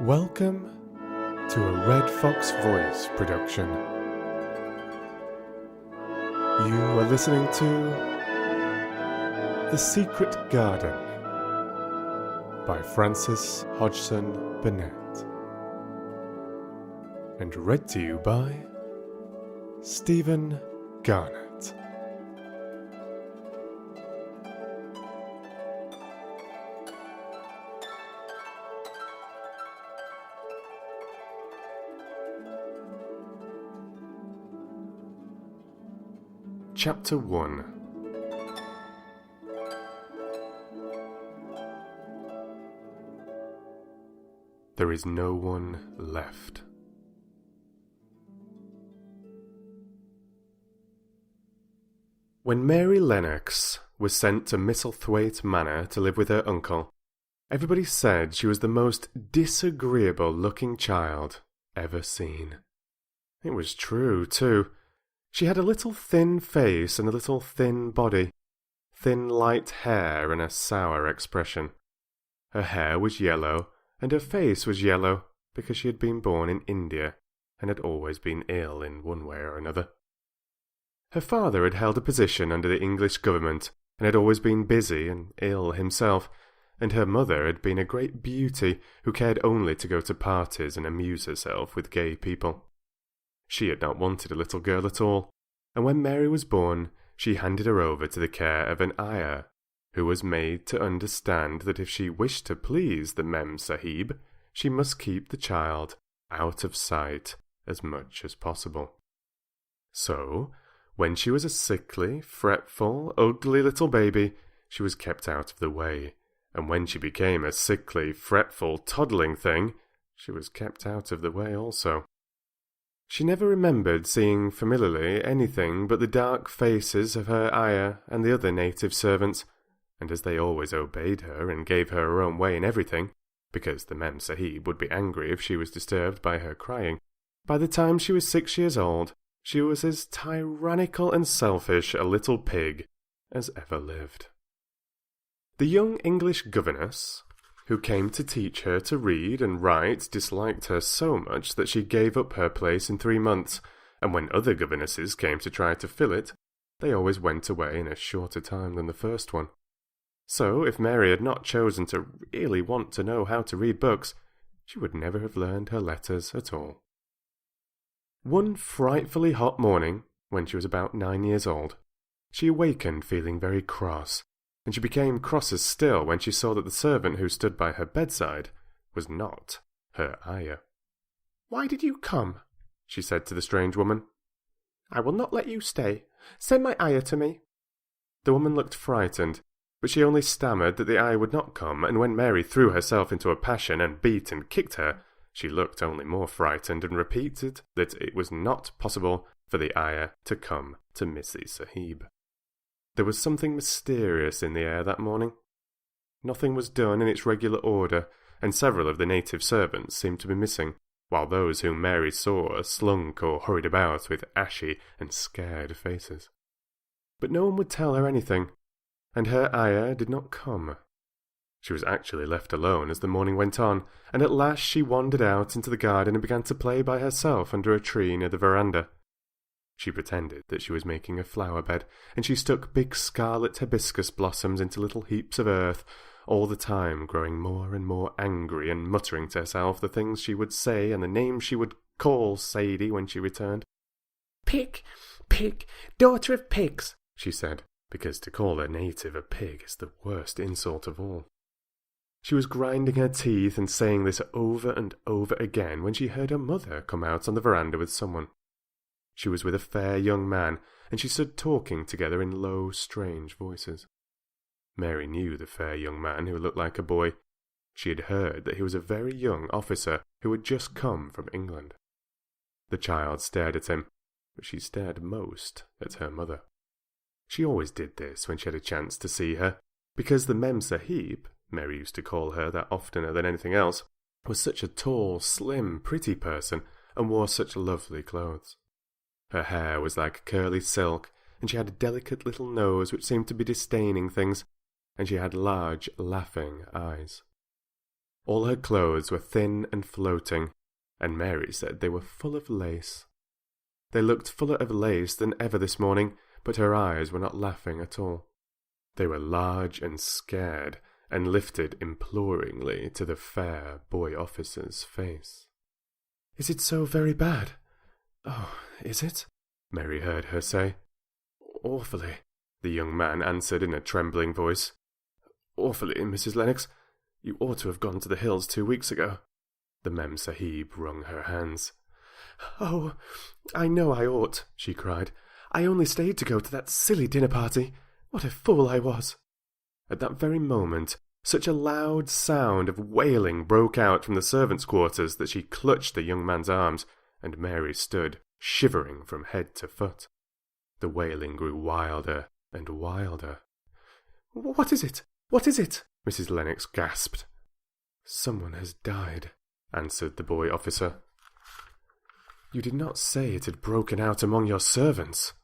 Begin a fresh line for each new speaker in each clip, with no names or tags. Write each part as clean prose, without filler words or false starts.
Welcome to a Red Fox Voice production. You are listening to The Secret Garden by Frances Hodgson Burnett, and read to you by Stephen Garnett. Chapter 1. There is no one left. When Mary Lennox was sent to Misselthwaite Manor to live with her uncle, everybody said she was the most disagreeable-looking child ever seen. It was true, too. She had a little thin face and a little thin body, thin light hair and a sour expression. Her hair was yellow, and her face was yellow because she had been born in India and had always been ill in one way or another. Her father had held a position under the English government and had always been busy and ill himself, and her mother had been a great beauty who cared only to go to parties and amuse herself with gay people. She had not wanted a little girl at all, and when Mary was born, she handed her over to the care of an ayah, who was made to understand that if she wished to please the Mem Sahib, she must keep the child out of sight as much as possible. So, when she was a sickly, fretful, ugly little baby, she was kept out of the way, and when she became a sickly, fretful, toddling thing, she was kept out of the way also. She never remembered seeing familiarly anything but the dark faces of her ayah and the other native servants, and as they always obeyed her and gave her her own way in everything, because the Mem Sahib would be angry if she was disturbed by her crying, by the time she was 6 years old, she was as tyrannical and selfish a little pig as ever lived. The young English governess, who came to teach her to read and write, disliked her so much that she gave up her place in 3 months, and when other governesses came to try to fill it, they always went away in a shorter time than the first one. So, if Mary had not chosen to really want to know how to read books, she would never have learned her letters at all. One frightfully hot morning, when she was about 9 years old, she awakened feeling very cross, and she became crosser still when she saw that the servant who stood by her bedside was not her ayah. "Why did you come?" she said to the strange woman. "I will not let you stay. Send my ayah to me." The woman looked frightened, but she only stammered that the ayah would not come, and when Mary threw herself into a passion and beat and kicked her, she looked only more frightened and repeated that it was not possible for the ayah to come to Missy Sahib. There was something mysterious in the air that morning. Nothing was done in its regular order, and several of the native servants seemed to be missing, while those whom Mary saw slunk or hurried about with ashy and scared faces. But no one would tell her anything, and her ayah did not come. She was actually left alone as the morning went on, and at last she wandered out into the garden and began to play by herself under a tree near the veranda. She pretended that she was making a flower bed, and she stuck big scarlet hibiscus blossoms into little heaps of earth, all the time growing more and more angry and muttering to herself the things she would say and the names she would call Sadie when she returned. "Pig, pig, daughter of pigs," she said, because to call a native a pig is the worst insult of all. She was grinding her teeth and saying this over and over again when she heard her mother come out on the veranda with someone. She was with a fair young man, and she stood talking together in low, strange voices. Mary knew the fair young man who looked like a boy. She had heard that he was a very young officer who had just come from England. The child stared at him, but she stared most at her mother. She always did this when she had a chance to see her, because the Mem Sahib, Mary used to call her that oftener than anything else, was such a tall, slim, pretty person, and wore such lovely clothes. Her hair was like curly silk, and she had a delicate little nose which seemed to be disdaining things, and she had large, laughing eyes. All her clothes were thin and floating, and Mary said they were full of lace. They looked fuller of lace than ever this morning, but her eyes were not laughing at all. They were large and scared, and lifted imploringly to the fair boy officer's face. "Is it so very bad?" "Oh, is it?" Mary heard her say. "Awfully," the young man answered in a trembling voice. "Awfully, Mrs. Lennox. You ought to have gone to the hills 2 weeks ago." The Mem Sahib wrung her hands. "Oh, I know I ought," she cried. "I only stayed to go to that silly dinner party. What a fool I was." At that very moment, such a loud sound of wailing broke out from the servants' quarters that she clutched the young man's arms, and Mary stood, shivering from head to foot. The wailing grew wilder and wilder. "What is it? What is it?" Mrs. Lennox gasped. "Someone has died," answered the boy officer. "You did not say it had broken out among your servants."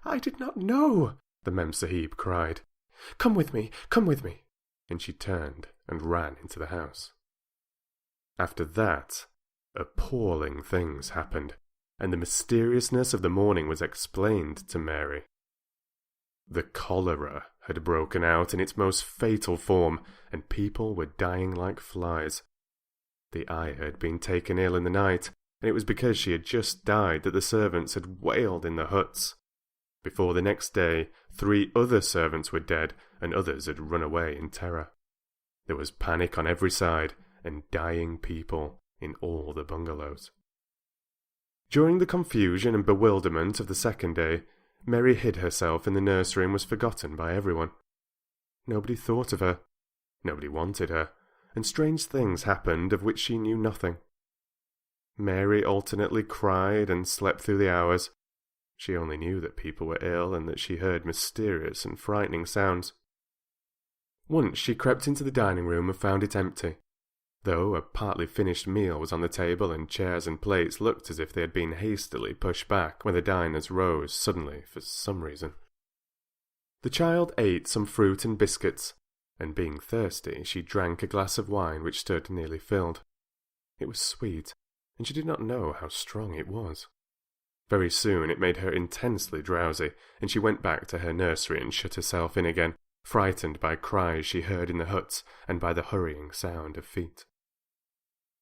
"I did not know," the Mem Sahib cried. Come with me, and she turned and ran into the house. After that, appalling things happened, and the mysteriousness of the morning was explained to Mary. The cholera had broken out in its most fatal form, and people were dying like flies. The ayah had been taken ill in the night, and it was because she had just died that the servants had wailed in the huts. Before the next day, 3 other servants were dead, and others had run away in terror. There was panic on every side, and dying people in all the bungalows. During the confusion and bewilderment of the second day, Mary hid herself in the nursery and was forgotten by everyone. Nobody thought of her, nobody wanted her, and strange things happened of which she knew nothing. Mary alternately cried and slept through the hours. She only knew that people were ill and that she heard mysterious and frightening sounds. Once she crept into the dining room and found it empty, though a partly finished meal was on the table and chairs and plates looked as if they had been hastily pushed back when the diners rose suddenly for some reason. The child ate some fruit and biscuits, and being thirsty, she drank a glass of wine which stood nearly filled. It was sweet, and she did not know how strong it was. Very soon it made her intensely drowsy, and she went back to her nursery and shut herself in again, frightened by cries she heard in the huts and by the hurrying sound of feet.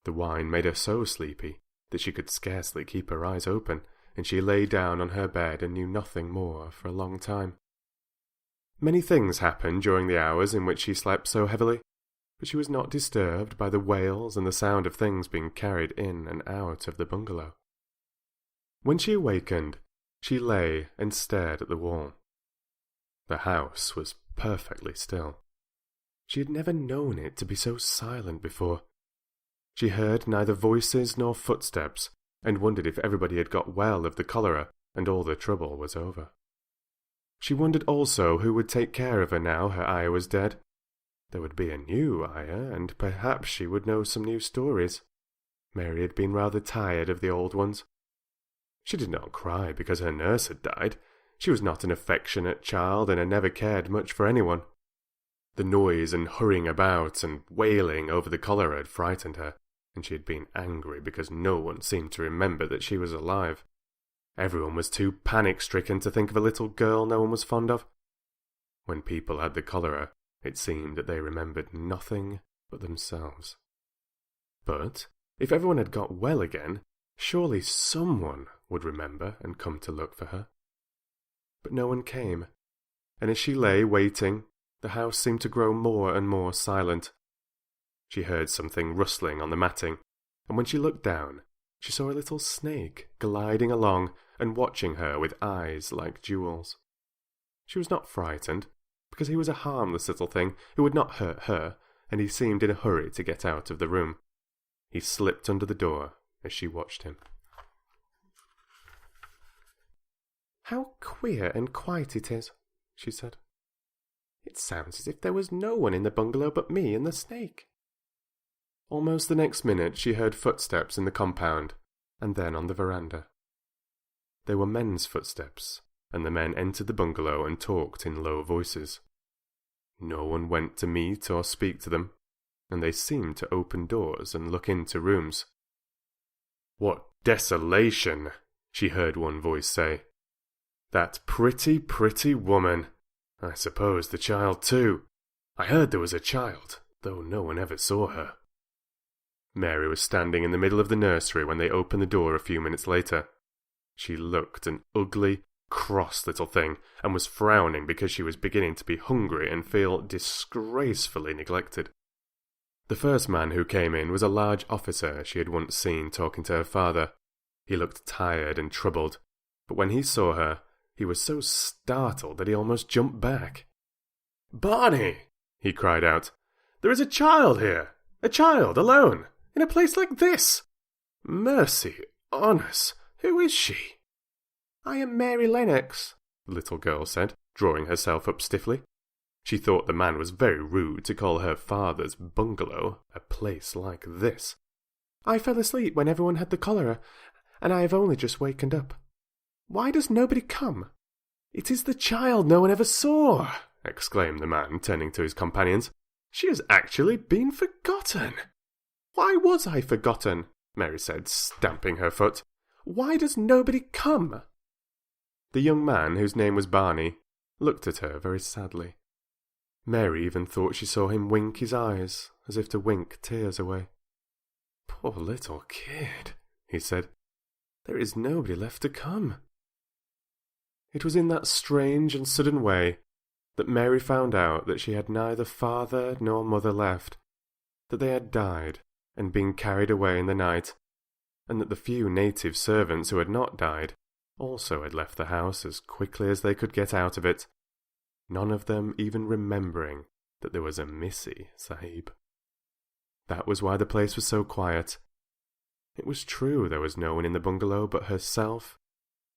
The wine made her so sleepy that she could scarcely keep her eyes open, and she lay down on her bed and knew nothing more for a long time. Many things happened during the hours in which she slept so heavily, but she was not disturbed by the wails and the sound of things being carried in and out of the bungalow. When she awakened, she lay and stared at the wall. The house was perfectly still. She had never known it to be so silent before. She heard neither voices nor footsteps, and wondered if everybody had got well of the cholera and all the trouble was over. She wondered also who would take care of her now her ayah was dead. There would be a new ayah, and perhaps she would know some new stories. Mary had been rather tired of the old ones. She did not cry because her nurse had died. She was not an affectionate child and had never cared much for anyone. The noise and hurrying about and wailing over the cholera had frightened her, and she had been angry because no one seemed to remember that she was alive. Everyone was too panic-stricken to think of a little girl no one was fond of. When people had the cholera, it seemed that they remembered nothing but themselves. But if everyone had got well again, surely someone would remember and come to look for her. But no one came, and as she lay waiting, the house seemed to grow more and more silent. She heard something rustling on the matting, and when she looked down, she saw a little snake gliding along and watching her with eyes like jewels. She was not frightened, because he was a harmless little thing who would not hurt her, and he seemed in a hurry to get out of the room. He slipped under the door as she watched him. "How queer and quiet it is," she said. "It sounds as if there was no one in the bungalow but me and the snake." Almost the next minute she heard footsteps in the compound, and then on the veranda. They were men's footsteps, and the men entered the bungalow and talked in low voices. No one went to meet or speak to them. and they seemed to open doors and look into rooms. "What desolation!" she heard one voice say. "That pretty, pretty woman. I suppose the child too. I heard there was a child, though no one ever saw her." Mary was standing in the middle of the nursery when they opened the door a few minutes later. She looked an ugly, cross little thing, and was frowning because she was beginning to be hungry and feel disgracefully neglected. The first man who came in was a large officer she had once seen talking to her father. He looked tired and troubled, but when he saw her, he was so startled that he almost jumped back. "Barney!" he cried out. "There is a child here! A child alone! In a place like this! Mercy on us! Who is she?" "I am Mary Lennox," the little girl said, drawing herself up stiffly. She thought the man was very rude to call her father's bungalow a place like this. "I fell asleep when everyone had the cholera, and I have only just wakened up. Why does nobody come?" "It is the child no one ever saw!" exclaimed the man, turning to his companions. "She has actually been forgotten." "Why was I forgotten?" Mary said, stamping her foot. "Why does nobody come?" The young man, whose name was Barney, looked at her very sadly. Mary even thought she saw him wink his eyes, as if to wink tears away. "Poor little kid," he said. "There is nobody left to come." It was in that strange and sudden way that Mary found out that she had neither father nor mother left, that they had died and been carried away in the night, and that the few native servants who had not died also had left the house as quickly as they could get out of it, none of them even remembering that there was a Missy Sahib. That was why the place was so quiet. It was true there was no one in the bungalow but herself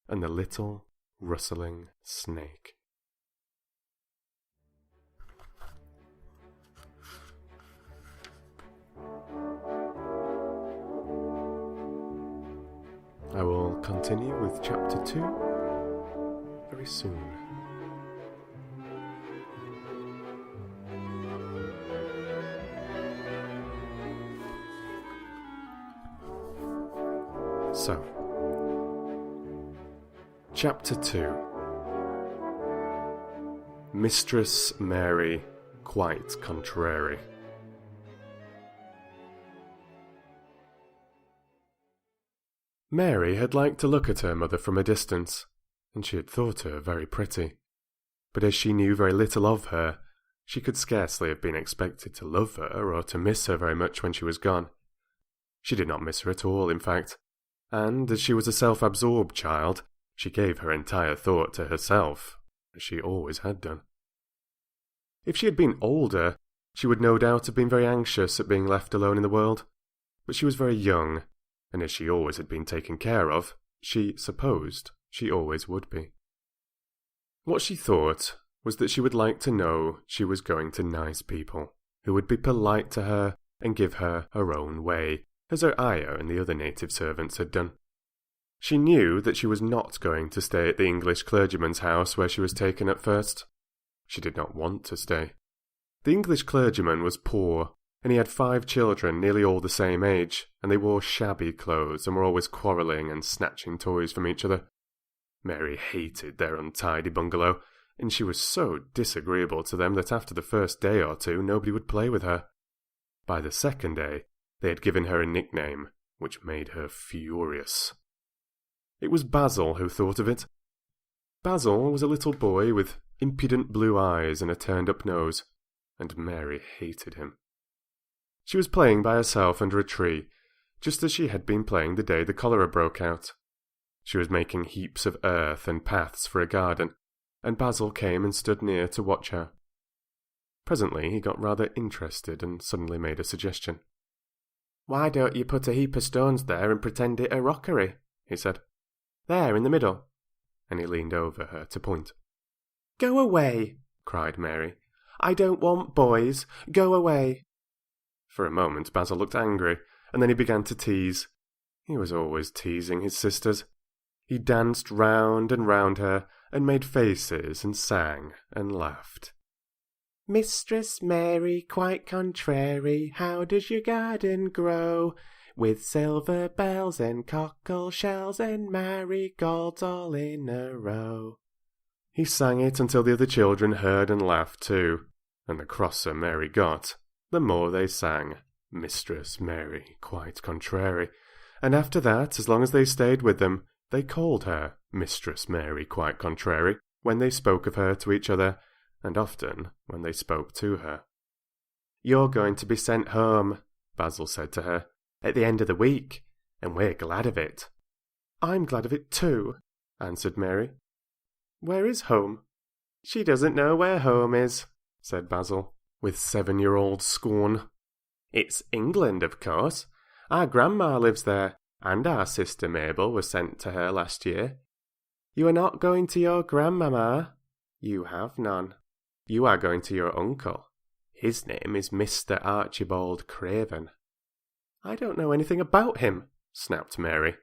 and the little rustling snake. I will continue with chapter 2 very soon. So, chapter 2. Mistress Mary quite contrary. Mary had liked to look at her mother from a distance, and she had thought her very pretty. But as she knew very little of her, she could scarcely have been expected to love her or to miss her very much when she was gone. She did not miss her at all, in fact, and as she was a self-absorbed child, she gave her entire thought to herself, as she always had done. If she had been older, she would no doubt have been very anxious at being left alone in the world, but she was very young, and as she always had been taken care of, she supposed she always would be. What she thought was that she would like to know she was going to nice people, who would be polite to her and give her her own way, as her ayah and the other native servants had done. She knew that she was not going to stay at the English clergyman's house where she was taken at first. She did not want to stay. The English clergyman was poor, and he had 5 children nearly all the same age, and they wore shabby clothes and were always quarrelling and snatching toys from each other. Mary hated their untidy bungalow, and she was so disagreeable to them that after the first day or two nobody would play with her. By the second day, they had given her a nickname, which made her furious. It was Basil who thought of it. Basil was a little boy with impudent blue eyes and a turned-up nose, and Mary hated him. She was playing by herself under a tree, just as she had been playing the day the cholera broke out. She was making heaps of earth and paths for a garden, and Basil came and stood near to watch her. Presently he got rather interested and suddenly made a suggestion. "Why don't you put a heap of stones there and pretend it a rockery?" he said. "There, in the middle." And he leaned over her to point. "Go away!" cried Mary. "I don't want boys. Go away!" For a moment Basil looked angry, and then he began to tease. He was always teasing his sisters. He danced round and round her, and made faces and sang and laughed. Mistress Mary, quite contrary, how does your garden grow? With silver bells and cockle shells and marigolds all in a row. He sang it until the other children heard and laughed too, and the crosser Mary got, the more they sang, Mistress Mary, quite contrary, and after that, as long as they stayed with them, they called her Mistress Mary, quite contrary, when they spoke of her to each other, and often when they spoke to her. "You're going to be sent home," Basil said to her, "at the end of the week, and we're glad of it." "I'm glad of it too," answered Mary. "Where is home?" "She doesn't know where home is," said Basil, with 7-year-old scorn. "It's England, of course. Our grandma lives there, and our sister Mabel was sent to her last year." "You are not going to your grandmamma?" "You have none. You are going to your uncle. His name is Mr. Archibald Craven." "I don't know anything about him," snapped Mary.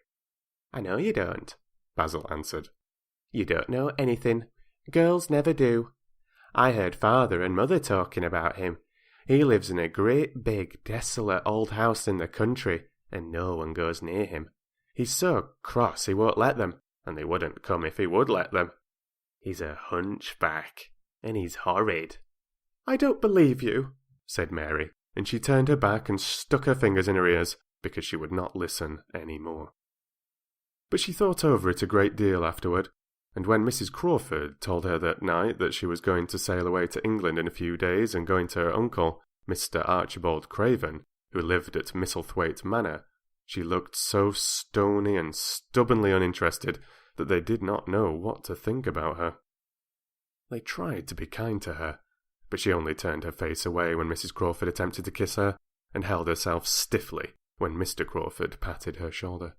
"I know you don't," Basil answered. "You don't know anything. Girls never do. I heard father and mother talking about him. He lives in a great big desolate old house in the country, and no one goes near him. He's so cross he won't let them, and they wouldn't come if he would let them. He's a hunchback, and he's horrid." "I don't believe you," said Mary, and she turned her back and stuck her fingers in her ears because she would not listen any more. But she thought over it a great deal afterward, and when Mrs. Crawford told her that night that she was going to sail away to England in a few days and going to her uncle, Mr. Archibald Craven, who lived at Misselthwaite Manor, she looked so stony and stubbornly uninterested that they did not know what to think about her. They tried to be kind to her, but she only turned her face away when Mrs. Crawford attempted to kiss her, and held herself stiffly when Mr. Crawford patted her shoulder.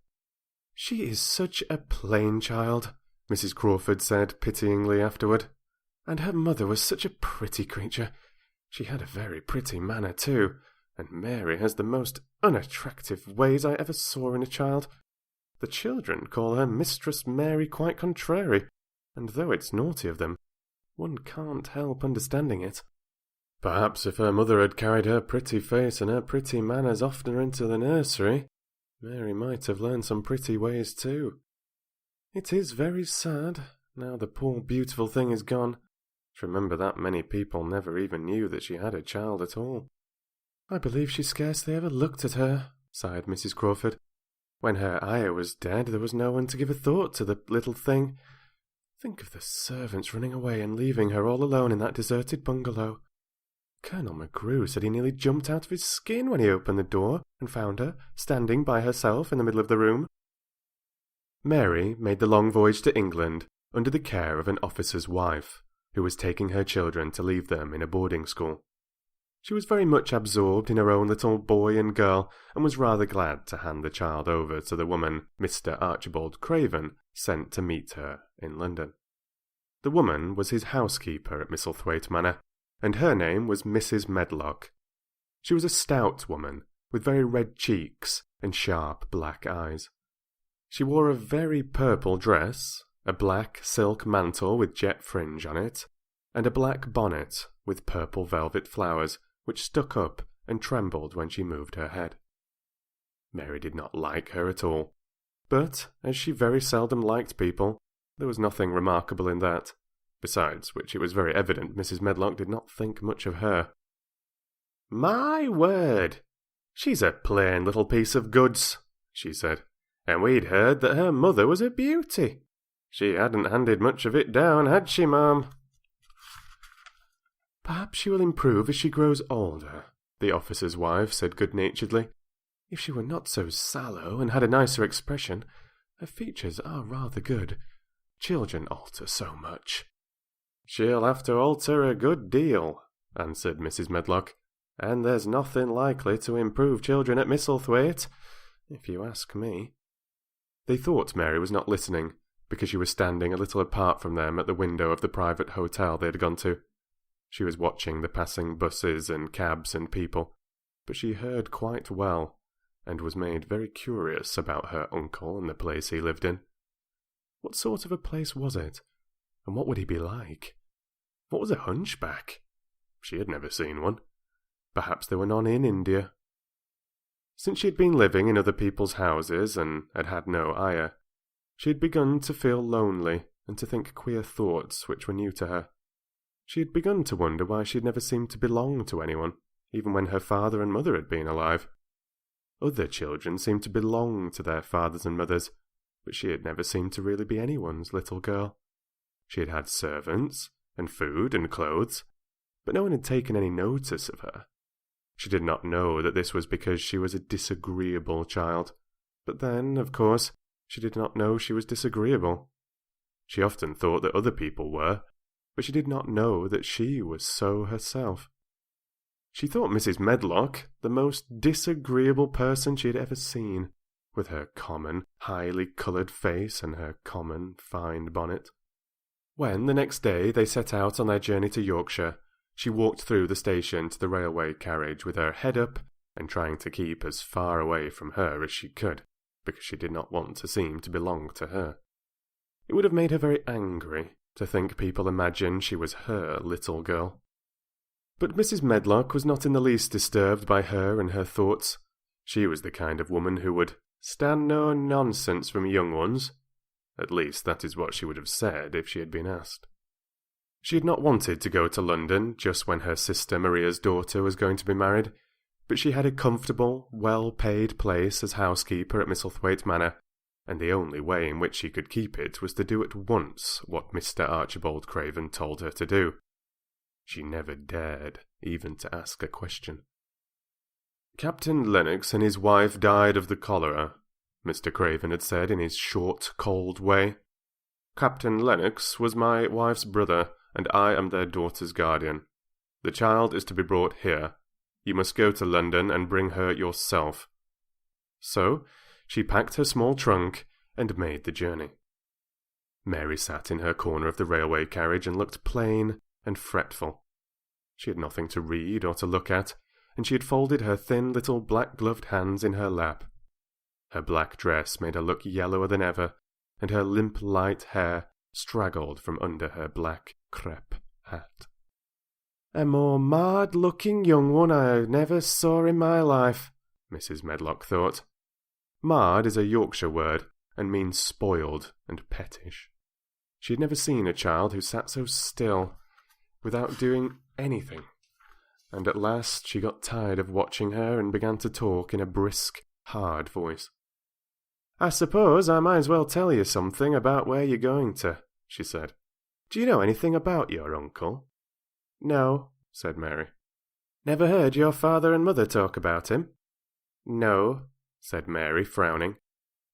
"She is such a plain child," Mrs. Crawford said pityingly afterward. "And her mother was such a pretty creature. She had a very pretty manner, too, and Mary has the most unattractive ways I ever saw in a child. The children call her Mistress Mary quite contrary, and though it's naughty of them, one can't help understanding it. Perhaps if her mother had carried her pretty face and her pretty manners oftener into the nursery, Mary might have learned some pretty ways too. It is very sad, now the poor beautiful thing is gone, to remember that many people never even knew that she had a child at all." "I believe she scarcely ever looked at her," sighed Mrs. Crawford. "When her ayah was dead, there was no one to give a thought to the little thing. Think of the servants running away and leaving her all alone in that deserted bungalow. Colonel McGrew said he nearly jumped out of his skin when he opened the door and found her standing by herself in the middle of the room." Mary made the long voyage to England under the care of an officer's wife, who was taking her children to leave them in a boarding school. She was very much absorbed in her own little boy and girl, and was rather glad to hand the child over to the woman Mr. Archibald Craven sent to meet her in London. The woman was his housekeeper at Misselthwaite Manor, and her name was Mrs. Medlock. She was a stout woman, with very red cheeks and sharp black eyes. She wore a very purple dress, a black silk mantle with jet fringe on it, and a black bonnet with purple velvet flowers, which stuck up and trembled when she moved her head. Mary did not like her at all, but as she very seldom liked people, there was nothing remarkable in that, besides which it was very evident Mrs. Medlock did not think much of her. "My word! She's a plain little piece of goods," she said, "and we'd heard that her mother was a beauty. She hadn't handed much of it down, had she, ma'am?" "Perhaps she will improve as she grows older," the officer's wife said good-naturedly. "If she were not so sallow and had a nicer expression, her features are rather good. Children alter so much." "She'll have to alter a good deal," answered Mrs. Medlock, "and there's nothing likely to improve children at Misselthwaite, if you ask me." They thought Mary was not listening, because she was standing a little apart from them at the window of the private hotel they had gone to. She was watching the passing buses and cabs and people, but she heard quite well, and was made very curious about her uncle and the place he lived in. What sort of a place was it? And what would he be like? What was a hunchback? She had never seen one. Perhaps there were none in India. Since she had been living in other people's houses and had had no ayah, she had begun to feel lonely and to think queer thoughts which were new to her. She had begun to wonder why she had never seemed to belong to anyone, even when her father and mother had been alive. Other children seemed to belong to their fathers and mothers, but she had never seemed to really be anyone's little girl. She had had servants, and food and clothes, but no one had taken any notice of her. She did not know that this was because she was a disagreeable child, but then, of course, she did not know she was disagreeable. She often thought that other people were, but she did not know that she was so herself. She thought Mrs. Medlock the most disagreeable person she had ever seen, with her common, highly coloured face and her common, fine bonnet. When, the next day, they set out on their journey to Yorkshire, she walked through the station to the railway carriage with her head up and trying to keep as far away from her as she could, because she did not want to seem to belong to her. It would have made her very angry to think people imagined she was her little girl. But Mrs. Medlock was not in the least disturbed by her and her thoughts. She was the kind of woman who would stand no nonsense from young ones. At least that is what she would have said if she had been asked. She had not wanted to go to London just when her sister Maria's daughter was going to be married, but she had a comfortable, well-paid place as housekeeper at Misselthwaite Manor, and the only way in which she could keep it was to do at once what Mr. Archibald Craven told her to do. She never dared even to ask a question. Captain Lennox and his wife died of the cholera, Mr. Craven had said in his short, cold way. Captain Lennox was my wife's brother, and I am their daughter's guardian. The child is to be brought here. You must go to London and bring her yourself. So she packed her small trunk and made the journey. Mary sat in her corner of the railway carriage and looked plain and fretful. She had nothing to read or to look at, and she had folded her thin little black-gloved hands in her lap. Her black dress made her look yellower than ever, and her limp light hair straggled from under her black crepe hat. "A more marred-looking young one I never saw in my life," Mrs. Medlock thought. Marred is a Yorkshire word, and means spoiled and pettish. She had never seen a child who sat so still, without doing anything, and at last she got tired of watching her and began to talk in a brisk, hard voice. "I suppose I might as well tell you something about where you're going to," she said. "Do you know anything about your uncle?" "No," said Mary. "Never heard your father and mother talk about him?" "No," said Mary, frowning.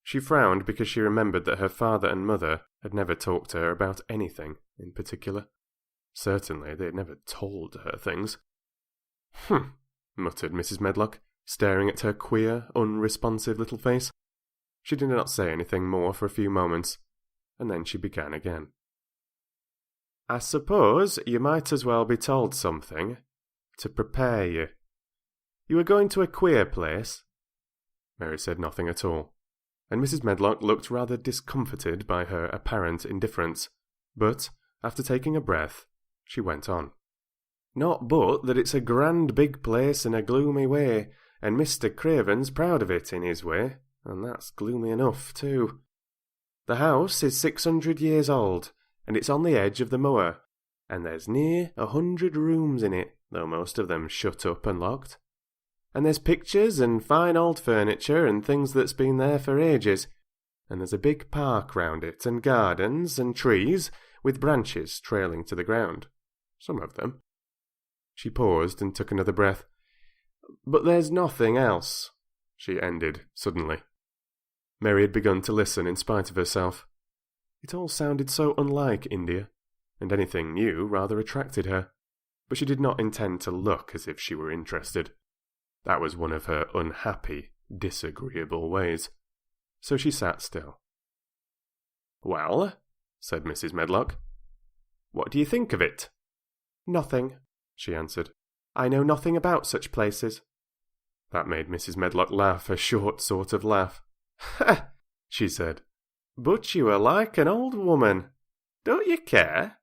She frowned because she remembered that her father and mother had never talked to her about anything in particular. Certainly they had never told her things. Muttered Mrs. Medlock, staring at her queer, unresponsive little face. She did not say anything more for a few moments, and then she began again. "I suppose you might as well be told something, to prepare you. You are going to a queer place." Mary said nothing at all, and Mrs. Medlock looked rather discomfited by her apparent indifference, but, after taking a breath, she went on. "Not but that it's a grand big place in a gloomy way, and Mr. Craven's proud of it in his way, and that's gloomy enough, too. The house is 600 years old, and it's on the edge of the moor, and there's near 100 rooms in it, though most of them shut up and locked. And there's pictures and fine old furniture and things that's been there for ages, and there's a big park round it, and gardens and trees with branches trailing to the ground. Some of them." She paused and took another breath. "But there's nothing else," she ended suddenly. Mary had begun to listen in spite of herself. It all sounded so unlike India, and anything new rather attracted her, but she did not intend to look as if she were interested. That was one of her unhappy, disagreeable ways. So she sat still. "Well," said Mrs. Medlock, "what do you think of it?" "Nothing," she answered. "I know nothing about such places." That made Mrs. Medlock laugh, a short sort of laugh. "Ha!" she said. "But you are like an old woman. Don't you care?"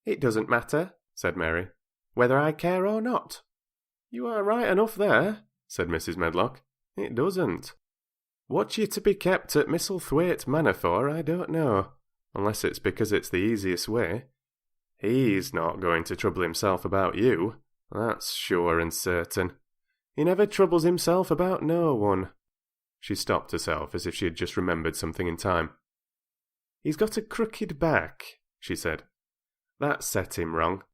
"It doesn't matter," said Mary. whether I care or not." "You are right enough there," said Mrs. Medlock. "It doesn't. What you're to be kept at Misselthwaite Manor for, I don't know, unless it's because it's the easiest way. He's not going to trouble himself about you, that's sure and certain. He never troubles himself about no one." She stopped herself as if she had just remembered something in time. "He's got a crooked back," she said. "That set him wrong.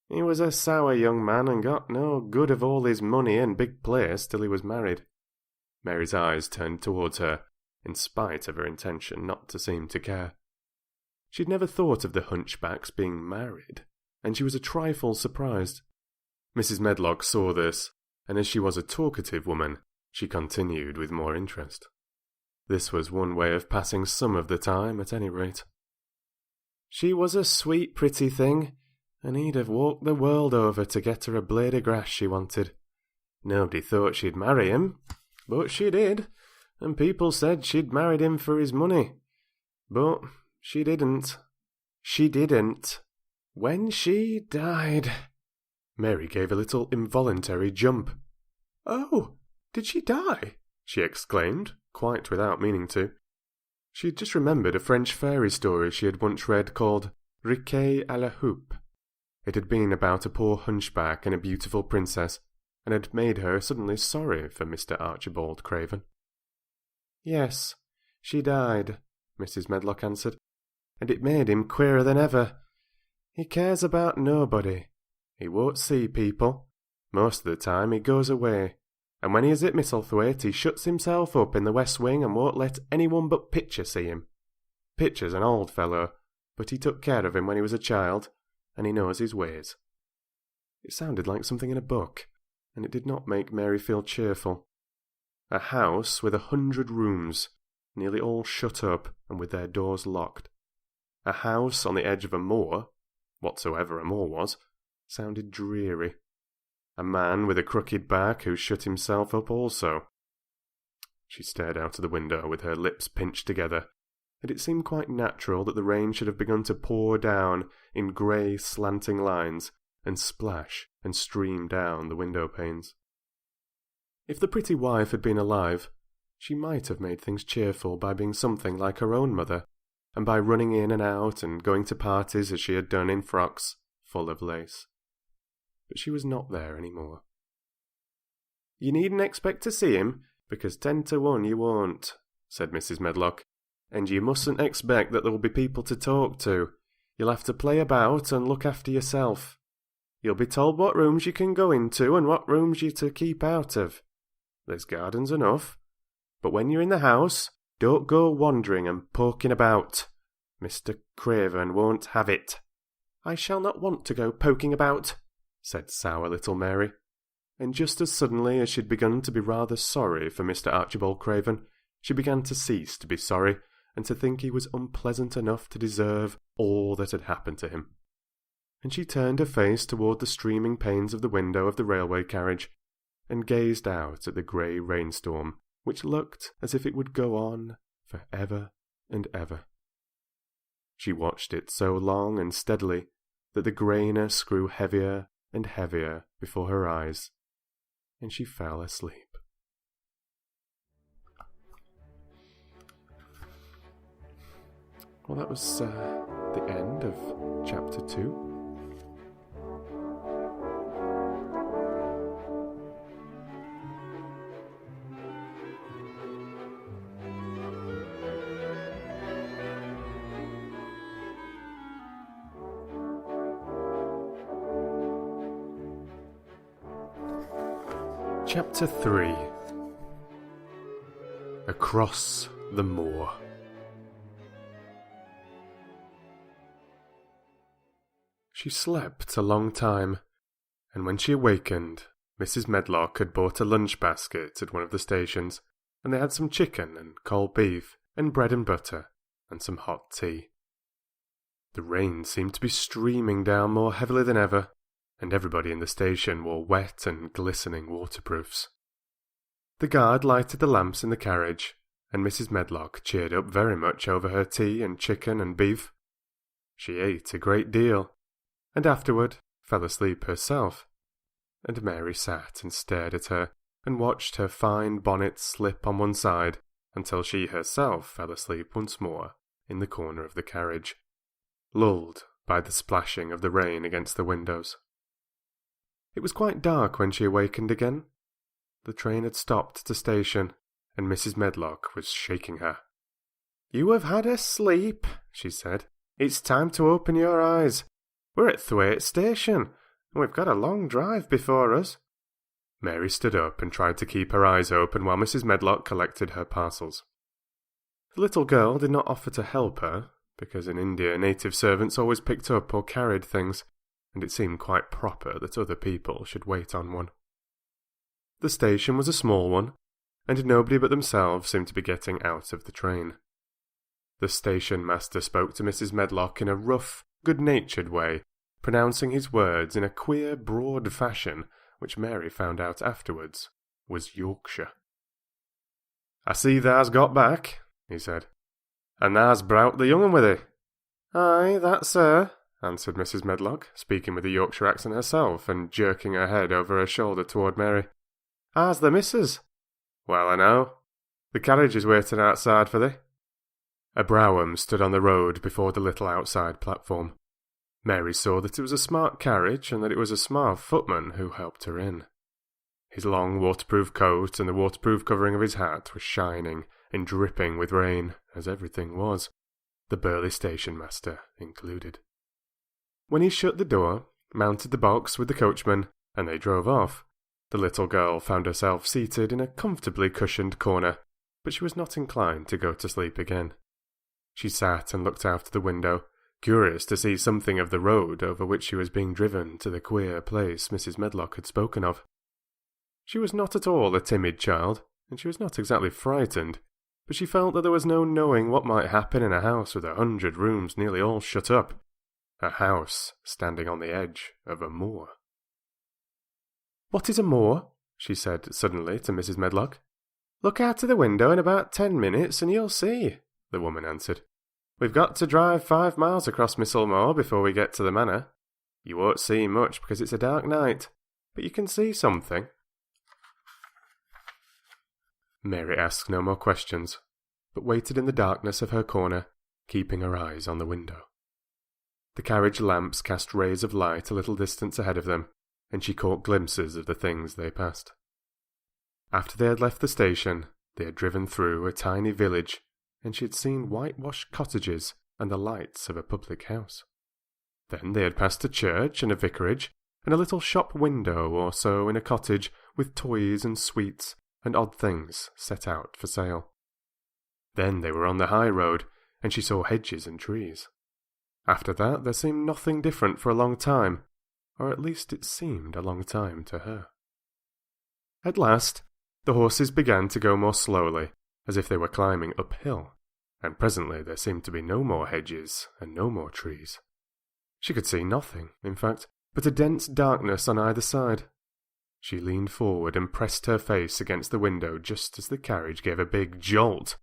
He was a sour young man and got no good of all his money and big place till he was married." Mary's eyes turned towards her, in spite of her intention not to seem to care. She'd never thought of the hunchbacks being married, and she was a trifle surprised. Mrs. Medlock saw this, and as she was a talkative woman, she continued with more interest. This was one way of passing some of the time, at any rate. "She was a sweet, pretty thing, and he'd have walked the world over to get her a blade of grass she wanted. Nobody thought she'd marry him, but she did, and people said she'd married him for his money. But she didn't. She didn't. When she died—" Mary gave a little involuntary jump. "Oh, did she die?" she exclaimed, quite without meaning to. She had just remembered a French fairy story she had once read called Riquet à la Houppe. It had been about a poor hunchback and a beautiful princess, and had made her suddenly sorry for Mr. Archibald Craven. "Yes, she died," Mrs. Medlock answered, "and it made him queerer than ever. He cares about nobody. He won't see people. Most of the time he goes away, and when he is at Misselthwaite he shuts himself up in the west wing and won't let anyone but Pitcher see him. Pitcher's an old fellow, but he took care of him when he was a child, and he knows his ways." It sounded like something in a book, and it did not make Mary feel cheerful. A house with 100 rooms, nearly all shut up and with their doors locked. A house on the edge of a moor, whatsoever a moor was, sounded dreary. A man with a crooked back who shut himself up also. She stared out of the window with her lips pinched together, and it seemed quite natural that the rain should have begun to pour down in grey slanting lines and splash and stream down the window panes. If the pretty wife had been alive, she might have made things cheerful by being something like her own mother, and by running in and out and going to parties as she had done in frocks full of lace. But she was not there any more. "You needn't expect to see him, because 10 to 1 you won't," said Mrs. Medlock, "and you mustn't expect that there will be people to talk to. You'll have to play about and look after yourself. You'll be told what rooms you can go into and what rooms you're to keep out of. There's gardens enough. But when you're in the house, don't go wandering and poking about. Mr. Craven won't have it." "I shall not want to go poking about," said sour little Mary. And just as suddenly as she'd begun to be rather sorry for Mr. Archibald Craven, she began to cease to be sorry, and to think he was unpleasant enough to deserve all that had happened to him. And she turned her face toward the streaming panes of the window of the railway carriage, and gazed out at the grey rainstorm, which looked as if it would go on for ever and ever. She watched it so long and steadily that the greyness grew heavier and heavier before her eyes, and she fell asleep. Well, that was the end of chapter 2. Chapter 3. Across the Moor. She slept a long time, and when she awakened, Mrs. Medlock had bought a lunch basket at one of the stations, and they had some chicken and cold beef and bread and butter and some hot tea. The rain seemed to be streaming down more heavily than ever, and everybody in the station wore wet and glistening waterproofs. The guard lighted the lamps in the carriage, and Mrs. Medlock cheered up very much over her tea and chicken and beef. She ate a great deal, and afterward fell asleep herself, and Mary sat and stared at her and watched her fine bonnet slip on one side until she herself fell asleep once more in the corner of the carriage, lulled by the splashing of the rain against the windows. It was quite dark when she awakened again. The train had stopped at a station, and Mrs. Medlock was shaking her. "You have had a sleep," she said. "It's time to open your eyes. We're at Thwaite Station, and we've got a long drive before us." Mary stood up and tried to keep her eyes open while Mrs. Medlock collected her parcels. The little girl did not offer to help her, because in India native servants always picked up or carried things, and it seemed quite proper that other people should wait on one. The station was a small one, and nobody but themselves seemed to be getting out of the train. The station master spoke to Mrs. Medlock in a rough, good-natured way, pronouncing his words in a queer, broad fashion, which Mary found out afterwards was Yorkshire. "I see thou's got back," he said, "and thou's browt the young un with thee." "Aye, that, sir," answered Mrs. Medlock, speaking with a Yorkshire accent herself, and jerking her head over her shoulder toward Mary. "How's the missus?" "Well, I know. The carriage is waiting outside for thee." A brougham stood on the road before the little outside platform. Mary saw that it was a smart carriage and that it was a smart footman who helped her in. His long waterproof coat and the waterproof covering of his hat were shining and dripping with rain, as everything was, the burly station master included. When he shut the door, mounted the box with the coachman, and they drove off, the little girl found herself seated in a comfortably cushioned corner, but she was not inclined to go to sleep again. She sat and looked out of the window, curious to see something of the road over which she was being driven to the queer place Mrs. Medlock had spoken of. She was not at all a timid child, and she was not exactly frightened, but she felt that there was no knowing what might happen in a house with 100 rooms nearly all shut up, a house standing on the edge of a moor. "What is a moor?" she said suddenly to Mrs. Medlock. "Look out of the window in about 10 minutes and you'll see," the woman answered. "We've got to drive 5 miles across Missel Moor before we get to the manor. You won't see much because it's a dark night, but you can see something." Mary asked no more questions, but waited in the darkness of her corner, keeping her eyes on the window. The carriage lamps cast rays of light a little distance ahead of them, and she caught glimpses of the things they passed. After they had left the station, they had driven through a tiny village, and she had seen whitewashed cottages and the lights of a public house. Then they had passed a church and a vicarage, and a little shop window or so in a cottage with toys and sweets and odd things set out for sale. Then they were on the high road, and she saw hedges and trees. After that there seemed nothing different for a long time, or at least it seemed a long time to her. At last, the horses began to go more slowly, as if they were climbing uphill, and presently there seemed to be no more hedges and no more trees. She could see nothing, in fact, but a dense darkness on either side. She leaned forward and pressed her face against the window just as the carriage gave a big jolt.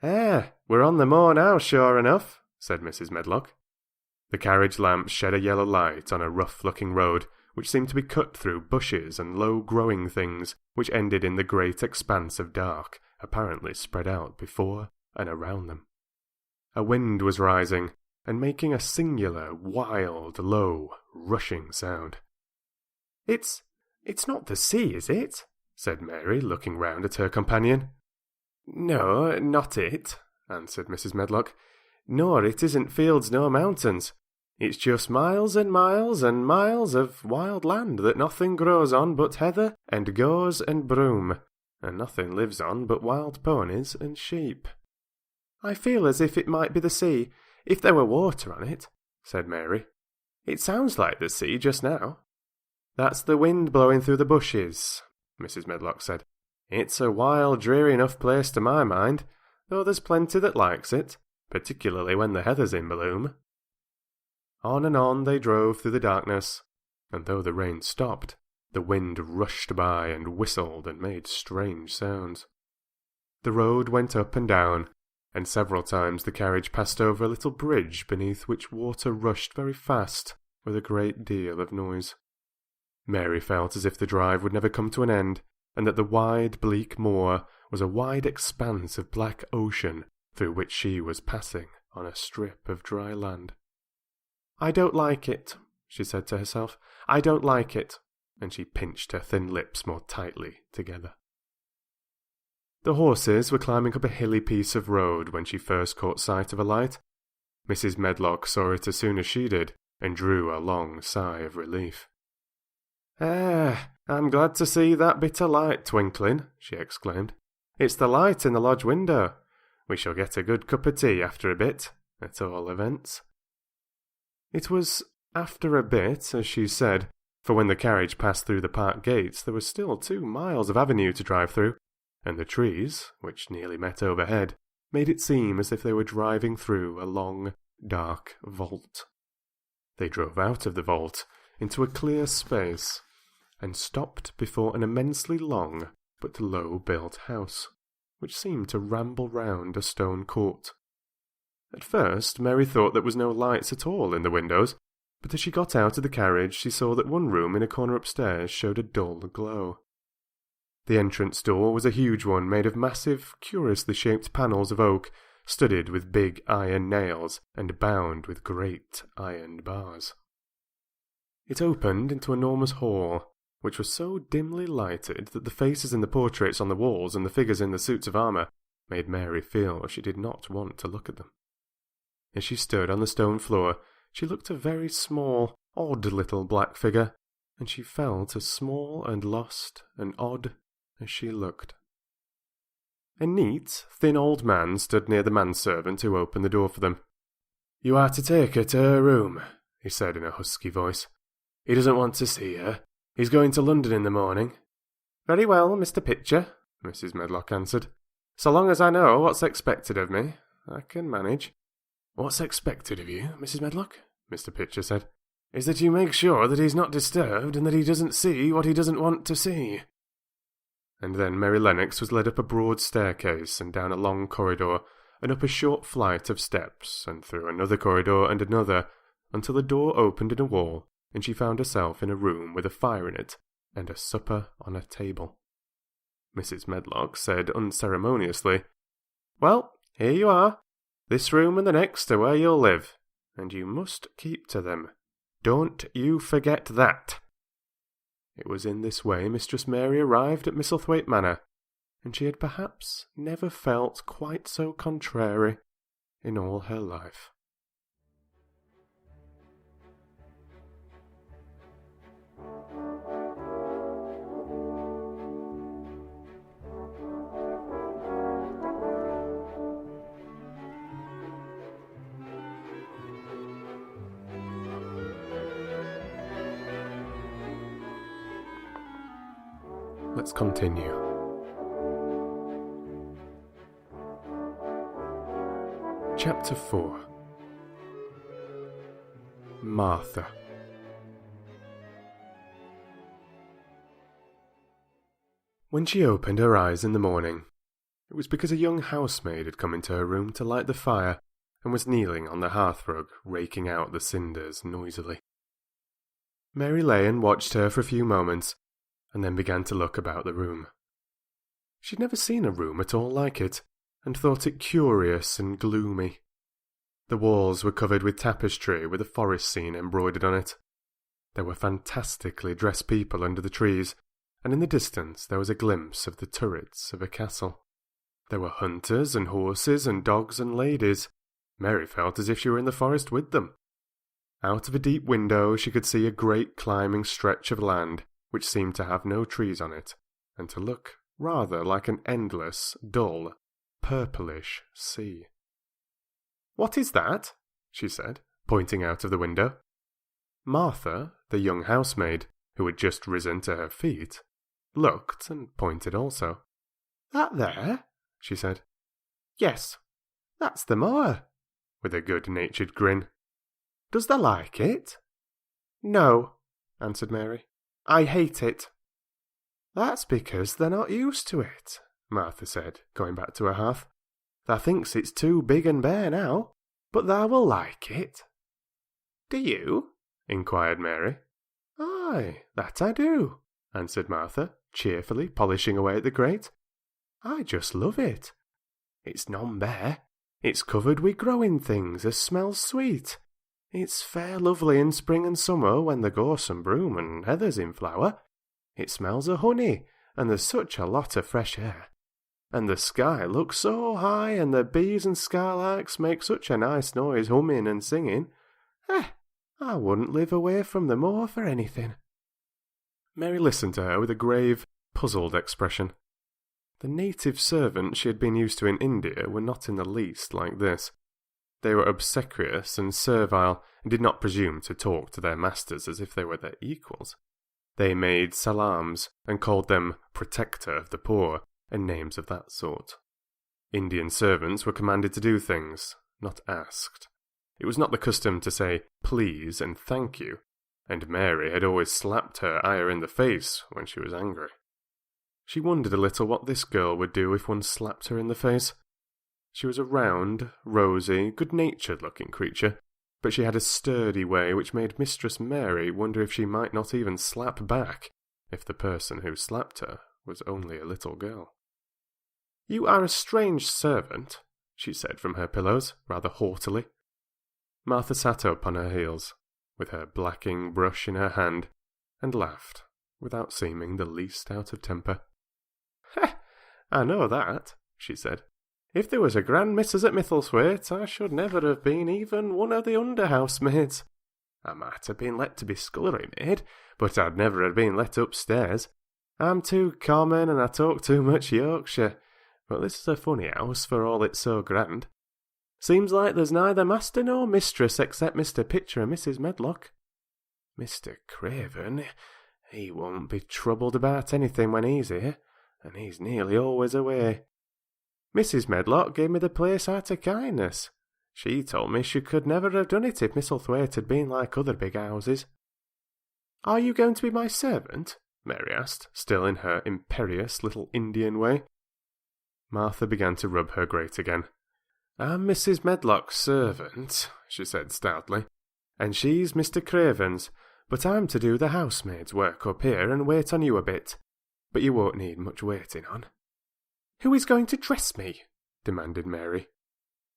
We're on the moor now, sure enough," said Mrs. Medlock. The carriage lamps shed a yellow light on a rough-looking road which seemed to be cut through bushes and low-growing things which ended in the great expanse of dark apparently spread out before and around them. A wind was rising and making a singular, wild, low, rushing sound. It's not the sea, is it?" said Mary, looking round at her companion. "No, not it," answered Mrs. Medlock. "Nor it isn't fields nor mountains. It's just miles and miles and miles of wild land that nothing grows on but heather and gorse and broom, and nothing lives on but wild ponies and sheep." "I feel as if it might be the sea, if there were water on it," said Mary. "It sounds like the sea just now." "That's the wind blowing through the bushes," Mrs. Medlock said. "It's a wild, dreary enough place to my mind, though there's plenty that likes it, particularly when the heather's in bloom." On and on they drove through the darkness, and though the rain stopped, the wind rushed by and whistled and made strange sounds. The road went up and down, and several times the carriage passed over a little bridge beneath which water rushed very fast with a great deal of noise. Mary felt as if the drive would never come to an end, and that the wide, bleak moor was a wide expanse of black ocean through which she was passing on a strip of dry land. "I don't like it," she said to herself. "I don't like it," and she pinched her thin lips more tightly together. The horses were climbing up a hilly piece of road when she first caught sight of a light. Mrs. Medlock saw it as soon as she did, and drew a long sigh of relief. I'm glad to see that bit of light twinkling," she exclaimed. "It's the light in the lodge window. We shall get a good cup of tea after a bit, at all events." It was after a bit, as she said, for when the carriage passed through the park gates there was still 2 miles of avenue to drive through, and the trees, which nearly met overhead, made it seem as if they were driving through a long, dark vault. They drove out of the vault into a clear space, and stopped before an immensely long but low-built house, which seemed to ramble round a stone court. At first Mary thought there was no lights at all in the windows, but as she got out of the carriage she saw that one room in a corner upstairs showed a dull glow. The entrance door was a huge one made of massive, curiously shaped panels of oak, studded with big iron nails and bound with great iron bars. It opened into an enormous hall, which was so dimly lighted that the faces in the portraits on the walls and the figures in the suits of armour made Mary feel she did not want to look at them. As she stood on the stone floor, she looked a very small, odd little black figure, and she felt as small and lost and odd as she looked. A neat, thin old man stood near the manservant who opened the door for them. "You are to take her to her room," he said in a husky voice. "He doesn't want to see her. He's going to London in the morning." "Very well, Mr. Pitcher," Mrs. Medlock answered. "So long as I know what's expected of me, I can manage." "What's expected of you, Mrs. Medlock?" Mr. Pitcher said. "Is that you make sure that he's not disturbed and that he doesn't see what he doesn't want to see." And then Mary Lennox was led up a broad staircase and down a long corridor and up a short flight of steps and through another corridor and another until a door opened in a wall and she found herself in a room with a fire in it and a supper on a table. Mrs. Medlock said unceremoniously, "Well, here you are. This room and the next are where you'll live, and you must keep to them. Don't you forget that." It was in this way Mistress Mary arrived at Misselthwaite Manor, and she had perhaps never felt quite so contrary in all her life. Let's continue. Chapter 4. Martha. When she opened her eyes in the morning, it was because a young housemaid had come into her room to light the fire and was kneeling on the hearthrug, raking out the cinders noisily. Mary lay and watched her for a few moments, and then began to look about the room. She'd never seen a room at all like it, and thought it curious and gloomy. The walls were covered with tapestry with a forest scene embroidered on it. There were fantastically dressed people under the trees, and in the distance there was a glimpse of the turrets of a castle. There were hunters and horses and dogs and ladies. Mary felt as if she were in the forest with them. Out of a deep window she could see a great climbing stretch of land, which seemed to have no trees on it, and to look rather like an endless, dull, purplish sea. "What is that?" she said, pointing out of the window. Martha, the young housemaid, who had just risen to her feet, looked and pointed also. "That there?" she said. "Yes, that's the moor," with a good-natured grin. "Does thou like it?" "No," answered Mary. "I hate it." "That's because they're not used to it," Martha said, going back to her hearth. "Thou thinks it's too big and bare now, but thou will like it." "Do you?" inquired Mary. Aye, that I do, answered Martha, cheerfully polishing away at the grate. I just love it. It's none bare. It's covered with growing things as smells sweet. It's fair lovely in spring and summer when the gorse and broom and heather's in flower. It smells of honey, and there's such a lot of fresh air. And the sky looks so high, and the bees and skylarks make such a nice noise humming and singing. I wouldn't live away from the moor for anything. Mary listened to her with a grave, puzzled expression. The native servants she had been used to in India were not in the least like this. They were obsequious and servile, and did not presume to talk to their masters as if they were their equals. They made salams, and called them protector of the poor, and names of that sort. Indian servants were commanded to do things, not asked. It was not the custom to say please and thank you, and Mary had always slapped her Ayah in the face when she was angry. She wondered a little what this girl would do if one slapped her in the face. She was a round, rosy, good-natured looking creature, but she had a sturdy way which made Mistress Mary wonder if she might not even slap back if the person who slapped her was only a little girl. "You are a strange servant," she said from her pillows, rather haughtily. Martha sat up on her heels, with her blacking brush in her hand, and laughed, without seeming the least out of temper. "I know that," she said. "If there was a grand missus at Misselthwaite, I should never have been even one of the under-housemaids. I might have been let to be scullery maid, but I'd never have been let upstairs. I'm too common and I talk too much Yorkshire, but this is a funny house for all it's so grand. Seems like there's neither master nor mistress except Mr. Pitcher and Mrs. Medlock. Mr. Craven, he won't be troubled about anything when he's here, and he's nearly always away. Mrs. Medlock gave me the place out of kindness. She told me she could never have done it if Misselthwaite had been like other big houses." "Are you going to be my servant?" Mary asked, still in her imperious little Indian way. Martha began to rub her grate again. "I'm Mrs. Medlock's servant," she said stoutly, "and she's Mr. Craven's, but I'm to do the housemaid's work up here and wait on you a bit. But you won't need much waiting on." "Who is going to dress me?" demanded Mary.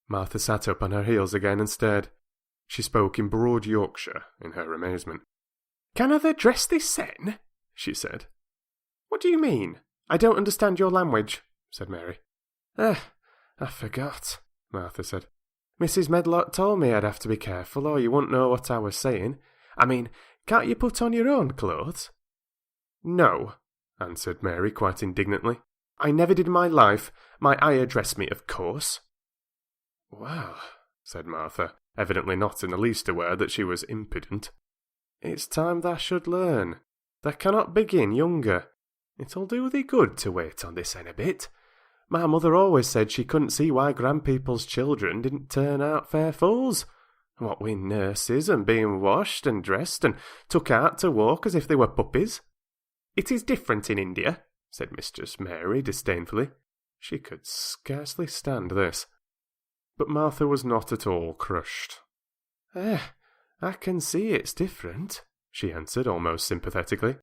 Martha sat up on her heels again and stared. She spoke in broad Yorkshire in her amazement. "Can I dress this sen?" she said. "What do you mean? I don't understand your language," said Mary. I forgot," Martha said. "Mrs. Medlock told me I'd have to be careful or you wouldn't know what I was saying. I mean, can't you put on your own clothes?" "No," answered Mary quite indignantly. "I never did in my life. My Ayah dressed me, of course." "Well," said Martha, evidently not in the least aware that she was impudent, "it's time thou should learn. Thou cannot begin younger. It'll do thee good to wait on this hen a bit. My mother always said she couldn't see why grandpeople's children didn't turn out fair fools. What with nurses and being washed and dressed and took out to walk as if they were puppies." "It is different in India," said Mistress Mary disdainfully. She could scarcely stand this. But Martha was not at all crushed. I can see it's different," she answered almost sympathetically.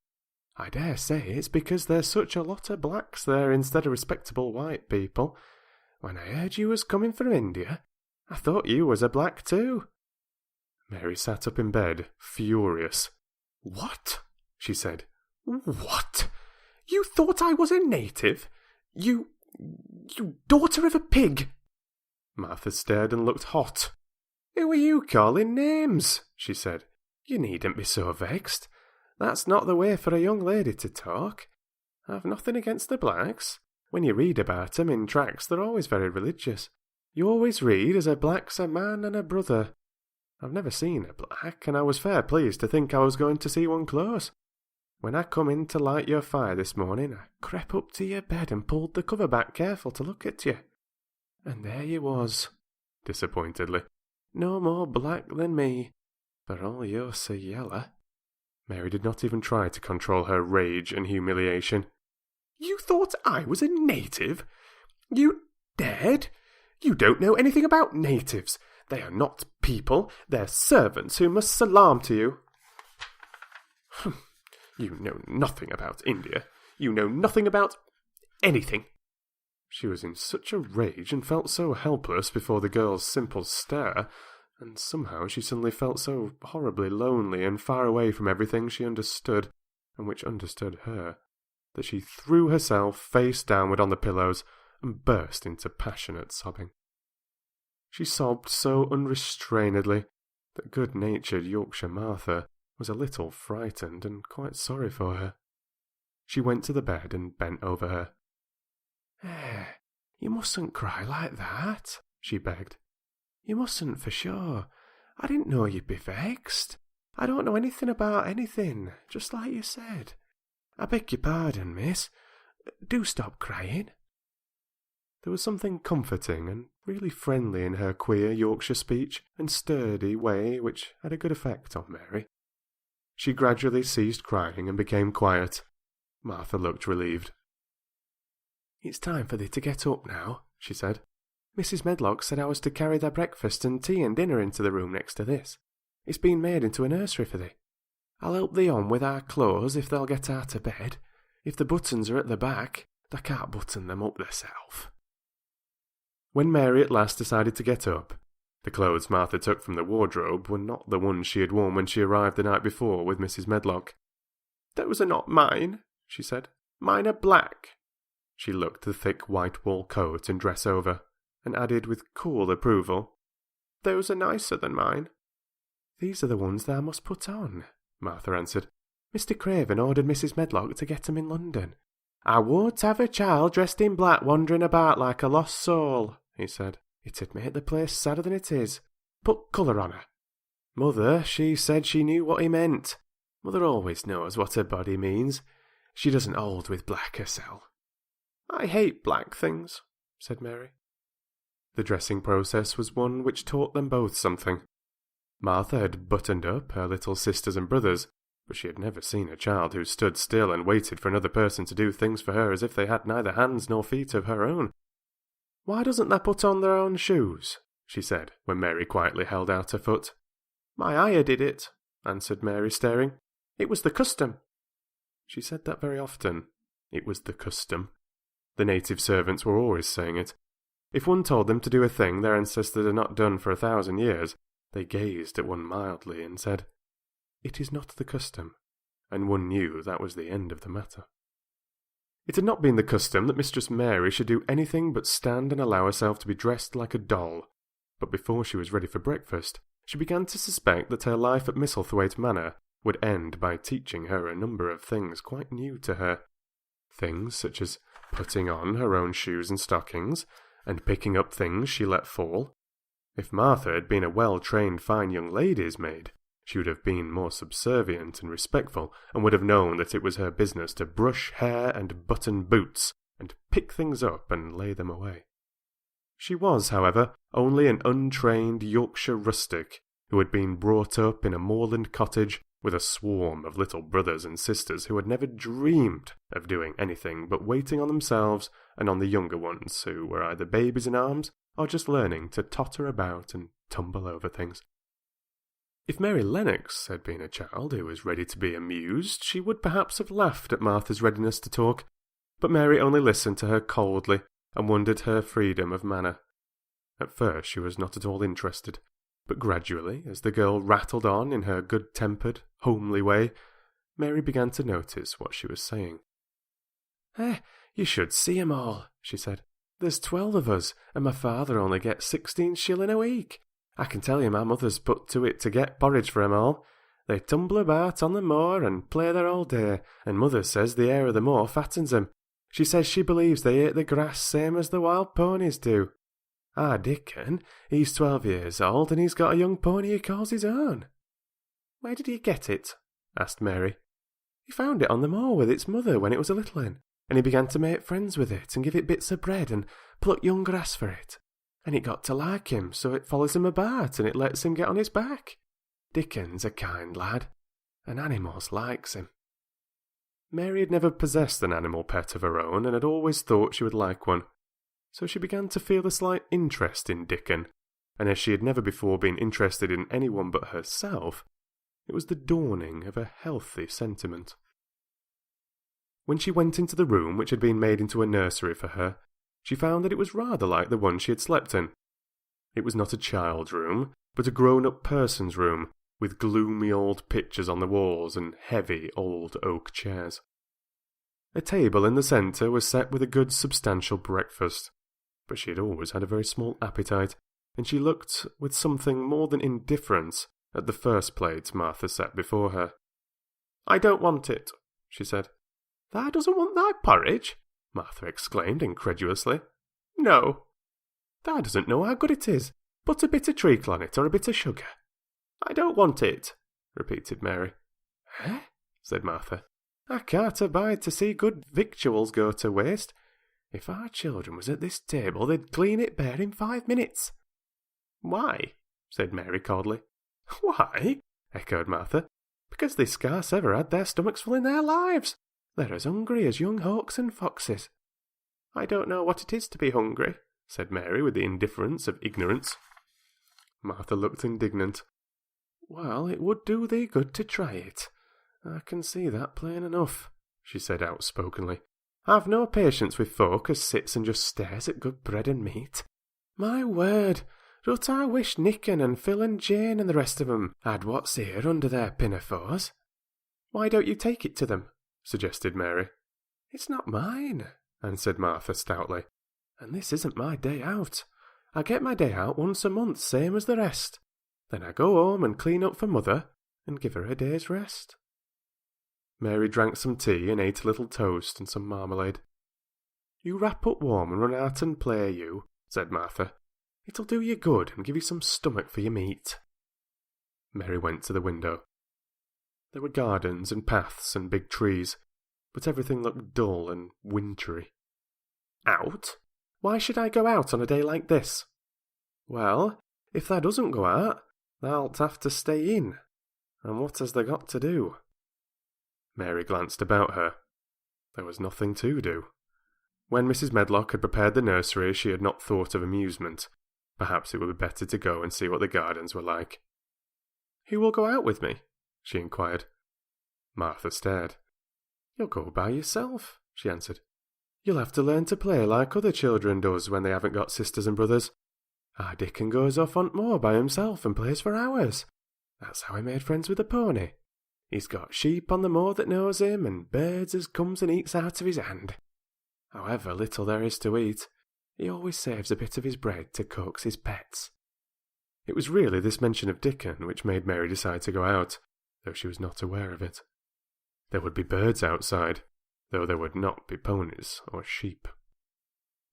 "I dare say it's because there's such a lot of blacks there instead of respectable white people. When I heard you was coming from India, I thought you was a black too." Mary sat up in bed, furious. "What?" she said. "What? You thought I was a native? You daughter of a pig!" Martha stared and looked hot. "Who are you calling names?" she said. "You needn't be so vexed. That's not the way for a young lady to talk. I've nothing against the blacks. When you read about 'em in tracts, they're always very religious. You always read as a black's a man and a brother. I've never seen a black, and I was fair pleased to think I was going to see one close. When I come in to light your fire this morning, I crept up to your bed and pulled the cover back careful to look at you. And there you was, disappointedly. No more black than me, for all you're so yeller." Mary did not even try to control her rage and humiliation. "You thought I was a native? You dared? You don't know anything about natives. They are not people. They're servants who must salaam to you. You know nothing about India. You know nothing about anything. She was in such a rage and felt so helpless before the girl's simple stare, and somehow she suddenly felt so horribly lonely and far away from everything she understood, and which understood her, that she threw herself face downward on the pillows and burst into passionate sobbing. She sobbed so unrestrainedly that good-natured Yorkshire Martha was a little frightened and quite sorry for her. She went to the bed and bent over her. You mustn't cry like that," she begged. "You mustn't for sure. I didn't know you'd be vexed. I don't know anything about anything, just like you said. I beg your pardon, miss. Do stop crying." There was something comforting and really friendly in her queer Yorkshire speech and sturdy way which had a good effect on Mary. She gradually ceased crying and became quiet. Martha looked relieved. "It's time for thee to get up now," she said. "Mrs. Medlock said I was to carry thy breakfast and tea and dinner into the room next to this. It's been made into a nursery for thee. I'll help thee on with our clothes if they'll get out of bed. If the buttons are at the back, thou can't button them up thyself." When Mary at last decided to get up, the clothes Martha took from the wardrobe were not the ones she had worn when she arrived the night before with Mrs. Medlock. "Those are not mine," she said. "Mine are black." She looked the thick white wool coat and dress over, and added with cool approval, "Those are nicer than mine." "These are the ones thou must put on," Martha answered. "Mr. Craven ordered Mrs. Medlock to get 'em in London." "I won't have a child dressed in black wandering about like a lost soul," he said. "It'd make the place sadder than it is. Put colour on her." Mother, she said she knew what he meant. Mother always knows what her body means. She doesn't hold with black herself. "I hate black things," said Mary. The dressing process was one which taught them both something. Martha had buttoned up her little sisters and brothers, but she had never seen a child who stood still and waited for another person to do things for her as if they had neither hands nor feet of her own. "Why doesn't they put on their own shoes?" she said, when Mary quietly held out her foot. "My ayah did it," answered Mary, staring. "It was the custom." She said that very often. It was the custom. The native servants were always saying it. If one told them to do a thing their ancestors had not done for 1,000 years, they gazed at one mildly and said, "It is not the custom," and one knew that was the end of the matter. It had not been the custom that Mistress Mary should do anything but stand and allow herself to be dressed like a doll, but before she was ready for breakfast, she began to suspect that her life at Misselthwaite Manor would end by teaching her a number of things quite new to her. Things such as putting on her own shoes and stockings, and picking up things she let fall. If Martha had been a well-trained fine young lady's maid, she would have been more subservient and respectful, and would have known that it was her business to brush hair and button boots, and pick things up and lay them away. She was, however, only an untrained Yorkshire rustic, who had been brought up in a moorland cottage with a swarm of little brothers and sisters who had never dreamed of doing anything but waiting on themselves and on the younger ones, who were either babies in arms or just learning to totter about and tumble over things. If Mary Lennox had been a child who was ready to be amused, she would perhaps have laughed at Martha's readiness to talk, but Mary only listened to her coldly and wondered her freedom of manner. At first she was not at all interested, but gradually, as the girl rattled on in her good-tempered, homely way, Mary began to notice what she was saying. You should see 'em all," she said. "There's 12 of us, and my father only gets 16 shillin' a week. I can tell you my mother's put to it to get porridge for 'em all. They tumble about on the moor and play there all day, and mother says the air of the moor fattens 'em. She says she believes they ate the grass same as the wild ponies do. Our Dickon, he's 12 years old, and he's got a young pony he calls his own." "Where did he get it?" asked Mary. "He found it on the moor with its mother when it was a little un, and he began to make friends with it and give it bits of bread and pluck young grass for it. And it got to like him, so it follows him about and it lets him get on its back. Dickon's a kind lad, and animals likes him." Mary had never possessed an animal pet of her own and had always thought she would like one. So she began to feel a slight interest in Dickon, and as she had never before been interested in anyone but herself, It was the dawning of a healthy sentiment. When she went into the room which had been made into a nursery for her, she found that it was rather like the one she had slept in. It was not a child's room, but a grown-up person's room, with gloomy old pictures on the walls and heavy old oak chairs. A table in the centre was set with a good substantial breakfast, but she had always had a very small appetite, and she looked with something more than indifference at the first plate Martha set before her. "I don't want it," she said. "Thou doesn't want thy porridge?" Martha exclaimed incredulously. "No." "Thou doesn't know how good it is. Put a bit of treacle on it, or a bit of sugar." "I don't want it," repeated Mary. "Eh?" said Martha. "I can't abide to see good victuals go to waste. If our children was at this table, they'd clean it bare in 5 minutes." "Why?" said Mary coldly. "Why?" echoed Martha. "Because they scarce ever had their stomachs full in their lives. They're as hungry as young hawks and foxes." "I don't know what it is to be hungry," said Mary with the indifference of ignorance. Martha looked indignant. "Well, it would do thee good to try it. I can see that plain enough," she said outspokenly. "I've no patience with folk as sits and just stares at good bread and meat. My word, don't I wish Nicken and Phil and Jane and the rest of 'em had what's here under their pinafores." "Why don't you take it to them?" suggested Mary. "It's not mine," answered Martha stoutly. "And this isn't my day out. I get my day out once a month, same as the rest. Then I go home and clean up for Mother, and give her a day's rest." Mary drank some tea and ate a little toast and some marmalade. "You wrap up warm and run out and play, you," said Martha. "It'll do you good and give you some stomach for your meat." Mary went to the window. There were gardens and paths and big trees, but everything looked dull and wintry. "Out? Why should I go out on a day like this?" "Well, if thou doesn't go out, thou'lt have to stay in. And what has thou got to do?" Mary glanced about her. There was nothing to do. When Mrs. Medlock had prepared the nursery, she had not thought of amusement. Perhaps it would be better to go and see what the gardens were like. "Who will go out with me?" she inquired. Martha stared. "You'll go by yourself," she answered. "You'll have to learn to play like other children does when they haven't got sisters and brothers. Our Dickon goes off on moor by himself and plays for hours. That's how he made friends with the pony. He's got sheep on the moor that knows him, and birds as comes and eats out of his hand. However little there is to eat, he always saves a bit of his bread to coax his pets." It was really this mention of Dickon which made Mary decide to go out, though she was not aware of it. There would be birds outside, though there would not be ponies or sheep.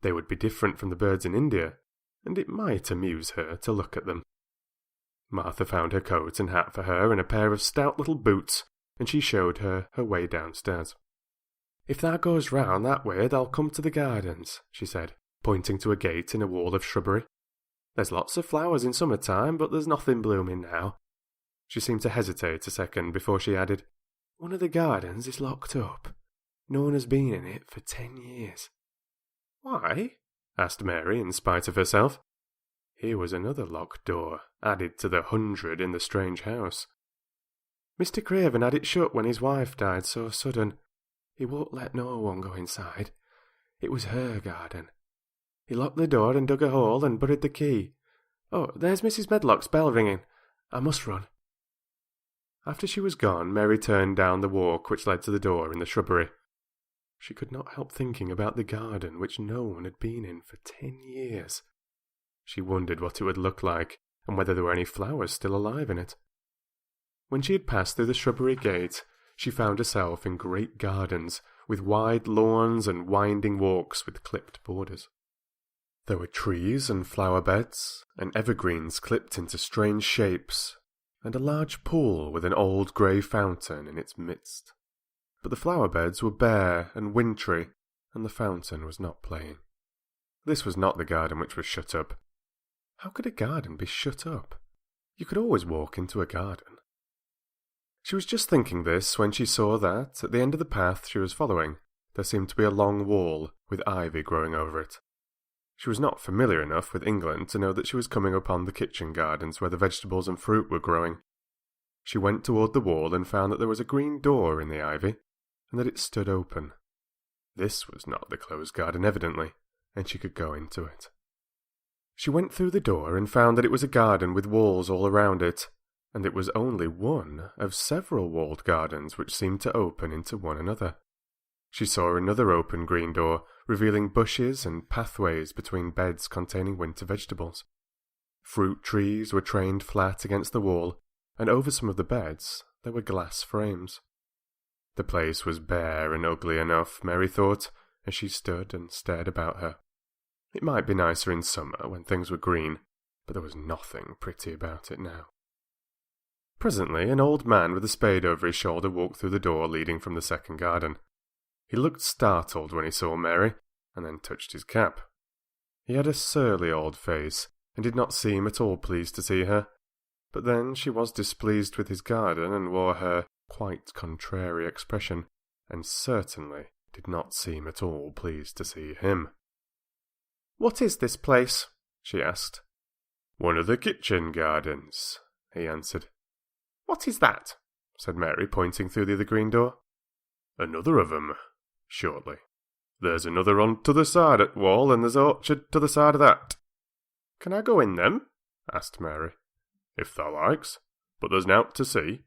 They would be different from the birds in India, and it might amuse her to look at them. Martha found her coat and hat for her and a pair of stout little boots, and she showed her her way downstairs. "If thou goes round that way thou'll come to the gardens," she said, pointing to a gate in a wall of shrubbery. "There's lots of flowers in summer time, but there's nothing blooming now." She seemed to hesitate a second before she added, "One of the gardens is locked up. No one has been in it for 10 years. "Why?" asked Mary in spite of herself. Here was another locked door, added to the 100 in the strange house. "Mr. Craven had it shut when his wife died so sudden. He won't let no one go inside. It was her garden. He locked the door and dug a hole and buried the key. Oh, there's Mrs. Medlock's bell ringing. I must run." After she was gone, Mary turned down the walk which led to the door in the shrubbery. She could not help thinking about the garden which no one had been in for 10 years. She wondered what it would look like, and whether there were any flowers still alive in it. When she had passed through the shrubbery gate, she found herself in great gardens, with wide lawns and winding walks with clipped borders. There were trees and flower beds, and evergreens clipped into strange shapes, and a large pool with an old grey fountain in its midst. But the flower beds were bare and wintry, and the fountain was not playing. This was not the garden which was shut up. How could a garden be shut up? You could always walk into a garden. She was just thinking this when she saw that, at the end of the path she was following, there seemed to be a long wall with ivy growing over it. She was not familiar enough with England to know that she was coming upon the kitchen gardens where the vegetables and fruit were growing. She went toward the wall and found that there was a green door in the ivy, and that it stood open. This was not the closed garden, evidently, and she could go into it. She went through the door and found that it was a garden with walls all around it, and it was only one of several walled gardens which seemed to open into one another. She saw another open green door, revealing bushes and pathways between beds containing winter vegetables. Fruit trees were trained flat against the wall, and over some of the beds there were glass frames. The place was bare and ugly enough, Mary thought, as she stood and stared about her. It might be nicer in summer when things were green, but there was nothing pretty about it now. Presently, an old man with a spade over his shoulder walked through the door leading from the second garden. He looked startled when he saw Mary, and then touched his cap. He had a surly old face, and did not seem at all pleased to see her, but then she was displeased with his garden and wore her quite contrary expression, and certainly did not seem at all pleased to see him. "What is this place?" she asked. "One of the kitchen gardens," he answered. "What is that?" said Mary, pointing through the other green door. "Another of 'em," shortly. "There's another on t'other side at wall, and there's orchard t'other side of that." "Can I go in them?" asked Mary. "If thou likes, but there's nowt to see."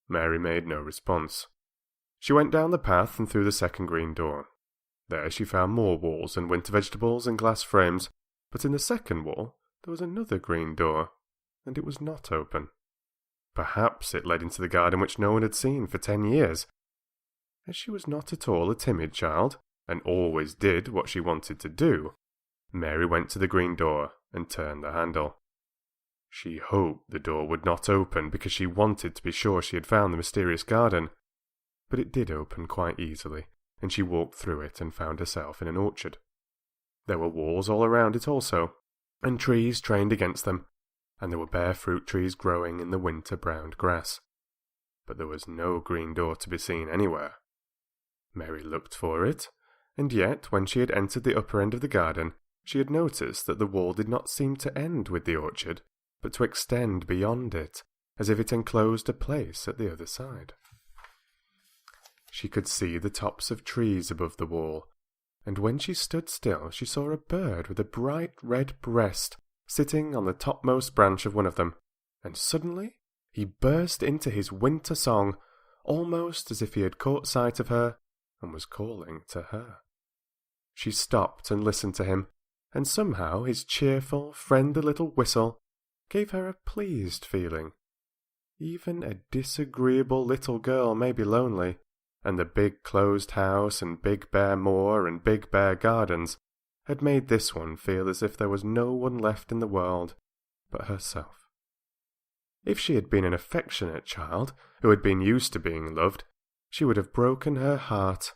Mary made no response. She went down the path and through the second green door. There she found more walls and winter vegetables and glass frames, but in the second wall there was another green door, and it was not open. Perhaps it led into the garden which no one had seen for 10 years. As she was not at all a timid child, and always did what she wanted to do, Mary went to the green door and turned the handle. She hoped the door would not open because she wanted to be sure she had found the mysterious garden. But it did open quite easily, and she walked through it and found herself in an orchard. There were walls all around it also, and trees trained against them, and there were bare fruit trees growing in the winter-browned grass. But there was no green door to be seen anywhere. Mary looked for it, and yet when she had entered the upper end of the garden, she had noticed that the wall did not seem to end with the orchard, but to extend beyond it, as if it enclosed a place at the other side. She could see the tops of trees above the wall, and when she stood still she saw a bird with a bright red breast sitting on the topmost branch of one of them, and suddenly he burst into his winter song, almost as if he had caught sight of her and was calling to her. She stopped and listened to him, and somehow his cheerful, friendly little whistle gave her a pleased feeling. Even a disagreeable little girl may be lonely, and the big closed house and big bare moor and big bare gardens had made this one feel as if there was no one left in the world but herself. If she had been an affectionate child who had been used to being loved, she would have broken her heart.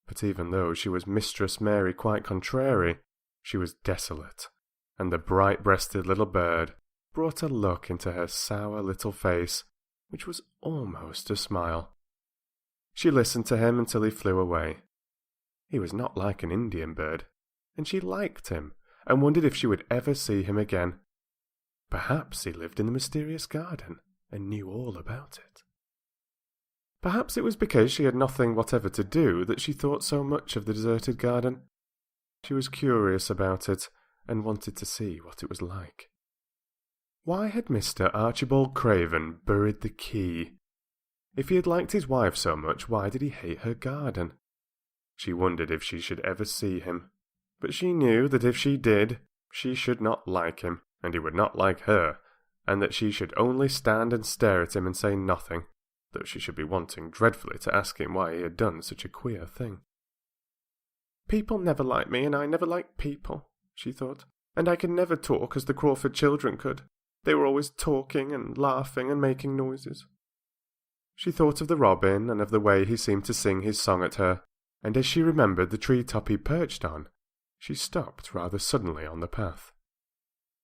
But even though she was Mistress Mary quite contrary, she was desolate, and the bright-breasted little bird brought a look into her sour little face, which was almost a smile. She listened to him until he flew away. He was not like an Indian bird, and she liked him, and wondered if she would ever see him again. Perhaps he lived in the mysterious garden, and knew all about it. Perhaps it was because she had nothing whatever to do that she thought so much of the deserted garden. She was curious about it, and wanted to see what it was like. Why had Mr. Archibald Craven buried the key? If he had liked his wife so much, why did he hate her garden? She wondered if she should ever see him, but she knew that if she did, she should not like him, and he would not like her, and that she should only stand and stare at him and say nothing, though she should be wanting dreadfully to ask him why he had done such a queer thing. "People never like me, and I never like people," she thought, "and I can never talk as the Crawford children could. They were always talking and laughing and making noises." She thought of the robin and of the way he seemed to sing his song at her, and as she remembered the tree-top he perched on, she stopped rather suddenly on the path.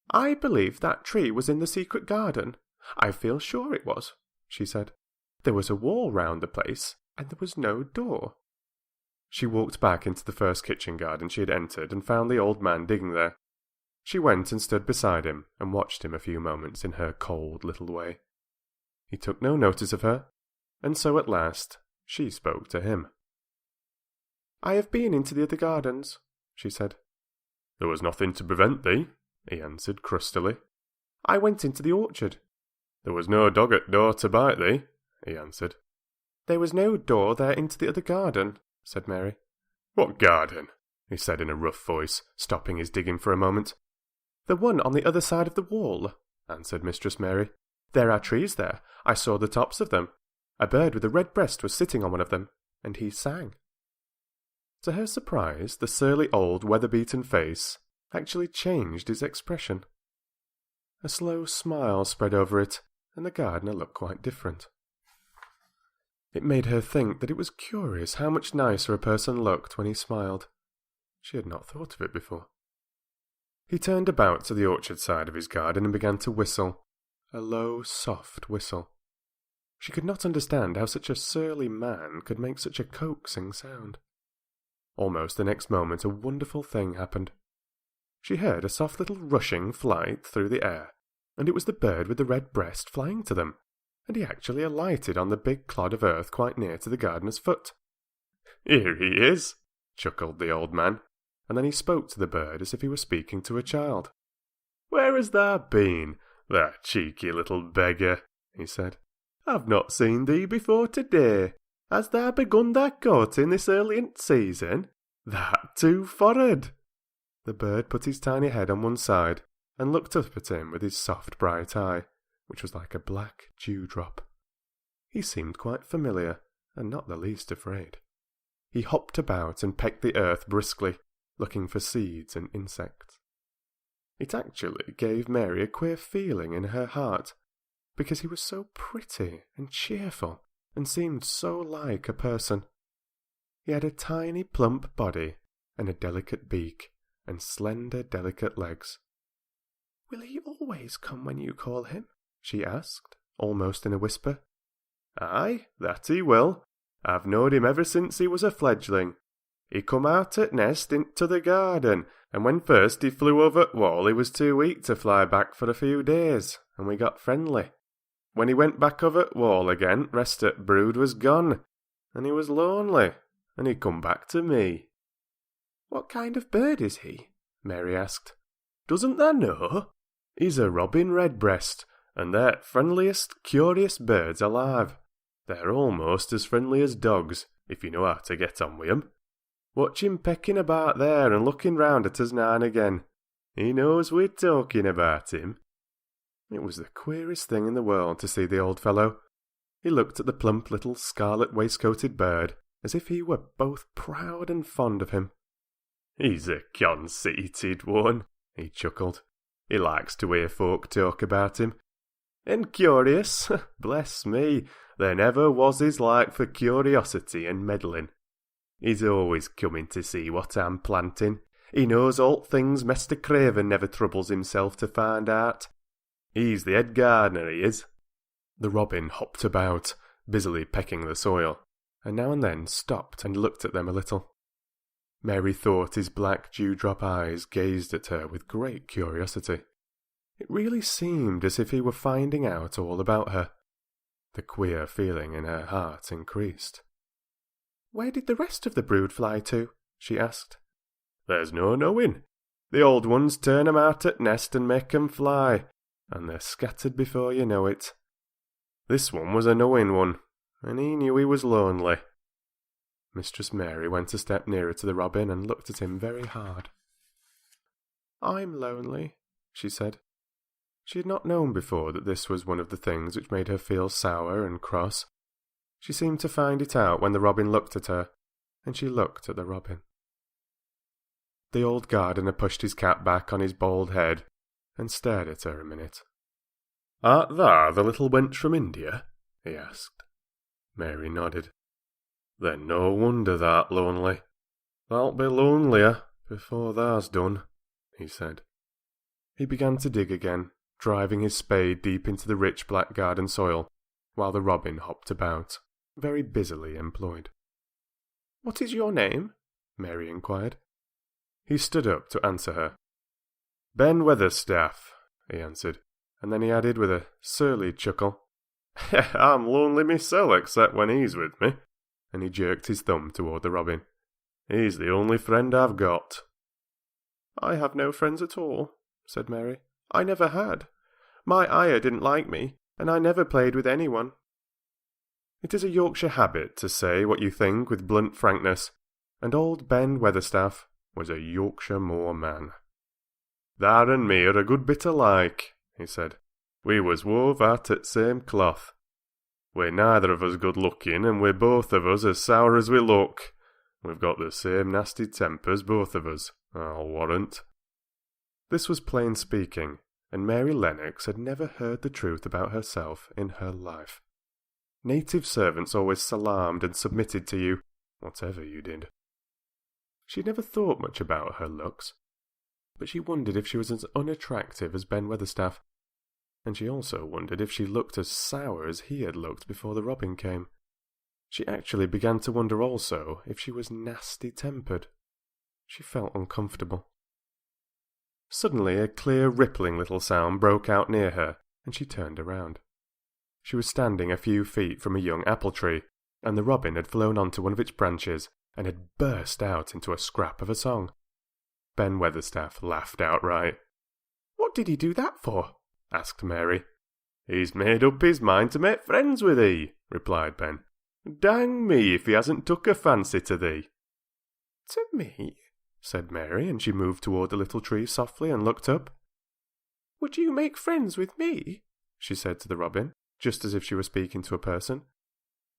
"I believe that tree was in the secret garden. I feel sure it was," she said. "There was a wall round the place, and there was no door." She walked back into the first kitchen garden she had entered and found the old man digging there. She went and stood beside him and watched him a few moments in her cold little way. He took no notice of her, and so at last she spoke to him. "I have been into the other gardens," she said. "There was nothing to prevent thee," he answered crustily. "I went into the orchard." "There was no dog at door to bite thee," he answered. "There was no door there into the other garden," said Mary. "What garden?" he said in a rough voice, stopping his digging for a moment. "The one on the other side of the wall," answered Mistress Mary. "There are trees there. I saw the tops of them. A bird with a red breast was sitting on one of them, and he sang." To her surprise, the surly old weather-beaten face actually changed its expression. A slow smile spread over it, and the gardener looked quite different. It made her think that it was curious how much nicer a person looked when he smiled. She had not thought of it before. He turned about to the orchard side of his garden and began to whistle, a low, soft whistle. She could not understand how such a surly man could make such a coaxing sound. Almost the next moment a wonderful thing happened. She heard a soft little rushing flight through the air, and it was the bird with the red breast flying to them, and he actually alighted on the big clod of earth quite near to the gardener's foot. "Here he is," chuckled the old man, and then he spoke to the bird as if he were speaking to a child. "Where has thou been, thou cheeky little beggar?" he said. "I've not seen thee before today. Has thou begun thy courting this early in season? That too forrard." The bird put his tiny head on one side and looked up at him with his soft bright eye, which was like a black dewdrop. He seemed quite familiar, and not the least afraid. He hopped about and pecked the earth briskly, looking for seeds and insects. It actually gave Mary a queer feeling in her heart, because he was so pretty and cheerful, and seemed so like a person. He had a tiny plump body, and a delicate beak, and slender delicate legs. "Will he always come when you call him?" she asked, almost in a whisper. "Aye, that he will. I've knowed him ever since he was a fledgling. He come out at nest into the garden, and when first he flew over t' wall he was too weak to fly back for a few days, and we got friendly. When he went back over t' wall again, rest o' t' brood was gone, and he was lonely, and he come back to me." "What kind of bird is he?" Mary asked. "Doesn't thou know? He's a robin redbreast, and they're t' friendliest, curious birds alive. They're almost as friendly as dogs, if you know how to get on with 'em. Watch him pecking about there and looking round at us now and again. He knows we're talking about him." It was the queerest thing in the world to see the old fellow. He looked at the plump little scarlet waistcoated bird as if he were both proud and fond of him. "He's a conceited one," he chuckled. "He likes to hear folk talk about him. And curious, bless me, there never was his like for curiosity and meddling. He's always coming to see what I'm planting. He knows all things Mester Craven never troubles himself to find out. He's the head gardener, he is." The robin hopped about, busily pecking the soil, and now and then stopped and looked at them a little. Mary thought his black dewdrop eyes gazed at her with great curiosity. It really seemed as if he were finding out all about her. The queer feeling in her heart increased. "Where did the rest of the brood fly to?" she asked. "There's no knowing. The old ones turn 'em out at nest and make 'em fly, and they're scattered before you know it. This one was a knowing one, and he knew he was lonely." Mistress Mary went a step nearer to the robin and looked at him very hard. "I'm lonely," she said. She had not known before that this was one of the things which made her feel sour and cross. She seemed to find it out when the robin looked at her, and she looked at the robin. The old gardener pushed his cap back on his bald head and stared at her a minute. "Art thou the little wench from India?" he asked. Mary nodded. "Then no wonder thou'rt lonely. Thou'lt be lonelier before thou's done," he said. He began to dig again, driving his spade deep into the rich black garden soil, while the robin hopped about, very busily employed. "What is your name?" Mary inquired. He stood up to answer her. "Ben Weatherstaff," he answered, and then he added with a surly chuckle, I'm lonely myself except when he's with me, and he jerked his thumb toward the robin. He's the only friend I've got. I have no friends at all, said Mary. I never had. My ayah didn't like me, and I never played with anyone. It is a Yorkshire habit to say what you think with blunt frankness, and old Ben Weatherstaff was a Yorkshire moor man. Thar and me are a good bit alike, he said. We was wove out at same cloth. We're neither of us good-looking, and we're both of us as sour as we look. We've got the same nasty tempers, both of us, I'll warrant. This was plain speaking, and Mary Lennox had never heard the truth about herself in her life. Native servants always salaamed and submitted to you, whatever you did. She never thought much about her looks, but she wondered if she was as unattractive as Ben Weatherstaff, and she also wondered if she looked as sour as he had looked before the robin came. She actually began to wonder also if she was nasty-tempered. She felt uncomfortable. Suddenly a clear rippling little sound broke out near her, and she turned around. She was standing a few feet from a young apple tree, and the robin had flown onto one of its branches and had burst out into a scrap of a song. Ben Weatherstaff laughed outright. "What did he do that for?" asked Mary. "He's made up his mind to make friends with thee," replied Ben. "Dang me if he hasn't took a fancy to thee." "To me?" said Mary, and she moved toward the little tree softly and looked up. "Would you make friends with me?" she said to the robin, just as if she were speaking to a person.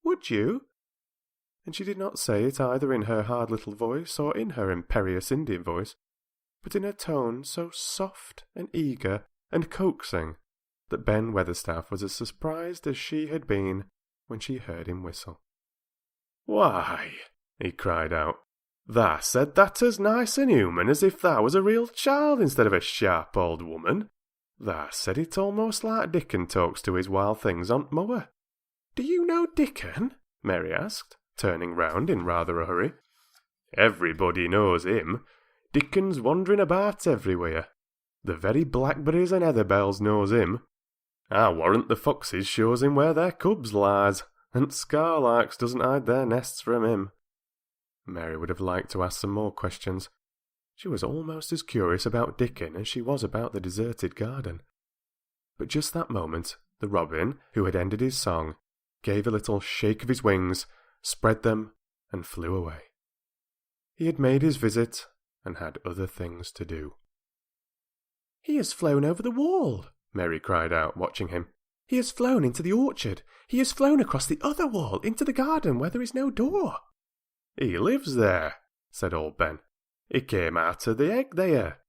"Would you?" And she did not say it either in her hard little voice or in her imperious Indian voice, but in a tone so soft and eager and coaxing that Ben Weatherstaff was as surprised as she had been when she heard him whistle. "Why," he cried out, "thou said that as nice and human as if thou was a real child instead of a sharp old woman. Thou said it almost like Dickon talks to his wild things on moor." "Do you know Dickon?" Mary asked, turning round in rather a hurry. "Everybody knows him. Dickon's wandering about everywhere. The very blackberries and heatherbells knows him. I warrant the foxes shows him where their cubs lies, and scarlarks doesn't hide their nests from him." Mary would have liked to ask some more questions. She was almost as curious about Dickon as she was about the deserted garden. But just that moment, the robin, who had ended his song, gave a little shake of his wings, spread them, and flew away. He had made his visit, and had other things to do. "He has flown over the wall," Mary cried out, watching him. "He has flown into the orchard. He has flown across the other wall, into the garden where there is no door." "He lives there," said old Ben. "He came out of the egg there.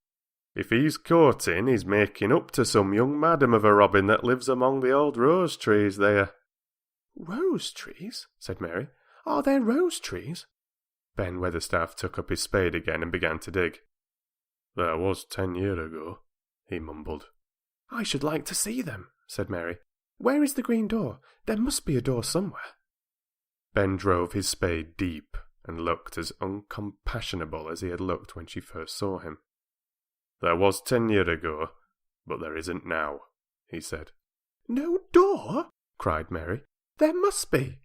If he's courting, he's making up to some young madam of a robin that lives among the old rose trees there." "Rose trees?" said Mary. "Are there rose trees?" Ben Weatherstaff took up his spade again and began to dig. "There was 10 years ago," he mumbled. "I should like to see them," said Mary. "Where is the green door? There must be a door somewhere." Ben drove his spade deep and looked as uncompassionable as he had looked when she first saw him. "There was 10 years ago, but there isn't now," he said. "No door?" cried Mary. "There must be."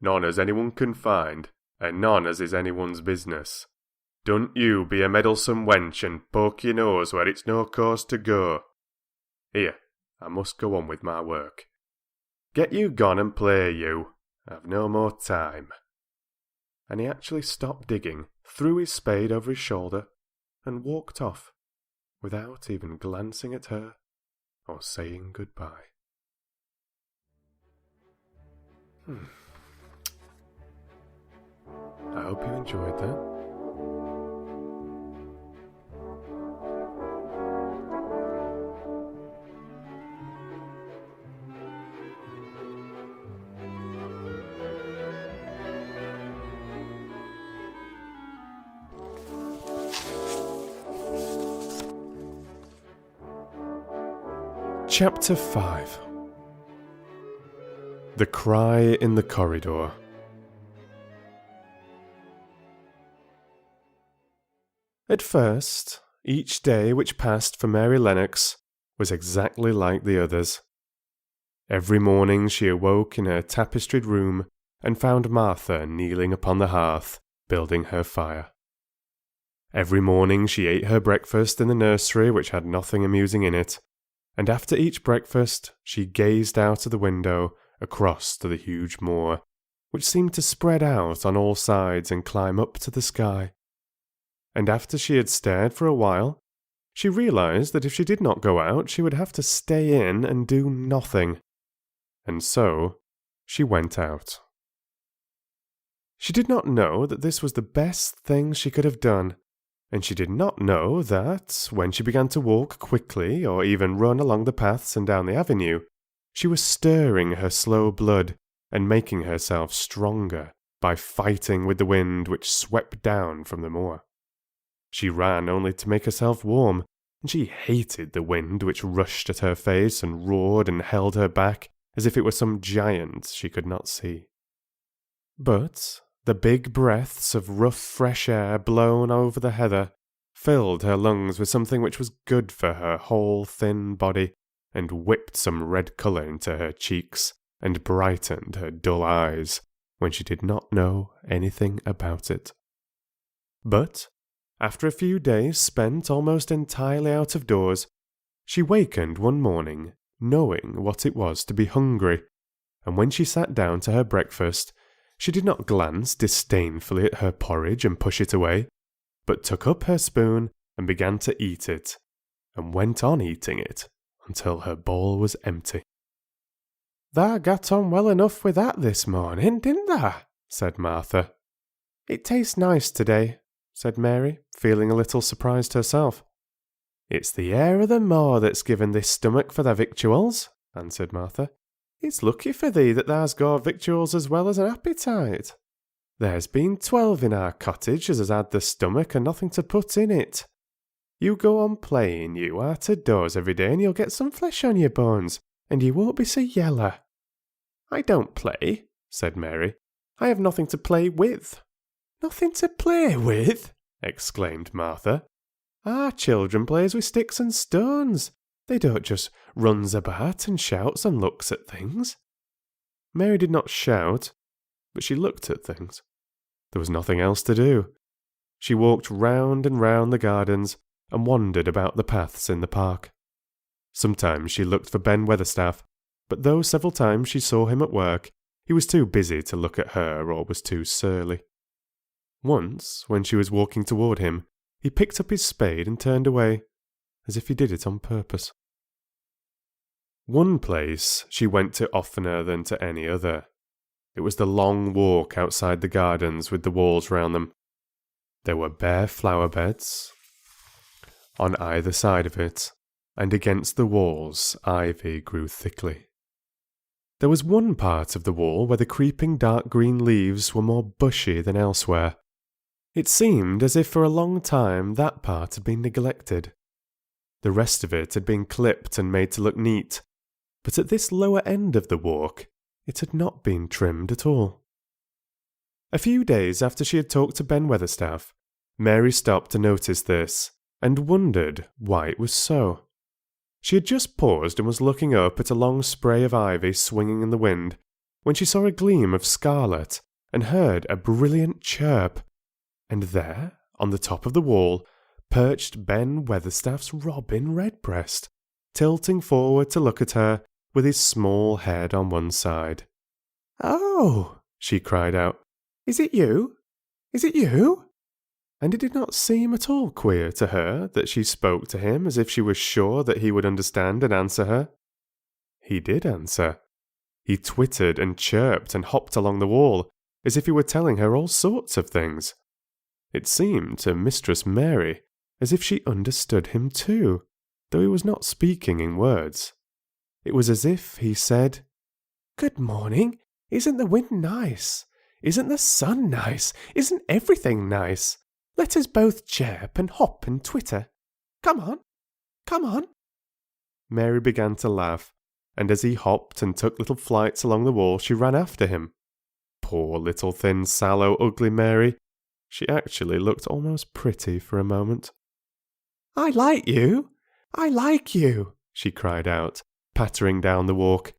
"None as anyone can find, and none as is anyone's business. Don't you be a meddlesome wench and poke your nose where it's no cause to go. Here, I must go on with my work. Get you gone and play, you. I've no more time." And he actually stopped digging, threw his spade over his shoulder, and walked off, without even glancing at her or saying goodbye. I hope you enjoyed that. Chapter 5. The Cry in the Corridor. At first, each day which passed for Mary Lennox was exactly like the others. Every morning she awoke in her tapestried room and found Martha kneeling upon the hearth, building her fire. Every morning she ate her breakfast in the nursery, which had nothing amusing in it, and after each breakfast she gazed out of the window across to the huge moor, which seemed to spread out on all sides and climb up to the sky. And after she had stared for a while, she realized that if she did not go out, she would have to stay in and do nothing. And so she went out. She did not know that this was the best thing she could have done, and she did not know that, when she began to walk quickly or even run along the paths and down the avenue, she was stirring her slow blood and making herself stronger by fighting with the wind which swept down from the moor. She ran only to make herself warm, and she hated the wind which rushed at her face and roared and held her back as if it were some giant she could not see. But the big breaths of rough fresh air blown over the heather filled her lungs with something which was good for her whole thin body, and whipped some red colour into her cheeks, and brightened her dull eyes, when she did not know anything about it. But after a few days spent almost entirely out of doors, she wakened one morning knowing what it was to be hungry, and when she sat down to her breakfast, she did not glance disdainfully at her porridge and push it away, but took up her spoon and began to eat it, and went on eating it until her bowl was empty. "Thou got on well enough with that this morning, didn't thou?" said Martha. "It tastes nice today," said Mary, feeling a little surprised herself. "It's the air of the moor that's given this stomach for thy victuals," answered Martha. "It's lucky for thee that thou's got victuals as well as an appetite. There's been 12 in our cottage as has had the stomach and nothing to put in it. You go on playing, you, out of doors every day, and you'll get some flesh on your bones, and you won't be so yeller." "I don't play," said Mary. "I have nothing to play with." "Nothing to play with?" exclaimed Martha. "Our children plays with sticks and stones. They don't just runs about and shouts and looks at things." Mary did not shout, but she looked at things. There was nothing else to do. She walked round and round the gardens and wandered about the paths in the park. Sometimes she looked for Ben Weatherstaff, but though several times she saw him at work, he was too busy to look at her or was too surly. Once, when she was walking toward him, he picked up his spade and turned away, as if he did it on purpose. One place she went to oftener than to any other. It was the long walk outside the gardens with the walls round them. There were bare flower beds on either side of it, and against the walls ivy grew thickly. There was one part of the wall where the creeping dark green leaves were more bushy than elsewhere. It seemed as if for a long time that part had been neglected. The rest of it had been clipped and made to look neat, but at this lower end of the walk it had not been trimmed at all. A few days after she had talked to Ben Weatherstaff, Mary stopped to notice this, and wondered why it was so. She had just paused and was looking up at a long spray of ivy swinging in the wind, when she saw a gleam of scarlet, and heard a brilliant chirp, and there, on the top of the wall, perched Ben Weatherstaff's Robin Redbreast, tilting forward to look at her, with his small head on one side. "Oh!" she cried out. "Is it you? Is it you?" And it did not seem at all queer to her that she spoke to him as if she was sure that he would understand and answer her. He did answer. He twittered and chirped and hopped along the wall, as if he were telling her all sorts of things. It seemed to Mistress Mary as if she understood him too, though he was not speaking in words. It was as if he said, "Good morning. Isn't the wind nice? Isn't the sun nice? Isn't everything nice? Let us both chirp and hop and twitter. Come on, come on." Mary began to laugh, and as he hopped and took little flights along the wall, she ran after him. Poor little thin, sallow, ugly Mary. She actually looked almost pretty for a moment. "I like you! I like you!" she cried out, pattering down the walk,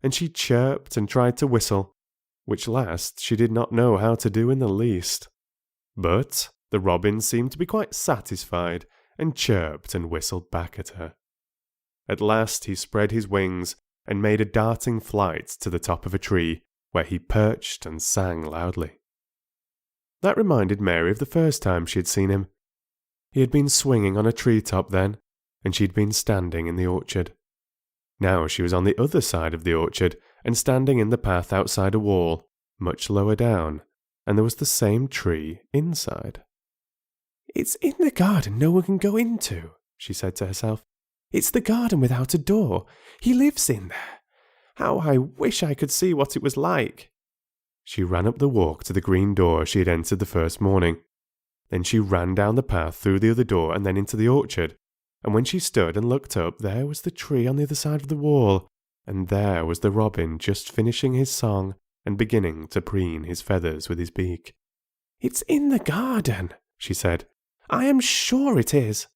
and she chirped and tried to whistle, which last she did not know how to do in the least. But the robin seemed to be quite satisfied and chirped and whistled back at her. At last he spread his wings and made a darting flight to the top of a tree, where he perched and sang loudly. That reminded Mary of the first time she had seen him. He had been swinging on a treetop then, and she had been standing in the orchard. Now she was on the other side of the orchard and standing in the path outside a wall, much lower down, and there was the same tree inside. "It's in the garden no one can go into," she said to herself. "It's the garden without a door. He lives in there. How I wish I could see what it was like." She ran up the walk to the green door she had entered the first morning. Then she ran down the path through the other door and then into the orchard. And when she stood and looked up, there was the tree on the other side of the wall, and there was the robin just finishing his song and beginning to preen his feathers with his beak. "It's in the garden," she said. "I am sure it is."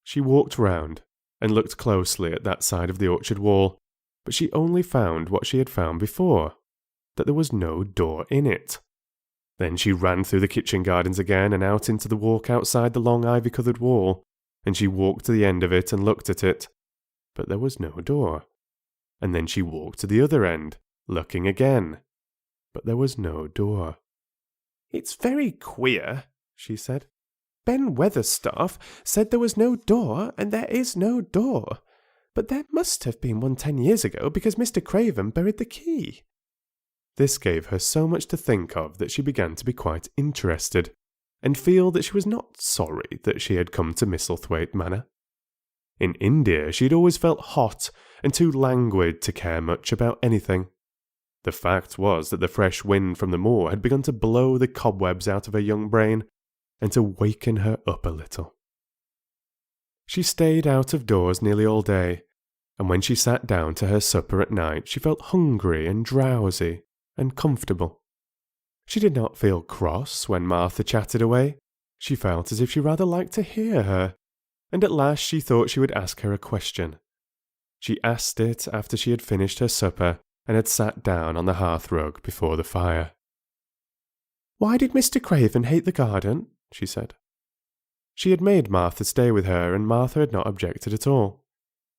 She walked round and looked closely at that side of the orchard wall, but she only found what she had found before, that there was no door in it. Then she ran through the kitchen gardens again and out into the walk outside the long ivy-covered wall, and she walked to the end of it and looked at it, but there was no door. And then she walked to the other end, looking again, but there was no door. "It's very queer," she said. "Ben Weatherstaff said there was no door, and there is no door. But there must have been one 10 years ago, because Mr. Craven buried the key." This gave her so much to think of that she began to be quite interested, and feel that she was not sorry that she had come to Misselthwaite Manor. In India she had always felt hot and too languid to care much about anything. The fact was that the fresh wind from the moor had begun to blow the cobwebs out of her young brain, and to waken her up a little. She stayed out of doors nearly all day, and when she sat down to her supper at night she felt hungry and drowsy and comfortable. She did not feel cross when Martha chatted away. She felt as if she rather liked to hear her, and at last she thought she would ask her a question. She asked it after she had finished her supper and had sat down on the hearth-rug before the fire. "Why did Mr. Craven hate the garden?" she said. She had made Martha stay with her, and Martha had not objected at all.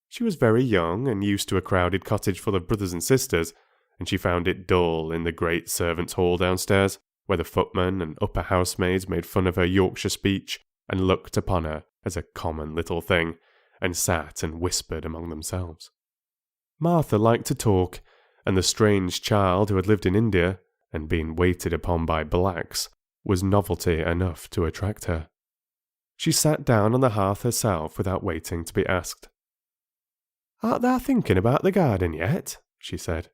She was very young and used to a crowded cottage full of brothers and sisters, and she found it dull in the great servants' hall downstairs, where the footman and upper housemaids made fun of her Yorkshire speech and looked upon her as a common little thing, and sat and whispered among themselves. Martha liked to talk, and the strange child who had lived in India, and been waited upon by blacks, was novelty enough to attract her. She sat down on the hearth herself without waiting to be asked. "Art thou thinking about the garden yet?" she said.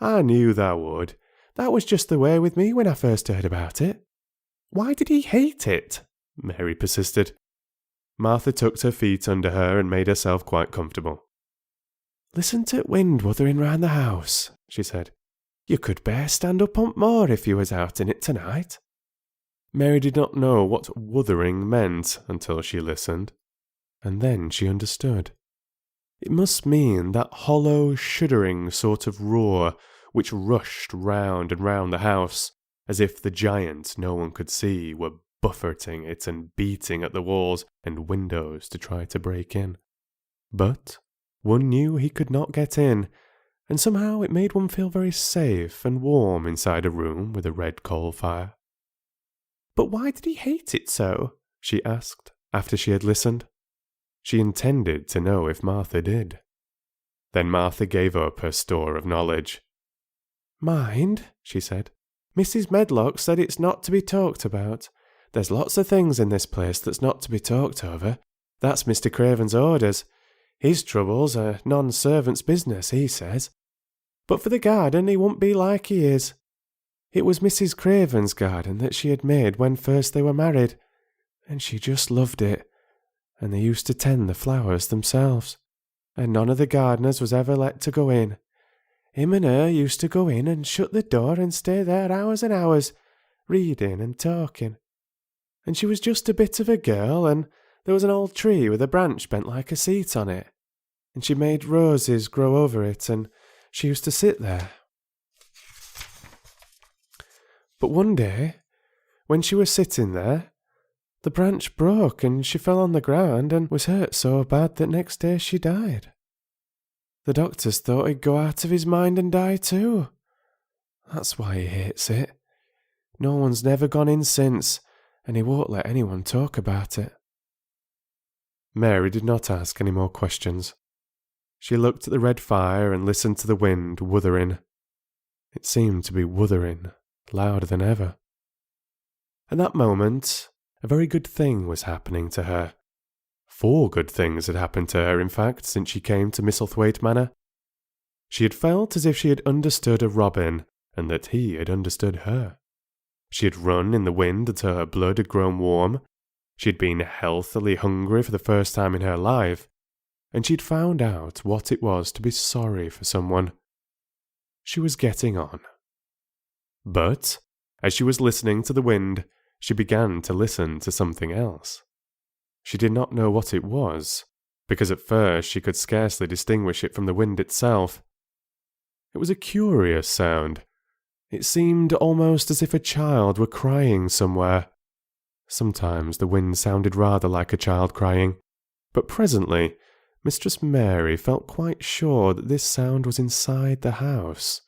"I knew thou would. That was just the way with me when I first heard about it." "Why did he hate it?" Mary persisted. Martha tucked her feet under her and made herself quite comfortable. "Listen to t' wind wuthering round the house," she said. "You could bear stand up on t' moor if you was out in it tonight." Mary did not know what wuthering meant until she listened, and then she understood. It must mean that hollow, shuddering sort of roar which rushed round and round the house, as if the giant no one could see were buffeting it and beating at the walls and windows to try to break in. But one knew he could not get in, and somehow it made one feel very safe and warm inside a room with a red coal fire. "But why did he hate it so?" she asked, after she had listened. She intended to know if Martha did. Then Martha gave up her store of knowledge. "Mind," she said, "Mrs. Medlock said it's not to be talked about. There's lots of things in this place that's not to be talked over. That's Mr. Craven's orders. His troubles are non-servant's business, he says. But for the garden he won't be like he is. It was Mrs. Craven's garden that she had made when first they were married, and she just loved it, and they used to tend the flowers themselves, and none of the gardeners was ever let to go in. Him and her used to go in and shut the door and stay there hours and hours, reading and talking. And she was just a bit of a girl, and there was an old tree with a branch bent like a seat on it, and she made roses grow over it, and She used to sit there. But one day, when she was sitting there, the branch broke and she fell on the ground and was hurt so bad that next day she died. The doctors thought he'd go out of his mind and die too. That's why he hates it. No one's never gone in since, and he won't let anyone talk about it. Mary did not ask any more questions. She looked at the red fire and listened to the wind wuthering. It seemed to be wuthering louder than ever. At that moment, a very good thing was happening to her. 4 good things had happened to her, in fact, since she came to Misselthwaite Manor. She had felt as if she had understood a robin, and that he had understood her. She had run in the wind until her blood had grown warm. She had been healthily hungry for the first time in her life, and she'd found out what it was to be sorry for someone. She was getting on. But, as she was listening to the wind, she began to listen to something else. She did not know what it was, because at first she could scarcely distinguish it from the wind itself. It was a curious sound. It seemed almost as if a child were crying somewhere. Sometimes the wind sounded rather like a child crying, but presently Mistress Mary felt quite sure that this sound was inside the house,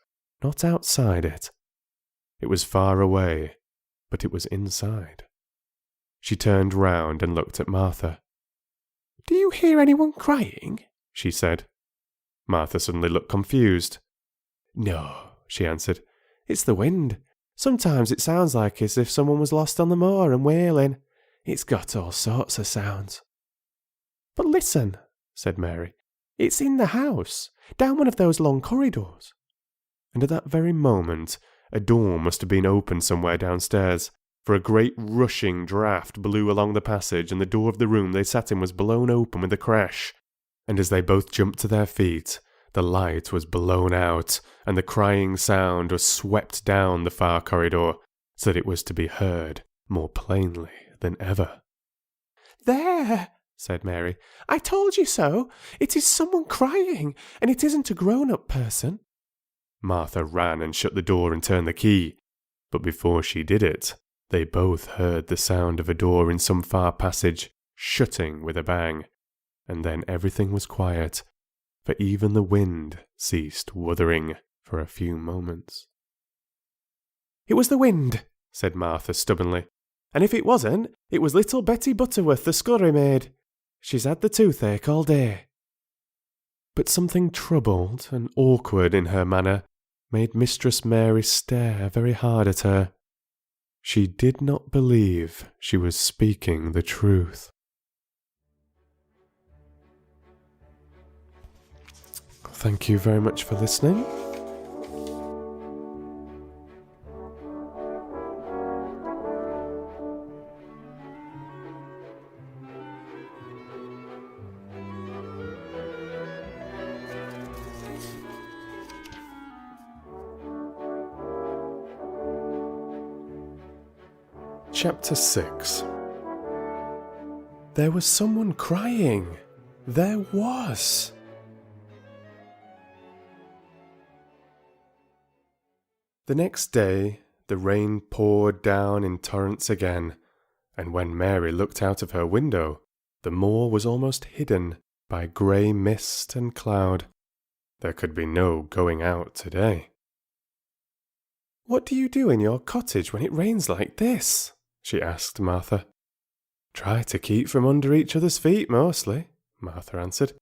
not outside it. It was far away, but it was inside. She turned round and looked at Martha. "Do you hear anyone crying?" she said. Martha suddenly looked confused. "No," she answered. "It's the wind. Sometimes it sounds like as if someone was lost on the moor and wailing. It's got all sorts of sounds." "But listen," said Mary. "It's in the house, down one of those long corridors." And at that very moment, a door must have been opened somewhere downstairs, for a great rushing draught blew along the passage and the door of the room they sat in was blown open with a crash. And as they both jumped to their feet, the light was blown out, and the crying sound was swept down the far corridor, so that it was to be heard more plainly than ever. "There!" said Mary. "I told you so. It is someone crying, and it isn't a grown-up person." Martha ran and shut the door and turned the key, but before she did it, they both heard the sound of a door in some far passage shutting with a bang, and then everything was quiet, for even the wind ceased wuthering for a few moments. "It was the wind," said Martha stubbornly, "and if it wasn't, it was little Betty Butterworth, the scullery maid. She's had the toothache all day." But something troubled and awkward in her manner made Mistress Mary stare very hard at her. She did not believe she was speaking the truth. Thank you very much for listening. Chapter 6. There was someone crying. There was. The next day, the rain poured down in torrents again, and when Mary looked out of her window, the moor was almost hidden by grey mist and cloud. There could be no going out today. "What do you do in your cottage when it rains like this?" she asked Martha. "Try to keep from under each other's feet mostly," Martha answered.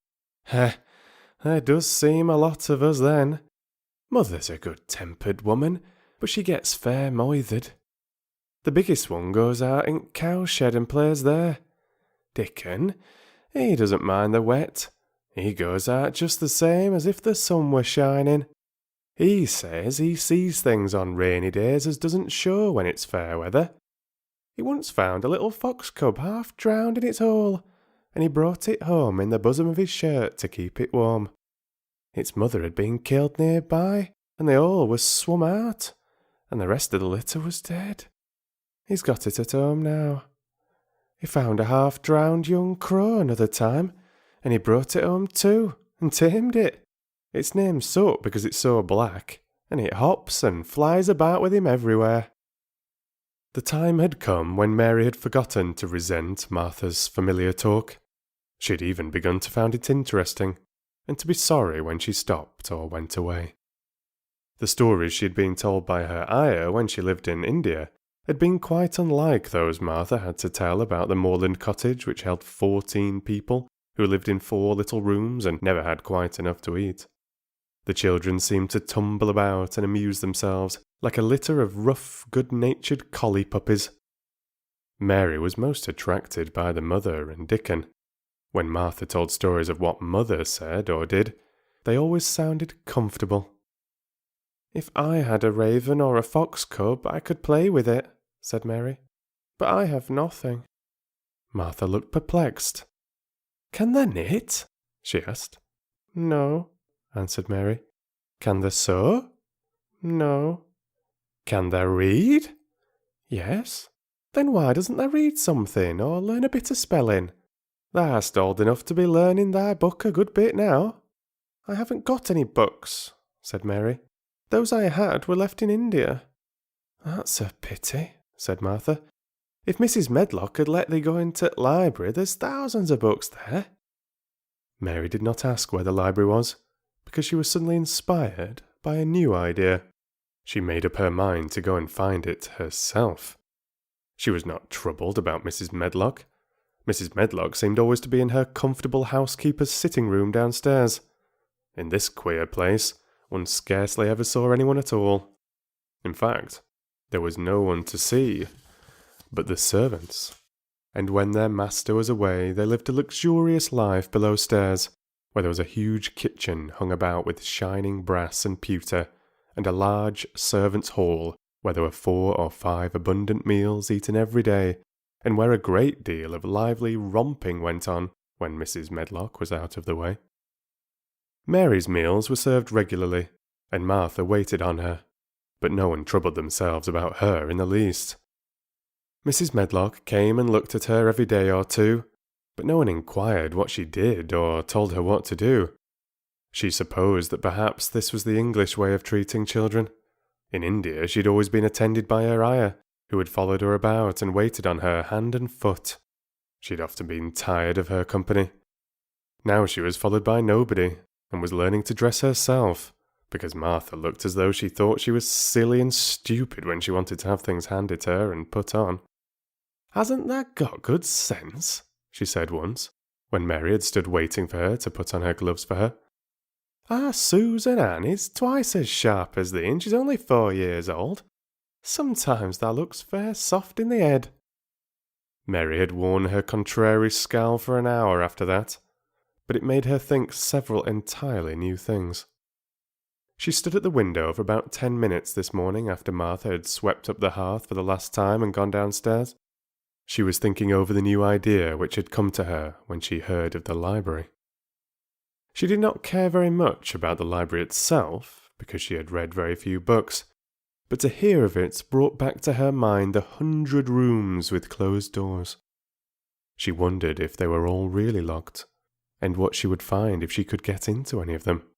There does seem a lot of us then. Mother's a good-tempered woman, but she gets fair moithered. The biggest one goes out in cowshed and plays there. Dickon, he doesn't mind the wet. He goes out just the same as if the sun were shining. He says he sees things on rainy days as doesn't show when it's fair weather. He once found a little fox cub half drowned in its hole, and he brought it home in the bosom of his shirt to keep it warm. Its mother had been killed nearby, and the hole was swum out, and the rest of the litter was dead. He's got it at home now. He found a half-drowned young crow another time, and he brought it home too, and tamed it. It's named Soot because it's so black, and it hops and flies about with him everywhere." The time had come when Mary had forgotten to resent Martha's familiar talk. She had even begun to find it interesting, and to be sorry when she stopped or went away. The stories she had been told by her ayah when she lived in India had been quite unlike those Martha had to tell about the moorland cottage which held 14 people who lived in 4 little rooms and never had quite enough to eat. The children seemed to tumble about and amuse themselves like a litter of rough, good-natured collie puppies. Mary was most attracted by the mother and Dickon. When Martha told stories of what mother said or did, they always sounded comfortable. "If I had a raven or a fox cub, I could play with it," said Mary. "But I have nothing." Martha looked perplexed. "Can they knit?" she asked. "No," answered Mary. "Can they sew?" "No." "Can they read?" "Yes." "Then why doesn't they read something, or learn a bit of spelling? Thou'st old enough to be learning thy book a good bit now." "I haven't got any books," said Mary. "Those I had were left in India." "That's a pity," said Martha. "If Mrs. Medlock had let thee go into the library, there's thousands of books there." Mary did not ask where the library was, because she was suddenly inspired by a new idea. She made up her mind to go and find it herself. She was not troubled about Mrs. Medlock. Mrs. Medlock seemed always to be in her comfortable housekeeper's sitting room downstairs. In this queer place, one scarcely ever saw anyone at all. In fact, there was no one to see but the servants. And when their master was away, they lived a luxurious life below stairs, where there was a huge kitchen hung about with shining brass and pewter, and a large servants' hall where there were 4 or 5 abundant meals eaten every day, and where a great deal of lively romping went on when Mrs. Medlock was out of the way. Mary's meals were served regularly, and Martha waited on her, but no one troubled themselves about her in the least. Mrs. Medlock came and looked at her every day or two, but no one inquired what she did or told her what to do. She supposed that perhaps this was the English way of treating children. In India she'd always been attended by her ayah, who had followed her about and waited on her hand and foot. She'd often been tired of her company. Now she was followed by nobody, and was learning to dress herself, because Martha looked as though she thought she was silly and stupid when she wanted to have things handed to her and put on. "Hasn't thou got good sense?" she said once, when Mary had stood waiting for her to put on her gloves for her. "Our Susan Ann is twice as sharp as thee, and she's only 4 years old. Sometimes thou looks fair soft in the head." Mary had worn her contrary scowl for an hour after that, but it made her think several entirely new things. She stood at the window for about 10 minutes this morning after Martha had swept up the hearth for the last time and gone downstairs. She was thinking over the new idea which had come to her when she heard of the library. She did not care very much about the library itself, because she had read very few books, but to hear of it brought back to her mind the 100 rooms with closed doors. She wondered if they were all really locked, and what she would find if she could get into any of them.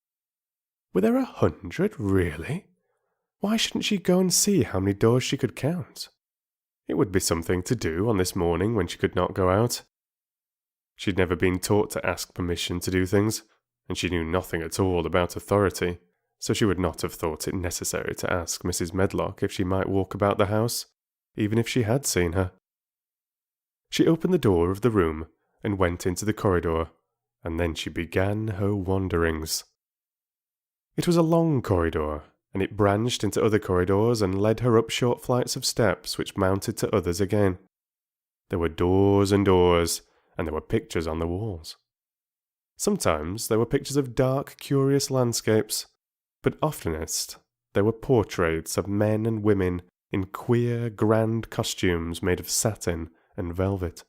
Were there 100, really? Why shouldn't she go and see how many doors she could count? It would be something to do on this morning when she could not go out. She'd never been taught to ask permission to do things, and she knew nothing at all about authority, so she would not have thought it necessary to ask Mrs. Medlock if she might walk about the house, even if she had seen her. She opened the door of the room and went into the corridor, and then she began her wanderings. It was a long corridor, and it branched into other corridors and led her up short flights of steps which mounted to others again. There were doors and doors, and there were pictures on the walls. Sometimes there were pictures of dark, curious landscapes, but oftenest there were portraits of men and women in queer, grand costumes made of satin and velvet.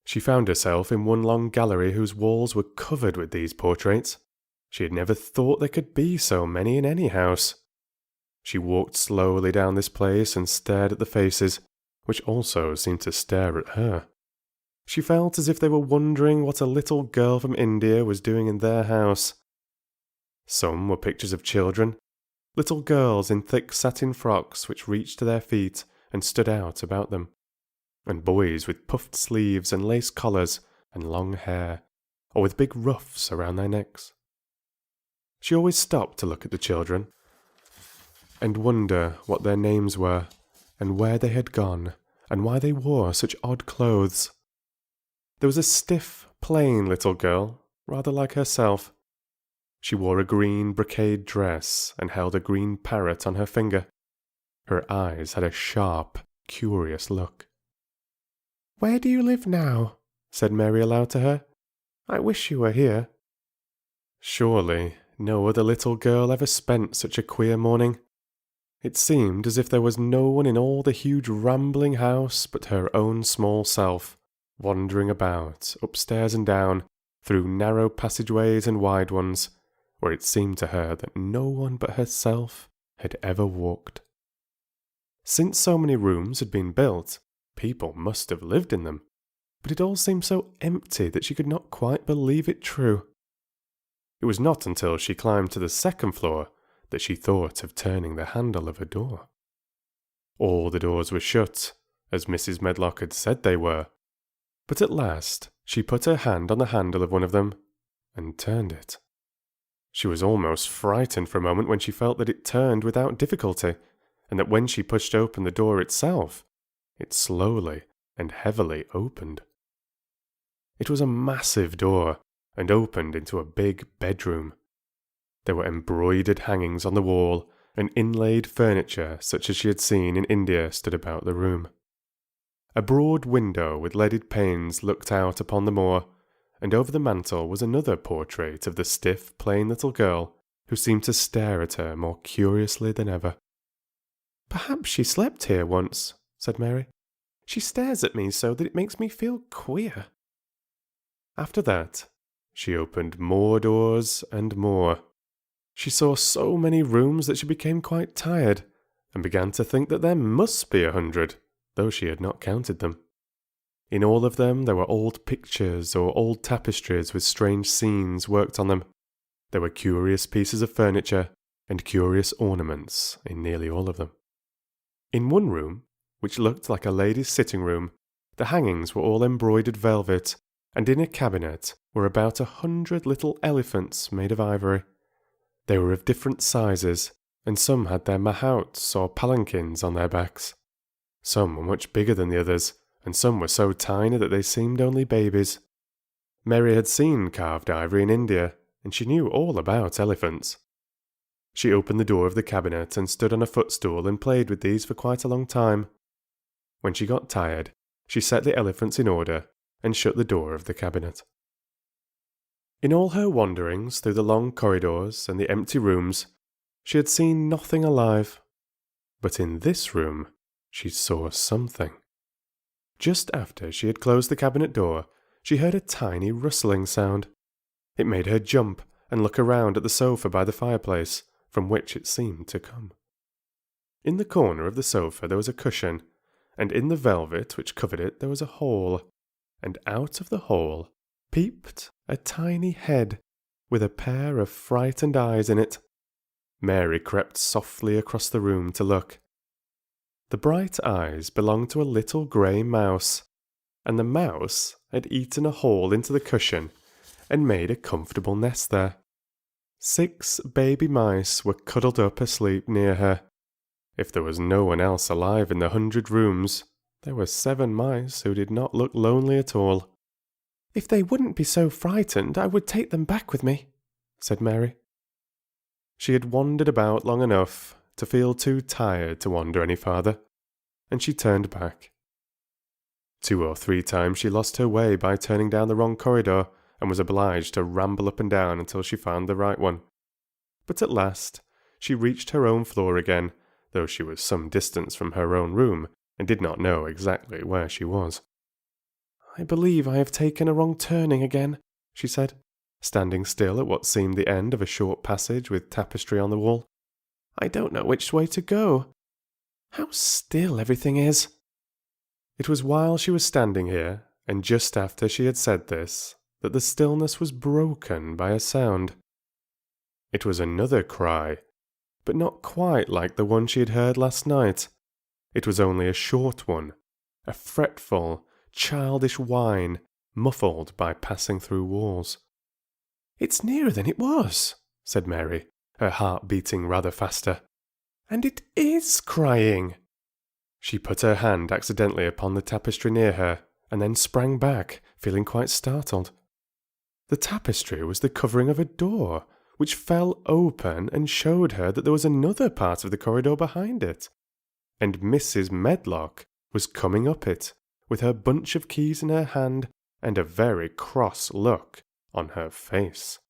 She found herself in one long gallery whose walls were covered with these portraits. She had never thought there could be so many in any house. She walked slowly down this place and stared at the faces, which also seemed to stare at her. She felt as if they were wondering what a little girl from India was doing in their house. Some were pictures of children, little girls in thick satin frocks which reached to their feet and stood out about them, and boys with puffed sleeves and lace collars and long hair, or with big ruffs around their necks. She always stopped to look at the children and wonder what their names were, and where they had gone, and why they wore such odd clothes. There was a stiff, plain little girl, rather like herself. She wore a green brocade dress and held a green parrot on her finger. Her eyes had a sharp, curious look. "Where do you live now?" said Mary aloud to her. "I wish you were here." Surely no other little girl ever spent such a queer morning. It seemed as if there was no one in all the huge rambling house but her own small self, wandering about, upstairs and down, through narrow passageways and wide ones, where it seemed to her that no one but herself had ever walked. Since so many rooms had been built, people must have lived in them, but it all seemed so empty that she could not quite believe it true. It was not until she climbed to the second floor that she thought of turning the handle of a door. All the doors were shut, as Mrs. Medlock had said they were, but at last she put her hand on the handle of one of them and turned it. She was almost frightened for a moment when she felt that it turned without difficulty, and that when she pushed open the door itself, it slowly and heavily opened. It was a massive door, and opened into a big bedroom. There were embroidered hangings on the wall, and inlaid furniture such as she had seen in India stood about the room. A broad window with leaded panes looked out upon the moor, and over the mantel was another portrait of the stiff, plain little girl, who seemed to stare at her more curiously than ever. "Perhaps she slept here once," said Mary. "She stares at me so that it makes me feel queer." After that, she opened more doors and more. She saw so many rooms that she became quite tired, and began to think that there must be 100, though she had not counted them. In all of them there were old pictures or old tapestries with strange scenes worked on them. There were curious pieces of furniture and curious ornaments in nearly all of them. In one room, which looked like a lady's sitting room, the hangings were all embroidered velvet, and in a cabinet were about 100 little elephants made of ivory. They were of different sizes, and some had their mahouts or palanquins on their backs. Some were much bigger than the others, and some were so tiny that they seemed only babies. Mary had seen carved ivory in India, and she knew all about elephants. She opened the door of the cabinet and stood on a footstool and played with these for quite a long time. When she got tired, she set the elephants in order and shut the door of the cabinet. In all her wanderings through the long corridors and the empty rooms, she had seen nothing alive. But in this room, she saw something. Just after she had closed the cabinet door, she heard a tiny rustling sound. It made her jump and look around at the sofa by the fireplace, from which it seemed to come. In the corner of the sofa there was a cushion, and in the velvet which covered it there was a hole, and out of the hole peeped a tiny head, with a pair of frightened eyes in it. Mary crept softly across the room to look. The bright eyes belonged to a little grey mouse, and the mouse had eaten a hole into the cushion and made a comfortable nest there. 6 baby mice were cuddled up asleep near her. If there was no one else alive in the 100 rooms, there were 7 mice who did not look lonely at all. "If they wouldn't be so frightened, I would take them back with me," said Mary. She had wandered about long enough to feel too tired to wander any farther, and she turned back. 2 or 3 times she lost her way by turning down the wrong corridor, and was obliged to ramble up and down until she found the right one. But at last she reached her own floor again, though she was some distance from her own room, and did not know exactly where she was. "I believe I have taken a wrong turning again," she said, standing still at what seemed the end of a short passage with tapestry on the wall. "I don't know which way to go. How still everything is." It was while she was standing here, and just after she had said this, that the stillness was broken by a sound. It was another cry, but not quite like the one she had heard last night. It was only a short one, a fretful, childish whine, muffled by passing through walls. "It's nearer than it was," said Mary, her heart beating rather faster. "And it is crying." She put her hand accidentally upon the tapestry near her, and then sprang back, feeling quite startled. The tapestry was the covering of a door, which fell open and showed her that there was another part of the corridor behind it, and Mrs. Medlock was coming up it, with her bunch of keys in her hand and a very cross look on her face.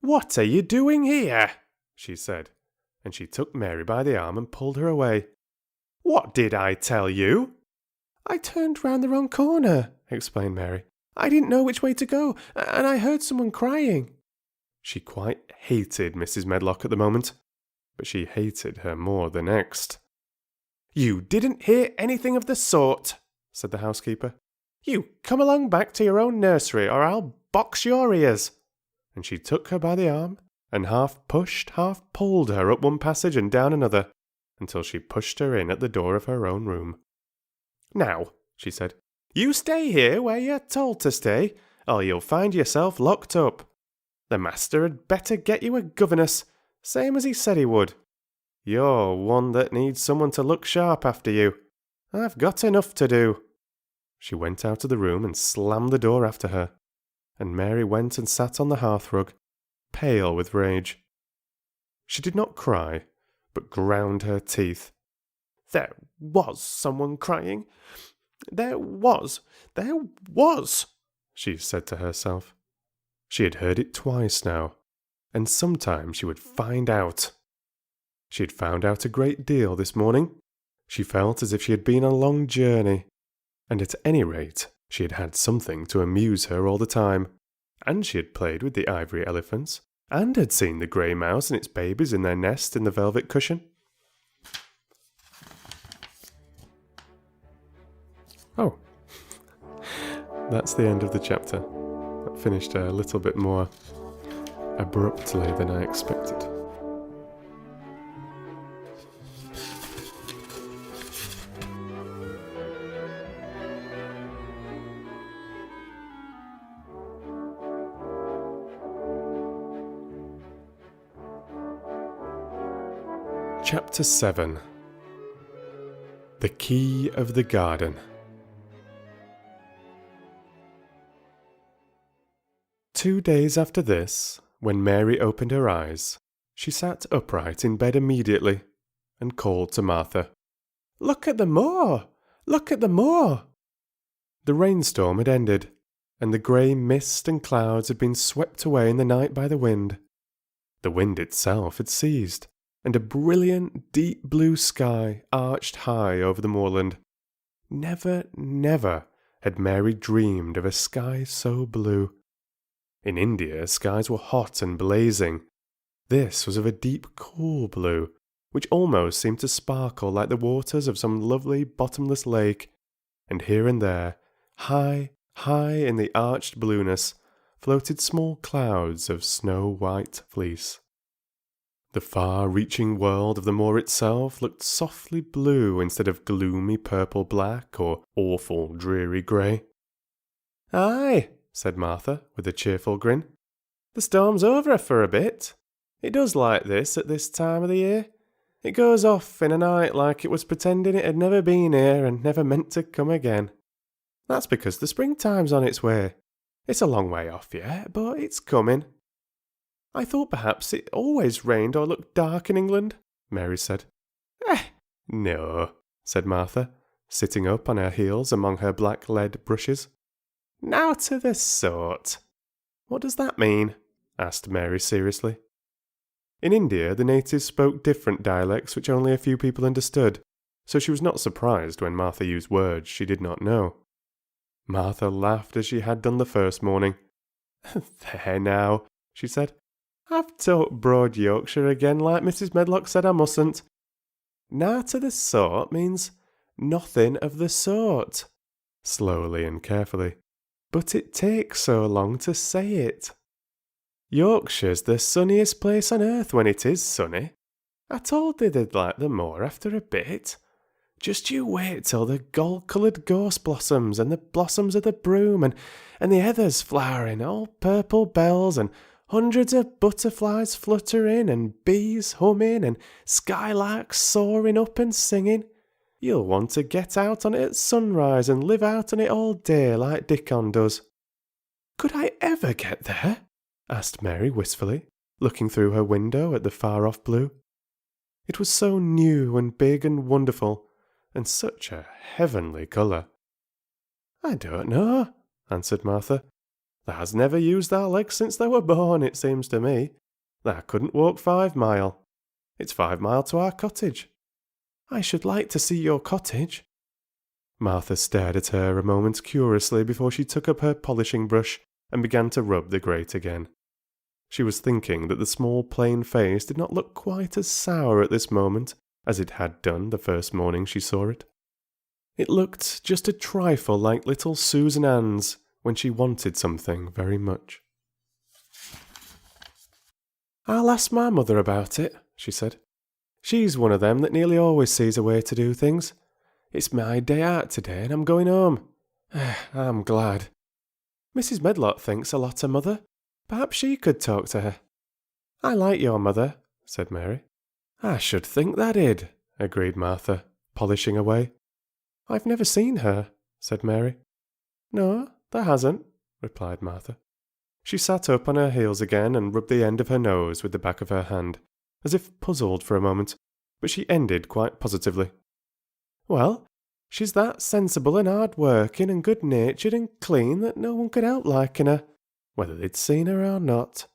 "What are you doing here?" she said, and she took Mary by the arm and pulled her away. "What did I tell you?" "I turned round the wrong corner," explained Mary. "I didn't know which way to go, and I heard someone crying." She quite hated Mrs. Medlock at the moment, but she hated her more the next. "You didn't hear anything of the sort," said the housekeeper. "You come along back to your own nursery, or I'll box your ears." And she took her by the arm, and half pushed, half pulled her up one passage and down another, until she pushed her in at the door of her own room. "Now," she said, "you stay here where you're told to stay, or you'll find yourself locked up. The master had better get you a governess, same as he said he would. You're one that needs someone to look sharp after you. I've got enough to do." She went out of the room and slammed the door after her, and Mary went and sat on the hearthrug, pale with rage. She did not cry, but ground her teeth. "There was someone crying. There was, she said to herself. She had heard it twice now, and sometime she would find out. She had found out a great deal this morning. She felt as if she had been on a long journey, and at any rate she had had something to amuse her all the time, and she had played with the ivory elephants, and had seen the grey mouse and its babies in their nest in the velvet cushion. Oh, that's the end of the chapter. That finished a little bit more abruptly than I expected. Chapter 7. The Key of the Garden. 2 days after this, when Mary opened her eyes, she sat upright in bed immediately, and called to Martha, "Look at the moor! Look at the moor!" The rainstorm had ended, and the grey mist and clouds had been swept away in the night by the wind. The wind itself had ceased, and a brilliant, deep blue sky arched high over the moorland. Never, never had Mary dreamed of a sky so blue. In India, skies were hot and blazing. This was of a deep, cool blue, which almost seemed to sparkle like the waters of some lovely bottomless lake, and here and there, high, high in the arched blueness, floated small clouds of snow-white fleece. The far-reaching world of the moor itself looked softly blue instead of gloomy purple-black or awful dreary grey. "Aye," said Martha, with a cheerful grin. "The storm's over for a bit. It does like this at this time of the year. It goes off in a night like it was pretending it had never been here and never meant to come again. That's because the springtime's on its way. It's a long way off yet, but it's coming." "I thought perhaps it always rained or looked dark in England," Mary said. No," said Martha, sitting up on her heels among her black lead brushes. "Nowt of the sort." "What does that mean?" asked Mary seriously. In India, the natives spoke different dialects which only a few people understood, so she was not surprised when Martha used words she did not know. Martha laughed as she had done the first morning. "There now," she said. "I've talked broad Yorkshire again like Mrs. Medlock said I mustn't. Nowt of the sort means nothing of the sort," slowly and carefully. "But it takes so long to say it." Yorkshire's the sunniest place on earth when it is sunny. I told thee they'd like the moor after a bit. Just you wait till the gold-coloured gorse blossoms and the blossoms of the broom and the heathers flowering, all purple bells and hundreds of butterflies fluttering and bees humming and skylarks soaring up and singing. You'll want to get out on it at sunrise and live out on it all day like Dickon does." "Could I ever get there?" asked Mary wistfully, looking through her window at the far-off blue. It was so new and big and wonderful, and such a heavenly colour. "I don't know," answered Martha. "Thou's never used thy legs since thou were born, it seems to me. Thou couldn't walk 5 mile. It's 5 mile to our cottage." "I should like to see your cottage." Martha stared at her a moment curiously before she took up her polishing brush and began to rub the grate again. She was thinking that the small plain face did not look quite as sour at this moment as it had done the first morning she saw it. It looked just a trifle like little Susan Ann's when she wanted something very much. "I'll ask my mother about it," she said. "She's one of them that nearly always sees a way to do things. It's my day out today and I'm going home. I'm glad. Mrs. Medlock thinks a lot of mother. Perhaps she could talk to her." "I like your mother," said Mary. "I should think that did," agreed Martha, polishing away. "I've never seen her," said Mary. "No, there hasn't," replied Martha. She sat up on her heels again and rubbed the end of her nose with the back of her hand, as if puzzled for a moment, but she ended quite positively. "Well, she's that sensible and hard-working and good-natured and clean that no one could help liking her, whether they'd seen her or not.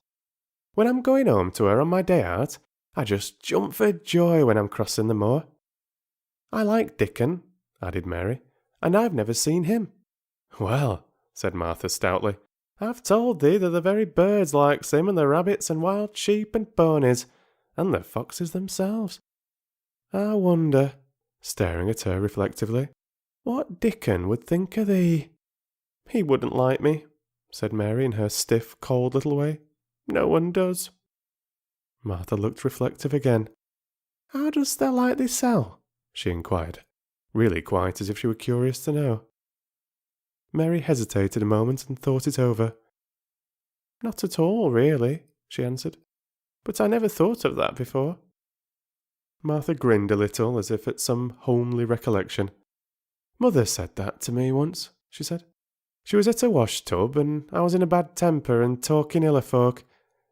When I'm going home to her on my day out, I just jump for joy when I'm crossing the moor." "I like Dickon," added Mary, "and I've never seen him." "Well," said Martha stoutly, "I've told thee that the very birds likes him and the rabbits and wild sheep and ponies, and the foxes themselves. I wonder," staring at her reflectively, "what Dickon would think of thee." "He wouldn't like me," said Mary in her stiff, cold little way. "No one does." Martha looked reflective again. "How dost thou like thyself?" she inquired, really quite as if she were curious to know. Mary hesitated a moment and thought it over. "Not at all, really," she answered. "But I never thought of that before." Martha grinned a little, as if at some homely recollection. "Mother said that to me once," she said. "She was at a wash-tub, and I was in a bad temper and talking ill of folk,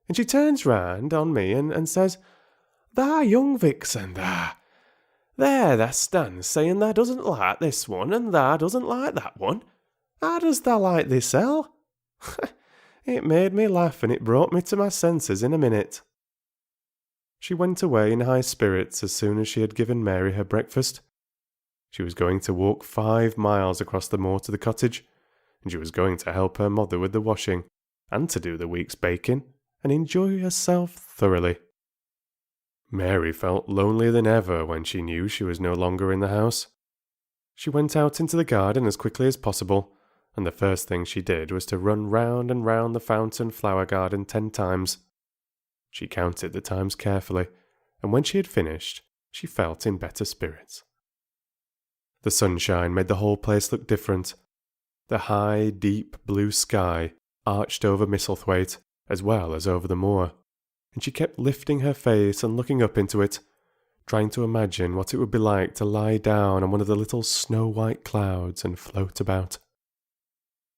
and she turns round on me and says, 'Thou young vixen, thou! There thou stands saying thou doesn't like this one, and thou doesn't like that one. How does thou like thisel?' It made me laugh, and it brought me to my senses in a minute." She went away in high spirits as soon as she had given Mary her breakfast. She was going to walk 5 miles across the moor to the cottage, and she was going to help her mother with the washing, and to do the week's baking, and enjoy herself thoroughly. Mary felt lonelier than ever when she knew she was no longer in the house. She went out into the garden as quickly as possible, and the first thing she did was to run round and round the fountain flower garden 10 times. She counted the times carefully, and when she had finished, she felt in better spirits. The sunshine made the whole place look different. The high, deep blue sky arched over Misselthwaite as well as over the moor, and she kept lifting her face and looking up into it, trying to imagine what it would be like to lie down on one of the little snow-white clouds and float about.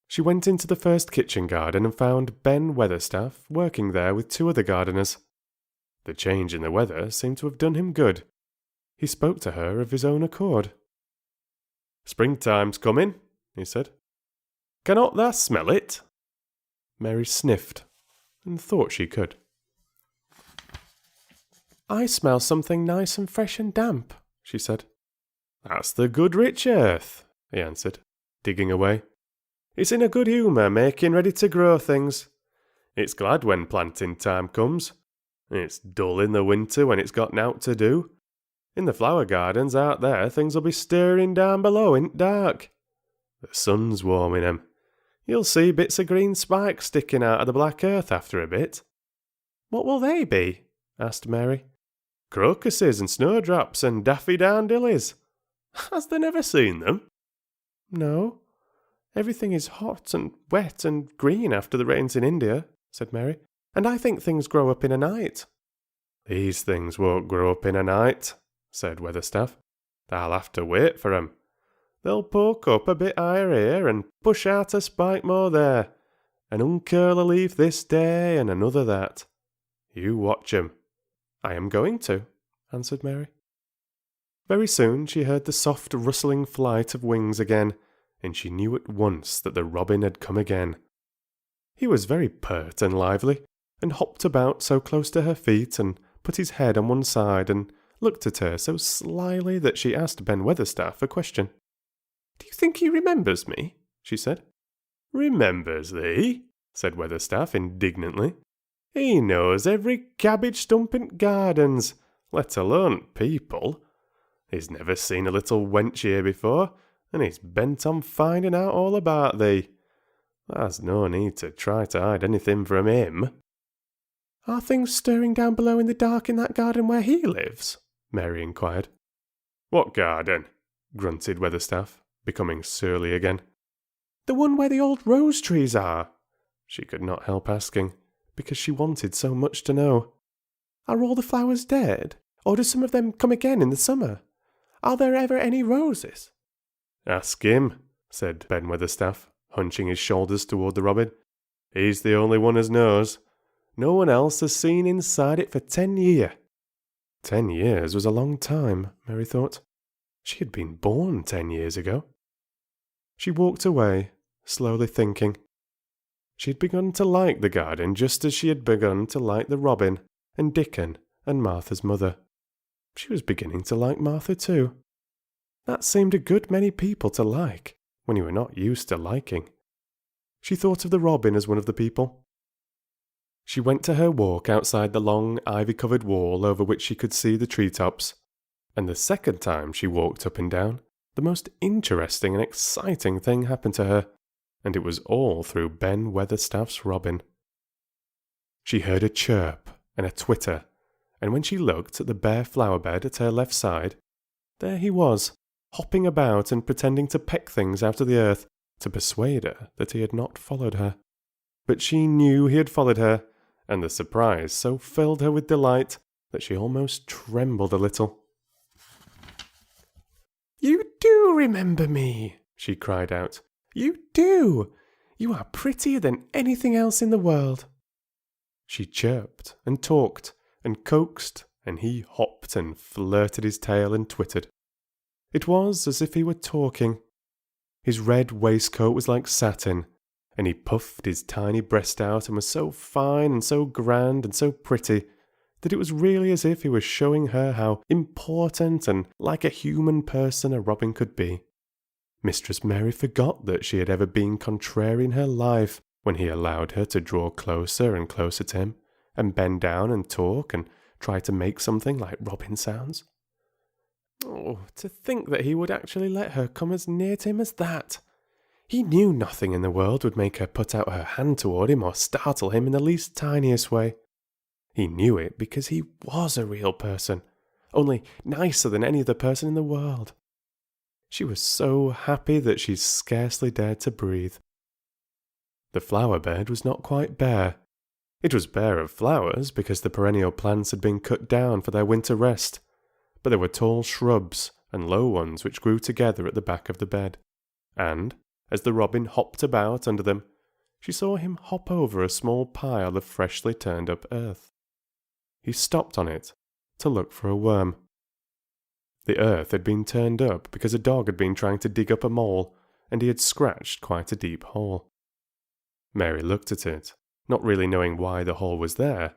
She went into the first kitchen garden and found Ben Weatherstaff working there with 2 other gardeners. The change in the weather seemed to have done him good. He spoke to her of his own accord. "Springtime's coming," he said. "Cannot thou smell it?" Mary sniffed, and thought she could. "I smell something nice and fresh and damp," she said. "That's the good rich earth," he answered, digging away. "It's in a good humour making ready to grow things. It's glad when planting time comes. It's dull in the winter when it's got nowt to do. In the flower gardens out there things'll be stirring down below in dark. The sun's warming 'em. You'll see bits of green spikes sticking out of the black earth after a bit. What will they be? Asked Mary. Crocuses and snowdrops and daffydowndillies. Has they never seen them? No. Everything is hot and wet and green after the rains in India, said Mary, and I think things grow up in a night. These things won't grow up in a night, said Weatherstaff. I'll have to wait for 'em. They'll poke up a bit higher here and push out a spike more there, and uncurl a leaf this day and another that. You watch 'em. I am going to, answered Mary. Very soon she heard the soft rustling flight of wings again, and she knew at once that the robin had come again. He was very pert and lively, and hopped about so close to her feet, and put his head on one side, and looked at her so slyly that she asked Ben Weatherstaff a question. Do you think he remembers me? She said. Remembers thee? Said Weatherstaff indignantly. He knows every cabbage stump in gardens, let alone people. He's never seen a little wench here before, and he's bent on finding out all about thee. There's no need to try to hide anything from him. Are things stirring down below in the dark in that garden where he lives? Mary inquired. What garden? Grunted Weatherstaff, becoming surly again. The one where the old rose trees are. She could not help asking, because she wanted so much to know. Are all the flowers dead, or do some of them come again in the summer? Are there ever any roses? Ask him, said Ben Weatherstaff, hunching his shoulders toward the robin. He's the only one as knows. No one else has seen inside it for 10 years. 10 years was a long time, Mary thought. She had been born 10 years ago. She walked away, slowly thinking. She had begun to like the garden just as she had begun to like the robin and Dickon and Martha's mother. She was beginning to like Martha too. That seemed a good many people to like, when you were not used to liking. She thought of the robin as one of the people. She went to her walk outside the long ivy-covered wall over which she could see the treetops, and the second time she walked up and down, the most interesting and exciting thing happened to her, and it was all through Ben Weatherstaff's robin. She heard a chirp and a twitter, and when she looked at the bare flower bed at her left side, there he was, hopping about and pretending to peck things out of the earth to persuade her that he had not followed her. But she knew he had followed her, and the surprise so filled her with delight that she almost trembled a little. You do remember me, she cried out. You do! You are prettier than anything else in the world. She chirped and talked and coaxed, and he hopped and flirted his tail and twittered. It was as if he were talking. His red waistcoat was like satin, and he puffed his tiny breast out and was so fine and so grand and so pretty that it was really as if he was showing her how important and like a human person a robin could be. Mistress Mary forgot that she had ever been contrary in her life when he allowed her to draw closer and closer to him, and bend down and talk and try to make something like robin sounds. Oh, to think that he would actually let her come as near to him as that! He knew nothing in the world would make her put out her hand toward him or startle him in the least tiniest way. He knew it because he was a real person, only nicer than any other person in the world. She was so happy that she scarcely dared to breathe. The flower bed was not quite bare. It was bare of flowers because the perennial plants had been cut down for their winter rest, but there were tall shrubs and low ones which grew together at the back of the bed, and, as the robin hopped about under them, she saw him hop over a small pile of freshly turned up earth. He stopped on it to look for a worm. The earth had been turned up because a dog had been trying to dig up a mole, and he had scratched quite a deep hole. Mary looked at it, not really knowing why the hole was there,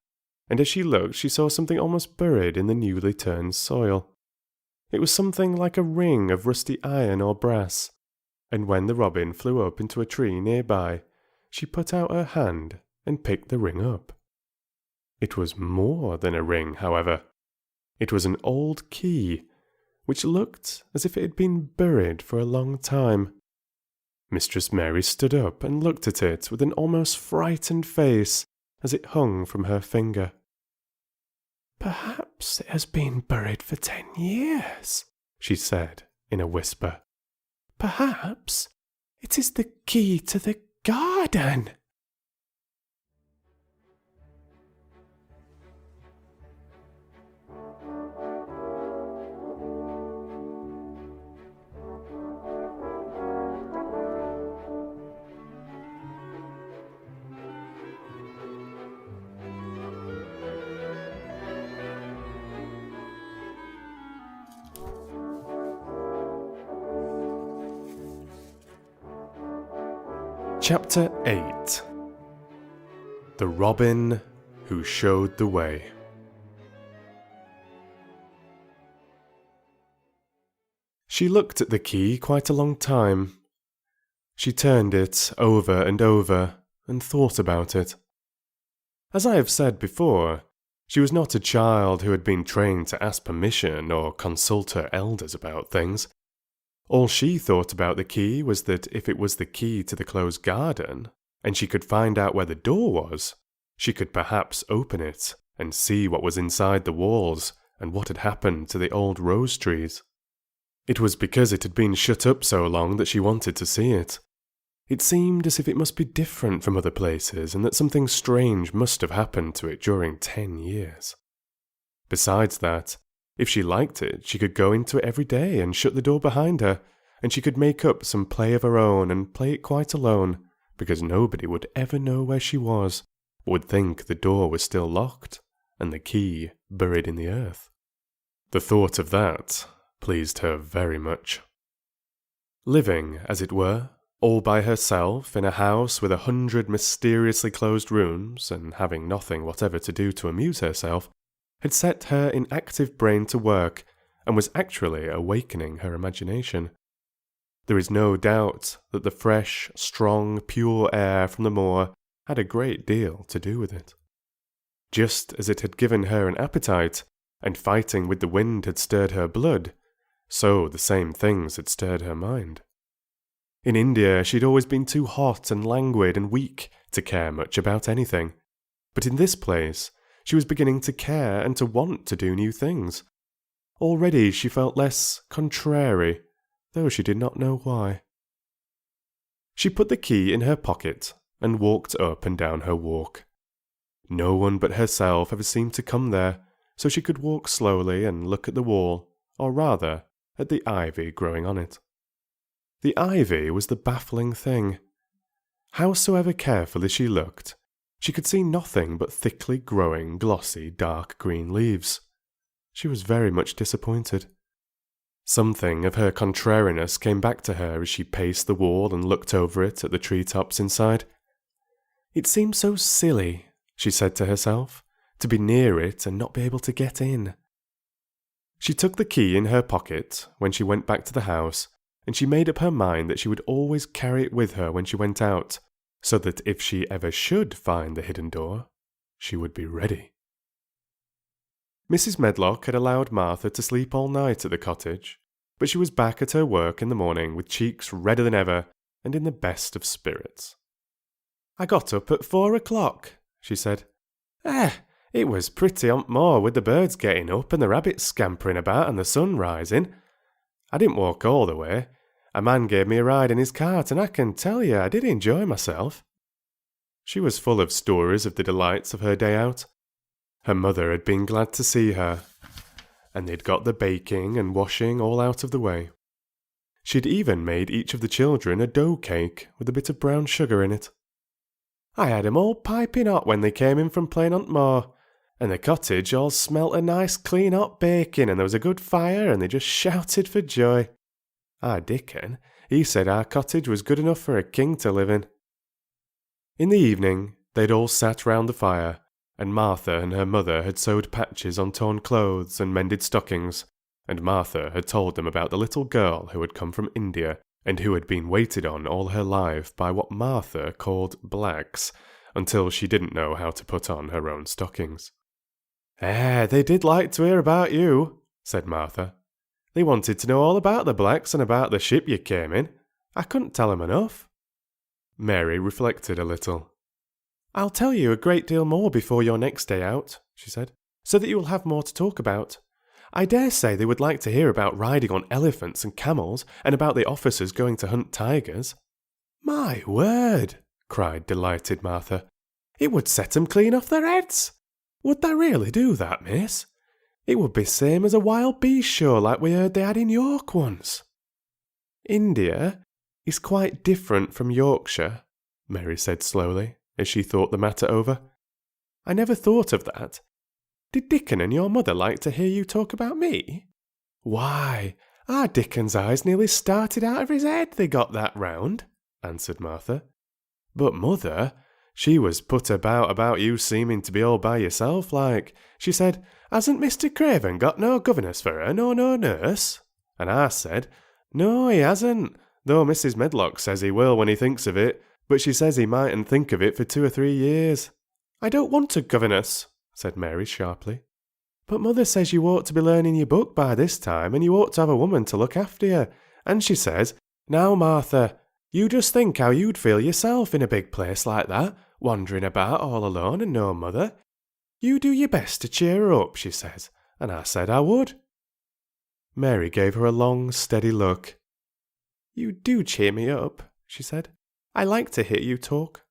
and as she looked she saw something almost buried in the newly turned soil. It was something like a ring of rusty iron or brass, and when the robin flew up into a tree nearby, she put out her hand and picked the ring up. It was more than a ring, however. It was an old key, which looked as if it had been buried for a long time. Mistress Mary stood up and looked at it with an almost frightened face as it hung from her finger. "Perhaps it has been buried for 10 years," she said in a whisper. "Perhaps it is the key to the garden." Chapter 8. The Robin Who Showed the Way. She looked at the key quite a long time. She turned it over and over and thought about it. As I have said before, she was not a child who had been trained to ask permission or consult her elders about things. All she thought about the key was that if it was the key to the closed garden, and she could find out where the door was, she could perhaps open it and see what was inside the walls and what had happened to the old rose trees. It was because it had been shut up so long that she wanted to see it. It seemed as if it must be different from other places and that something strange must have happened to it during 10 years. Besides that, if she liked it, she could go into it every day and shut the door behind her, and she could make up some play of her own and play it quite alone, because nobody would ever know where she was, but would think the door was still locked, and the key buried in the earth. The thought of that pleased her very much. Living, as it were, all by herself in a house with 100 mysteriously closed rooms, and having nothing whatever to do to amuse herself, had set her inactive brain to work, and was actually awakening her imagination. There is no doubt that the fresh, strong, pure air from the moor had a great deal to do with it. Just as it had given her an appetite, and fighting with the wind had stirred her blood, so the same things had stirred her mind. In India she had always been too hot and languid and weak to care much about anything, but in this place she was beginning to care and to want to do new things. Already she felt less contrary, though she did not know why. She put the key in her pocket and walked up and down her walk. No one but herself ever seemed to come there, so she could walk slowly and look at the wall, or rather, at the ivy growing on it. The ivy was the baffling thing. Howsoever carefully she looked, she could see nothing but thickly growing, glossy, dark green leaves. She was very much disappointed. Something of her contrariness came back to her as she paced the wall and looked over it at the treetops inside. It seemed so silly, she said to herself, to be near it and not be able to get in. She took the key in her pocket when she went back to the house, and she made up her mind that she would always carry it with her when she went out, so that if she ever should find the hidden door, she would be ready. Mrs. Medlock had allowed Martha to sleep all night at the cottage, but she was back at her work in the morning with cheeks redder than ever and in the best of spirits. "I got up at 4 o'clock, she said. It was pretty on moor with the birds getting up and the rabbits scampering about and the sun rising. I didn't walk all the way. A man gave me a ride in his cart, and I can tell you I did enjoy myself." She was full of stories of the delights of her day out. Her mother had been glad to see her, and they'd got the baking and washing all out of the way. She'd even made each of the children a dough cake with a bit of brown sugar in it. "I had 'em all piping hot when they came in from playing on t' moor, and the cottage all smelt of nice clean hot baking, and there was a good fire, and they just shouted for joy. Our Dickon, he said our cottage was good enough for a king to live in." In the evening, they'd all sat round the fire, and Martha and her mother had sewed patches on torn clothes and mended stockings, and Martha had told them about the little girl who had come from India, and who had been waited on all her life by what Martha called blacks, until she didn't know how to put on her own stockings. They did like to hear about you," said Martha. "They wanted to know all about the blacks and about the ship you came in. I couldn't tell them enough." Mary reflected a little. "I'll tell you a great deal more before your next day out," she said. so that you will have more to talk about. I dare say they would like to hear about riding on elephants and camels, and about the officers going to hunt tigers." "My word!" cried delighted Martha. "It would set 'em clean off their heads. Would they really do that, miss? It would be same as a wild beast show like we heard they had in York once." "India is quite different from Yorkshire," Mary said slowly, as she thought the matter over. "I never thought of that. Did Dickon and your mother like to hear you talk about me?" "Why, our Dickon's eyes nearly started out of his head, they got that round," answered Martha. "But mother, she was put about you seeming to be all by yourself like. She said, 'Hasn't Mr. Craven got no governess for her, nor no nurse?' And I said, 'No, he hasn't, though Mrs. Medlock says he will when he thinks of it, but she says he mightn't think of it for 2 or 3 years. "'I don't want a governess,' said Mary sharply. "'But mother says you ought to be learning your book by this time, and you ought to have a woman to look after you. And she says, "Now, Martha, you just think how you'd feel yourself in a big place like that, wandering about all alone and no mother. You do your best to cheer her up," she says, and I said I would." Mary gave her a long, steady look. "You do cheer me up," she said. "I like to hear you talk."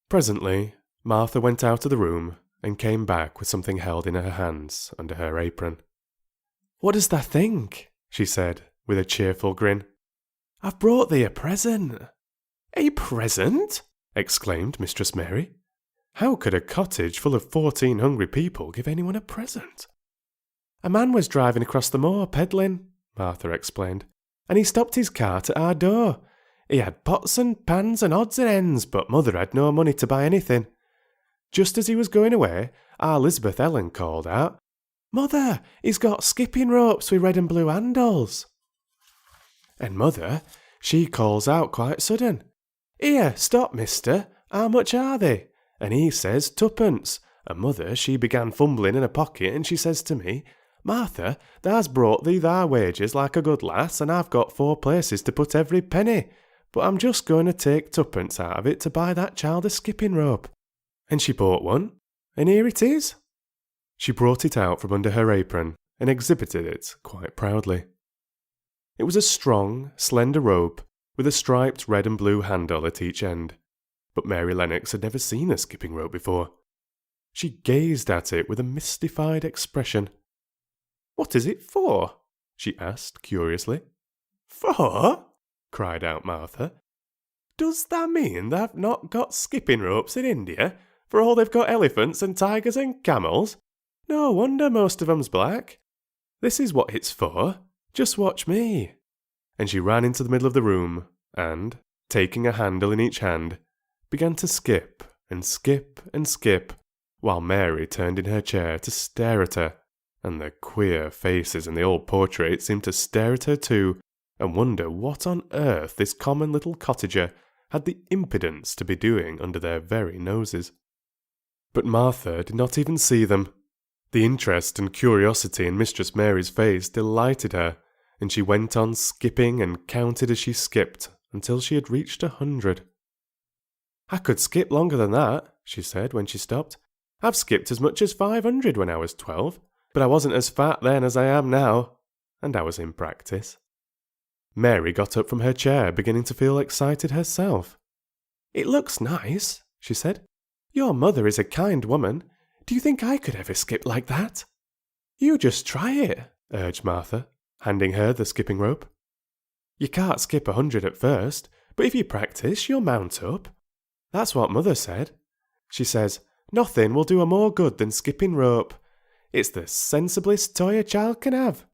Presently, Martha went out of the room and came back with something held in her hands under her apron. "What does thou think?" she said, with a cheerful grin. "I've brought thee a present." "A present?" exclaimed Mistress Mary. How could a cottage full of 14 hungry people give anyone a present? "A man was driving across the moor peddling," Martha explained, "and he stopped his cart at our door. He had pots and pans and odds and ends, but mother had no money to buy anything. Just as he was going away, our Elizabeth Ellen called out, 'Mother, he's got skipping ropes with red and blue handles.' And mother, she calls out quite sudden, 'Here, stop, mister, how much are they?' And he says 2pence, and mother, she began fumbling in her pocket, and she says to me, 'Martha, thou's brought thee thy wages like a good lass, and I've got 4 places to put every penny, but I'm just going to take 2pence out of it to buy that child a skipping rope.' And she bought one, and here it is." She brought it out from under her apron and exhibited it quite proudly. It was a strong, slender rope with a striped red and blue handle at each end, but Mary Lennox had never seen a skipping rope before. She gazed at it with a mystified expression. "What is it for?" she asked curiously. "For?" cried out Martha. "Does that mean they've not got skipping ropes in India, for all they've got elephants and tigers and camels? No wonder most of 'em's black. This is what it's for. Just watch me." And she ran into the middle of the room, and, taking a handle in each hand, began to skip and skip and skip, while Mary turned in her chair to stare at her, and the queer faces in the old portrait seemed to stare at her too, and wonder what on earth this common little cottager had the impudence to be doing under their very noses. But Martha did not even see them. The interest and curiosity in Mistress Mary's face delighted her, and she went on skipping and counted as she skipped until she had reached 100. "I could skip longer than that," she said when she stopped. "I've skipped as much as 500 when I was 12, but I wasn't as fat then as I am now, and I was in practice." Mary got up from her chair, beginning to feel excited herself. "It looks nice," she said. "Your mother is a kind woman. Do you think I could ever skip like that?" "You just try it," urged Martha, handing her the skipping rope. "You can't skip 100 at first, but if you practice, you'll mount up. That's what mother said. She says, 'Nothing will do her more good than skipping rope. It's the sensiblest toy a child can have.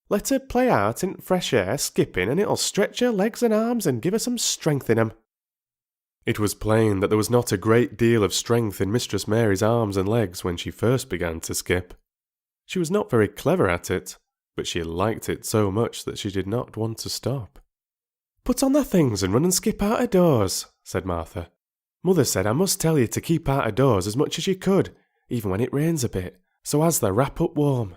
Let her play out in fresh air skipping, and it'll stretch her legs and arms and give her some strength in 'em.'" It was plain that there was not a great deal of strength in Mistress Mary's arms and legs when she first began to skip. She was not very clever at it, but she liked it so much that she did not want to stop. "Put on the things and run and skip out of doors," said Martha. "Mother said I must tell you to keep out of doors as much as you could, even when it rains a bit, so as the wrap up warm."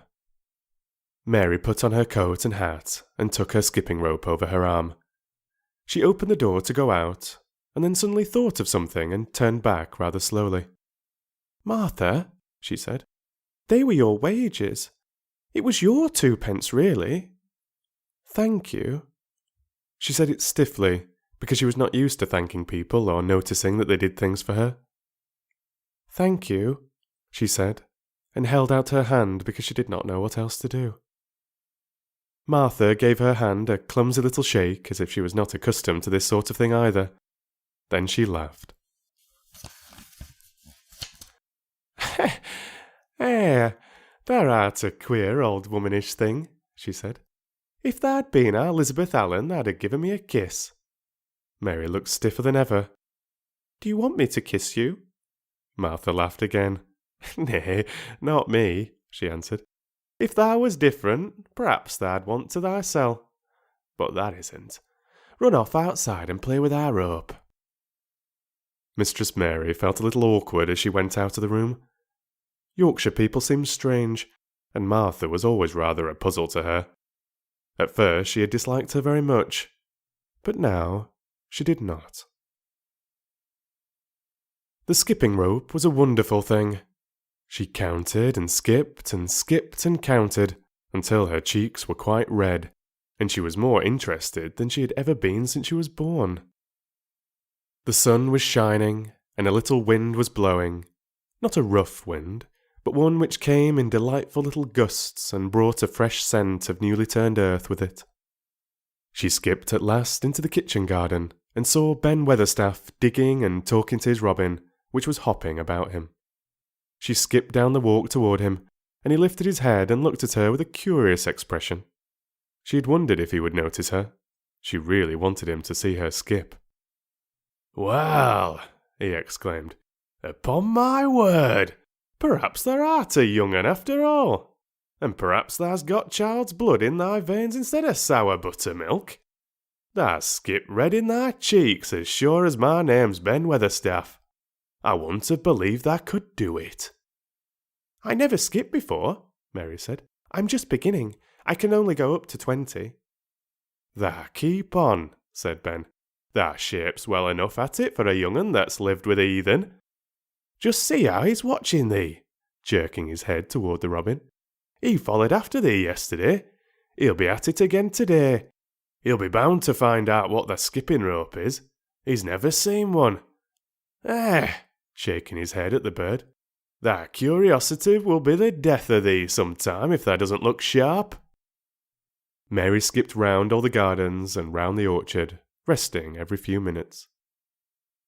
Mary put on her coat and hat and took her skipping rope over her arm. She opened the door to go out, and then suddenly thought of something and turned back rather slowly. "Martha," she said, They were your wages. It was your 2p, really. Thank you. She said it stiffly, because she was not used to thanking people or noticing that they did things for her. Thank you, she said, and held out her hand because she did not know what else to do. Martha gave her hand a clumsy little shake, as if she was not accustomed to this sort of thing either. Then she laughed. "Eh, thou art a queer old womanish thing," she said. "If tha'd been our Elizabeth Allen, tha'd have given me a kiss." Mary looked stiffer than ever. "Do you want me to kiss you?" Martha laughed again. "Nay, not me," she answered. "If thou was different, perhaps tha'd want to thysel. But that isn't. Run off outside and play with our rope." Mistress Mary felt a little awkward as she went out of the room. Yorkshire people seemed strange, and Martha was always rather a puzzle to her. At first she had disliked her very much, but now she did not. The skipping rope was a wonderful thing. She counted and skipped and skipped and counted until her cheeks were quite red, and she was more interested than she had ever been since she was born. The sun was shining, and a little wind was blowing, not a rough wind, but one which came in delightful little gusts and brought a fresh scent of newly turned earth with it. She skipped at last into the kitchen garden and saw Ben Weatherstaff digging and talking to his robin, which was hopping about him. She skipped down the walk toward him, and he lifted his head and looked at her with a curious expression. She had wondered if he would notice her. She really wanted him to see her skip. "Well," he exclaimed, "upon my word, perhaps thou art a young un after all, and perhaps thou's got child's blood in thy veins instead of sour buttermilk. Thou's skipped red in thy cheeks as sure as my name's Ben Weatherstaff. I wouldn't have believed thou could do it." "I never skipped before," Mary said. "I'm just beginning. I can only go up to 20. "Thou keep on," said Ben. "Thou shapes well enough at it for a young un that's lived with heathen. Just see how he's watching thee," jerking his head toward the robin. "He followed after thee yesterday. He'll be at it again today. He'll be bound to find out what the skipping rope is. He's never seen one. Shaking his head at the bird. "That curiosity will be the death of thee sometime if thou doesn't look sharp." Mary skipped round all the gardens and round the orchard, resting every few minutes.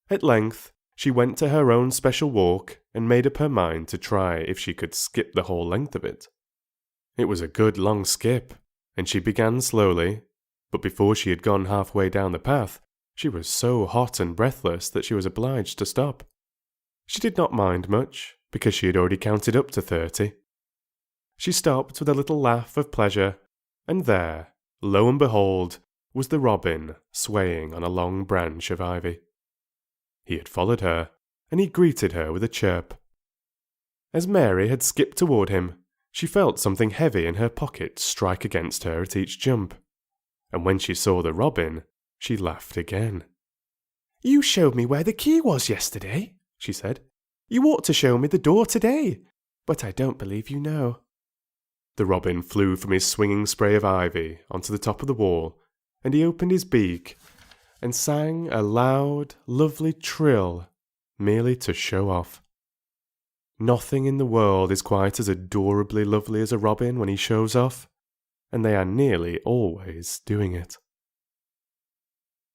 At length, she went to her own special walk and made up her mind to try if she could skip the whole length of it. It was a good long skip, and she began slowly, but before she had gone halfway down the path, she was so hot and breathless that she was obliged to stop. She did not mind much, because she had already counted up to 30. She stopped with a little laugh of pleasure, and there, lo and behold, was the robin swaying on a long branch of ivy. He had followed her, and he greeted her with a chirp. As Mary had skipped toward him, she felt something heavy in her pocket strike against her at each jump, and when she saw the robin, she laughed again. "You showed me where the key was yesterday," she said. "You ought to show me the door today, but I don't believe you know." The robin flew from his swinging spray of ivy onto the top of the wall, and he opened his beak and sang a loud, lovely trill, merely to show off. Nothing in the world is quite as adorably lovely as a robin when he shows off, and they are nearly always doing it.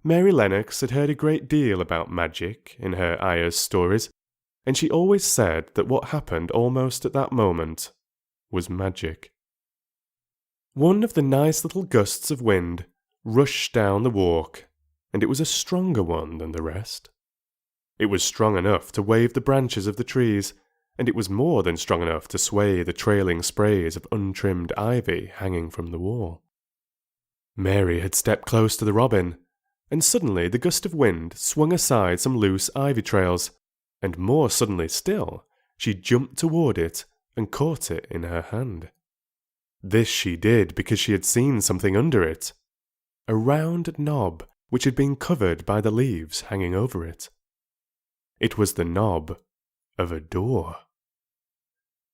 Mary Lennox had heard a great deal about magic in her Ayah's stories, and she always said that what happened almost at that moment was magic. One of the nice little gusts of wind rushed down the walk, and it was a stronger one than the rest. It was strong enough to wave the branches of the trees, and it was more than strong enough to sway the trailing sprays of untrimmed ivy hanging from the wall. Mary had stepped close to the robin, and suddenly the gust of wind swung aside some loose ivy trails, and more suddenly still, she jumped toward it and caught it in her hand. This she did because she had seen something under it, a round knob which had been covered by the leaves hanging over it. It was the knob of a door.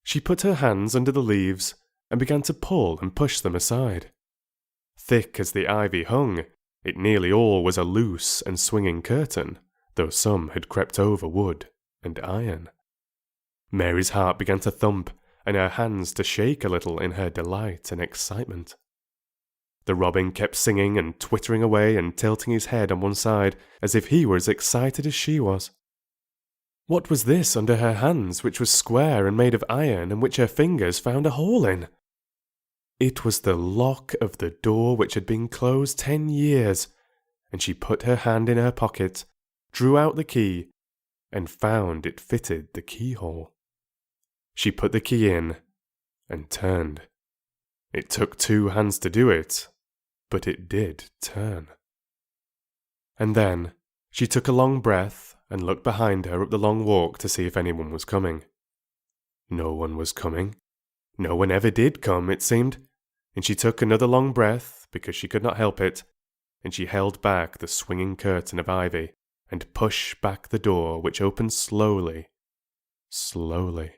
She put her hands under the leaves and began to pull and push them aside. Thick as the ivy hung, it nearly all was a loose and swinging curtain, though some had crept over wood and iron. Mary's heart began to thump and her hands to shake a little in her delight and excitement. The robin kept singing and twittering away and tilting his head on one side as if he were as excited as she was. What was this under her hands, which was square and made of iron, and which her fingers found a hole in? It was the lock of the door which had been closed 10 years, and she put her hand in her pocket, drew out the key, and found it fitted the keyhole. She put the key in, and turned. It took 2 hands to do it, but it did turn. And then she took a long breath and looked behind her up the long walk to see if anyone was coming. No one was coming. No one ever did come, it seemed, and she took another long breath because she could not help it, and she held back the swinging curtain of ivy and pushed back the door, which opened slowly, slowly.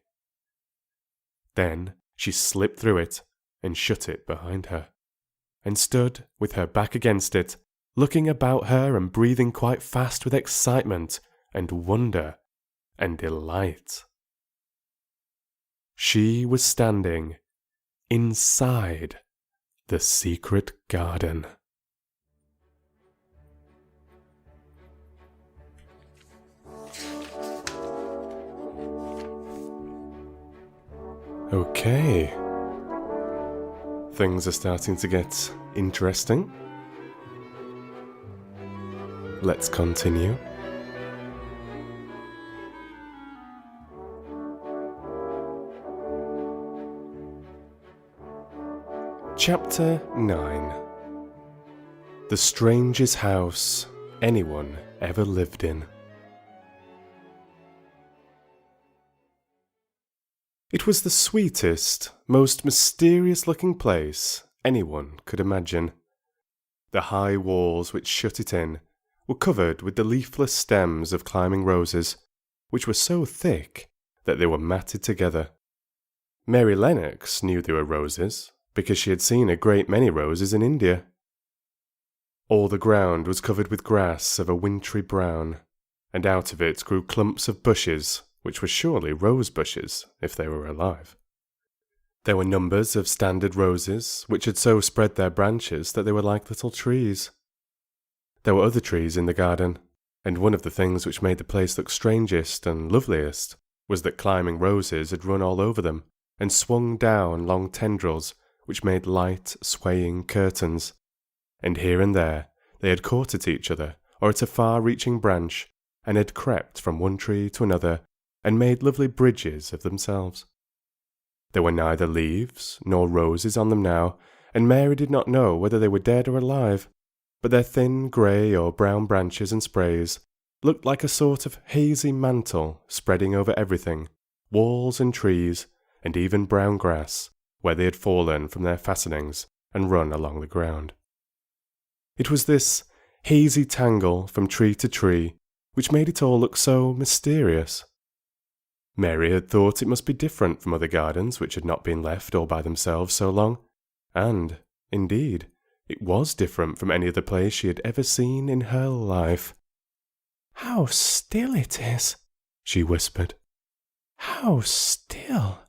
Then she slipped through it and shut it behind her, and stood with her back against it, looking about her and breathing quite fast with excitement and wonder and delight. She was standing inside the secret garden. Okay. Things are starting to get interesting. Let's continue. Chapter 9. The strangest house anyone ever lived in. It was the sweetest, most mysterious-looking place anyone could imagine. The high walls which shut it in were covered with the leafless stems of climbing roses, which were so thick that they were matted together. Mary Lennox knew they were roses, because she had seen a great many roses in India. All the ground was covered with grass of a wintry brown, and out of it grew clumps of bushes, which were surely rose bushes, if they were alive. There were numbers of standard roses, which had so spread their branches that they were like little trees. There were other trees in the garden, and one of the things which made the place look strangest and loveliest was that climbing roses had run all over them, and swung down long tendrils which made light, swaying curtains, and here and there they had caught at each other or at a far-reaching branch, and had crept from one tree to another, and made lovely bridges of themselves. There were neither leaves nor roses on them now, and Mary did not know whether they were dead or alive, but their thin grey or brown branches and sprays looked like a sort of hazy mantle spreading over everything, walls and trees, and even brown grass, where they had fallen from their fastenings and run along the ground. It was this hazy tangle from tree to tree which made it all look so mysterious. Mary had thought it must be different from other gardens which had not been left all by themselves so long, and, indeed, it was different from any other place she had ever seen in her life. "How still it is," she whispered. "How still."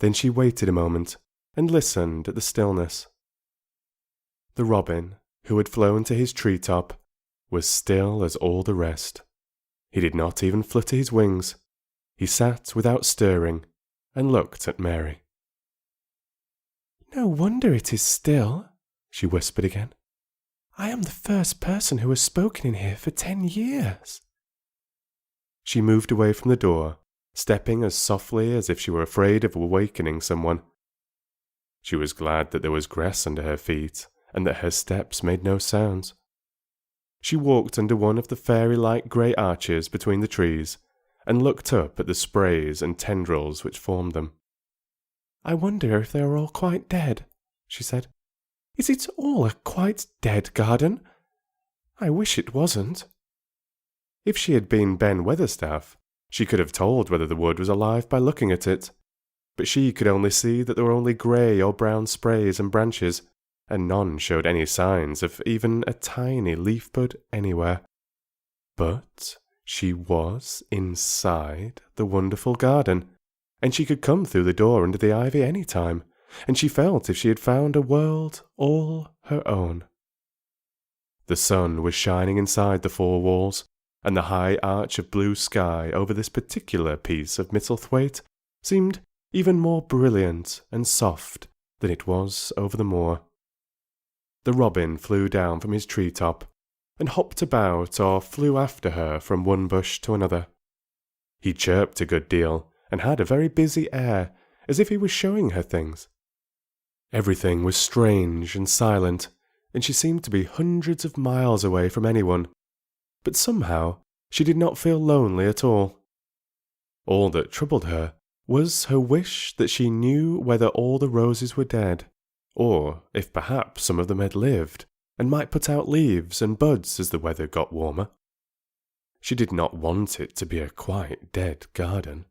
Then she waited a moment and listened at the stillness. The robin, who had flown to his tree-top, was still as all the rest. He did not even flutter his wings. He sat without stirring and looked at Mary. "No wonder it is still," she whispered again. "I am the first person who has spoken in here for 10 years. She moved away from the door, stepping as softly as if she were afraid of awakening someone. She was glad that there was grass under her feet, and that her steps made no sounds. She walked under one of the fairy-like grey arches between the trees, and looked up at the sprays and tendrils which formed them. "I wonder if they are all quite dead," she said. "Is it all a quite dead garden? I wish it wasn't." If she had been Ben Weatherstaff, she could have told whether the wood was alive by looking at it, but she could only see that there were only grey or brown sprays and branches, and none showed any signs of even a tiny leaf bud anywhere. But she was inside the wonderful garden, and she could come through the door under the ivy any time, and she felt as if she had found a world all her own. The sun was shining inside the four walls, and the high arch of blue sky over this particular piece of Misselthwaite seemed even more brilliant and soft than it was over the moor. The robin flew down from his tree-top, and hopped about or flew after her from one bush to another. He chirped a good deal, and had a very busy air, as if he was showing her things. Everything was strange and silent, and she seemed to be hundreds of miles away from anyone, but somehow she did not feel lonely at all. All that troubled her was her wish that she knew whether all the roses were dead, or if perhaps some of them had lived, and might put out leaves and buds as the weather got warmer. She did not want it to be a quite dead garden.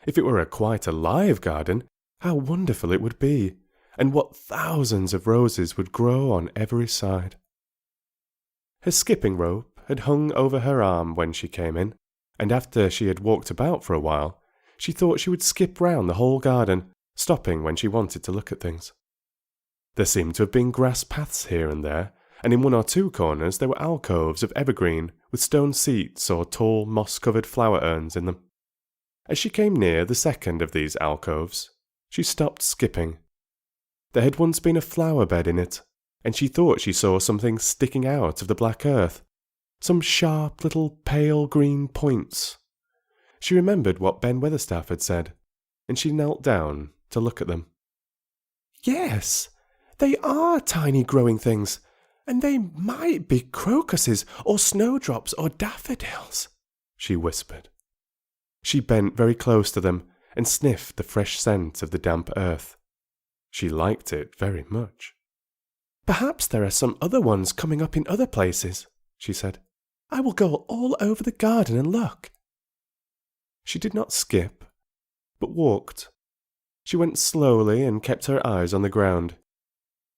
If it were a quite alive garden, how wonderful it would be, and what thousands of roses would grow on every side. Her skipping rope had hung over her arm when she came in, and after she had walked about for a while, she thought she would skip round the whole garden, stopping when she wanted to look at things. There seemed to have been grass paths here and there, and in one or two corners there were alcoves of evergreen with stone seats or tall moss-covered flower urns in them. As she came near the second of these alcoves, she stopped skipping. There had once been a flower bed in it, and she thought she saw something sticking out of the black earth, some sharp little pale green points. She remembered what Ben Weatherstaff had said, and she knelt down to look at them. "Yes, they are tiny growing things, and they might be crocuses or snowdrops or daffodils," she whispered. She bent very close to them and sniffed the fresh scent of the damp earth. She liked it very much. "Perhaps there are some other ones coming up in other places," she said. "I will go all over the garden and look." She did not skip, but walked. She went slowly and kept her eyes on the ground.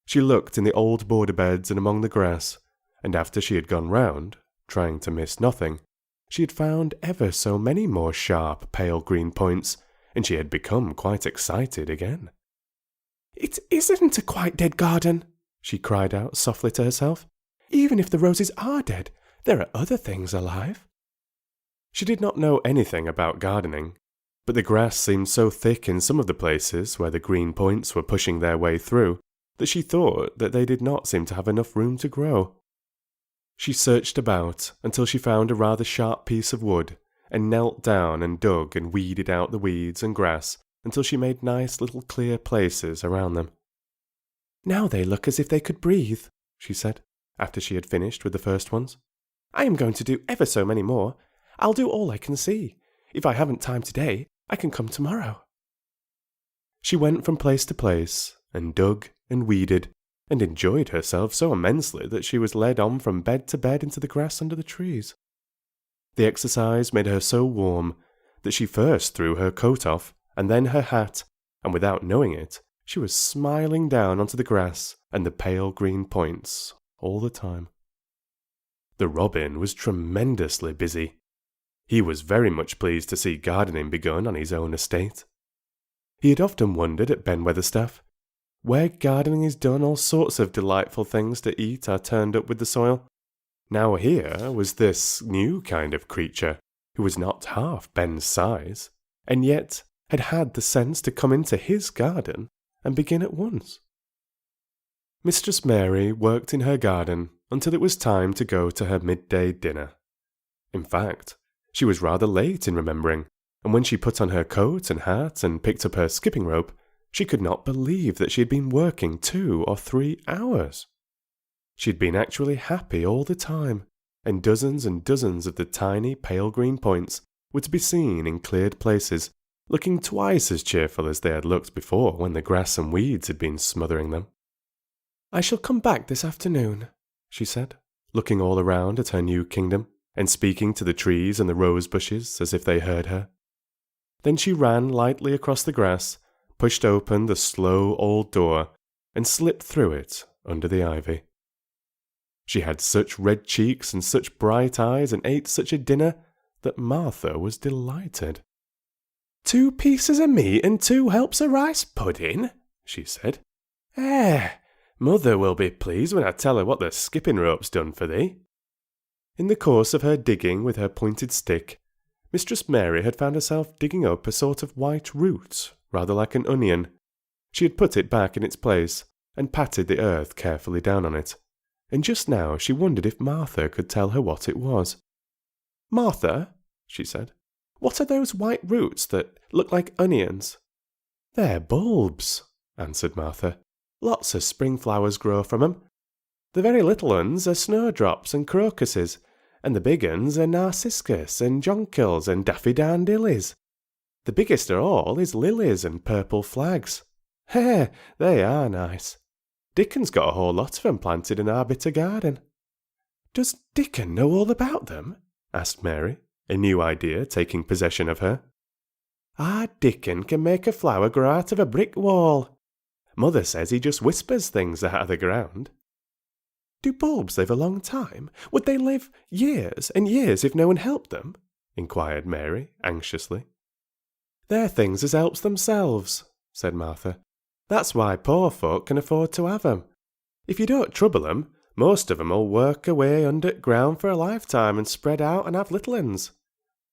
She looked in the old border beds and among the grass, and after she had gone round, trying to miss nothing, she had found ever so many more sharp, pale green points, and she had become quite excited again. "It isn't a quite dead garden," she cried out softly to herself. "Even if the roses are dead, there are other things alive." She did not know anything about gardening, but the grass seemed so thick in some of the places where the green points were pushing their way through that she thought that they did not seem to have enough room to grow. She searched about until she found a rather sharp piece of wood, and knelt down and dug and weeded out the weeds and grass until she made nice little clear places around them. "Now they look as if they could breathe," she said, after she had finished with the first ones. "I am going to do ever so many more. I'll do all I can see. If I haven't time today, I can come tomorrow." She went from place to place, and dug and weeded, and enjoyed herself so immensely that she was led on from bed to bed into the grass under the trees. The exercise made her so warm that she first threw her coat off, and then her hat, and without knowing it, she was smiling down onto the grass and the pale green points all the time. The robin was tremendously busy. He was very much pleased to see gardening begun on his own estate. He had often wondered at Ben Weatherstaff. Where gardening is done, all sorts of delightful things to eat are turned up with the soil. Now here was this new kind of creature, who was not half Ben's size, and yet had had the sense to come into his garden and begin at once. Mistress Mary worked in her garden until it was time to go to her midday dinner. In fact, she was rather late in remembering, and when she put on her coat and hat and picked up her skipping rope, she could not believe that she had been working 2 or 3 hours. She had been actually happy all the time, and dozens of the tiny pale green points were to be seen in cleared places, looking twice as cheerful as they had looked before when the grass and weeds had been smothering them. "I shall come back this afternoon," she said, looking all around at her new kingdom, and speaking to the trees and the rose bushes as if they heard her. Then she ran lightly across the grass pushed open the slow old door and slipped through it under the ivy. She had such red cheeks and such bright eyes and ate such a dinner that Martha was delighted. "2 pieces of meat and 2 helps of rice pudding," she said. Mother will be pleased when I tell her what the skipping rope's done for thee." In the course of her digging with her pointed stick, Mistress Mary had found herself digging up a sort of white root, rather like an onion. She had put it back in its place, and patted the earth carefully down on it, and just now she wondered if Martha could tell her what it was. "Martha," she said, "what are those white roots that look like onions?" "They're bulbs," answered Martha. "Lots of spring flowers grow from 'em. The very little uns are snowdrops and crocuses, and the big uns are narcissus and jonquils and daffydowndillies. The biggest of all is lilies and purple flags. They are nice. Dickon's got a whole lot of 'em planted in our bit of garden." "Does Dickon know all about them?" asked Mary, a new idea taking possession of her. "Our Dickon can make a flower grow out of a brick wall. Mother says he just whispers things out of the ground." "Do bulbs live a long time? Would they live years and years if no one helped them?" inquired Mary, anxiously. "They're things as helps themselves," said Martha. "That's why poor folk can afford to have 'em. If you don't trouble 'em, most of 'em'll work away under ground for a lifetime and spread out and have little uns.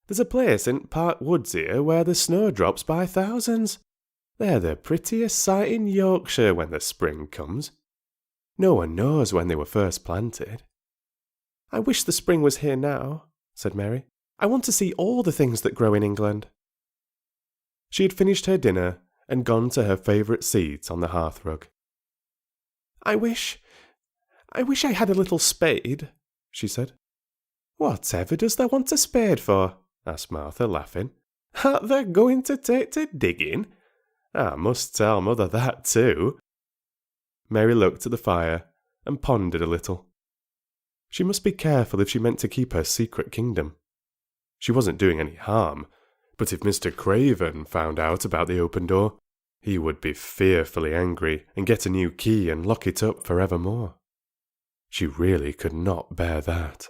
There's a place in Park Woods here where the snowdrops by thousands. They're the prettiest sight in Yorkshire when the spring comes. No one knows when they were first planted." "I wish the spring was here now," said Mary. "I want to see all the things that grow in England." She had finished her dinner and gone to her favourite seat on the hearthrug. I wish I had a little spade," she said. "Whatever does thou want a spade for?" asked Martha, laughing. "Art thou going to take to digging? I must tell Mother that too." Mary looked at the fire and pondered a little. She must be careful if she meant to keep her secret kingdom. She wasn't doing any harm, but if Mr. Craven found out about the open door, he would be fearfully angry and get a new key and lock it up forevermore. She really could not bear that.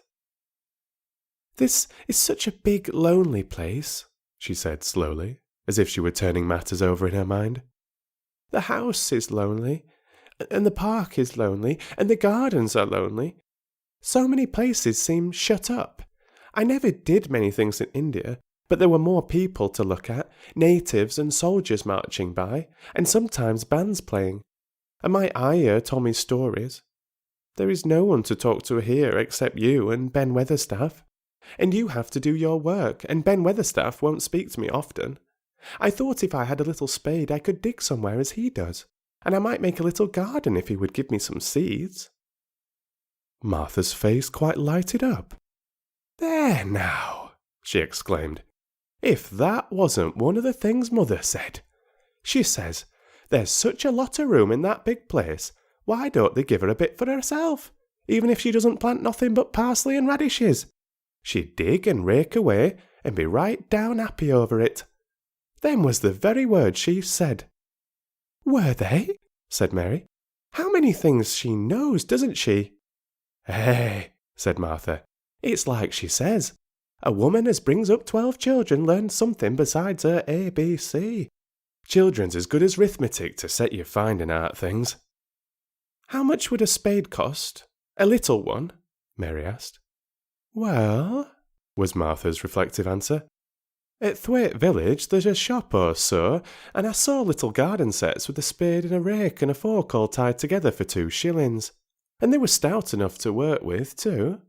"This is such a big, lonely place," she said slowly, as if she were turning matters over in her mind. "The house is lonely, and the park is lonely, and the gardens are lonely. So many places seem shut up. I never did many things in India, but there were more people to look at, natives and soldiers marching by, and sometimes bands playing. And my ayah told me stories. There is no one to talk to here except you and Ben Weatherstaff. And you have to do your work, and Ben Weatherstaff won't speak to me often. I thought if I had a little spade I could dig somewhere as he does, and I might make a little garden if he would give me some seeds." Martha's face quite lighted up. "There now," she exclaimed. "If that wasn't one of the things Mother said! She says, there's such a lot of room in that big place, why don't they give her a bit for herself, even if she doesn't plant nothing but parsley and radishes? She'd dig and rake away and be right down happy over it. Them was the very words she said." "Were they?" said Mary. "How many things she knows, doesn't she?" Said Martha. "It's like she says. A woman as brings up 12 children learns something besides her ABC. Children's as good as arithmetic to set you finding out things." "How much would a spade cost? A little one?" Mary asked. "Well," was Martha's reflective answer, "at Thwaite village there's a shop or so, and I saw little garden sets with a spade and a rake and a fork all tied together for 2 shillings. And they were stout enough to work with, too."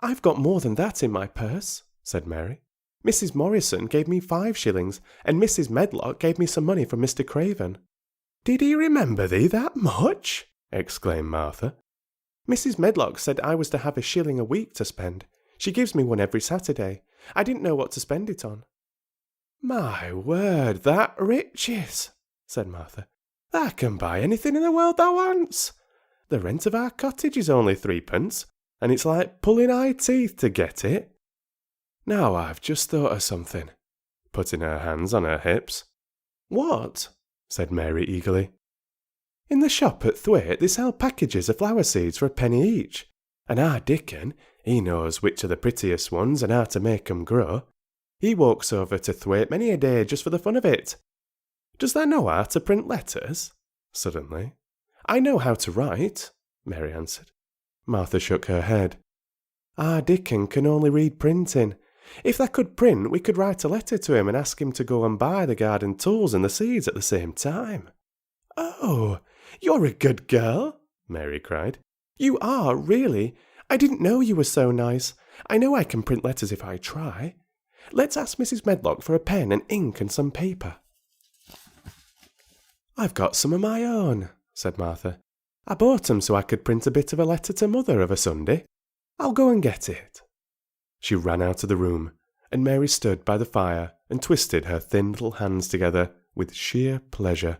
"I've got more than that in my purse," said Mary. "Mrs. Morrison gave me 5 shillings, and Mrs. Medlock gave me some money from Mr. Craven." "Did he remember thee that much?" exclaimed Martha. "Mrs. Medlock said I was to have 1 shilling a week to spend. She gives me one every Saturday. I didn't know what to spend it on." "My word, that riches," said Martha. "Thou can buy anything in the world thou wants. The rent of our cottage is only 3d, and it's like pulling eye teeth to get it. Now I've just thought of something," putting her hands on her hips. "What?" said Mary eagerly. "In the shop at Thwaite they sell packages of flower seeds for a penny each, and our Dickon, he knows which are the prettiest ones and how to make 'em grow. He walks over to Thwaite many a day just for the fun of it. Does thou know how to print letters?" Suddenly. "I know how to write," Mary answered. Martha shook her head. "Our Dickon can only read printing. If thou could print, we could write a letter to him and ask him to go and buy the garden tools and the seeds at the same time." "Oh, you're a good girl," Mary cried. "You are, really. I didn't know you were so nice. I know I can print letters if I try. Let's ask Mrs. Medlock for a pen and ink and some paper." "I've got some of my own," said Martha. "I bought 'em so I could print a bit of a letter to Mother of a Sunday. I'll go and get it." She ran out of the room, and Mary stood by the fire and twisted her thin little hands together with sheer pleasure.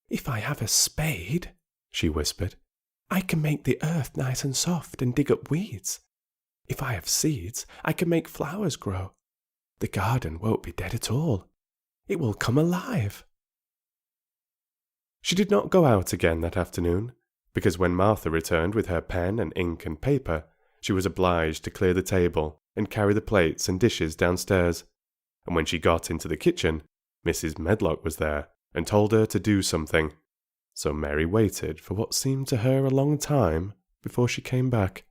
"If I have a spade," she whispered, "I can make the earth nice and soft and dig up weeds. If I have seeds, I can make flowers grow. The garden won't be dead at all. It will come alive." She did not go out again that afternoon, because when Martha returned with her pen and ink and paper, she was obliged to clear the table and carry the plates and dishes downstairs, and when she got into the kitchen, Mrs. Medlock was there and told her to do something, so Mary waited for what seemed to her a long time before she came back.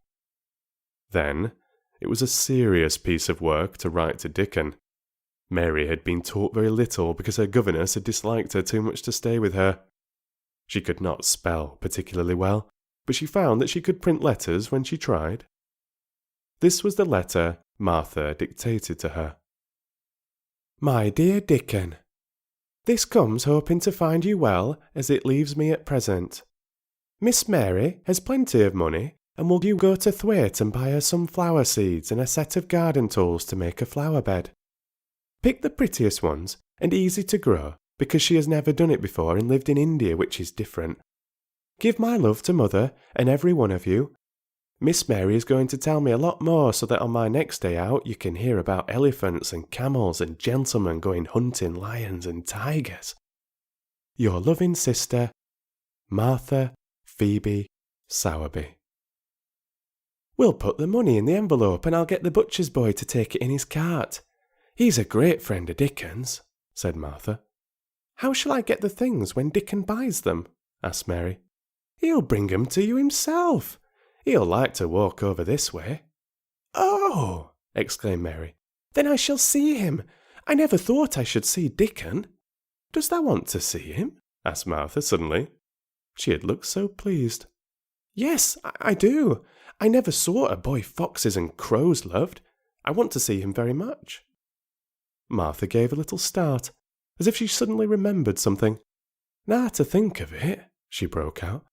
Then it was a serious piece of work to write to Dickon. Mary had been taught very little because her governess had disliked her too much to stay with her. She could not spell particularly well, but she found that she could print letters when she tried. This was the letter Martha dictated to her. "My dear Dickon, this comes hoping to find you well as it leaves me at present. Miss Mary has plenty of money, and will you go to Thwaite and buy her some flower seeds and a set of garden tools to make a flower bed. Pick the prettiest ones and easy to grow, because she has never done it before and lived in India, which is different. Give my love to Mother and every one of you. Miss Mary is going to tell me a lot more so that on my next day out you can hear about elephants and camels and gentlemen going hunting lions and tigers. Your loving sister, Martha Phoebe Sowerby." "We'll put the money in the envelope and I'll get the butcher's boy to take it in his cart. He's a great friend of Dickon's," said Martha. "How shall I get the things when Dickon buys them?" asked Mary. "He'll bring 'em to you himself. He'll like to walk over this way." "Oh!" exclaimed Mary. "Then I shall see him. I never thought I should see Dickon." "Does thou want to see him?" asked Martha suddenly. She had looked so pleased. "Yes, I do. I never saw a boy foxes and crows loved. I want to see him very much." Martha gave a little start, as if she suddenly remembered something. "Now to think of it," she broke out,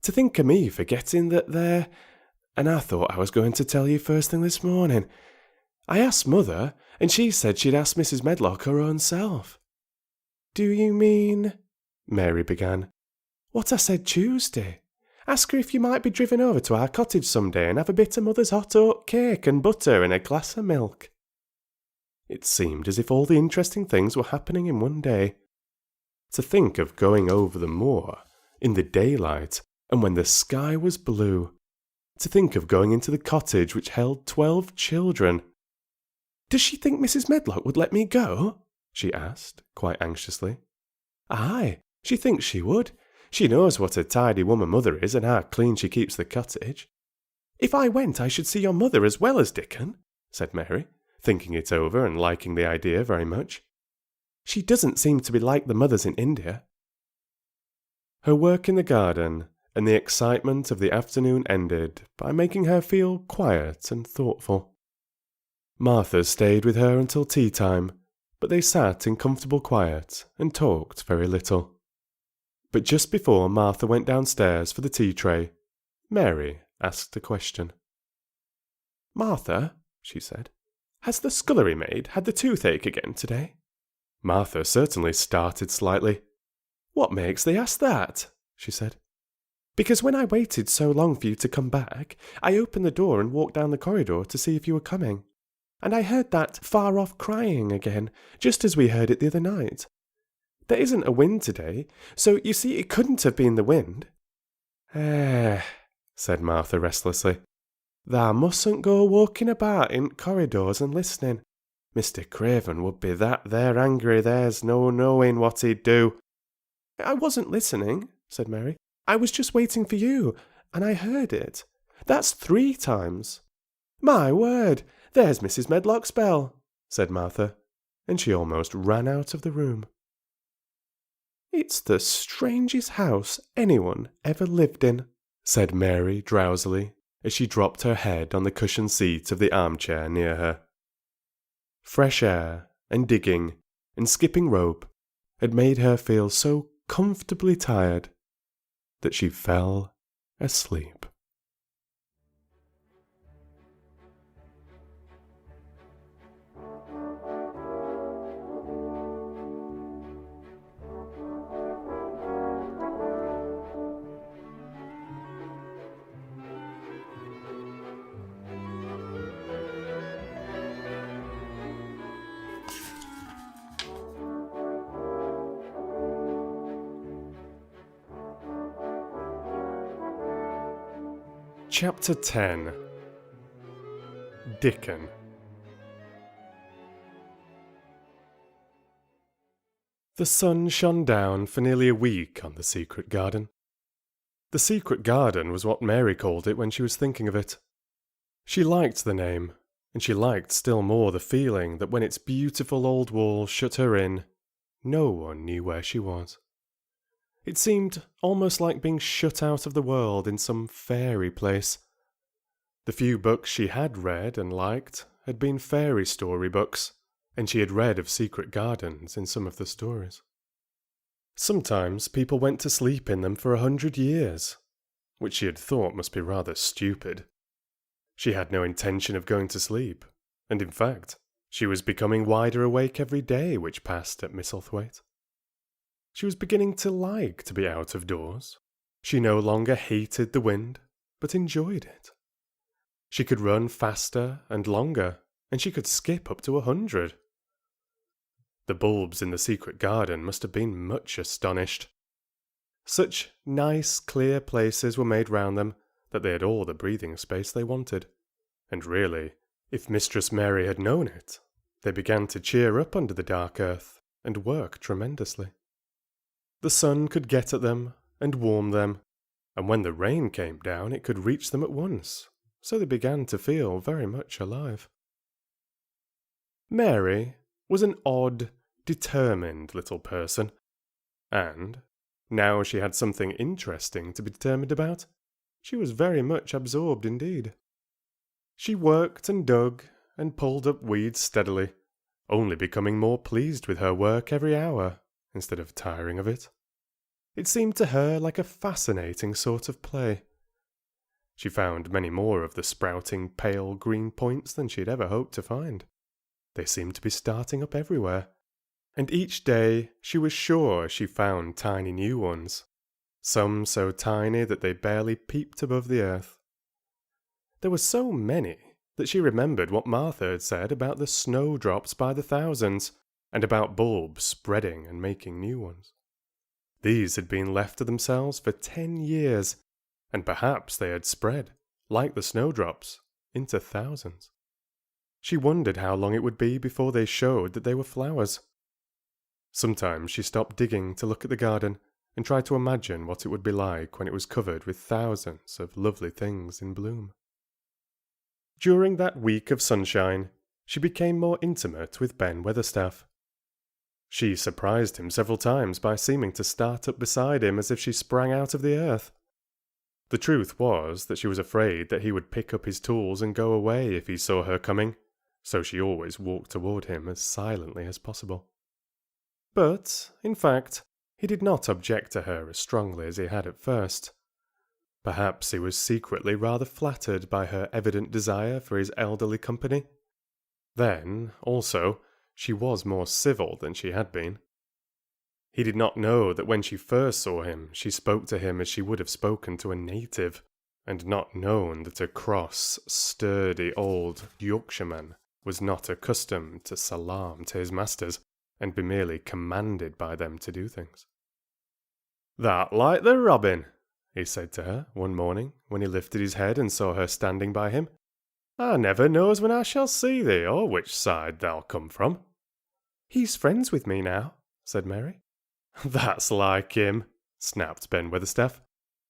"to think of me forgetting that there... And I thought I was going to tell you first thing this morning. I asked Mother, and she said she'd ask Mrs. Medlock her own self." "Do you mean—" Mary began. "What I said Tuesday. Ask her if you might be driven over to our cottage some day and have a bit of Mother's hot oat cake and butter and a glass of milk." It seemed as if all the interesting things were happening in one day. To think of going over the moor, in the daylight, and when the sky was blue. To think of going into the cottage which held 12 children. "Does she think Mrs. Medlock would let me go?" she asked, quite anxiously. "Aye, she thinks she would. She knows what a tidy woman Mother is and how clean she keeps the cottage." "If I went I should see your mother as well as Dickon," said Mary, thinking it over and liking the idea very much. "She doesn't seem to be like the mothers in India." Her work in the garden and the excitement of the afternoon ended by making her feel quiet and thoughtful. Martha stayed with her until tea time, but they sat in comfortable quiet and talked very little. But just before Martha went downstairs for the tea tray, Mary asked a question. "Martha," she said, "has the scullery maid had the toothache again today?" Martha certainly started slightly. "What makes thee ask that?" she said. "Because when I waited so long for you to come back, I opened the door and walked down the corridor to see if you were coming, and I heard that far-off crying again, just as we heard it the other night. There isn't a wind today, so you see it couldn't have been the wind." Said Martha restlessly. "Thou mustn't go walking about in corridors and listening. Mr. Craven would be that there angry there's no knowing what he'd do." "I wasn't listening," said Mary. "I was just waiting for you, and I heard it. That's 3 times. My word, there's Mrs. Medlock's bell," said Martha, and she almost ran out of the room. "It's the strangest house anyone ever lived in," said Mary drowsily, as she dropped her head on the cushioned seat of the armchair near her. Fresh air, and digging, and skipping rope had made her feel so comfortably tired that she fell asleep. Chapter 10. Dickon. The sun shone down for nearly a week on the secret garden. The secret garden was what Mary called it when she was thinking of it. She liked the name, and she liked still more the feeling that when its beautiful old walls shut her in, no one knew where she was. It seemed almost like being shut out of the world in some fairy place. The few books she had read and liked had been fairy story books, and she had read of secret gardens in some of the stories. Sometimes people went to sleep in them for 100 years, which she had thought must be rather stupid. She had no intention of going to sleep, and in fact, she was becoming wider awake every day which passed at Misselthwaite. She was beginning to like to be out of doors. She no longer hated the wind, but enjoyed it. She could run faster and longer, and she could skip up to 100. The bulbs in the secret garden must have been much astonished. Such nice, clear places were made round them that they had all the breathing space they wanted. And really, if Mistress Mary had known it, they began to cheer up under the dark earth and work tremendously. The sun could get at them and warm them, and when the rain came down it could reach them at once, so they began to feel very much alive. Mary was an odd, determined little person, and, now she had something interesting to be determined about, she was very much absorbed indeed. She worked and dug and pulled up weeds steadily, only becoming more pleased with her work every hour, instead of tiring of it. It seemed to her like a fascinating sort of play. She found many more of the sprouting pale green points than she had ever hoped to find. They seemed to be starting up everywhere, and each day she was sure she found tiny new ones, some so tiny that they barely peeped above the earth. There were so many that she remembered what Martha had said about the snowdrops by the thousands, and about bulbs spreading and making new ones. These had been left to themselves for 10 years, and perhaps they had spread, like the snowdrops, into thousands. She wondered how long it would be before they showed that they were flowers. Sometimes she stopped digging to look at the garden and tried to imagine what it would be like when it was covered with thousands of lovely things in bloom. During that week of sunshine, she became more intimate with Ben Weatherstaff. She surprised him several times by seeming to start up beside him as if she sprang out of the earth. The truth was that she was afraid that he would pick up his tools and go away if he saw her coming, so she always walked toward him as silently as possible. But, in fact, he did not object to her as strongly as he had at first. Perhaps he was secretly rather flattered by her evident desire for his elderly company. Then, also, she was more civil than she had been. He did not know that when she first saw him, she spoke to him as she would have spoken to a native, and not known that a cross, sturdy old Yorkshireman was not accustomed to salaam to his masters, and be merely commanded by them to do things. "That like the robin," he said to her one morning when he lifted his head and saw her standing by him. "I never knows when I shall see thee, or which side thou'll come from." "He's friends with me now," said Mary. "That's like him," snapped Ben Weatherstaff.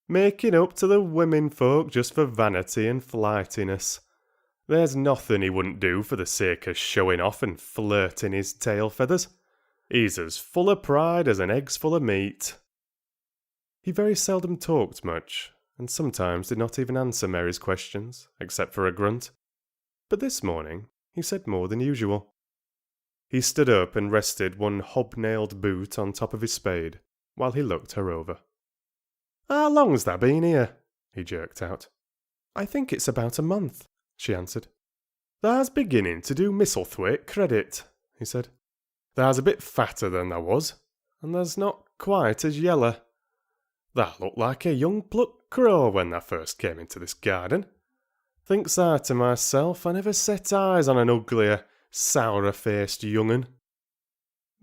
"Making up to the women folk just for vanity and flightiness. There's nothing he wouldn't do for the sake of showing off and flirting his tail feathers. He's as full of pride as an egg's full of meat." He very seldom talked much, and sometimes did not even answer Mary's questions, except for a grunt. But this morning he said more than usual. He stood up and rested one hob-nailed boot on top of his spade, while he looked her over. "How long's thou been here?" he jerked out. "I think it's about a month," she answered. "Thou's beginning to do Misselthwaite credit," he said. "Thou's a bit fatter than thou was, and thou's not quite as yeller. Thou looked like a young plucked crow when thou first came into this garden. Thinks I to myself, I never set eyes on an uglier, sourer-faced young un."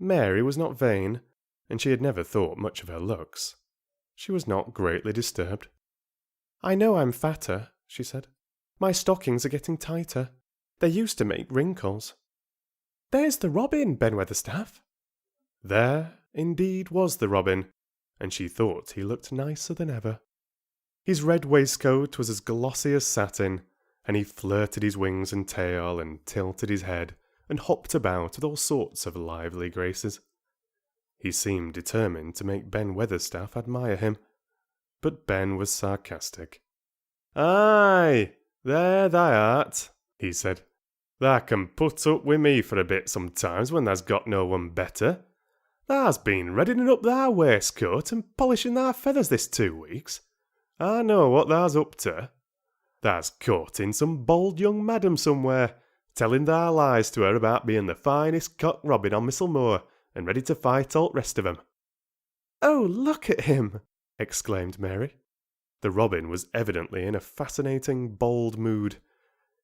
Mary was not vain, and she had never thought much of her looks. She was not greatly disturbed. "I know I'm fatter," she said. "My stockings are getting tighter. They used to make wrinkles. There's the robin, Ben Weatherstaff." There, indeed, was the robin, and she thought he looked nicer than ever. His red waistcoat was as glossy as satin, and he flirted his wings and tail, and tilted his head, and hopped about with all sorts of lively graces. He seemed determined to make Ben Weatherstaff admire him, but Ben was sarcastic. "Aye, there thou art," he said. "Thou can put up wi' me for a bit sometimes when thou's got no one better. Thou's been reddening up thy waistcoat and polishing thy feathers this 2 weeks. I know what thou's up to. Thou's courting some bold young madam somewhere, telling thy lies to her about being the finest cock robin on Misselmoor, and ready to fight all the rest of 'em." "Oh, look at him!" exclaimed Mary. The robin was evidently in a fascinating, bold mood.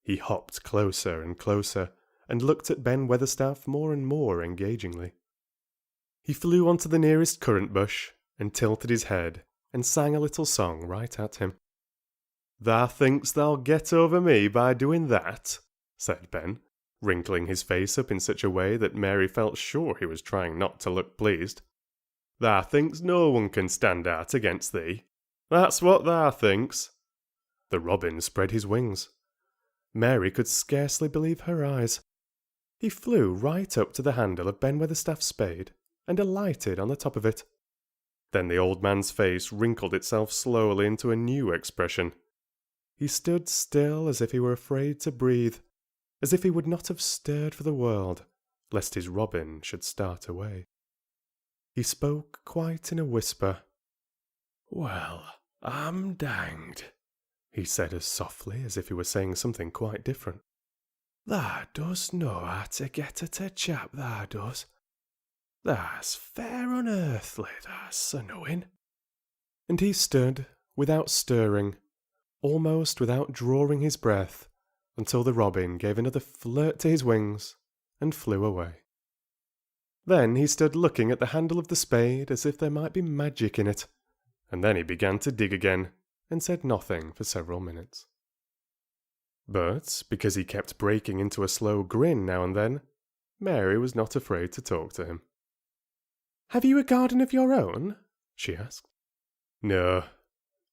He hopped closer and closer, and looked at Ben Weatherstaff more and more engagingly. He flew onto the nearest currant bush, and tilted his head, and sang a little song right at him. "Thou thinks thou'll get over me by doing that?" said Ben, wrinkling his face up in such a way that Mary felt sure he was trying not to look pleased. "Thou thinks no one can stand out against thee? That's what thou thinks." The robin spread his wings. Mary could scarcely believe her eyes. He flew right up to the handle of Ben Weatherstaff's spade, and alighted on the top of it. Then the old man's face wrinkled itself slowly into a new expression. He stood still as if he were afraid to breathe, as if he would not have stirred for the world, lest his robin should start away. He spoke quite in a whisper. "Well, I'm danged," he said as softly as if he were saying something quite different. "Thou does know how to get at a chap, thou does. Thou's fair unearthly, thou's a knowing." And he stood, without stirring, almost without drawing his breath, until the robin gave another flirt to his wings, and flew away. Then he stood looking at the handle of the spade as if there might be magic in it, and then he began to dig again, and said nothing for several minutes. But, because he kept breaking into a slow grin now and then, Mary was not afraid to talk to him. "Have you a garden of your own?" she asked. "No,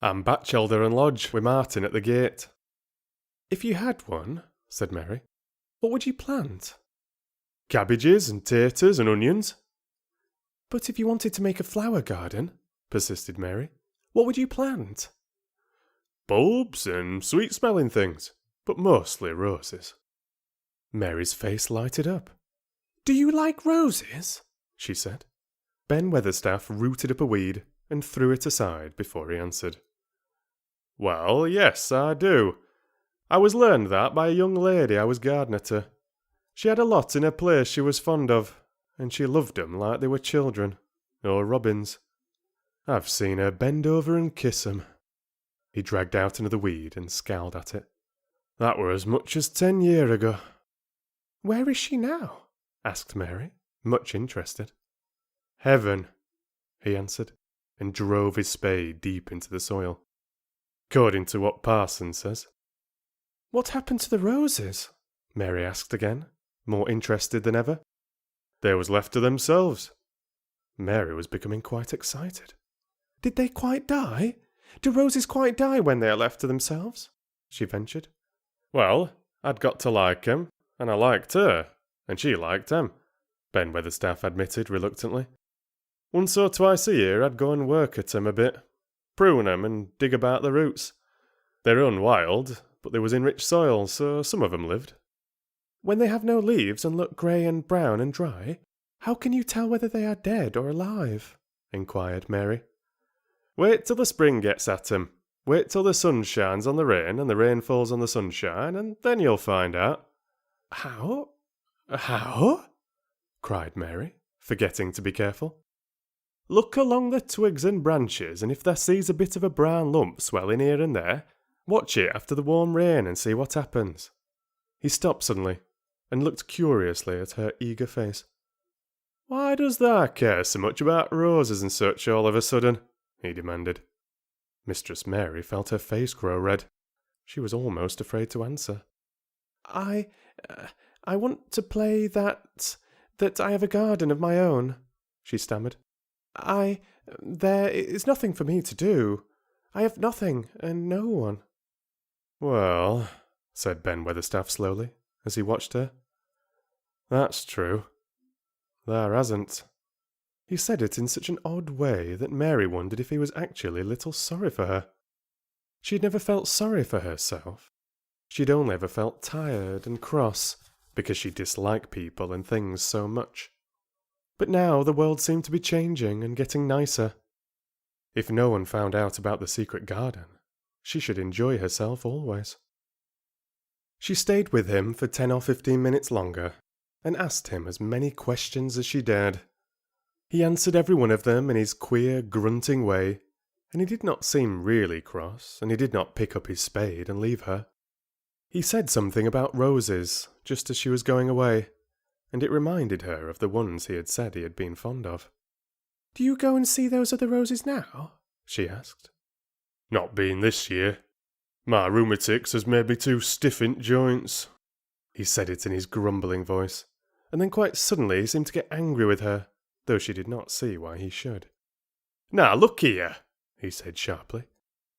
I'm bachelder and lodge with Martin at the gate." "If you had one," said Mary, "what would you plant?" "Cabbages and taters and onions." "But if you wanted to make a flower garden," persisted Mary, "what would you plant?" "Bulbs and sweet-smelling things, but mostly roses." Mary's face lighted up. "Do you like roses?" she said. Ben Weatherstaff rooted up a weed and threw it aside before he answered. "Well, yes, I do. I was learned that by a young lady I was gardener to. She had a lot in her place she was fond of, and she loved 'em like they were children, or robins. I've seen her bend over and kiss 'em." He dragged out another weed and scowled at it. "That were as much as 10 year ago." "Where is she now?" asked Mary, much interested. "Heaven," he answered, and drove his spade deep into the soil. "According to what Parson says." "What happened to the roses?" Mary asked again, more interested than ever. "They was left to themselves." Mary was becoming quite excited. "Did they quite die? Do roses quite die when they are left to themselves?" she ventured. "Well, I'd got to like 'em, and I liked her, and she liked 'em," Ben Weatherstaff admitted reluctantly. "Once or twice a year I'd go and work at 'em a bit, prune 'em and dig about the roots. They run wild, but they was in rich soil, so some of 'em lived." "When they have no leaves and look grey and brown and dry, how can you tell whether they are dead or alive?" inquired Mary. "Wait till the spring gets at 'em. Wait till the sun shines on the rain and the rain falls on the sunshine, and then you'll find out." "How? How?" cried Mary, forgetting to be careful. "Look along the twigs and branches, and if thou sees a bit of a brown lump swelling here and there, watch it after the warm rain and see what happens." He stopped suddenly, and looked curiously at her eager face. "Why does thou care so much about roses and such all of a sudden?" he demanded. Mistress Mary felt her face grow red. She was almost afraid to answer. I want to play that I have a garden of my own," she stammered. There is nothing for me to do. I have nothing and no one." "Well," said Ben Weatherstaff slowly, as he watched her, "that's true. There hasn't." He said it in such an odd way that Mary wondered if he was actually a little sorry for her. She had never felt sorry for herself. She'd only ever felt tired and cross, because she disliked people and things so much. But now the world seemed to be changing and getting nicer. If no one found out about the secret garden, she should enjoy herself always. She stayed with him for 10 or 15 minutes longer, and asked him as many questions as she dared. He answered every one of them in his queer, grunting way, and he did not seem really cross, and he did not pick up his spade and leave her. He said something about roses, just as she was going away, and it reminded her of the ones he had said he had been fond of. "Do you go and see those other roses now?" she asked. "Not been this year. My rheumatics has made me too stiff in joints." He said it in his grumbling voice, and then quite suddenly he seemed to get angry with her, though she did not see why he should. "Now look here," he said sharply.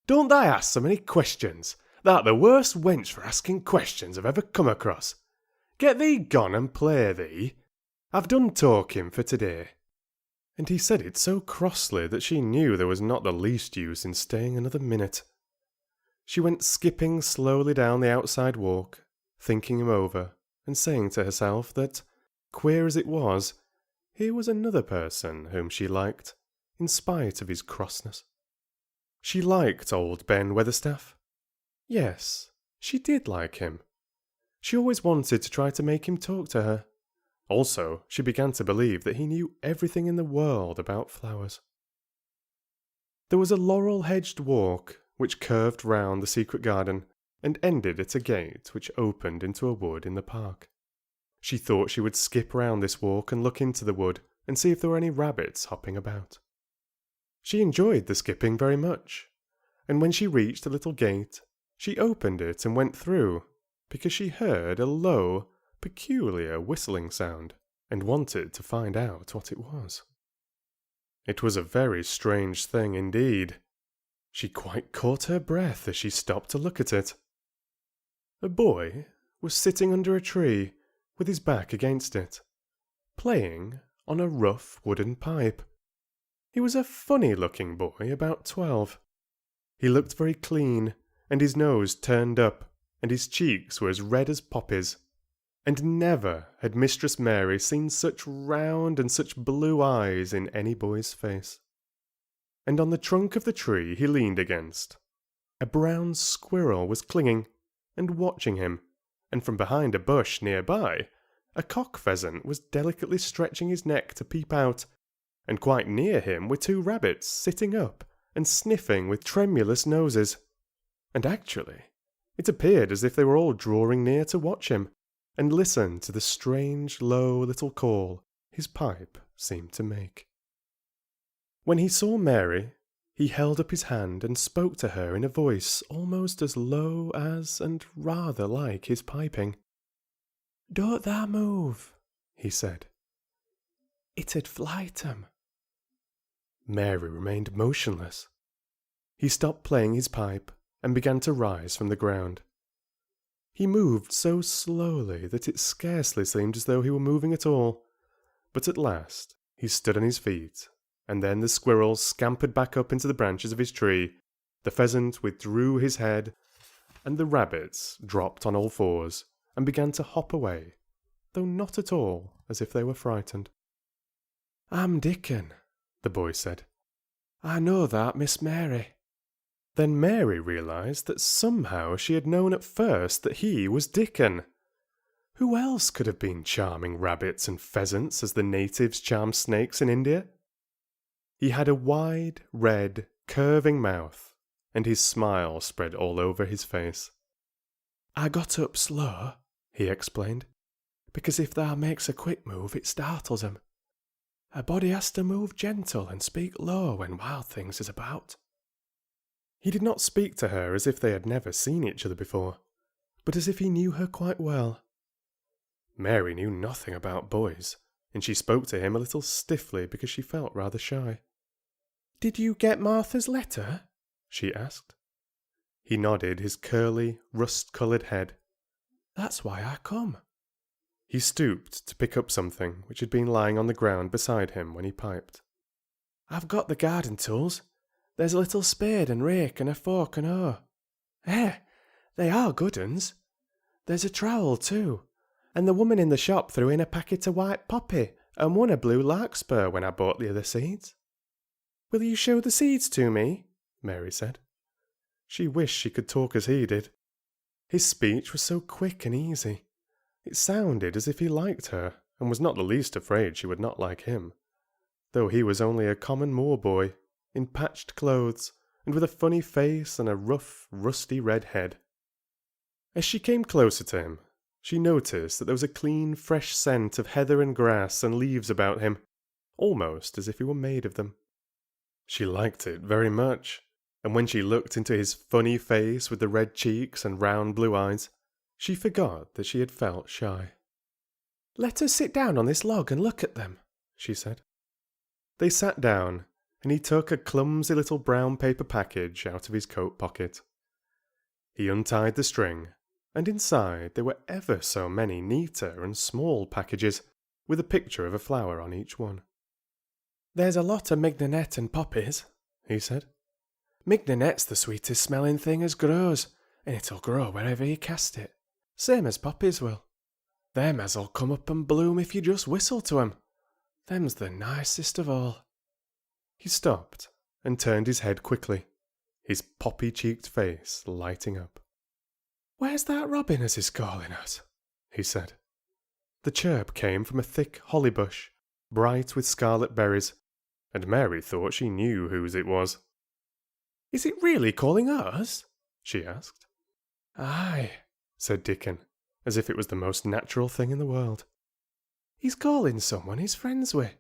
"Don't thy ask so many questions. Thou'rt the worst wench for asking questions I've ever come across. Get thee gone and play thee. I've done talking for today." And he said it so crossly that she knew there was not the least use in staying another minute. She went skipping slowly down the outside walk, thinking him over, and saying to herself that, queer as it was, here was another person whom she liked, in spite of his crossness. She liked old Ben Weatherstaff. Yes, she did like him. She always wanted to try to make him talk to her. Also, she began to believe that he knew everything in the world about flowers. There was a laurel-hedged walk which curved round the secret garden and ended at a gate which opened into a wood in the park. She thought she would skip round this walk and look into the wood and see if there were any rabbits hopping about. She enjoyed the skipping very much, and when she reached the little gate, she opened it and went through, because she heard a low, peculiar whistling sound, and wanted to find out what it was. It was a very strange thing indeed. She quite caught her breath as she stopped to look at it. A boy was sitting under a tree, with his back against it, playing on a rough wooden pipe. He was a funny-looking boy, about 12. He looked very clean, and his nose turned up, and his cheeks were as red as poppies. And never had Mistress Mary seen such round and such blue eyes in any boy's face. And on the trunk of the tree he leaned against, a brown squirrel was clinging and watching him, and from behind a bush near by, a cock pheasant was delicately stretching his neck to peep out, and quite near him were 2 rabbits sitting up and sniffing with tremulous noses. And actually, it appeared as if they were all drawing near to watch him, and listen to the strange low little call his pipe seemed to make. When he saw Mary, he held up his hand and spoke to her in a voice almost as low as and rather like his piping. "Don't thou move," he said. "It'd flight 'em." Mary remained motionless. He stopped playing his pipe and began to rise from the ground. He moved so slowly that it scarcely seemed as though he were moving at all, but at last he stood on his feet, and then the squirrel scampered back up into the branches of his tree, the pheasant withdrew his head, and the rabbits dropped on all fours and began to hop away, though not at all as if they were frightened. "I'm Dickon," the boy said. "I know that, Miss Mary." Then Mary realised that somehow she had known at first that he was Dickon. Who else could have been charming rabbits and pheasants as the natives charm snakes in India? He had a wide, red, curving mouth, and his smile spread all over his face. "I got up slow," he explained, "because if thou makes a quick move it startles 'em. A body has to move gentle and speak low when wild things is about." He did not speak to her as if they had never seen each other before, but as if he knew her quite well. Mary knew nothing about boys, and she spoke to him a little stiffly because she felt rather shy. "Did you get Martha's letter?" she asked. He nodded his curly, rust-coloured head. "That's why I come." He stooped to pick up something which had been lying on the ground beside him when he piped. "I've got the garden tools. There's a little spade and rake and a fork and hoe. They are good uns. There's a trowel too, and the woman in the shop threw in a packet of white poppy and one a blue larkspur when I bought the other seeds." "Will you show the seeds to me?" Mary said. She wished she could talk as he did. His speech was so quick and easy. It sounded as if he liked her, and was not the least afraid she would not like him, though he was only a common moor boy, in patched clothes, and with a funny face and a rough, rusty red head. As she came closer to him, she noticed that there was a clean, fresh scent of heather and grass and leaves about him, almost as if he were made of them. She liked it very much, and when she looked into his funny face with the red cheeks and round blue eyes, she forgot that she had felt shy. "Let us sit down on this log and look at them," she said. They sat down, and he took a clumsy little brown paper package out of his coat pocket. He untied the string, and inside there were ever so many neater and small packages, with a picture of a flower on each one. "There's a lot of mignonette and poppies," he said. "Mignonette's the sweetest smelling thing as grows, and it'll grow wherever you cast it, same as poppies will. Them as'll come up and bloom if you just whistle to 'em. Them's the nicest of all." He stopped and turned his head quickly, his poppy-cheeked face lighting up. "Where's that robin as is calling us?" he said. The chirp came from a thick holly bush, bright with scarlet berries, and Mary thought she knew whose it was. "Is it really calling us?" she asked. "Aye," said Dickon, as if it was the most natural thing in the world. "He's calling someone he's friends with.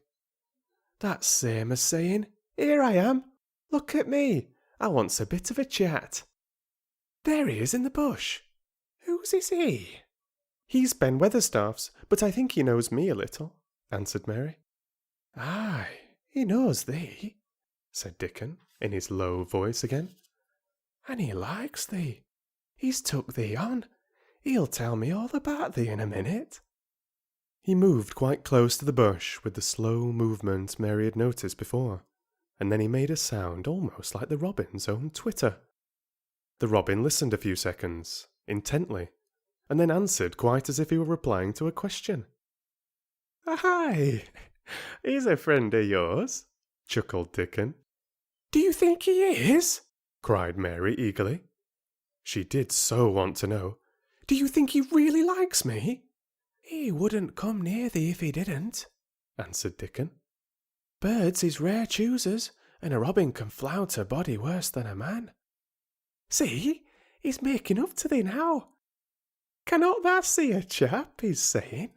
That's same as saying, 'Here I am. Look at me. I wants a bit of a chat.' There he is in the bush. Whose is he?" "He's Ben Weatherstaff's, but I think he knows me a little," answered Mary. "Aye, he knows thee," said Dickon, in his low voice again. "And he likes thee. He's took thee on. He'll tell me all about thee in a minute." He moved quite close to the bush with the slow movement Mary had noticed before, and then he made a sound almost like the robin's own twitter. The robin listened a few seconds, intently, and then answered quite as if he were replying to a question. "Aye, he's a friend of yours," chuckled Dickon. "Do you think he is?" cried Mary eagerly. She did so want to know. "Do you think he really likes me?" "He wouldn't come near thee if he didn't," answered Dickon. "Birds is rare choosers, and a robin can flout a body worse than a man. See, he's making up to thee now. Cannot thou see a chap, he's saying?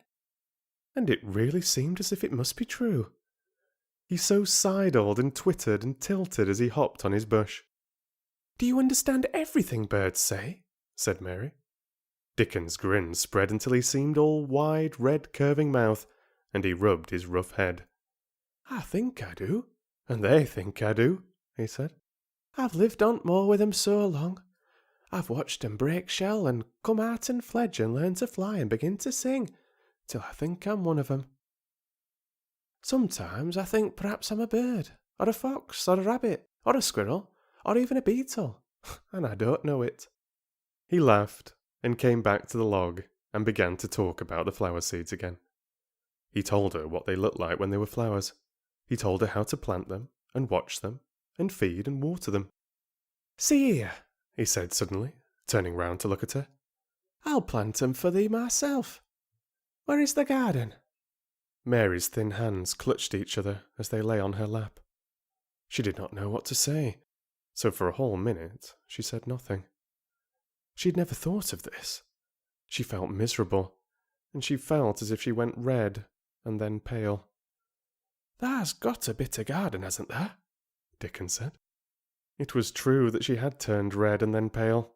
and it really seemed as if it must be true. He so sidled and twittered and tilted as he hopped on his bush. "Do you understand everything birds say?" said Mary. Dickon's grin spread until he seemed all wide, red, curving mouth, and he rubbed his rough head. "I think I do, and they think I do," he said. "I've lived on moor with 'em so long. I've watched 'em break shell and come out and fledge and learn to fly and begin to sing, till I think I'm one of 'em. Sometimes I think perhaps I'm a bird, or a fox, or a rabbit, or a squirrel, or even a beetle, and I don't know it." He laughed and came back to the log and began to talk about the flower seeds again. He told her what they looked like when they were flowers. He told her how to plant them and watch them and feed and water them. "See here," he said suddenly, turning round to look at her. "I'll plant 'em for thee myself. Where is the garden?" Mary's thin hands clutched each other as they lay on her lap. She did not know what to say, so for a whole minute she said nothing. She had never thought of this. She felt miserable, and she felt as if she went red and then pale. "Tha's got a bit of garden, hasn't there?" Dickon said. It was true that she had turned red and then pale.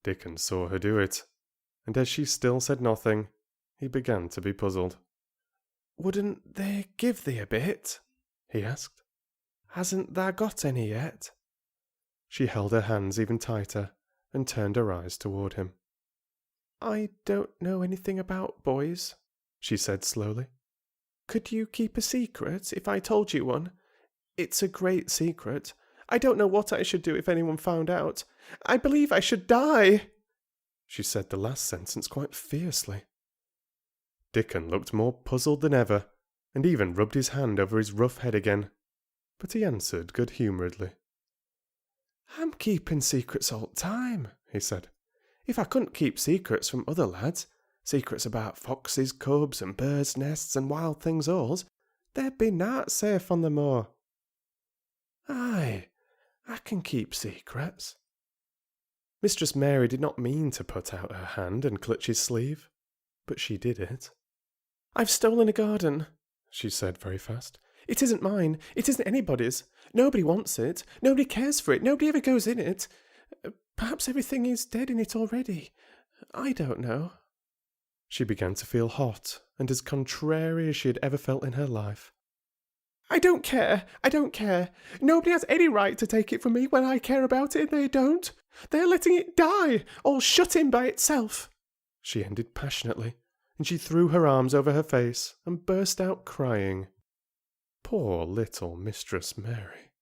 Dickon saw her do it, and as she still said nothing, he began to be puzzled. "Wouldn't they give thee a bit?" he asked. "Hasn't thou got any yet?" She held her hands even tighter and turned her eyes toward him. "I don't know anything about boys," she said slowly. "Could you keep a secret if I told you one? It's a great secret. I don't know what I should do if anyone found out. I believe I should die." She said the last sentence quite fiercely. Dickon looked more puzzled than ever, and even rubbed his hand over his rough head again, but he answered good-humouredly. "I'm keeping secrets all the time," he said. "If I couldn't keep secrets from other lads, secrets about foxes, cubs, and birds' nests, and wild things' holes, there'd be nowt safe on the moor." "Aye, I can keep secrets." Mistress Mary did not mean to put out her hand and clutch his sleeve, but she did it. "I've stolen a garden," she said very fast. "It isn't mine. It isn't anybody's. Nobody wants it. Nobody cares for it. Nobody ever goes in it. Perhaps everything is dead in it already. I don't know." She began to feel hot and as contrary as she had ever felt in her life. "I don't care. I don't care. Nobody has any right to take it from me when I care about it, and they don't. They are letting it die, all shut in by itself," she ended passionately, and she threw her arms over her face and burst out crying. Poor little Mistress Mary.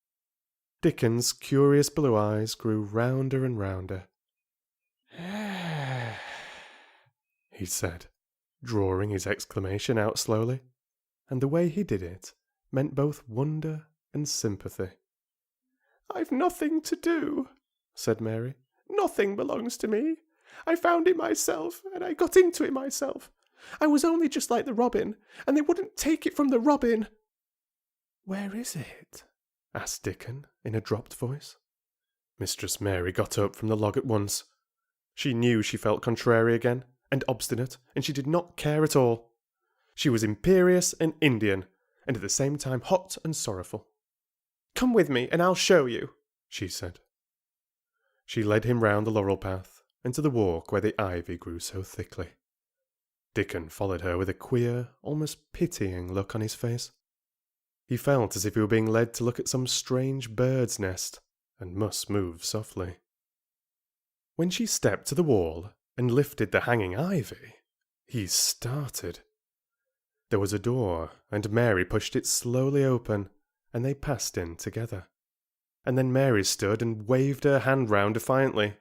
Dickon's curious blue eyes grew rounder and rounder. He said, drawing his exclamation out slowly, and the way he did it meant both wonder and sympathy. "I've nothing to do," said Mary. "Nothing belongs to me. I found it myself, and I got into it myself. I was only just like the robin, and they wouldn't take it from the robin." "Where is it?" asked Dickon in a dropped voice. Mistress Mary got up from the log at once. She knew she felt contrary again, and obstinate, and she did not care at all. She was imperious and Indian, and at the same time hot and sorrowful. "Come with me, and I'll show you," she said. She led him round the laurel path, and to the walk where the ivy grew so thickly. Dickon followed her with a queer, almost pitying look on his face. He felt as if he were being led to look at some strange bird's nest, and must move softly. When she stepped to the wall and lifted the hanging ivy, he started. There was a door, and Mary pushed it slowly open, and they passed in together. And then Mary stood and waved her hand round defiantly.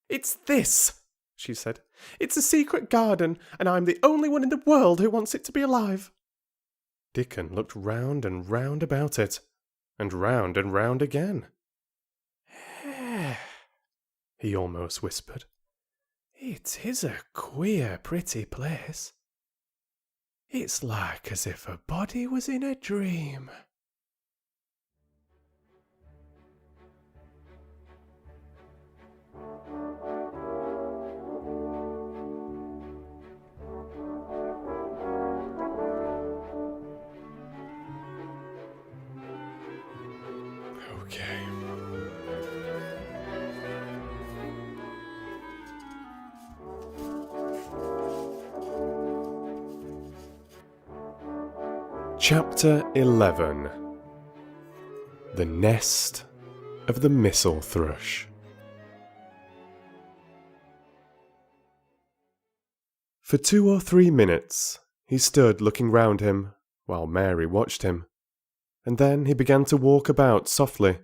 "It's this," she said. "It's a secret garden, and I'm the only one in the world who wants it to be alive." Dickon looked round and round about it, and round again. He almost whispered. "It is a queer, pretty place. It's like as if a body was in a dream." Okay. Chapter 11. The Nest of the Missel Thrush. For 2 or 3 minutes he stood looking round him while Mary watched him, and then he began to walk about softly,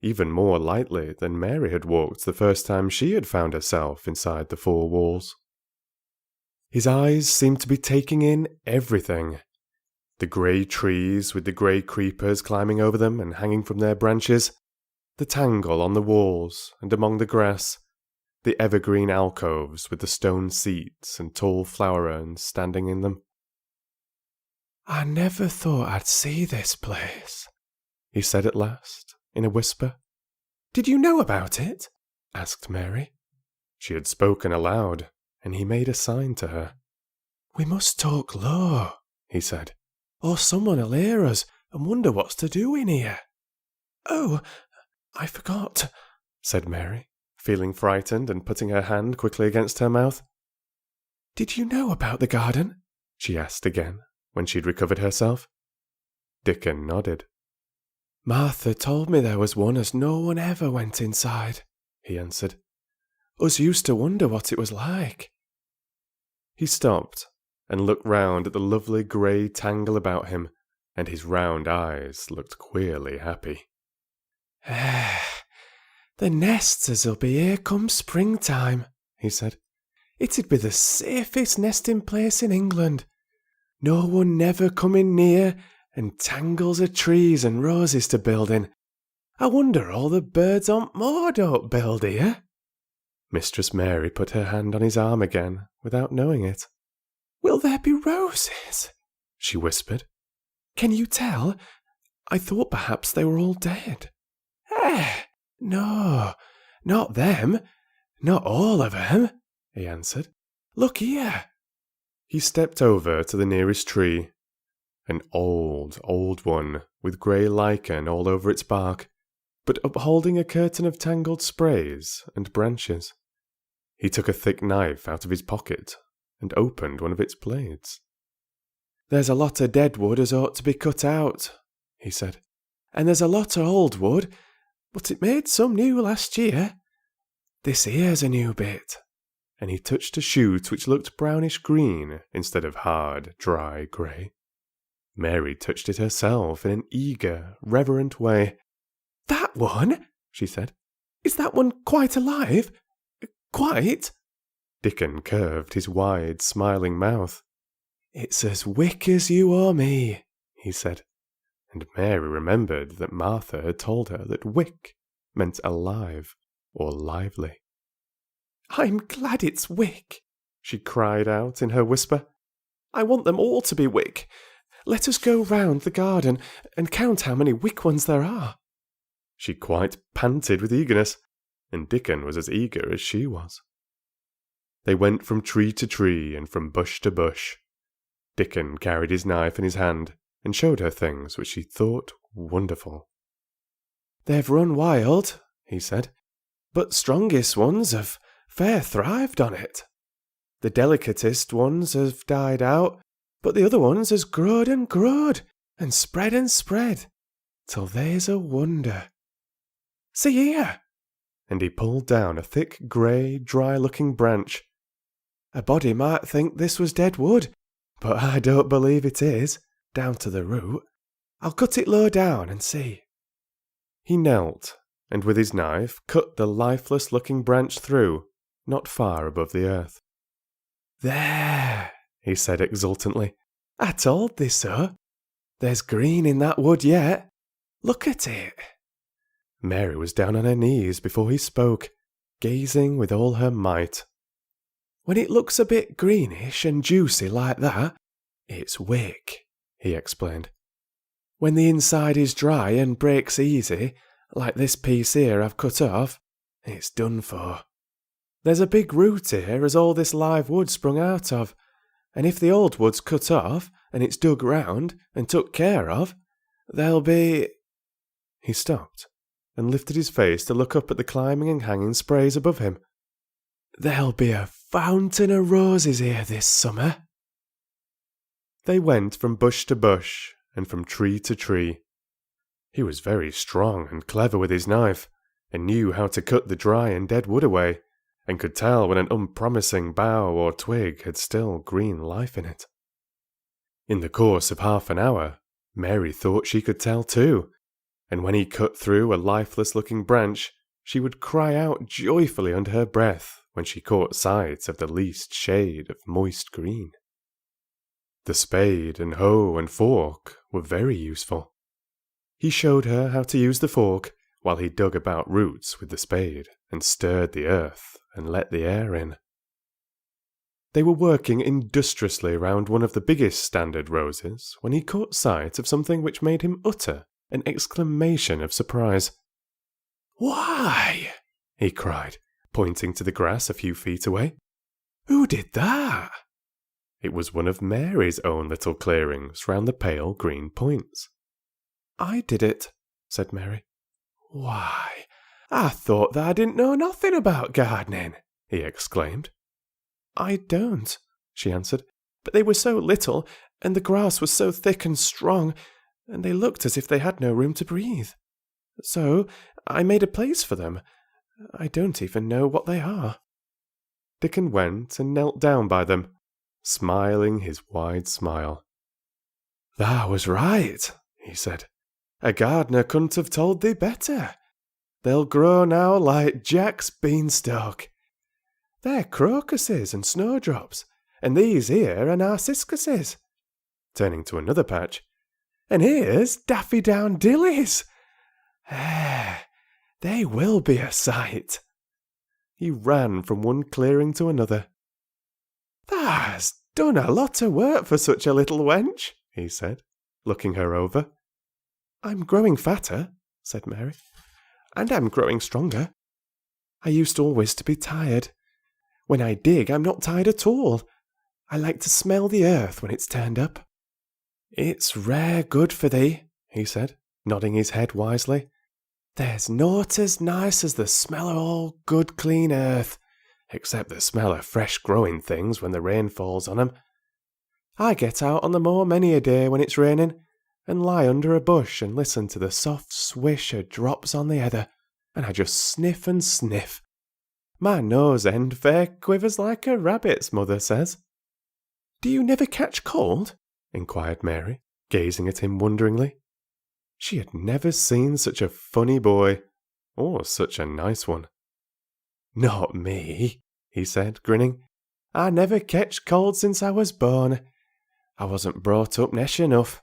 even more lightly than Mary had walked the first time she had found herself inside the 4 walls. His eyes seemed to be taking in everything. The grey trees with the grey creepers climbing over them and hanging from their branches, the tangle on the walls and among the grass, the evergreen alcoves with the stone seats and tall flower urns standing in them. "I never thought I'd see this place," he said at last, in a whisper. "Did you know about it?" asked Mary. She had spoken aloud, and he made a sign to her. "We must talk low," he said, "or someone'll hear us and wonder what's to do in here." "Oh, I forgot," said Mary, feeling frightened and putting her hand quickly against her mouth. "Did you know about the garden?" she asked again, when she'd recovered herself. Dickon nodded. "Martha told me there was one as no one ever went inside," he answered. "Us used to wonder what it was like." He stopped and looked round at the lovely grey tangle about him, and his round eyes looked queerly happy. "The nests as'll be here come springtime," he said. "It'd be the safest nesting place in England. No one never coming near, and tangles of trees and roses to build in. I wonder all the birds on moor don't build here." Mistress Mary put her hand on his arm again, without knowing it. "Will there be roses?" she whispered. "Can you tell? I thought perhaps they were all dead." "No, not them. Not all of 'em," he answered. "Look here." He stepped over to the nearest tree, an old, old one with grey lichen all over its bark, but upholding a curtain of tangled sprays and branches. He took a thick knife out of his pocket and opened one of its blades. "There's a lot of dead wood as ought to be cut out," he said, "and there's a lot of old wood, but it made some new last year. This here's a new bit," and he touched a shoot which looked brownish green instead of hard, dry grey. Mary touched it herself in an eager, reverent way. "That one?" she said. "Is that one quite alive? Quite?" Dickon curved his wide, smiling mouth. "It's as wick as you or me," he said, and Mary remembered that Martha had told her that wick meant alive or lively. "I'm glad it's wick," she cried out in her whisper. "I want them all to be wick. Let us go round the garden and count how many wick ones there are." She quite panted with eagerness, and Dickon was as eager as she was. They went from tree to tree and from bush to bush. Dickon carried his knife in his hand and showed her things which she thought wonderful. "They've run wild," he said, "but strongest ones have fair thrived on it. The delicatest ones have died out, but the other ones has growed and spread, till they's a wonder. See here!" And he pulled down a thick, grey, dry-looking branch. "A body might think this was dead wood, but I don't believe it is, down to the root. I'll cut it low down and see." He knelt, and with his knife cut the lifeless-looking branch through, not far above the earth. "There," he said exultantly. "I told thee so. There's green in that wood yet. Look at it." Mary was down on her knees before he spoke, gazing with all her might. "When it looks a bit greenish and juicy like that, it's wick," he explained. "When the inside is dry and breaks easy, like this piece here I've cut off, it's done for. There's a big root here as all this live wood sprung out of, and if the old wood's cut off and it's dug round and took care of, there'll be—" He stopped and lifted his face to look up at the climbing and hanging sprays above him. "There'll be a fountain of roses here this summer." They went from bush to bush and from tree to tree. He was very strong and clever with his knife, and knew how to cut the dry and dead wood away, and could tell when an unpromising bough or twig had still green life in it. In the course of half an hour, Mary thought she could tell too, and when he cut through a lifeless-looking branch, she would cry out joyfully under her breath when she caught sight of the least shade of moist green. The spade and hoe and fork were very useful. He showed her how to use the fork while he dug about roots with the spade and stirred the earth and let the air in. They were working industriously round one of the biggest standard roses when he caught sight of something which made him utter an exclamation of surprise. "Why!" he cried, pointing to the grass a few feet away. "Who did that?" It was one of Mary's own little clearings round the pale green points. "I did it," said Mary. "Why, I thought that I didn't know nothing about gardening," he exclaimed. "I don't," she answered, "but they were so little, and the grass was so thick and strong, and they looked as if they had no room to breathe. So I made a place for them. I don't even know what they are." Dickon went and knelt down by them, smiling his wide smile. "Thou was right," he said. "A gardener couldn't have told thee better. They'll grow now like Jack's beanstalk. They're crocuses and snowdrops, and these here are narcissuses," turning to another patch. "And here's daffydowndillies. They will be a sight." He ran from one clearing to another. "Thou's done a lot of work for such a little wench," he said, looking her over. "I'm growing fatter," said Mary, "and I'm growing stronger. I used always to be tired. When I dig, I'm not tired at all. I like to smell the earth when it's turned up." "It's rare good for thee," he said, nodding his head wisely. "There's naught as nice as the smell of all good clean earth, except the smell of fresh growing things when the rain falls on 'em. I get out on the moor many a day when it's raining, and lie under a bush and listen to the soft swish of drops on the heather, and I just sniff and sniff. My nose end fair quivers like a rabbit's, mother says." "Do you never catch cold?" inquired Mary, gazing at him wonderingly. She had never seen such a funny boy, or such a nice one. "Not me," he said, grinning. "I never ketched cold since I was born. I wasn't brought up nesh enough.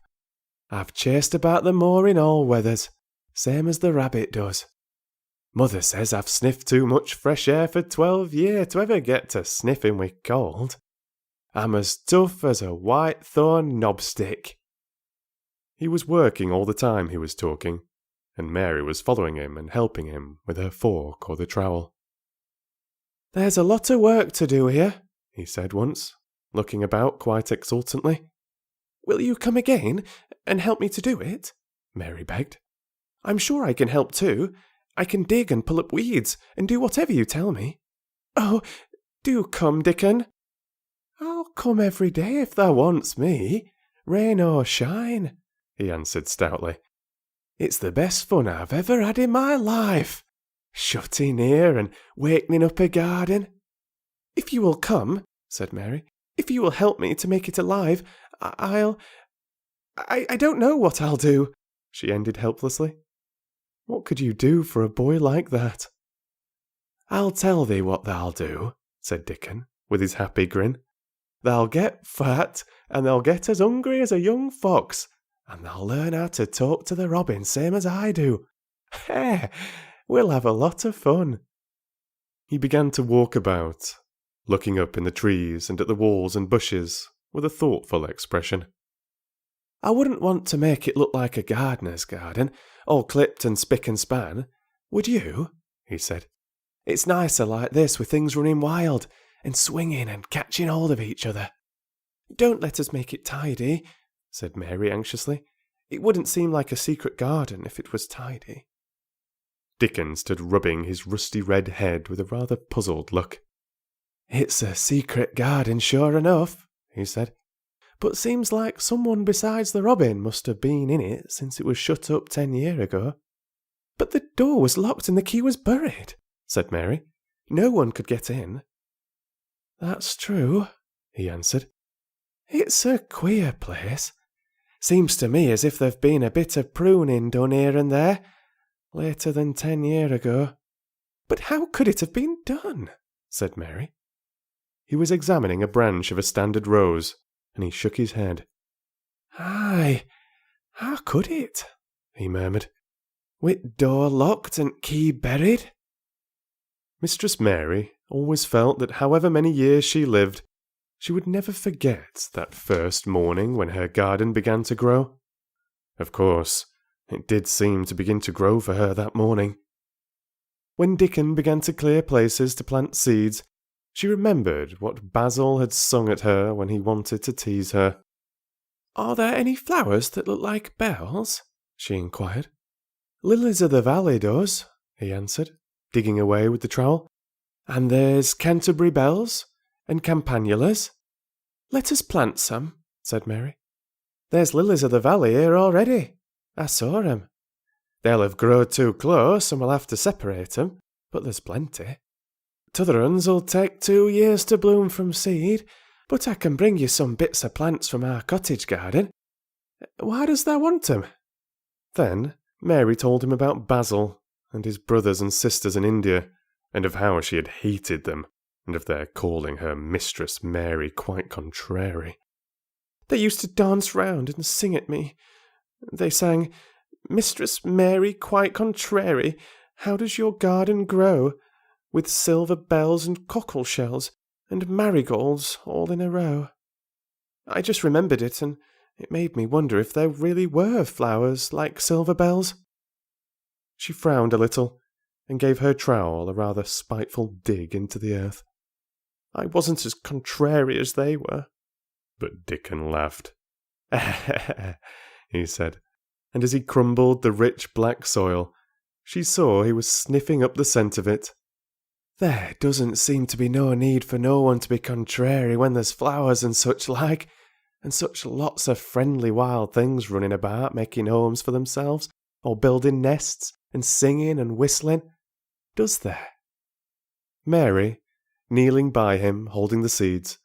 I've chased about the moor in all weathers, same as the rabbit does. Mother says I've sniffed too much fresh air for 12 year to ever get to sniffing with cold. I'm as tough as a white thorn knobstick." He was working all the time he was talking, and Mary was following him and helping him with her fork or the trowel. "There's a lot of work to do here," he said once, looking about quite exultantly. "Will you come again and help me to do it?" Mary begged. "I'm sure I can help too. I can dig and pull up weeds and do whatever you tell me." "Oh, do come, Dickon." "I'll come every day if thou wants me, rain or shine," he answered stoutly. "It's the best fun I've ever had in my life, shut in here and wakening up a garden." "If you will come," said Mary, "if you will help me to make it alive, I don't know what I'll do," she ended helplessly. What could you do for a boy like that? "I'll tell thee what thou'll do," said Dickon, with his happy grin. "Thou'll get fat, and thou'll get as hungry as a young fox, and thou'll learn how to talk to the robin same as I do. We'll have a lot of fun." He began to walk about, looking up in the trees and at the walls and bushes with a thoughtful expression. "I wouldn't want to make it look like a gardener's garden, all clipped and spick and span. Would you?" he said. "It's nicer like this with things running wild and swinging and catching hold of each other." "Don't let us make it tidy," said Mary anxiously. "It wouldn't seem like a secret garden if it was tidy." Dickon stood rubbing his rusty red head with a rather puzzled look.
"It's a secret garden, sure enough," he said. "But seems like someone besides the robin must have been in it since it was shut up 10 year ago." "But the door was locked and the key was buried," said Mary. "No one could get in." "That's true," he answered. "It's a queer place. Seems to me as if there've been a bit of pruning done here and there, later than 10 year ago." "But how could it have been done?" said Mary.
He was examining a branch of a standard rose, and he shook his head.
"Aye, how could it?" he murmured. "With door locked and key buried?"
Mistress Mary always felt that however many years she lived, she would never forget that first morning when her garden began to grow. Of course, it did seem to begin to grow for her that morning. When Dickon began to clear places to plant seeds, she remembered what Basil had sung at her when he wanted to tease her.
"Are there any flowers that look like bells?" she inquired.
"Lilies of the valley does," he answered, digging away with the trowel. "And there's Canterbury bells, and campanulas."
"Let us plant some," said Mary.
"There's lilies of the valley here already. I saw 'em. They'll have growed too close and we'll have to separate 'em, but there's plenty. T'other uns'll take 2 years to bloom from seed, but I can bring you some bits of plants from our cottage garden. Why does thou want 'em?" Then Mary told him about Basil and his brothers and sisters in India, and of how she had hated them, and of their calling her Mistress Mary quite contrary.
"They used to dance round and sing at me. They sang, 'Mistress Mary quite contrary, how does your garden grow? With silver bells and cockle shells, and marigolds all in a row.' I just remembered it, and it made me wonder if there really were flowers like silver bells."
She frowned a little, and gave her trowel a rather spiteful dig into the earth.
"I wasn't as contrary as they were."
But Dickon laughed. he said, and as he crumbled the rich black soil, she saw he was sniffing up the scent of it.
"There doesn't seem to be no need for no one to be contrary when there's flowers and such like, and such lots of friendly wild things running about making homes for themselves, or building nests, and singing and whistling. Does there?"
Mary, kneeling by him holding the seeds,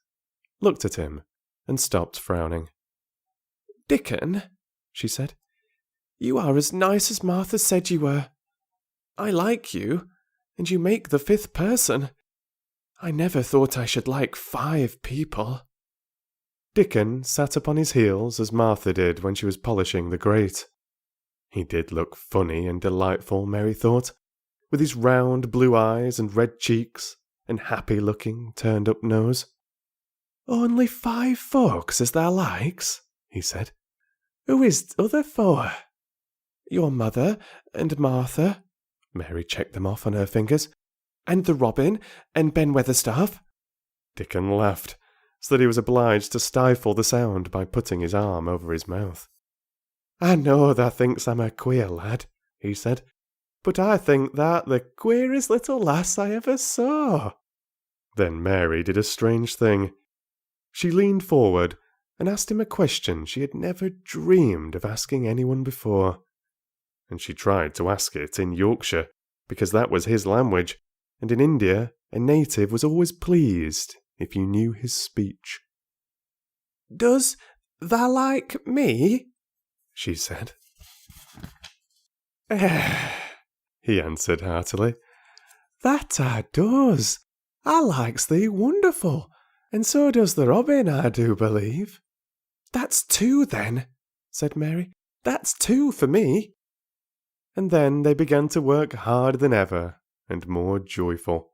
looked at him and stopped frowning.
"Dickon," she said, "you are as nice as Martha said you were. I like you, and you make the 5th person. I never thought I should like 5 people."
Dickon sat upon his heels as Martha did when she was polishing the grate. He did look funny and delightful, Mary thought, with his round blue eyes and red cheeks and happy-looking turned-up nose.
"Only 5 folks as thou likes," he said. "Who is t'other 4? Your mother and Martha," Mary checked them off on her fingers, "and the robin and Ben Weatherstaff."
Dickon laughed, so that he was obliged to stifle the sound by putting his arm over his mouth.
"I know thou thinks I'm a queer lad," he said, "but I think thou'rt the queerest little lass I ever saw."
Then Mary did a strange thing. She leaned forward and asked him a question she had never dreamed of asking anyone before. And she tried to ask it in Yorkshire, because that was his language, and in India a native was always pleased if you knew his speech.
"Does thou like me?" she said.
He answered heartily.
"That I does. I likes thee wonderful, and so does the robin, I do believe." "That's 2 then," said Mary. "That's 2 for me."
And then they began to work harder than ever, and more joyful.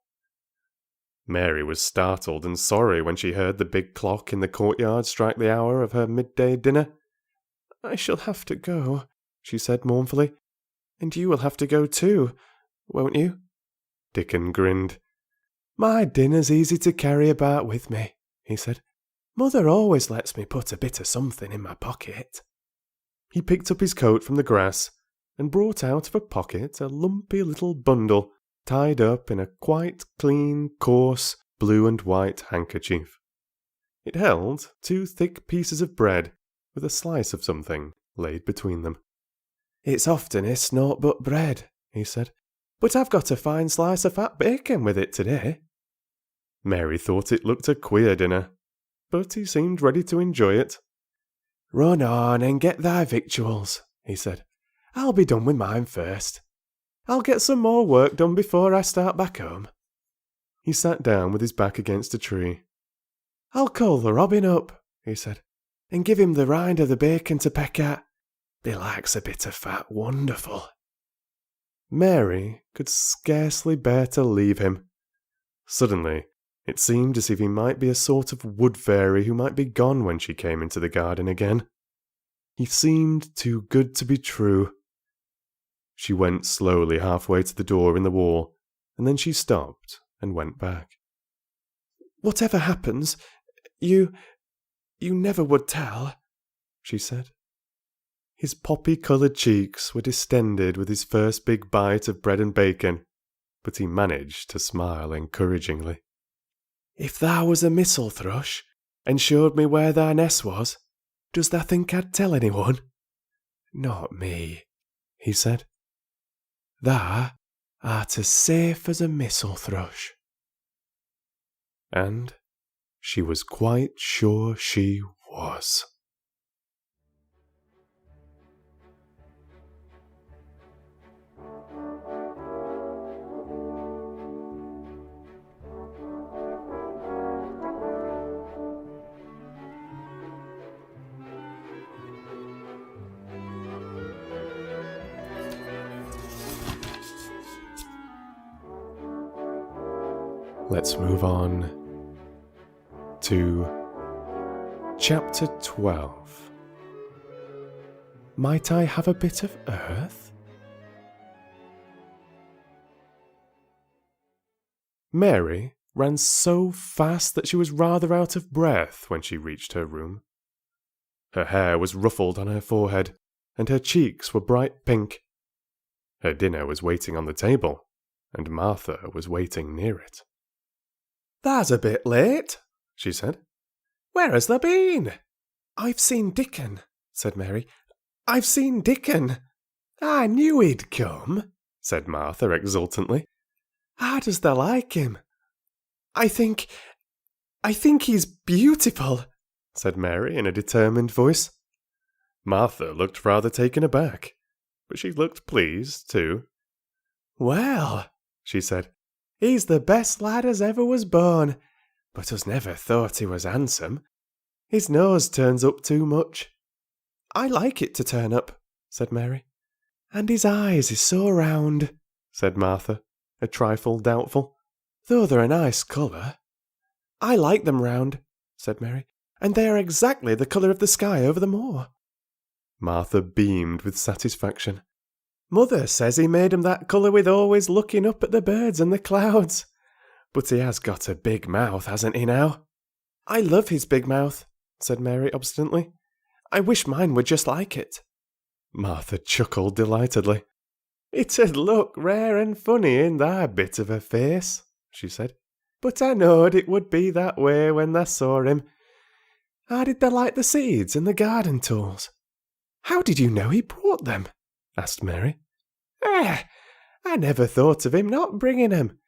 Mary was startled and sorry when she heard the big clock in the courtyard strike the hour of her midday dinner.
"I shall have to go," she said mournfully. "And you will have to go too, won't you?"
Dickon grinned.
"My dinner's easy to carry about with me," he said. "Mother always lets me put a bit of something in my pocket."
He picked up his coat from the grass and brought out of a pocket a lumpy little bundle tied up in a quite clean, coarse, blue and white handkerchief. It held 2 thick pieces of bread with a slice of something laid between them.
"It's oftenest naught but bread," he said, "but I've got a fine slice of fat bacon with it today."
Mary thought it looked a queer dinner, but he seemed ready to enjoy it.
"Run on and get thy victuals," he said. "I'll be done with mine first. I'll get some more work done before I start back home."
He sat down with his back against a tree.
"I'll call the robin up," he said, "and give him the rind of the bacon to peck at. He likes a bit of fat wonderful."
Mary could scarcely bear to leave him. Suddenly, it seemed as if he might be a sort of wood fairy who might be gone when she came into the garden again. He seemed too good to be true. She went slowly halfway to the door in the wall, and then she stopped and went back.
"Whatever happens, you never would tell," she said.
His poppy-coloured cheeks were distended with his first big bite of bread and bacon, but he managed to smile encouragingly.
"If thou was a missel thrush, and showed me where thy nest was, does thou think I'd tell anyone?" "Not me," he said. "Thou art as safe as a missel thrush."
And she was quite sure she was. Let's move on to Chapter 12. Might I have a bit of earth? Mary ran so fast that she was rather out of breath when she reached her room. Her hair was ruffled on her forehead, and her cheeks were bright pink. Her dinner was waiting on the table, and Martha was waiting near it.
"Thou's a bit late," she said. "Where has thou been?" "I've seen Dickon," said Mary. "I've seen Dickon." "I knew he'd come," said Martha exultantly. "How does thou like him?" I think he's beautiful," said Mary in a determined voice.
Martha looked rather taken aback, but she looked pleased too.
"Well," she said, "he's the best lad as ever was born, but us never thought he was handsome. His nose turns up too much." "I like it to turn up," said Mary. "And his eyes is so round," said Martha, a trifle doubtful, "though they're a nice colour." "I like them round," said Mary, "and they are exactly the colour of the sky over the moor."
Martha beamed with satisfaction.
"Mother says he made 'em that colour with always looking up at the birds and the clouds. But he has got a big mouth, hasn't he now?" "I love his big mouth," said Mary obstinately. "I wish mine were just like it."
Martha chuckled delightedly.
"It'd look rare and funny in thy bit of a face," she said. "But I knowed it would be that way when thou saw him. How did thou like the seeds and the garden tools?" "How did you know he brought them?" asked Mary. "I never thought of him not bringing 'em.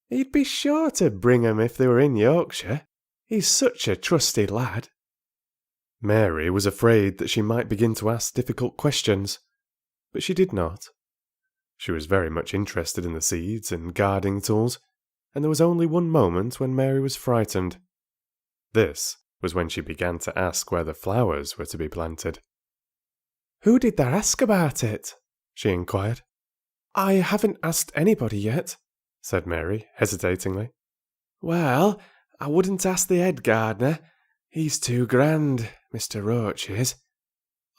He'd be sure to bring 'em if they were in Yorkshire. He's such a trusty lad."
Mary was afraid that she might begin to ask difficult questions, but she did not. She was very much interested in the seeds and gardening tools, and there was only one moment when Mary was frightened. This was when she began to ask where the flowers were to be planted.
"Who did thou ask about it?" she inquired. "I haven't asked anybody yet," said Mary hesitatingly. "Well, I wouldn't ask the head gardener. He's too grand, Mr. Roach is."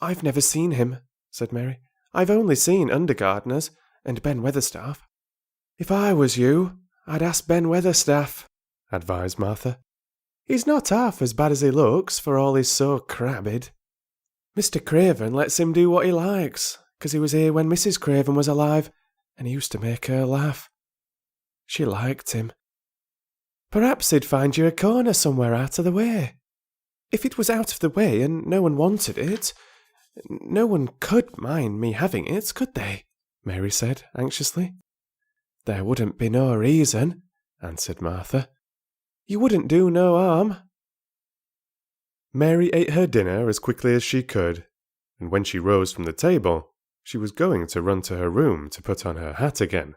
"I've never seen him," said Mary. "I've only seen under gardeners and Ben Weatherstaff." "If I was you, I'd ask Ben Weatherstaff," advised Martha. "He's not half as bad as he looks, for all he's so crabbed. Mr. Craven lets him do what he likes. 'cause he was here when Mrs. Craven was alive, and he used to make her laugh. She liked him. Perhaps he'd find you a corner somewhere out of the way. If it was out of the way and no one wanted it, no one could mind me having it, could they? Mary said anxiously. There wouldn't be no reason, answered Martha. You wouldn't do no harm.
Mary ate her dinner as quickly as she could, and when she rose from the table, she was going to run to her room to put on her hat again,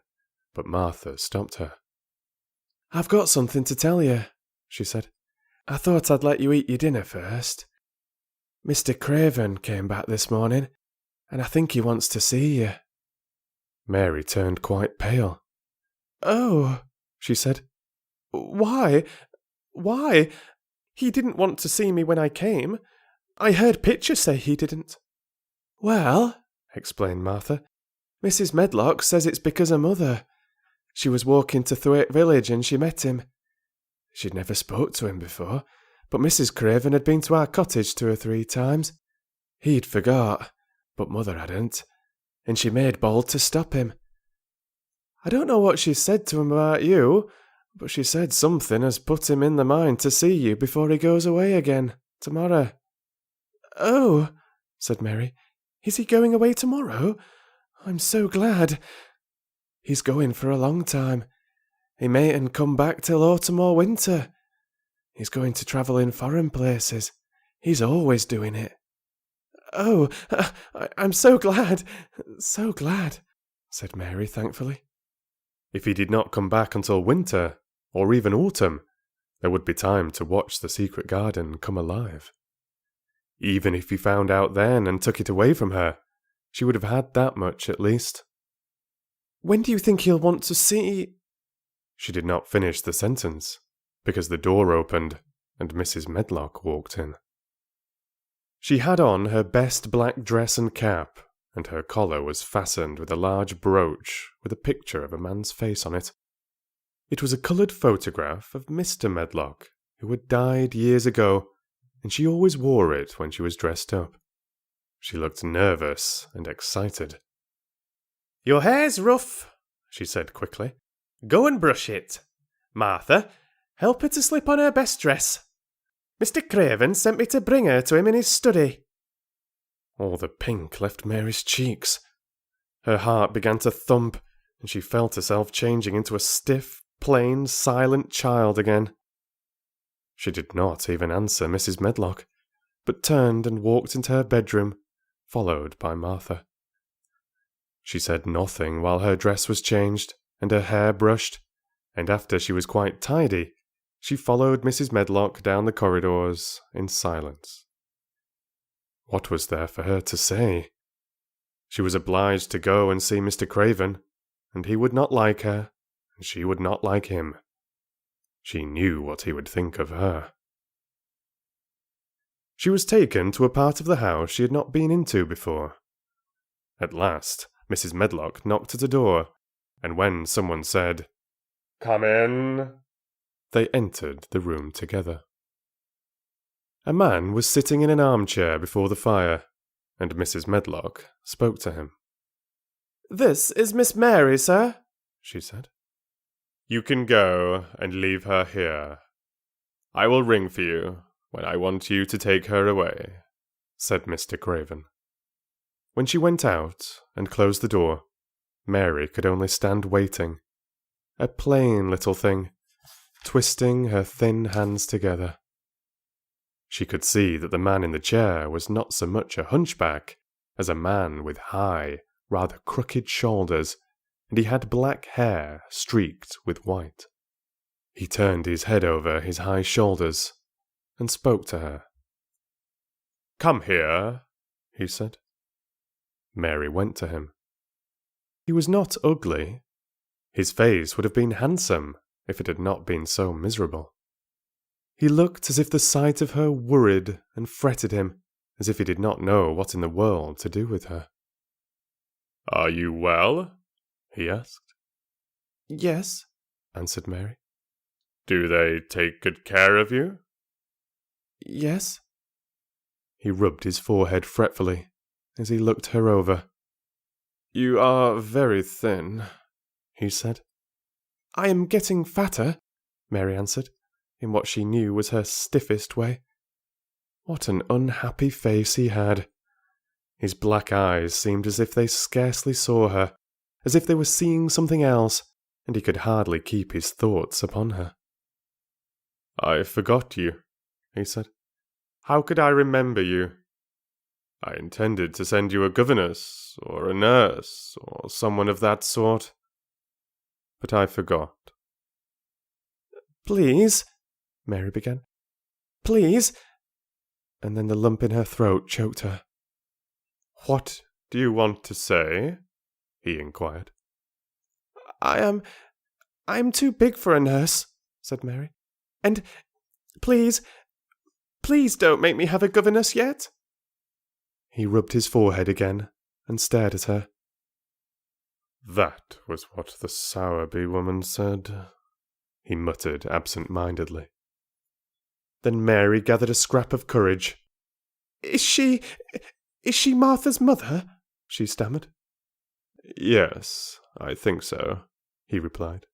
but Martha stopped her.
I've got something to tell you, she said. I thought I'd let you eat your dinner first. Mr. Craven came back this morning, and I think he wants to see you.
Mary turned quite pale.
Oh, she said. Why? Why? He didn't want to see me when I came. I heard Pitcher say he didn't. Well, explained Martha, Mrs. Medlock says it's because of Mother. She was walking to Thwaite Village and she met him. She'd never spoke to him before, but Mrs. Craven had been to our cottage 2 or 3 times. He'd forgot, but Mother hadn't, and she made bold to stop him. I don't know what she said to him about you, but she said something has put him in the mind to see you before he goes away again, tomorrow. Oh, said Mary, is he going away tomorrow? I'm so glad. He's going for a long time. He mayn't come back till autumn or winter. He's going to travel in foreign places. He's always doing it. Oh, I'm so glad, said Mary thankfully.
If he did not come back until winter, or even autumn, there would be time to watch the secret garden come alive. Even if he found out then and took it away from her, she would have had that much at least.
When do you think he'll want to see...
She did not finish the sentence, because the door opened and Mrs. Medlock walked in. She had on her best black dress and cap, and her collar was fastened with a large brooch with a picture of a man's face on it. It was a coloured photograph of Mr. Medlock, who had died years ago, and she always wore it when she was dressed up. She looked nervous and excited.
Your hair's rough, she said quickly. Go and brush it. Martha, help her to slip on her best dress. Mr. Craven sent me to bring her to him in his study.
All the pink left Mary's cheeks. Her heart began to thump, and she felt herself changing into a stiff, plain, silent child again. She did not even answer Mrs. Medlock, but turned and walked into her bedroom, followed by Martha. She said nothing while her dress was changed and her hair brushed, and after she was quite tidy, she followed Mrs. Medlock down the corridors in silence. What was there for her to say? She was obliged to go and see Mr. Craven, and he would not like her, and she would not like him. She knew what he would think of her. She was taken to a part of the house she had not been into before. At last, Mrs. Medlock knocked at a door, and when someone said, "Come in," they entered the room together. A man was sitting in an armchair before the fire, and Mrs. Medlock spoke to him.
"This is Miss Mary, sir," she said.
"You can go and leave her here. I will ring for you when I want you to take her away," said Mr. Craven. When she went out and closed the door, Mary could only stand waiting, a plain little thing, twisting her thin hands together. She could see that the man in the chair was not so much a hunchback as a man with high, rather crooked shoulders, and he had black hair streaked with white. He turned his head over his high shoulders and spoke to her. "Come here," he said. Mary went to him. He was not ugly. His face would have been handsome if it had not been so miserable. He looked as if the sight of her worried and fretted him, as if he did not know what in the world to do with her. "Are you well?" he asked.
"Yes," answered Mary.
"Do they take good care of you?"
"Yes."
He rubbed his forehead fretfully as he looked her over, You are very thin, he said.
I am getting fatter, Mary answered, in what she knew was her stiffest way.
What an unhappy face he had. His black eyes seemed as if they scarcely saw her, as if they were seeing something else, and he could hardly keep his thoughts upon her. I forgot you, he said. How could I remember you? I intended to send you a governess, or a nurse, or someone of that sort. But I forgot.
Please, Mary began. Please. And then the lump in her throat choked her.
What do you want to say? He inquired.
I am too big for a nurse, said Mary. And please don't make me have a governess yet. He rubbed his forehead again and stared at her.
That was what the Sowerby woman said, he muttered absent-mindedly.
Then Mary gathered a scrap of courage. Is she Martha's mother? She stammered.
Yes, I think so, he replied.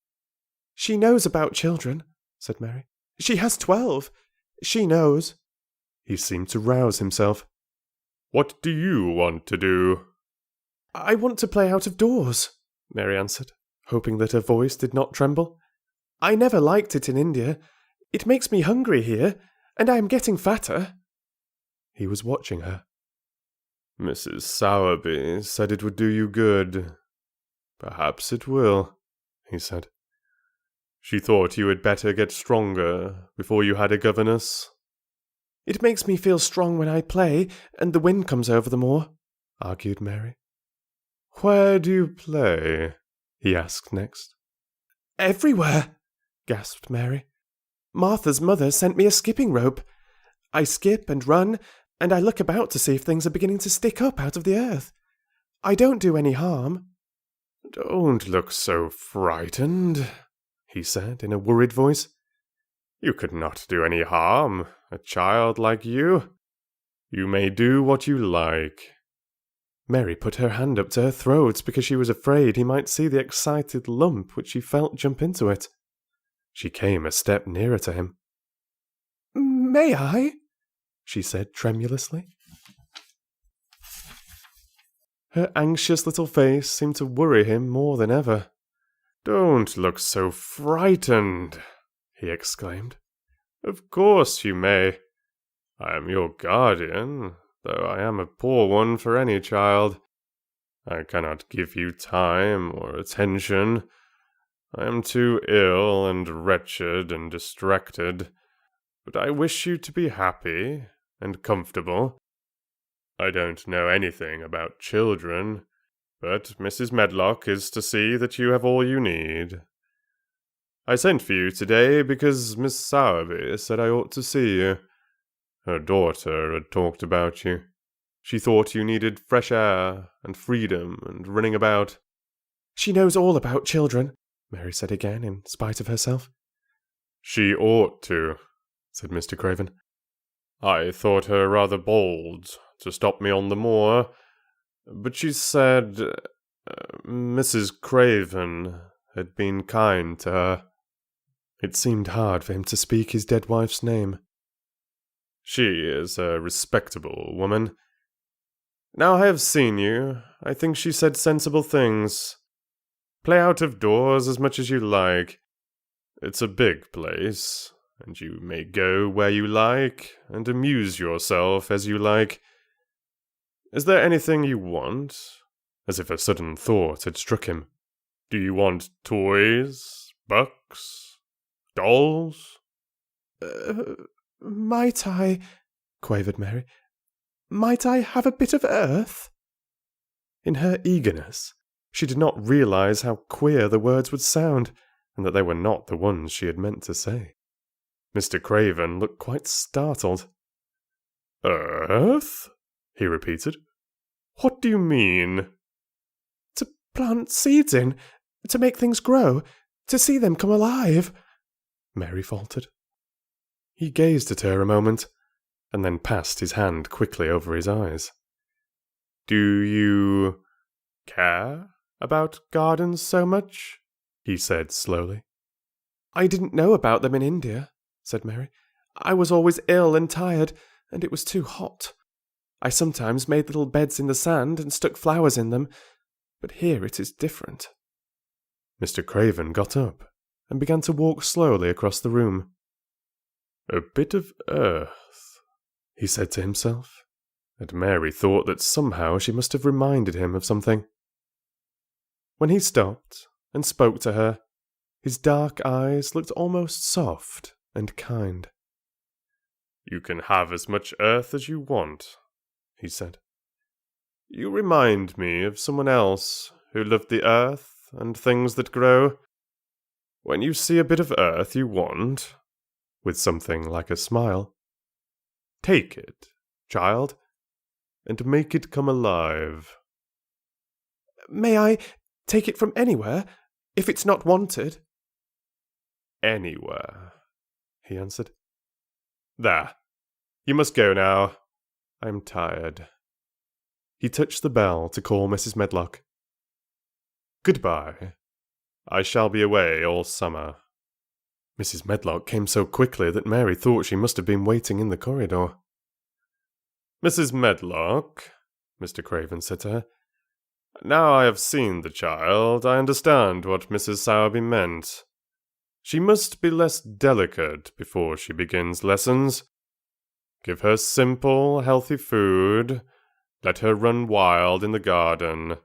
She knows about children, said Mary. She has 12. She knows.
He seemed to rouse himself. What do you want to do?
I want to play out of doors, Mary answered, hoping that her voice did not tremble. I never liked it in India. It makes me hungry here, and I am getting fatter. He was watching her.
Mrs. Sowerby said it would do you good. Perhaps it will, he said. She thought you had better get stronger before you had a governess.
It makes me feel strong when I play, and the wind comes over the moor, argued Mary.
Where do you play? He asked next.
Everywhere, gasped Mary. Martha's mother sent me a skipping rope. I skip and run, and I look about to see if things are beginning to stick up out of the earth. I don't do any harm.
Don't look so frightened, he said in a worried voice. You could not do any harm, a child like you. You may do what you like.
Mary put her hand up to her throat because she was afraid he might see the excited lump which she felt jump into it.
She came a step nearer to him.
May I? She said tremulously.
Her anxious little face seemed to worry him more than ever. Don't look so frightened, he exclaimed. Of course you may. I am your guardian, though I am a poor one for any child. I cannot give you time or attention. I am too ill and wretched and distracted, but I wish you to be happy and comfortable. I don't know anything about children, but Mrs. Medlock is to see that you have all you need. I sent for you today because Miss Sowerby said I ought to see you. Her daughter had talked about you. She thought you needed fresh air and freedom and running about.
She knows all about children, Mary said again, in spite of herself.
She ought to, said Mr. Craven. I thought her rather bold to stop me on the moor, but she said Mrs. Craven had been kind to her.
It seemed hard for him to speak his dead wife's name.
She is a respectable woman. Now I have seen you, I think she said sensible things. Play out of doors as much as you like. It's a big place, and you may go where you like, and amuse yourself as you like. Is there anything you want? As if a sudden thought had struck him. Do you want toys, bucks, dolls?
Might I, quavered Mary, might I have a bit of earth?
In her eagerness, she did not realize how queer the words would sound, and that they were not the ones she had meant to say. Mr. Craven looked quite startled. Earth? He repeated. What do you mean?
To plant seeds in, to make things grow, to see them come alive, Mary faltered. He gazed at her a moment, and then passed his hand quickly over his eyes. Do you
care about gardens so much?" he said slowly.
"I didn't know about them in India," said Mary. "I was always ill and tired, and it was too hot. I sometimes made little beds in the sand and stuck flowers in them, but here it is different."
Mr. Craven got up and began to walk slowly across the room. "A bit of earth," he said to himself, and Mary thought that somehow she must have reminded him of something. When he stopped and spoke to her, his dark eyes looked almost soft and kind. "You can have as much earth as you want," he said. "You remind me of someone else who loved the earth and things that grow. When you see a bit of earth you want," with something like a smile, "take it, child, and make it come alive."
"May I take it from anywhere, if it's not wanted?"
"Anywhere," he answered. "There, you must go now. I'm tired." He touched the bell to call Mrs. Medlock. "Goodbye. I shall be away all summer." Mrs. Medlock came so quickly that Mary thought she must have been waiting in the corridor. "Mrs. Medlock," Mr. Craven said to her, "now I have seen the child, I understand what Mrs. Sowerby meant. She must be less delicate before she begins lessons. Give her simple, healthy food. Let her run wild in the garden.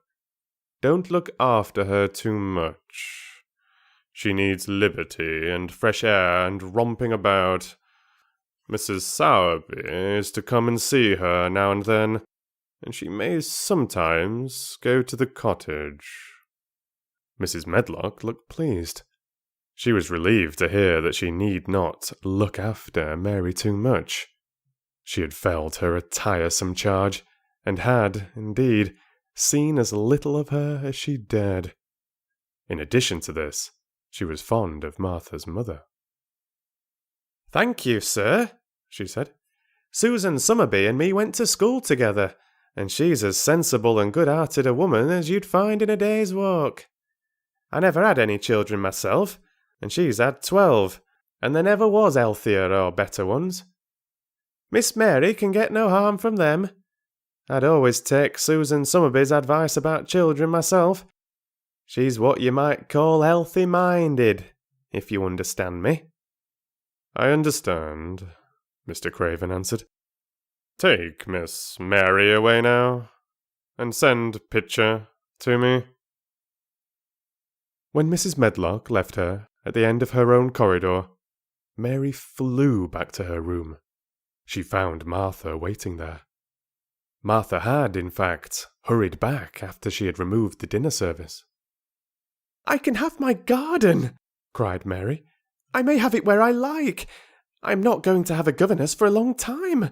Don't look after her too much. She needs liberty and fresh air and romping about. Mrs. Sowerby is to come and see her now and then, and she may sometimes go to the cottage." Mrs. Medlock looked pleased. She was relieved to hear that she need not look after Mary too much. She had felt her a tiresome charge, and had, indeed, seen as little of her as she dared. In addition to this, she was fond of Martha's mother.
"Thank you, sir," she said. "Susan Somerby and me went to school together, and she's as sensible and good-hearted a woman as you'd find in a day's walk. I never had any children myself, and she's had 12, and there never was healthier or better ones. Miss Mary can get no harm from them. I'd always take Susan Somerby's advice about children myself. She's what you might call healthy-minded, if you understand me."
"I understand," Mr. Craven answered. "Take Miss Mary away now, and send Pitcher to me." When Mrs. Medlock left her at the end of her own corridor, Mary flew back to her room. She found Martha waiting there. Martha had, in fact, hurried back after she had removed the dinner service.
"I can have my garden!" cried Mary. "I may have it where I like. I'm not going to have a governess for a long time.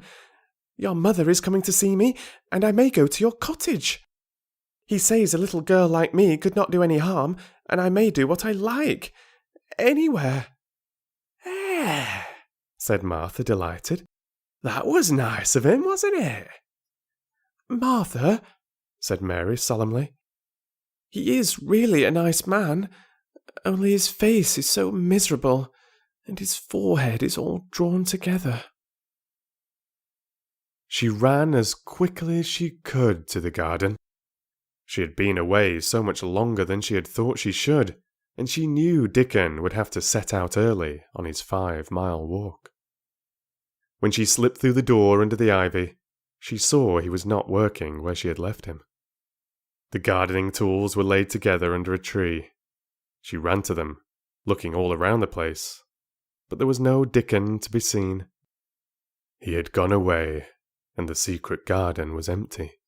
Your mother is coming to see me, and I may go to your cottage. He says a little girl like me could not do any harm, and I may do what I like. Anywhere." "Eh," said Martha, delighted. "That was nice of him, wasn't it?" "Martha," said Mary solemnly, "he is really a nice man, only his face is so miserable, and his forehead is all drawn together."
She ran as quickly as she could to the garden. She had been away so much longer than she had thought she should, and she knew Dickon would have to set out early on his 5-mile walk. When she slipped through the door under the ivy, she saw he was not working where she had left him. The gardening tools were laid together under a tree. She ran to them, looking all around the place, but there was no Dickon to be seen. He had gone away, and the secret garden was empty,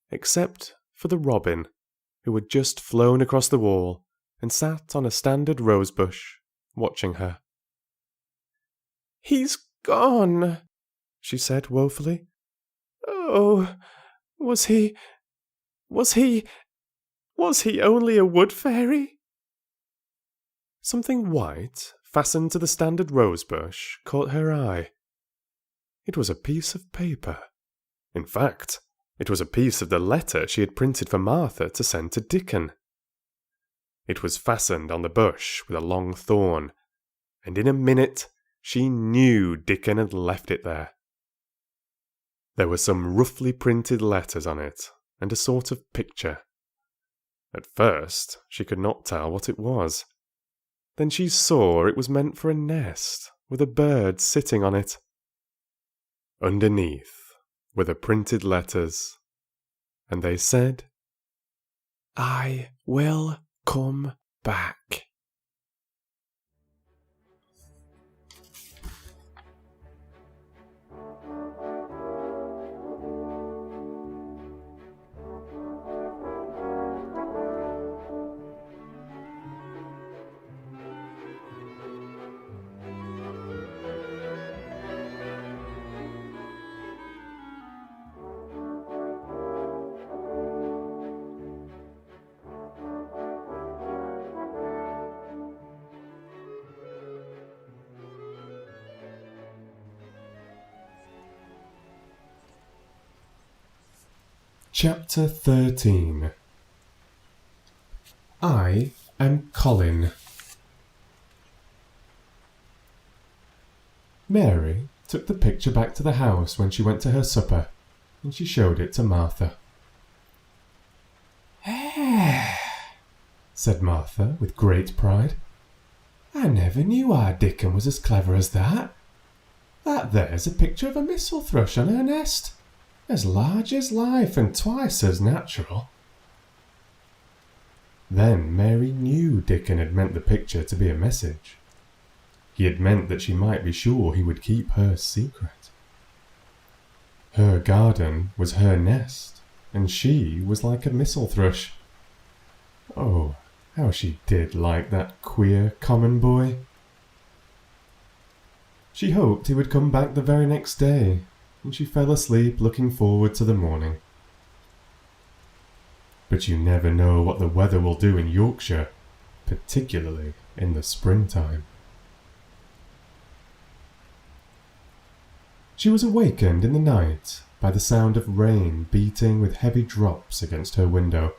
except for the robin, who had just flown across the wall and sat on a standard rosebush, watching her.
"He's gone," she said woefully. "Oh, was he only a wood fairy?"
Something white, fastened to the standard rosebush, caught her eye. It was a piece of paper. In fact, It was a piece of the letter she had printed for Martha to send to Dickon. It was fastened on the bush with a long thorn, and in a minute she knew Dickon had left it there. There were some roughly printed letters on it, and a sort of picture. At first she could not tell what it was. Then she saw it was meant for a nest, with a bird sitting on it. Underneath were the printed letters, and they said,
"I will come back."
Chapter 13. I am Colin. Mary took the picture back to the house when she went to her supper, and she showed it to Martha. Said Martha with great pride. "I never knew our Dickon was as clever as that. That there's a picture of a missel thrush on her nest, as large as life and twice as natural." Then Mary knew Dickon had meant the picture to be a message. He had meant that she might be sure he would keep her secret. Her garden was her nest, and she was like a missel thrush. Oh, how she did like that queer common boy. She hoped he would come back the very next day, and she fell asleep looking forward to the morning. But you never know what the weather will do in Yorkshire, particularly in the springtime. She was awakened in the night by the sound of rain beating with heavy drops against her window.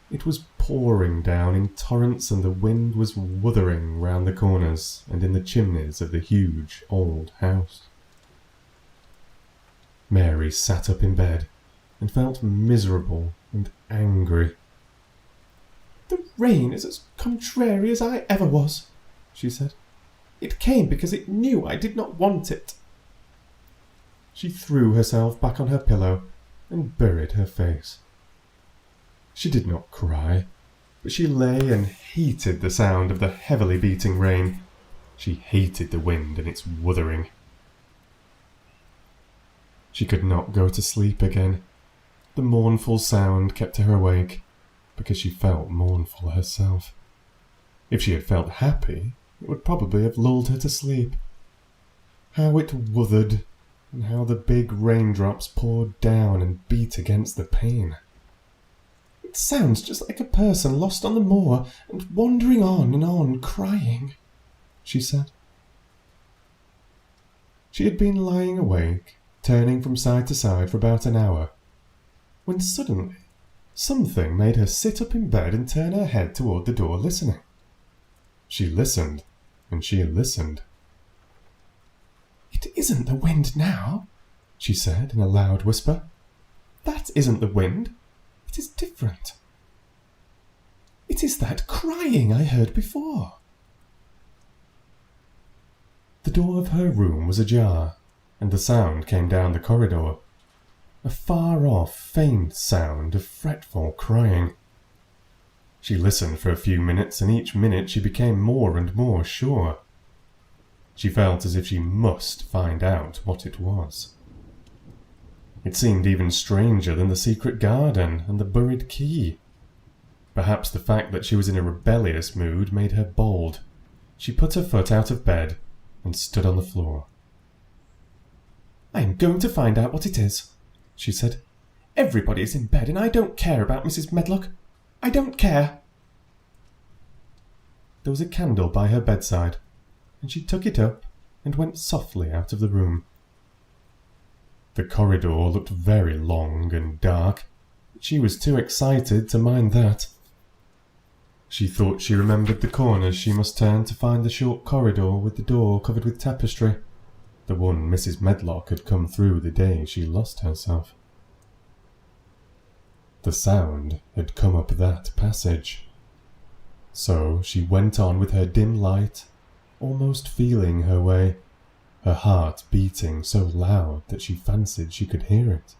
It was pouring down in torrents, and the wind was wuthering round the corners and in the chimneys of the huge old house. Mary sat up in bed and felt miserable and angry.
"The rain is as contrary as I ever was," she said. "It came because it knew I did not want it."
She threw herself back on her pillow and buried her face. She did not cry, but she lay and hated the sound of the heavily beating rain. She hated the wind and its wuthering. She could not go to sleep again. The mournful sound kept her awake, because she felt mournful herself. If she had felt happy, it would probably have lulled her to sleep. How it wuthered, and how the big raindrops poured down and beat against the pane.
"It sounds just like a person lost on the moor and wandering on and on crying," she said.
She had been lying awake, turning from side to side for about an hour, when suddenly something made her sit up in bed and turn her head toward the door, listening. She listened, and she listened.
"It isn't the wind now," she said in a loud whisper. "That isn't the wind. It is different. It is that crying I heard before."
The door of her room was ajar, and the sound came down the corridor. A far-off, faint sound of fretful crying. She listened for a few minutes, and each minute she became more and more sure. She felt as if she must find out what it was. It seemed even stranger than the secret garden and the buried key. Perhaps the fact that she was in a rebellious mood made her bold. She put her foot out of bed and stood on the floor.
"I am going to find out what it is," she said. "Everybody is in bed, and I don't care about Mrs. Medlock. I don't care."
There was a candle by her bedside, and she took it up and went softly out of the room. The corridor looked very long and dark, but she was too excited to mind that. She thought she remembered the corners she must turn to find the short corridor with the door covered with tapestry, the one Mrs. Medlock had come through the day she lost herself. The sound had come up that passage. So she went on with her dim light, almost feeling her way, her heart beating so loud that she fancied she could hear it.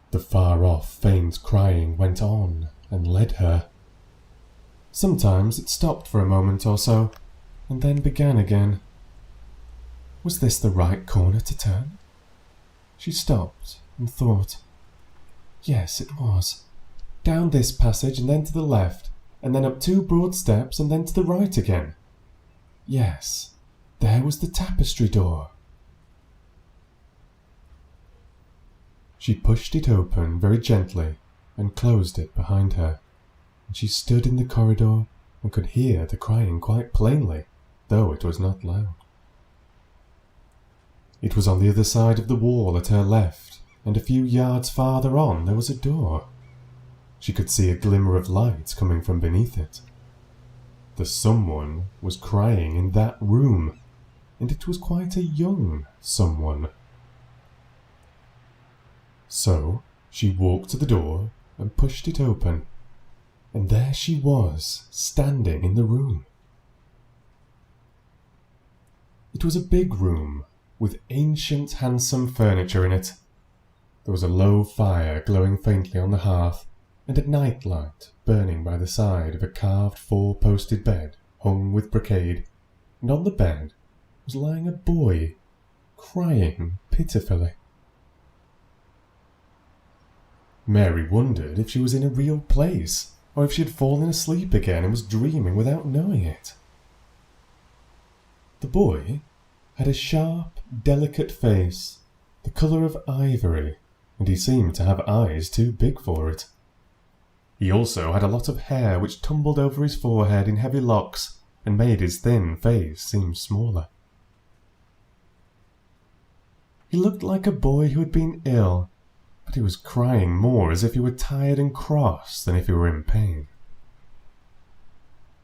The far-off, faint crying went on and led her. Sometimes it stopped for a moment or so, and then began again. Was this the right corner to turn? She stopped and thought. Yes, it was. Down this passage and then to the left, and then up 2 broad steps and then to the right again. Yes, there was the tapestry door. She pushed it open very gently and closed it behind her, and she stood in the corridor and could hear the crying quite plainly, though it was not loud. It was on the other side of the wall at her left, and a few yards farther on there was a door. She could see a glimmer of light coming from beneath it. The someone was crying in that room, and it was quite a young someone. So she walked to the door and pushed it open, and there she was, standing in the room. It was a big room, with ancient, handsome furniture in it. There was a low fire glowing faintly on the hearth, and a night light burning by the side of a carved 4-posted bed hung with brocade, and on the bed was lying a boy, crying pitifully. Mary wondered if she was in a real place, or if she had fallen asleep again and was dreaming without knowing it. The boy had a sharp, delicate face, the colour of ivory, and he seemed to have eyes too big for it. He also had a lot of hair which tumbled over his forehead in heavy locks and made his thin face seem smaller. He looked like a boy who had been ill, but he was crying more as if he were tired and cross than if he were in pain.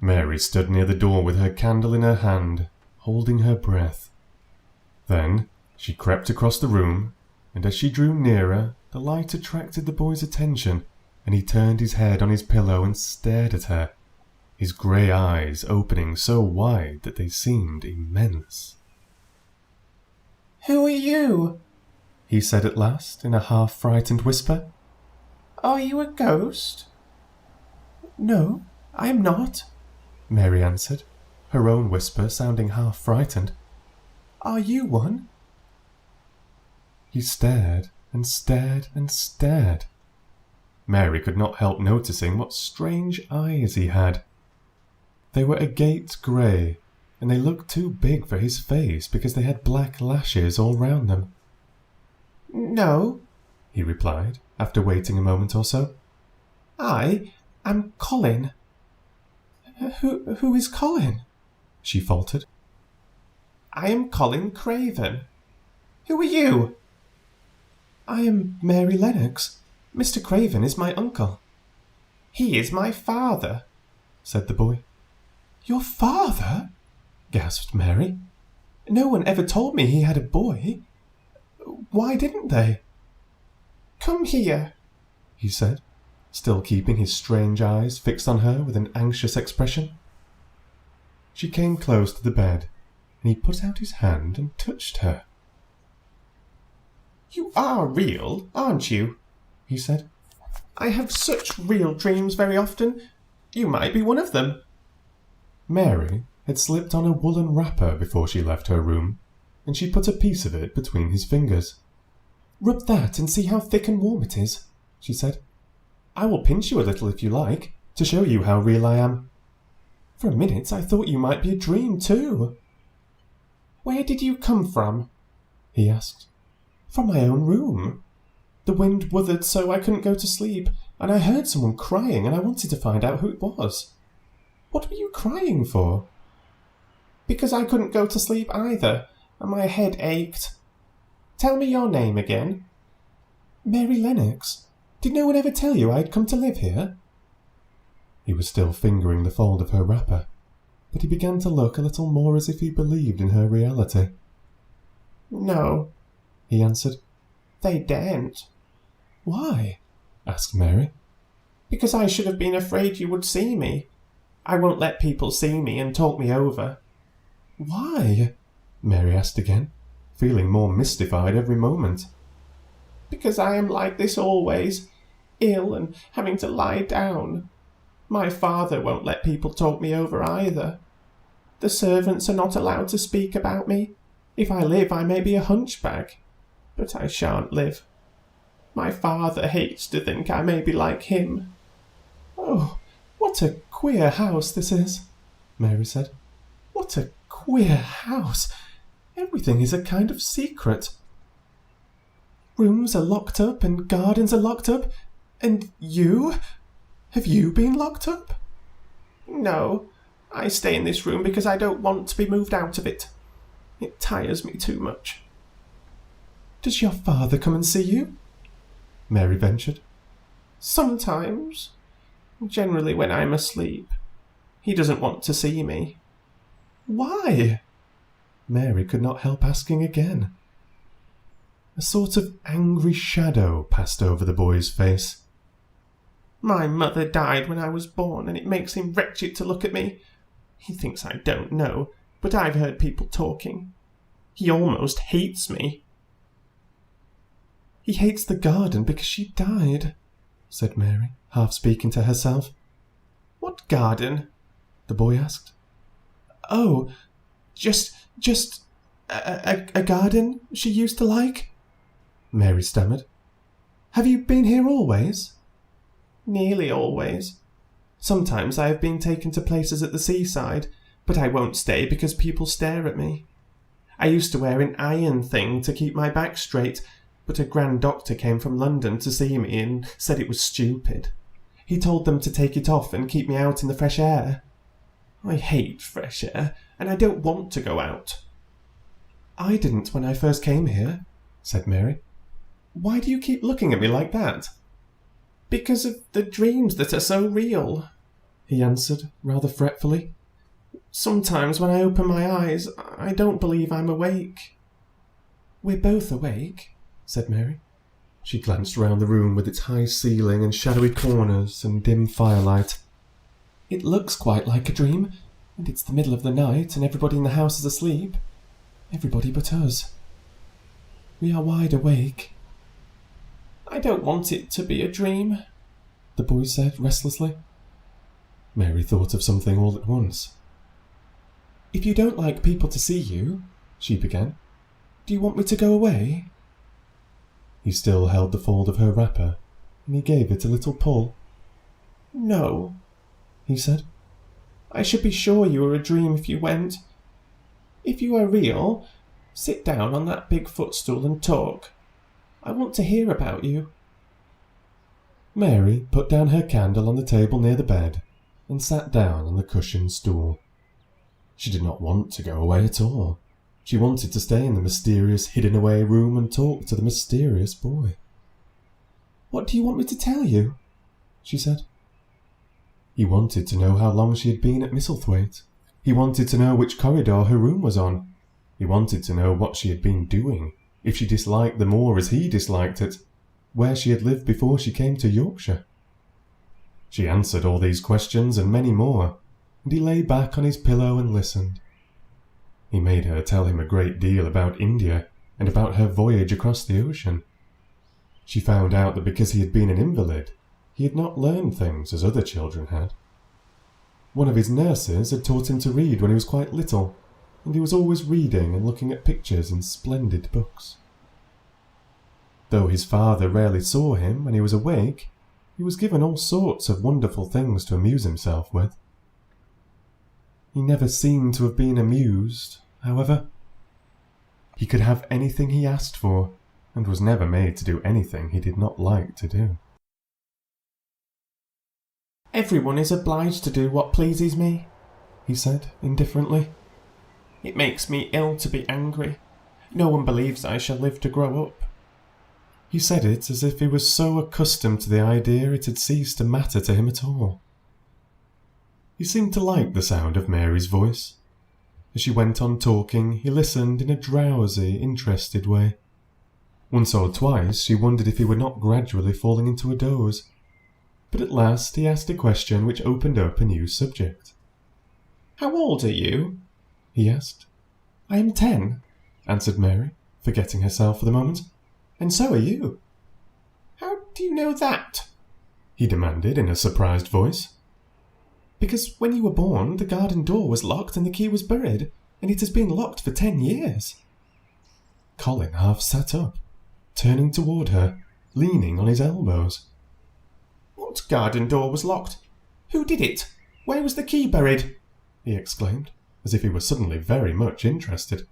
Mary stood near the door with her candle in her hand, holding her breath. Then she crept across the room, and as she drew nearer, the light attracted the boy's attention, and he turned his head on his pillow and stared at her, his grey eyes opening so wide that they seemed immense.
"Who are you?"
he said at last, in a half-frightened whisper.
"Are you a ghost?"
No, I am not, Mary answered, her own whisper sounding half-frightened. Are you one?
He stared and stared and stared. Mary could not help noticing what strange eyes he had. They were agate grey, and they looked too big for his face because they had black lashes all round them.
No,
he replied, after waiting a moment or so.
I am Colin. Who is Colin?
She faltered.
I am Colin Craven. Who are you? I am Mary Lennox. Mr. Craven is my uncle. He is my father, said the boy. Your father? Gasped Mary. No one ever told me he had a boy. Why didn't they? Come here, he said, still keeping his strange eyes fixed on her with an anxious expression. She came close to the bed, and he put out his hand and touched her. You are real, aren't you? He said. I have such real dreams very often. You might be one of them. Mary had slipped on a woolen wrapper before she left her room, and she put a piece of it between his fingers. Rub that and see how thick and warm it is, she said. I will pinch you a little if you like, to show you how real I am. For a minute I thought you might be a dream too. Where did you come from? He asked. From my own room. The wind wuthered so I couldn't go to sleep, and I heard someone crying and I wanted to find out who it was. What were you crying for? Because I couldn't go to sleep either.
and my head ached. Tell me your name again.
Mary Lennox. Did no one ever tell you I'd come to live here? He was still fingering the fold of her wrapper, but he began to look a little more as if he believed in her reality.
No,
he answered.
They daren't.
Why? Asked Mary.
Because I should have been afraid you would see me. I won't let people see me and talk me over.
Why? Mary asked again, feeling more mystified every moment.
Because I am like this always, ill and having to lie down. My father won't let people talk me over either. The servants are not allowed to speak about me. If I live, I may be a hunchback, but I shan't live. My father hates to think I may be like him.
Oh, what a queer house this is, Mary said. What a queer house. Everything is a kind of secret. Rooms are locked up and gardens are locked up. And you? Have you been locked up?
No, I stay in this room because I don't want to be moved out of it. It tires me too much.
Does your father come and see you? Mary ventured.
Sometimes. Generally when I'm asleep. He doesn't want to see me.
Why? Mary could not help asking again. A sort of angry shadow passed over the boy's face.
My mother died when I was born, and it makes him wretched to look at me. He thinks I don't know, but I've heard people talking. He almost hates me.
He hates the garden because she died, said Mary, half speaking to herself.
What garden?
The boy asked. Oh, just a garden she used to like, Mary stammered. Have you been here always?
Nearly always. Sometimes I have been taken to places at the seaside, but I won't stay because people stare at me. I used to wear an iron thing to keep my back straight, but a grand doctor came from London to see me and said it was stupid. He told them to take it off and keep me out in the fresh air. I hate fresh air, and I don't want to go out.
I didn't when I first came here, said Mary. Why do you keep looking at me like that?
Because of the dreams that are so real,
he answered, rather fretfully.
Sometimes when I open my eyes, I don't believe I'm awake.
We're both awake, said Mary. She glanced round the room with its high ceiling and shadowy corners and dim firelight. It looks quite like a dream, and it's the middle of the night and everybody in the house is asleep. Everybody but us. We are wide awake.
I don't want it to be a dream,
the boy said restlessly. Mary thought of something all at once. If you don't like people to see you, she began, do you want me to go away? He still held the fold of her wrapper, and he gave it a little pull.
No,
he said.
I should be sure you were a dream if you went. If you are real, sit down on that big footstool and talk. I want to hear about you.
Mary put down her candle on the table near the bed and sat down on the cushioned stool. She did not want to go away at all. She wanted to stay in the mysterious hidden-away room and talk to the mysterious boy. What do you want me to tell you? She said. He wanted to know how long she had been at Misselthwaite. He wanted to know which corridor her room was on. He wanted to know what she had been doing, if she disliked the moor as he disliked it, where she had lived before she came to Yorkshire. She answered all these questions and many more, and he lay back on his pillow and listened. He made her tell him a great deal about India and about her voyage across the ocean. She found out that because he had been an invalid, he had not learned things as other children had. One of his nurses had taught him to read when he was quite little, and he was always reading and looking at pictures in splendid books. Though his father rarely saw him when he was awake, he was given all sorts of wonderful things to amuse himself with. He never seemed to have been amused, however. He could have anything he asked for, and was never made to do anything he did not like to do.
Everyone is obliged to do what pleases me,
he said indifferently.
It makes me ill to be angry, No one believes I shall live to grow up."
He said it as if he was so accustomed to the idea it had ceased to matter to him at all. He seemed to like the sound of Mary's voice. As she went on talking, he listened in a drowsy, interested way. Once or twice she wondered if he were not gradually falling into a doze. But at last he asked a question which opened up a new subject.
"How old are you?"
he asked.
"I am 10,
answered Mary, forgetting herself for the moment.
"and so are you." "How do you know that?"
he demanded in a surprised voice.
"Because when you were born, the garden door was locked and the key was buried, and it has been locked for 10 years.
Colin half sat up, turning toward her, leaning on his elbows.
"What garden door was locked? Who did it? Where was the key buried?"
he exclaimed, as if he were suddenly very much interested.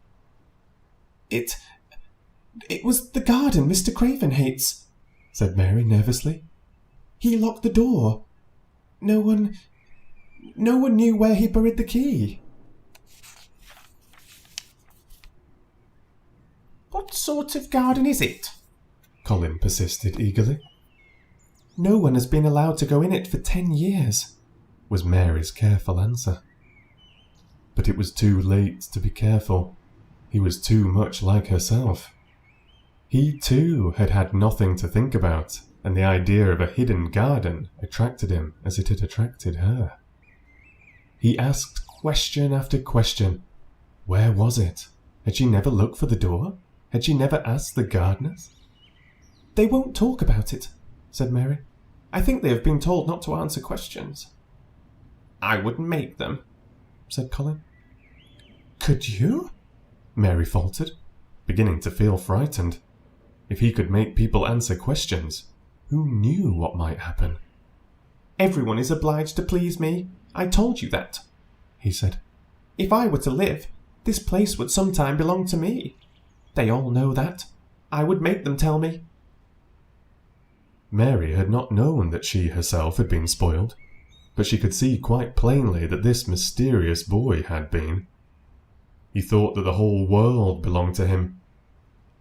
It was the garden Mr. Craven hates," said Mary nervously. "He locked the door. No one knew where he buried the key." "What sort of garden is it?"
Colin persisted eagerly.
"No one has been allowed to go in it for 10 years,
was Mary's careful answer. But it was too late to be careful. He was too much like herself. He too had had nothing to think about, and the idea of a hidden garden attracted him as it had attracted her. He asked question after question. Where was it? Had she never looked for the door? Had she never asked the gardeners?
"They won't talk about it," said Mary. "I think they have been told not to answer questions." "I would make them," said Colin.
"Could you?" Mary faltered, beginning to feel frightened. If he could make people answer questions, who knew what might happen?
"Everyone is obliged to please me. I told you that," he said. "If I were to live, this place would sometime belong to me. They all know that. I would make them tell me."
Mary had not known that she herself had been spoiled, but she could see quite plainly that this mysterious boy had been. He thought that the whole world belonged to him.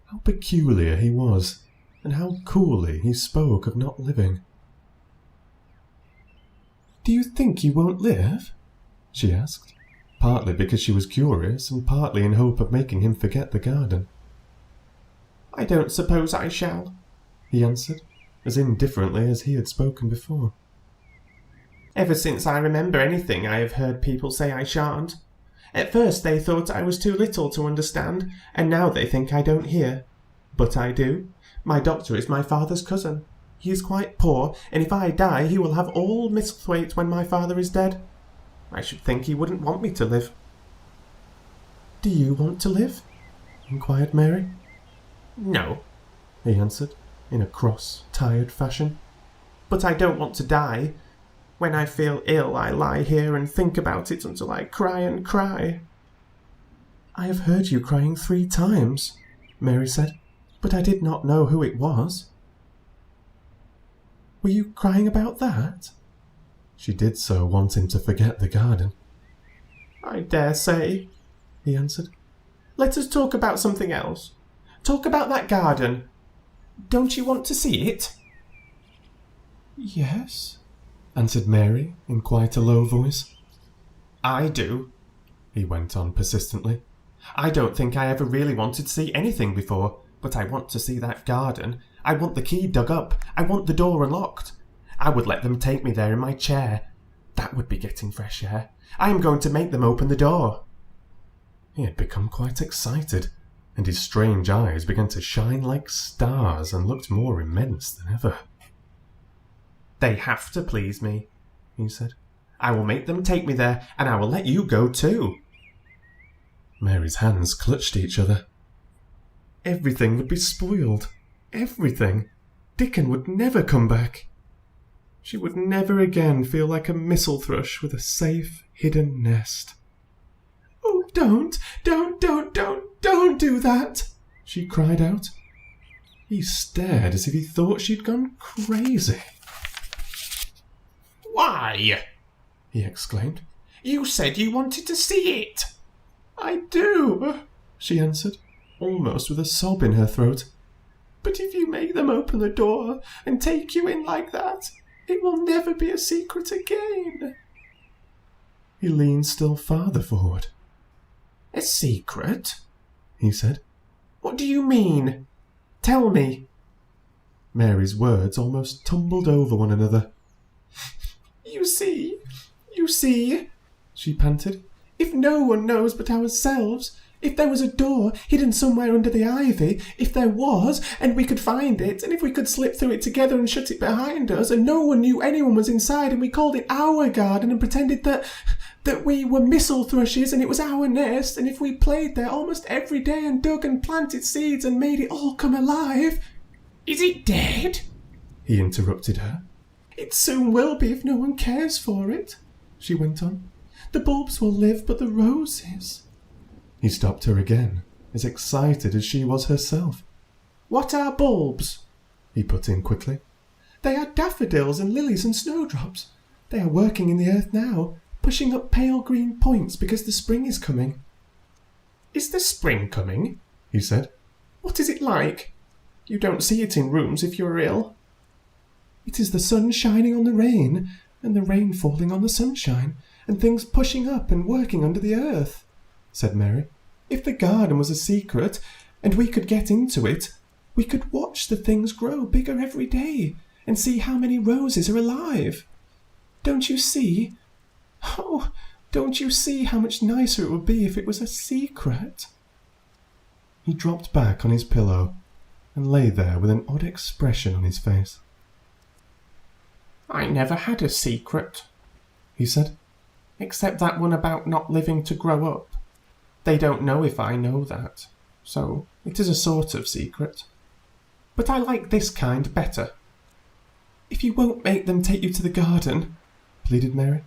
How peculiar he was, and how coolly he spoke of not living.
"Do you think you won't live?" she asked, partly because she was curious and partly in hope of making him forget the garden. "I don't suppose I shall," he answered, as indifferently as he had spoken before. "Ever since I remember anything, I have heard people say I shan't. At first they thought I was too little to understand, and now they think I don't hear. But I do. My doctor is my father's cousin. He is quite poor, and if I die he will have all Misselthwaite when my father is dead. I should think he wouldn't want me to live." "Do you want to live?" inquired Mary. "No," he answered, in a cross, tired fashion. "But I don't want to die. When I feel ill, I lie here and think about it until I cry and cry." "I have heard you crying 3 times, Mary said, "but I did not know who it was." "Were you crying about that?"
She did so want him to forget the garden.
"I dare say," he answered. "Let us talk about something else. Talk about that garden. Don't you want to see it?"
"Yes," answered Mary in quite a low voice.
"I do," he went on persistently. "I don't think I ever really wanted to see anything before, but I want to see that garden. I want the key dug up. I want the door unlocked. I would let them take me there in my chair. That would be getting fresh air. I am going to make them open the door."
He had become quite excited, and his strange eyes began to shine like stars and looked more immense than ever.
"They have to please me," he said. "I will make them take me there, and I will let you go too."
Mary's hands clutched each other. Everything would be spoiled. Everything. Dickon would never come back. She would never again feel like a missel thrush with a safe, hidden nest.
"Oh, don't do that," she cried out.
He stared as if he thought she'd gone crazy.
"Why?" he exclaimed. "You said you wanted to see it." "I do," she answered. almost with a sob in her throat. "But if you make them open the door and take you in like that, it will never be a secret again."
He leaned still farther forward.
"A secret?" he said. "What do you mean? Tell me."
Mary's words almost tumbled over one another.
You see, she panted. "If no one knows but ourselves, if there was a door hidden somewhere under the ivy, if there was, and we could find it, and if we could slip through it together and shut it behind us, and no one knew anyone was inside, and we called it our garden and pretended that we were missel thrushes and it was our nest, and if we played there almost every day and dug and planted seeds and made it all come alive—" "Is it dead?" he interrupted her. "It soon will be if no one cares for it," she went on. "The bulbs will live, but the roses—"
He stopped her again, as excited as she was herself.
"What are bulbs?"
he put in quickly.
"They are daffodils and lilies and snowdrops. They are working in the earth now, pushing up pale green points because the spring is coming." "Is the spring coming?" he said. "What is it like? You don't see it in rooms if you're ill." "It is the sun shining on the rain, and the rain falling on the sunshine, and things pushing up and working under the earth," said Mary. "If the garden was a secret, and we could get into it, we could watch the things grow bigger every day, and see how many roses are alive. Don't you see? Oh, don't you see how much nicer it would be if it was a secret?"
He dropped back on his pillow and lay there with an odd expression on his face.
"I never had a secret," he said, "except that one about not living to grow up. They don't know if I know that, so it is a sort of secret. But I like this kind better." "If you won't make them take you to the garden," pleaded Mary.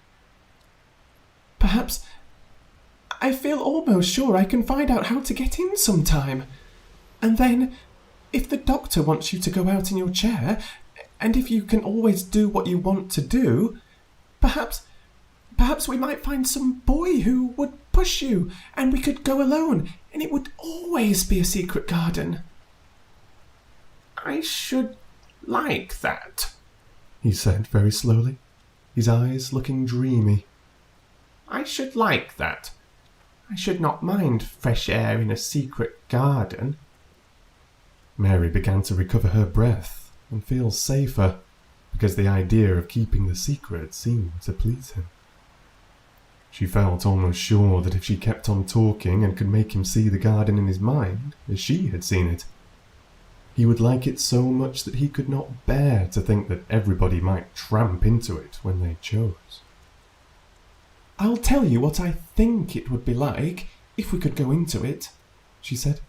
"Perhaps I feel almost sure I can find out how to get in sometime. And then, if the doctor wants you to go out in your chair, and if you can always do what you want to do, perhaps we might find some boy who would push you, and we could go alone, and it would always be a secret garden." "I should like that,"
he said very slowly, his eyes looking dreamy.
"I should like that. I should not mind fresh air in a secret garden."
Mary began to recover her breath and feel safer, because the idea of keeping the secret seemed to please him. She felt almost sure that if she kept on talking and could make him see the garden in his mind, as she had seen it, he would like it so much that he could not bear to think that everybody might tramp into it when they chose.
"I'll tell you what I think it would be like if we could go into it," she said.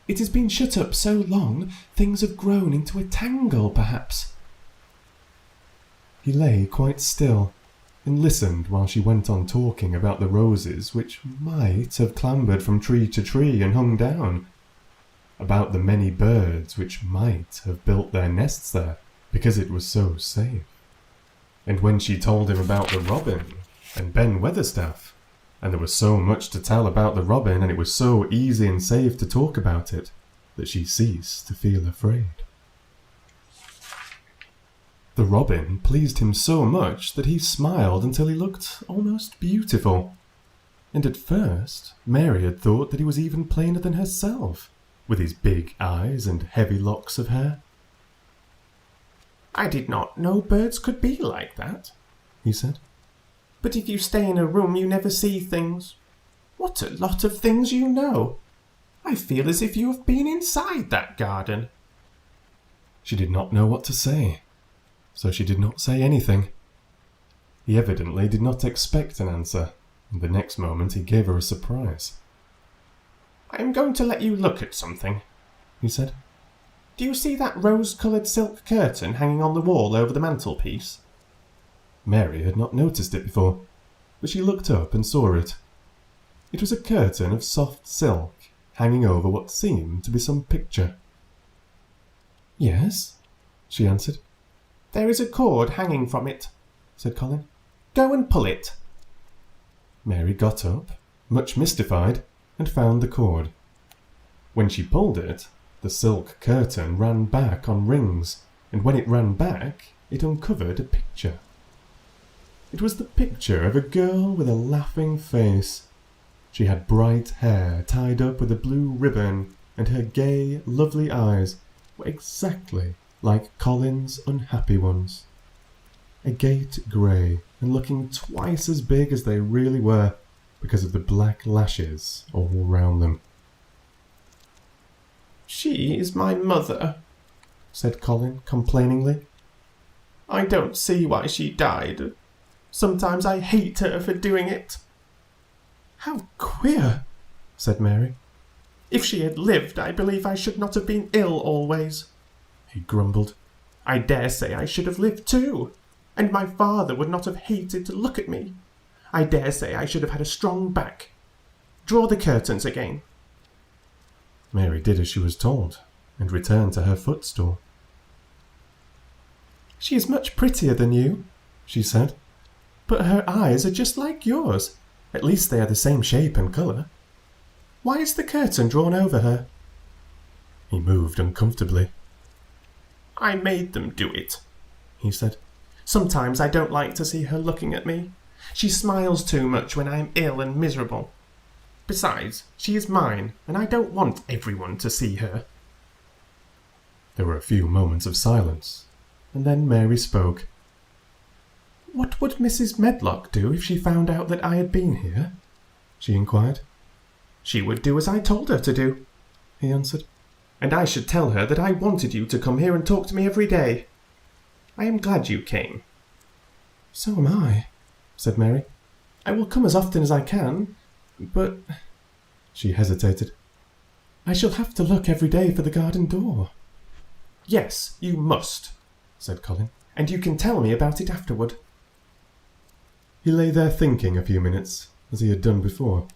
"It has been shut up so long, things have grown into a tangle, perhaps."
He lay quite still and listened while she went on talking about the roses which might have clambered from tree to tree and hung down, about the many birds which might have built their nests there because it was so safe. And when she told him about the robin and Ben Weatherstaff, and there was so much to tell about the robin, and it was so easy and safe to talk about it, that she ceased to feel afraid. The robin pleased him so much that he smiled until he looked almost beautiful, and at first Mary had thought that he was even plainer than herself, with his big eyes and heavy locks of hair.
"I did not know birds could be like that," he said. "But if you stay in a room you never see things. What a lot of things you know! I feel as if you have been inside that garden."
She did not know what to say, so she did not say anything. He evidently did not expect an answer, and the next moment he gave her a surprise.
"I am going to let you look at something," he said. "Do you see that rose-coloured silk curtain hanging on the wall over the mantelpiece?"
Mary had not noticed it before, but she looked up and saw it. It was a curtain of soft silk hanging over what seemed to be some picture.
"Yes," she answered. "There is a cord hanging from it," said Colin. "Go and pull it."
Mary got up, much mystified, and found the cord.
When she pulled it, the silk curtain ran back on rings, and when it ran back, it uncovered a picture. It was the picture of a girl with a laughing face. She had bright hair tied up with a blue ribbon, and her gay, lovely eyes were exactly like Colin's unhappy ones. Agate grey, and looking twice as big as they really were because of the black lashes all round them.
"She is my mother," said Colin complainingly. "I don't see why she died. Sometimes I hate her for doing it." "How queer," said Mary. "If she had lived, I believe I should not have been ill always," he grumbled. "I dare say I should have lived too, and my father would not have hated to look at me. I dare say I should have had a strong back. Draw the curtains again."
Mary did as she was told, and returned to her footstool.
"She is much prettier than you," she said, "but her eyes are just like yours. At least they are the same shape and colour. Why is the curtain drawn over her?"
He moved uncomfortably.
"I made them do it," he said. "Sometimes I don't like to see her looking at me. She smiles too much when I am ill and miserable. Besides, she is mine, and I don't want everyone to see her."
There were a few moments of silence, and then Mary spoke.
"What would Mrs. Medlock do if she found out that I had been here?" she inquired. "She would do as I told her to do," he answered. "And I should tell her that I wanted you to come here and talk to me every day. I am glad you came." "So am I," said Mary. "I will come as often as I can, but—" she hesitated. "I shall have to look every day for the garden door." "Yes, you must," said Colin, "and you can tell me about it afterward."
He lay there thinking a few minutes, as he had done before,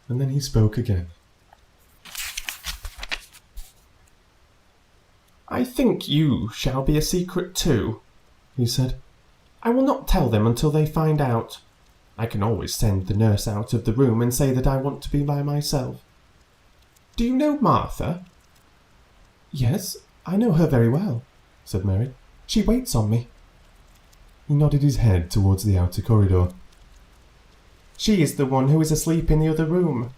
and then he spoke again.
"I think you shall be a secret too," he said. "I will not tell them until they find out. I can always send the nurse out of the room and say that I want to be by myself. Do you know Martha?" "Yes, I know her very well," said Mary. "She waits on me."
He nodded his head towards the outer corridor.
"She is the one who is asleep in the other room.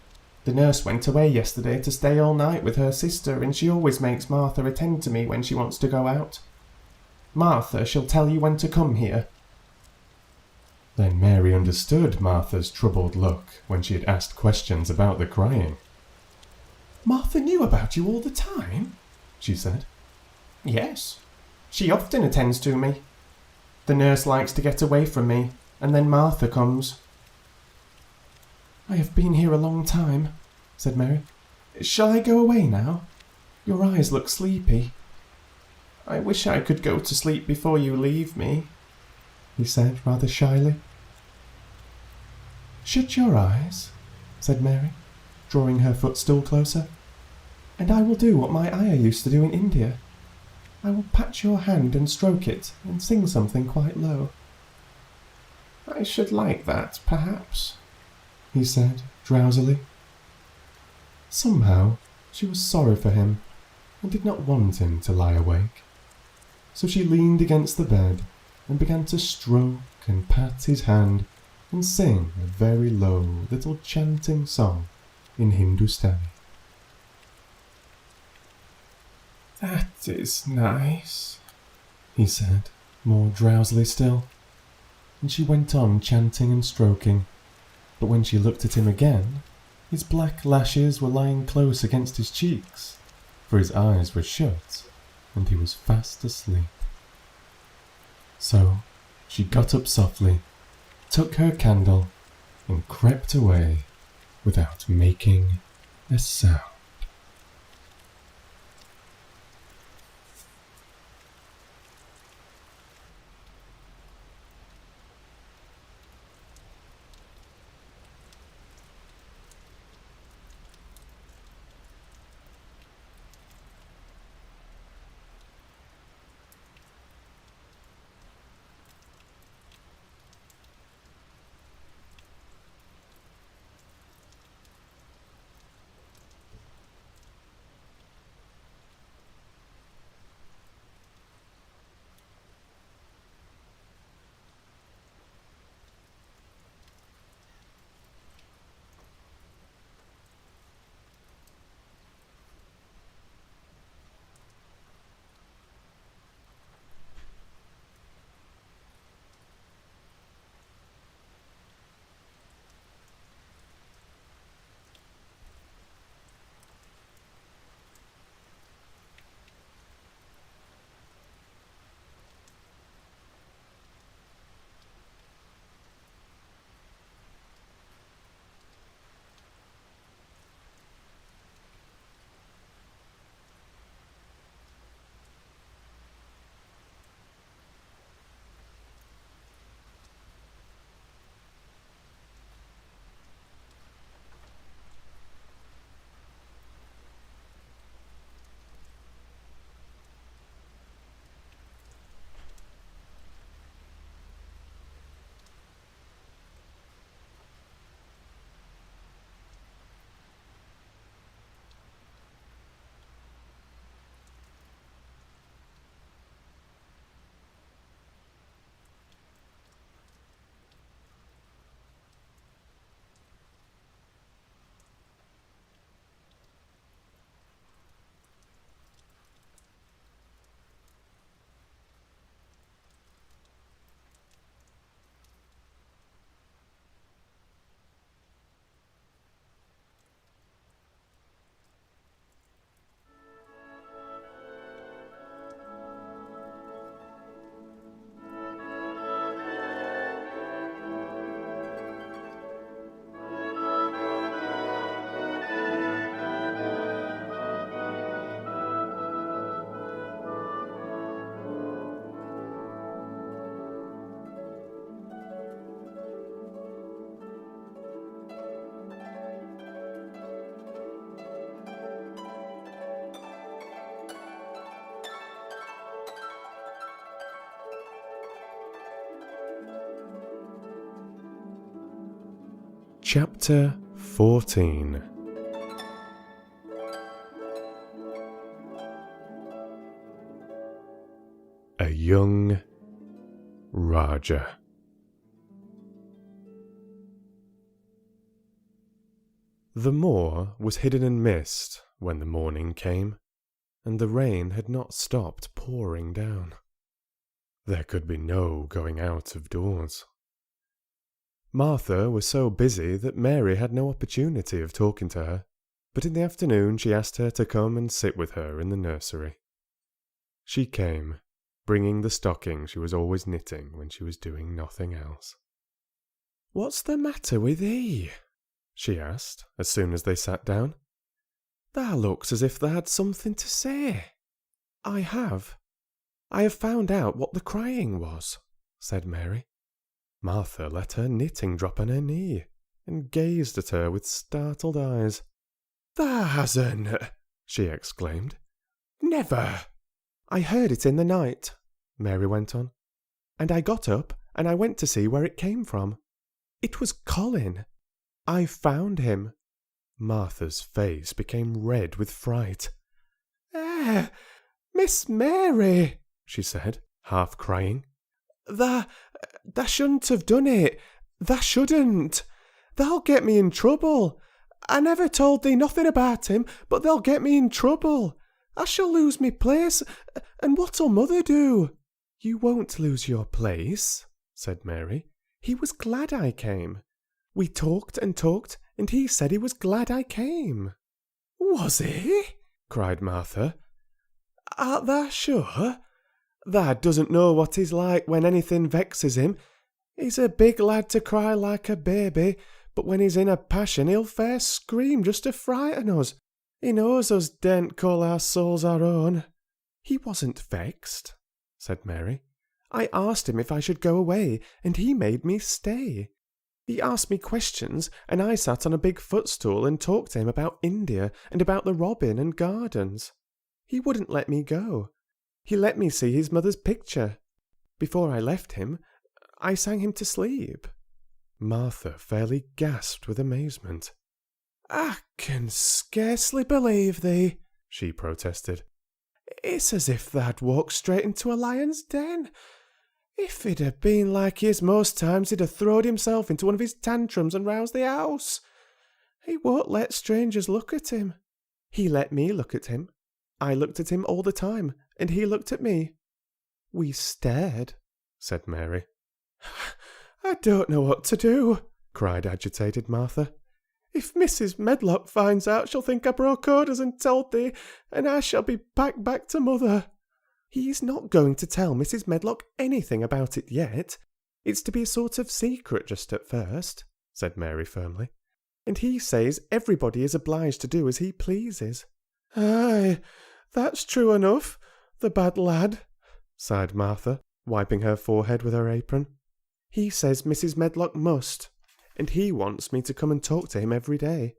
The nurse went away yesterday to stay all night with her sister, and she always makes Martha attend to me when she wants to go out. Martha shall tell you when to come here."
Then Mary understood Martha's troubled look when she had asked questions about the crying.
"Martha knew about you all the time?" she said. "Yes. She often attends to me. The nurse likes to get away from me, and then Martha comes." "I have been here a long time," said Mary. "Shall I go away now? Your eyes look sleepy." "I wish I could go to sleep before you leave me," he said rather shyly. "Shut your eyes," said Mary, drawing her footstool closer, "and I will do what my ayah used to do in India. I will pat your hand and stroke it and sing something quite low." "I should like that, perhaps," he said drowsily.
Somehow she was sorry for him and did not want him to lie awake. So she leaned against the bed and began to stroke and pat his hand and sing a very low little chanting song in Hindustani.
"That is nice,"
he said, more drowsily still, and she went on chanting and stroking, but when she looked at him again, his black lashes were lying close against his cheeks, for his eyes were shut, and he was fast asleep. So she got up softly, took her candle, and crept away without making a sound. Chapter 14. A young Raja. The moor was hidden in mist when the morning came, and the rain had not stopped pouring down. There could be no going out of doors. Martha was so busy that Mary had no opportunity of talking to her, but in the afternoon she asked her to come and sit with her in the nursery. She came, bringing the stocking she was always knitting when she was doing nothing else. "What's the matter with thee?" she asked as soon as they sat down. "Thou looks as if thou had something to say." I have found out what the crying was," said Mary. Martha let her knitting drop on her knee, and gazed at her with startled eyes. "Thou hasn't!" she exclaimed. "Never!" "I heard it in the night," Mary went on, "and I got up and I went to see where it came from. It was Colin. I found him." Martha's face became red with fright. Miss Mary," she said, half crying. Thou shouldn't have done it. Thou shouldn't. They'll get me in trouble. I never told thee nothing about him, but they'll get me in trouble. I shall lose me place, and what'll mother do?" "You won't lose your place," said Mary. "He was glad I came. We talked and talked, and he said he was glad I came." "Was he?" cried Martha. "Art thou sure? Thou doesn't know what he's like when anything vexes him. He's a big lad to cry like a baby, but when he's in a passion he'll fair scream just to frighten us. He knows us daren't call our souls our own." "He wasn't vexed," said Mary. "I asked him if I should go away, and he made me stay. He asked me questions, and I sat on a big footstool and talked to him about India and about the robin and gardens. He wouldn't let me go. He let me see his mother's picture. Before I left him, I sang him to sleep." Martha fairly gasped with amazement. "I can scarcely believe thee," she protested. "It's as if thou'd walked straight into a lion's den. If it had been like his most times, he'd have throwed himself into one of his tantrums and roused the house. He won't let strangers look at him. He let me look at him. I looked at him all the time, and he looked at me. We stared," said Mary. "I don't know what to do," cried agitated Martha. "If Mrs. Medlock finds out, she'll think I broke orders and told thee, and I shall be packed back to mother." "He's not going to tell Mrs. Medlock anything about it yet. It's to be a sort of secret just at first," said Mary firmly. "And he says everybody is obliged to do as he pleases." "Aye, that's true enough, the bad lad," sighed Martha, wiping her forehead with her apron. "He says Mrs. Medlock must, and he wants me to come and talk to him every day.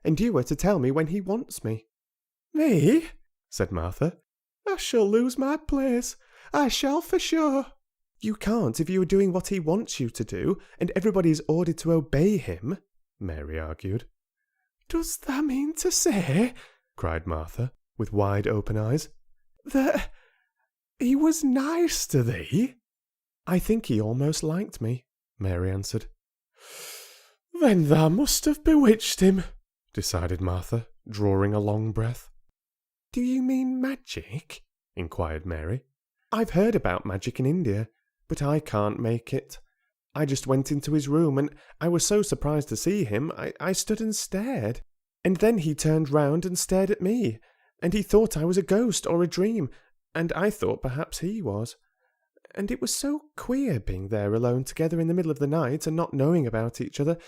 And you are to tell me when he wants me." "Me?" said Martha. "I shall lose my place. I shall for sure." "You can't if you are doing what he wants you to do, and everybody is ordered to obey him," Mary argued. "Does that mean to say," cried Martha, with wide open eyes, "that he was nice to thee?" "I think he almost liked me," Mary answered. "Then thou must have bewitched him," decided Martha, drawing a long breath. "Do you mean magic?" inquired Mary. "I've heard about magic in India, but I can't make it. I just went into his room, and I was so surprised to see him, I stood and stared. And then he turned round and stared at me, and he thought I was a ghost or a dream, and I thought perhaps he was. And it was so queer being there alone together in the middle of the night and not knowing about each other,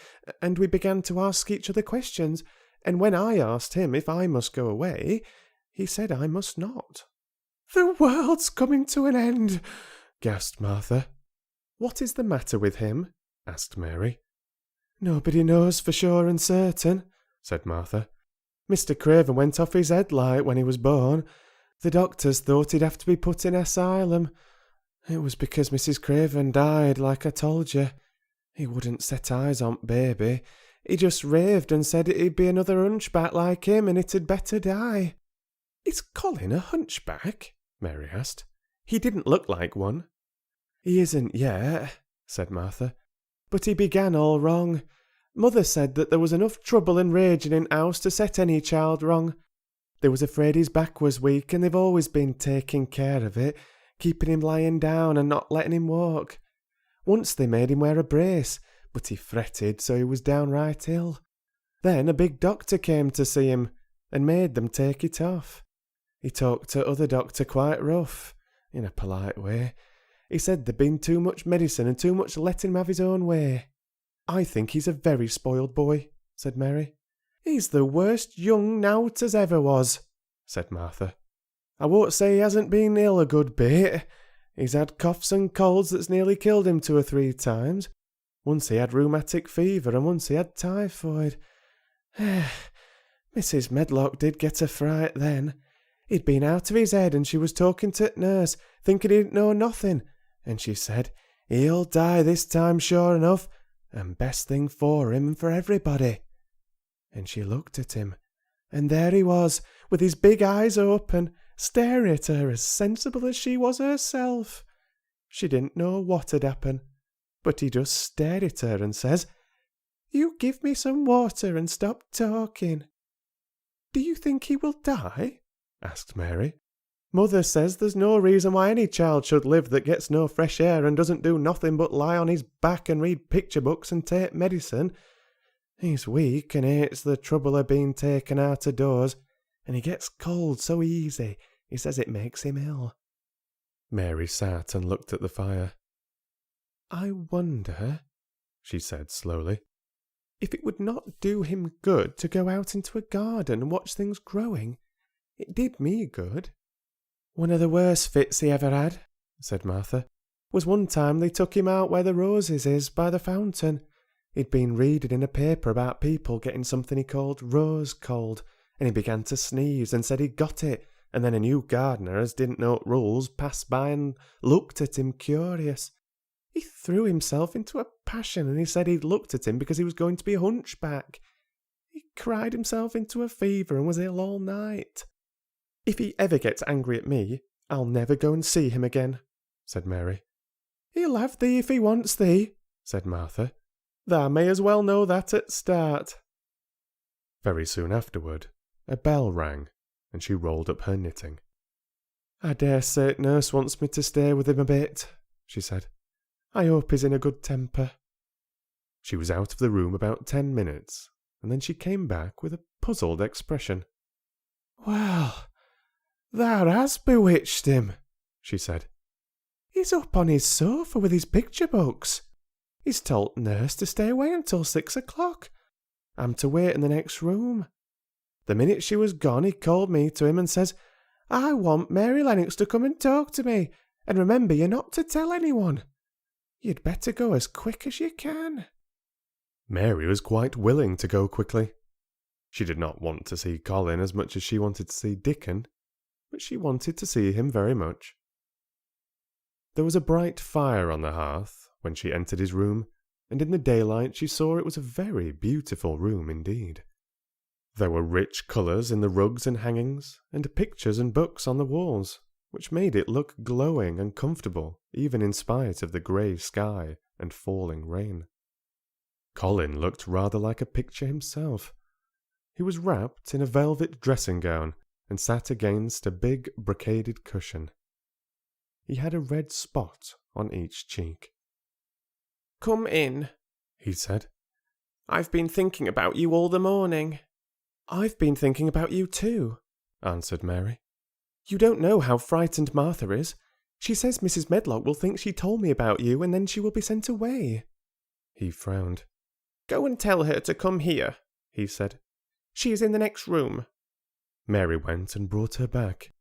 and we began to ask each other questions, and when I asked him if I must go away, he said I must not." "The world's coming to an end," gasped Martha. "What is the matter with him?" asked Mary. "Nobody knows for sure and certain," said Martha. "Mr. Craven went off his head like when he was born. The doctors thought he'd have to be put in asylum. It was because Mrs. Craven died, like I told you. He wouldn't set eyes on baby.
He just raved and said it'd be another hunchback like him and it'd better die." "Is Colin a hunchback?" Mary asked. "He didn't look like one." "He isn't yet," said Martha. "But he began all wrong. Mother said that there was enough trouble and raging in house to set any child wrong. They was afraid his back was weak, and they've always been taking care of it, keeping him lying down and not letting him walk. Once they made him wear a brace, but he fretted so he was downright ill. Then a big doctor came to see him, and made them take it off. He talked to other doctor quite rough, in a polite way. He said there'd been too much medicine and too much letting him have his own way." "I think he's a very spoiled boy," said Mary. "He's the worst young nowt as ever was," said Martha. "I won't say he hasn't been ill a good bit. He's had coughs and colds that's nearly killed him 2 or 3 times. Once he had rheumatic fever and once he had typhoid. Mrs. Medlock did get a fright then. He'd been out of his head and she was talking to nurse, thinking he didn't know nothing, and she said, 'He'll die this time sure enough, and best thing for him and for everybody.' And she looked at him, and there he was, with his big eyes open, staring at her as sensible as she was herself. She didn't know what had happened, but he just stared at her and says, 'You give me some water and stop talking.'" "Do you think he will die?" asked Mary. "Mother says there's no reason why any child should live that gets no fresh air and doesn't do nothing but lie on his back and read picture books and take medicine. He's weak and hates the trouble of being taken out of doors, and he gets cold so easy, he says it makes him ill." Mary sat and looked at the fire. "I wonder," she said slowly, "if it would not do him good to go out into a garden and watch things growing. It did me good." "One of the worst fits he ever had," said Martha, "was one time they took him out where the roses is, by the fountain. He'd been reading in a paper about people getting something he called rose cold, and he began to sneeze and said he'd got it, and then a new gardener, as didn't know rules, passed by and looked at him curious. He threw himself into a passion, and he said he'd looked at him because he was going to be a hunchback. He cried himself into a fever and was ill all night. If he ever gets angry at me, I'll never go and see him again," said Mary. "He'll have thee if he wants thee," said Martha. "Thou may as well know that at start." Very soon afterward, a bell rang, and she rolled up her knitting. "I dare say nurse wants me to stay with him a bit," she said. "I hope he's in a good temper." She was out of the room about 10 minutes, and then she came back with a puzzled expression. "Well, thou has bewitched him," she said. "He's up on his sofa with his picture books. He's told nurse to stay away until 6 o'clock. I'm to wait in the next room. The minute she was gone, he called me to him and says, 'I want Mary Lennox to come and talk to me, and remember you're not to tell anyone. You'd better go as quick as you can.'" Mary was quite willing to go quickly. She did not want to see Colin as much as she wanted to see Dickon, but she wanted to see him very much. There was a bright fire on the hearth when she entered his room, and in the daylight she saw it was a very beautiful room indeed. There were rich colours in the rugs and hangings, and pictures and books on the walls, which made it look glowing and comfortable, even in spite of the grey sky and falling rain. Colin looked rather like a picture himself. He was wrapped in a velvet dressing gown and sat against a big brocaded cushion. He had a red spot on each cheek. "Come in," he said. "I've been thinking about you all the morning." "I've been thinking about you too," answered Mary. "You don't know how frightened Martha is. She says Mrs. Medlock will think she told me about you, and then she will be sent away." He frowned. "Go and tell her to come here," he said. "She is in the next room." Mary went and brought her back.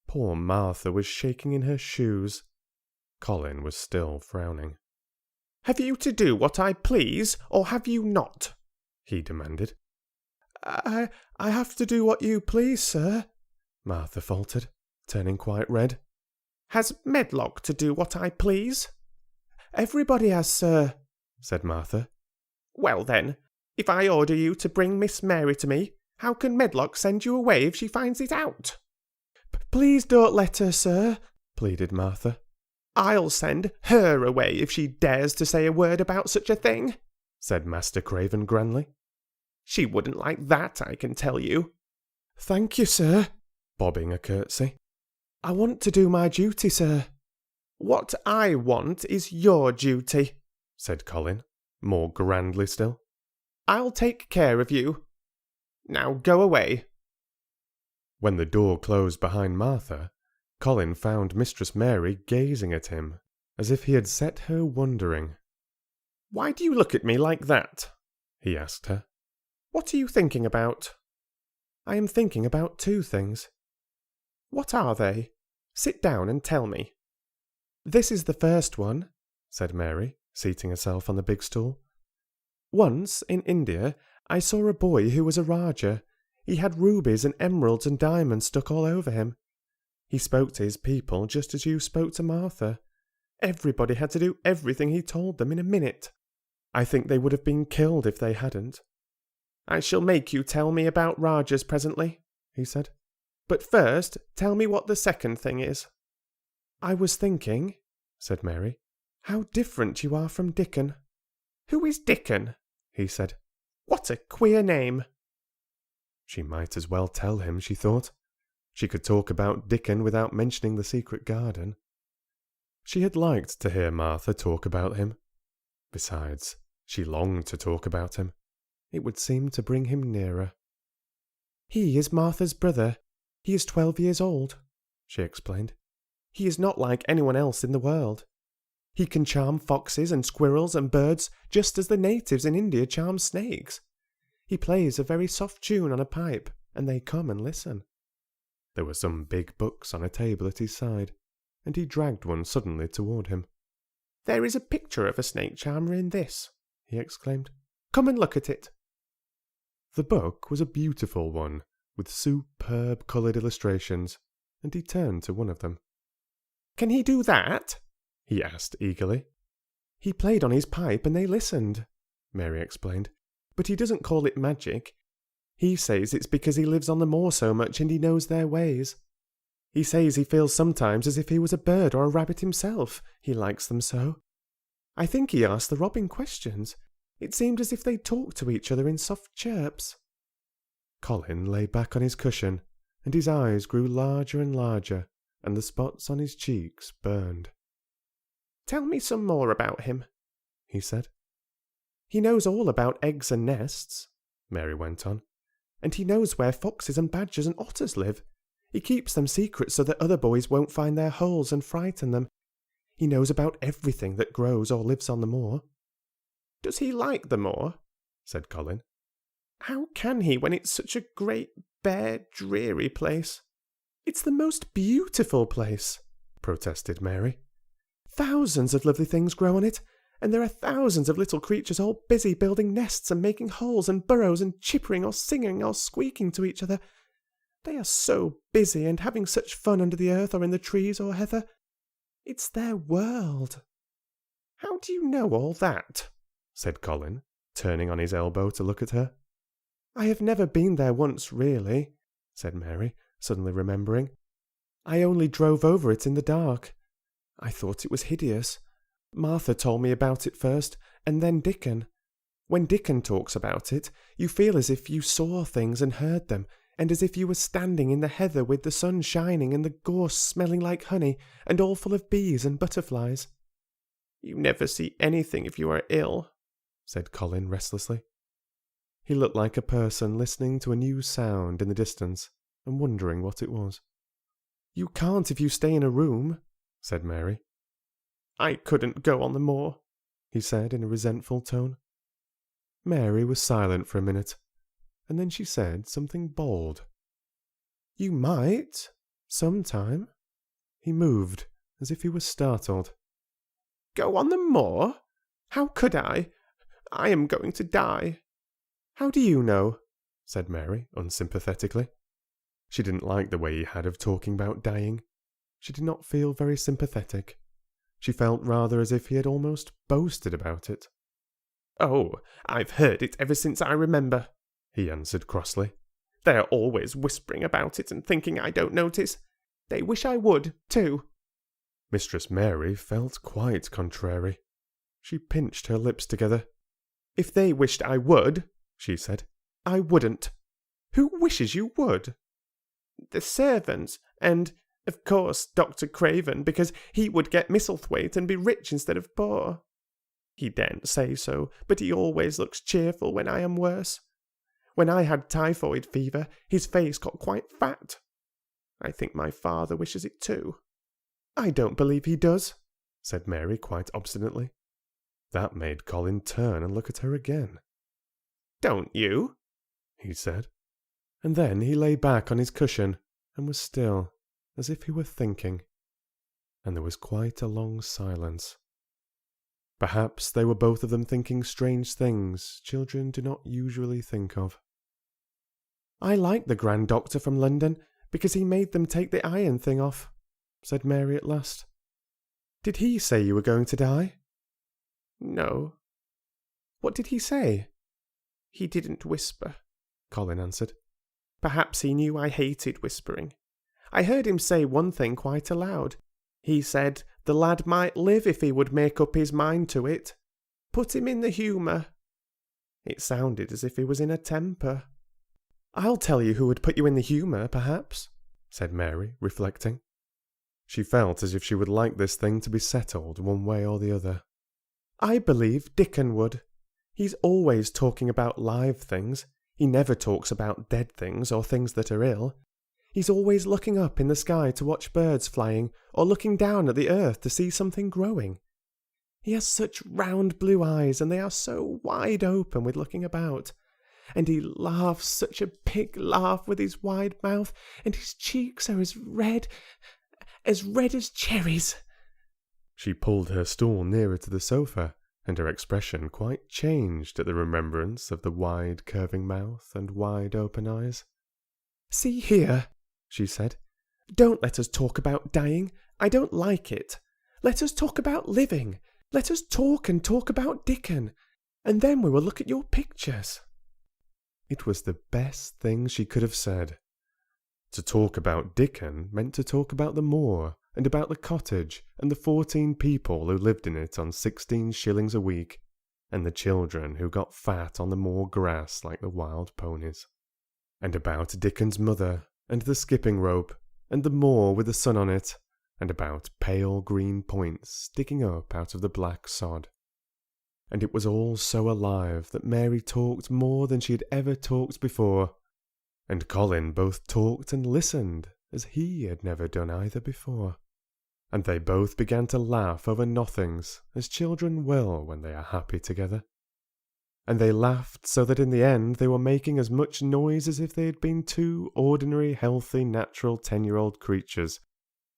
Poor Martha was shaking in her shoes. Colin was still frowning. "Have you to do what I please, or have you not?" he demanded. I have to do what you please, sir," Martha faltered, turning quite red. "Has Medlock to do what I please?" "Everybody has, sir," said Martha. "Well then,
If I order you to bring Miss Mary to me, how can Medlock send you away if she finds it out?
Please don't let her, sir, pleaded Martha.
I'll send her away if she dares to say a word about such a thing,
said Master Craven grandly.
She wouldn't like that, I can tell you.
Thank you, sir, bobbing a curtsy. I want to do my duty, sir.
What I want is your duty,
said Colin, more grandly still.
I'll take care of you. Now go away.
When the door closed behind Martha, Colin found Mistress Mary gazing at him, as if he had set her wondering.
Why do you look at me like that?
He asked her.
What are you thinking about?
I am thinking about two things.
What are they? Sit down and tell me.
This is the first one, said Mary, seating herself on the big stool. Once, in India, I saw a boy who was a Raja. He had rubies and emeralds and diamonds stuck all over him. He spoke to his people just as you spoke to Martha. Everybody had to do everything he told them in a minute. I think they would have been killed if they hadn't.
I shall make you tell me about Rajas presently, he said. But first, tell me what the second thing is.
I was thinking, said Mary, how different you are from Dickon.
Who is Dickon?
He said.
What a queer name.
She might as well tell him, she thought. She could talk about Dickon without mentioning the secret garden. She had liked to hear Martha talk about him. Besides, she longed to talk about him. It would seem to bring him nearer.
He is Martha's brother. He is 12 years old, she explained.
He is not like anyone else in the world. He can charm foxes and squirrels and birds just as the natives in India charm snakes. He plays a very soft tune on a pipe, and they come and listen.
There were some big books on a table at his side, and he dragged one suddenly toward him.
There is a picture of a snake charmer in this, he exclaimed. Come and look at it.
The book was a beautiful one, with superb coloured illustrations, and he turned to one of them.
Can he do that?
He asked eagerly.
He played on his pipe and they listened,
Mary explained.
But he doesn't call it magic. He says it's because he lives on the moor so much and he knows their ways. He says he feels sometimes as if he was a bird or a rabbit himself. He likes them so. I think he asked the robin questions. It seemed as if they talked to each other in soft chirps.
Colin lay back on his cushion, and his eyes grew larger and larger, and the spots on his cheeks burned.
Tell me some more about him,
he said.
He knows all about eggs and nests,
Mary went on.
And he knows where foxes and badgers and otters live. He keeps them secret so that other boys won't find their holes and frighten them. He knows about everything that grows or lives on the moor.
Does he like the moor?
Said Colin.
How can he when it's such a great, bare, dreary place?
It's the most beautiful place, protested Mary. Thousands of lovely things grow on it, and there are thousands of little creatures all busy building nests and making holes and burrows and chippering or singing or squeaking to each other. They are so busy and having such fun under the earth or in the trees or heather. It's their world.
How do you know all that?
Said Colin, turning on his elbow to look at her.
I have never been there once, really, said Mary, suddenly remembering. I only drove over it in the dark. I thought it was hideous. Martha told me about it first, and then Dickon. When Dickon talks about it, you feel as if you saw things and heard them, and as if you were standing in the heather with the sun shining and the gorse smelling like honey, and all full of bees and butterflies.
You never see anything if you are ill,
said Colin restlessly. He looked like a person listening to a new sound in the distance and wondering what it was.
You can't if you stay in a room, said Mary.
I couldn't go on the moor,
he said in a resentful tone.
Mary was silent for a minute, and then she said something bold.
You might, sometime.
He moved, as if he was startled.
Go on the moor? How could I? I am going to die.
How do you know?
Said Mary, unsympathetically. She didn't like the way he had of talking about dying. She did not feel very sympathetic. She felt rather as if he had almost boasted about it.
"Oh, I've heard it ever since I remember," he answered crossly. "They are always whispering about it and thinking I don't notice. They wish I would, too." Mistress Mary felt quite contrary. She pinched her lips together. "If they wished I would," she said, "I wouldn't. Who wishes you would?" "The servants, and, of course, Dr. Craven, because he would get Misselthwaite and be rich instead of poor. He daren't say so, but he always looks cheerful when I am worse. When I had typhoid fever, his face got quite fat. I think my father wishes it too." "I don't believe he does," said Mary quite obstinately. That made Colin turn and look at her again. "Don't you?" he said. And then he lay back on his cushion and was still, as if he were thinking. And there was quite a long silence. Perhaps they were both of them thinking strange things children do not usually think of. "I like the Grand Doctor from London because he made them take the iron thing off," said Mary at last. "Did he say you were going to die?" "No." "What did he say?" "He didn't whisper," Colin answered. "Perhaps he knew I hated whispering. I heard him say one thing quite aloud. He said the lad might live if he would make up his mind to it. Put him in the humour. It sounded as if he was in a temper." "I'll tell you who would put you in the humour, perhaps," said Mary, reflecting. She felt as if she would like this thing to be settled one way or the other. "I believe Dickon would. He's always talking about live things. He never talks about dead things or things that are ill. He's always looking up in the sky to watch birds flying, or looking down at the earth to see something growing. He has such round blue eyes, and they are so wide open with looking about. And he laughs such a big laugh with his wide mouth, and his cheeks are as red as cherries." She pulled her stool nearer to the sofa, and her expression quite changed at the remembrance of the wide curving mouth and wide open eyes. "See here," she said. "Don't let us talk about dying. I don't like it. Let us talk about living. Let us talk and talk about Dickon, and then we will look at your pictures." It was the best thing she could have said. To talk about Dickon meant to talk about the moor, and about the cottage, and the 14 people who lived in it on 16 shillings a week, and the children who got fat on the moor grass like the wild ponies. And about Dickon's mother, and the skipping rope, and the moor with the sun on it, and about pale green points sticking up out of the black sod. And it was all so alive that Mary talked more than she had ever talked before, and Colin both talked and listened as he had never done either before. And they both began to laugh over nothings, as children will when they are happy together. And they laughed so that in the end they were making as much noise as if they had been two ordinary, healthy, natural 10-year-old creatures,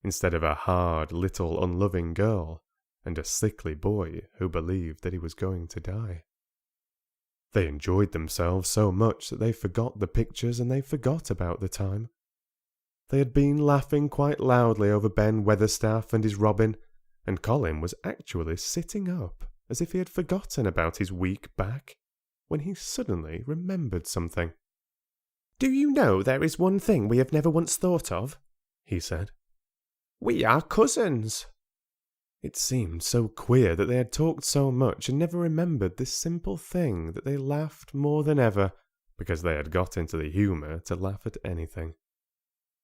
instead of a hard, little, unloving girl, and a sickly boy who believed that he was going to die. They enjoyed themselves so much that they forgot the pictures and they forgot about the time. They had been laughing quite loudly over Ben Weatherstaff and his robin, and Colin was actually sitting up as if he had forgotten about his weak back, when he suddenly remembered something. "Do you know there is one thing we have never once thought of?" he said. "We are cousins." It seemed so queer that they had talked so much and never remembered this simple thing that they laughed more than ever, because they had got into the humour to laugh at anything.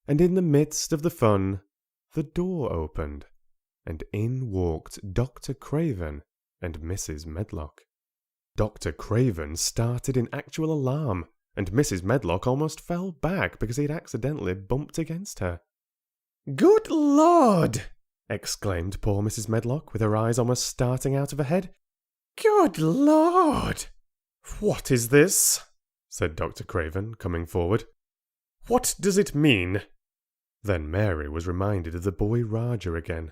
And in the midst of the fun, the door opened, and in walked Dr. Craven and Mrs. Medlock. Dr. Craven started in actual alarm, and Mrs. Medlock almost fell back because he had accidentally bumped against her. "Good Lord!" exclaimed poor Mrs. Medlock, with her eyes almost starting out of her head. "Good Lord!" "What is this?" said Dr. Craven, coming forward. "What does it mean?" Then Mary was reminded of the boy Raja again.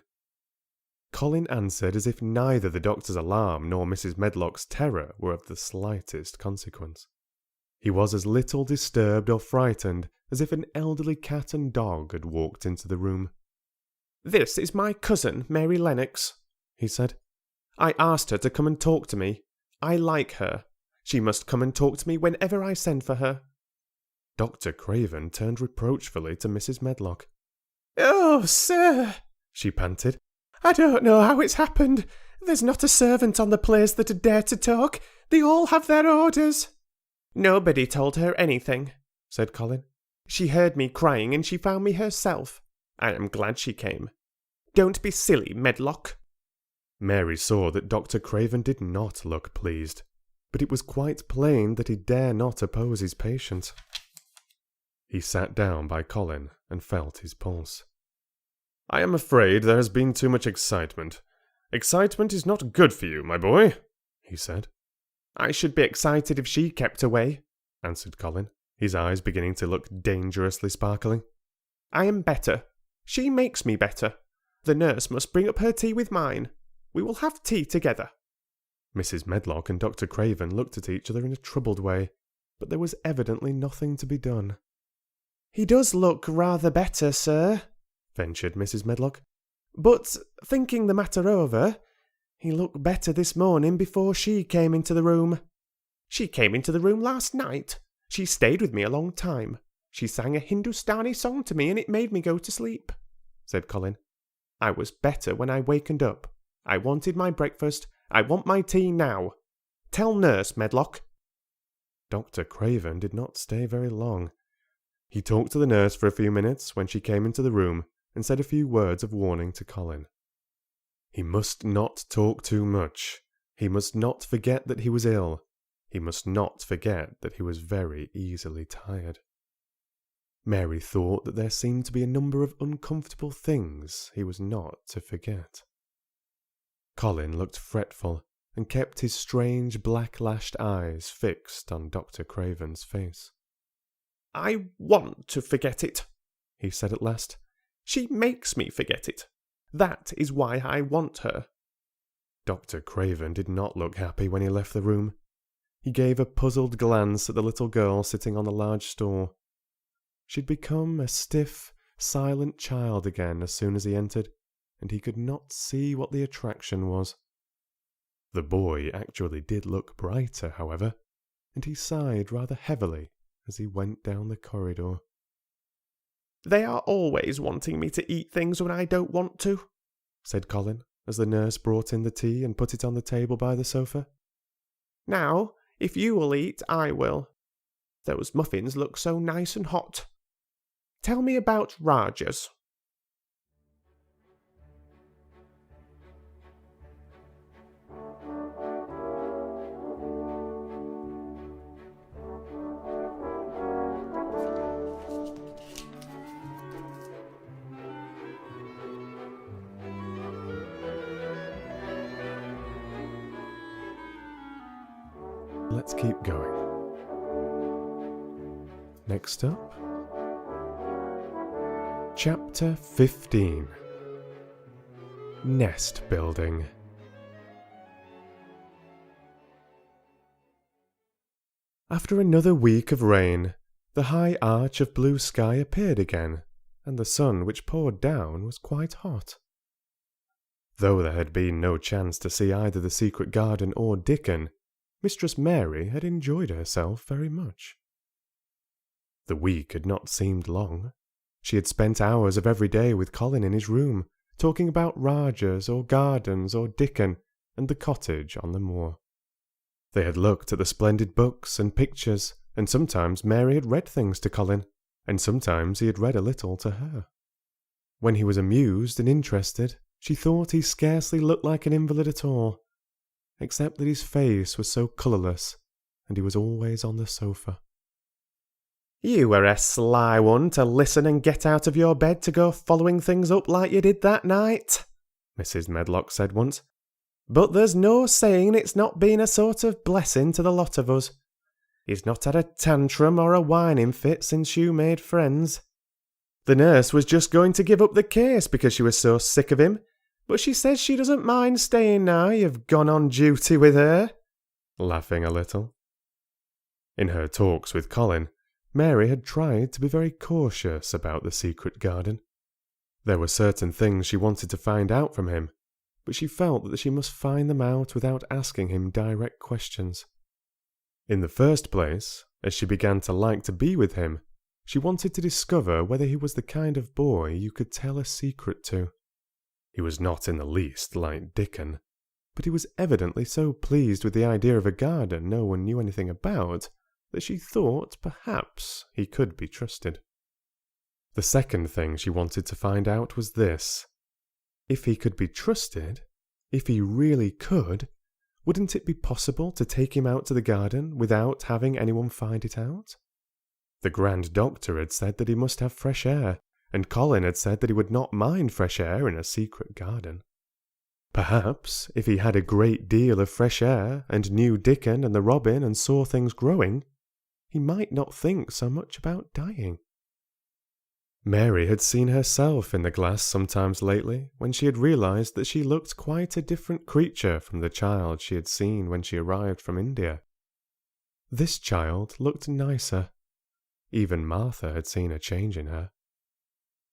Colin answered as if neither the doctor's alarm nor Mrs. Medlock's terror were of the slightest consequence. He was as little disturbed or frightened as if an elderly cat and dog had walked into the room. "This is my cousin, Mary Lennox," he said. "I asked her to come and talk to me. I like her. She must come and talk to me whenever I send for her."
Dr. Craven turned reproachfully to Mrs. Medlock.
"Oh, sir," she panted, "I don't know how it's happened. There's not a servant on the place that'd dare to talk. They all have their orders." "Nobody told her anything," said Colin. "She heard me crying and she found me herself. I am glad she came. Don't be silly, Medlock."
Mary saw that Dr. Craven did not look pleased, but it was quite plain that he dare not oppose his patient. He sat down by Colin and felt his pulse. "I am afraid there has been too much excitement. Excitement is not good for you, my boy," he said.
"I should be excited if she kept away," answered Colin, his eyes beginning to look dangerously sparkling. "I am better. She makes me better. The nurse must bring up her tea with mine. We will have tea together."
Mrs. Medlock and Dr. Craven looked at each other in a troubled way, but there was evidently nothing to be done.
"He does look rather better, sir," ventured Mrs. Medlock. "But, thinking the matter over, he looked better this morning before she came into the room." "She came into the room last night. She stayed with me a long time. She sang a Hindustani song to me and it made me go to sleep," said Colin. "I was better when I wakened up. I wanted my breakfast. I want my tea now. Tell nurse, Medlock."
Dr. Craven did not stay very long. He talked to the nurse for a few minutes when she came into the room and said a few words of warning to Colin. He must not talk too much. He must not forget that he was ill. He must not forget that he was very easily tired. Mary thought that there seemed to be a number of uncomfortable things he was not to forget. Colin looked fretful and kept his strange black-lashed eyes fixed on Dr. Craven's face.
"I want to forget it," he said at last. "She makes me forget it. That is why I want her."
Dr. Craven did not look happy when he left the room. He gave a puzzled glance at the little girl sitting on the large stool. She'd become a stiff, silent child again as soon as he entered, and he could not see what the attraction was. The boy actually did look brighter, however, and he sighed rather heavily as he went down the corridor.
"They are always wanting me to eat things when I don't want to," said Colin, as the nurse brought in the tea and put it on the table by the sofa. "Now, if you will eat, I will. Those muffins look so nice and hot. Tell me about Rajah's."
Let's keep going. Next up, Chapter 15. Nest Building. After another week of rain, the high arch of blue sky appeared again, and the sun which poured down was quite hot. Though there had been no chance to see either the secret garden or Dickon, Mistress Mary had enjoyed herself very much. The week had not seemed long. She had spent hours of every day with Colin in his room, talking about Rajah's or gardens or Dickon and the cottage on the moor. They had looked at the splendid books and pictures, and sometimes Mary had read things to Colin, and sometimes he had read a little to her. When he was amused and interested, she thought he scarcely looked like an invalid at all, except that his face was so colourless, and he was always on the sofa.
"You were a sly one to listen and get out of your bed to go following things up like you did that night," Mrs. Medlock said once. "But there's no saying it's not been a sort of blessing to the lot of us. He's not had a tantrum or a whining fit since you made friends. The nurse was just going to give up the case because she was so sick of him, but she says she doesn't mind staying now you've gone on duty with her," laughing a little.
In her talks with Colin, Mary had tried to be very cautious about the secret garden. There were certain things she wanted to find out from him, but she felt that she must find them out without asking him direct questions. In the first place, as she began to like to be with him, she wanted to discover whether he was the kind of boy you could tell a secret to. He was not in the least like Dickon, but he was evidently so pleased with the idea of a garden no one knew anything about that she thought perhaps he could be trusted. The second thing she wanted to find out was this. If he could be trusted, if he really could, wouldn't it be possible to take him out to the garden without having anyone find it out? The Grand Doctor had said that he must have fresh air, and Colin had said that he would not mind fresh air in a secret garden. Perhaps, if he had a great deal of fresh air, and knew Dickon and the robin and saw things growing, he might not think so much about dying. Mary had seen herself in the glass sometimes lately, when she had realized that she looked quite a different creature from the child she had seen when she arrived from India. This child looked nicer. Even Martha had seen a change in her.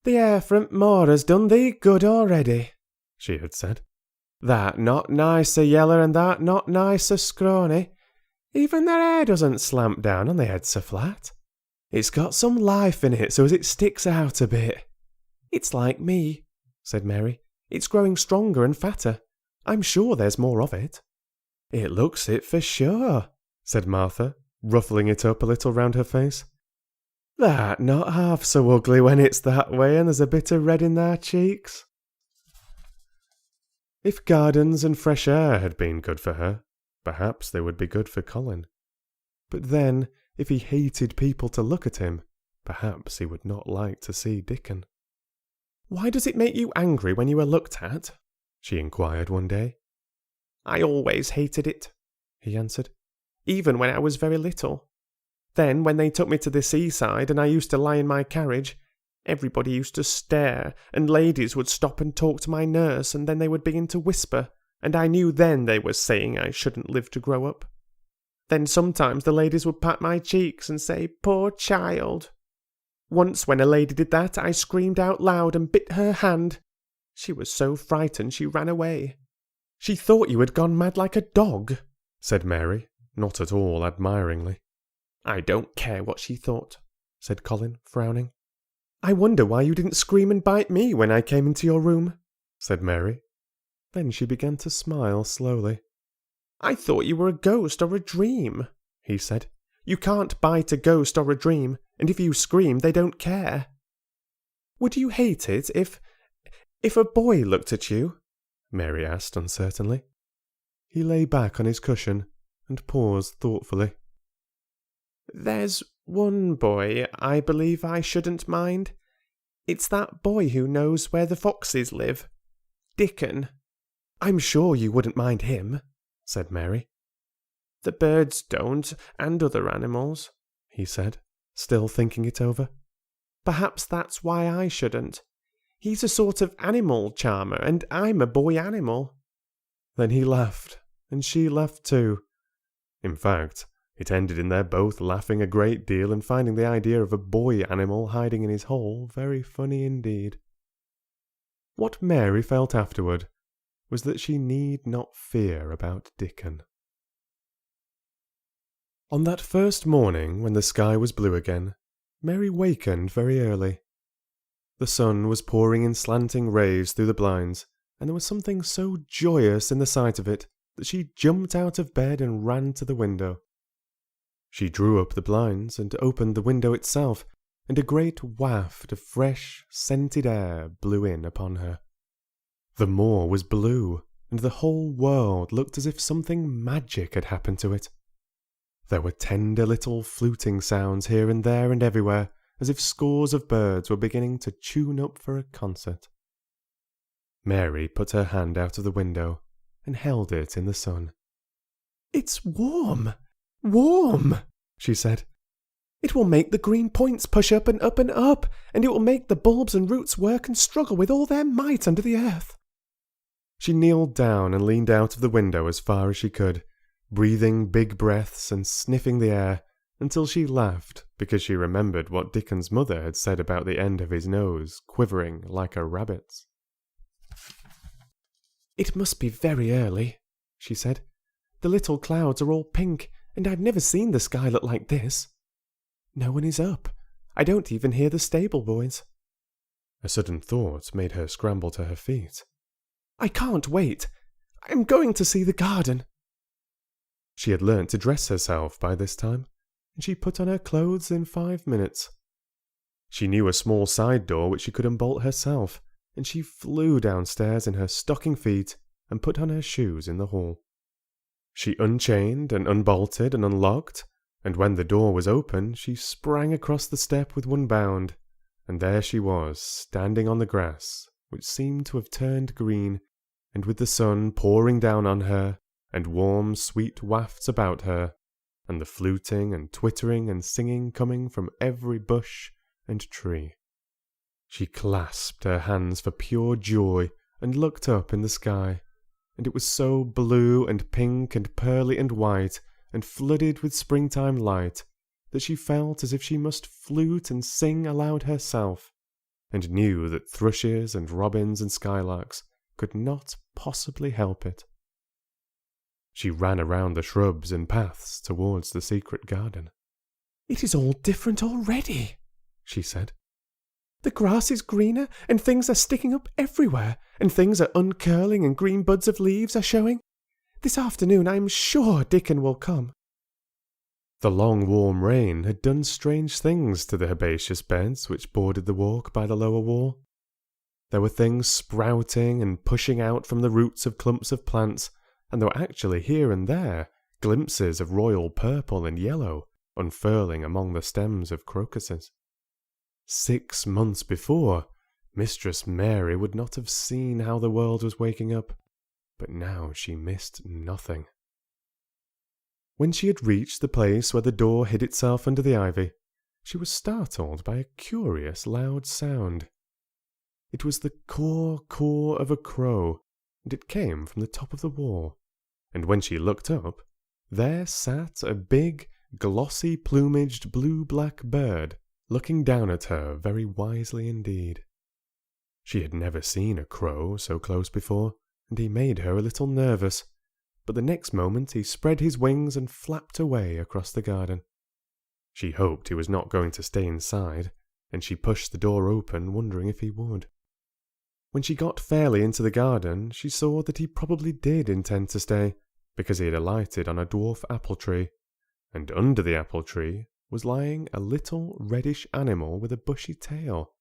"The air from moor has done thee good already,"
she had said.
"That not nicer yeller and that not nicer scrawny. Even their hair doesn't slant down on the head so flat. It's got some life in it so as it sticks out a bit." "It's like me," said Mary. "It's growing stronger and fatter. I'm sure there's more of it."
"It looks it for sure," said Martha, ruffling it up a little round her face.
"That not half so ugly when it's that way and there's a bit of red in their cheeks."
If gardens and fresh air had been good for her, perhaps they would be good for Colin. But then, if he hated people to look at him, perhaps he would not like to see Dickon.
"Why does it make you angry when you are looked at?" she inquired one day. "I always hated it," he answered, "even when I was very little. Then, when they took me to the seaside and I used to lie in my carriage, everybody used to stare, and ladies would stop and talk to my nurse, and then they would begin to whisper, and I knew then they were saying I shouldn't live to grow up. Then sometimes the ladies would pat my cheeks and say, 'Poor child.' Once when a lady did that, I screamed out loud and bit her hand. She was so frightened she ran away."
"She thought you had gone mad like a dog," said Mary, not at all admiringly.
"I don't care what she thought," said Colin, frowning. "I wonder why you didn't scream and bite me when I came into your room," said Mary. Then she began to smile slowly. "I thought you were a ghost or a dream," he said. "You can't bite a ghost or a dream, and if you scream they don't care." "Would you hate it if a boy looked at you?" Mary asked uncertainly.
He lay back on his cushion and paused thoughtfully.
"There's one boy I believe I shouldn't mind. It's that boy who knows where the foxes live. Dickon." "I'm sure you wouldn't mind him," said Mary. "The birds don't, and other animals," he said, still thinking it over. "Perhaps that's why I shouldn't. He's a sort of animal charmer, and I'm a boy animal."
Then he laughed, and she laughed too. In fact, it ended in their both laughing a great deal and finding the idea of a boy animal hiding in his hole very funny indeed. What Mary felt afterward was that she need not fear about Dickon. On that first morning when the sky was blue again, Mary wakened very early. The sun was pouring in slanting rays through the blinds, and there was something so joyous in the sight of it that she jumped out of bed and ran to the window. She drew up the blinds and opened the window itself, and a great waft of fresh, scented air blew in upon her. The moor was blue, and the whole world looked as if something magic had happened to it. There were tender little fluting sounds here and there and everywhere, as if scores of birds were beginning to tune up for a concert. Mary put her hand out of the window and held it in the sun.
"It's warm, warm," she said. "It will make the green points push up and up and up, and it will make the bulbs and roots work and struggle with all their might under the earth."
She kneeled down and leaned out of the window as far as she could, breathing big breaths and sniffing the air, until she laughed because she remembered what Dickon's mother had said about the end of his nose quivering like a rabbit's.
"It must be very early," she said. "The little clouds are all pink, and I've never seen the sky look like this. No one is up. I don't even hear the stable boys."
A sudden thought made her scramble to her feet.
"I can't wait. I'm going to see the garden."
She had learnt to dress herself by this time, and she put on her clothes in 5 minutes. She knew a small side door which she could unbolt herself, and she flew downstairs in her stocking feet and put on her shoes in the hall. She unchained and unbolted and unlocked, and when the door was open she sprang across the step with one bound, and there she was, standing on the grass, which seemed to have turned green, and with the sun pouring down on her, and warm, sweet wafts about her, and the fluting and twittering and singing coming from every bush and tree. She clasped her hands for pure joy and looked up in the sky, and it was so blue and pink and pearly and white and flooded with springtime light that she felt as if she must flute and sing aloud herself, and knew that thrushes and robins and skylarks could not possibly help it. She ran around the shrubs and paths towards the secret garden.
"It is all different already," she said. "The grass is greener, and things are sticking up everywhere, and things are uncurling, and green buds of leaves are showing. This afternoon I am sure Dickon will come."
The long warm rain had done strange things to the herbaceous beds which bordered the walk by the lower wall. There were things sprouting and pushing out from the roots of clumps of plants, and there were actually here and there glimpses of royal purple and yellow unfurling among the stems of crocuses. 6 months before, Mistress Mary would not have seen how the world was waking up, but now she missed nothing. When she had reached the place where the door hid itself under the ivy, she was startled by a curious loud sound. It was the caw-caw of a crow, and it came from the top of the wall, and when she looked up, there sat a big, glossy-plumaged blue-black bird, looking down at her very wisely indeed. She had never seen a crow so close before, and he made her a little nervous, but the next moment he spread his wings and flapped away across the garden. She hoped he was not going to stay inside, and she pushed the door open, wondering if he would. When she got fairly into the garden, she saw that he probably did intend to stay, because he had alighted on a dwarf apple tree, and under the apple tree was lying a little reddish animal with a bushy tail,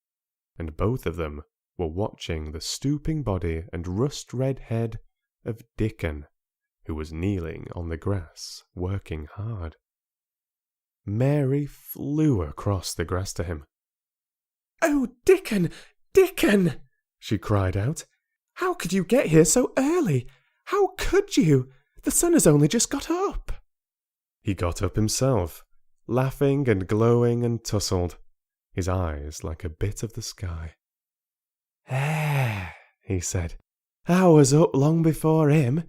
and both of them were watching the stooping body and rust-red head of Dickon, who was kneeling on the grass, working hard. Mary flew across the grass to him.
"Oh, Dickon! Dickon!" she cried out. "How could you get here so early? How could you? The sun has only just got up."
He got up himself, laughing and glowing and tousled, his eyes like a bit of the sky.
He said. "I was up long before him.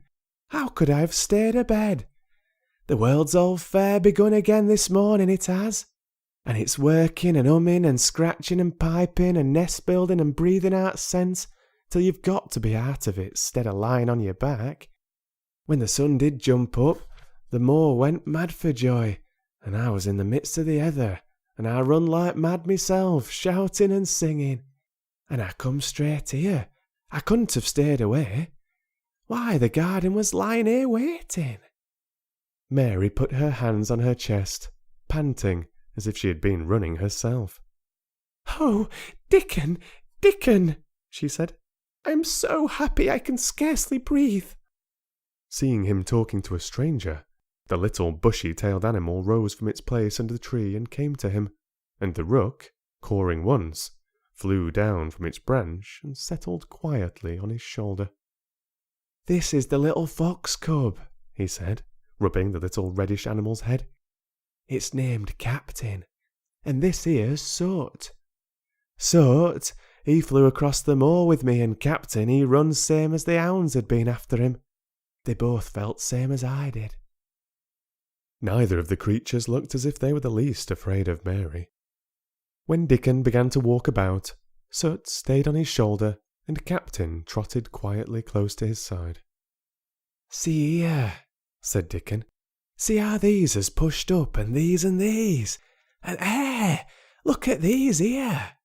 How could I have stayed abed? The world's all fair begun again this morning, it has. And it's working and humming and scratching and piping and nest building and breathing out scents till you've got to be out of it, 'stead of lying on your back. When the sun did jump up, the moor went mad for joy, and I was in the midst of the heather, and I run like mad myself, shouting and singing. And I come straight here. I couldn't have stayed away. Why, the garden was lying here waiting."
Mary put her hands on her chest, panting as if she had been running herself.
"Oh, Dickon, Dickon," she said. "I am so happy I can scarcely breathe."
Seeing him talking to a stranger, the little bushy-tailed animal rose from its place under the tree and came to him, and the rook, cawing once, flew down from its branch and settled quietly on his shoulder.
"This is the little fox cub," he said, rubbing the little reddish animal's head. "It's named Captain, and this here's Soot. Soot, he flew across the moor with me, and Captain, he runs same as the hounds had been after him. They both felt same as I did."
Neither of the creatures looked as if they were the least afraid of Mary. When Dickon began to walk about, Soot stayed on his shoulder and Captain trotted quietly close to his side.
"See here," said Dickon. "See how these has pushed up, and these. And look at these here."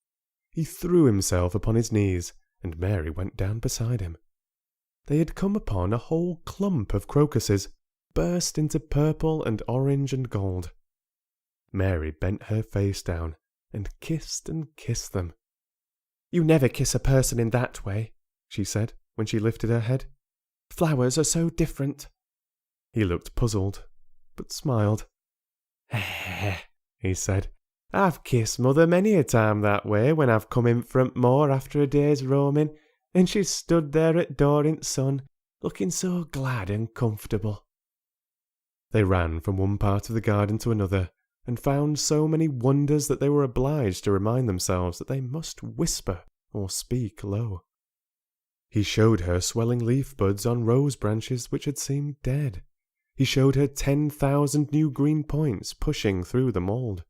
He threw himself upon his knees, and Mary went down beside him. They had come upon a whole clump of crocuses, burst into purple and orange and gold. Mary bent her face down and kissed them.
"You never kiss a person in that way," she said when she lifted her head. "Flowers are so different."
He looked puzzled, but smiled.
He said, "I've kissed Mother many a time that way when I've come in front moor after a day's roaming, and she's stood there at door in sun, looking so glad and comfortable."
They ran from one part of the garden to another, and found so many wonders that they were obliged to remind themselves that they must whisper or speak low. He showed her swelling leaf buds on rose branches which had seemed dead. He showed her 10,000 new green points pushing through the mould.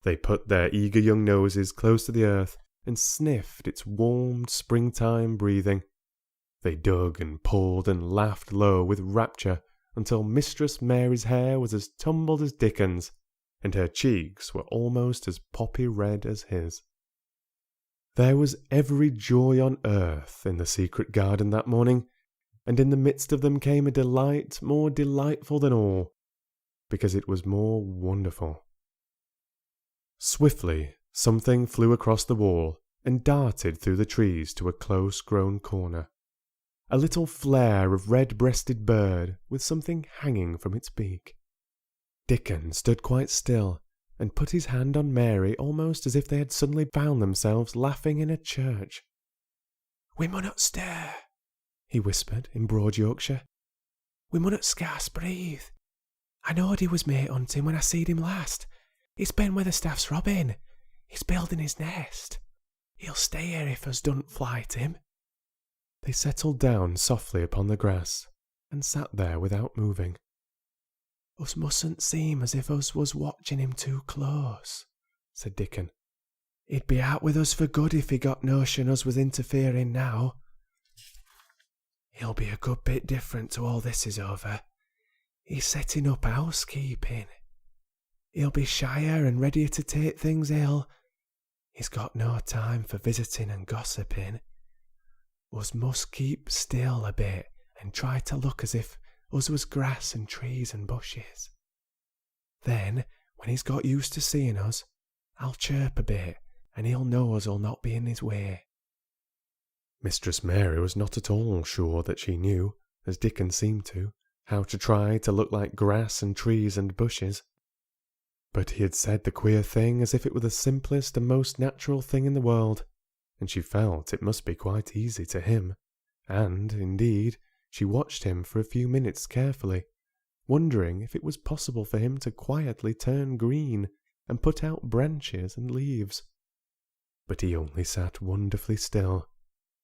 They put their eager young noses close to the earth and sniffed its warm springtime breathing. They dug and pulled and laughed low with rapture until Mistress Mary's hair was as tumbled as Dickon's, and her cheeks were almost as poppy red as his. There was every joy on earth in the secret garden that morning, and in the midst of them came a delight more delightful than all, because it was more wonderful. Swiftly something flew across the wall and darted through the trees to a close-grown corner. A little flare of red-breasted bird with something hanging from its beak. Dickon stood quite still and put his hand on Mary almost as if they had suddenly found themselves laughing in a church.
"We munnot stir," he whispered in broad Yorkshire. "We munnot scarce breathe. I knowed he was mate hunting when I seed him last. It's Ben Weatherstaff's robin. He's building his nest. He'll stay here if us don't flight him."
They settled down softly upon the grass and sat there without moving.
"Us mustn't seem as if us was watching him too close," said Dickon. "He'd be out with us for good if he got notion us was interfering now. He'll be a good bit different to all this is over. He's setting up housekeeping. He'll be shyer and readier to take things ill. He's got no time for visiting and gossiping. Us must keep still a bit and try to look as if us was grass and trees and bushes. Then, when he's got used to seeing us, I'll chirp a bit, and he'll know us'll not be in his way."
Mistress Mary was not at all sure that she knew, as Dickon seemed to, how to try to look like grass and trees and bushes. But he had said the queer thing as if it were the simplest and most natural thing in the world, and she felt it must be quite easy to him, and, indeed, she watched him for a few minutes carefully, wondering if it was possible for him to quietly turn green and put out branches and leaves. But he only sat wonderfully still,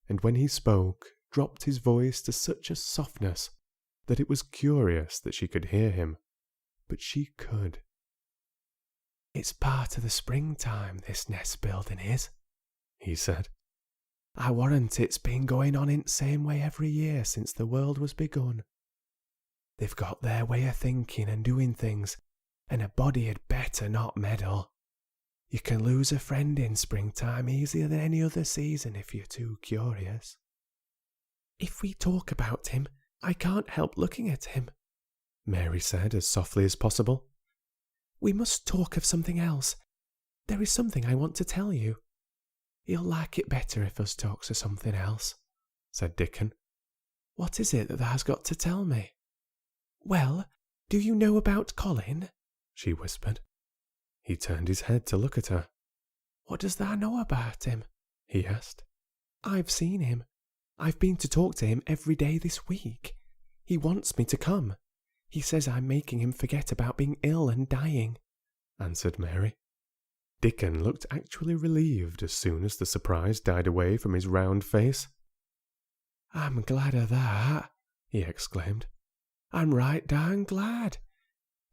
and when he spoke, dropped his voice to such a softness that it was curious that she could hear him, but she could.
"It's part of the springtime, this nest building is," he said. "I warrant it's been going on in the same way every year since the world was begun. They've got their way of thinking and doing things, and a body had better not meddle. You can lose a friend in springtime easier than any other season if you're too curious." "If we talk about him, I can't help looking at him,"
Mary said as softly as possible.
"We must talk of something else. There is something I want to tell you." "You'll like it better if us talks of something else," said Dickon. "What is it that thou's got to tell me?" "Well, do you know about Colin?" she whispered.
He turned his head to look at her.
"What does thou know about him?"
he asked.
"I've seen him. I've been to talk to him every day this week. He wants me to come. He says I'm making him forget about being ill and dying," answered Mary.
Dickon looked actually relieved as soon as the surprise died away from his round face.
"I'm glad of that," he exclaimed. "I'm right darn glad.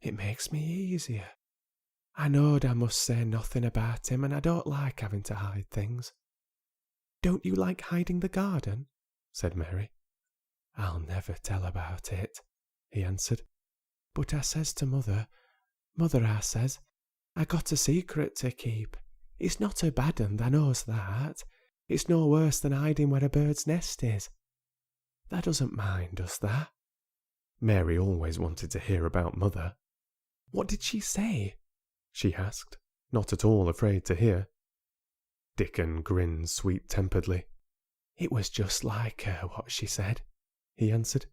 It makes me easier. I knowed I must say nothing about him, and I don't like having to hide things." Don't you like hiding the garden? Said Mary. I'll never tell about it, he answered. But I says to Mother, I says, I got a secret to keep. It's not a bad un, thou knows that. It's no worse than hiding where a bird's nest is. Thou doesn't mind, does thou? Mary always wanted to hear about Mother. What did she say? She asked, not at all afraid to hear. Dickon grinned sweet-temperedly. It was just like her, what she said, he answered.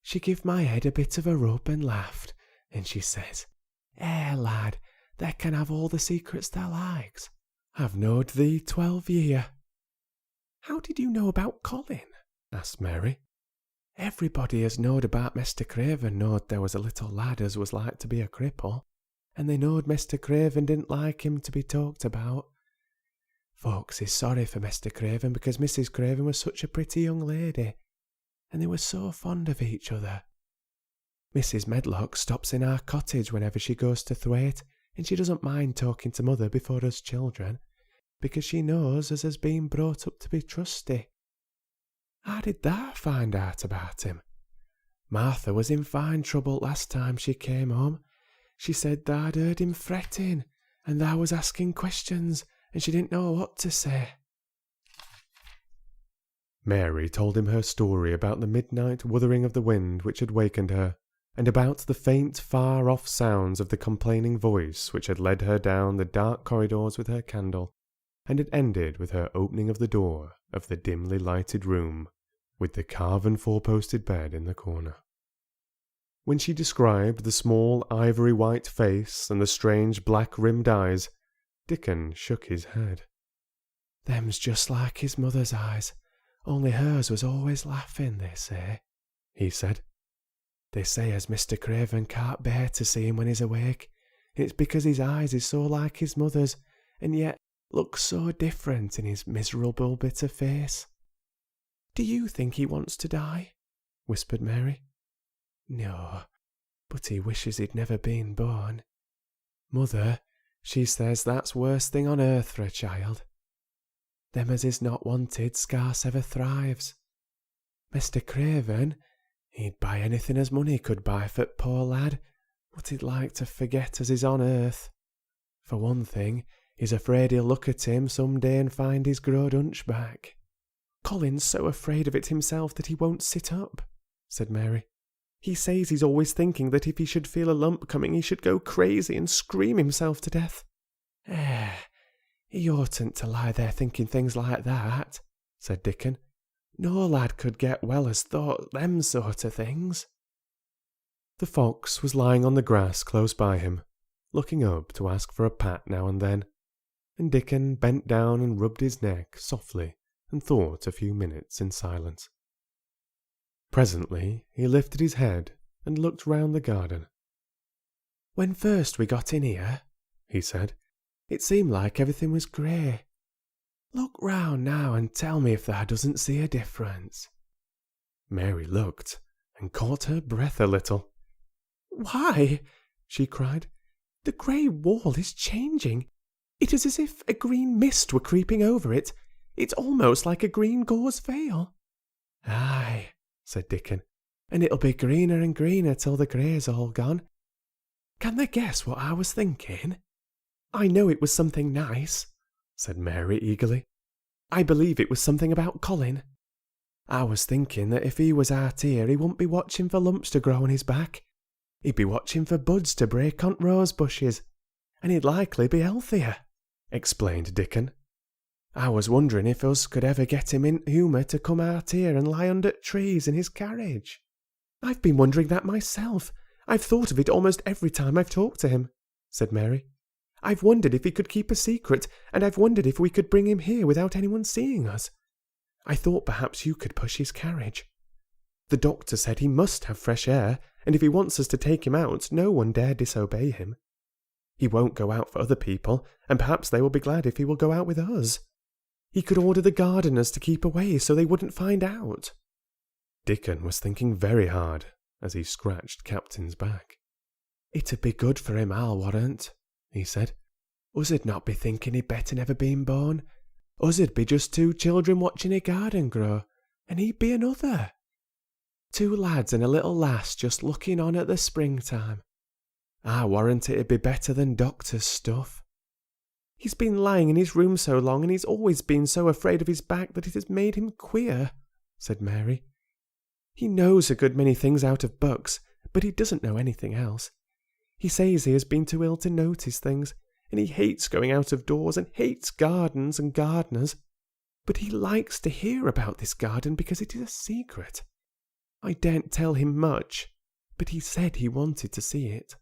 She give my head a bit of a rub and laughed, and she says, lad, thou can have all the secrets thou likes. I've knowed thee 12 year. How did you know about Colin? Asked Mary. Everybody as knowed about Mr. Craven knowed there was a little lad as was like to be a cripple, and they knowed Mr. Craven didn't like him to be talked about. Folks is sorry for Mr. Craven because Mrs. Craven was such a pretty young lady, and they were so fond of each other. Mrs. Medlock stops in our cottage whenever she goes to Thwaite, and she doesn't mind talking to Mother before us children, because she knows as has been brought up to be trusty. How did thou find out about him? Martha was in fine trouble last time she came home. She said thou'd heard him fretting, and thou was asking questions, and she didn't know what to say.
Mary told him her story about the midnight wuthering of the wind which had wakened her, and about the faint, far-off sounds of the complaining voice which had led her down the dark corridors with her candle, and had ended with her opening of the door of the dimly lighted room, with the carven four-posted bed in the corner. When she described the small ivory-white face and the strange black-rimmed eyes, Dickon shook his head. Them's just like his mother's eyes, only hers was always laughing, they say, he said. They say as Mr. Craven can't bear to see him when he's awake, and it's because his eyes is so like his mother's, and yet looks so different in his miserable bitter face. Do you think he wants to die? Whispered Mary. No, but he wishes he'd never been born. Mother, she says that's worst thing on earth for a child. Them as is not wanted scarce ever thrives. Mr. Craven, he'd buy anything as money could buy for t' poor lad, but he'd like to forget as he's on earth. For one thing, he's afraid he'll look at him some day and find he's growed hunchback. Colin's so afraid of it himself that he won't sit up, said Mary. He says he's always thinking that if he should feel a lump coming he should go crazy and scream himself to death. He oughtn't to lie there thinking things like that, said Dickon. No lad could get well as thought them sort of things. The fox was lying on the grass close by him, looking up to ask for a pat now and then, and Dickon bent down and rubbed his neck softly and thought a few minutes in silence. Presently he lifted his head and looked round the garden. When first we got in here, he said, it seemed like everything was grey. Look round now and tell me if thou doesn't see a difference. Mary looked and caught her breath a little. Why, she cried, the grey wall is changing. It is as if a green mist were creeping over it. It's almost like a green gauze veil. Aye, said Dickon, and it'll be greener and greener till the grey's all gone. Can they guess what I was thinking? I know it was something nice, said Mary eagerly. I believe it was something about Colin. I was thinking that if he was out here he wouldn't be watching for lumps to grow on his back. He'd be watching for buds to break on rose bushes, and he'd likely be healthier, explained Dickon. I was wondering if us could ever get him in humour to come out here and lie under trees in his carriage. I've been wondering that myself. I've thought of it almost every time I've talked to him, said Mary. I've wondered if he could keep a secret, and I've wondered if we could bring him here without anyone seeing us. I thought perhaps you could push his carriage. The doctor said he must have fresh air, and if he wants us to take him out, no one dare disobey him. He won't go out for other people, and perhaps they will be glad if he will go out with us. He could order the gardeners to keep away so they wouldn't find out. Dickon was thinking very hard as he scratched Captain's back. It'd be good for him, I'll warrant, he said. Us'd not be thinking he'd better never been born.
Us'd be just two children watching a garden grow, and he'd be another. Two lads and a little lass just looking on at the springtime. I warrant it'd be better than doctor's stuff. He's been lying in his room so long, and he's always been so afraid of his back that it has made him queer," said Mary. "He knows a good many things out of books, but he doesn't know anything else. He says he has been too ill to notice things, and he hates going out of doors and hates gardens and gardeners. But he likes to hear about this garden because it is a secret. I daren't tell him much, but he said he wanted to see it."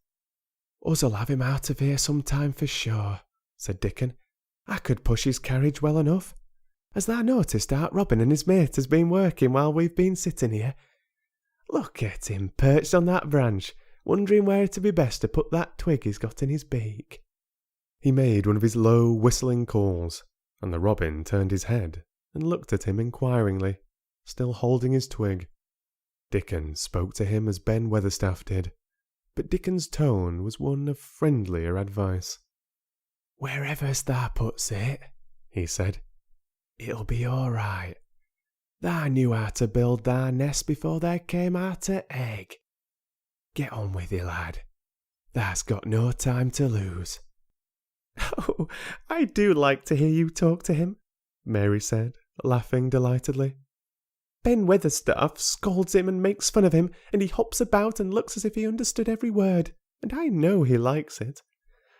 "Us'll have him out of here some time for sure," said Dickon. "I could push his carriage well enough. Has thou noticed Art Robin and his mate has been working while we've been sitting here? Look at him perched on that branch, wondering where it'd be best to put that twig he's got in his beak."
He made one of his low, whistling calls, and the robin turned his head and looked at him inquiringly, still holding his twig. Dickon spoke to him as Ben Weatherstaff did, but Dickon's tone was one of friendlier advice.
"Wherever thou puts it," he said, "it'll be all right. Thou knew how to build thy nest before there came out a egg. Get on with it, lad. Thou's got no time to lose."
"Oh, I do like to hear you talk to him," Mary said, laughing delightedly. "Ben Weatherstaff scolds him and makes fun of him, and he hops about and looks as if he understood every word, and I know he likes it.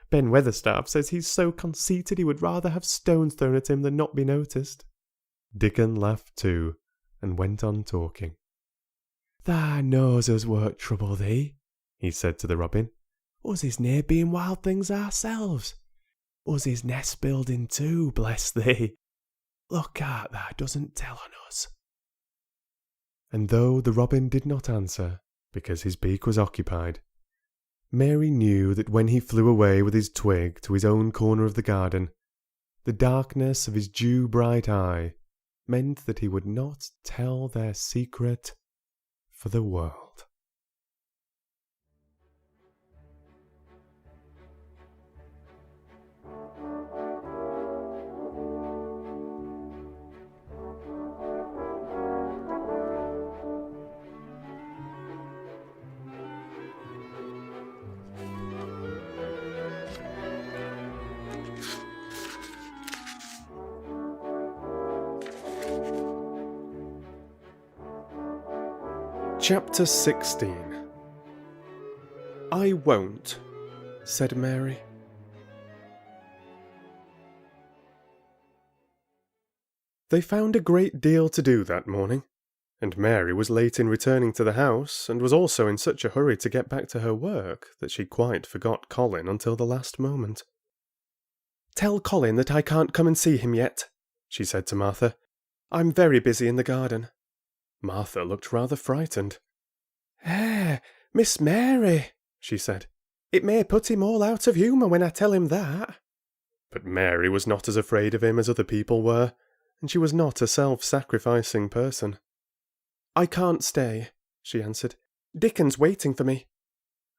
Ben Weatherstaff says he's so conceited he would rather have stones thrown at him than not be noticed." Dickon laughed too, and went on talking.
"Thou knows us won't trouble thee," he said to the robin. "Us is near being wild things ourselves. Us is nest building too, bless thee. Look out thou doesn't tell on us."
And though the robin did not answer, because his beak was occupied, Mary knew that when he flew away with his twig to his own corner of the garden, the darkness of his dew-bright eye meant that he would not tell their secret for the world. Chapter 16. "I won't," said Mary. They found a great deal to do that morning, and Mary was late in returning to the house, and was also in such a hurry to get back to her work that she quite forgot Colin until the last moment. "Tell Colin that I can't come and see him yet," she said to Martha. "I'm very busy in the garden." Martha looked rather frightened.
Miss Mary," she said. "It may put him all out of humour when I tell him that."
But Mary was not as afraid of him as other people were, and she was not a self-sacrificing person. "I can't stay," she answered. "Dickon's waiting for me."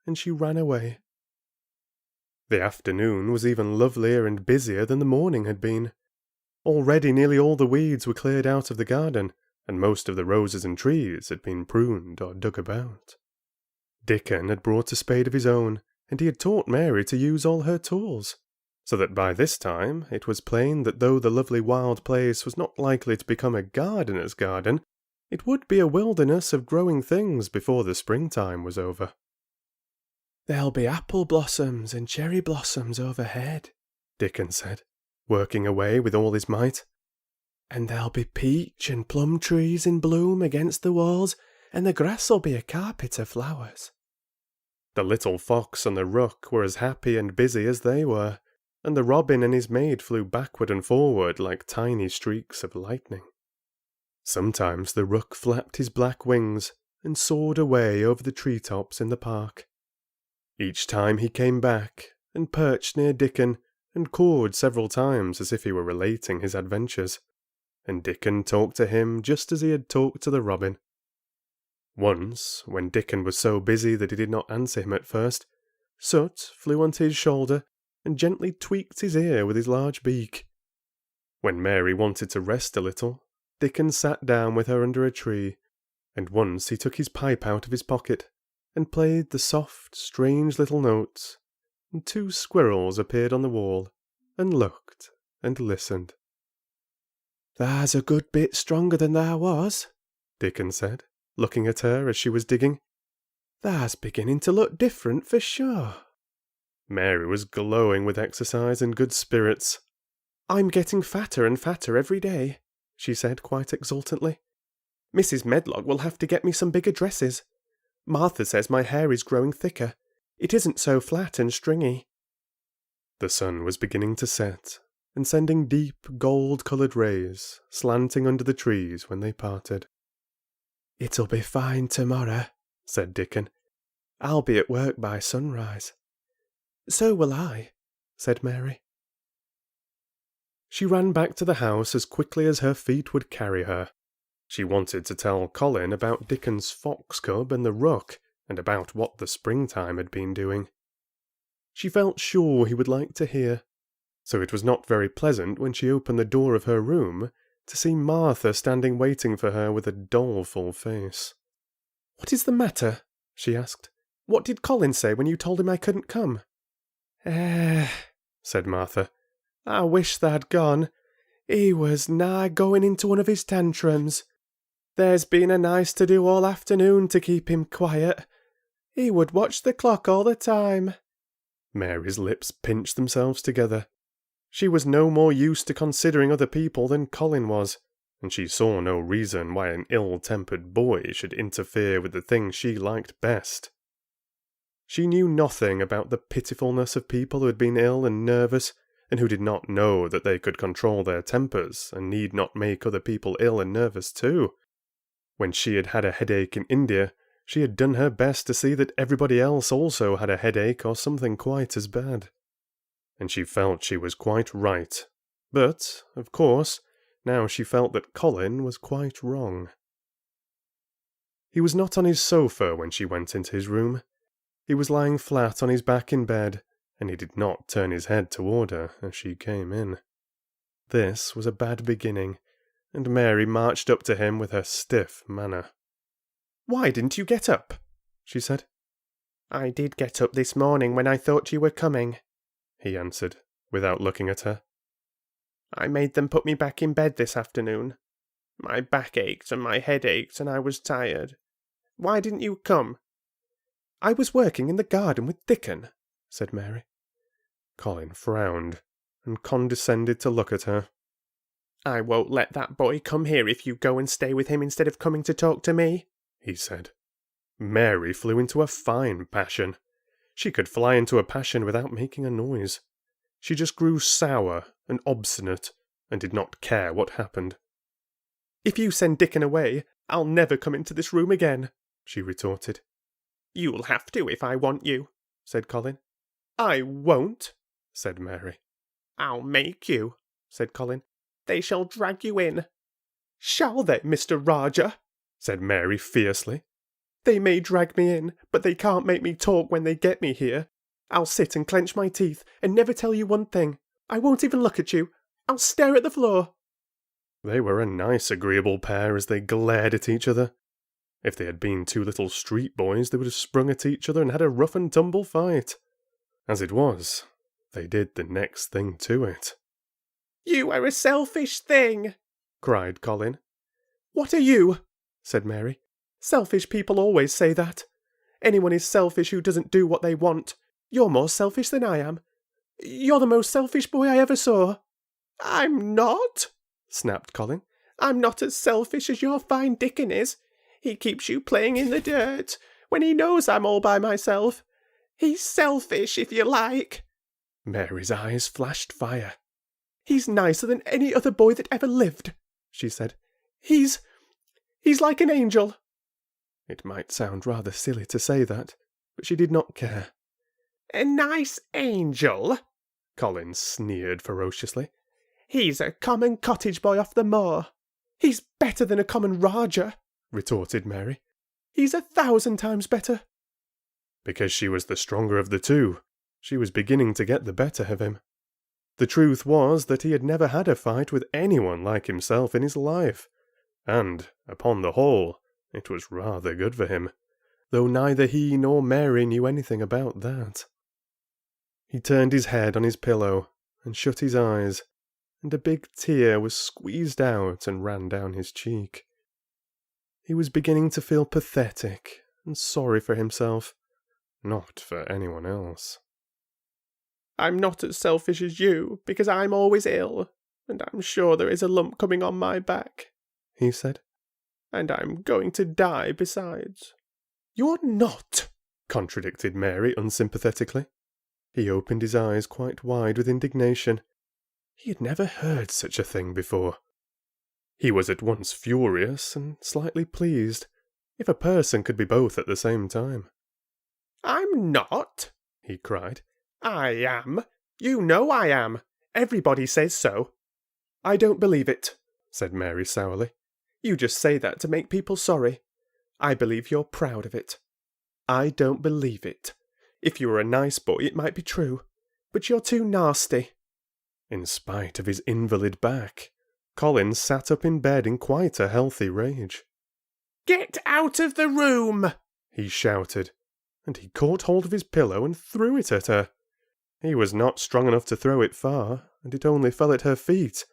And she ran away. The afternoon was even lovelier and busier than the morning had been. Already nearly all the weeds were cleared out of the garden, and most of the roses and trees had been pruned or dug about. Dickon had brought a spade of his own, and he had taught Mary to use all her tools, so that by this time it was plain that though the lovely wild place was not likely to become a gardener's garden, it would be a wilderness of growing things before the springtime was over.
"There'll be apple blossoms and cherry blossoms overhead," Dickon said, working away with all his might. "And there'll be peach and plum trees in bloom against the walls, and the grass'll be a carpet of flowers."
The little fox and the rook were as happy and busy as they were, and the robin and his mate flew backward and forward like tiny streaks of lightning. Sometimes the rook flapped his black wings and soared away over the tree-tops in the park. Each time he came back and perched near Dickon and cawed several times as if he were relating his adventures, and Dickon talked to him just as he had talked to the robin. Once, when Dickon was so busy that he did not answer him at first, Soot flew onto his shoulder and gently tweaked his ear with his large beak. When Mary wanted to rest a little, Dickon sat down with her under a tree, and once he took his pipe out of his pocket and played the soft, strange little notes, and 2 squirrels appeared on the wall and looked and listened.
"Tha's a good bit stronger than thou was,"
Dickon said, looking at her as she was digging.
"Tha's beginning to look different for sure."
Mary was glowing with exercise and good spirits. "I'm getting fatter and fatter every day," she said quite exultantly. "Mrs. Medlock will have to get me some bigger dresses. Martha says my hair is growing thicker. It isn't so flat and stringy." The sun was beginning to set, and sending deep gold-coloured rays slanting under the trees when they parted.
"It'll be fine tomorrow," said Dickon. "I'll be at work by sunrise." "So will I," said Mary.
She ran back to the house as quickly as her feet would carry her. She wanted to tell Colin about Dickon's fox cub and the rook, and about what the springtime had been doing. She felt sure he would like to hear, so it was not very pleasant when she opened the door of her room to see Martha standing waiting for her with a doleful face. "What is the matter?" she asked. "What did Colin say when you told him I couldn't come?" Said Martha. "I wish tha'd gone. He was nigh going into one of his tantrums. There's been a nice to-do all afternoon to keep him quiet. He would watch the clock all the time." Mary's lips pinched themselves together. She was no more used to considering other people than Colin was, and she saw no reason why an ill-tempered boy should interfere with the thing she liked best. She knew nothing about the pitifulness of people who had been ill and nervous, and who did not know that they could control their tempers and need not make other people ill and nervous too. When she had had a headache in India, she had done her best to see that everybody else also had a headache or something quite as bad. And she felt she was quite right. But, of course, now she felt that Colin was quite wrong. He was not on his sofa when she went into his room. He was lying flat on his back in bed, and he did not turn his head toward her as she came in. This was a bad beginning, and Mary marched up to him with her stiff manner. "Why didn't you get up?" she said. "I did get up this morning when I thought you were coming," he answered, without looking at her. "I made them put me back in bed this afternoon. My back ached and my head ached and I was tired. Why didn't you come?" "I was working in the garden with Dickon," said Mary. Colin frowned, and condescended to look at her. "I won't let that boy come here if you go and stay with him instead of coming to talk to me," he said. Mary flew into a fine passion. She could fly into a passion without making a noise. She just grew sour and obstinate, and did not care what happened. "If you send Dickon away, I'll never come into this room again," she retorted. "You'll have to if I want you," said Colin. "I won't," said Mary. "I'll make you," said Colin. "They shall drag you in." "Shall they, Mr. Rajah?" said Mary fiercely. "They may drag me in, but they can't make me talk when they get me here. I'll sit and clench my teeth and never tell you one thing. I won't even look at you. I'll stare at the floor." They were a nice agreeable pair as they glared at each other. If they had been 2 little street boys, they would have sprung at each other and had a rough-and-tumble fight. As it was, they did the next thing to it. "You are a selfish thing," cried Colin. "What are you?" said Mary. "Selfish people always say that. Anyone is selfish who doesn't do what they want. You're more selfish than I am. You're the most selfish boy I ever saw." "I'm not," snapped Colin. "I'm not as selfish as your fine Dickon is. He keeps you playing in the dirt, when he knows I'm all by myself. He's selfish, if you like." Mary's eyes flashed fire. "He's nicer than any other boy that ever lived," she said. He's like an angel." It might sound rather silly to say that, but she did not care. "A nice angel?" Colin sneered ferociously. "He's a common cottage boy off the moor." "He's better than a common Rajah," retorted Mary. "He's 1,000 times better." Because she was the stronger of the two, she was beginning to get the better of him. The truth was that he had never had a fight with anyone like himself in his life, and, upon the whole, it was rather good for him, though neither he nor Mary knew anything about that. He turned his head on his pillow and shut his eyes, and a big tear was squeezed out and ran down his cheek. He was beginning to feel pathetic and sorry for himself, not for anyone else.
"I'm not as selfish as you, because I'm always ill, and I'm sure there is a lump coming on my back," he said. "And I'm going to die besides."
"You're not," contradicted Mary unsympathetically. He opened his eyes quite wide with indignation. He had never heard such a thing before. He was at once furious and slightly pleased, if a person could be both at the same time.
"I'm not," he cried. "I am. You know I am. Everybody says so."
"I don't believe it," said Mary sourly.
"You just say that to make people sorry. I believe you're proud of it."
"I don't believe it.
If you were a nice boy, it might be true, but you're too nasty."
In spite of his invalid back, Colin sat up in bed in quite a healthy rage.
"Get out of the room!"
he shouted, and he caught hold of his pillow and threw it at her. He was not strong enough to throw it far, and it only fell at her feet,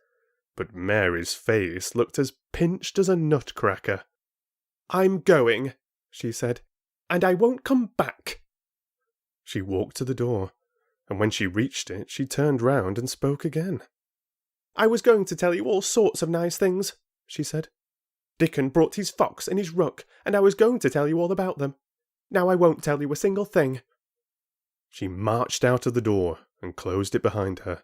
but Mary's face looked as pinched as a nutcracker.
"I'm going," she said, "and I won't come back."
She walked to the door, and when she reached it, she turned round and spoke again.
"I was going to tell you all sorts of nice things," she said. "Dickon brought his fox and his rook, and I was going to tell you all about them. Now I won't tell you a single thing."
She marched out of the door and closed it behind her,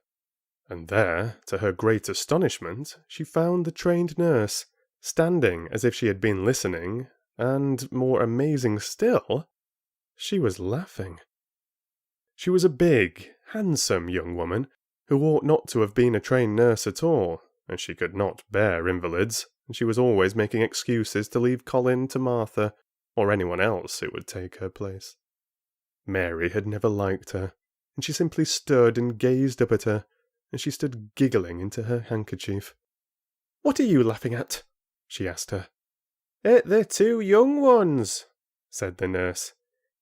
and there, to her great astonishment, she found the trained nurse, standing as if she had been listening, and, more amazing still, she was laughing. She was a big, handsome young woman, who ought not to have been a trained nurse at all, and she could not bear invalids, and she was always making excuses to leave Colin to Martha, or anyone else who would take her place. Mary had never liked her, and she simply stood and gazed up at her, and she stood giggling into her handkerchief.
"What are you laughing at?" she asked her.
"At the two young ones," said the nurse.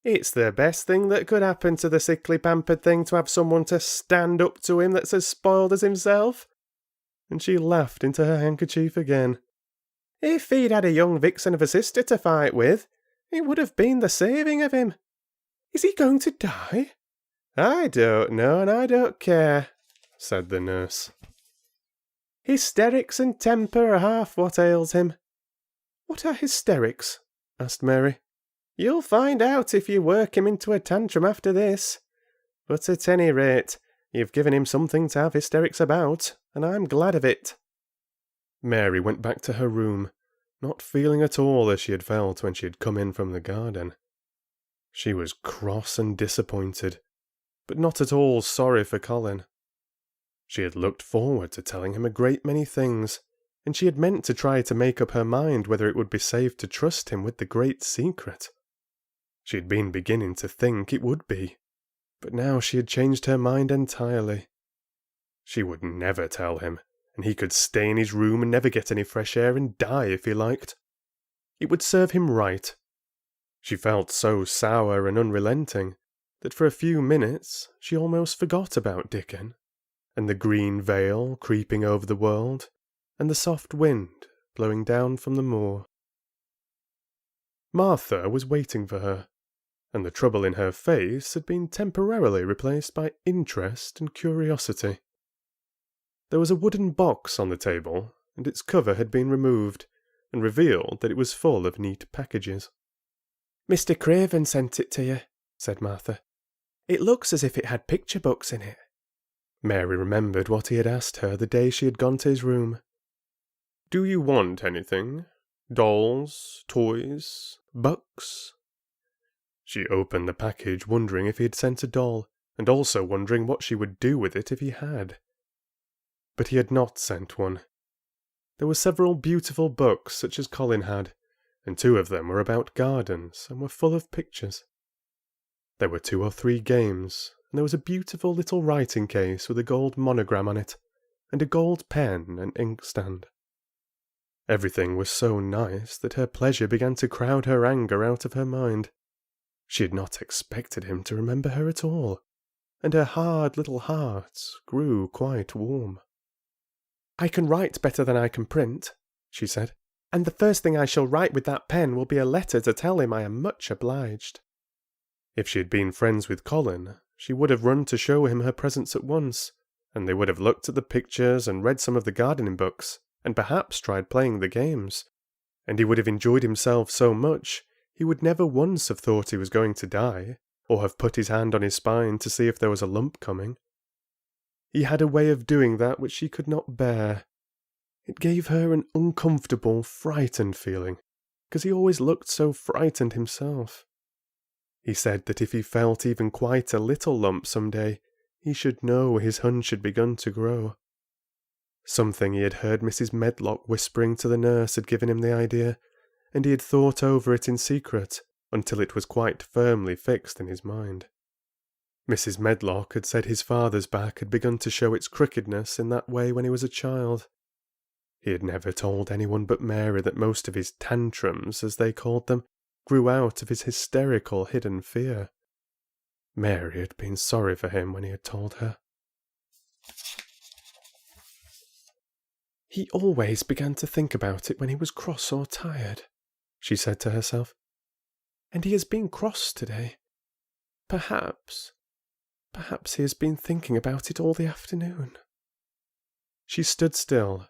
"It's the best thing that could happen to the sickly pampered thing to have someone to stand up to him that's as spoiled as himself." And she laughed into her handkerchief again. "If he'd had a young vixen of a sister to fight with, it would have been the saving of him."
"Is he going to die?"
"I don't know, and I don't care," said the nurse. "Hysterics and temper are half what ails him."
"What are hysterics?"
asked Mary. "You'll find out if you work him into a tantrum after this. But at any rate, you've given him something to have hysterics about, and I'm glad of it." Mary went back to her room, not feeling at all as she had felt when she had come in from the garden. She was cross and disappointed, but not at all sorry for Colin. She had looked forward to telling him a great many things, and she had meant to try to make up her mind whether it would be safe to trust him with the great secret. She had been beginning to think it would be, but now she had changed her mind entirely. She would never tell him, and he could stay in his room and never get any fresh air and die if he liked. It would serve him right. She felt so sour and unrelenting that for a few minutes she almost forgot about Dickon, and the green veil creeping over the world, and the soft wind blowing down from the moor. Martha was waiting for her, and the trouble in her face had been temporarily replaced by interest and curiosity. There was a wooden box on the table, and its cover had been removed, and revealed that it was full of neat packages.
"Mr. Craven sent it to you," said Martha. "It looks as if it had picture books in it."
Mary remembered what he had asked her the day she had gone to his room. "Do you want anything? Dolls, toys, books?" She opened the package wondering if he had sent a doll, and also wondering what she would do with it if he had. But he had not sent one. There were several beautiful books such as Colin had, and 2 of them were about gardens and were full of pictures. There were 2 or 3 games, and there was a beautiful little writing case with a gold monogram on it, and a gold pen and inkstand. Everything was so nice that her pleasure began to crowd her anger out of her mind. She had not expected him to remember her at all, and her hard little heart grew quite warm. "I can write better than I can print," she said, "and the first thing I shall write with that pen will be a letter to tell him I am much obliged." If she had been friends with Colin, she would have run to show him her presents at once, and they would have looked at the pictures and read some of the gardening books, and perhaps tried playing the games, and he would have enjoyed himself so much he would never once have thought he was going to die, or have put his hand on his spine to see if there was a lump coming. He had a way of doing that which she could not bear. It gave her an uncomfortable, frightened feeling, because he always looked so frightened himself. He said that if he felt even quite a little lump some day, he should know his hunch had begun to grow. Something he had heard Mrs. Medlock whispering to the nurse had given him the idea, and he had thought over it in secret until it was quite firmly fixed in his mind. Mrs. Medlock had said his father's back had begun to show its crookedness in that way when he was a child. He had never told anyone but Mary that most of his tantrums, as they called them, grew out of his hysterical hidden fear. Mary had been sorry for him when he had told her. "He always began to think about it when he was cross or tired," she said to herself. "And he has been cross today. Perhaps he has been thinking about it all the afternoon." She stood still,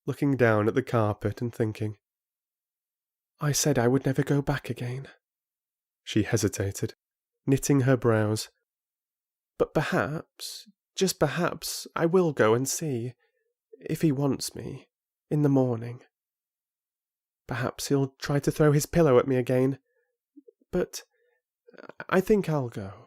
looking down at the carpet and thinking. "I said I would never go back again." She hesitated, knitting her brows. "But perhaps, just perhaps, I will go and see, if he wants me, in the morning. Perhaps he'll try to throw his pillow at me again, but I think I'll go."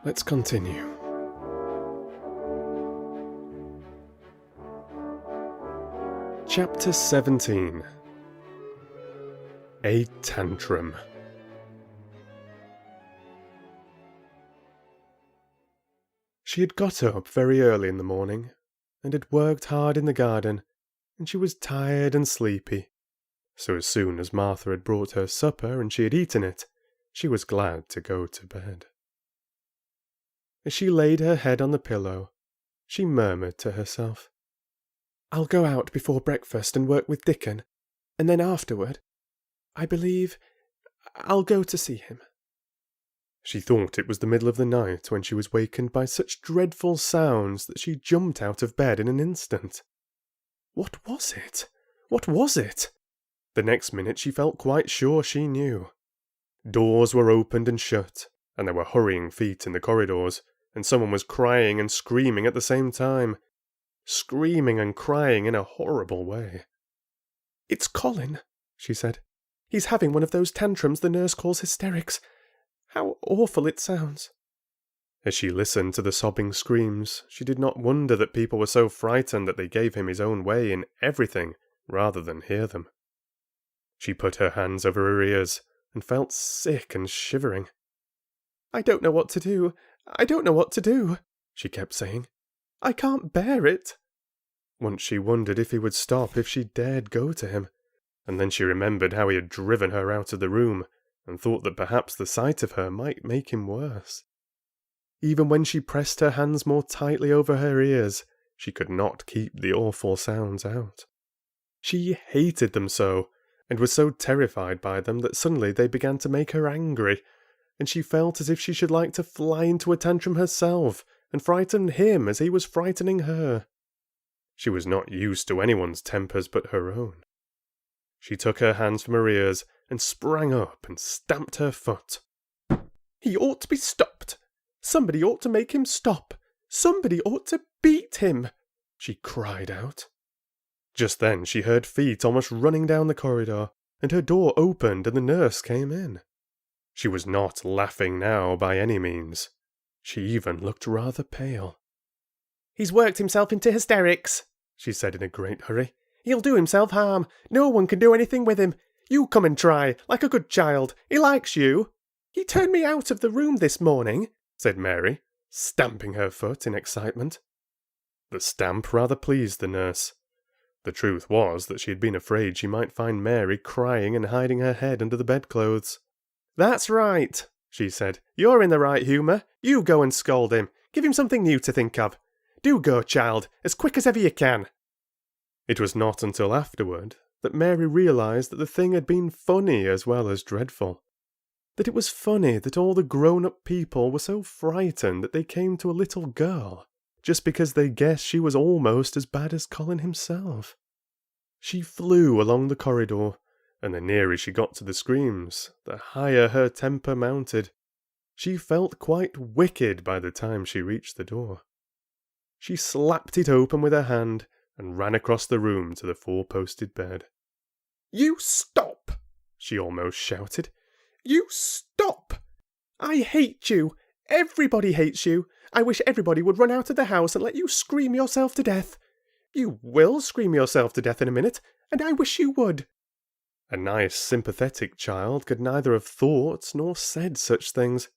Let's continue. Chapter 17. A Tantrum. She had got up very early in the morning, and had worked hard in the garden, and she was tired and sleepy. So as soon as Martha had brought her supper and she had eaten it, she was glad to go to bed. As she laid her head on the pillow, she murmured to herself, "I'll go out before breakfast and work with Dickon, and then afterward, I believe, I'll go to see him." She thought it was the middle of the night when she was wakened by such dreadful sounds that she jumped out of bed in an instant. What was it? What was it? The next minute she felt quite sure she knew. Doors were opened and shut, and there were hurrying feet in the corridors, and someone was crying and screaming at the same time. Screaming and crying in a horrible way. "It's Colin," she said. "He's having one of those tantrums the nurse calls hysterics. How awful it sounds." As she listened to the sobbing screams, she did not wonder that people were so frightened that they gave him his own way in everything rather than hear them. She put her hands over her ears and felt sick and shivering. "I don't know what to do. I don't know what to do," she kept saying. "I can't bear it." Once she wondered if he would stop if she dared go to him, and then she remembered how he had driven her out of the room, and thought that perhaps the sight of her might make him worse. Even when she pressed her hands more tightly over her ears, she could not keep the awful sounds out. She hated them so, and was so terrified by them that suddenly they began to make her angry, and she felt as if she should like to fly into a tantrum herself, and frighten him as he was frightening her. She was not used to anyone's tempers but her own. She took her hands from her ears and sprang up and stamped her foot. "He ought to be stopped. Somebody ought to make him stop. Somebody ought to beat him," she cried out. Just then she heard feet almost running down the corridor, and her door opened and the nurse came in. She was not laughing now by any means. She even looked rather pale.
"He's worked himself into hysterics," she said in a great hurry. "He'll do himself harm. No one can do anything with him. You come and try, like a good child. He likes you." "He turned me out of the room this morning," said Mary, stamping her foot in excitement.
The stamp rather pleased the nurse. The truth was that she had been afraid she might find Mary crying and hiding her head under the bedclothes.
"That's right," she said. "You're in the right humour. You go and scold him. Give him something new to think of. Do go, child, as quick as ever you can."
It was not until afterward that Mary realised that the thing had been funny as well as dreadful. That it was funny that all the grown-up people were so frightened that they came to a little girl, just because they guessed she was almost as bad as Colin himself. She flew along the corridor, and the nearer she got to the screams, the higher her temper mounted. She felt quite wicked by the time she reached the door. She slapped it open with her hand and ran across the room to the four-posted bed.
"You stop!" she almost shouted. "You stop! I hate you! Everybody hates you! I wish everybody would run out of the house and let you scream yourself to death! You will scream yourself to death in a minute, and I wish you would!"
A nice, sympathetic child could neither have thought nor said such things.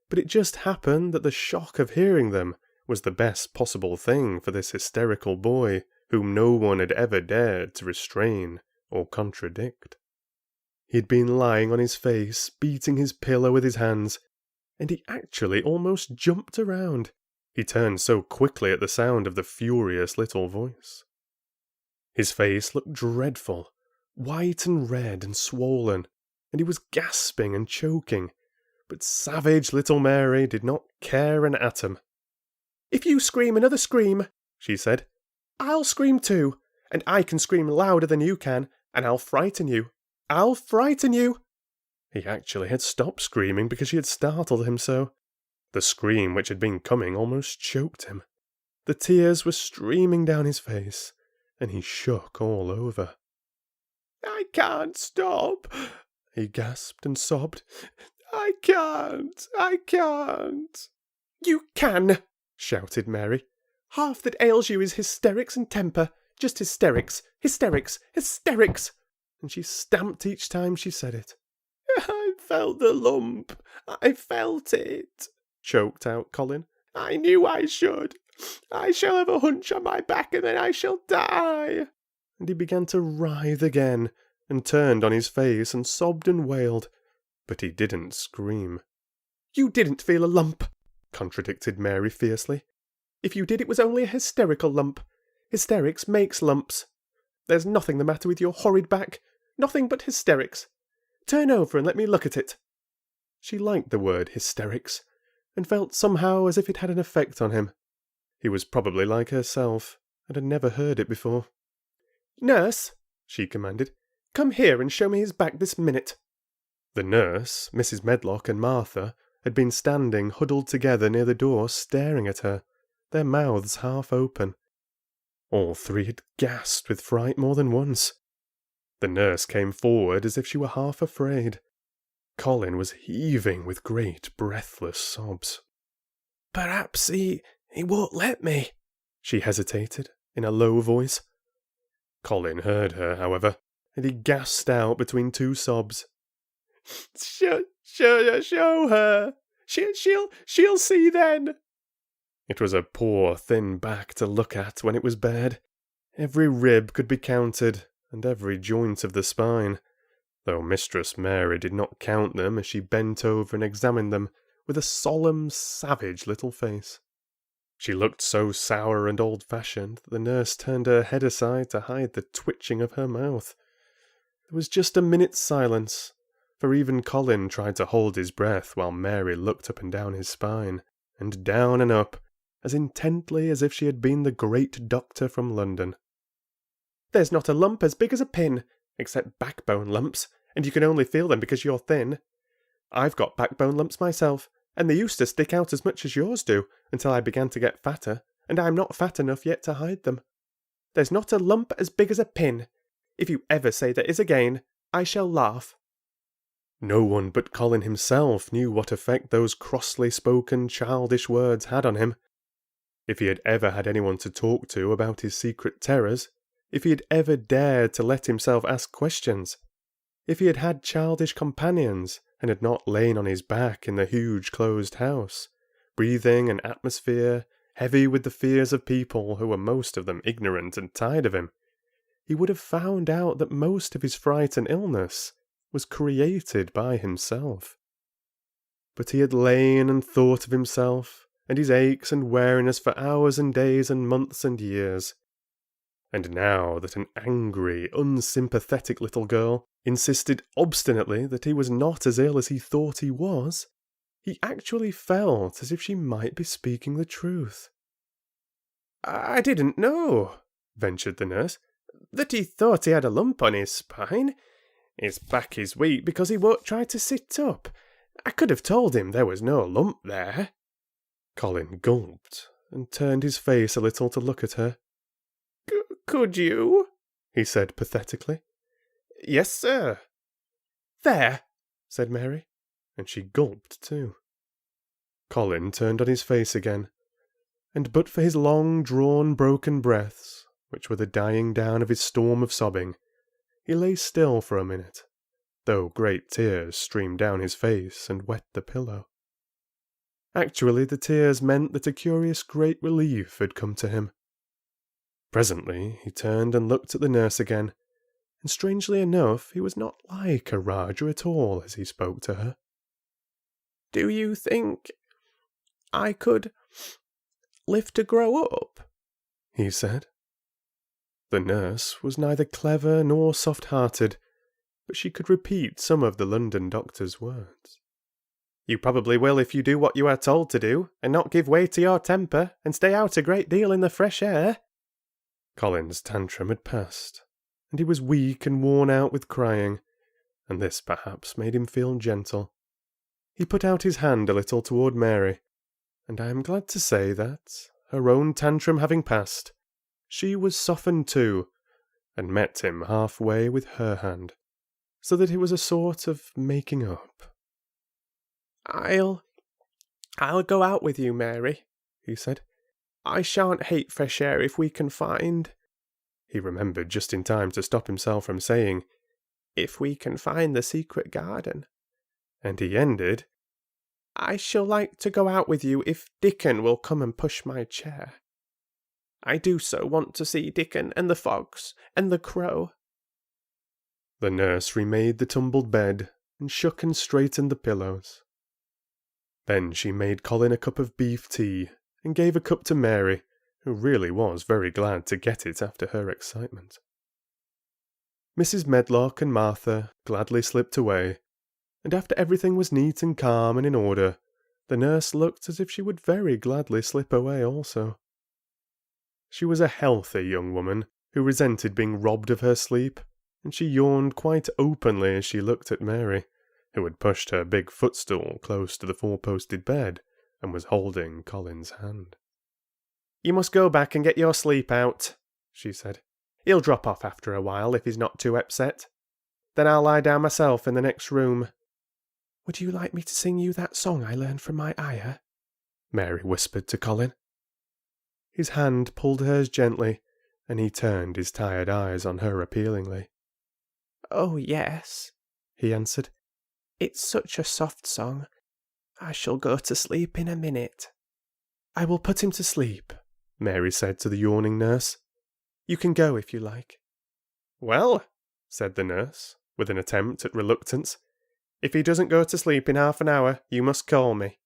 But it just happened that the shock of hearing them was the best possible thing for this hysterical boy whom no one had ever dared to restrain or contradict. He had been lying on his face, beating his pillow with his hands, and he actually almost jumped around. He turned so quickly at the sound of the furious little voice. His face looked dreadful, white and red and swollen, and he was gasping and choking, but savage little Mary did not care an atom.
"If you scream another scream," she said, "I'll scream too, and I can scream louder than you can, and I'll frighten you. I'll frighten you."
He actually had stopped screaming because she had startled him so. The scream which had been coming almost choked him. The tears were streaming down his face, and he shook all over.
"I can't stop," he gasped and sobbed. "I can't. "You can," shouted Mary. "Half that ails you is hysterics and temper. Just hysterics, hysterics, hysterics." And she stamped each time she said it. "I felt the lump. I felt it," choked out Colin. "I knew I should. I shall have a hunch on my back and then I shall die."
And he began to writhe again, and turned on his face and sobbed and wailed, but he didn't scream.
"You didn't feel a lump," contradicted Mary fiercely. "If you did, it was only a hysterical lump. Hysterics makes lumps. There's nothing the matter with your horrid back. Nothing but hysterics. Turn over and let me look at it."
She liked the word hysterics, and felt somehow as if it had an effect on him. He was probably like herself, and had never heard it before.
"Nurse," she commanded, "come here and show me his back this minute."
The nurse, Mrs. Medlock, and Martha had been standing huddled together near the door staring at her, their mouths half open. All three had gasped with fright more than once. The nurse came forward as if she were half afraid. Colin was heaving with great breathless sobs.
"Perhaps he won't let me," she hesitated in a low voice.
Colin heard her, however, and he gasped out between two sobs.
Show her. She'll see then."
It was a poor thin back to look at when it was bared. Every rib could be counted, and every joint of the spine, though Mistress Mary did not count them as she bent over and examined them with a solemn, savage little face. She looked so sour and old-fashioned that the nurse turned her head aside to hide the twitching of her mouth. There was just a minute's silence, for even Colin tried to hold his breath while Mary looked up and down his spine, and down and up, as intently as if she had been the great doctor from London.
"There's not a lump as big as a pin, except backbone lumps, and you can only feel them because you're thin. I've got backbone lumps myself, and they used to stick out as much as yours do, until I began to get fatter, and I'm not fat enough yet to hide them." There's not a lump as big as a pin. If you ever say there is again, I shall laugh."
No one but Colin himself knew what effect those crossly spoken childish words had on him. If he had ever had anyone to talk to about his secret terrors, if he had ever dared to let himself ask questions, if he had had childish companions and had not lain on his back in the huge closed house, breathing an atmosphere heavy with the fears of people who were most of them ignorant and tired of him, he would have found out that most of his fright and illness was created by himself. But he had lain and thought of himself and his aches and weariness for hours and days and months and years. And now that an angry, unsympathetic little girl insisted obstinately that he was not as ill as he thought he was, he actually felt as if she might be speaking the truth.
"I didn't know," ventured the nurse, "that he thought he had a lump on his spine. His back is weak because he won't try to sit up. I could have told him there was no lump there."
Colin gulped and turned his face a little to look at her.
"Could you?"
he said pathetically.
"Yes, sir."
"There," said Mary, and she gulped too. Colin turned on his face again, and but for his long drawn broken breaths, which were the dying down of his storm of sobbing, he lay still for a minute, though great tears streamed down his face and wet the pillow. Actually, the tears meant that a curious great relief had come to him. Presently he turned and looked at the nurse again, and strangely enough he was not like a Rajah at all as he spoke to her.
"Do you think I could live to grow up?"
he said. The nurse was neither clever nor soft-hearted, but she could repeat some of the London doctor's words.
"You probably will if you do what you are told to do, and not give way to your temper, and stay out a great deal in the fresh air."
Colin's tantrum had passed, and he was weak and worn out with crying, and this perhaps made him feel gentle. He put out his hand a little toward Mary, and I am glad to say that, her own tantrum having passed, she was softened too, and met him halfway with her hand, so that it was a sort of making up.
I'll go out with you, Mary," he said. "I shan't hate fresh air if we can find—"
He remembered just in time to stop himself from saying,
"if we can find the secret garden."
And he ended,
"I shall like to go out with you if Dickon will come and push my chair. I do so want to see Dickon and the fox and the crow."
The nurse remade the tumbled bed and shook and straightened the pillows. Then she made Colin a cup of beef tea and gave a cup to Mary, who really was very glad to get it after her excitement. Mrs. Medlock and Martha gladly slipped away, and after everything was neat and calm and in order, the nurse looked as if she would very gladly slip away also. She was a healthy young woman who resented being robbed of her sleep, and she yawned quite openly as she looked at Mary, who had pushed her big footstool close to the four-posted bed and was holding Colin's hand.
"You must go back and get your sleep out," she said. "He'll drop off after a while if he's not too upset. Then I'll lie down myself in the next room." "Would you like me to sing you that song I learned from my ayah?"
Mary whispered to Colin. His hand pulled hers gently, and he turned his tired eyes on her appealingly.
"Oh, yes," he answered. "It's such a soft song. I shall go to sleep in a minute."
"I will put him to sleep," Mary said to the yawning nurse. "You can go if you like."
"Well," said the nurse, with an attempt at reluctance, "if he doesn't go to sleep in half an hour, you must call me."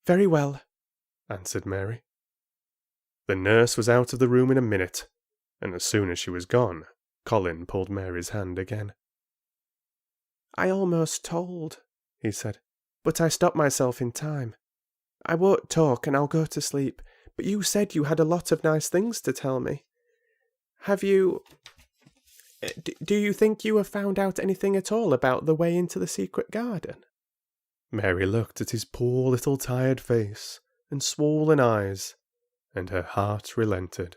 "Very well," answered Mary. The nurse was out of the room in a minute, and as soon as she was gone, Colin pulled Mary's hand again.
"I almost told," he said, "but I stopped myself in time. I won't talk and I'll go to sleep, but you said you had a lot of nice things to tell me. Have you... do you think you have found out anything at all about the way into the secret garden?"
Mary looked at his poor little tired face and swollen eyes, and her heart relented.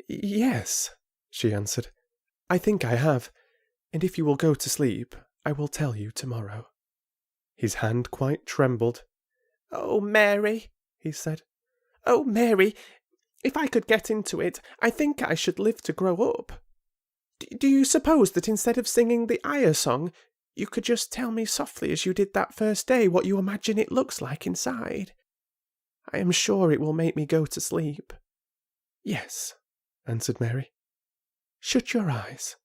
Yes, she answered. I think I have, and if you will go to sleep, I will tell you tomorrow. His hand quite trembled. Oh, Mary, he said. Oh, Mary, if I could get into it, I think I should live to grow up. Do you suppose that instead of singing the Ayah song, you could just tell me softly as you did that first day what you imagine it looks like inside? I am sure it will make me go to sleep. Yes, answered Mary. Shut your eyes.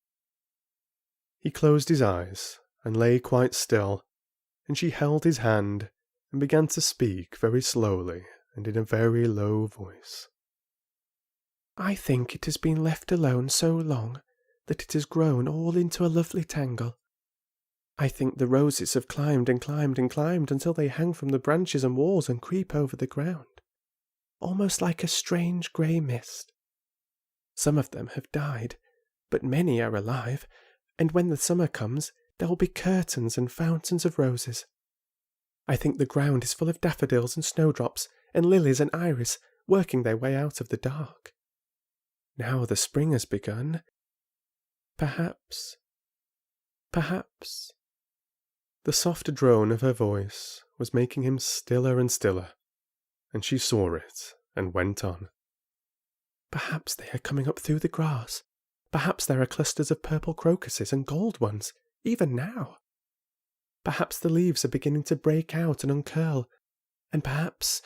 He closed his eyes and lay quite still, and she held his hand and began to speak very slowly and in a very low voice.
I think it has been left alone so long that it has grown all into a lovely tangle. I think the roses have climbed and climbed and climbed until they hang from the branches and walls and creep over the ground, almost like a strange grey mist. Some of them have died, but many are alive, and when the summer comes, there will be curtains and fountains of roses. I think the ground is full of daffodils and snowdrops and lilies and iris working their way out of the dark. Now the spring has begun. Perhaps.
The soft drone of her voice was making him stiller and stiller, and she saw it and went on.
Perhaps they are coming up through the grass. Perhaps there are clusters of purple crocuses and gold ones, even now. Perhaps the leaves are beginning to break out and uncurl, and perhaps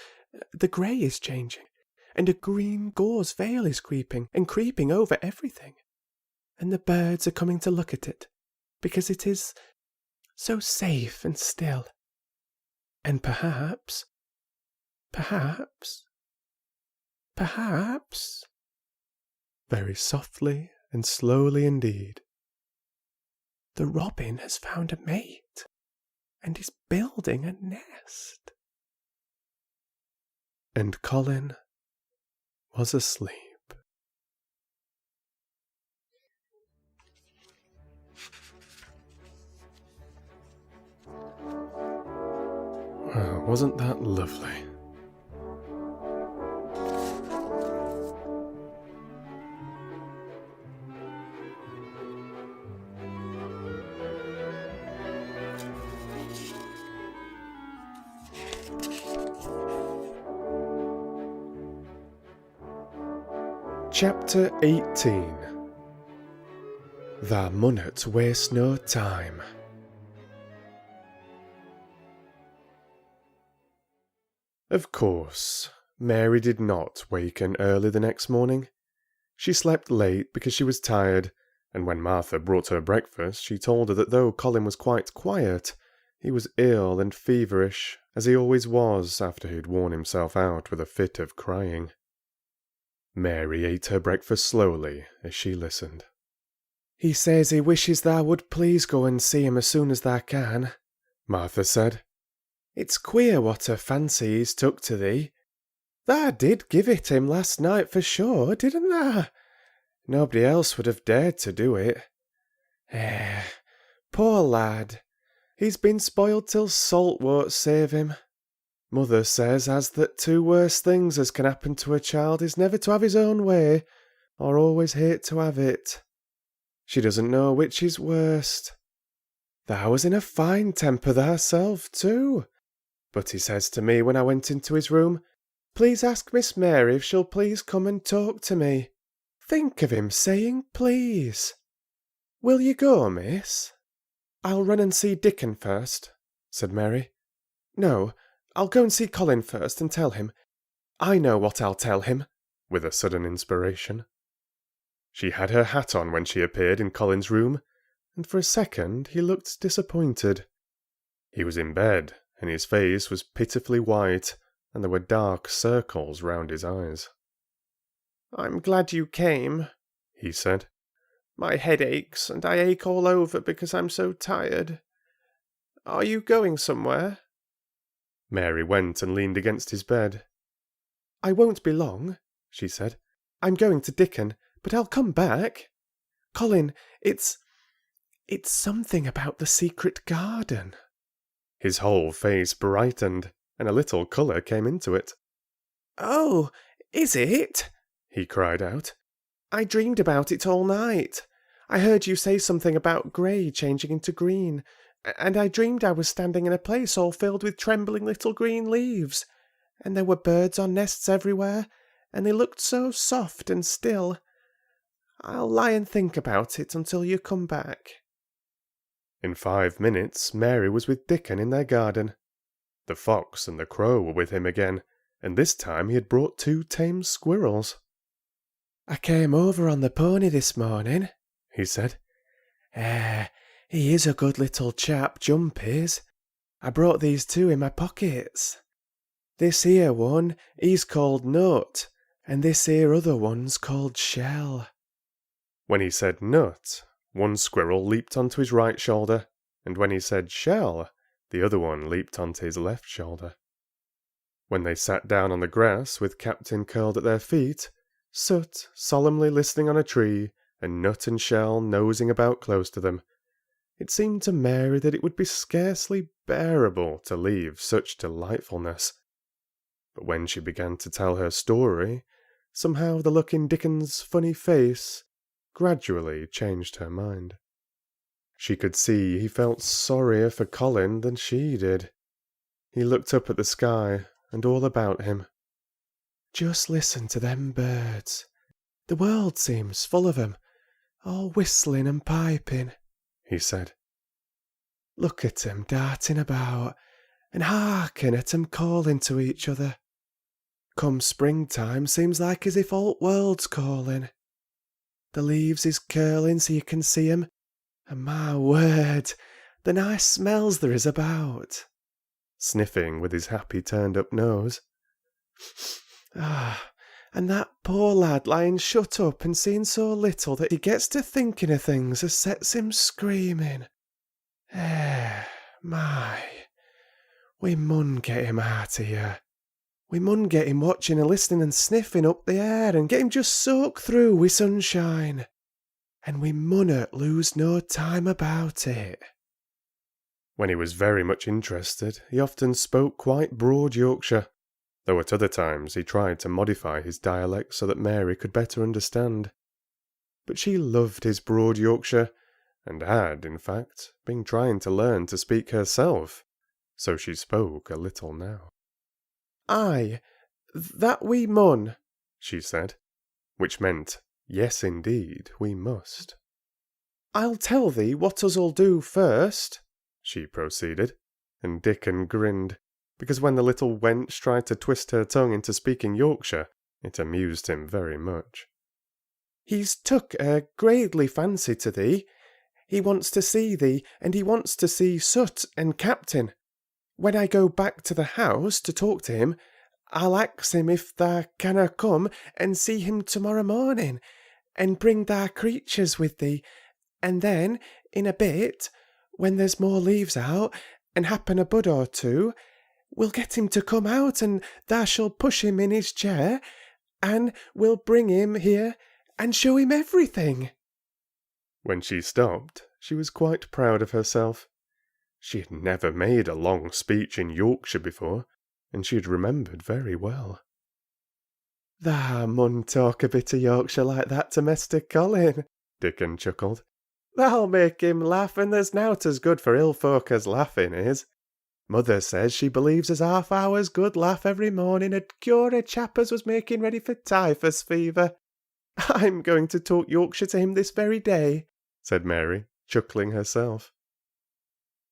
the grey is changing, and a green gauze veil is creeping over everything, and the birds are coming to look at it, because it is so safe and still. And perhaps, very softly and slowly indeed, the robin has found a mate and is building a nest.
And Colin was asleep. Oh, wasn't that lovely? Chapter 18. Thou munnot waste no time. Of course, Mary did not waken early the next morning. She slept late because she was tired, and when Martha brought her breakfast, she told her that though Colin was quite quiet, he was ill and feverish, as he always was after he had worn himself out with a fit of crying. Mary ate her breakfast slowly as she listened.
He says he wishes thou would please go and see him as soon as thou can,
Martha said.
It's queer what a fancy he's took to thee. Thou did give it him last night for sure, didn't thou? Nobody else would have dared to do it. Poor lad. He's been spoiled till salt won't save him. Mother says as that two worst things as can happen to a child is never to have his own way, or always hate to have it. She doesn't know which is worst. Thou was in a fine temper thyself, too. But he says to me when I went into his room, please ask Miss Mary if she'll please come and talk to me. Think of him saying please. Will you go, miss? I'll run and see Dickon first, said Mary. No, I'll go and see Colin first and tell him. I know what I'll tell him, with a sudden inspiration. She had her hat on when she appeared in Colin's room, and for a second he looked disappointed. He was in bed, and his face was pitifully white, and there were dark circles round his eyes. I'm glad you came, he said. My head aches, and I ache all over because I'm so tired. Are you going somewhere? Mary went and leaned against his bed. I won't be long, she said. I'm going to Dickon, but I'll come back. Colin, it's something about the secret garden. His whole face brightened, and a little colour came into it. Oh, is it? He cried out. I dreamed about it all night. I heard you say something about grey changing into green, and I dreamed I was standing in a place all filled with trembling little green leaves, and there were birds on nests everywhere, and they looked so soft and still. I'll lie and think about it until you come back."
In 5 minutes, Mary was with Dickon in their garden. The fox and the crow were with him again, and this time he had brought 2 tame squirrels.
"I came over on the pony this morning," he said. He is a good little chap, Jump is. I brought these 2 in my pockets. This here one, he's called Nut, and this here other one's called Shell."
When he said Nut, one squirrel leaped onto his right shoulder, and when he said Shell, the other one leaped onto his left shoulder. When they sat down on the grass with Captain curled at their feet, Soot solemnly listening on a tree, and Nut and Shell nosing about close to them, it seemed to Mary that it would be scarcely bearable to leave such delightfulness. But when she began to tell her story, somehow the look in Dickon's funny face gradually changed her mind. She could see he felt sorrier for Colin than she did. He looked up at the sky and all about him.
"Just listen to them birds. The world seems full of 'em, all whistling and piping," he said. "Look at 'em darting about, and hearken at 'em calling to each other. Come springtime seems like as if all world's calling. The leaves is curling so you can see 'em, and my word, the nice smells there is about,"
sniffing with his happy turned-up nose.
And that poor lad lying shut up and seeing so little that he gets to thinking of things as sets him screaming. My, we mun get him out of here. We mun get him watching and listening and sniffing up the air and get him just soaked through with sunshine. And we munnot lose no time about it."
When he was very much interested, he often spoke quite broad Yorkshire, though at other times he tried to modify his dialect so that Mary could better understand. But she loved his broad Yorkshire, and had, in fact, been trying to learn to speak herself, so she spoke a little now.
"Aye, that we mun,"
she said, which meant, yes indeed, we must.
"I'll tell thee what us'll do first,"
she proceeded, and Dickon grinned, because when the little wench tried to twist her tongue into speaking Yorkshire, it amused him very much.
"He's took a greatly fancy to thee. He wants to see thee, and he wants to see Soot and Captain. When I go back to the house to talk to him, I'll ax him if thou canna come and see him tomorrow morning, and bring thy creatures with thee, and then, in a bit, when there's more leaves out, and happen a bud or 2, we'll get him to come out, and thou shall push him in his chair, and we'll bring him here and show him everything."
When she stopped, she was quite proud of herself. She had never made a long speech in Yorkshire before, and she had remembered very well.
"Thou mun talk a bit of Yorkshire like that to Mester Colin,"
Dickon chuckled.
"That'll make him laugh, and there's nowt as good for ill folk as laughing is. Mother says she believes as 1/2 hour's good laugh every morning 'ud cure a chap as was making ready for typhus fever. I'm going to talk Yorkshire to him this very day,"
said Mary, chuckling herself.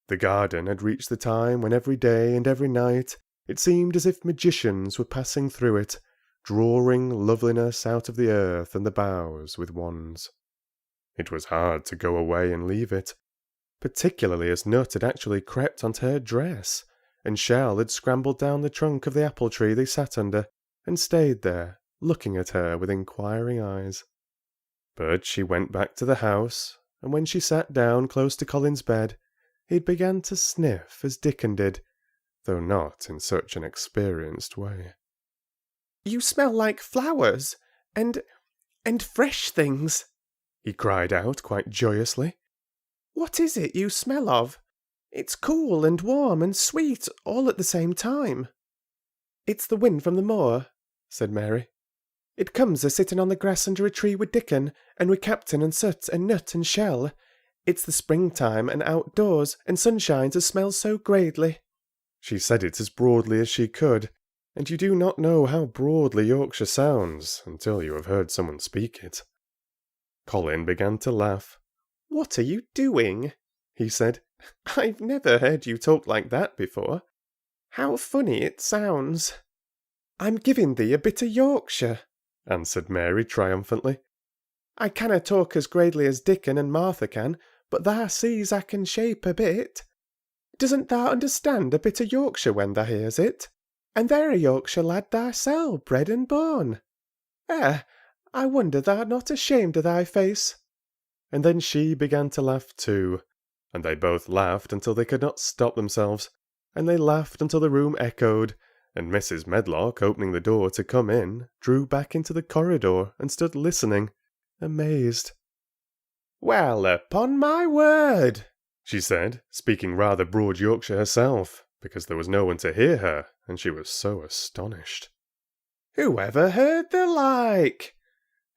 The garden had reached the time when every day and every night it seemed as if magicians were passing through it, drawing loveliness out of the earth and the boughs with wands. It was hard to go away and leave it, particularly as Nut had actually crept onto her dress, and Shell had scrambled down the trunk of the apple tree they sat under, and stayed there, looking at her with inquiring eyes. But she went back to the house, and when she sat down close to Colin's bed, he began to sniff as Dickon did, though not in such an experienced way.
"You smell like flowers, and fresh things," he cried out quite joyously. "What is it you smell of? It's cool and warm and sweet all at the same time." "It's the wind from the moor," said Mary. It comes a sitting on the grass under a tree with Dickon, and with Captain and Soot and Nut and Shell. It's the springtime and outdoors, and sunshines as smells so greatly."
She said it as broadly as she could, and you do not know how broadly Yorkshire sounds until you have heard someone speak it. Colin began to laugh.
"What are you doing?" he said. "I've never heard you talk like that before. How funny it sounds." "I'm giving thee a bit of Yorkshire," answered Mary triumphantly. "I canna talk as gradely as Dickon and Martha can, but thou sees I can shape a bit. Doesn't thou understand a bit of Yorkshire when thou hears it? And they're a Yorkshire lad thysel, bred and born. I wonder thou'rt not ashamed of thy face."
And then she began to laugh too, and they both laughed until they could not stop themselves, and they laughed until the room echoed, and Mrs. Medlock, opening the door to come in, drew back into the corridor and stood listening, amazed.
"Well, upon my word,"
she said, speaking rather broad Yorkshire herself, because there was no one to hear her, and she was so astonished.
"Who ever heard the like?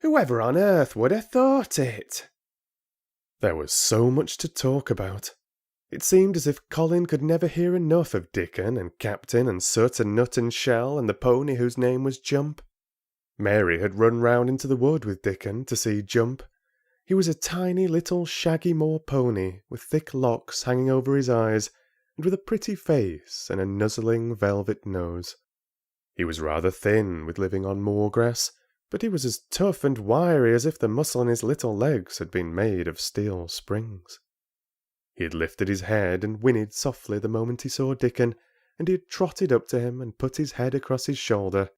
Whoever on earth would have thought it?"
There was so much to talk about. It seemed as if Colin could never hear enough of Dickon and Captain and Soot and Nut and Shell and the pony whose name was Jump. Mary had run round into the wood with Dickon to see Jump. He was a tiny little shaggy moor pony with thick locks hanging over his eyes and with a pretty face and a nuzzling velvet nose. He was rather thin with living on moor grass, but he was as tough and wiry as if the muscle in his little legs had been made of steel springs. He had lifted his head and whinnied softly the moment he saw Dickon, and he had trotted up to him and put his head across his shoulder,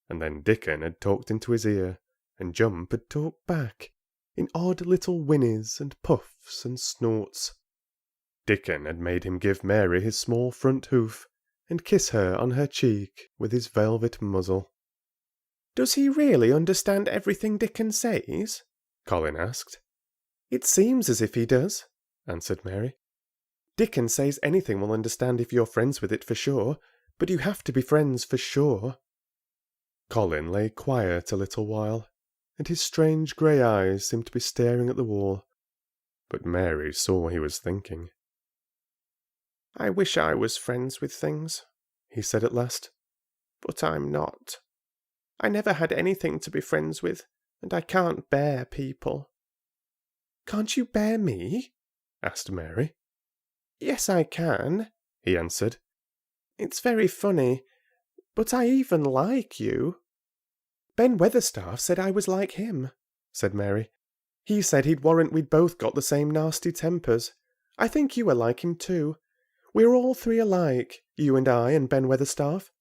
and then Dickon had talked into his ear, and Jump had talked back, in odd little whinnies and puffs and snorts. Dickon had made him give Mary his small front hoof, and kiss her on her cheek with his velvet muzzle.
"Does he really understand everything Dickon says?"
Colin asked.
"It seems as if he does," answered Mary. "Dickon says anything will understand if you're friends with it for sure, but you have to be friends for sure."
Colin lay quiet a little while, and his strange grey eyes seemed to be staring at the wall, but Mary saw he was thinking.
"I wish I was friends with things," he said at last, "but I'm not. I never had anything to be friends with, and I can't bear people." "Can't you bear me?" asked Mary. "Yes, I can," he answered. "It's very funny, but I even like you." "Ben Weatherstaff said I was like him," said Mary. "He said he'd warrant we'd both got the same nasty tempers. I think you are like him too. We're all three alike, you and I and Ben Weatherstaff.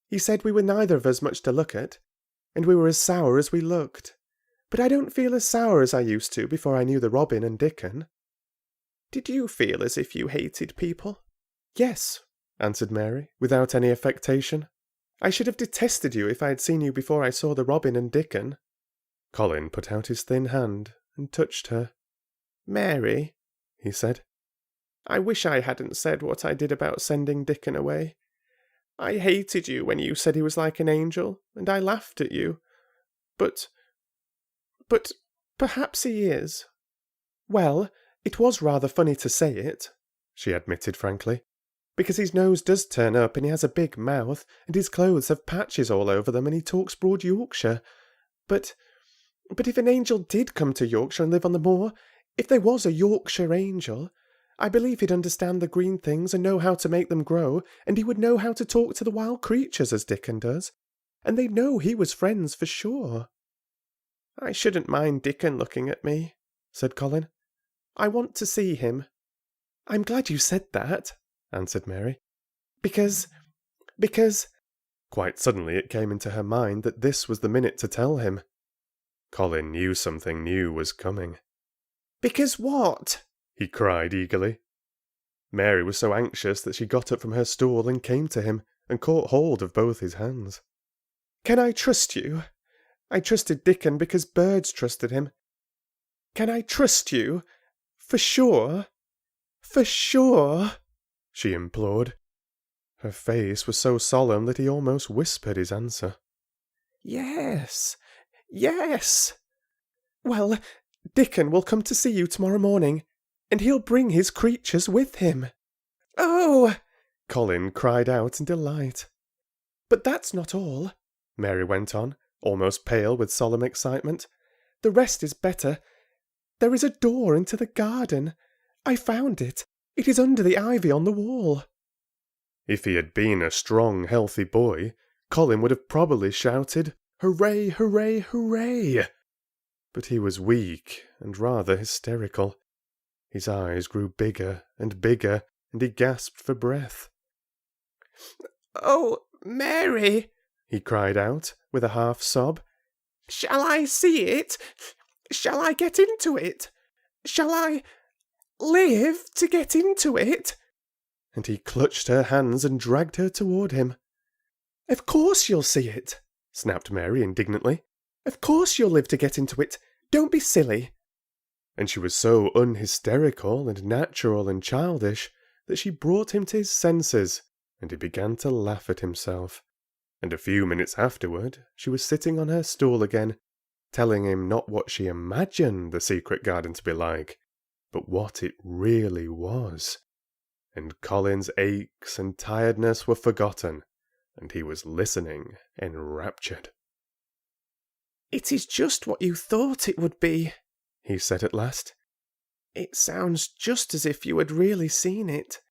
He said we were neither of us much to look at, and we were as sour as we looked. But I don't feel as sour as I used to before I knew the Robin and Dickon." "Did you feel as if you hated people?" "Yes," answered Mary, without any affectation. "I should have detested you if I had seen you before I saw the Robin and Dickon."
Colin put out his thin hand and touched her.
"Mary," he said, "I wish I hadn't said what I did about sending Dickon away. I hated you when you said he was like an angel, and I laughed at you. But perhaps he is." "Well, it was rather funny to say it," she admitted frankly, "because his nose does turn up and he has a big mouth, and his clothes have patches all over them, and he talks broad Yorkshire. But if an angel did come to Yorkshire and live on the moor, if there was a Yorkshire angel, I believe he'd understand the green things and know how to make them grow, and he would know how to talk to the wild creatures as Dickon does, and they'd know he was friends for sure." "I shouldn't mind Dickon looking at me," said Colin. "I want to see him." "I'm glad you said that," answered Mary, because...
Quite suddenly it came into her mind that this was the minute to tell him. Colin knew something new was coming.
"Because what?"
he cried eagerly. Mary was so anxious that she got up from her stool and came to him, and caught hold of both his hands.
"Can I trust you? I trusted Dickon because birds trusted him. Can I trust you? For sure? For sure?" she implored.
Her face was so solemn that he almost whispered his answer.
"Yes, Yes! Well, Dickon will come to see you tomorrow morning, and he'll bring his creatures with him. Oh! Colin cried out in delight. But that's not all, Mary went on, almost pale with solemn excitement. The rest is better. There is a door into the garden. I found it. It is under the ivy on the wall.
If he had been a strong, healthy boy, Colin would have probably shouted, "Hooray, hooray, hooray!" But he was weak and rather hysterical. His eyes grew bigger, and he gasped for breath.
"Oh, Mary!" he cried out, with a half-sob. "Shall I see it? Shall I get into it? Shall I live to get into it?"
And he clutched her hands and dragged her toward him.
"Of course you'll see it," snapped Mary indignantly. "Of course you'll live to get into it. Don't be silly."
And she was so unhysterical and natural and childish that she brought him to his senses, and he began to laugh at himself. And a few minutes afterward, she was sitting on her stool again, telling him not what she imagined the secret garden to be like, but what it really was. And Colin's aches and tiredness were forgotten, and he was listening enraptured.
"It is just what you thought it would be," he said at last. "It sounds just as if you had really seen it.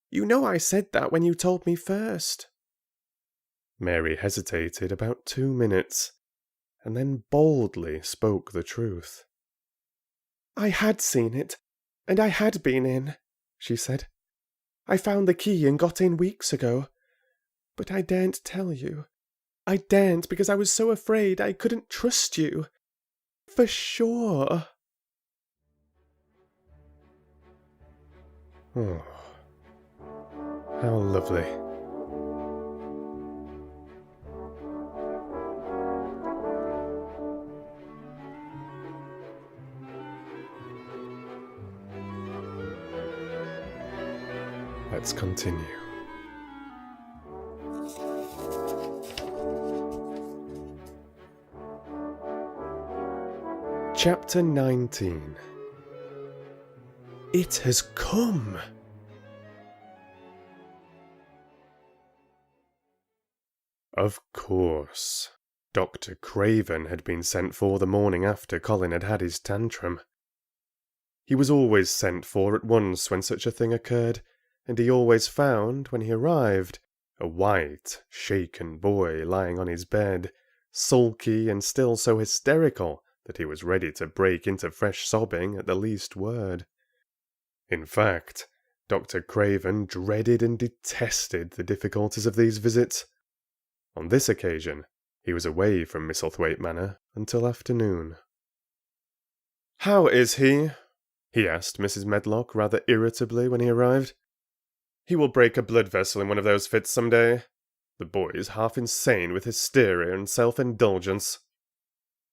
You know I said that when you told me first."
Mary hesitated about 2 minutes, and then boldly spoke the truth.
"I had seen it, and I had been in," she said. "I found the key and got in weeks ago. But I daren't tell you. I daren't because I was so afraid I couldn't trust you. For sure."
Oh, how lovely. Let's continue. Chapter 19.
It has come.
Of course. Dr. Craven had been sent for the morning after Colin had had his tantrum. He was always sent for at once when such a thing occurred, and he always found, when he arrived, a white, shaken boy lying on his bed, sulky and still so hysterical that he was ready to break into fresh sobbing at the least word. In fact, Dr. Craven dreaded and detested the difficulties of these visits. On this occasion, he was away from Misselthwaite Manor until afternoon. "How is he?" he asked Mrs. Medlock rather irritably when he arrived. "He will break a blood vessel in one of those fits some day. The boy is half insane with hysteria and self-indulgence."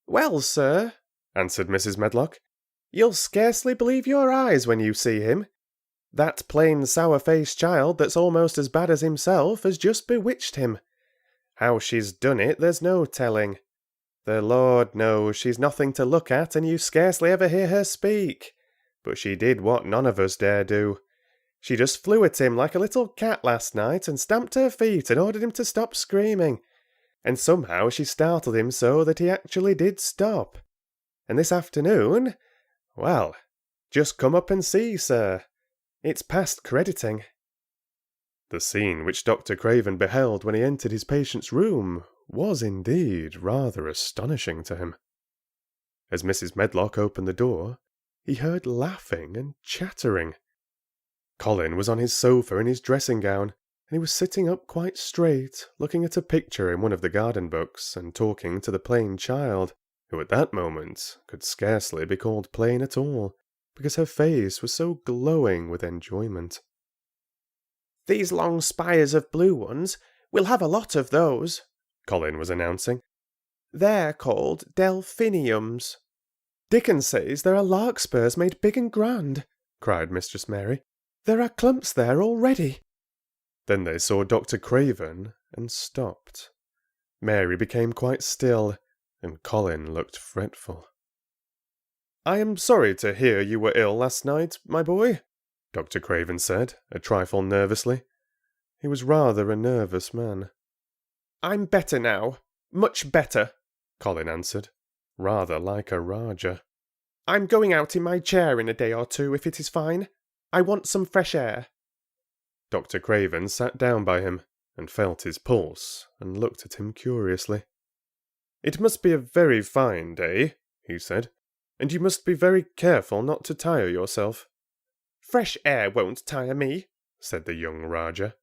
"Well, sir," answered Mrs. Medlock, "you'll scarcely believe your eyes when you see him. That plain sour-faced child that's almost as bad as himself has just bewitched him. How she's done it, there's no telling. The Lord knows she's nothing to look at, and you scarcely ever hear her speak. But she did what none of us dare do. She just flew at him like a little cat last night and stamped her feet and ordered him to stop screaming. And somehow she startled him so that he actually did stop. And this afternoon, well, just come up and see, sir. It's past crediting."
The scene which Dr. Craven beheld when he entered his patient's room was indeed rather astonishing to him. As Mrs. Medlock opened the door, he heard laughing and chattering. Colin was on his sofa in his dressing-gown, and he was sitting up quite straight, looking at a picture in one of the garden books, and talking to the plain child, who at that moment could scarcely be called plain at all, because her face was so glowing with enjoyment.
"These long spires of blue ones, we'll have a lot of those," Colin was announcing. "They're called delphiniums." "Dickon says there are larkspurs made big and grand," cried Mistress Mary. "There are clumps there already."
Then they saw Dr. Craven and stopped. Mary became quite still, and Colin looked fretful. "I am sorry to hear you were ill last night, my boy," Dr. Craven said, a trifle nervously. He was rather a nervous man. "I'm better now. Much better," Colin answered, rather like a Raja. "I'm going out in my chair in a day or two, if it is fine. I want some fresh air." Dr. Craven sat down by him and felt his pulse and looked at him curiously. "It must be a very fine day," he said, "and you must be very careful not to tire yourself." "Fresh air won't tire me," said the young Raja.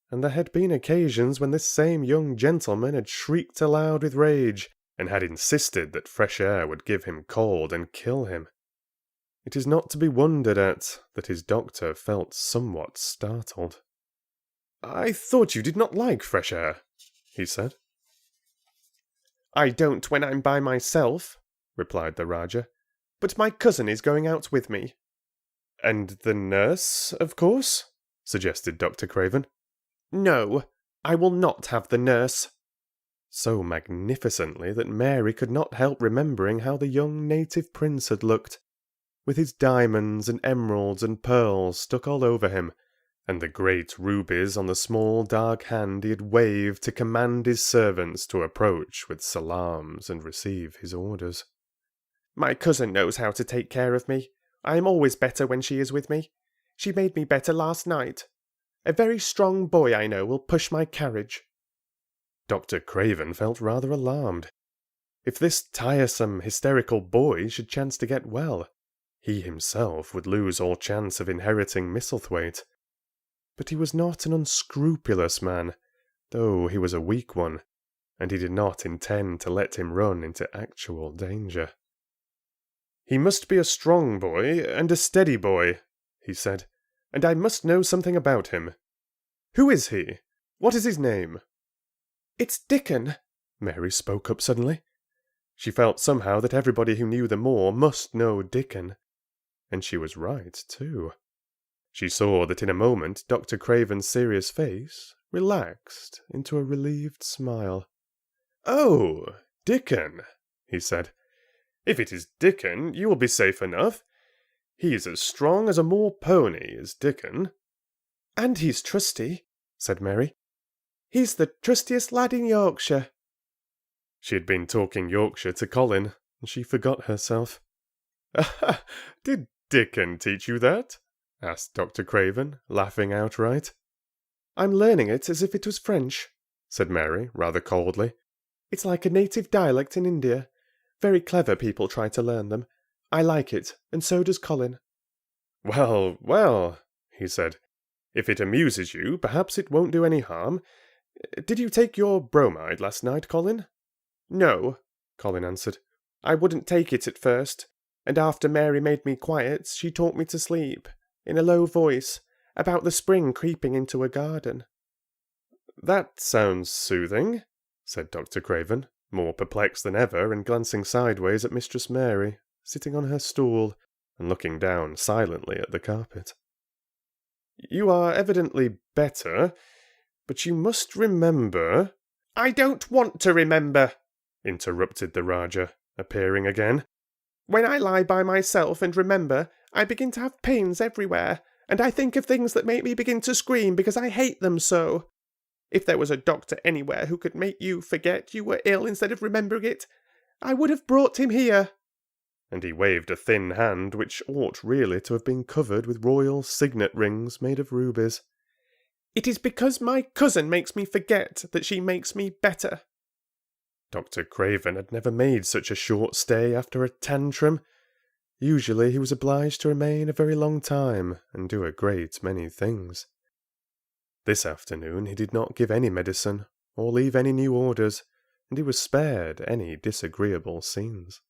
And there had been occasions when this same young gentleman had shrieked aloud with rage, and had insisted that fresh air would give him cold and kill him. It is not to be wondered at that his doctor felt somewhat startled. "I thought you did not like fresh air," he said. "I don't when I'm by myself," replied the Raja, "but my cousin is going out with me." "And the nurse, of course?" suggested Dr. Craven. "No, I will not have the nurse," so magnificently that Mary could not help remembering how the young native prince had looked, with his diamonds and emeralds and pearls stuck all over him, and the great rubies on the small dark hand he had waved to command his servants to approach with salams and receive his orders. "My cousin knows how to take care of me. I am always better when she is with me. She made me better last night. A very strong boy I know will push my carriage." Dr. Craven felt rather alarmed. If this tiresome, hysterical boy should chance to get well, he himself would lose all chance of inheriting Misselthwaite. But he was not an unscrupulous man, though he was a weak one, and he did not intend to let him run into actual danger. "He must be a strong boy and a steady boy," he said, "and I must know something about him. Who is he? What is his name?" "It's Dickon," Mary spoke up suddenly. She felt somehow that everybody who knew the Moor must know Dickon. And she was right, too. She saw that in a moment Dr. Craven's serious face relaxed into a relieved smile. "Oh, Dickon," he said. "If it is Dickon, you will be safe enough. He's as strong as a Moor pony, is Dickon." "And he's trusty," said Mary. "He's the trustiest lad in Yorkshire." She had been talking Yorkshire to Colin, and she forgot herself. "Aha! Did Dickon teach you that?" asked Dr. Craven, laughing outright. "I'm learning it as if it was French," said Mary, rather coldly. "It's like a native dialect in India. Very clever people try to learn them. I like it, and so does Colin." "Well, well," he said. "If it amuses you, perhaps it won't do any harm. Did you take your bromide last night, Colin?" "No," Colin answered. "I wouldn't take it at first, and after Mary made me quiet, she taught me to sleep, in a low voice, about the spring creeping into a garden." "That sounds soothing," said Dr. Craven, more perplexed than ever, and glancing sideways at Mistress Mary, sitting on her stool, and looking down silently at the carpet. "You are evidently better, but you must remember—" "I don't want to remember," interrupted the Raja, appearing again. "When I lie by myself and remember, I begin to have pains everywhere, and I think of things that make me begin to scream because I hate them so. If there was a doctor anywhere who could make you forget you were ill instead of remembering it, I would have brought him here." And he waved a thin hand which ought really to have been covered with royal signet rings made of rubies. "It is because my cousin makes me forget that she makes me better." Dr. Craven had never made such a short stay after a tantrum. Usually he was obliged to remain a very long time and do a great many things. This afternoon he did not give any medicine or leave any new orders, and he was spared any disagreeable scenes.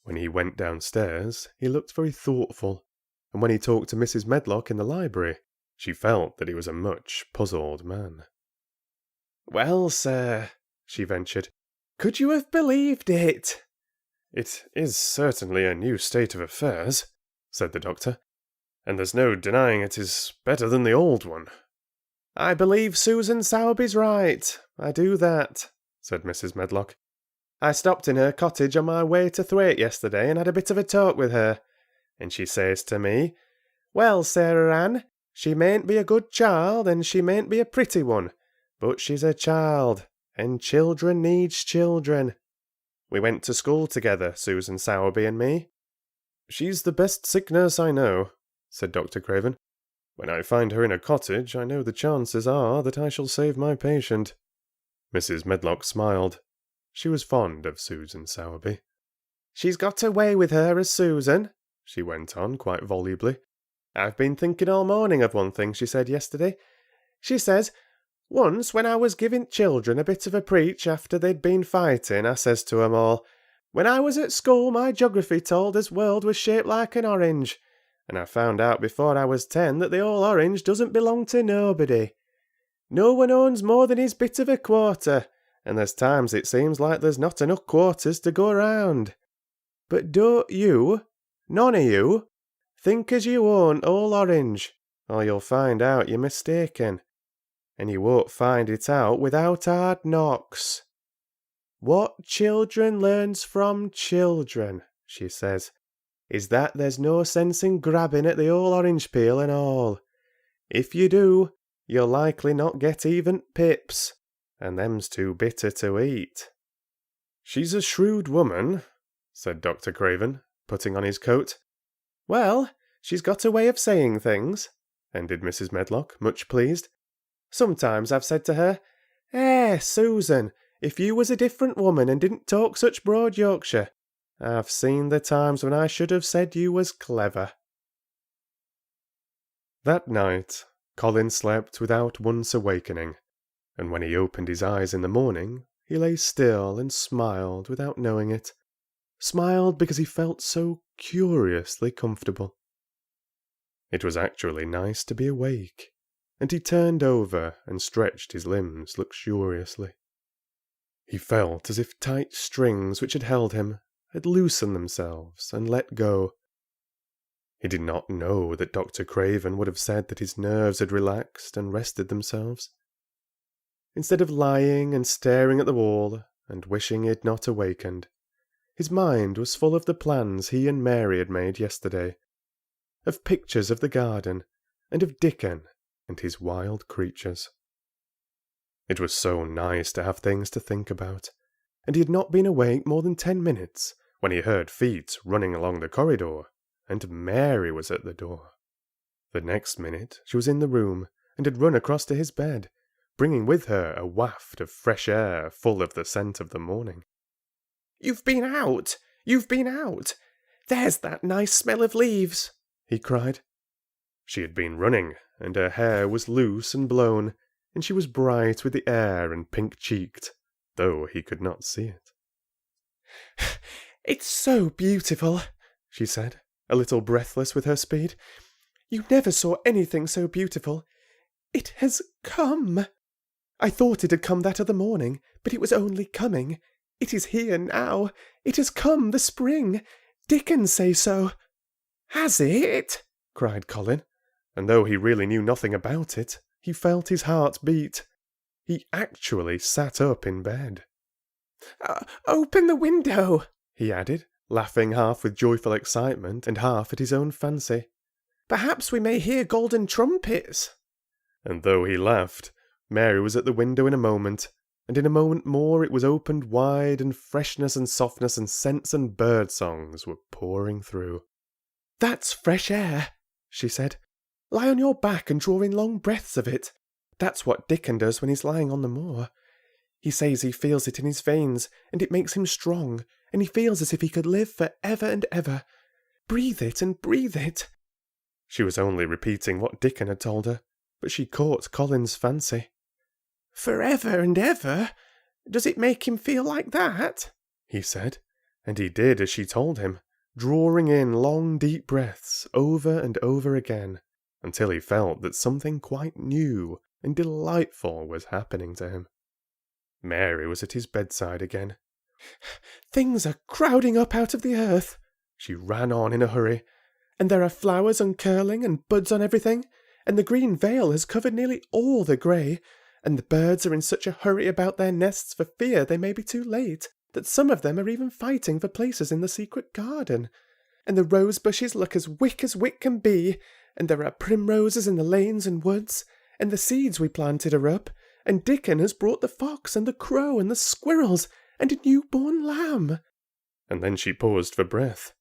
When he went downstairs, he looked very thoughtful, and when he talked to Mrs. Medlock in the library, she felt that he was a much puzzled man. "Well, sir," she ventured, "could you have believed it?" "It is certainly a new state of affairs," said the doctor, "and there's no denying it is better than the old one." "I believe Susan Sowerby's right. I do that,"
said Mrs. Medlock. "I stopped in her cottage on my way to Thwaite yesterday and had a bit of a talk with her, and she says to me, 'Well, Sarah Ann, she mayn't be a good child and she mayn't be a pretty one, but she's a child, and children needs children. We went to school together, Susan Sowerby and me.'" "She's the best sick nurse I know," said Dr. Craven. "When I find her in a cottage, I know the chances are that I shall save my patient." Mrs. Medlock smiled. She was fond of Susan Sowerby. "She's got a way with her as Susan," she went on quite volubly. "I've been thinking all morning of one thing she said yesterday. She says, 'Once when I was giving children a bit of a preach after they'd been fighting, I says to 'em all, "When I was at school my geography told us world was shaped like an orange, and I found out before I was 10 that the whole orange doesn't belong to nobody. No one owns more than his bit of a quarter, and there's times it seems like there's not enough quarters to go round. But don't you, none of you, think as you own whole orange, or you'll find out you're mistaken. And you won't find it out without hard knocks. What children learns from children,' she says, "is that there's no sense in grabbing at the whole orange peel and all. If you do, you'll likely not get even pips, and them's too bitter to eat." "She's a shrewd woman," said Dr. Craven, putting on his coat. "Well, she's got a way of saying things," ended Mrs. Medlock, much pleased. "Sometimes I've said to her, 'Susan, if you was a different woman and didn't talk such broad Yorkshire, I've seen the times when I should have said you was clever.'" That night, Colin slept without once awakening, and when he opened his eyes in the morning, he lay still and smiled without knowing it. Smiled because he felt so curiously comfortable. It was actually nice to be awake, and he turned over and stretched his limbs luxuriously. He felt as if tight strings which had held him had loosened themselves and let go. He did not know that Dr. Craven would have said that his nerves had relaxed and rested themselves. Instead of lying and staring at the wall and wishing he had not awakened, his mind was full of the plans he and Mary had made yesterday, of pictures of the garden, and of Dickon and his wild creatures. It was so nice to have things to think about, and he had not been awake more than 10 minutes when he heard feet running along the corridor, and Mary was at the door. The next minute she was in the room and had run across to his bed, bringing with her a waft of fresh air full of the scent of the morning. "You've been out! You've been out! There's that nice smell of leaves!" he cried. She had been running, and her hair was loose and blown, and she was bright with the air and pink-cheeked, though he could not see it. "It's so beautiful," she said, a little breathless with her speed. "You never saw anything so beautiful. It has come. I thought it had come that other morning, but it was only coming. It is here now. It has come, the spring. Dickon say so." "Has it?" cried Colin, and though he really knew nothing about it, he felt his heart beat. He actually sat up in bed. "Open the window," he added, laughing half with joyful excitement and half at his own fancy. "Perhaps we may hear golden trumpets." And though he laughed, Mary was at the window in a moment, and in a moment more it was opened wide, and freshness and softness and scents and bird songs were pouring through. "That's fresh air," she said. "Lie on your back and draw in long breaths of it. That's what Dickon does when he's lying on the moor. He says he feels it in his veins, and it makes him strong, and he feels as if he could live for ever and ever. Breathe it and breathe it." She was only repeating what Dickon had told her, but she caught Colin's fancy. "For ever and ever? Does it make him feel like that?" he said, and he did as she told him, drawing in long deep breaths over and over again, until he felt that something quite new and delightful was happening to him. Mary was at his bedside again. "Things are crowding up out of the earth," she ran on in a hurry, "and there are flowers uncurling and buds on everything, and the green veil has covered nearly all the grey, and the birds are in such a hurry about their nests for fear they may be too late, that some of them are even fighting for places in the secret garden. And the rose bushes look as wick can be, and there are primroses in the lanes and woods, and the seeds we planted are up, and Dickon has brought the fox and the crow and the squirrels and a newborn lamb.
And then she paused for breath.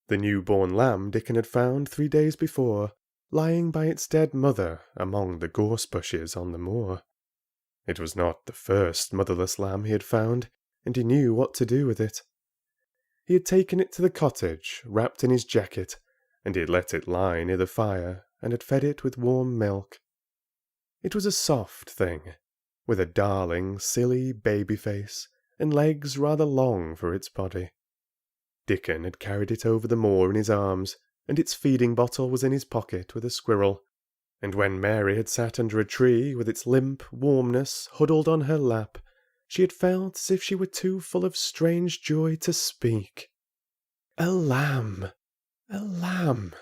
The newborn lamb Dickon had found 3 days before, lying by its dead mother among the gorse bushes on the moor. It was not the first motherless lamb he had found, and he knew what to do with it. He had taken it to the cottage, wrapped in his jacket, and he had let it lie near the fire, and had fed it with warm milk. It was a soft thing, with a darling, silly baby face, and legs rather long for its body. Dickon had carried it over the moor in his arms, and its feeding bottle was in his pocket with a squirrel, and when Mary had sat under a tree with its limp warmness huddled on her lap, she had felt as if she were too full of strange joy to speak. A lamb! A lamb!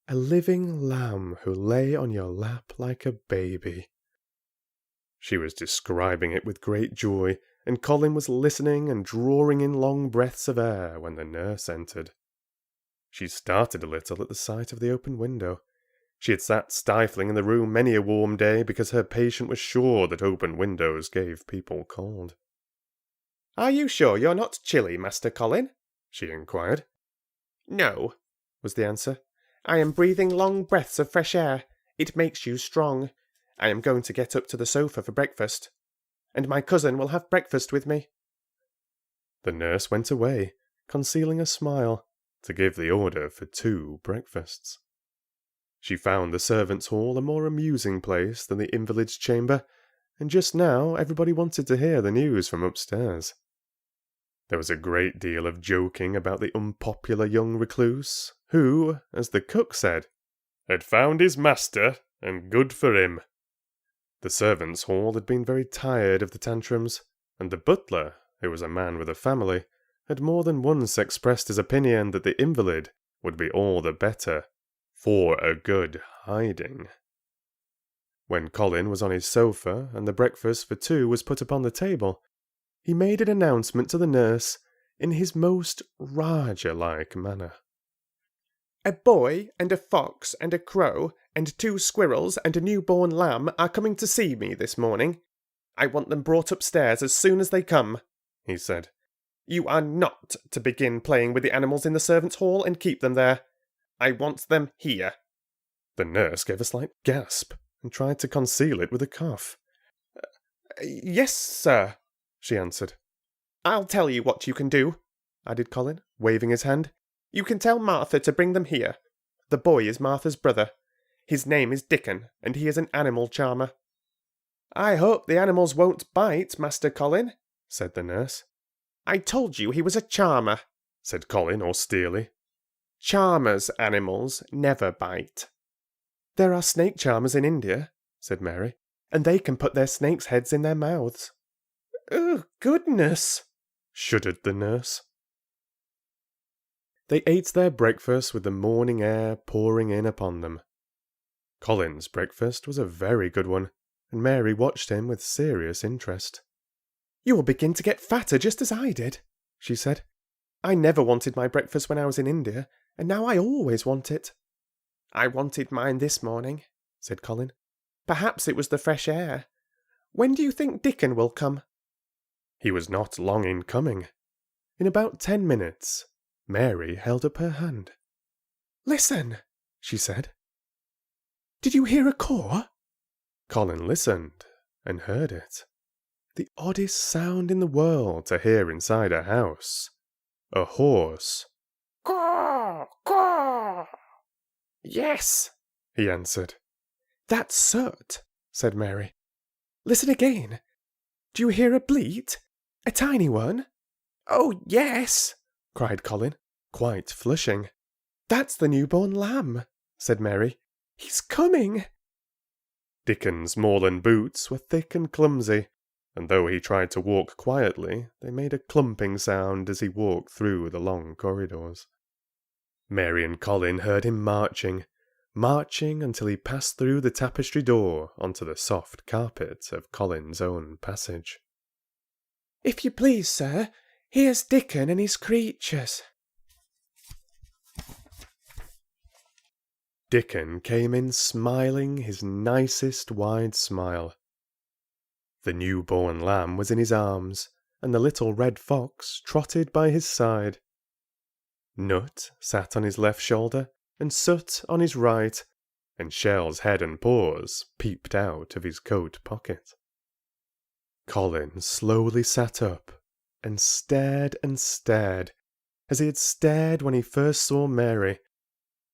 A living lamb who lay on your lap like a baby. She was describing it with great joy, and Colin was listening and drawing in long breaths of air when the nurse entered. She started a little at the sight of the open window. She had sat stifling in the room many a warm day because her patient was sure that open windows gave people cold. "Are you sure you're not chilly, Master Colin?" she inquired. "No," was the answer. "I am breathing long breaths of fresh air. It makes you strong. I am going to get up to the sofa for breakfast, and my cousin will have breakfast with me." The nurse went away, concealing a smile, to give the order for 2 breakfasts. She found the servants' hall a more amusing place than the invalid's chamber, and just now everybody wanted to hear the news from upstairs. There was a great deal of joking about the unpopular young recluse, who, as the cook said, had found his master, and good for him. The servants' hall had been very tired of the tantrums, and the butler, who was a man with a family, had more than once expressed his opinion that the invalid would be all the better for a good hiding. When Colin was on his sofa and the breakfast for 2 was put upon the table, he made an announcement to the nurse in his most Raja-like manner. "A boy and a fox and a crow and 2 squirrels and a newborn lamb are coming to see me this morning. I want them brought upstairs as soon as they come," he said. "You are not to begin playing with the animals in the servants' hall and keep them there. I want them here." The nurse gave a slight gasp and tried to conceal it with a cough. "Yes, sir," she answered. "I'll tell you what you can do," added Colin, waving his hand. "You can tell Martha to bring them here. The boy is Martha's brother. His name is Dickon, and he is an animal charmer." "I hope the animals won't bite, Master Colin," said the nurse. "I told you he was a charmer," said Colin austerely. "Charmers' animals never bite." "There are snake charmers in India," said Mary, "and they can put their snakes' heads in their mouths." "Oh, goodness!" shuddered the nurse. They ate their breakfast with the morning air pouring in upon them. Colin's breakfast was a very good one, and Mary watched him with serious interest. "You will begin to get fatter just as I did," she said. "I never wanted my breakfast when I was in India, and now I always want it." "I wanted mine this morning," said Colin. "Perhaps it was the fresh air. When do you think Dickon will come?" He was not long in coming. In about 10 minutes, Mary held up her hand. "Listen," she said. "Did you hear a caw?" Colin listened and heard it. The oddest sound in the world to hear inside a house. A horse. "Caw, caw." "Yes," he answered. "That's Soot," said Mary. "Listen again. Do you hear a bleat? A tiny one?" "Oh, yes," cried Colin, quite flushing. "That's the newborn lamb," said Mary. "He's coming." Dickon's moorland boots were thick and clumsy, and though he tried to walk quietly, they made a clumping sound as he walked through the long corridors. Mary and Colin heard him marching, marching until he passed through the tapestry door onto the soft carpet of Colin's own passage.
"If you please, sir, here's Dickon and his creatures."
Dickon came in smiling his nicest wide smile. The new-born lamb was in his arms, and the little red fox trotted by his side. Nut sat on his left shoulder, and Soot on his right, and Shell's head and paws peeped out of his coat pocket. Colin slowly sat up, and stared, as he had stared when he first saw Mary,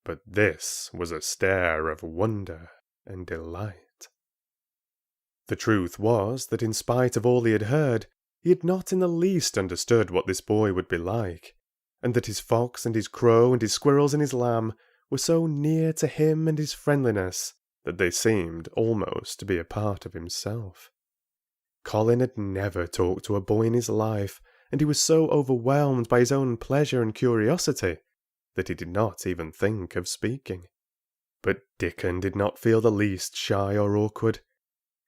but this was a stare of wonder and delight. The truth was that in spite of all he had heard, he had not in the least understood what this boy would be like, and that his fox and his crow and his squirrels and his lamb were so near to him and his friendliness that they seemed almost to be a part of himself. Colin had never talked to a boy in his life, and he was so overwhelmed by his own pleasure and curiosity that he did not even think of speaking. But Dickon did not feel the least shy or awkward.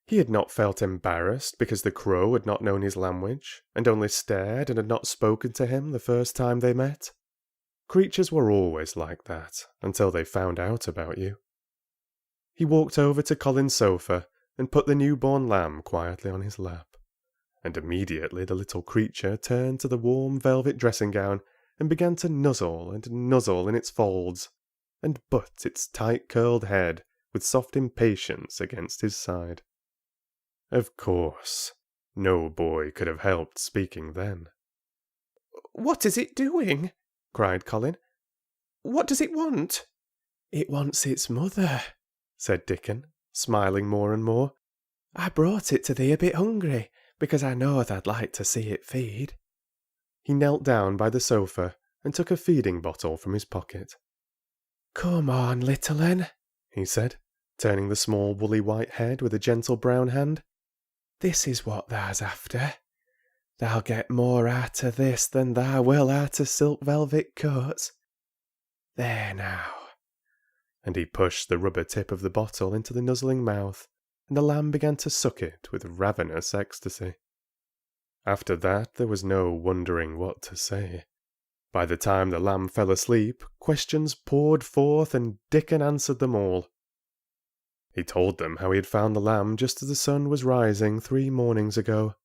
He had not felt embarrassed because the crow had not known his language, and only stared and had not spoken to him the first time they met. Creatures were always like that, until they found out about you. He walked over to Colin's sofa, and put the newborn lamb quietly on his lap, and immediately the little creature turned to the warm velvet dressing-gown, and began to nuzzle and nuzzle in its folds, and butt its tight-curled head with soft impatience against his side. Of course, no boy could have helped speaking then.
"What is it doing?" cried Colin. "What does it want?" "It wants its mother," said Dickon, smiling more and more. "I brought it to thee a bit hungry, because I know tha'd like to see it feed."
He knelt down by the sofa and took a feeding bottle from his pocket.
"Come on, little un,"
he said, turning the small woolly white head with a gentle brown hand.
"This is what thou's after. Thou'll get more out of this than thou will out of silk velvet coats. There now."
And he pushed the rubber tip of the bottle into the nuzzling mouth, and the lamb began to suck it with ravenous ecstasy. After that there was no wondering what to say. By the time the lamb fell asleep, questions poured forth, and Dickon answered them all. He told them how he had found the lamb just as the sun was rising 3 mornings ago.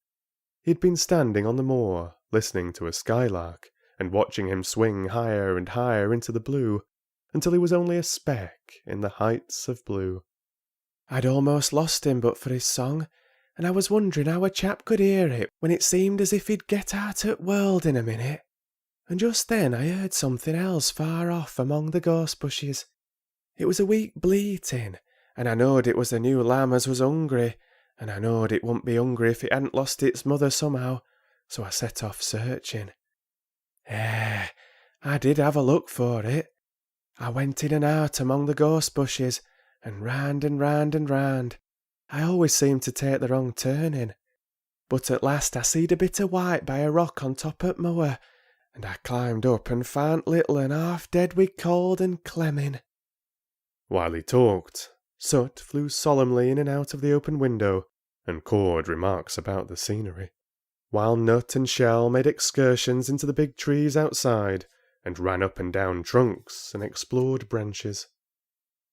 He had been standing on the moor, listening to a skylark, and watching him swing higher and higher into the blue, until he was only a speck in the heights of blue.
"I'd almost lost him but for his song, and I was wondering how a chap could hear it when it seemed as if he'd get out at world in a minute. And just then I heard something else far off among the gorse bushes. It was a weak bleating, and I knowed it was the new lamb as was hungry, and I knowed it wouldn't be hungry if it hadn't lost its mother somehow, so I set off searching. I did have a look for it. I went in and out among the gorse bushes, and round and round and round. I always seemed to take the wrong turning. But at last I seed a bit of white by a rock on top o' the moor, and I climbed up and found little un half dead with cold and clemming."
While he talked, Soot flew solemnly in and out of the open window, and cawed remarks about the scenery, while Nut and Shell made excursions into the big trees outside, and ran up and down trunks and explored branches.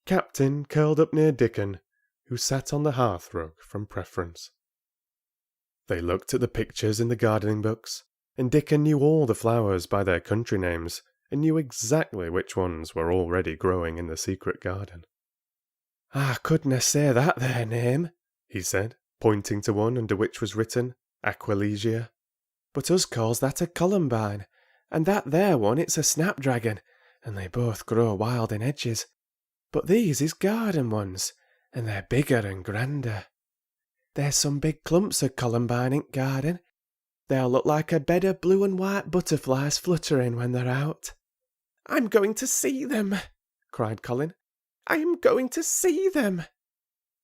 Captain curled up near Dickon, who sat on the hearthrug from preference. They looked at the pictures in the gardening books, and Dickon knew all the flowers by their country names, and knew exactly which ones were already growing in the secret garden.
"I couldna say that there name,"
he said, pointing to one under which was written Aquilegia.
"but us calls that a columbine, and that there one it's a snapdragon, and they both grow wild in hedges. But these is garden ones, and they're bigger and grander. There's some big clumps of columbine in garden. They'll look like a bed of blue and white butterflies fluttering when they're out." "I'm going to see them," cried Colin. "I am going to see them."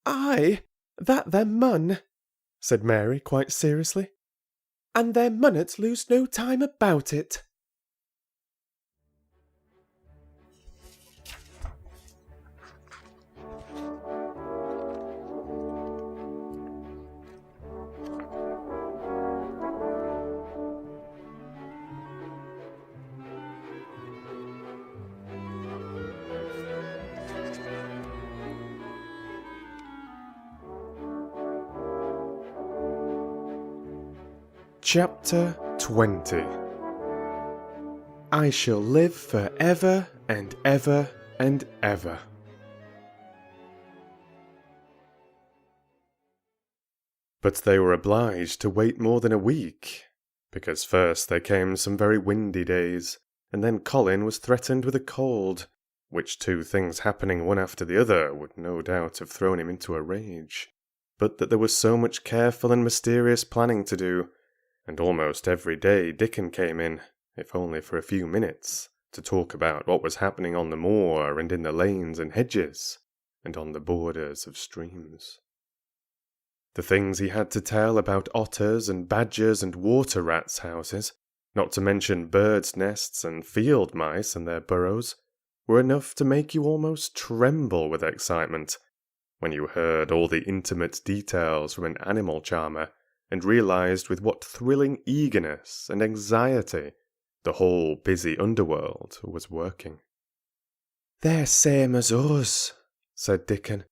"Aye, that there mun," said Mary quite seriously. "And there munnot lose no time about it." Chapter 20. I shall live for ever and ever and ever. But they were obliged to wait more than a week, because first there came some very windy days, and then Colin was threatened with a cold, which two things happening one after the other would no doubt have thrown him into a rage, but that there was so much careful and mysterious planning to do, and almost every day Dickon came in, if only for a few minutes, to talk about what was happening on the moor and in the lanes and hedges, and on the borders of streams. The things he had to tell about otters and badgers and water rats' houses, not to mention birds' nests and field mice and their burrows, were enough to make you almost tremble with excitement when you heard all the intimate details from an animal charmer and realized with what thrilling eagerness and anxiety the whole busy underworld was working. "They're same as us," said Dickon.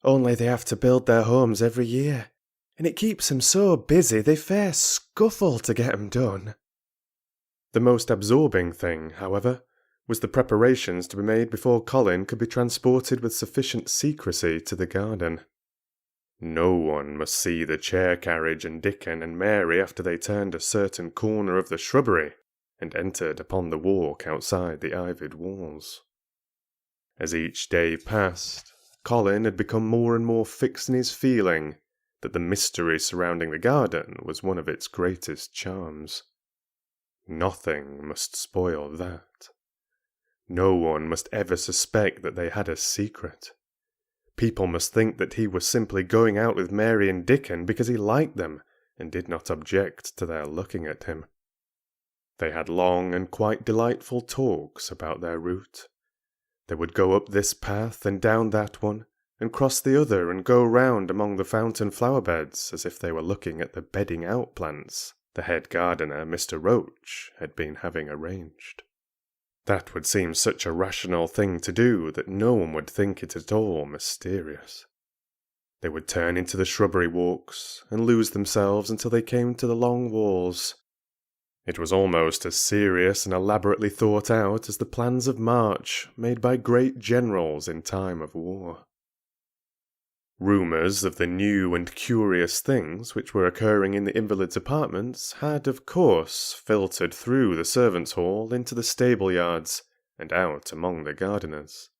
"Only they have to build their homes every year, and it keeps 'em so busy they fair scuffle to get 'em done."
The most absorbing thing, however, was the preparations to be made before Colin could be transported with sufficient secrecy to the garden. No one must see the chair carriage and Dickon and Mary after they turned a certain corner of the shrubbery and entered upon the walk outside the ivied walls. As each day passed, Colin had become more and more fixed in his feeling that the mystery surrounding the garden was one of its greatest charms. Nothing must spoil that. No one must ever suspect that they had a secret. People must think that he was simply going out with Mary and Dickon because he liked them and did not object to their looking at him. They had long and quite delightful talks about their route. They would go up this path and down that one, and cross the other and go round among the fountain flower beds as if they were looking at the bedding out plants the head gardener, Mr. Roach, had been having arranged. That would seem such a rational thing to do that no one would think it at all mysterious. They would turn into the shrubbery walks and lose themselves until they came to the long walls. It was almost as serious and elaborately thought out as the plans of march made by great generals in time of war. Rumours of the new and curious things which were occurring in the invalids' apartments had, of course, filtered through the servants' hall into the stable yards and out among the gardeners.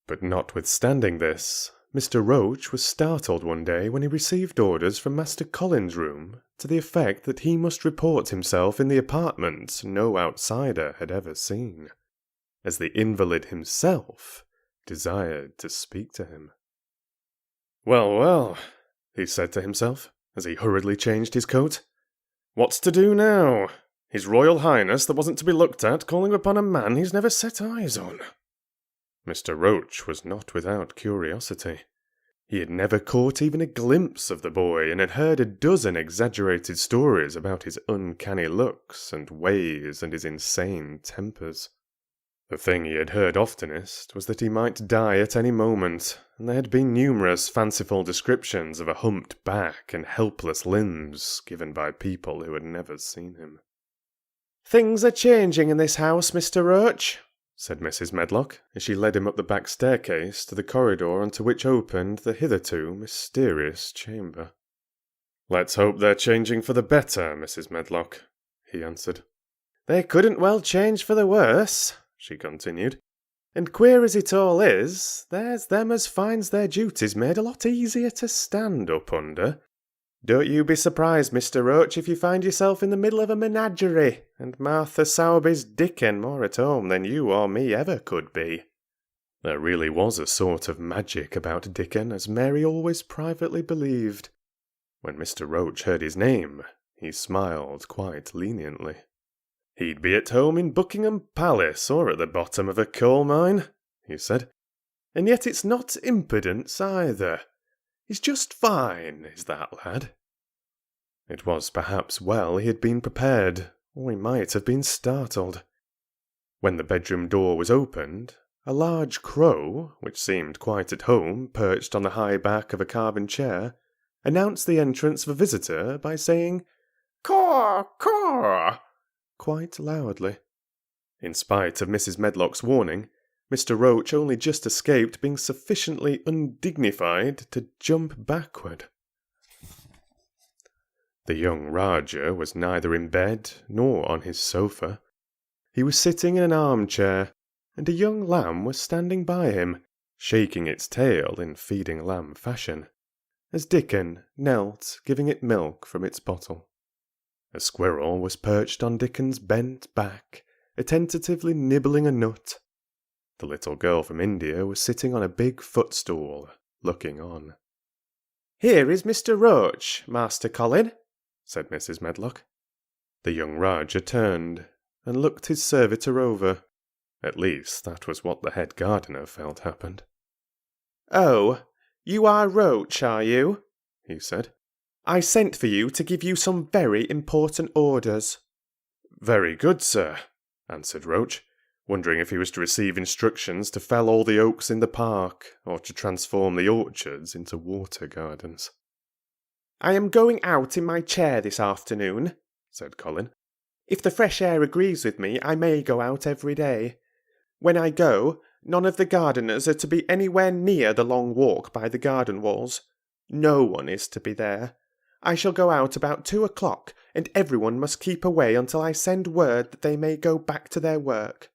But notwithstanding this, Mr. Roach was startled one day when he received orders from Master Colin's room to the effect that he must report himself in the apartment no outsider had ever seen, as the invalid himself desired to speak to him. "Well, well," he said to himself, as he hurriedly changed his coat. "What's to do now? His Royal Highness that wasn't to be looked at calling upon a man he's never set eyes on." Mr. Roach was not without curiosity. He had never caught even a glimpse of the boy and had heard a dozen exaggerated stories about his uncanny looks and ways and his insane tempers. The thing he had heard oftenest was that he might die at any moment, and there had been numerous fanciful descriptions of a humped back and helpless limbs given by people who had never seen him. "Things are changing in this house, Mr. Roach," said Mrs. Medlock, as she led him up the back staircase to the corridor onto which opened the hitherto mysterious chamber. "Let's hope they're changing for the better, Mrs. Medlock," he answered. "They couldn't well change for the worse," she continued. "And queer as it all is, there's them as finds their duties made a lot easier to stand up under. Don't you be surprised, Mr. Roach, if you find yourself in the middle of a menagerie, and Martha Sowerby's Dickon more at home than you or me ever could be." There really was a sort of magic about Dickon, as Mary always privately believed. When Mr. Roach heard his name, he smiled quite leniently. "He'd be at home in Buckingham Palace or at the bottom of a coal mine," he said. "And yet it's not impudence either. He's just fine, is that lad." It was perhaps well he had been prepared, or he might have been startled. When the bedroom door was opened, a large crow, which seemed quite at home perched on the high back of a carven chair, announced the entrance of a visitor by saying, Caw, caw,
quite loudly. In spite of Mrs. Medlock's warning, Mr. Roach only just escaped being sufficiently undignified to jump backward. The young Rajah was neither in bed nor on his sofa. He was sitting in an armchair, and a young lamb was standing by him, shaking its tail in feeding lamb fashion, as Dickon knelt giving it milk from its bottle. A squirrel was perched on Dickon's bent back, attentively nibbling a nut. The little girl from India was sitting on a big footstool, looking on. "Here is Mr. Roach, Master Colin," said Mrs. Medlock. The young Rajah turned and looked his servitor over. At least that was what the head gardener felt happened. "Oh, you are Roach, are you?" he said. "I sent for you to give you some very important orders." "Very good, sir," answered Roach, wondering if he was to receive instructions to fell all the oaks in the park, or to transform the orchards into water gardens. "I am going out in my chair this afternoon," said Colin. "If the fresh air agrees with me, I may go out every day. When I go, none of the gardeners are to be anywhere near the long walk by the garden walls. No one is to be there. I shall go out about 2 o'clock, and everyone must keep away until I send word that they may go back to their work."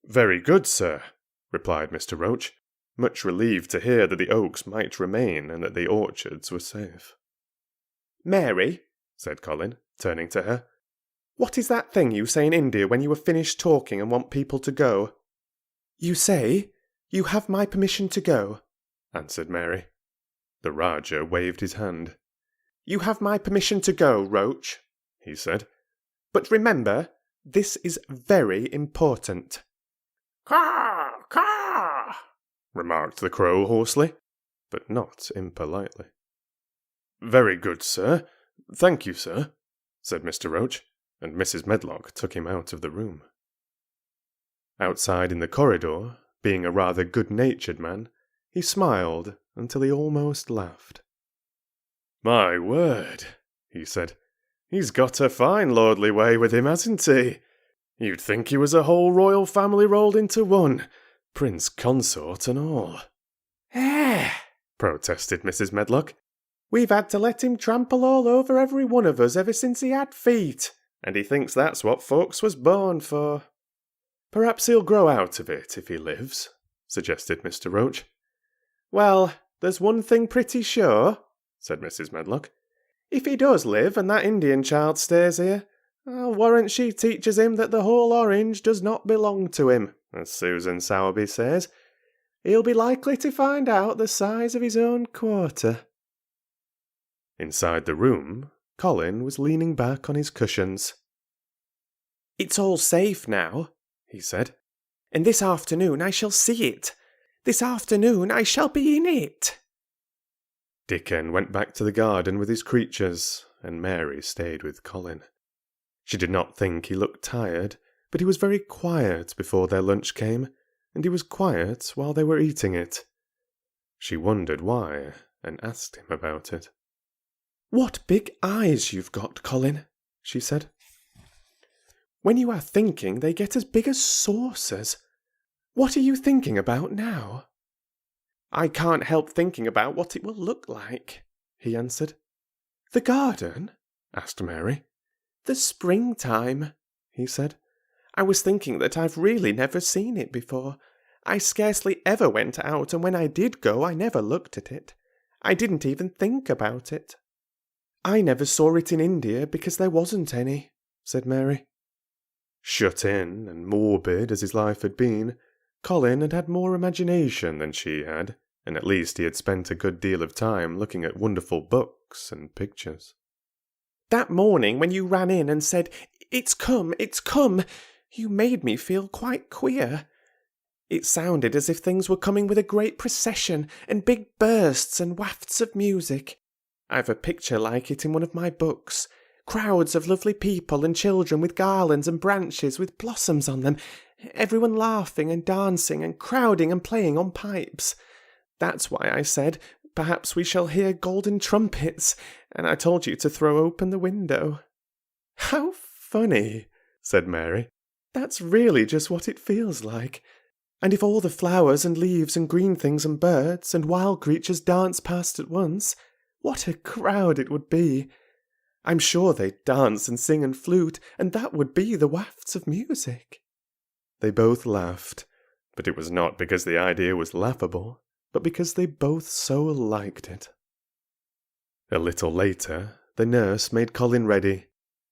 "Very good, sir," replied Mr. Roach, much relieved to hear that the oaks might remain and that the orchards were safe. "Mary," said Colin, turning to her, "what is that thing you say in India when you have finished talking and want people to go?" "You say, 'You have my permission to go,'" answered Mary. The Rajah waved his hand. "You have my permission to go, Roach," he said. "But remember, this is very important." "Caw, caw," remarked the crow hoarsely, but not impolitely. "Very good, sir. Thank you, sir," said Mr. Roach, and Mrs. Medlock took him out of the room. Outside in the corridor, being a rather good-natured man, he smiled until he almost laughed. "My word," he said, "he's got a fine lordly way with him, hasn't he? You'd think he was a whole royal family rolled into one, prince consort and all." Protested Mrs. Medlock. "We've had to let him trample all over every one of us ever since he had feet, and he thinks that's what folks was born for." "Perhaps he'll grow out of it if he lives," suggested Mr. Roach. "Well, there's one thing pretty sure," said Mrs. Medlock. "If he does live and that Indian child stays here, I'll warrant she teaches him that the whole orange does not belong to him, as Susan Sowerby says. He'll be likely to find out the size of his own quarter." Inside the room, Colin was leaning back on his cushions. "It's all safe now," he said. "And this afternoon I shall see it. This afternoon I shall be in it." Dickon went back to the garden with his creatures, and Mary stayed with Colin. She did not think he looked tired, but he was very quiet before their lunch came, and he was quiet while they were eating it. She wondered why, and asked him about it. "What big eyes you've got, Colin," she said. "When you are thinking, they get as big as saucers. What are you thinking about now?" "I can't help thinking about what it will look like," he answered. "The garden?" asked Mary. "The springtime," he said. "I was thinking that I've really never seen it before. I scarcely ever went out, and when I did go, I never looked at it. I didn't even think about it." "I never saw it in India because there wasn't any," said Mary. Shut in and morbid as his life had been, Colin had had more imagination than she had, and at least he had spent a good deal of time looking at wonderful books and pictures. "That morning when you ran in and said, 'It's come, it's come,' you made me feel quite queer. It sounded as if things were coming with a great procession and big bursts and wafts of music. I've a picture like it in one of my books. Crowds of lovely people and children with garlands and branches with blossoms on them, everyone laughing and dancing and crowding and playing on pipes. That's why I said, perhaps we shall hear golden trumpets, and I told you to throw open the window." How funny, said Mary. That's really just what it feels like. And if all the flowers and leaves and green things and birds and wild creatures dance past at once, what a crowd it would be. I'm sure they'd dance and sing and flute, and that would be the wafts of music. They both laughed, but it was not because the idea was laughable, but because they both so liked it. A little later, the nurse made Colin ready.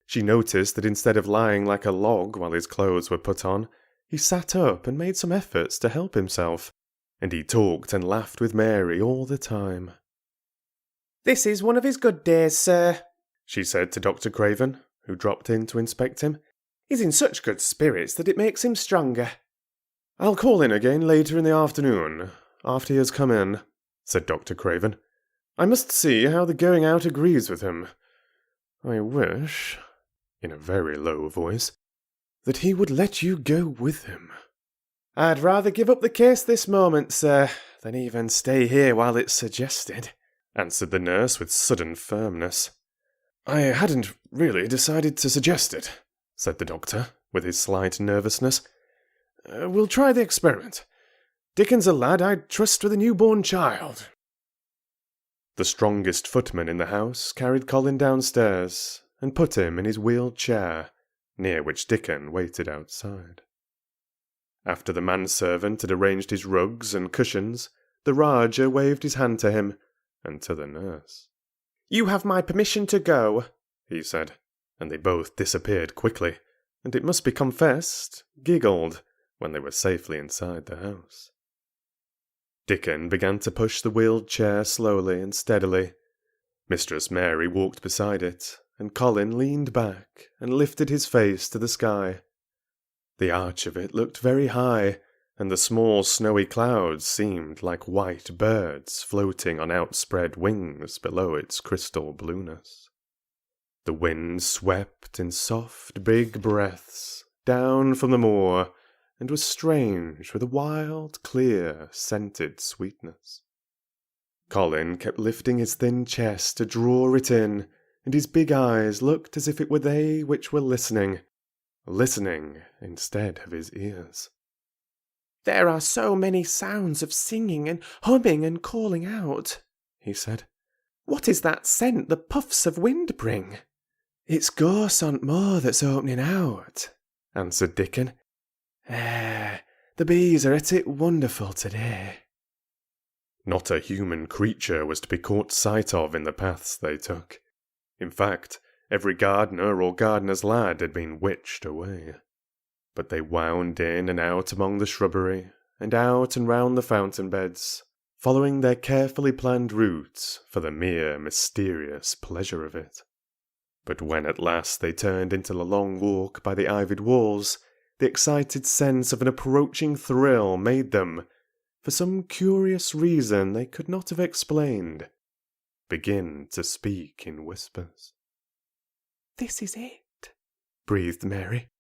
She noticed that instead of lying like a log while his clothes were put on, he sat up and made some efforts to help himself, and he talked and laughed with Mary all the time. "This is one of his good days, sir," she said to Dr. Craven, who dropped in to inspect him. "He's in such good spirits that it makes him stronger." "I'll call in again later in the afternoon, after he has come in," said Dr. Craven. "I must see how the going out agrees with him. I wish," in a very low voice, "that he would let you go with him." "I'd rather give up the case this moment, sir, than even stay here while it's suggested," answered the nurse with sudden firmness. "I hadn't really decided to suggest it," said the doctor, with his slight nervousness. "We'll try the experiment. Dickon's a lad I'd trust with a newborn child." The strongest footman in the house carried Colin downstairs and put him in his wheeled chair, near which Dickon waited outside. After the manservant had arranged his rugs and cushions, the Rajah waved his hand to him and to the nurse. "You have my permission to go," he said, and they both disappeared quickly, and it must be confessed, giggled, when they were safely inside the house. Dickon began to push the wheeled chair slowly and steadily. Mistress Mary walked beside it, and Colin leaned back and lifted his face to the sky. The arch of it looked very high, and the small snowy clouds seemed like white birds floating on outspread wings below its crystal blueness. The wind swept in soft, big breaths down from the moor, and was strange with a wild, clear, scented sweetness. Colin kept lifting his thin chest to draw it in, and his big eyes looked as if it were they which were listening instead of his ears. "There are so many sounds of singing and humming and calling out," he said. "What is that scent the puffs of wind bring?" "It's gorse on moor that's opening out," answered Dickon. The bees are at it wonderful today." Not a human creature was to be caught sight of in the paths they took. In fact, every gardener or gardener's lad had been witched away. But they wound in and out among the shrubbery, and out and round the fountain beds, following their carefully planned routes for the mere mysterious pleasure of it. But when at last they turned into the long walk by the ivied walls, the excited sense of an approaching thrill made them, for some curious reason they could not have explained, begin to speak in whispers. "This is it," breathed Mary.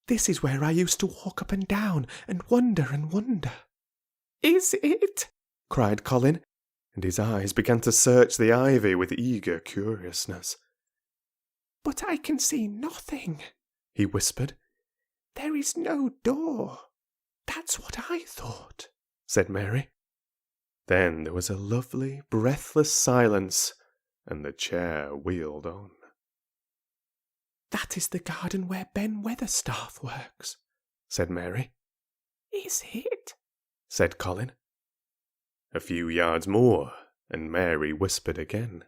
"This is where I used to walk up and down and wonder and wonder." "Is it?" cried Colin, and his eyes began to search the ivy with eager curiousness. "But I can see nothing," he whispered. "There is no door." "That's what I thought," said Mary. Then there was a lovely, breathless silence, and the chair wheeled on. "That is the garden where Ben Weatherstaff works," said Mary. "Is it?" said Colin. A few yards more, and Mary whispered again.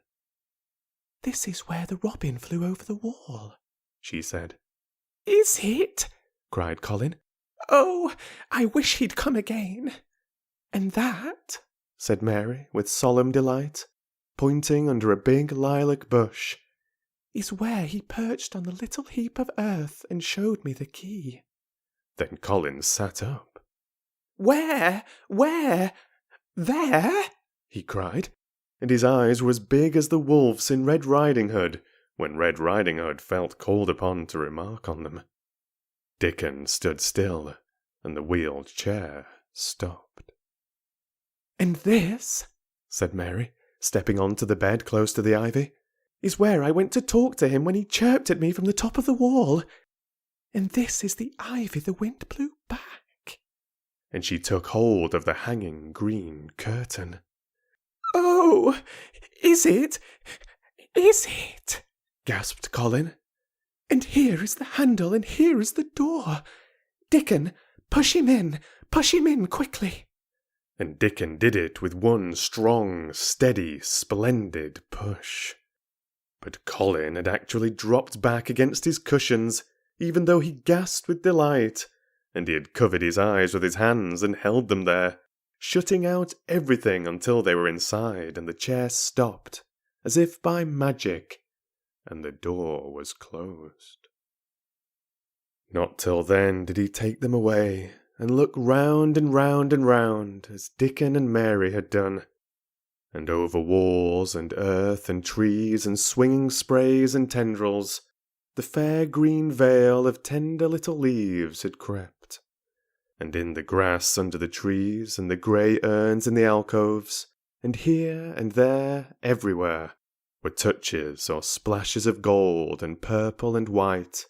"This is where the robin flew over the wall," she said. "Is it?" cried Colin. "Oh, I wish he'd come again." "And that," said Mary with solemn delight, pointing under a big lilac bush, "is where he perched on the little heap of earth and showed me the key." Then Colin sat up. "Where? There?" he cried, and his eyes were as big as the wolf's in Red Riding Hood, when Red Riding Hood felt called upon to remark on them. Dickon stood still, and the wheeled chair stopped. "And this," said Mary, stepping on to the bed close to the ivy, is where I went to talk to him when he chirped at me from the top of the wall. And this is the ivy the wind blew back."
And she took hold of the hanging green curtain.
"Oh, is it? Is it?" gasped Colin. "And here is the handle, and here is the door. Dickon, push him in quickly."
And Dickon did it with one strong, steady, splendid push. But Colin had actually dropped back against his cushions, even though he gasped with delight, and he had covered his eyes with his hands and held them there, shutting out everything until they were inside and the chair stopped, as if by magic, and the door was closed. Not till then did he take them away, and look round and round and round, as Dickon and Mary had done, and over walls and earth and trees and swinging sprays and tendrils, the fair green veil of tender little leaves had crept, and in the grass under the trees and the grey urns in the alcoves, and here and there, everywhere, were touches or splashes of gold and purple and white,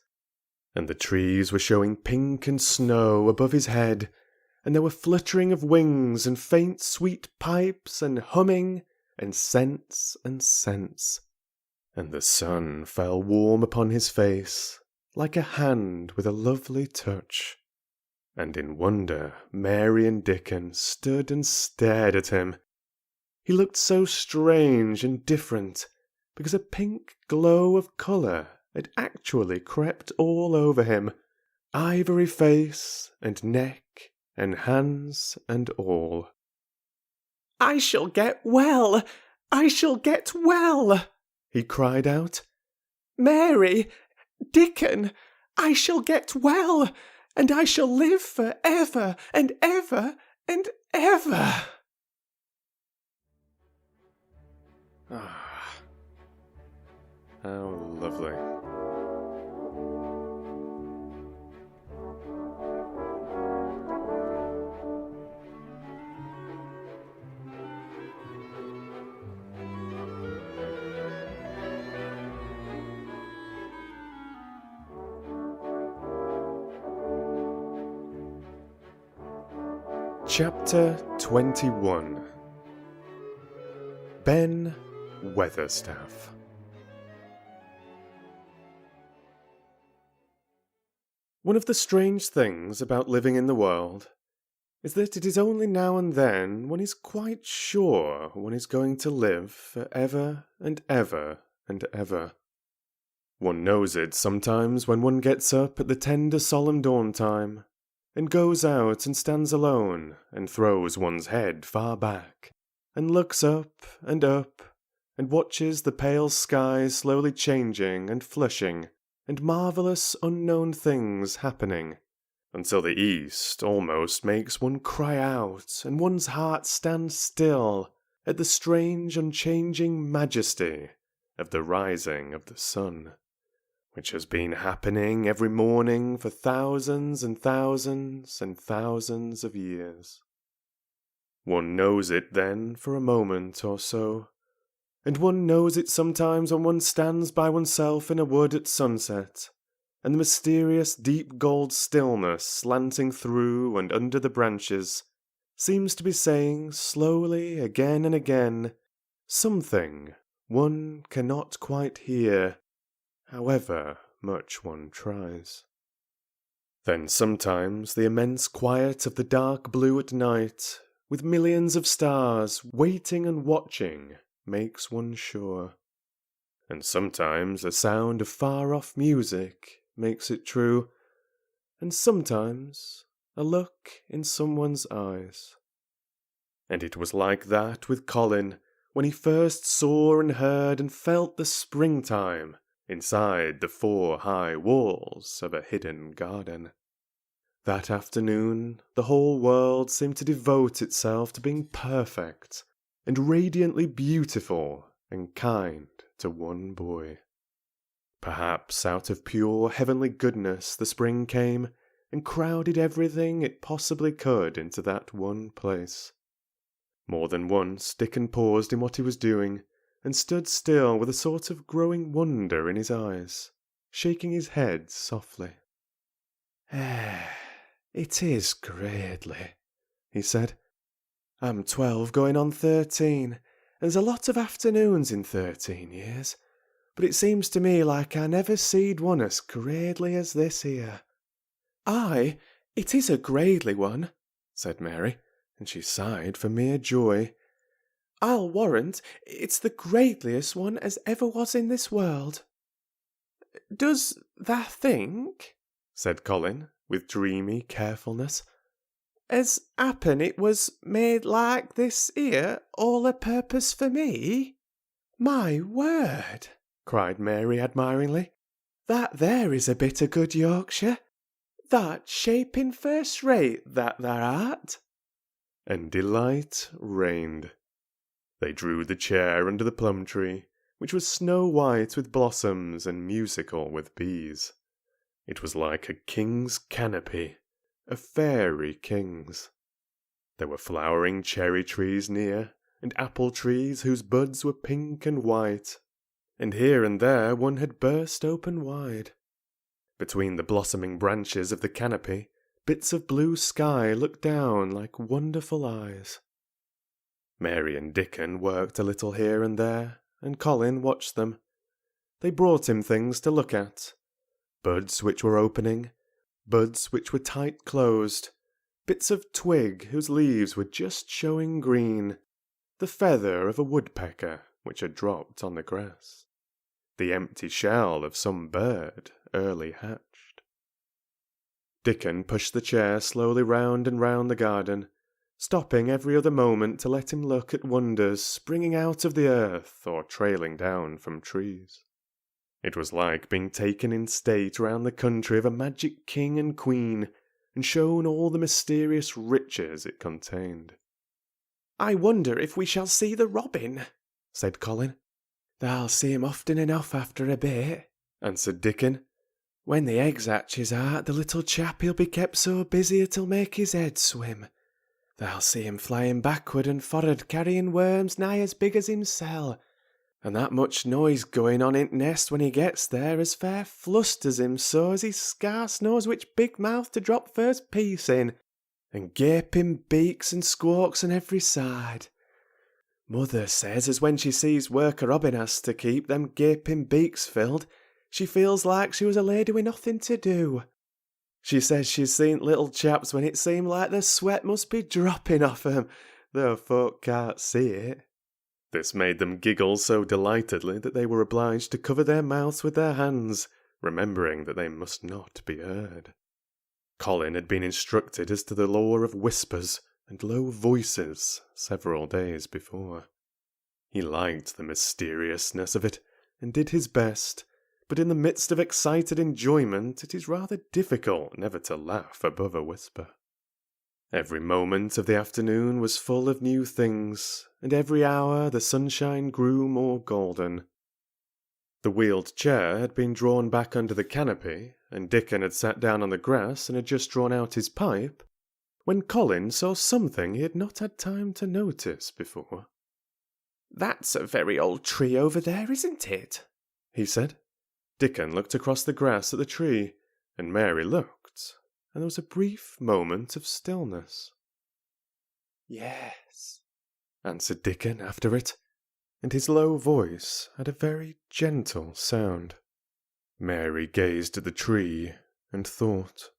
and the trees were showing pink and snow above his head, and there were fluttering of wings and faint sweet pipes and humming and scents and scents, and the sun fell warm upon his face, like a hand with a lovely touch, and in wonder Mary and Dickon stood and stared at him. He looked so strange and different, because a pink glow of colour had actually crept all over him, ivory face and neck and hands and all.
"I shall get well! I shall get well!" he cried out. "Mary, Dickon, I shall get well, and I shall live for ever and ever and ever."
Ah, how lovely. Chapter 21. Ben Weatherstaff. One of the strange things about living in the world is that it is only now and then one is quite sure one is going to live for ever and ever and ever. One knows it sometimes when one gets up at the tender solemn dawn time, and goes out and stands alone and throws one's head far back, and looks up, and watches the pale sky slowly changing and flushing, and marvellous unknown things happening, until the east almost makes one cry out and one's heart stand still at the strange unchanging majesty of the rising of the sun, which has been happening every morning for thousands and thousands and thousands of years. One knows it then for a moment or so, and one knows it sometimes when one stands by oneself in a wood at sunset, and the mysterious deep gold stillness slanting through and under the branches seems to be saying slowly again and again something one cannot quite hear, however much one tries. Then sometimes the immense quiet of the dark blue at night, with millions of stars waiting and watching, makes one sure. And sometimes a sound of far-off music makes it true, and sometimes a look in someone's eyes. And it was like that with Colin when he first saw and heard and felt the springtime inside the 4 high walls of a hidden garden. That afternoon the whole world seemed to devote itself to being perfect and radiantly beautiful and kind to one boy. Perhaps out of pure heavenly goodness the spring came and crowded everything it possibly could into that one place. More than once Dickon paused in what he was doing and stood still with a sort of growing wonder in his eyes, shaking his head softly.
It is greatly, he said. I'm 12 going on 13, and there's a lot of afternoons in 13 years, but it seems to me like I never seed one as gradely as this here. Aye, it is a gradely one, said Mary, and she sighed for mere joy. I'll warrant it's the gradeliest one as ever was in this world. Does tha think, said Colin, with dreamy carefulness, as happen it was made like this here all a purpose for me? My word, cried Mary admiringly, that there is a bit of good Yorkshire. That shaping first rate that thou art.
And delight reigned. They drew the chair under the plum tree, which was snow-white with blossoms and musical with bees. It was like a king's canopy, a fairy king's. There were flowering cherry trees near, and apple trees whose buds were pink and white, and here and there one had burst open wide. Between the blossoming branches of the canopy, bits of blue sky looked down like wonderful eyes. Mary and Dickon worked a little here and there, and Colin watched them. They brought him things to look at. Buds which were opening, buds which were tight closed, bits of twig whose leaves were just showing green, the feather of a woodpecker which had dropped on the grass, the empty shell of some bird early hatched. Dickon pushed the chair slowly round and round the garden, stopping every other moment to let him look at wonders springing out of the earth or trailing down from trees. It was like being taken in state round the country of a magic king and queen, and shown all the mysterious riches it contained.
I wonder if we shall see the robin, said Colin. Thou'll see him often enough after a bit, answered Dickon. When the eggs hatches out, the little chap he'll be kept so busy it'll make his head swim. Thou'll see him flying backward and forward carrying worms nigh as big as himsel, and that much noise going on in t' nest when he gets there as fair flusters him so as he scarce knows which big mouth to drop first piece in, and gaping beaks and squawks on every side. Mother says as when she sees work a robin has to keep them gaping beaks filled, she feels like she was a lady with nothing to do. She says she's seen little chaps when it seemed like the sweat must be dropping off 'em, though folk can't see it.
This made them giggle so delightedly that they were obliged to cover their mouths with their hands, remembering that they must not be heard. Colin had been instructed as to the law of whispers and low voices several days before. He liked the mysteriousness of it, and did his best, but in the midst of excited enjoyment it is rather difficult never to laugh above a whisper. Every moment of the afternoon was full of new things, and every hour the sunshine grew more golden. The wheeled chair had been drawn back under the canopy, and Dickon had sat down on the grass and had just drawn out his pipe, when Colin saw something he had not had time to notice before.
That's a very old tree over there, isn't it?
He said. Dickon looked across the grass at the tree, and Mary looked, and there was a brief moment of stillness.
Yes,
answered Dickon after it, and his low voice had a very gentle sound. Mary gazed at the tree and thought.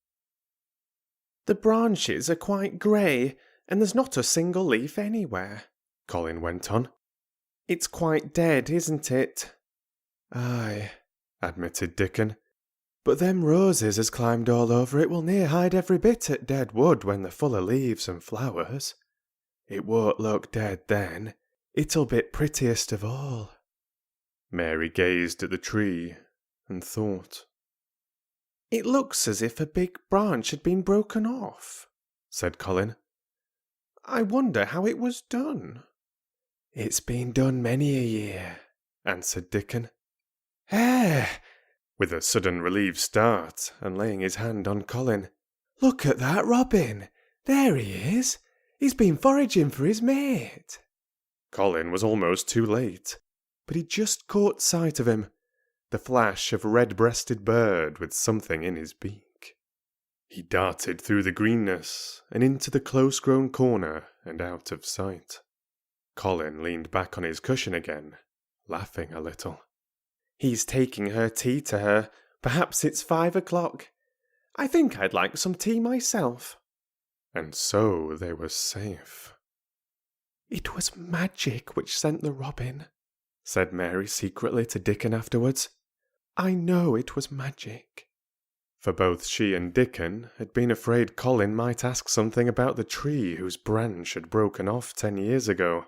The branches are quite grey, and there's not a single leaf anywhere,
Colin went on.
It's quite dead, isn't it?
Aye, admitted Dickon.
But them roses has climbed all over it will near hide every bit at dead wood when they're full of leaves and flowers. It won't look dead then. It'll be prettiest of all.
Mary gazed at the tree and thought.
It looks as if a big branch had been broken off, said Colin. I wonder how it was done. It's been done many a year, answered Dickon.
With a sudden relieved start, and laying his hand on Colin.
Look at that robin! There he is! He's been foraging for his mate!
Colin was almost too late. but he just caught sight of him, the flash of a red-breasted bird with something in his beak. He darted through the greenness and into the close-grown corner and out of sight. Colin leaned back on his cushion again, laughing a little.
He's taking her tea to her. Perhaps it's 5 o'clock. I think I'd like some tea myself.
And so they were safe.
It was magic which sent the robin, said Mary secretly to Dickon afterwards. I know it was magic.
For both she and Dickon had been afraid Colin might ask something about the tree whose branch had broken off 10 years ago,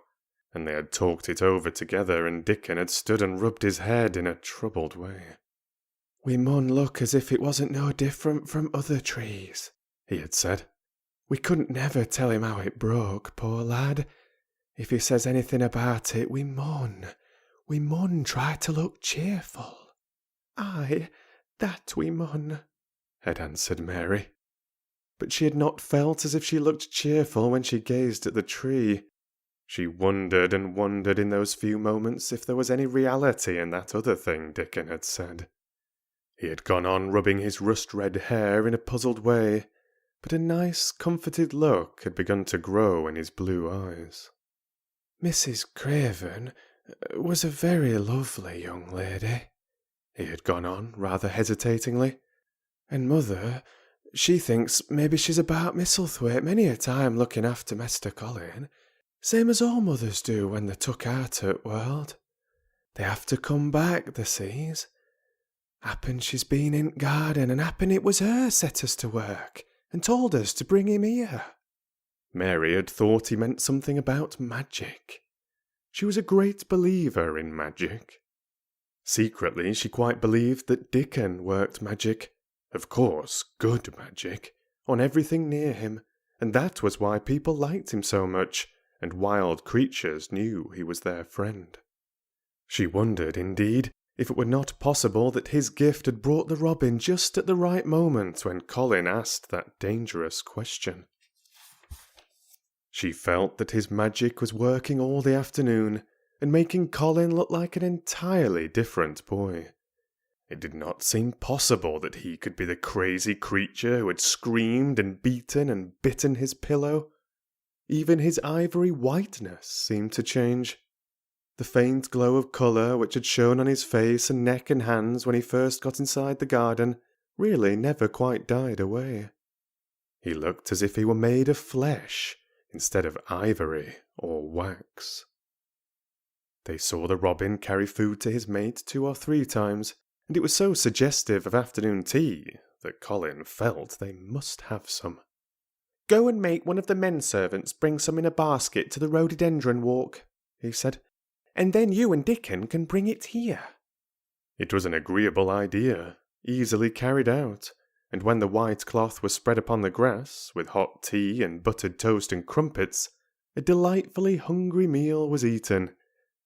and they had talked it over together, and Dickon had stood and rubbed his head in a troubled way.
We mun look as if it wasn't no different from other trees, he had said. We couldn't never tell him how it broke, poor lad. If he says anything about it, we mun try to look cheerful. Aye, that we mun,
had answered Mary. But she had not felt as if she looked cheerful when she gazed at the tree. She wondered and wondered in those few moments if there was any reality in that other thing Dickon had said. He had gone on rubbing his rust-red hair in a puzzled way, but a nice, comforted look had begun to grow in his blue eyes.
Mrs. Craven was a very lovely young lady, he had gone on rather hesitatingly, and Mother, she thinks maybe she's about Misselthwaite many a time looking after Mester Colin, same as all mothers do when they're took out o' the world. They have to come back, they sees. Happen she's been in garden, and happen it was her set us to work, and told us to bring him here.
Mary had thought he meant something about magic. She was a great believer in magic. Secretly, she quite believed that Dickon worked magic, of course, good magic, on everything near him, and that was why people liked him so much, and wild creatures knew he was their friend. She wondered, indeed, if it were not possible that his gift had brought the robin just at the right moment when Colin asked that dangerous question. She felt that his magic was working all the afternoon, and making Colin look like an entirely different boy. It did not seem possible that he could be the crazy creature who had screamed and beaten and bitten his pillow. Even his ivory whiteness seemed to change. The faint glow of colour which had shown on his face and neck and hands when he first got inside the garden really never quite died away. He looked as if he were made of flesh instead of ivory or wax. They saw the robin carry food to his mate 2 or 3 times, and it was so suggestive of afternoon tea that Colin felt they must have some.
Go and make one of the men servants bring some in a basket to the rhododendron walk, he said, and then you and Dickon can bring it here.
It was an agreeable idea, easily carried out, and when the white cloth was spread upon the grass, with hot tea and buttered toast and crumpets, a delightfully hungry meal was eaten,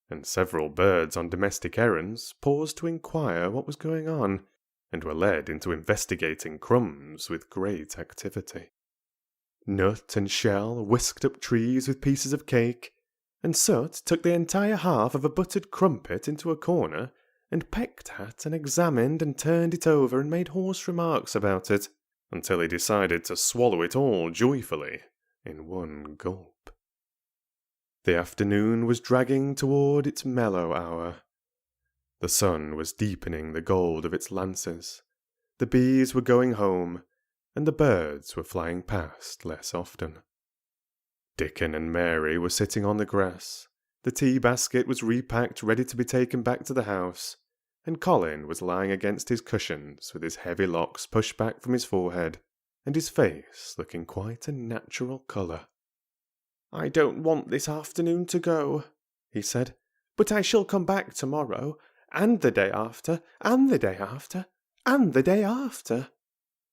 and several birds on domestic errands paused to inquire what was going on, and were led into investigating crumbs with great activity. Nut and Shell whisked up trees with pieces of cake, and Sut took the entire half of a buttered crumpet into a corner, and pecked at and examined and turned it over and made hoarse remarks about it, until he decided to swallow it all joyfully in one gulp. The afternoon was dragging toward its mellow hour. The sun was deepening the gold of its lances, the bees were going home, and the birds were flying past less often. Dickon and Mary were sitting on the grass, the tea basket was repacked ready to be taken back to the house, and Colin was lying against his cushions with his heavy locks pushed back from his forehead, and his face looking quite a natural colour.
I don't want this afternoon to go, he said, but I shall come back tomorrow, and the day after, and the day after, and the day after.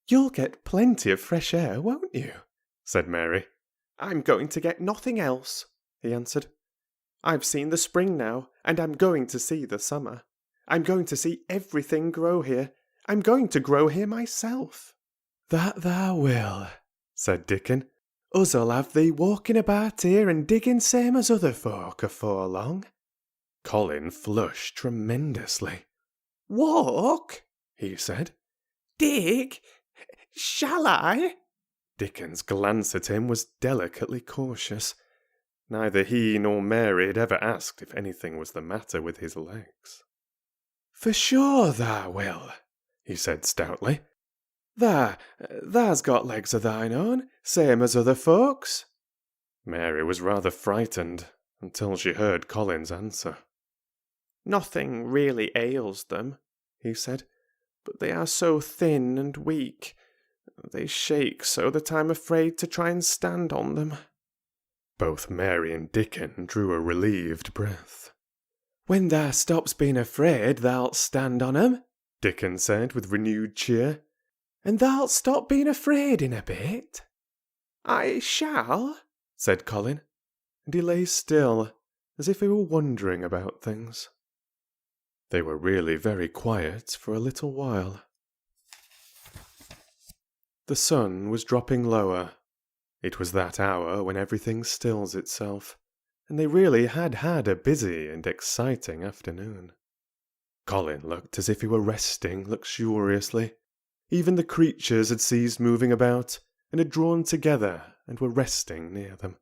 You'll get plenty of fresh air, won't you?
Said Mary.
I'm going to get nothing else, he answered. I've seen the spring now, and I'm going to see the summer. I'm going to see everything grow here. I'm going to grow here myself. That thou will, said Dickon. Us'll have thee walking about here and digging same as other folk afore long. Colin flushed tremendously. "Walk?" he said. "Dick, shall I?" Dickon's glance at him was delicately cautious. Neither he nor Mary had ever asked if anything was the matter with his legs. "For sure thou will," he said stoutly. Thou's got legs of thine own, same as other folks." Mary was rather frightened until she heard Colin's answer. "Nothing really ails them," he said, "but they are so thin and weak. They shake so that I'm afraid to try and stand on them." Both Mary and Dickon drew a relieved breath. "When thou stops being afraid, thou'lt stand on 'em," Dickon said with renewed cheer. "And thou'lt stop being afraid in a bit." "I shall," said Colin, and he lay still, as if he were wondering about things. They were really very quiet for a little while. The sun was dropping lower. It was that hour when everything stills itself, and they really had had a busy and exciting afternoon. Colin looked as if he were resting luxuriously. Even the creatures had ceased moving about, and had drawn together and were resting near them.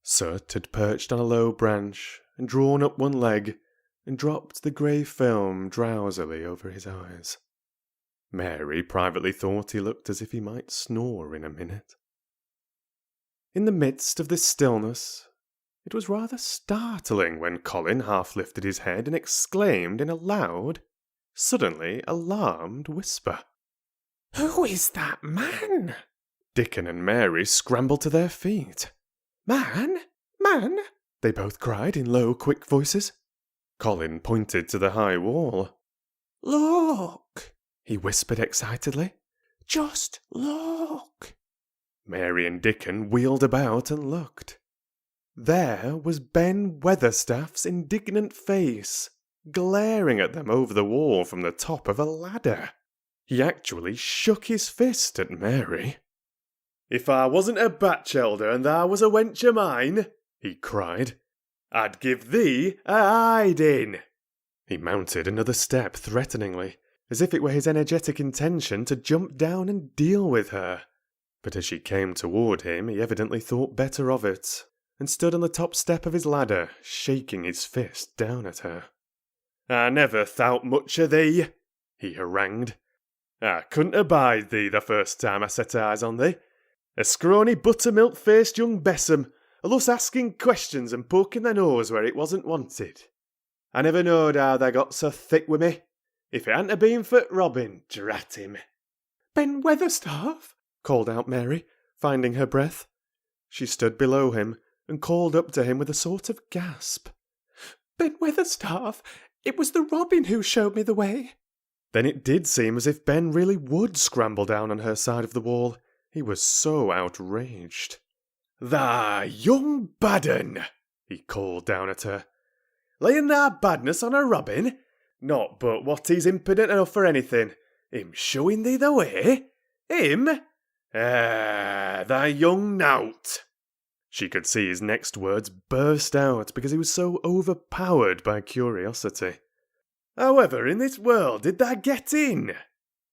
Soot had perched on a low branch, and drawn up one leg, and dropped the grey film drowsily over his eyes. Mary privately thought he looked as if he might snore in a minute. In the midst of this stillness, it was rather startling when Colin half lifted his head and exclaimed in a loud, suddenly alarmed whisper, "Who is that man?" Dickon and Mary scrambled to their feet. "Man? Man?" they both cried in low, quick voices. Colin pointed to the high wall. "Look!" he whispered excitedly. "Just look!" Mary and Dickon wheeled about and looked. There was Ben Weatherstaff's indignant face, glaring at them over the wall from the top of a ladder. He actually shook his fist at Mary. "If I wasn't a batch elder and thou was a wench o' mine," he cried, "I'd give thee a hiding." He mounted another step threateningly, as if it were his energetic intention to jump down and deal with her. But as she came toward him, he evidently thought better of it, and stood on the top step of his ladder, shaking his fist down at her. "I never thowt much o' thee," he harangued. "I couldn't abide thee the first time I set eyes on thee. A scrawny buttermilk-faced young besom, allus asking questions and poking their nose where it wasn't wanted. I never knowed how they got so thick wi' me. If it hadn't a been for Robin, drat him." "Ben Weatherstaff?" called out Mary, finding her breath. She stood below him and called up to him with a sort of gasp. "Ben Weatherstaff, it was the Robin who showed me the way." Then it did seem as if Ben really would scramble down on her side of the wall. He was so outraged. "Tha young bad un!" he called down at her. "Layin' thy badness on a Robin? Not but what he's impudent enough for anything. Him showing thee the way? Him? Thy young nowt!" She could see his next words burst out because he was so overpowered by curiosity. "However in this world did thou get in?"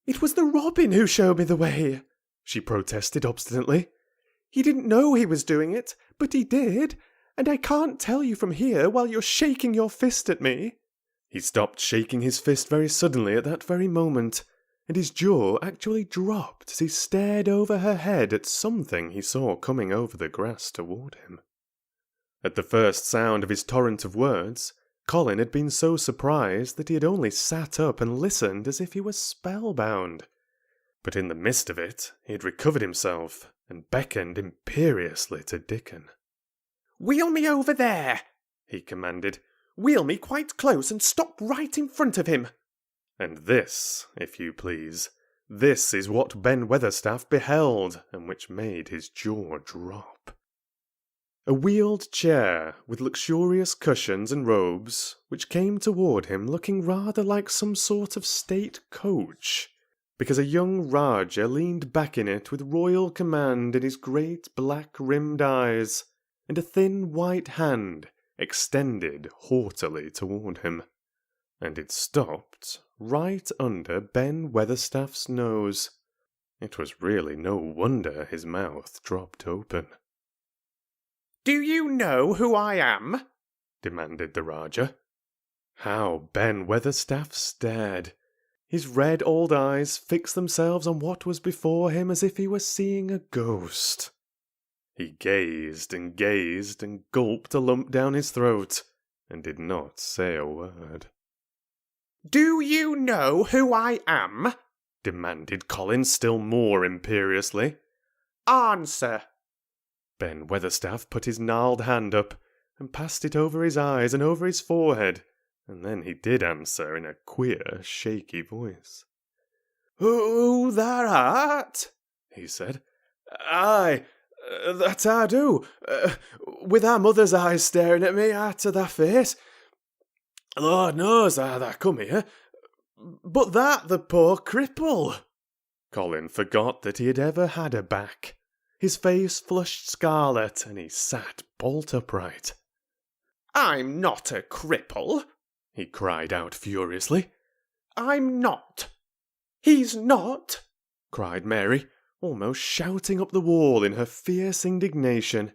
"It was the Robin who showed me the way," she protested obstinately. "He didn't know he was doing it, but he did, and I can't tell you from here while you're shaking your fist at me." He stopped shaking his fist very suddenly at that very moment, and his jaw actually dropped as he stared over her head at something he saw coming over the grass toward him. At the first sound of his torrent of words, Colin had been so surprised that he had only sat up and listened as if he were spellbound. But in the midst of it, he had recovered himself and beckoned imperiously to Dickon. "Wheel me over there," he commanded. "Wheel me quite close and stop right in front of him." And this, if you please, this is what Ben Weatherstaff beheld, and which made his jaw drop. A wheeled chair with luxurious cushions and robes, which came toward him looking rather like some sort of state coach, because a young Rajah leaned back in it with royal command in his great black-rimmed eyes, and a thin white hand
extended haughtily toward him, and it stopped right under Ben Weatherstaff's nose. It was really no wonder his mouth dropped open. "Do you know who I am?" demanded the Rajah. How Ben Weatherstaff stared! His red old eyes fixed themselves on what was before him as if he were seeing a ghost. He gazed and gulped a lump down his throat, and did not say a word. "Do you know who I am?" demanded Colin still more imperiously. "Answer!" Ben Weatherstaff put his gnarled hand up and passed it over his eyes and over his forehead, and then he did answer in a queer, shaky voice. "Who thou art?" he said. "Aye, that I do, with our mother's eyes staring at me out of thy face. Lord knows how thou come here, but that the poor cripple." Colin forgot that he had ever had a back. His face flushed scarlet, and he sat bolt upright. "I'm not a cripple," he cried out furiously. "I'm not." "He's not," cried Mary, almost shouting up the wall in her fierce indignation.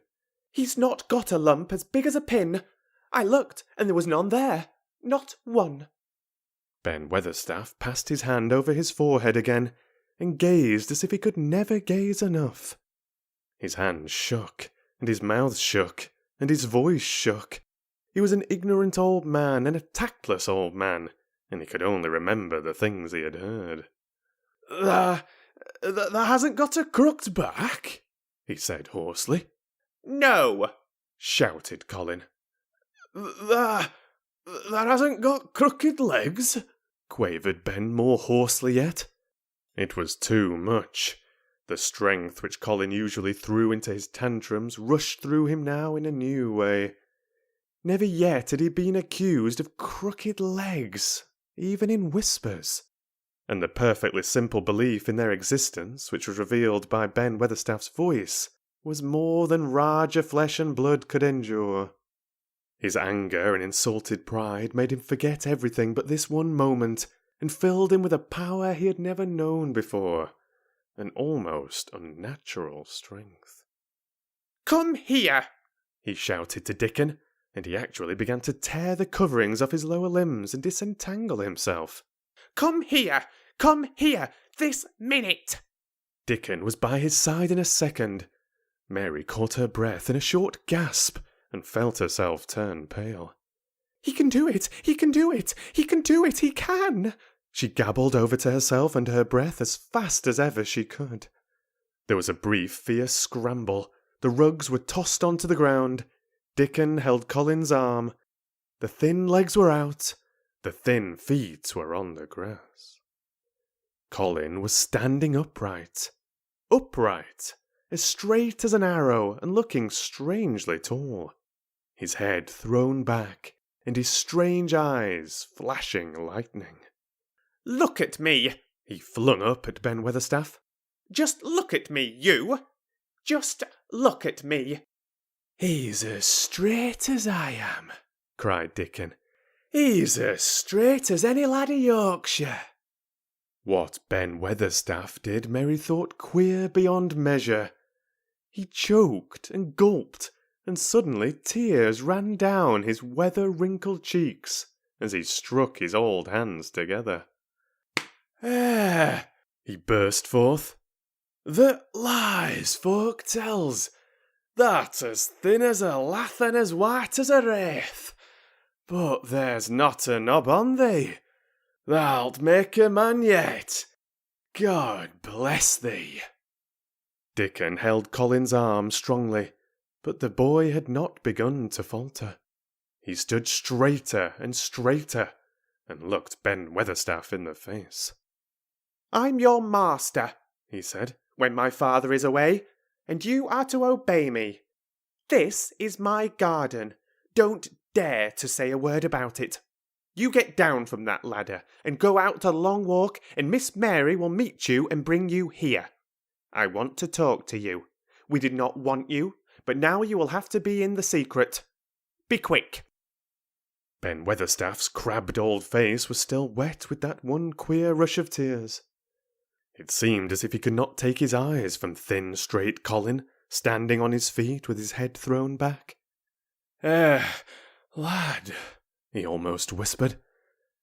"He's not got a lump as big as a pin. I looked, and there was none there. Not one." Ben Weatherstaff passed his hand over his forehead again, and gazed as if he could never gaze enough. His hands shook, and his mouth shook, and his voice shook. He was an ignorant old man and a tactless old man, and he could only remember the things he had heard. Thou hasn't got a crooked back?" he said hoarsely. "No," shouted Colin. Thou hasn't got crooked legs?" quavered Ben more hoarsely yet. It was too much. The strength which Colin usually threw into his tantrums rushed through him now in a new way. Never yet had he been accused of crooked legs, even in whispers. And the perfectly simple belief in their existence, which was revealed by Ben Weatherstaff's voice, was more than Rajah flesh and blood could endure. His anger and insulted pride made him forget everything but this one moment, and filled him with a power he had never known before, an almost unnatural strength. "Come here!" he shouted to Dickon, and he actually began to tear the coverings off his lower limbs and disentangle himself. "Come here! Come here! This minute!" Dickon was by his side in a second. Mary caught her breath in a short gasp and felt herself turn pale. "He can do it! He can do it! He can do it! He can!" She gabbled over to herself under her breath as fast as ever she could. There was a brief, fierce scramble. The rugs were tossed onto the ground. Dickon held Colin's arm. The thin legs were out. The thin feet were on the grass. Colin was standing upright. Upright, as straight as an arrow and looking strangely tall. His head thrown back, and his strange eyes flashing lightning. "Look at me!" he flung up at Ben Weatherstaff. "Just look at me, you! Just look at me!" "He's as straight as I am," cried Dickon. "He's as straight as any lad of Yorkshire." What Ben Weatherstaff did Mary thought queer beyond measure. He choked and gulped, and suddenly tears ran down his weather-wrinkled cheeks as he struck his old hands together. He burst forth. "The lies folk tells! That as thin as a lath and as white as a wraith. But there's not a knob on thee. Thou'lt make a man yet. God bless thee." Dickon held Colin's arm strongly, but the boy had not begun to falter. He stood straighter and straighter, and looked Ben Weatherstaff in the face. "I'm your master," he said, "when my father is away, and you are to obey me. This is my garden. Don't dare to say a word about it. You get down from that ladder and go out a long walk, and Miss Mary will meet you and bring you here. I want to talk to you. We did not want you, but now you will have to be in the secret.
Be quick."
Ben Weatherstaff's crabbed old face was still wet with that one queer rush of tears. It seemed as if he could not take his eyes from thin, straight Colin, standing on his feet with his head thrown back. Lad," he almost whispered.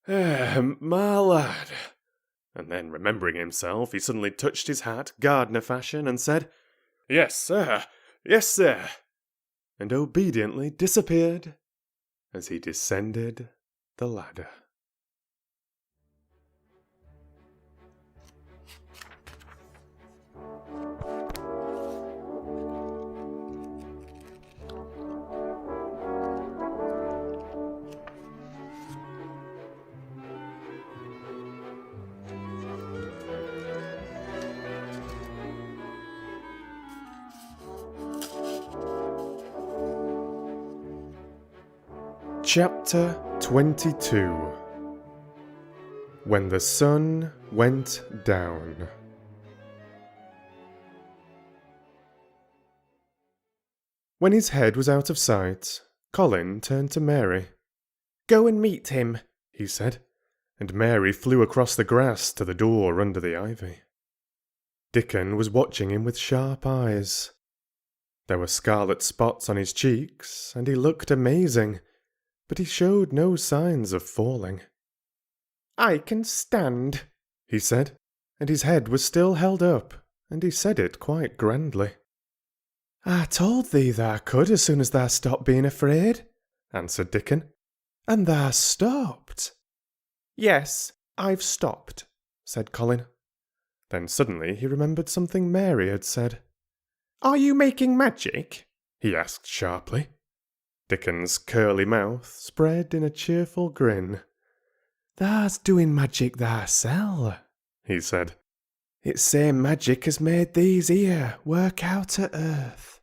My lad." And then, remembering himself, he suddenly touched his hat, gardener fashion, and said, "Yes, sir. Yes, sir," and obediently disappeared as he descended the ladder. Chapter 22. When the sun went down. When his head was out of sight, Colin turned to Mary. "Go and meet him," he said, and Mary flew across the grass to the door under the ivy. Dickon was watching him with sharp eyes. There were scarlet spots on his cheeks, and he looked amazing, but he showed no signs of falling. "I can stand," he said, and his head was still held up, and he said it quite grandly. "I told thee thou could as soon as thou stopped being afraid," answered Dickon. "And thou stopped." "Yes, I've stopped," said Colin. Then suddenly he remembered something Mary had said. "Are you making magic?" he asked sharply. Dickon's curly mouth spread in a cheerful grin. "Thou's doing magic thysel," he said. "It's same magic as made these here work out o' earth."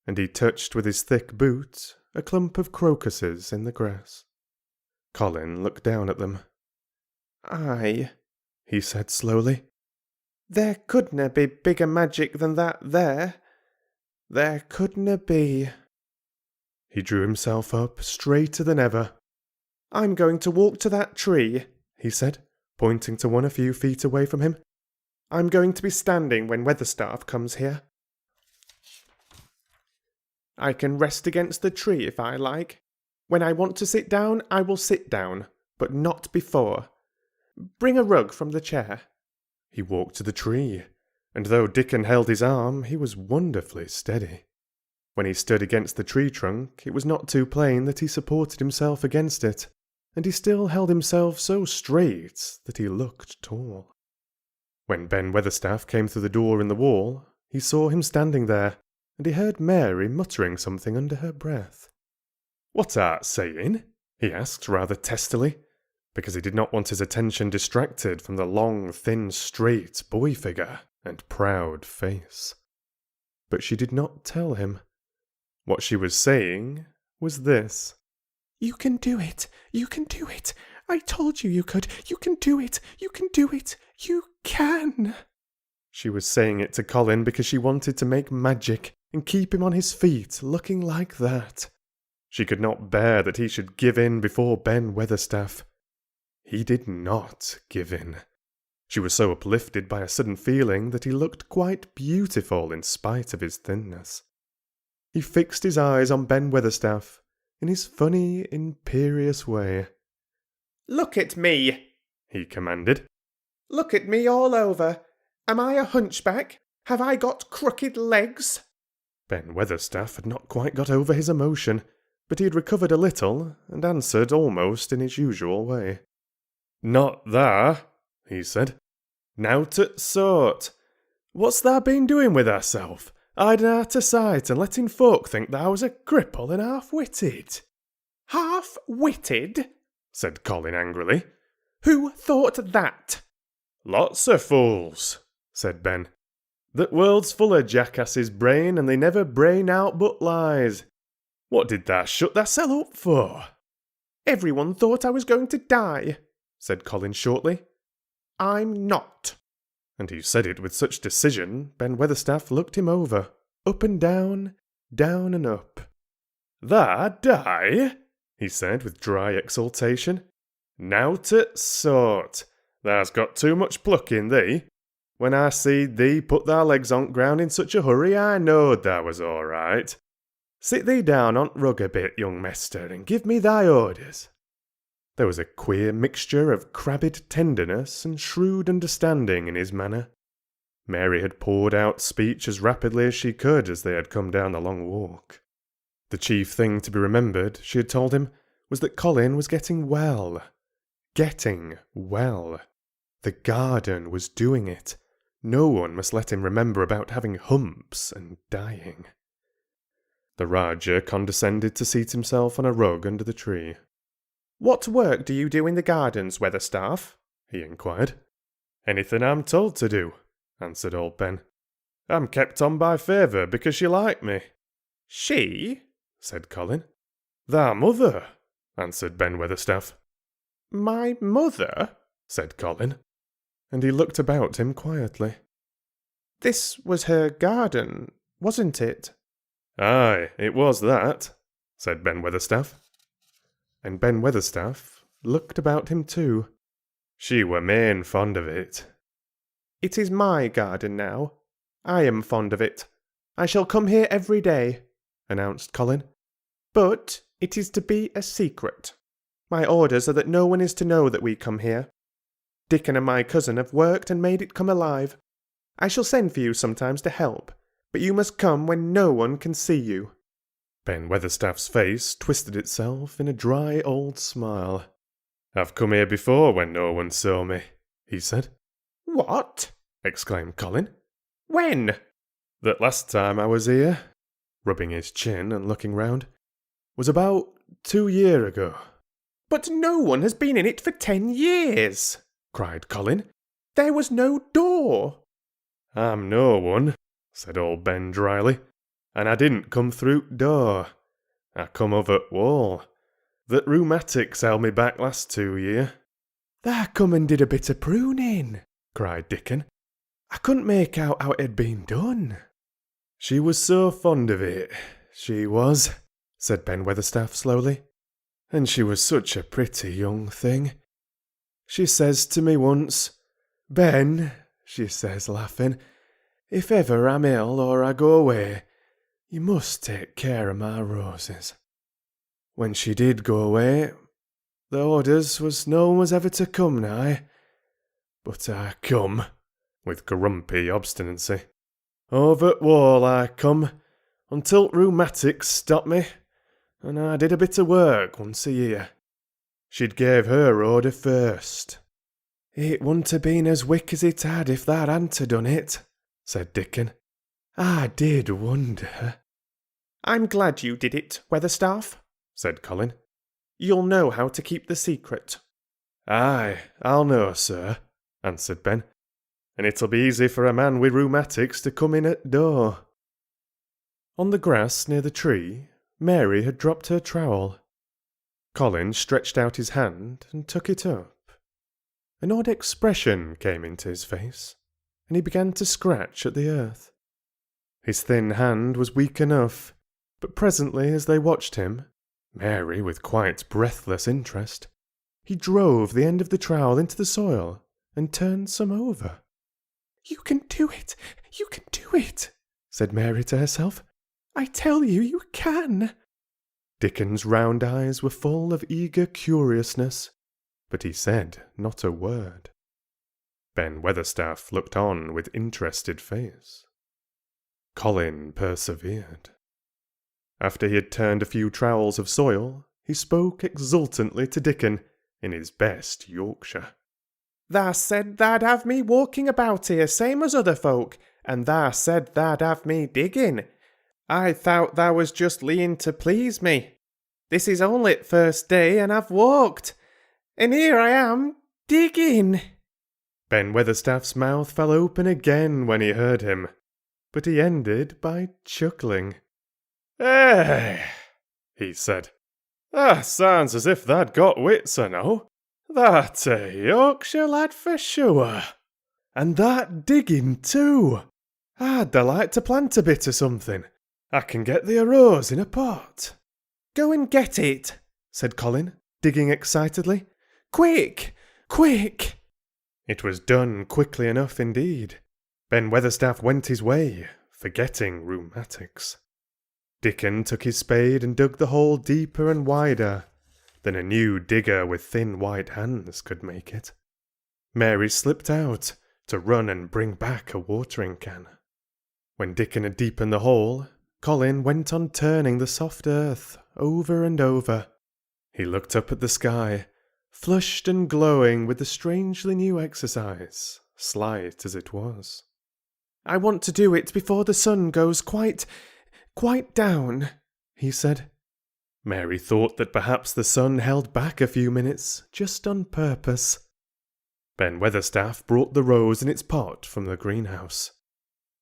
And he touched with his thick boot a clump of crocuses in the grass. Colin looked down at them. "Aye," he said slowly. "There couldna be bigger magic than that there. There couldna be." He drew himself up straighter than ever. "I'm going to walk to that tree," he said, pointing to one a few feet away from him. "I'm going to be standing when Weatherstaff comes here. I can rest against the tree if I like. When I want to sit down, I will sit down, but not before. Bring a rug from the chair." He walked to the tree, and though Dickon held his arm, he was wonderfully steady. When he stood against the tree trunk, it was not too plain that he supported himself against it, and he still held himself so straight that he looked tall. When Ben Weatherstaff came through the door in the wall, he saw him standing there, and he heard Mary muttering something under her breath. "What art saying?" he asked rather testily, because he did not want his attention distracted from the long, thin, straight boy figure and proud face. But she did not tell him. What she was saying was this. "You can do it! You can do it! I told you could! You can do it! You can do it! You can!" She was saying it to Colin because she wanted to make magic and keep him on his feet looking like that. She could not bear that he should give in before Ben Weatherstaff. He did not give in. She was so uplifted by a sudden feeling that he looked quite beautiful in spite of his thinness. He fixed his eyes on Ben Weatherstaff in his funny, imperious way. "Look at me," he commanded. "Look at me all over. Am I a hunchback? Have I got crooked legs?" Ben Weatherstaff had not quite got over his emotion, but he had recovered a little and answered almost in his usual way. "Not thar," he said. "Nowt o' sort. What's thar been doing with herself? Hiding out o' sight and letting folk think thou was a cripple and half-witted." "Half-witted?" said Colin angrily. "Who thought that?" "Lots o' fools," said Ben. "The world's full o' jackasses' brain, and they never brain out but lies. What did thou shut thysel up for?" "Everyone thought I was going to die," said Colin shortly. "I'm not." And he said it with such decision, Ben Weatherstaff looked him over, up and down and up.
"Tha die?" he said with dry exultation. "Nowt o' sort. Tha's got too much pluck in thee. When I seed thee put thy legs on't ground in such a hurry, I knowed tha was all right. Sit thee down on't rug a bit, young mester, and give me thy orders." There was a queer mixture of crabbed tenderness and shrewd understanding in his manner. Mary had poured out speech as rapidly as she could as they had come down the long walk. The chief thing to be remembered, she had told him, was that Colin was getting well. Getting well. The garden was doing it. No one must let him remember about having humps and dying. The Rajah condescended to seat himself on a rug under the tree. "What work do you do in the gardens, Weatherstaff?" he inquired. "Anything I'm told to do," answered old Ben. "I'm kept on by favour because she liked me." "She?" said Colin. "Thy mother," answered Ben Weatherstaff. "My mother?" said Colin, and he looked about him quietly. "This was her garden, wasn't it?" "Aye, it was that," said Ben Weatherstaff. And Ben Weatherstaff looked about him too. "She were main fond of it." "It is my garden now. I am fond of it. I shall come here every day," announced Colin. "But it is to be a secret. My orders are that no one is to know that we come here. Dickon and my cousin have worked and made it come alive. I shall send for you sometimes to help, but you must come when no one can see you." Ben Weatherstaff's face twisted itself in a dry old smile. "I've come here before when no one saw me," he said. "What?" exclaimed Colin. "When?" "That last time I was here," rubbing his chin and looking round, "was about 2 year ago." "But no one has been in it for 10 years!" cried Colin. "There was no door." "I'm no one," said old Ben dryly, "and I didn't come through door. I come over wall. That rheumatics held me back last 2 year."
"Tha come and did a bit of pruning," cried Dickon. "I couldn't make out how it had been done."
"She was so fond of it, she was," said Ben Weatherstaff slowly. "And she was such a pretty young thing. She says to me once, 'Ben,' she says, laughing, 'if ever I'm ill or I go away, you must take care of my roses.' When she did go away, the orders was no one was ever to come nigh. But I come, with grumpy obstinacy. Over t' wall I come, until rheumatics stopped me, and I did a bit of work once a year. She'd gave her order first."
"It wouldn't have been as wick as it had if that hadn't done it," said Dickon. "I did wonder." "I'm glad you did it, Weatherstaff," said Colin. "You'll know how to keep the secret."
"Aye, I'll know, sir," answered Ben. "And it'll be easy for a man with rheumatics to come in at door." On the grass near the tree, Mary had dropped her trowel. Colin stretched out his hand and took it up. An odd expression came into his face, and he began to scratch at the earth. His thin hand was weak enough, but presently as they watched him, Mary with quite breathless interest, he drove the end of the trowel into the soil and turned some over. "You can do it! You can do it!" said Mary to herself. "I tell you, you can!" Dickon's round eyes were full of eager curiousness, but he said not a word. Ben Weatherstaff looked on with interested face. Colin persevered. After he had turned a few trowels of soil, he spoke exultantly to Dickon in his best Yorkshire. "Tha said tha'd have me walking about here same as other folk, and tha said tha'd have me digging. I thought thou was just leeing to please me. This is only th' first day, and I've walked, and here I am, digging." Ben Weatherstaff's mouth fell open again when he heard him, but he ended by chuckling. "Eh," he said, "that sounds as if tha'd got wits, I know. That's a Yorkshire lad for sure. And that digging too. I'd like to plant a bit of something. I can get the a rose in a pot."
Go and get it, said Colin, digging excitedly. Quick! Quick! It was done quickly enough indeed. Ben Weatherstaff went his way, forgetting rheumatics. Dickon took his spade and dug the hole deeper and wider than a new digger with thin white hands could make it. Mary slipped out to run and bring back a watering can. When Dickon had deepened the hole, Colin went on turning the soft earth over and over. He looked up at the sky, flushed and glowing with the strangely new exercise, slight as it was. I want to do it before the sun goes quite down, he said. Mary thought that perhaps the sun held back a few minutes, just on purpose. Ben Weatherstaff brought the rose in its pot from the greenhouse.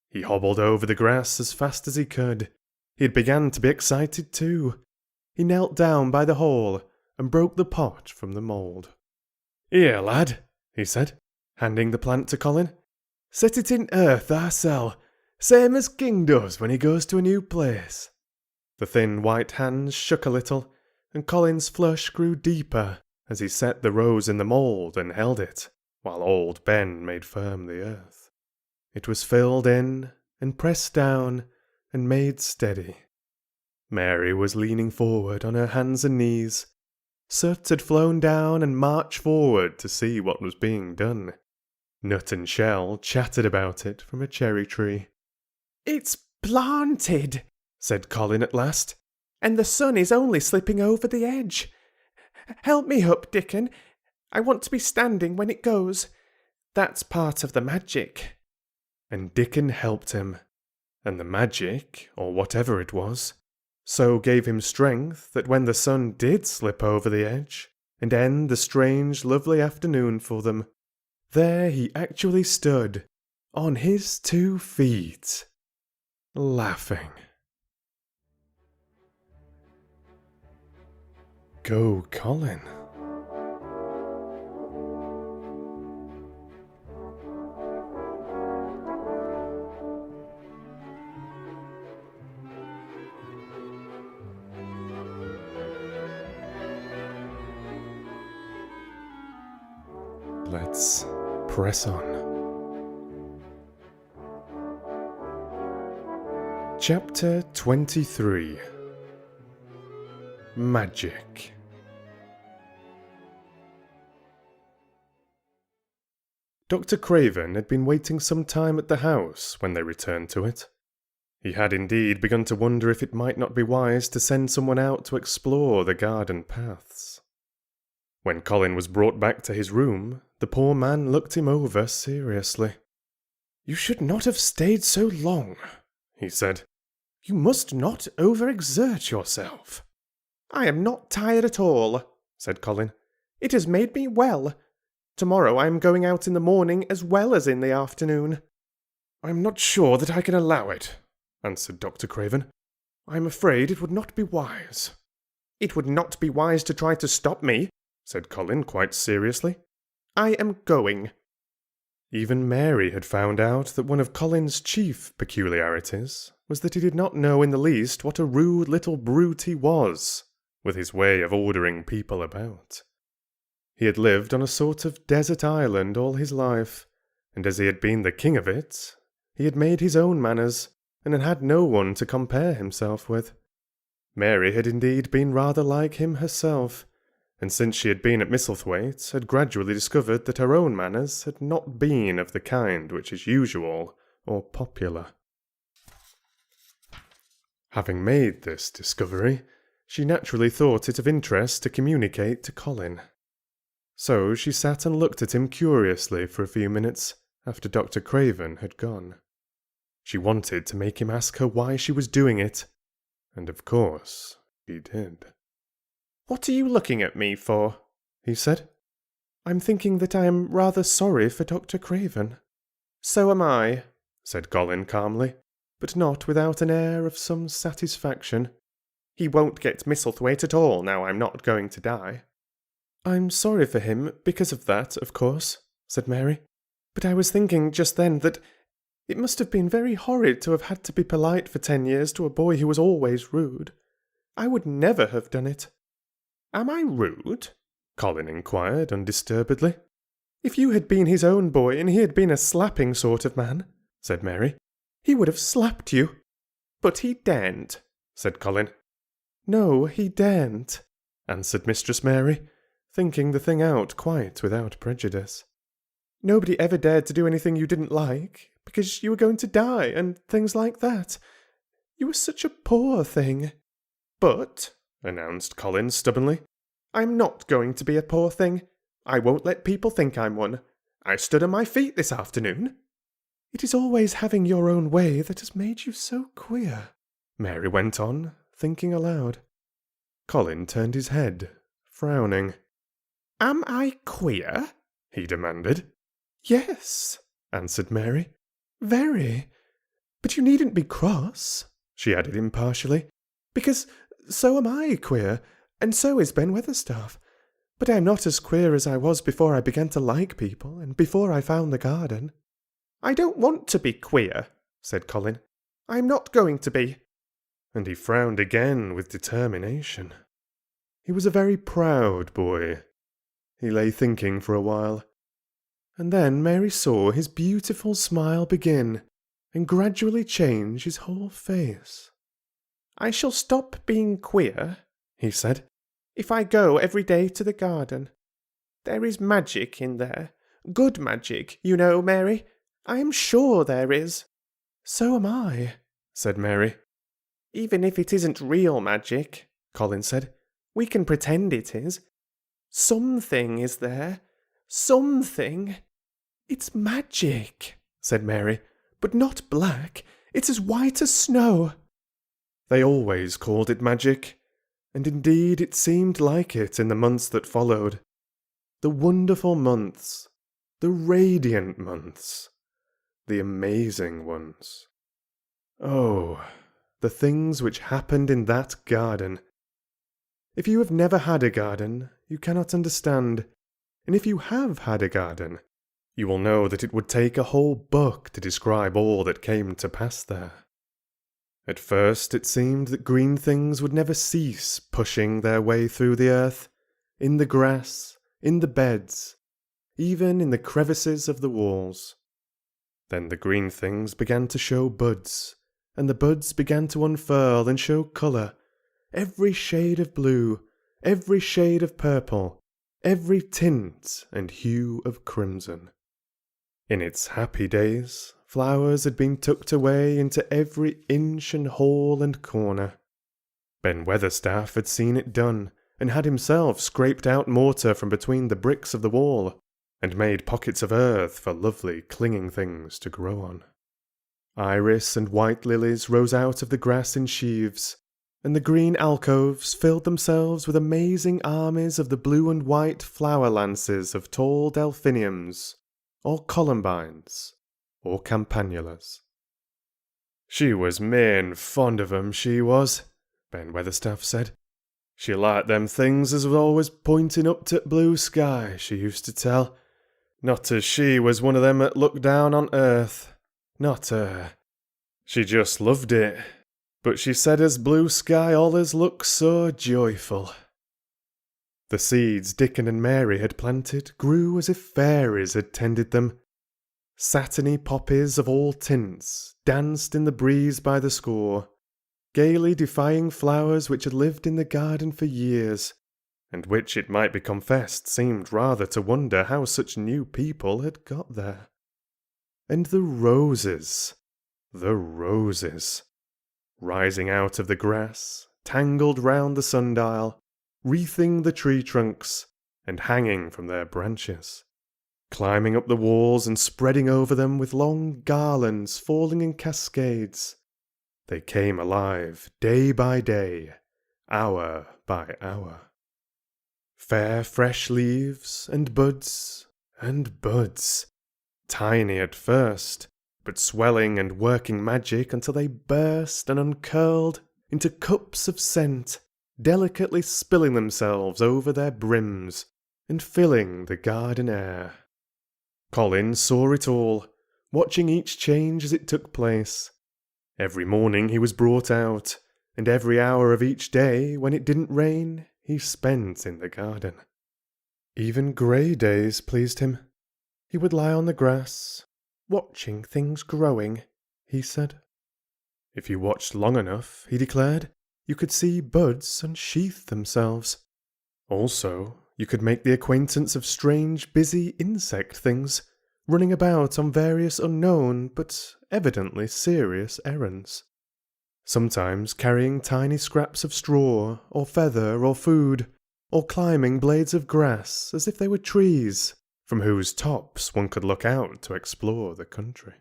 He hobbled over the grass as fast as he could. He had begun to be excited too. He knelt down by the hole and broke the pot from the mould. Here, lad, he said, handing the plant to Colin. Set it in earth ourselves, same as King does when he goes to a new place. The thin white hands shook a little, and Colin's flush grew deeper as he set the rose in the mould and held it, while old Ben made firm the earth. It was filled in and pressed down and made steady. Mary was leaning forward on her hands and knees. Soot had flown down and marched forward to see what was being done. Nut and Shell chattered about it from a cherry tree. It's planted, said Colin at last, and the sun is only slipping over the edge. Help me up, Dickon. I want to be standing when it goes. That's part of the magic. And Dickon helped him, and the magic, or whatever it was, so gave him strength that when the sun did slip over the edge and end the strange, lovely afternoon for them, there he actually stood, on his 2 feet, laughing. Go, Colin. Let's press on. Chapter 23. Magic. Dr. Craven had been waiting some time at the house when they returned to it. He had indeed begun to wonder if it might not be wise to send someone out to explore the garden paths. When Colin was brought back to his room, the poor man looked him over seriously. You should not have stayed so long, he said. You must not overexert yourself. I am not tired at all, said Colin. It has made me well. Tomorrow I am going out in the morning as well as in the afternoon. I am not sure that I can allow it, answered Dr. Craven. I am afraid it would not be wise. It would not be wise to try to stop me, said Colin quite seriously. I am going. Even Mary had found out that one of Colin's chief peculiarities was that he did not know in the least what a rude little brute he was, with his way of ordering people about. He had lived on a sort of desert island all his life, and as he had been the king of it, he had made his own manners, and had had no one to compare himself with. Mary had indeed been rather like him herself, and since she had been at Misselthwaite, had gradually discovered that her own manners had not been of the kind which is usual or popular. Having made this discovery, she naturally thought it of interest to communicate to Colin. So she sat and looked at him curiously for a few minutes after Dr. Craven had gone. She wanted to make him ask her why she was doing it, and of course he did. What are you looking at me for? He said. I'm thinking that I am rather sorry for Dr. Craven. So am I, said Colin calmly, but not without an air of some satisfaction. He won't get Misselthwaite at all now I'm not going to die. I'm sorry for him because of that, of course, said Mary. But I was thinking just then that it must have been very horrid to have had to be polite for 10 years to a boy who was always rude. I would never have done it."
"Am I rude?" Colin inquired undisturbedly.
"If you had been his own boy and he had been a slapping sort of man," said Mary, "he would have slapped you."
"But he daren't," said Colin.
"No, he daren't," answered Mistress Mary, thinking the thing out quite without prejudice. "Nobody ever dared to do anything you didn't like, because you were going to die, and things like that. You were such a poor thing."
"But," announced Colin stubbornly,
"I'm not going to be a poor thing. I won't let people think I'm one. I stood on my feet this afternoon." "It is always having your own way that has made you so queer," Mary went on, thinking aloud.
Colin turned his head, frowning.
"Am I queer?"
he demanded.
"Yes," answered Mary. "Very. But you needn't be cross," she added impartially, "because so am I queer, and so is Ben Weatherstaff. But I'm not as queer as I was before I began to like people, and before I found the garden." "I don't want to be queer," said Colin. "I'm not going to be."
And he frowned again with determination. He was a very proud boy. He lay thinking for a while. And then Mary saw his beautiful smile begin, and gradually change his whole face.
"I shall stop being queer," he said, "if I go every day to the garden. There is magic in there. Good magic, you know, Mary. I am sure there is." "So am I," said Mary. "Even if it isn't real magic," Colin said, "we can pretend it is. Something is there. Something." "It's magic," said Mary, "but not black. It's as white as snow."
They always called it magic, and indeed it seemed like it in the months that followed. The wonderful months, the radiant months, the amazing ones. Oh, the things which happened in that garden! If you have never had a garden, you cannot understand, and if you have had a garden, you will know that it would take a whole book to describe all that came to pass there. At first it seemed that green things would never cease pushing their way through the earth, in the grass, in the beds, even in the crevices of the walls. Then the green things began to show buds, and the buds began to unfurl and show colour, every shade of blue, every shade of purple, every tint and hue of crimson. In its happy days, flowers had been tucked away into every inch and hole and corner. Ben Weatherstaff had seen it done, and had himself scraped out mortar from between the bricks of the wall, and made pockets of earth for lovely clinging things to grow on. Iris and white lilies rose out of the grass in sheaves, and the green alcoves filled themselves with amazing armies of the blue and white flower lances of tall delphiniums, or columbines, or campanulas. "She was main fond of 'em, she was," Ben Weatherstaff said. "She liked them things as was always pointing up to blue sky, she used to tell. Not as she was one of them that looked down on earth. Not her. She just loved it. But she said as blue sky allers looked so joyful." The seeds Dickon and Mary had planted grew as if fairies had tended them. Satiny poppies of all tints danced in the breeze by the score, gaily defying flowers which had lived in the garden for years, and which, it might be confessed, seemed rather to wonder how such new people had got there. And the roses, rising out of the grass, tangled round the sundial, wreathing the tree trunks, and hanging from their branches, climbing up the walls and spreading over them with long garlands falling in cascades. They came alive day by day, hour by hour. Fair fresh leaves, and buds, tiny at first, but swelling and working magic until they burst and uncurled into cups of scent, delicately spilling themselves over their brims, and filling the garden air. Colin saw it all, watching each change as it took place. Every morning he was brought out, and every hour of each day, when it didn't rain, he spent in the garden. Even grey days pleased him. He would lie on the grass, watching things growing, he said. If you watched long enough, he declared, you could see buds unsheath themselves. Also, you could make the acquaintance of strange, busy insect things, running about on various unknown but evidently serious errands. Sometimes carrying tiny scraps of straw, or feather, or food, or climbing blades of grass as if they were trees, from whose tops one could look out to explore the country.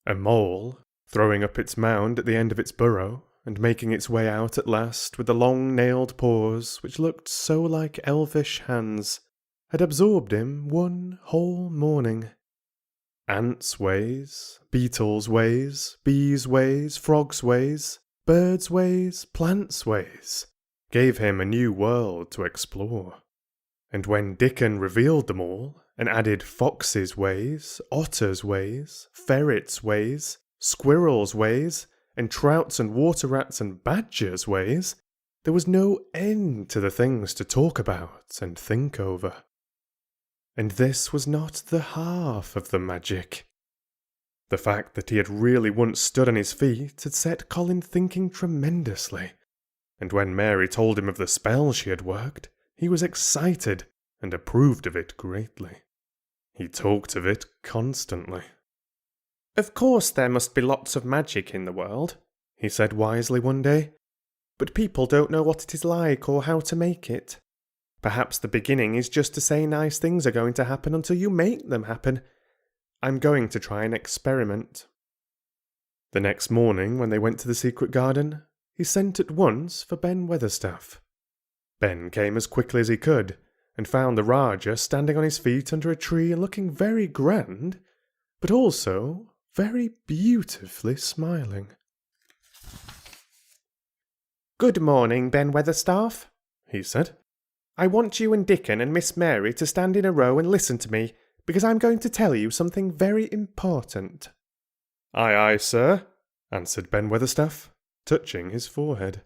A mole, throwing up its mound at the end of its burrow, and making its way out at last with the long nailed paws which looked so like elvish hands, had absorbed him one whole morning. Ants' ways, beetles' ways, bees' ways, frogs' ways, birds' ways, plants' ways, gave him a new world to explore. And when Dickon revealed them all, and added foxes' ways, otters' ways, ferrets' ways, squirrels' ways, and trouts and water rats and badgers' ways, there was no end to the things to talk about and think over. And this was not the half of the magic. The fact that he had really once stood on his feet had set Colin thinking tremendously, and when Mary told him of the spell she had worked, he was excited and approved of it greatly. He talked of it constantly. "Of course there must be lots of magic in the world," he said wisely one day, "but people don't know what it is like or how to make it. Perhaps the beginning is just to say nice things are going to happen until you make them happen. I'm going to try an experiment." The next morning, when they went to the secret garden, he sent at once for Ben Weatherstaff. Ben came as quickly as he could, and found the Rajah standing on his feet under a tree and looking very grand, but also very beautifully smiling. "Good morning, Ben Weatherstaff," he said. "I want you and Dickon and Miss Mary to stand in a row and listen to me, because I'm going to tell you something very important." "Aye, aye, sir," answered Ben Weatherstaff, touching his forehead.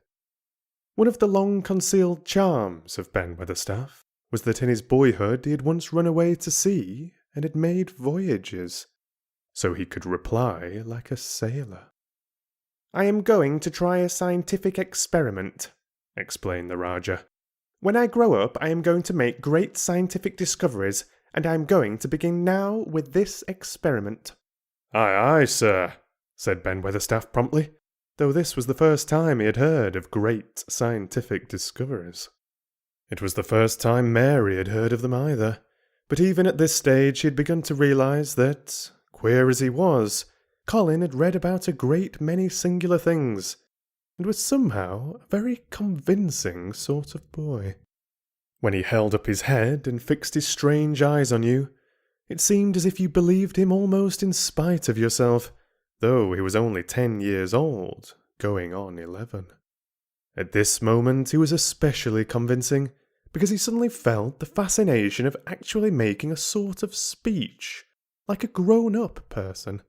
One of the long-concealed charms of Ben Weatherstaff was that in his boyhood he had once run away to sea and had made voyages, so he could reply like a sailor. "I am going to try a scientific experiment," explained the Rajah. "When I grow up, I am going to make great scientific discoveries, and I am going to begin now with this experiment." "Aye, aye, sir," said Ben Weatherstaff promptly, though this was the first time he had heard of great scientific discoveries. It was the first time Mary had heard of them either, but even at this stage he had begun to realise that, queer as he was, Colin had read about a great many singular things, and was somehow a very convincing sort of boy. When he held up his head and fixed his strange eyes on you, it seemed as if you believed him almost in spite of yourself, though he was only 10 years old, going on 11. At this moment he was especially convincing, because he suddenly felt the fascination of actually making a sort of speech, like a grown-up person.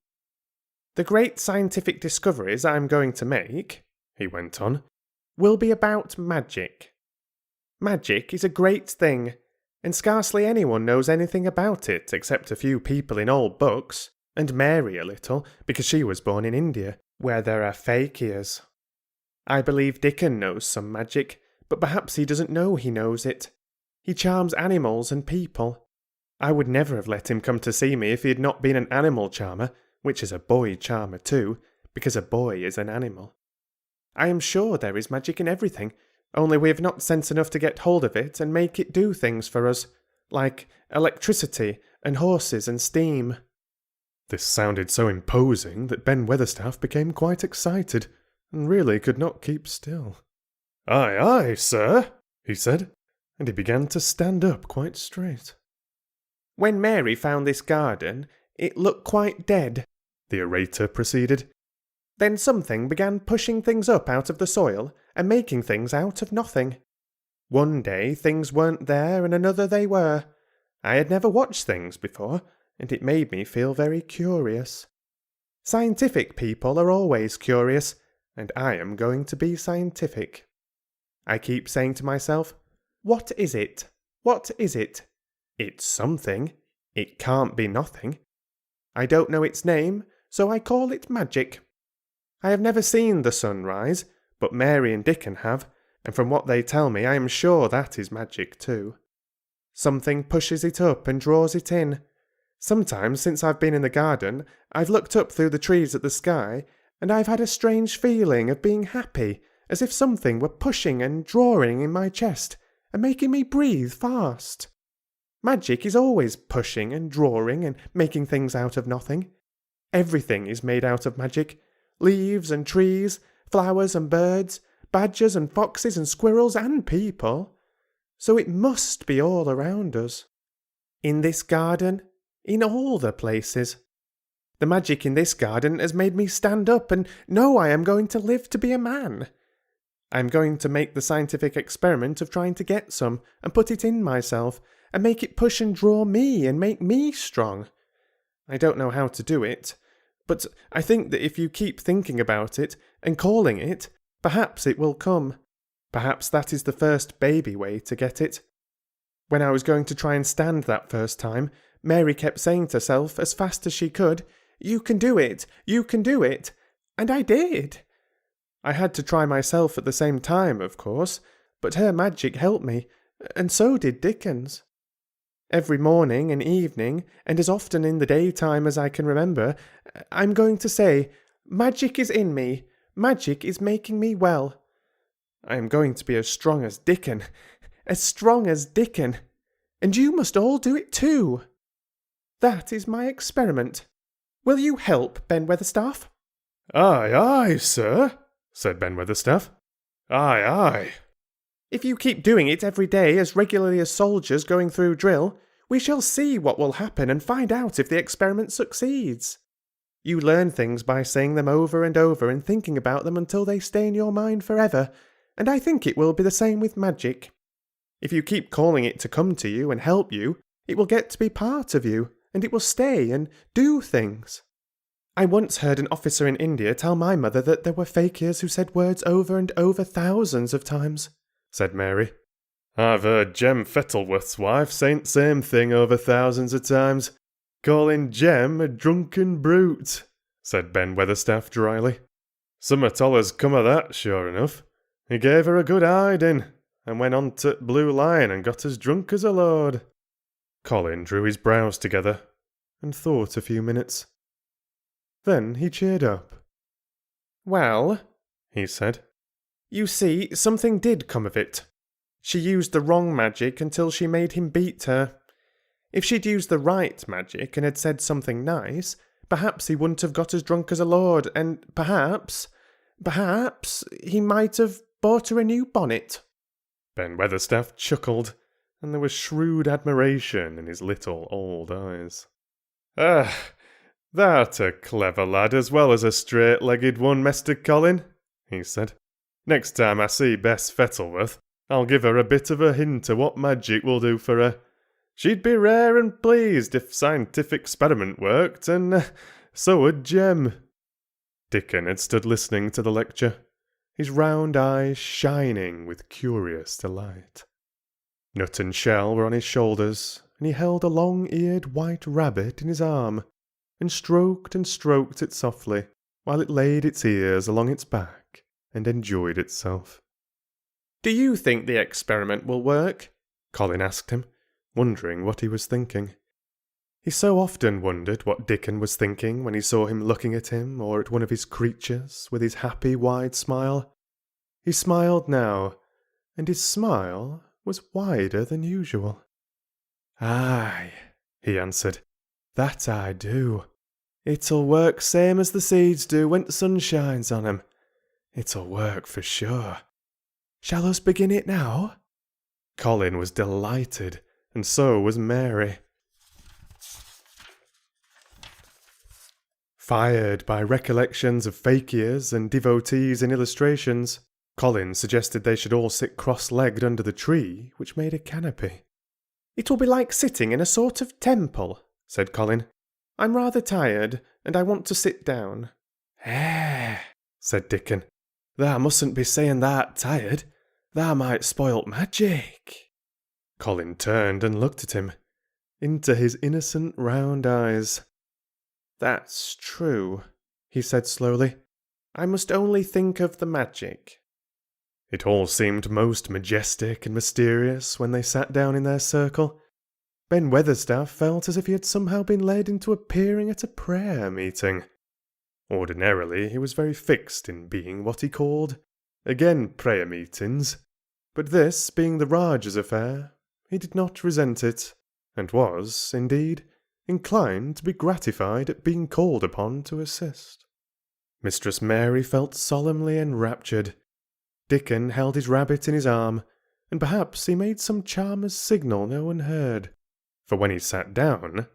"The great scientific discoveries I'm going to make," he went on, "will be about magic. Magic is a great thing, and scarcely anyone knows anything about it except a few people in old books, and Mary a little, because she was born in India, where there are fakirs. I believe Dickon knows some magic, but perhaps he doesn't know he knows it. He charms animals and people. I would never have let him come to see me if he had not been an animal charmer, which is a boy charmer too, because a boy is an animal. I am sure there is magic in everything, only we have not sense enough to get hold of it and make it do things for us, like electricity and horses and steam." This sounded so imposing that Ben Weatherstaff became quite excited, and really could not keep still. "Aye, aye, sir," he said, and he began to stand up quite straight. "When Mary found this garden, it looked quite dead," the orator proceeded. "Then something began pushing things up out of the soil and making things out of nothing. One day things weren't there and another they were. I had never watched things before, and it made me feel very curious. Scientific people are always curious,
and I am going to be scientific. I keep saying to myself, what is it? What is it? It's something. It can't be nothing. I don't know its name, so I call it magic. I have never seen the sun rise, but Mary and Dickon have, and from what they tell me I am sure that is magic too. Something pushes it up and draws it in. Sometimes since I've been in the garden, I've looked up through the trees at the sky, and I've had a strange feeling of being happy, as if something were pushing and drawing in my chest, and making me breathe fast. Magic is always pushing and drawing and making things out of nothing. Everything is made out of magic. Leaves and trees, flowers and birds, badgers and foxes and squirrels and people. So it must be all around us. In this garden, in all the places. The magic in this garden has made me stand up and know I am going to live to be a man. I am going to make the scientific experiment of trying to get some and put it in myself and make it push and draw me and make me strong. I don't know how to do it, but I think that if you keep thinking about it and calling it, perhaps it will come. Perhaps that is the first baby way to get it. When I was going to try and stand that first time, Mary kept saying to herself as fast as she could, "You can do it, you can do it," and I did. I had to try myself at the same time, of course, but her magic helped me, and so did Dickon's. Every morning and evening, and as often in the daytime as I can remember, I'm going to say, "Magic is in me, magic is making me well." I am going to be as strong as Dickon, as strong as Dickon, and you must all do it too. That is my experiment. Will you help, Ben Weatherstaff?
"Aye, aye, sir," said Ben Weatherstaff. "Aye, aye."
If you keep doing it every day as regularly as soldiers going through drill, we shall see what will happen and find out if the experiment succeeds. You learn things by saying them over and over and thinking about them until they stay in your mind forever, and I think it will be the same with magic. If you keep calling it to come to you and help you, it will get to be part of you, and it will stay and do things. I once heard an officer in India tell my mother that there were fakirs who said words over and over thousands of times, said Mary.
"I've heard Jem Fettleworth's wife say't same thing over thousands of times, calling Jem a drunken brute," said Ben Weatherstaff dryly. "Summat allus come o' that, sure enough. He gave her a good hiding, and went on to Blue Lion and got as drunk as a lord." Colin drew his brows together, and thought a few minutes. Then he cheered up.
"Well,"
he said,
"you see, something did come of it. She used the wrong magic until she made him beat her. If she'd used the right magic and had said something nice, perhaps he wouldn't have got as drunk as a lord, and perhaps he might have bought her a new bonnet."
Ben Weatherstaff chuckled, and there was shrewd admiration in his little old eyes. "Ah, thou'rt a clever lad as well as a straight-legged one, Mester Colin," he said. "Next time I see Bess Fettleworth, I'll give her a bit of a hint of what magic will do for her. She'd be rare and pleased if scientific experiment worked, and so would Jem." Dickon had stood listening to the lecture, his round eyes shining with curious delight. Nut and Shell were on his shoulders, and he held a long-eared white rabbit in his arm, and stroked it softly, while it laid its ears along its back and enjoyed itself.
"Do you think the experiment will work?" Colin asked him, wondering what he was thinking. He so often wondered what Dickon was thinking when he saw him looking at him or at one of his creatures with his happy wide smile. He smiled now, and his smile was wider than usual. "Aye," he answered, "that I do. It'll work same as the seeds do when the sun shines on 'em. It'll work for sure. Shall us begin it now?" Colin was delighted, and so was Mary. Fired by recollections of fakirs and devotees in illustrations, Colin suggested they should all sit cross-legged under the tree, which made a canopy. "It will be like sitting in a sort of temple," said Colin. "I'm rather tired, and I want to sit down." "Eh," said Dickon. Thou mustn't be saying that tired. Thou might spoilt magic.
Colin turned and looked at him, into his innocent round eyes.
That's true, he said slowly. I must only think of the magic.
It all seemed most majestic and mysterious when they sat down in their circle. Ben Weatherstaff felt as if he had somehow been led into appearing at a prayer meeting. Ordinarily, he was very fixed in being what he called, again, prayer meetings, but this being the Rajah's affair, he did not resent it, and was, indeed, inclined to be gratified at being called upon to assist. Mistress Mary felt solemnly enraptured. Dickon held his rabbit in his arm, and perhaps he made some charmer's signal no one heard, for when he sat down,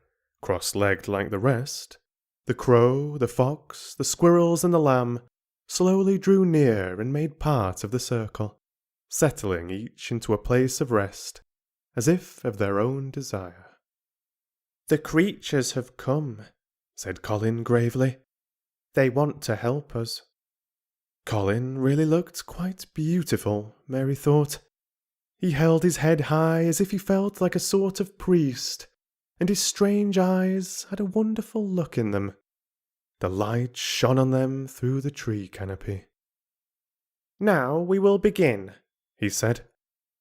cross-legged like the rest, the crow, the fox, the squirrels, and the lamb slowly drew near and made part of the circle, settling each into a place of rest, as if of their own desire.
The creatures have come, said Colin gravely. They want to help us.
Colin really looked quite beautiful, Mary thought. He held his head high as if he felt like a sort of priest, and his strange eyes had a wonderful look in them. The light shone on them through the tree canopy.
Now we will begin, he said.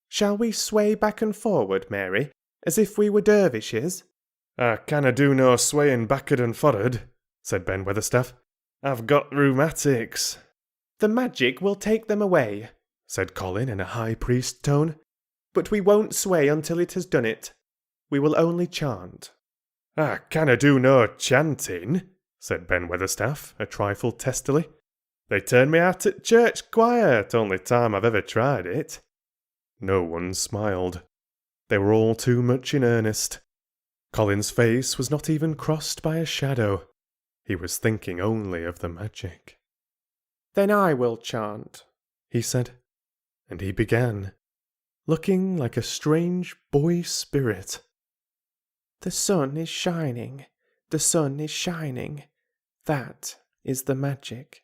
Shall we sway back and forward, Mary, as if we were dervishes?
I canna do no swaying backward and forward, said Ben Weatherstaff. I've got rheumatics.
The magic will take them away, said Colin in a high priest tone. But we won't sway until it has done it. We will only chant.
I canna do no chanting, said Ben Weatherstaff, a trifle testily. They turned me out at church choir, t'only time I've ever tried it. No one smiled. They were all too much in earnest. Colin's face was not even crossed by a shadow. He was thinking only of the magic.
Then I will chant,
he said, and he began, looking like a strange boy spirit.
The sun is shining, the sun is shining. That is the magic.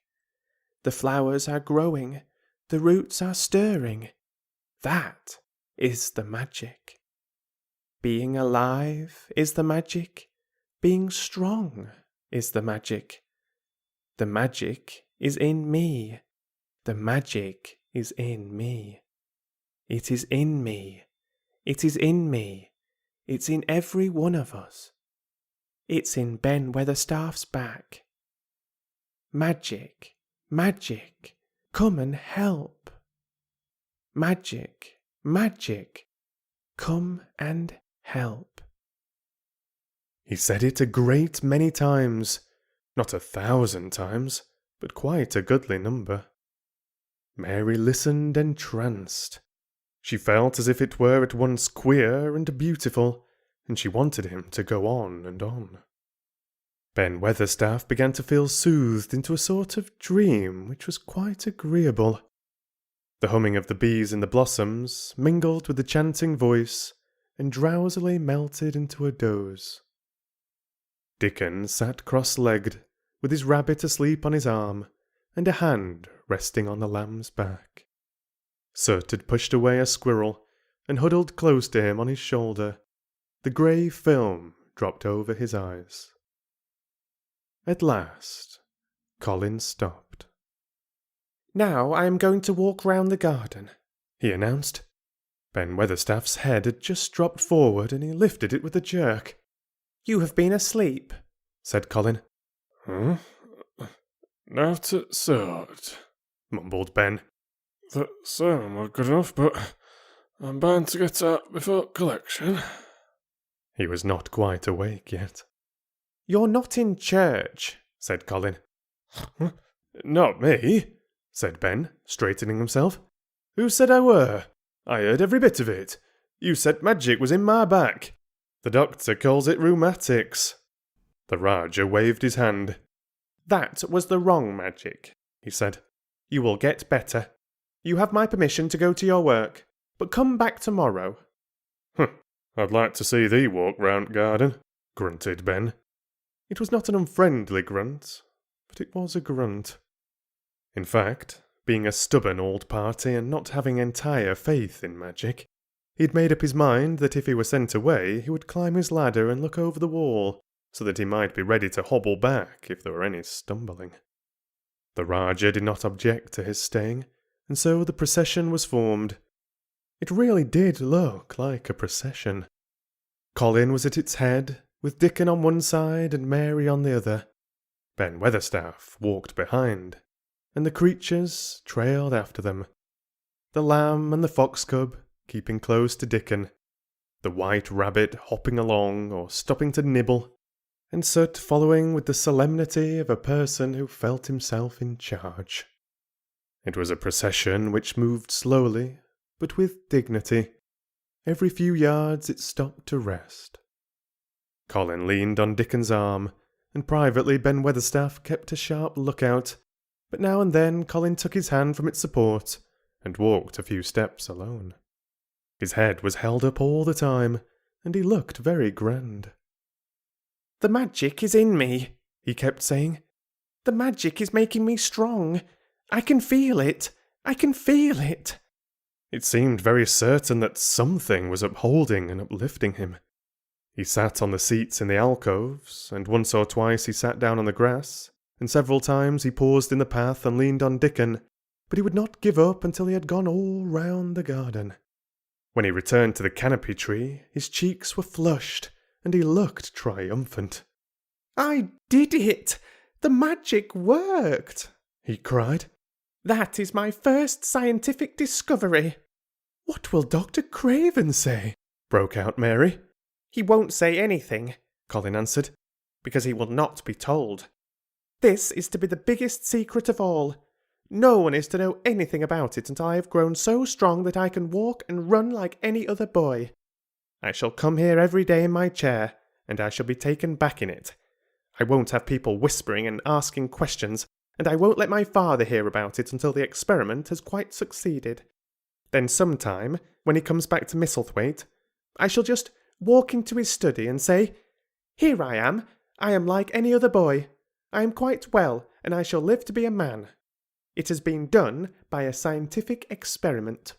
The flowers are growing, the roots are stirring. That is the magic. Being alive is the magic. Being strong is the magic. The magic is in me. The magic is in me. It is in me. It is in me. It's in every one of us. It's in Ben Weatherstaff's back. Magic, magic, come and help. Magic, magic, come and help.
He said it a great many times, not 1,000 times, but quite a goodly number. Mary listened entranced. She felt as if it were at once queer and beautiful, and she wanted him to go on and on. Ben Weatherstaff began to feel soothed into a sort of dream which was quite agreeable. The humming of the bees in the blossoms mingled with the chanting voice and drowsily melted into a doze. Dickon sat cross-legged, with his rabbit asleep on his arm, and a hand resting on the lamb's back. Soot had pushed away a squirrel, and huddled close to him on his shoulder. The grey film dropped over his eyes. At last, Colin stopped.
Now I am going to walk round the garden,
he announced. Ben Weatherstaff's head had just dropped forward, and he lifted it with a jerk.
You have been asleep,
said Colin.
Huh? Not at sort,
mumbled Ben.
The sermon were good enough, but I'm bound to get out before collection.
He was not quite awake yet.
You're not in church,
said Colin. Not me, said Ben, straightening himself. Who said I were? I heard every bit of it. You said magic was in my back. The doctor calls it rheumatics. The Rajah waved his hand.
That was the wrong magic, he said. You will get better. You have my permission to go to your work, but come back tomorrow.
I'd like to see thee walk round garden, grunted Ben. It was not an unfriendly grunt, but it was a grunt. In fact, Being a stubborn old party and not having entire faith in magic, he'd made up his mind that if he were sent away, he would climb his ladder and look over the wall, so that he might be ready to hobble back if there were any stumbling. The Rajah did not object to his staying, and so the procession was formed. It really did look like a procession. Colin was at its head, with Dickon on one side and Mary on the other. Ben Weatherstaff walked behind, and the creatures trailed after them. The lamb and the fox cub keeping close to Dickon, the white rabbit hopping along or stopping to nibble, and Soot following with the solemnity of a person who felt himself in charge. It was a procession which moved slowly, but with dignity. Every few yards it stopped to rest. Colin leaned on Dickon's arm, and privately Ben Weatherstaff kept a sharp lookout, but now and then Colin took his hand from its support and walked a few steps alone. His head was held up all the time, and he looked very grand. "The magic is in me," he kept saying. "The magic is making me strong. I can feel it. I can feel it." It seemed very certain that something was upholding and uplifting him. He sat on the seats in the alcoves, and once or twice he sat down on the grass, and several times he paused in the path and leaned on Dickon, but he would not give up until he had gone all round the garden. When he returned to the canopy tree, his cheeks were flushed, and he looked triumphant. "I did it! The magic worked!" he cried. "That is my first scientific discovery." "What will Dr. Craven say?" broke out Mary. "He won't say anything," Colin answered, "because he will not be told. This is to be the biggest secret of all. No one is to know anything about it until I have grown so strong that I can walk and run like any other boy. I shall come here every day in my chair, and I shall be taken back in it. I won't have people whispering and asking questions, and I won't let my father hear about it until the experiment has quite succeeded. Then sometime, when he comes back to Misselthwaite, I shall just walk into his study and say, 'Here I am like any other boy. I am quite well, and I shall live to be a man. It has been done by a scientific experiment.'"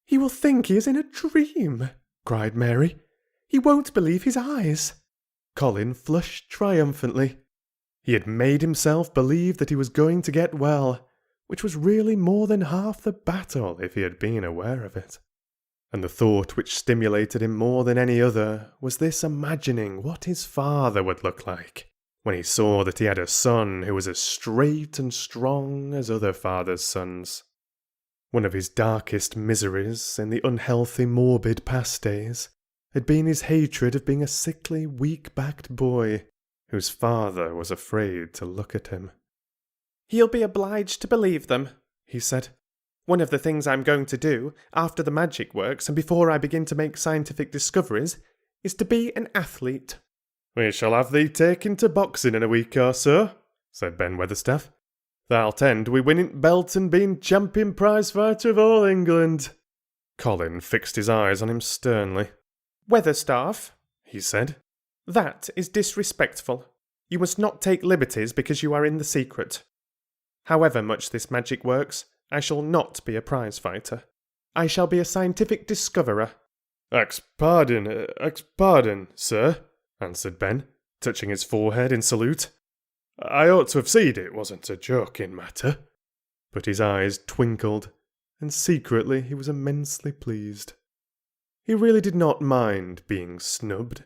"He will think he is in a dream," cried Mary. "He won't believe his eyes." Colin flushed triumphantly. He had made himself believe that he was going to get well, which was really more than half the battle if he had been aware of it. And the thought which stimulated him more than any other was this imagining what his father would look like when he saw that he had a son who was as straight and strong as other fathers' sons. One of his darkest miseries in the unhealthy, morbid past days had been his hatred of being a sickly, weak-backed boy whose father was afraid to look at him. "He'll be obliged to believe them," he said. "One of the things I'm going to do, after the magic works and before I begin to make scientific discoveries, is to be an athlete." "We shall have thee taken to boxing in a week or so," said Ben Weatherstaff. "Thou'lt end wi' winning belt and being champion prize fighter of all England." Colin fixed his eyes on him sternly. "Weatherstaff," he said, "that is disrespectful. You must not take liberties because you are in the secret. However much this magic works, I shall not be a prize fighter. I shall be a scientific discoverer." Ax pardon, sir," answered Ben, touching his forehead in salute. "I ought to have said it wasn't a joking matter." But his eyes twinkled, and secretly he was immensely pleased. He really did not mind being snubbed,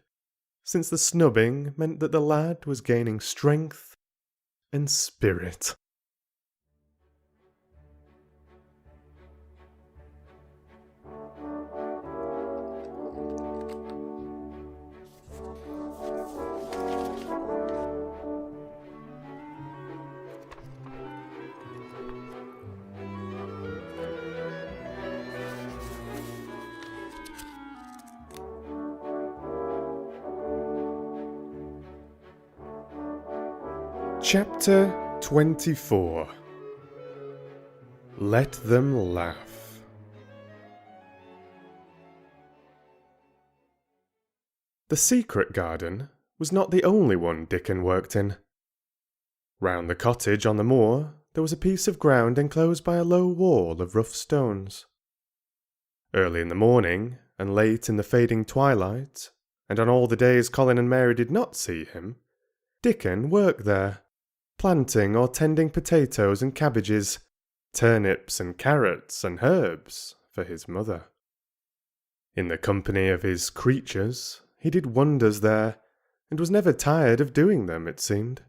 since the snubbing meant that the lad was gaining strength and spirit. Chapter 24. Let them laugh. The secret garden was not the only one Dickon worked in. Round the cottage on the moor, there was a piece of ground enclosed by a low wall of rough stones. Early in the morning, and late in the fading twilight, and on all the days Colin and Mary did not see him, Dickon worked there, planting or tending potatoes and cabbages, turnips and carrots and herbs for his mother. In the company of his creatures, he did wonders there, and was never tired of doing them, it seemed.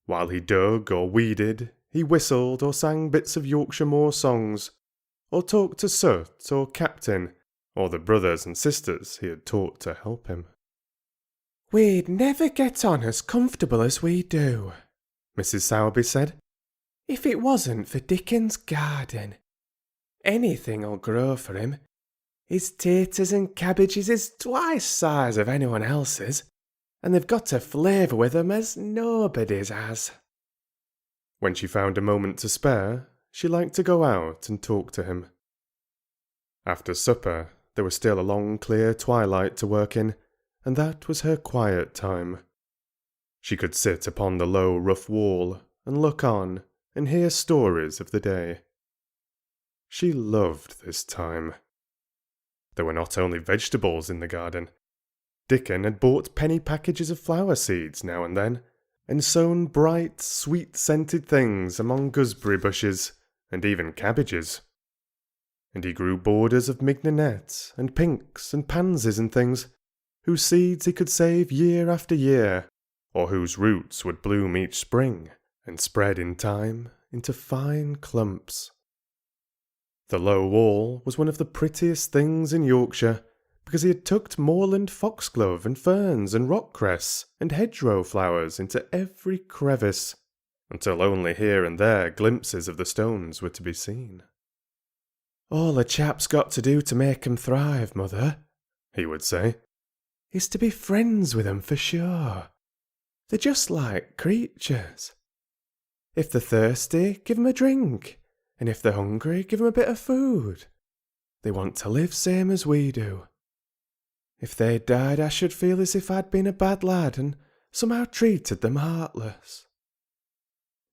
While he dug or weeded, he whistled or sang bits of Yorkshire moor songs, or talked to Sut or Captain, or the brothers and sisters he had taught to help him.
"We'd never get on as comfortable as we do," Mrs. Sowerby said, "if it wasn't for Dickon's garden. Anything'll grow for him. His taters and cabbages is twice size of anyone else's, and they've got a flavour with 'em as nobody's has."
When she found a moment to spare, she liked to go out and talk to him. After supper, there was still a long clear twilight to work in, and that was her quiet time. She could sit upon the low rough wall and look on and hear stories of the day. She loved this time. There were not only vegetables in the garden. Dickon had bought penny packages of flower seeds now and then, and sown bright, sweet-scented things among gooseberry bushes, and even cabbages. And he grew borders of mignonette, and pinks, and pansies and things, whose seeds he could save year after year, or whose roots would bloom each spring, and spread in time into fine clumps. The low wall was one of the prettiest things in Yorkshire, because he had tucked moorland foxglove and ferns and rock-cress and hedgerow flowers into every crevice, until only here and there glimpses of the stones were to be seen.
"All a chap's got to do to make 'em thrive, mother," he would say, "is to be friends with 'em for sure. They're just like creatures. If they're thirsty, give 'em a drink, and if they're hungry, give 'em a bit of food. They want to live same as we do. If they died, I should feel as if I'd been a bad lad and somehow treated them heartless."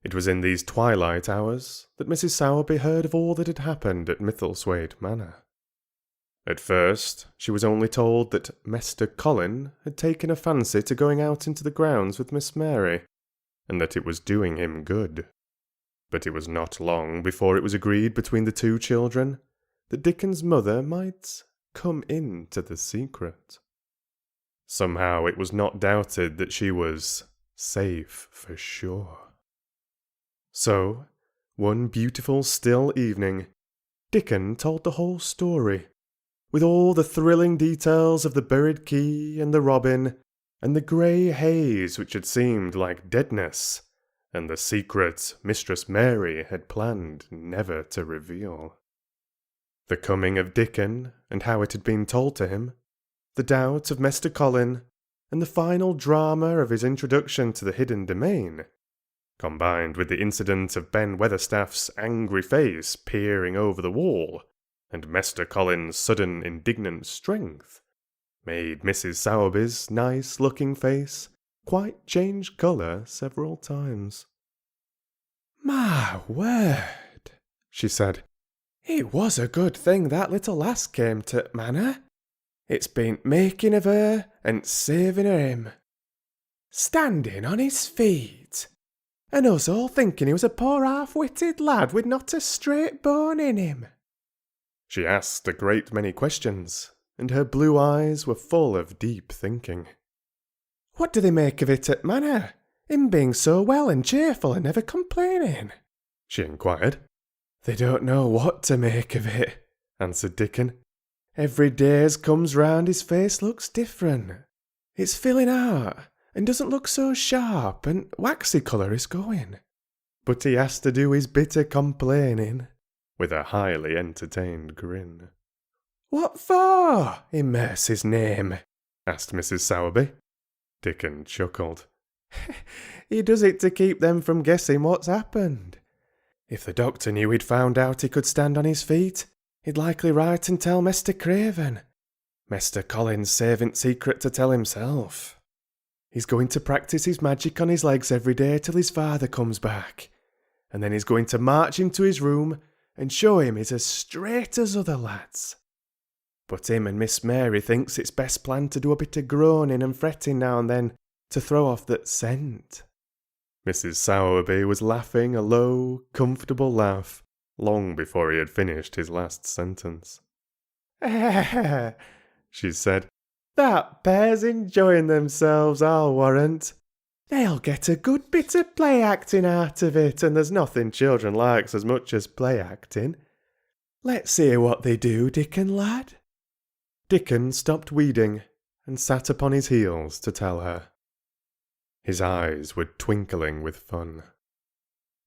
It was in these twilight hours that Mrs. Sowerby heard of all that had happened at Misselthwaite Manor. At first, she was only told that Mester Colin had taken a fancy to going out into the grounds with Miss Mary, and that it was doing him good. But it was not long before it was agreed between the two children that Dickon's mother might come into the secret. Somehow it was not doubted that she was safe for sure. So, one beautiful still evening, Dickon told the whole story, with all the thrilling details of the buried key and the robin, and the grey haze which had seemed like deadness, and the secret Mistress Mary had planned never to reveal. The coming of Dickon, and how it had been told to him, the doubt of Mester Colin, and the final drama of his introduction to the hidden domain, combined with the incident of Ben Weatherstaff's angry face peering over the wall, and Mester Colin's sudden indignant strength, made Mrs. Sowerby's nice-looking face quite change colour several times.
"My word," she said, "it was a good thing that little lass came to t' manor. It's been making of her and saving of him. Standing on his feet, and us all thinking he was a poor half-witted lad with not a straight bone in him."
She asked a great many questions, and her blue eyes were full of deep thinking.
"What do they make of it at manor? Him being so well and cheerful and never complaining?"
she inquired.
"They don't know what to make of it," answered Dickon. "Every day as comes round his face looks different. It's filling out, and doesn't look so sharp, and waxy colour is going.
But he has to do his bit of complaining," with a highly entertained grin.
"What for, in mercy's name?"
asked Mrs. Sowerby. Dickon chuckled.
"He does it to keep them from guessing what's happened. If the doctor knew he'd found out he could stand on his feet, he'd likely write and tell Mester Craven. Mester Colin's saving secret to tell himself. He's going to practice his magic on his legs every day till his father comes back. And then he's going to march him to his room and show him he's as straight as other lads. But him and Miss Mary thinks it's best plan to do a bit of groaning and fretting now and then to throw off that scent.
Mrs. Sowerby was laughing a low, comfortable laugh long before he had finished his last sentence.
She said, "That pair's enjoying themselves, I'll warrant. They'll get a good bit of play acting out of it, and there's nothing children likes as much as play acting. Let's hear what they do, Dickon lad."
Dickon stopped weeding and sat upon his heels to tell her. His eyes were twinkling with fun.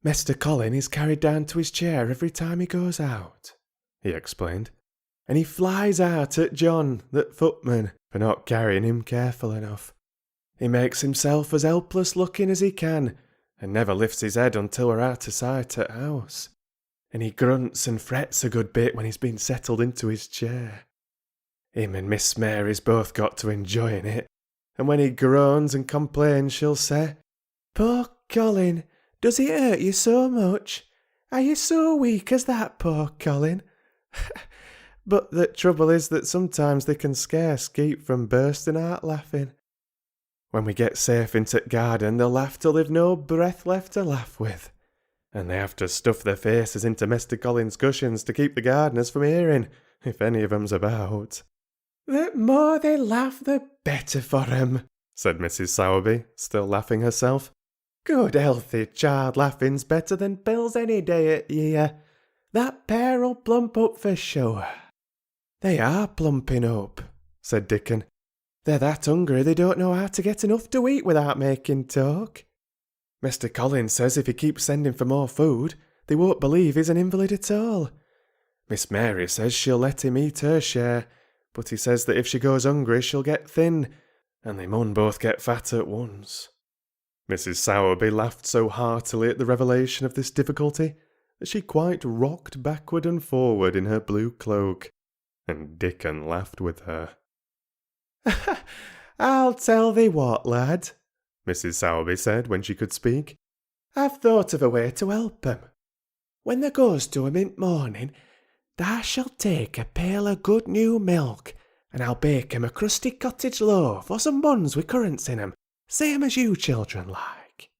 "Mester Colin is carried down to his chair every time he goes out," he explained, "and he flies out at John, that footman, for not carrying him careful enough. He makes himself as helpless looking as he can, and never lifts his head until we're out of sight at house. And he grunts and frets a good bit when he's been settled into his chair. Him and Miss Mary's both got to enjoying it, and when he groans and complains she'll say, 'Poor Colin, does it hurt you so much? Are you so weak as that, poor Colin?' But the trouble is that sometimes they can scarce keep from bursting out laughing. When we get safe into the garden, they'll laugh till they've no breath left to laugh with, and they have to stuff their faces into Mr. Colin's cushions to keep the gardeners from hearing, if any of 'em's about. The more they laugh, the better for 'em," said Mrs. Sowerby, still laughing herself. "Good healthy child laughing's better than pills any day at year. That pair'll plump up for sure." "They are plumping up," said Dickon. "They're that hungry they don't know how to get enough to eat without making talk. Mr. Collins says if he keeps sending for more food, they won't believe he's an invalid at all. Miss Mary says she'll let him eat her share, but he says that if she goes hungry she'll get thin, and they mun both get fat at once."
Mrs. Sowerby laughed so heartily at the revelation of this difficulty that she quite rocked backward and forward in her blue cloak, and Dickon laughed with her.
"I'll tell thee what, lad,"
Mrs. Sowerby said when she could speak.
"I've thought of a way to help 'em. When thou goes to 'em in morning, thou shall take a pail of good new milk, and I'll bake 'em a crusty cottage loaf or some buns with currants in 'em, same as you children like.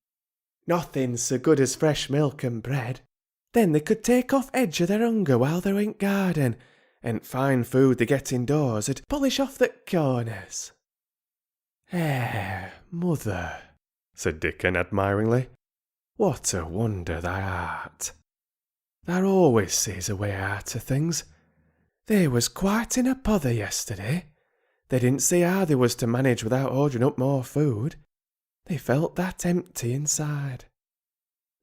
Nothing's so good as fresh milk and bread. Then they could take off edge of their hunger while they're in garden, and fine food they get indoors 'ud polish off the corners." Mother," said Dickon admiringly, "what a wonder thou art. Thou always sees a way out of things. They was quite in a pother yesterday. They didn't see how they was to manage without ordering up more food. They felt that empty inside.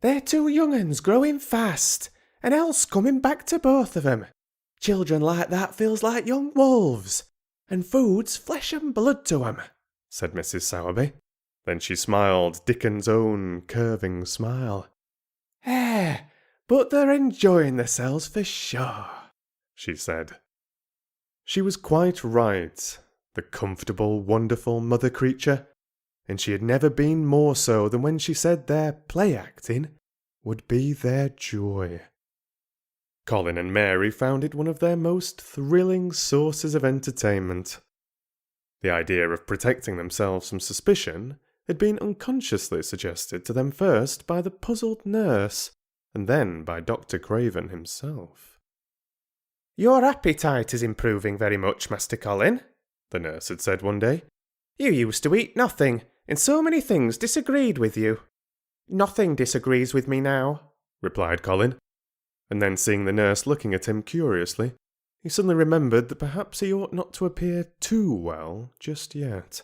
They're two young uns growing fast, and else coming back to both of 'em. Children like that feels like young wolves, and food's flesh and blood to 'em," said Mrs. Sowerby.
Then she smiled Dickon's own curving smile.
But they're enjoying themselves for sure,"
she said. She was quite right, the comfortable, wonderful mother creature, and she had never been more so than when she said their play-acting would be their joy. Colin and Mary found it one of their most thrilling sources of entertainment. The idea of protecting themselves from suspicion had been unconsciously suggested to them first by the puzzled nurse, and then by Dr. Craven himself.
"Your appetite is improving very much, Master Colin," the nurse had said one day. "You used to eat nothing, and so many things disagreed with you." "Nothing disagrees with me now," replied Colin, and then seeing the nurse looking at him curiously, he suddenly remembered that perhaps he ought not to appear too well just yet.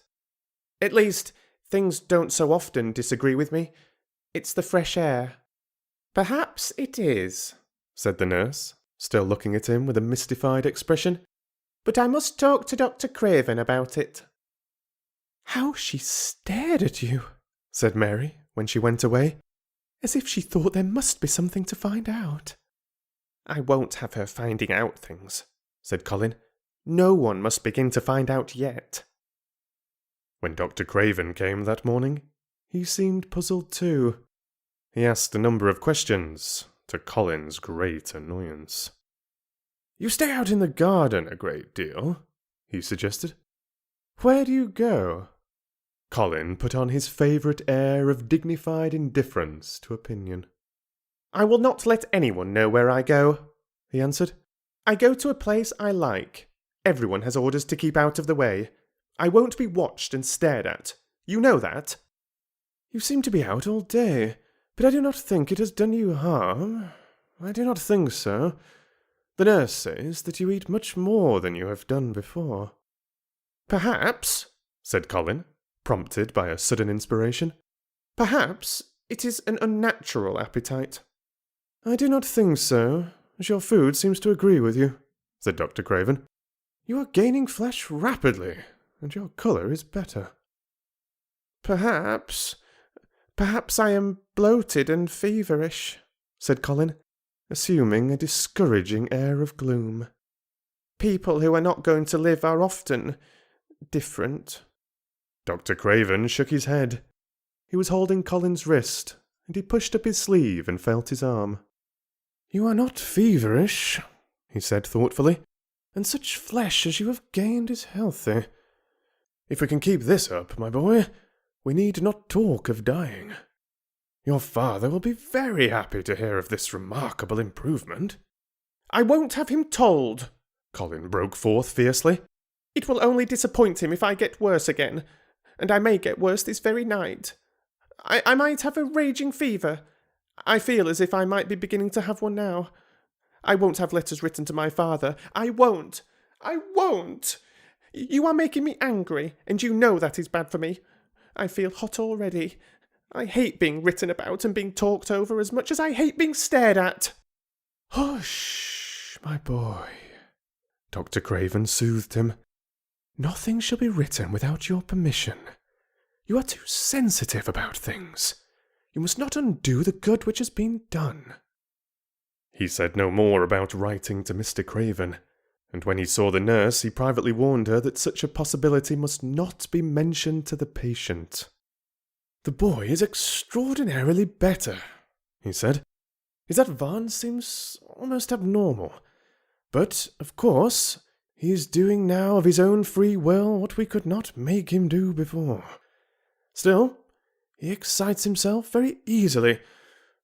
"At least, things don't so often disagree with me. It's the fresh air." "Perhaps it is," said the nurse, still looking at him with a mystified expression. "But I must talk to Dr. Craven about it." "How she stared at you," said Mary, when she went away, "as if she thought there must be something to find out." "I won't have her finding out things," said Colin. "No one must begin to find out yet."
When Dr. Craven came that morning, he seemed puzzled too. He asked a number of questions, to Colin's great annoyance. "You stay out in the garden a great deal," he suggested. "Where do you go?" Colin put on his favourite air of dignified indifference to opinion. "I will not let anyone know where I go," he answered. "I go to a place I like. Everyone has orders to keep out of the way. I won't be watched and stared at. You know that." "You seem to be out all day, but I do not think it has done you harm. I do not think so. The nurse says that you eat much more than you have done before." "Perhaps," said Colin, prompted by a sudden inspiration, "perhaps it is an unnatural appetite." "I do not think so, as your food seems to agree with you," said Dr. Craven. "You are gaining flesh rapidly, and your colour is better." Perhaps I am bloated and feverish," said Colin, assuming a discouraging air of gloom. "People who are not going to live are often different." Dr. Craven shook his head. He was holding Colin's wrist, and he pushed up his sleeve and felt his arm. "You are not feverish," he said thoughtfully, "and such flesh as you have gained is healthy. If we can keep this up, my boy, we need not talk of dying. Your father will be very happy to hear of this remarkable improvement." "I won't have him told," Colin broke forth fiercely. "It will only disappoint him if I get worse again, and I may get worse this very night. I might have a raging fever. I feel as if I might be beginning to have one now. I won't have letters written to my father. I won't! I won't! You are making me angry, and you know that is bad for me. I feel hot already. I hate being written about and being talked over as much as I hate being stared at." "Hush, my boy," Dr. Craven soothed him. "Nothing shall be written without your permission. You are too sensitive about things. You must not undo the good which has been done." He said no more about writing to Mr. Craven, and when he saw the nurse, he privately warned her that such a possibility must not be mentioned to the patient. "The boy is extraordinarily better," he said. "His advance seems almost abnormal. But, of course, he is doing now of his own free will what we could not make him do before. Still, he excites himself very easily,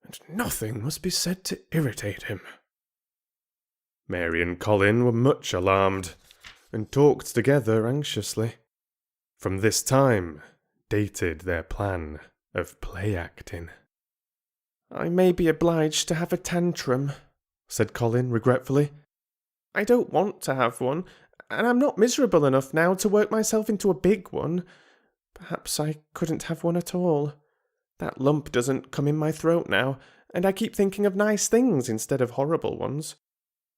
and nothing must be said to irritate him." Mary and Colin were much alarmed, and talked together anxiously. From this time dated their plan of play-acting. "I may be obliged to have a tantrum," said Colin regretfully. "I don't want to have one, and I'm not miserable enough now to work myself into a big one. Perhaps I couldn't have one at all. That lump doesn't come in my throat now, and I keep thinking of nice things instead of horrible ones.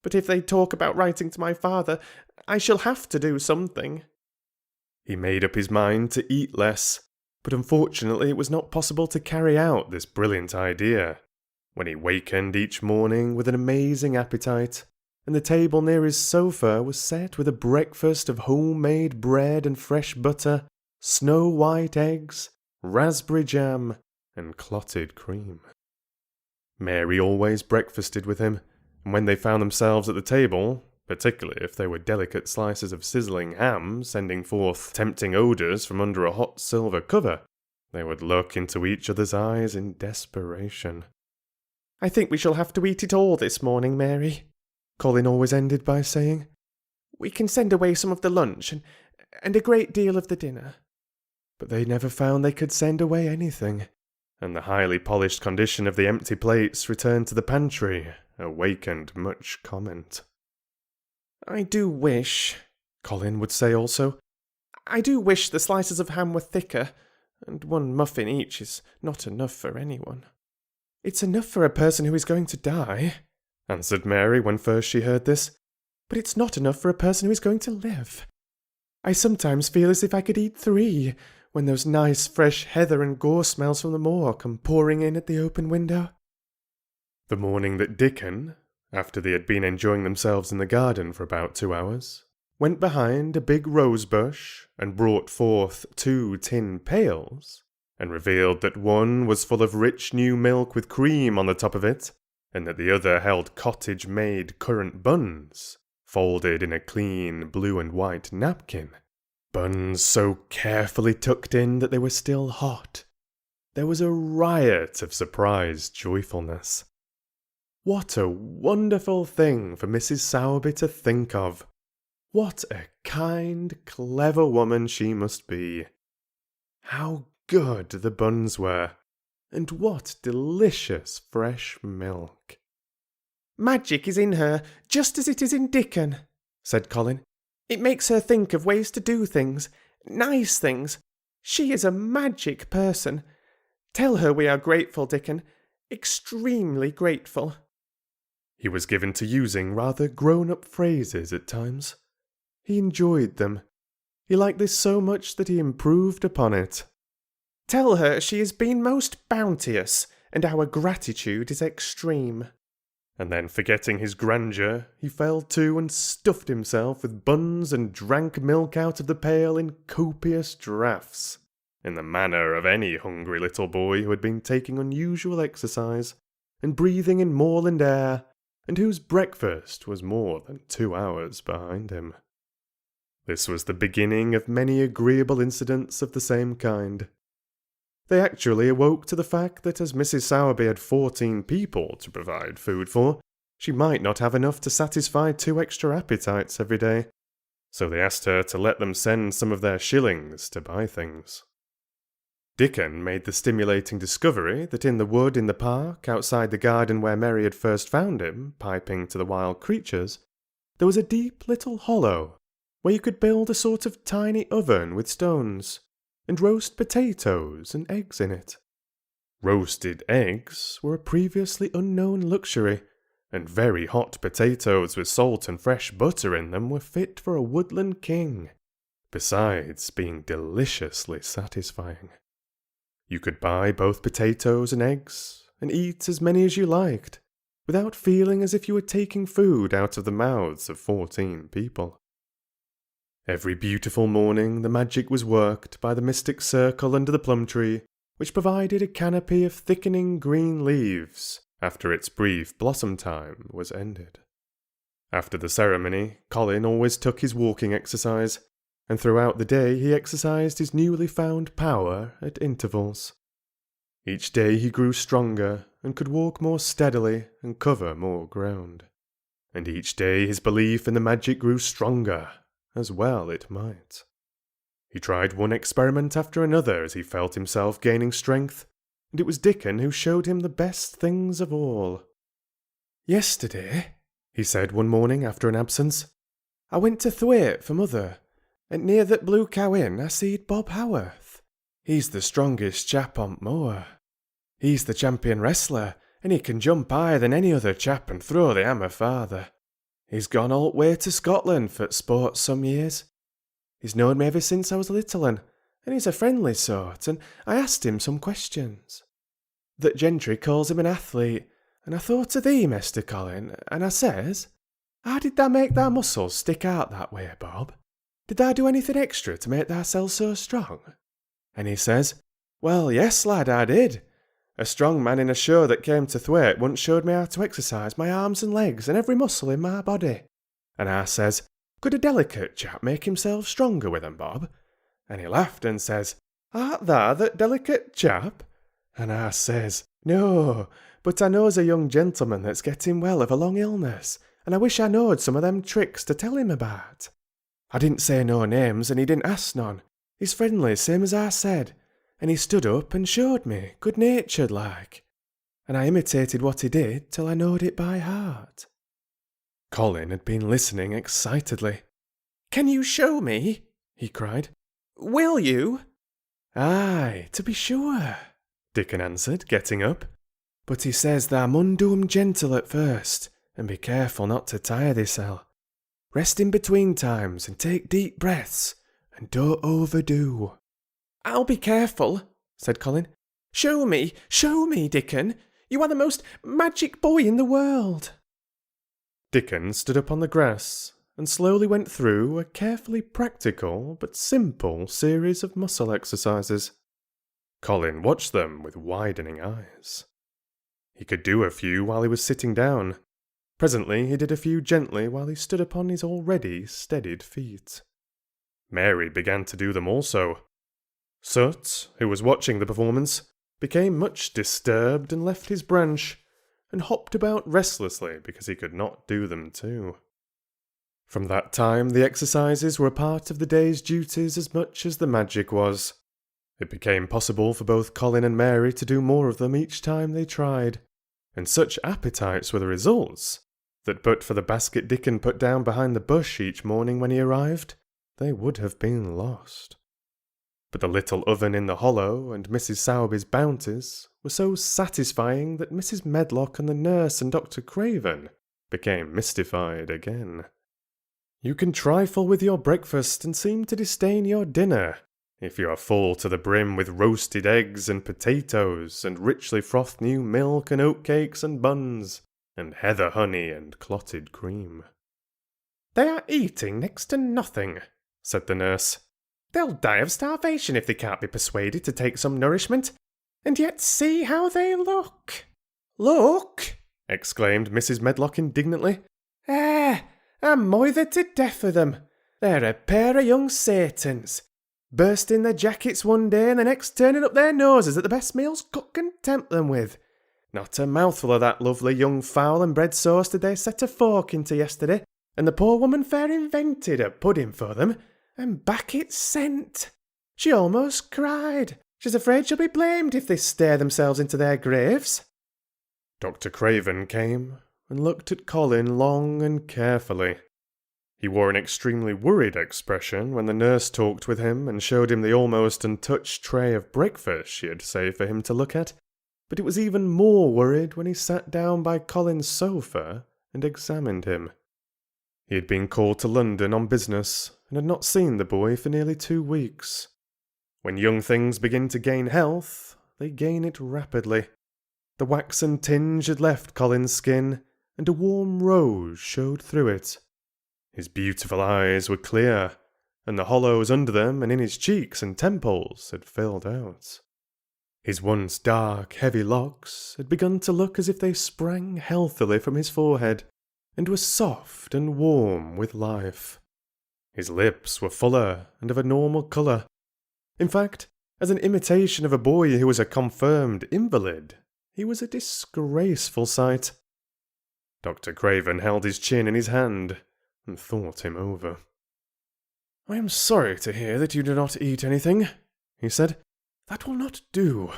But if they talk about writing to my father, I shall have to do something." He made up his mind to eat less, but unfortunately it was not possible to carry out this brilliant idea, when he wakened each morning with an amazing appetite, and the table near his sofa was set with a breakfast of homemade bread and fresh butter, snow-white eggs, raspberry jam, and clotted cream. Mary always breakfasted with him, and when they found themselves at the table, particularly if they were delicate slices of sizzling ham sending forth tempting odours from under a hot silver cover, they would look into each other's eyes in desperation. "I think we shall have to eat it all this morning, Mary," Colin always ended by saying. "We can send away some of the lunch and a great deal of the dinner." But they never found they could send away anything, and the highly polished condition of the empty plates returned to the pantry awakened much comment. "I do wish," Colin would say also, "I do wish the slices of ham were thicker, and one muffin each is not enough for anyone." "It's enough for a person who is going to die," answered Mary when first she heard this, "but it's not enough for a person who is going to live. I sometimes feel as if I could eat 3, when those nice fresh heather and gorse smells from the moor come pouring in at the open window." The morning that Dickon, after they had been enjoying themselves in the garden for about 2 hours, went behind a big rose bush and brought forth 2 tin pails, and revealed that one was full of rich new milk with cream on the top of it, and that the other held cottage-made currant buns, folded in a clean blue and white napkin. Buns so carefully tucked in that they were still hot. There was a riot of surprised joyfulness. What a wonderful thing for Mrs. Sowerby to think of! What a kind, clever woman she must be! How good the buns were, and what delicious fresh milk!
Magic is in her, just as it is in Dickon, said Colin. It makes her think of ways to do things, nice things. She is a magic person. Tell her we are grateful, Dickon. Extremely grateful.
He was given to using rather grown-up phrases at times. He enjoyed them. He liked this so much that he improved upon it.
Tell her she has been most bounteous, and our gratitude is extreme.
And then, forgetting his grandeur, he fell to and stuffed himself with buns and drank milk out of the pail in copious draughts, in the manner of any hungry little boy who had been taking unusual exercise, and breathing in moorland air, and whose breakfast was more than 2 hours behind him. This was the beginning of many agreeable incidents of the same kind. They actually awoke to the fact that as Mrs. Sowerby had 14 people to provide food for, she might not have enough to satisfy 2 extra appetites every day, so they asked her to let them send some of their shillings to buy things. Dickon made the stimulating discovery that in the wood in the park, outside the garden where Mary had first found him, piping to the wild creatures, there was a deep little hollow, where you could build a sort of tiny oven with stones, and roast potatoes and eggs in it. Roasted eggs were a previously unknown luxury, and very hot potatoes with salt and fresh butter in them were fit for a woodland king, besides being deliciously satisfying. You could buy both potatoes and eggs, and eat as many as you liked, without feeling as if you were taking food out of the mouths of 14 people. Every beautiful morning the magic was worked by the mystic circle under the plum tree, which provided a canopy of thickening green leaves after its brief blossom time was ended. After the ceremony, Colin always took his walking exercise, and throughout the day he exercised his newly found power at intervals. Each day he grew stronger and could walk more steadily and cover more ground. And each day his belief in the magic grew stronger, as well it might. He tried one experiment after another as he felt himself gaining strength, and it was Dickon who showed him the best things of all.
Yesterday, he said one morning after an absence, I went to Thwaite for mother, and near that Blue Cow Inn I seed Bob Howarth. He's the strongest chap on moor. He's the champion wrestler, and he can jump higher than any other chap and throw the hammer farther. He's gone all the way to Scotland for sport some years. He's known me ever since I was a little un, and he's a friendly sort, and I asked him some questions. That gentry calls him an athlete, and I thought of thee, Mester Colin, and I says, how did thou make thy muscles stick out that way, Bob? Did thou do anything extra to make thyself so strong? And he says, well, yes, lad, I did. A strong man in a show that came to Thwaite once showed me how to exercise my arms and legs and every muscle in my body. And I says, could a delicate chap make himself stronger with 'em, Bob? And he laughed and says, art thou that delicate chap? And I says, no, but I knows a young gentleman that's getting well of a long illness, and I wish I knowed some of them tricks to tell him about. I didn't say no names, and he didn't ask none. He's friendly, same as I said. And he stood up and showed me, good-natured like. And I imitated what he did till I knowed it by heart.
Colin had been listening excitedly.
Can you show me? He cried. Will you?
Aye, to be sure, Dickon answered, getting up.
But he says thou mun do 'em gentle at first, and be careful not to tire thysel. Rest in between times and take deep breaths, and don't overdo. I'll be careful, said Colin. Show me, Dickon. You are the most magic boy in the world.
Dickon stood up on the grass
and slowly went through a carefully practical but simple series of muscle exercises.
Colin watched them with widening eyes. He could do a few while he was sitting down. Presently he did a few gently while he stood upon his already steadied feet. Mary began to do them also. Sut, who was watching the performance, became much disturbed and left his branch, and hopped about restlessly because he could not do them too. From that time the exercises were a part of the day's duties as much as the magic was. It became possible for both Colin and Mary to do more of them each time they tried, and such appetites were the results, that but for the basket Dickon put down behind the bush each morning when he arrived, they would have been lost. But the little oven in the hollow and Mrs. Sowerby's bounties were so satisfying that Mrs. Medlock and the nurse and Dr. Craven became mystified again. You can trifle with your breakfast and seem to disdain your dinner, if you are full to the brim with roasted eggs and potatoes and richly frothed new milk and oatcakes and buns and heather honey and clotted cream.
They are eating next to nothing, said the nurse. They'll die of starvation if they can't be persuaded to take some nourishment. And yet see how they look. Look! Exclaimed Mrs. Medlock indignantly. I'm moithered to death of them. They're a pair of young Satans, bursting their jackets one day and the next turning up their noses at the best meals cook can tempt them with. Not a mouthful of that lovely young fowl and bread sauce did they set a fork into yesterday, and the poor woman fair invented a pudding for them, and back it sent. She almost cried. She's afraid she'll be blamed if they stare themselves into their graves.
Dr. Craven came and looked at Colin long and carefully. He wore an extremely worried expression when the nurse talked with him and showed him the almost untouched tray of breakfast she had saved for him to look at, but it was even more worried when he sat down by Colin's sofa and examined him. He had been called to London on business and had not seen the boy for nearly 2 weeks. When young things begin to gain health, they gain it rapidly. The waxen tinge had left Colin's skin, and a warm rose showed through it. His beautiful eyes were clear, and the hollows under them and in his cheeks and temples had filled out. His once dark, heavy locks had begun to look as if they sprang healthily from his forehead, and were soft and warm with life. His lips were fuller and of a normal colour. In fact, as an imitation of a boy who was a confirmed invalid, he was a disgraceful sight. Dr. Craven held his chin in his hand and thought him over.
I am sorry to hear that you do not eat anything, he said. That will not do.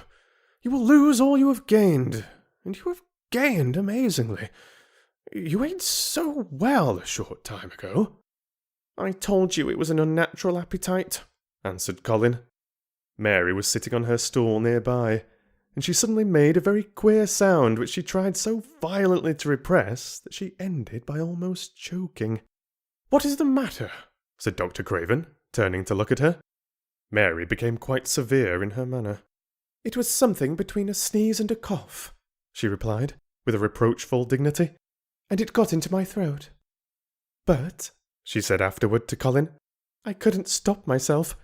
You will lose all you have gained, and you have gained amazingly. You ate so well a short time ago. I told you it was an unnatural appetite, answered Colin. Mary was sitting on her stool nearby, and she suddenly made a very queer sound which she tried so violently to repress that she ended by almost choking. What is the matter? Said Dr. Craven, turning to look at her. Mary became quite severe in her manner. It was something between a sneeze and a cough, she replied, with a reproachful dignity, and it got into my throat. But, she said afterward to Colin, I couldn't stop myself.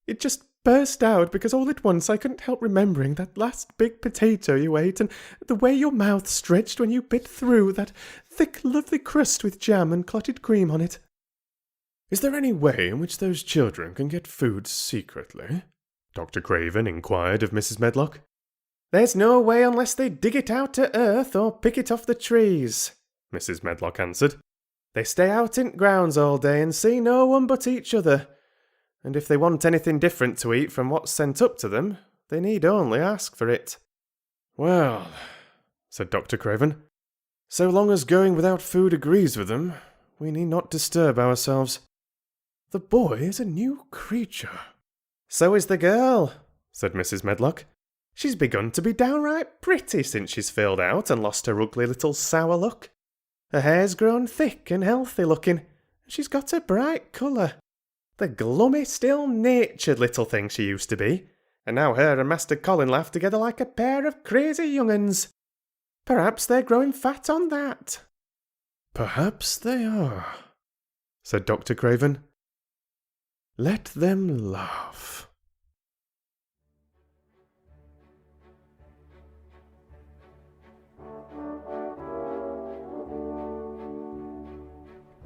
It just burst out because all at once I couldn't help remembering that last big potato you ate and the way your mouth stretched when you bit through that thick, lovely crust with jam and clotted cream on it. Is there any way in which those children can get food secretly? Dr. Craven inquired of Mrs. Medlock. There's no way unless they dig it out to earth or pick it off the trees, Mrs. Medlock answered. They stay out in grounds all day and see no one but each other. And if they want anything different to eat from what's sent up to them, they need only ask for it. Well, said Dr. Craven, so long as going without food agrees with them, we need not disturb ourselves. The boy is a new creature. So is the girl, said Mrs. Medlock. She's begun to be downright pretty since she's filled out and lost her ugly little sour look. Her hair's grown thick and healthy looking, and she's got a bright colour. The glummy, still-natured little thing she used to be, and now her and Master Colin laugh together like a pair of crazy young uns. Perhaps they're growing fat on that. Perhaps they are,
said Dr. Craven.
Let them laugh.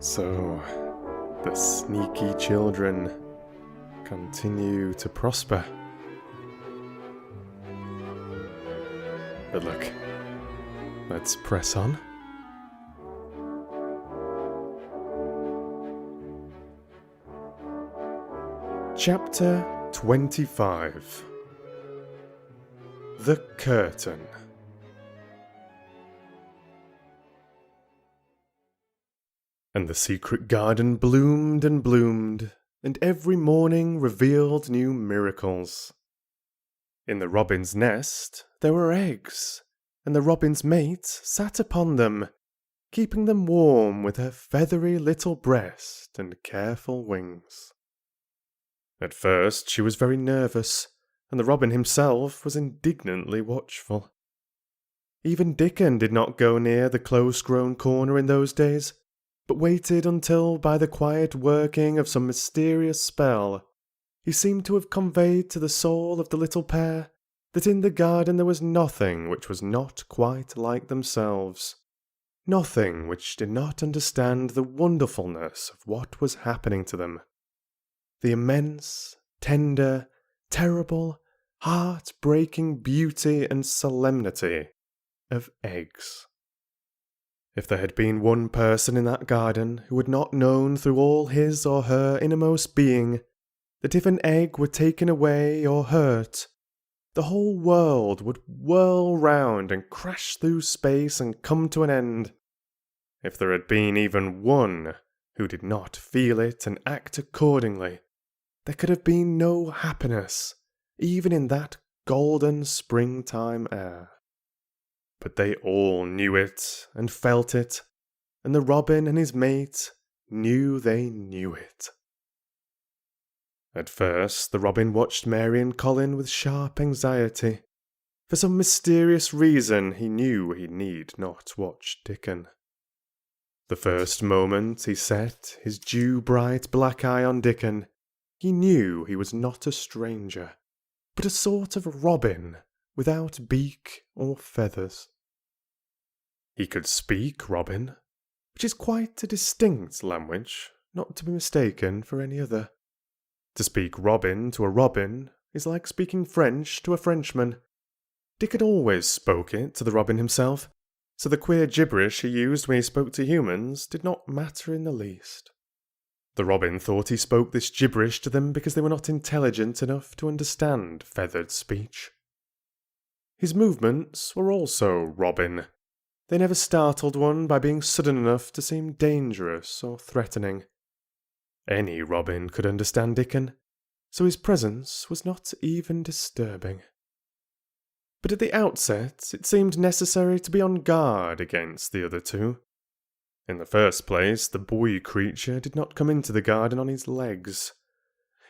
So, the sneaky children continue to prosper. But look, let's press on. Chapter 25. The Curtain. And the secret garden bloomed and bloomed, and every morning revealed new miracles. In the robin's nest there were eggs, and the robin's mate sat upon them, keeping them warm with her feathery little breast and careful wings. At first she was very nervous, and the robin himself was indignantly watchful. Even Dickon did not go near the close-grown corner in those days, but waited until, by the quiet working of some mysterious spell, he seemed to have conveyed to the soul of the little pair that in the garden there was nothing which was not quite like themselves, nothing which did not understand the wonderfulness of what was happening to them, the immense, tender, terrible, heart-breaking beauty and solemnity of eggs. If there had been one person in that garden who had not known through all his or her innermost being that if an egg were taken away or hurt, the whole world would whirl round and crash through space and come to an end, if there had been even one who did not feel it and act accordingly, there could have been no happiness, even in that golden springtime air. But they all knew it and felt it, and the robin and his mate knew they knew it. At first the robin watched Mary and Colin with sharp anxiety. For some mysterious reason he knew he need not watch Dickon. The first moment he set his dew-bright black eye on Dickon, he knew he was not a stranger, but a sort of robin without beak or feathers. He could speak robin, which is quite a distinct language, not to be mistaken for any other. To speak robin to a robin is like speaking French to a Frenchman. Dick had always spoke it to the robin himself, so the queer gibberish he used when he spoke to humans did not matter in the least. The robin thought he spoke this gibberish to them because they were not intelligent enough to understand feathered speech. His movements were also robin. They never startled one by being sudden enough to seem dangerous or threatening. Any robin could understand Dickon, so his presence was not even disturbing. But at the outset it seemed necessary to be on guard against the other two. In the first place, the boy creature did not come into the garden on his legs.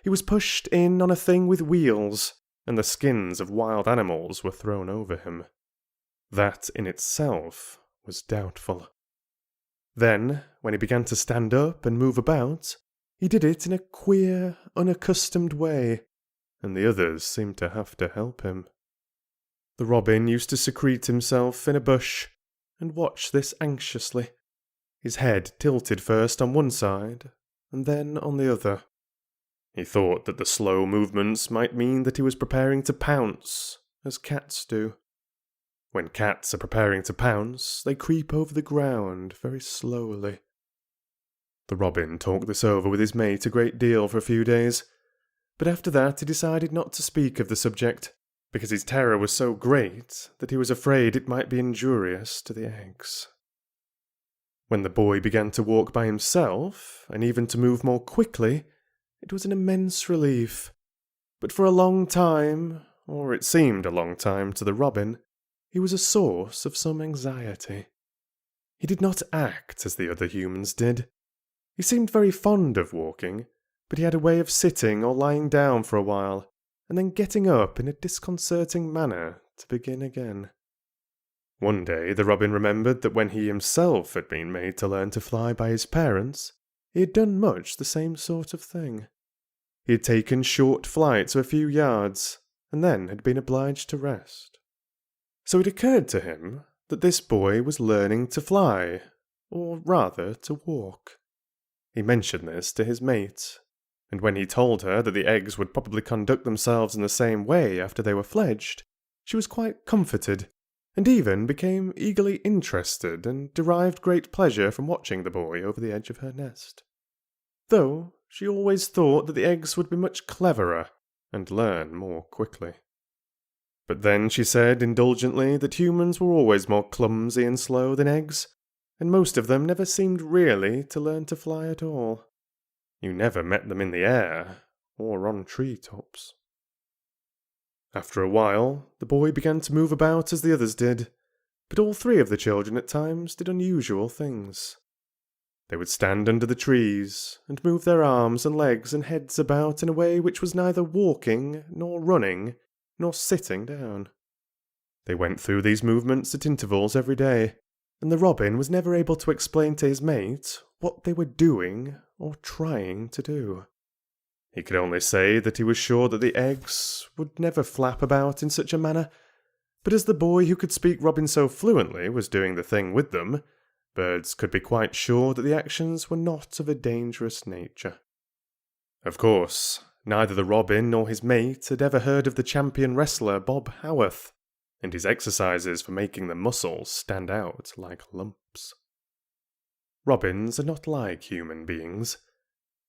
He was pushed in on a thing with wheels, and the skins of wild animals were thrown over him. That in itself was doubtful. Then, when he began to stand up and move about, he did it in a queer, unaccustomed way, and the others seemed to have to help him. The robin used to secrete himself in a bush, and watch this anxiously, his head tilted first on one side, and then on the other. He thought that the slow movements might mean that he was preparing to pounce, as cats do. When cats are preparing to pounce, they creep over the ground very slowly. The robin talked this over with his mate a great deal for a few days, but after that he decided not to speak of the subject, because his terror was so great that he was afraid it might be injurious to the eggs. When the boy began to walk by himself, and even to move more quickly, it was an immense relief. But for a long time, or it seemed a long time to the robin, he was a source of some anxiety. He did not act as the other humans did. He seemed very fond of walking, but he had a way of sitting or lying down for a while, and then getting up in a disconcerting manner to begin again. One day the robin remembered that when he himself had been made to learn to fly by his parents,
he had done much the same sort of thing. He had taken short flights of a few yards, and then had been obliged to rest. So it occurred to him that this boy was learning to fly, or rather to walk. He mentioned this to his mate, and when he told her that the eggs would probably conduct themselves in the same way after they were fledged, she was quite comforted, and even became eagerly interested and derived great pleasure from watching the boy over the edge of her nest. Though she always thought that the eggs would be much cleverer and learn more quickly. But then she said indulgently that humans were always more clumsy and slow than eggs, and most of them never seemed really to learn to fly at all. You never met them in the air or on tree tops. After a while, the boy began to move about as the others did, but all three of the children at times did unusual things. They would stand under the trees and move their arms and legs and heads about in a way which was neither walking, nor running, nor sitting down. They went through these movements at intervals every day, and the robin was never able to explain to his mate what they were doing or trying to do. He could only say that he was sure that the eggs would never flap about in such a manner, but as the boy who could speak robin so fluently was doing the thing with them, birds could be quite sure that the actions were not of a dangerous nature. Of course, neither the robin nor his mate had ever heard of the champion wrestler Bob Howarth, and his exercises for making the muscles stand out like lumps. Robins are not like human beings.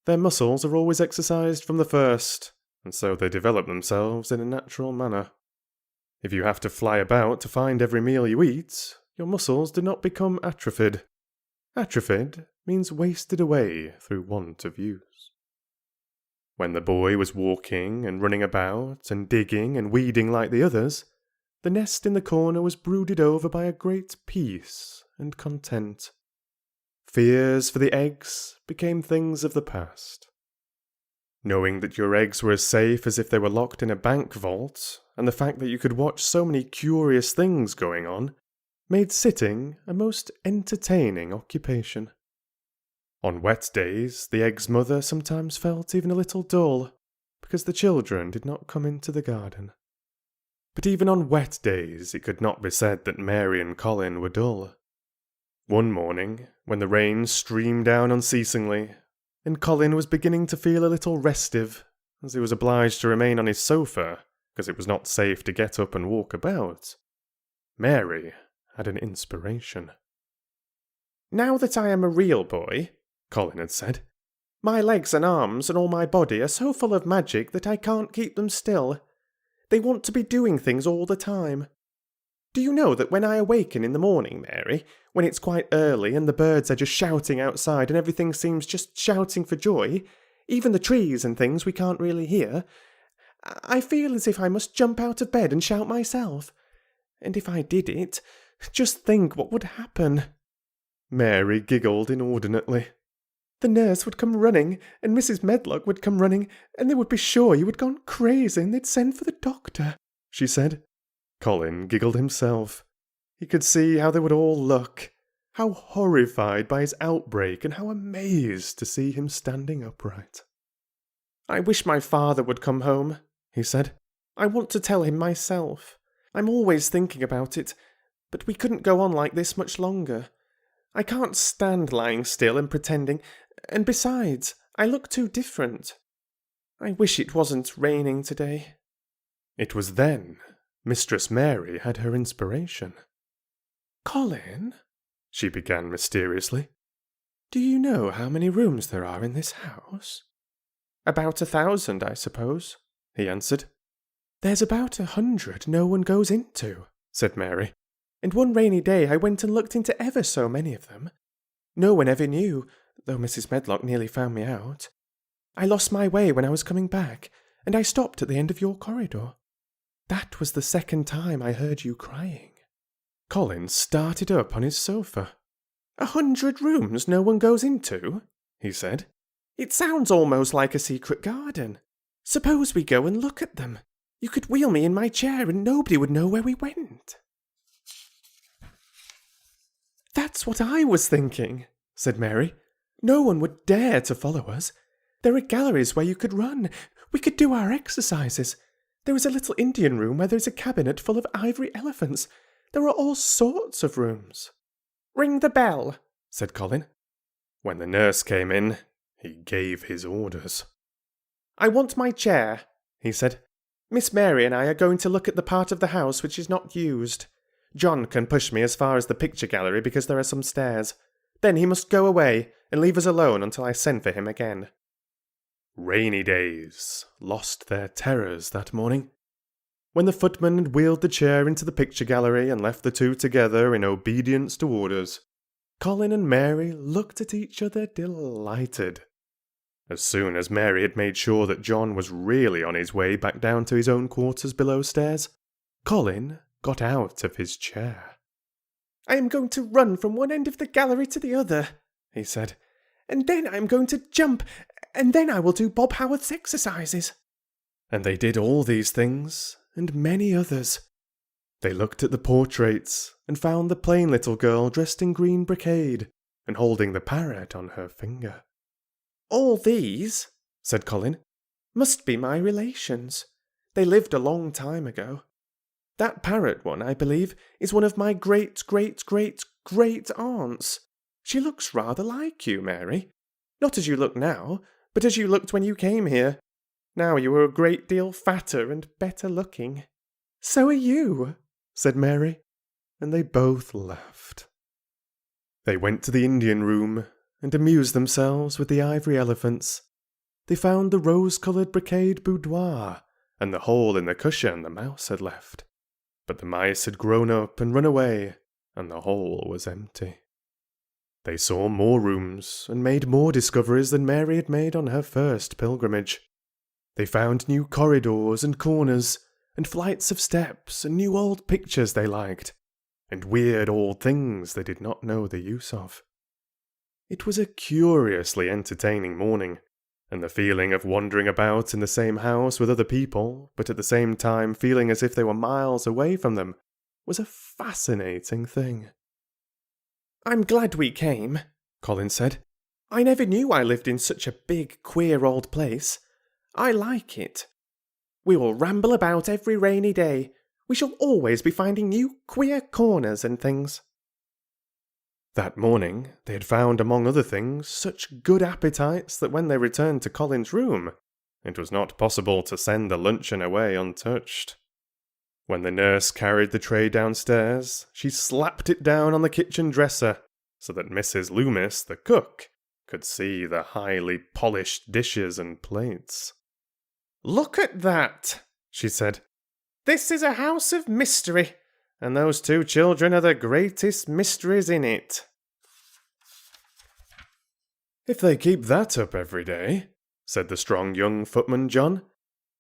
Their muscles are always exercised from the first, and so they develop themselves in a natural manner. If you have to fly about to find every meal you eat, your muscles do not become atrophied. Atrophied means wasted away through want of use. When the boy was walking and running about and digging and weeding like the others, the nest in the corner was brooded over by a great peace and content. Fears for the eggs became things of the past. Knowing that your eggs were as safe as if they were locked in a bank vault, and the fact that you could watch so many curious things going on, made sitting a most entertaining occupation. On wet days, the egg's mother sometimes felt even a little dull, because the children did not come into the garden. But even on wet days, it could not be said that Mary and Colin were dull. One morning, when the rain streamed down unceasingly, and Colin was beginning to feel a little restive, as he was obliged to remain on his sofa, because it was not safe to get up and walk about, Mary had an inspiration. "Now that I am a real boy," Colin had said, "my legs and arms and all my body are so full of magic that I can't keep them still. They want to be doing things all the time. Do you know that when I awaken in the morning, Mary, when it's quite early and the birds are just shouting outside and everything seems just shouting for joy, even the trees and things we can't really hear, I feel as if I must jump out of bed and shout myself. And if I did it, just think what would happen." Mary giggled inordinately. "The nurse would come running, and Mrs. Medlock would come running, and they would be sure you had gone crazy and they'd send for the doctor," she said. Colin giggled himself. He could see how they would all look, how horrified by his outbreak and how amazed to see him standing upright. "I wish my father would come home," he said. "I want to tell him myself. I'm always thinking about it, but we couldn't go on like this much longer. I can't stand lying still and pretending, and besides, I look too different. I wish it wasn't raining today." It was then Mistress Mary had her inspiration. "Colin," she began mysteriously, "do you know how many rooms there are in this house?" "About 1,000, I suppose," he answered. "There's about 100 no one goes into," said Mary. "And one rainy day I went and looked into ever so many of them. No one ever knew, though Mrs. Medlock nearly found me out. I lost my way when I was coming back, and I stopped at the end of your corridor. That was the second time I heard you crying." Colin started up on his sofa. 100 rooms no one goes into?" he said. "It sounds almost like a secret garden. Suppose we go and look at them. You could wheel me in my chair and nobody would know where we went." "That's what I was thinking," said Mary. No one would dare to follow us. There are galleries where you could run. We could do our exercises. There is a little Indian room where there is a cabinet full of ivory elephants. There are all sorts of rooms." "Ring the bell," said Colin.
When the nurse came in, he gave his orders.
"I want my chair," he said. "Miss Mary and I are going to look at the part of the house which is not used. John can push me as far as the picture gallery because there are some stairs. Then he must go away and leave us alone until I send for him again."
Rainy days lost their terrors that morning. When the footman had wheeled the chair into the picture gallery and left the two together in obedience to orders, Colin and Mary looked at each other delighted. As soon as Mary had made sure that John was really on his way back down to his own quarters below stairs, Colin got out of his chair.
"I am going to run from one end of the gallery to the other," he said. "And then I am going to jump, and then I will do Bob Howard's exercises."
And they did all these things, and many others. They looked at the portraits, and found the plain little girl dressed in green brocade, and holding the parrot on her finger.
"All these," said Colin, "must be my relations. They lived a long time ago. That parrot one, I believe, is one of my great-great-great-great-aunts. She looks rather like you, Mary. Not as you look now, but as you looked when you came here. Now you are a great deal fatter and better looking." "So are you," said Mary, and they both laughed.
They went to the Indian room and amused themselves with the ivory elephants. They found the rose-coloured brocade boudoir and the hole in the cushion the mouse had left. But the mice had grown up and run away, and the hole was empty. They saw more rooms and made more discoveries than Mary had made on her first pilgrimage. They found new corridors and corners, and flights of steps, and new old pictures they liked, and weird old things they did not know the use of. It was a curiously entertaining morning, and the feeling of wandering about in the same house with other people, but at the same time feeling as if they were miles away from them, was a fascinating thing.
"I'm glad we came," Colin said. "I never knew I lived in such a big, queer old place. I like it. We will ramble about every rainy day. We shall always be finding new queer corners and things."
That morning they had found, among other things, such good appetites that when they returned to Colin's room, it was not possible to send the luncheon away untouched. When the nurse carried the tray downstairs, she slapped it down on the kitchen dresser, so that Mrs. Loomis, the cook, could see the highly polished dishes and plates.
"Look at that," she said. "This is a house of mystery, and those two children are the greatest mysteries in it."
"If they keep that up every day," said the strong young footman John,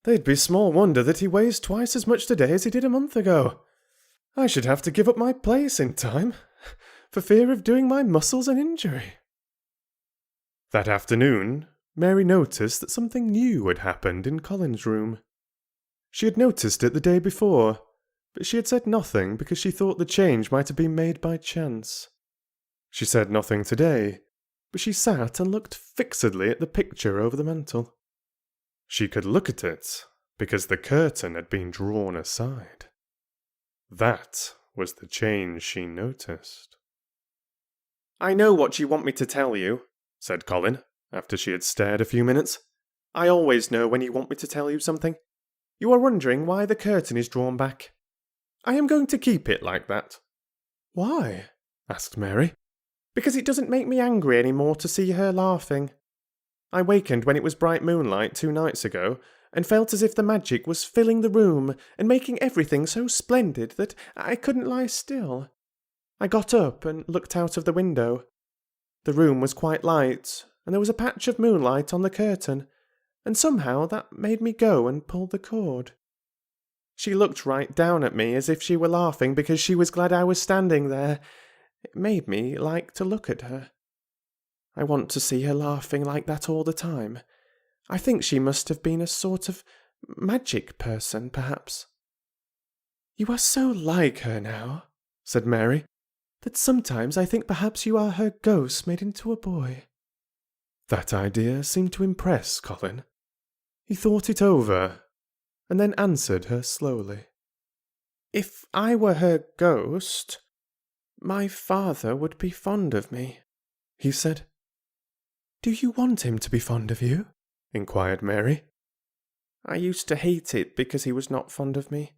"they'd be small wonder that he weighs twice as much today as he did a month ago. I should have to give up my place in time, for fear of doing my muscles an injury." That afternoon, Mary noticed that something new had happened in Colin's room. She had noticed it the day before, but she had said nothing because she thought the change might have been made by chance. She said nothing today, but she sat and looked fixedly at the picture over the mantel. She could look at it because the curtain had been drawn aside. That was the change she noticed.
"I know what you want me to tell you," said Colin, after she had stared a few minutes. "I always know when you want me to tell you something. You are wondering why the curtain is drawn back. I am going to keep it like that."
"Why?" asked Mary.
"Because it doesn't make me angry any more to see her laughing. I wakened when it was bright moonlight 2 nights ago, and felt as if the magic was filling the room and making everything so splendid that I couldn't lie still. I got up and looked out of the window. The room was quite light, and there was a patch of moonlight on the curtain, and somehow that made me go and pull the cord. She looked right down at me as if she were laughing because she was glad I was standing there. It made me like to look at her. I want to see her laughing like that all the time. I think she must have been a sort of magic person, perhaps." "You are so like her now," said Mary, "that sometimes I think perhaps you are her ghost made into a boy." That idea seemed to impress Colin. He thought it over, and then answered her slowly. "If I were her ghost, my father would be fond of me," he said. "Do you want him to be fond of you?" inquired Mary. "I used to hate it because he was not fond of me.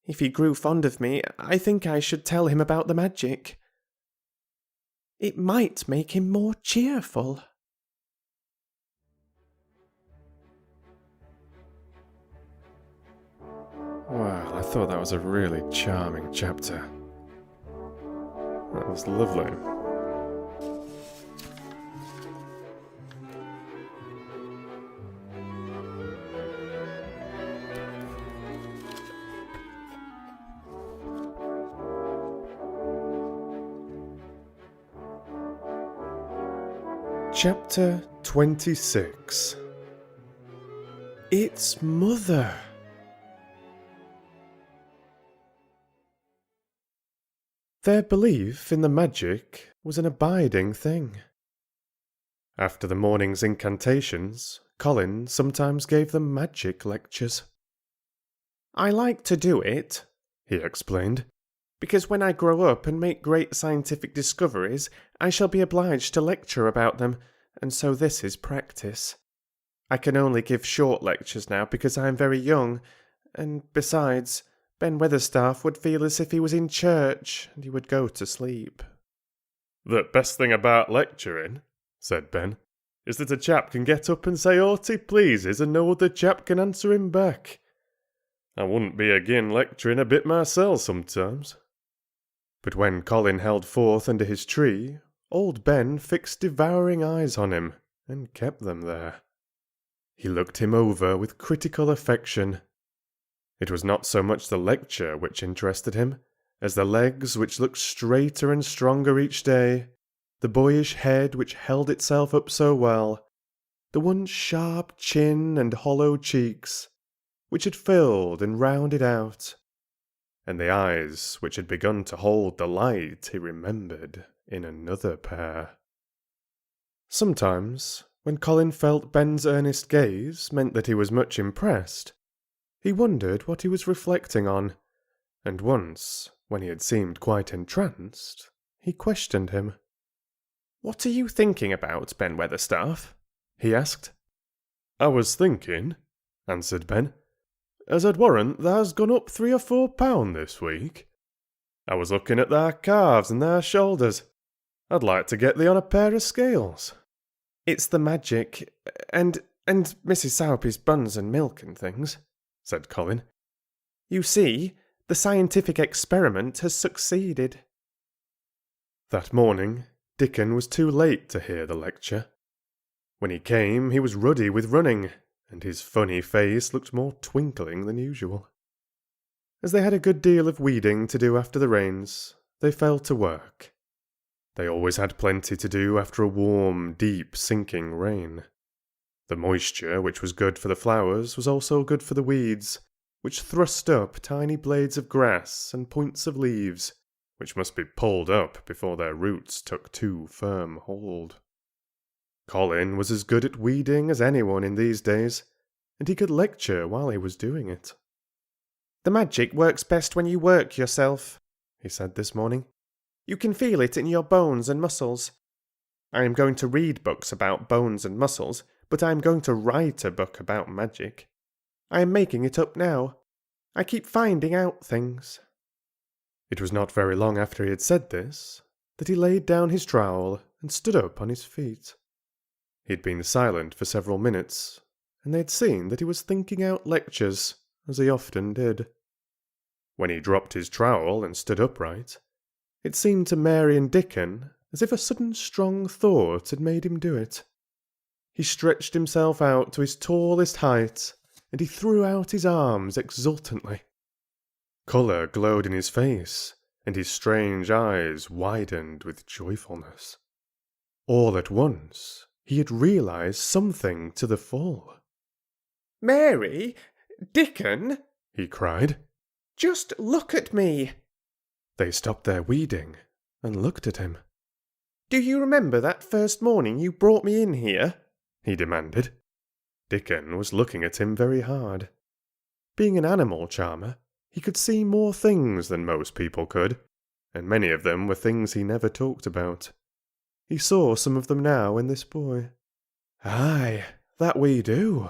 If he grew fond of me, I think I should tell him about the magic. It might make him more cheerful."
Well, I thought that was a really charming chapter. That was lovely. Chapter 26.
It's Mother. Their belief in the magic was an abiding thing. After the morning's incantations, Colin sometimes gave them magic lectures. "I like to do it," he explained, "because when I grow up and make great scientific discoveries, I shall be obliged to lecture about them, and so this is practice. I can only give short lectures now because I am very young, and besides, Ben Weatherstaff would feel as if he was in church, and he would go to sleep."
"The best thing about lecturing," said Ben, "is that a chap can get up and say aught he pleases and no other chap can answer him back. I wouldn't be agin lecturing a bit myself sometimes."
But when Colin held forth under his tree, old Ben fixed devouring eyes on him, and kept them there. He looked him over with critical affection. It was not so much the lecture which interested him, as the legs which looked straighter and stronger each day, the boyish head which held itself up so well, the one sharp chin and hollow cheeks, which had filled and rounded out, and the eyes which had begun to hold the light he remembered in another pair. Sometimes, when Colin felt Ben's earnest gaze meant that he was much impressed, he wondered what he was reflecting on, and once, when he had seemed quite entranced, he questioned him. "What are you thinking about, Ben Weatherstaff?" he asked.
"I was thinking," answered Ben, "as I'd warrant tha's gone up 3 or 4 pound this week. I was looking at thy calves and thy shoulders. I'd like to get thee on a pair of scales."
"It's the magic, and Mrs. Sowerby's buns and milk and things," said Colin. "You see, the scientific experiment has succeeded." That morning, Dickon was too late to hear the lecture. When he came, he was ruddy with running, and his funny face looked more twinkling than usual. As they had a good deal of weeding to do after the rains, they fell to work. They always had plenty to do after a warm, deep, sinking rain. The moisture, which was good for the flowers, was also good for the weeds, which thrust up tiny blades of grass and points of leaves, which must be pulled up before their roots took too firm hold. Colin was as good at weeding as anyone in these days, and he could lecture while he was doing it. "The magic works best when you work yourself," he said this morning. "You can feel it in your bones and muscles. I am going to read books about bones and muscles, but I am going to write a book about magic. I am making it up now. I keep finding out things." It was not very long after he had said this that he laid down his trowel and stood up on his feet. He had been silent for several minutes, and they had seen that he was thinking out lectures, as he often did. When he dropped his trowel and stood upright, it seemed to Mary and Dickon as if a sudden strong thought had made him do it. He stretched himself out to his tallest height, and he threw out his arms exultantly. Colour glowed in his face, and his strange eyes widened with joyfulness. All at once, he had realised something to the full. "Mary! Dickon!" he cried. "Just look at me!" They stopped their weeding and looked at him. Do you remember that first morning you brought me in here? He demanded. Dickon was looking at him very hard. Being an animal charmer, he could see more things than most people could, and many of them were things he never talked about. He saw some of them now in this boy. "Aye, that we do,"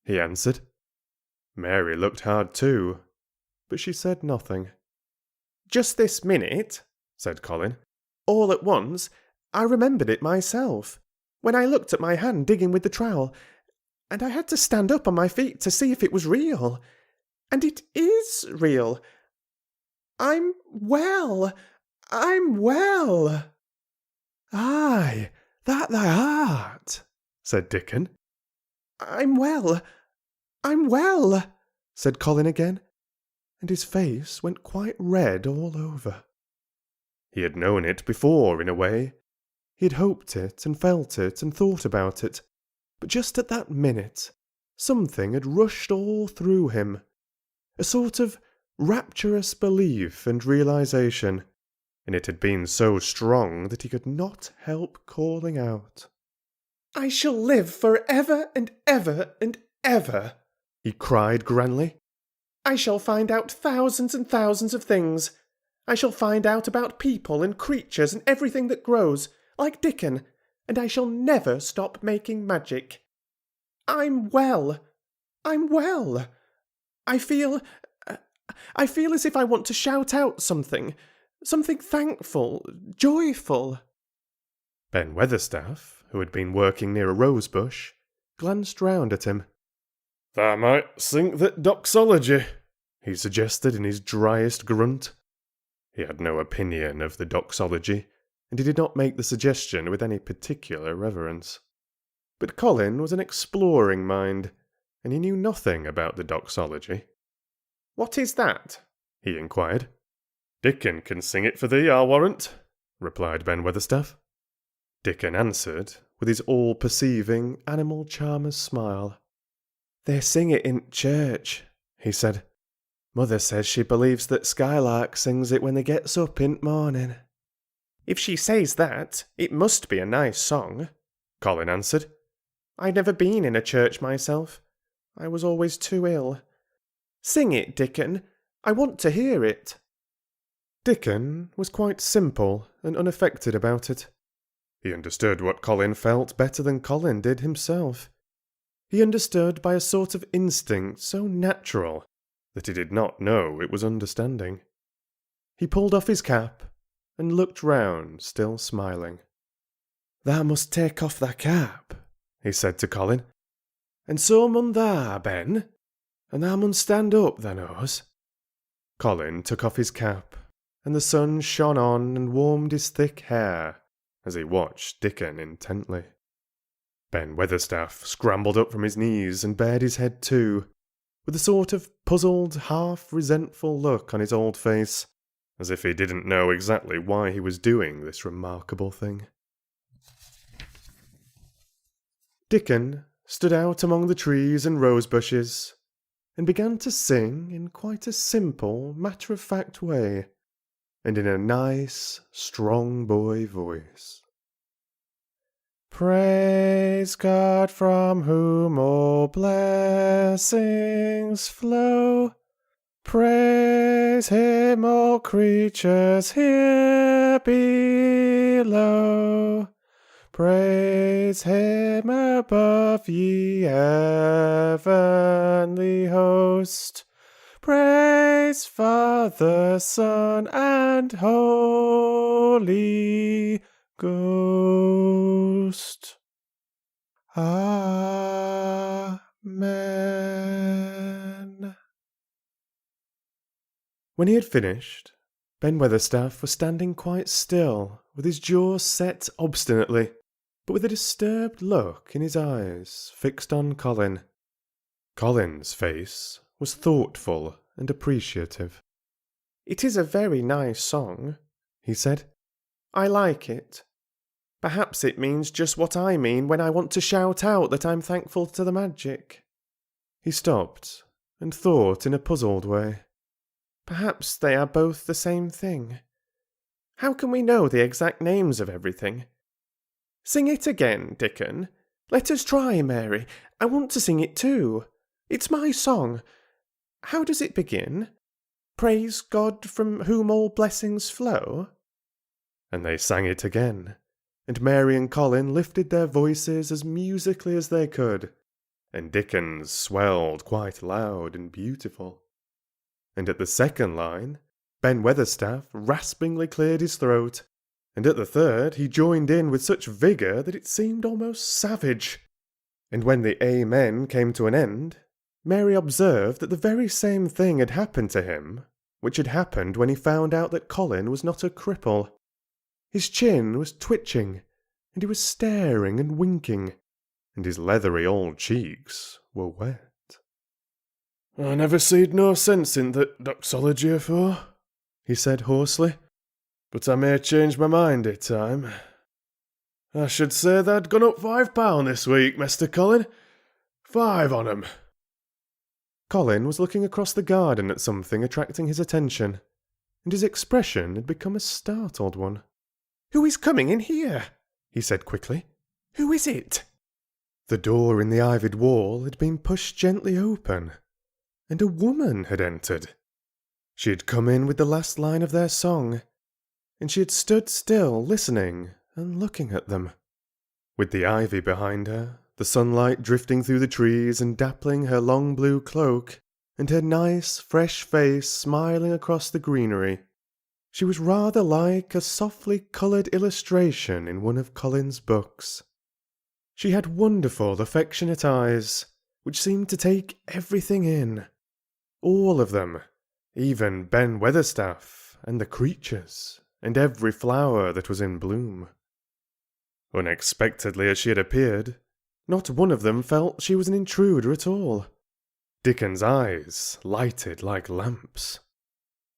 he answered. Mary looked hard too, but she said nothing. "Just this minute," said Colin, "all at once, I remembered it myself, when I looked at my hand digging with the trowel, and I had to stand up on my feet to see if it was real. And it is real. I'm well. I'm well." "Aye, that thou art," said Dickon. "I'm well. I'm well," said Colin again, and his face went quite red all over. He had known it before, in a way. He had hoped it, and felt it, and thought about it. But just at that minute, something had rushed all through him. A sort of rapturous belief and realization, and it had been so strong that he could not help calling out. "I shall live for ever and ever and ever," he cried grandly. "I shall find out thousands and thousands of things. I shall find out about people and creatures and everything that grows, like Dickon, and I shall never stop making magic. I'm well. I'm well. I feel as if I want to shout out something thankful, joyful." Ben Weatherstaff, who had been working near a rose bush, glanced round at him.
"Thou might sing that doxology,"
he suggested in his driest grunt. He had no opinion of the doxology, and he did not make the suggestion with any particular reverence. But Colin was an exploring mind, and he knew nothing about the doxology. "What is that?" he inquired.
"Dickon can sing it for thee, I'll warrant,"
replied Ben Weatherstaff. Dickon answered with his all-perceiving, animal charmer's smile. "They sing it in church," he said. "Mother says she believes that Skylark sings it when they gets up in t' morning." "If she says that, it must be a nice song," Colin answered. "I've never been in a church myself. I was always too ill. Sing it, Dickon. I want to hear it." Dickon was quite simple and unaffected about it. He understood what Colin felt better than Colin did himself. He understood by a sort of instinct so natural that he did not know it was understanding. He pulled off his cap and looked round, still smiling. "Thou must take off thy cap," he said to Colin. "And so mun thou, Ben. And thou mun stand up, thou knows." Colin took off his cap, and the sun shone on and warmed his thick hair as he watched Dickon intently. Ben Weatherstaff scrambled up from his knees and bared his head too, with a sort of puzzled, half-resentful look on his old face, as if he didn't know exactly why he was doing this remarkable thing. Dickon stood out among the trees and rose bushes, and began to sing in quite a simple, matter-of-fact way, and in a nice, strong boy voice. "Praise God from whom all blessings flow. Praise Him, all creatures here below. Praise Him above, ye heavenly host. Praise Father, Son, and Holy Ghost. Amen." When he had finished, Ben Weatherstaff was standing quite still, with his jaw set obstinately, but with a disturbed look in his eyes fixed on Colin. Colin's face was thoughtful and appreciative. "It is a very nice song," he said. "I like it. Perhaps it means just what I mean when I want to shout out that I'm thankful to the magic." He stopped and thought in a puzzled way. Perhaps they are both the same thing. How can we know the exact names of everything? Sing it again, Dickon. Let us try, Mary. I want to sing it too. It's my song. How does it begin? Praise God from whom all blessings flow?
And they sang it again, and Mary and Colin lifted their voices as musically as they could, and Dickens swelled quite loud and beautiful. And at the second line, Ben Weatherstaff raspingly cleared his throat, and at the third he joined in with such vigour that it seemed almost savage. And when the Amen came to an end, Mary observed that the very same thing had happened to him, which had happened when he found out that Colin was not a cripple. His chin was twitching, and he was staring and winking, and his leathery old cheeks were wet.
I never seed no sense in that doxology afore, he said hoarsely, but I may change my mind i' time. I should say they'd gone up £5 this week, Mr. Colin. 5 on 'em.
Colin was looking across the garden at something attracting his attention, and his expression had become a startled one.
Who is coming in here? He said quickly. Who is it?
The door in the ivied wall had been pushed gently open, and a woman had entered. She had come in with the last line of their song, and she had stood still listening and looking at them. With the ivy behind her, the sunlight drifting through the trees and dappling her long blue cloak, and her nice, fresh face smiling across the greenery, she was rather like a softly coloured illustration in one of Colin's books. She had wonderful, affectionate eyes, which seemed to take everything in. All of them, even Ben Weatherstaff, and the creatures, and every flower that was in bloom. Unexpectedly as she had appeared, not one of them felt she was an intruder at all. Dickon's eyes lighted like lamps.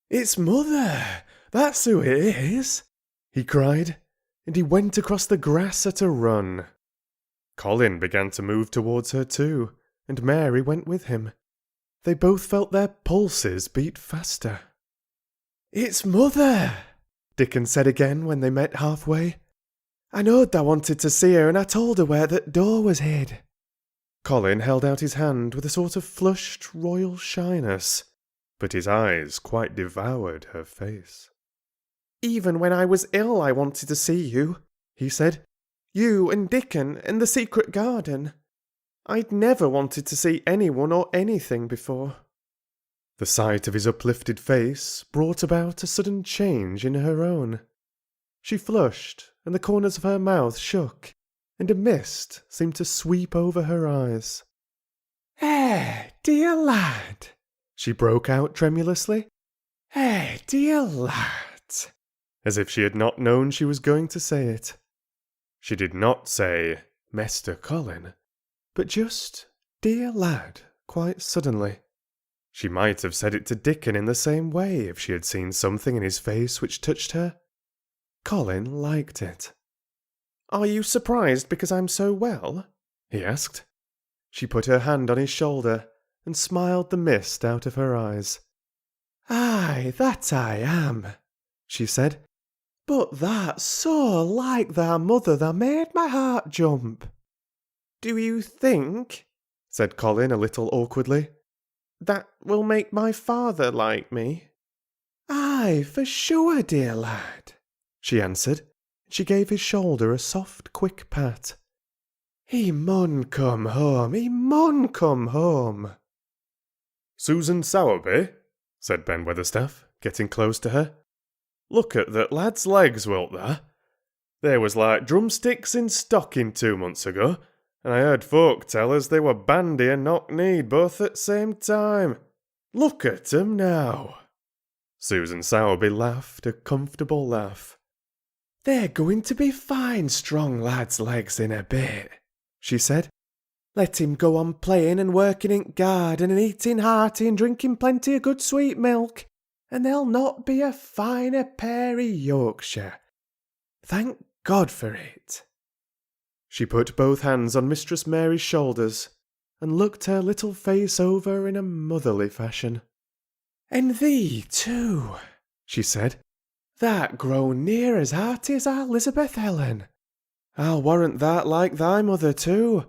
It's Mother! That's who it is!
He cried, and he went across the grass at a run. Colin began to move towards her too, and Mary went with him. They both felt their pulses beat faster.
It's Mother!
Dickon said again when they met halfway.
I knowed I wanted to see her, and I told her where that door was hid.
Colin held out his hand with a sort of flushed royal shyness, but his eyes quite devoured her face.
Even when I was ill I wanted to see you, he said. You and Dickon and the secret garden. I'd never wanted to see anyone or anything before.
The sight of his uplifted face brought about a sudden change in her own. She flushed, and the corners of her mouth shook, and a mist seemed to sweep over her eyes.
Dear lad,
she broke out tremulously.
Dear lad.
As if she had not known she was going to say it. She did not say, Mester Colin, but just, dear lad, quite suddenly. She might have said it to Dickon in the same way if she had seen something in his face which touched her. Colin liked it.
Are you surprised because I'm so well?
He asked. She put her hand on his shoulder and smiled the mist out of her eyes.
Aye, that I am, she said. But that's so like thy mother that made my heart jump. Do you think, said Colin a little awkwardly, that will make my father like me? Aye, for sure, dear lad, she answered. She gave his shoulder a soft, quick pat. He mun come home, he mun come home.
Susan Sowerby, said Ben Weatherstaff, getting close to her. Look at that lad's legs, wilt thou? They was like drumsticks in stocking 2 months ago, and I heard folk tell us they were bandy and knock-kneed both at same time. Look at 'em now. Susan Sowerby laughed a comfortable laugh.
They're going to be fine, strong lads' legs in a bit, she said. Let him go on playing and working in garden and eating hearty and drinking plenty of good sweet milk, and they'll not be a finer pair of Yorkshire. Thank God for it.
She put both hands on Mistress Mary's shoulders and looked her little face over in a motherly fashion.
And thee too, she said. That grown near as hearty as our Elizabeth Helen. I'll warrant that like thy mother too.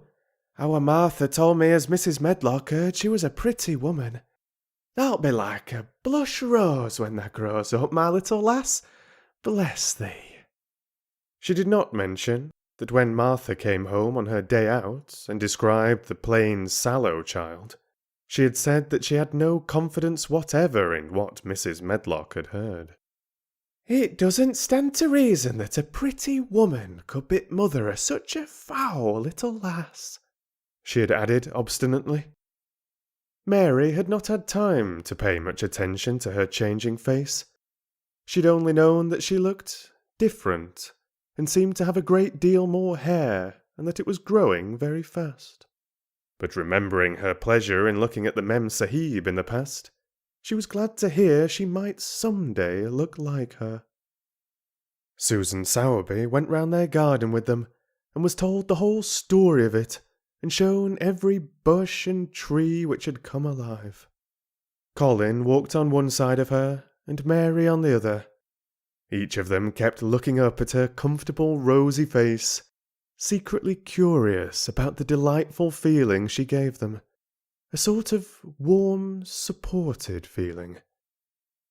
Our Martha told me as Mrs. Medlock heard she was a pretty woman. Thou'lt be like a blush rose when thou grows up, my little lass. Bless thee.
She did not mention that when Martha came home on her day out and described the plain, sallow child, she had said that she had no confidence whatever in what Mrs. Medlock had heard.
It doesn't stand to reason that a pretty woman could be mother of such a foul little lass,
she had added obstinately. Mary had not had time to pay much attention to her changing face. She'd only known that she looked different and seemed to have a great deal more hair and that it was growing very fast. But remembering her pleasure in looking at the Mem Sahib in the past, she was glad to hear she might some day look like her. Susan Sowerby went round their garden with them and was told the whole story of it and shown every bush and tree which had come alive. Colin walked on one side of her and Mary on the other. Each of them kept looking up at her comfortable rosy face, secretly curious about the delightful feeling she gave them, a sort of warm, supported feeling.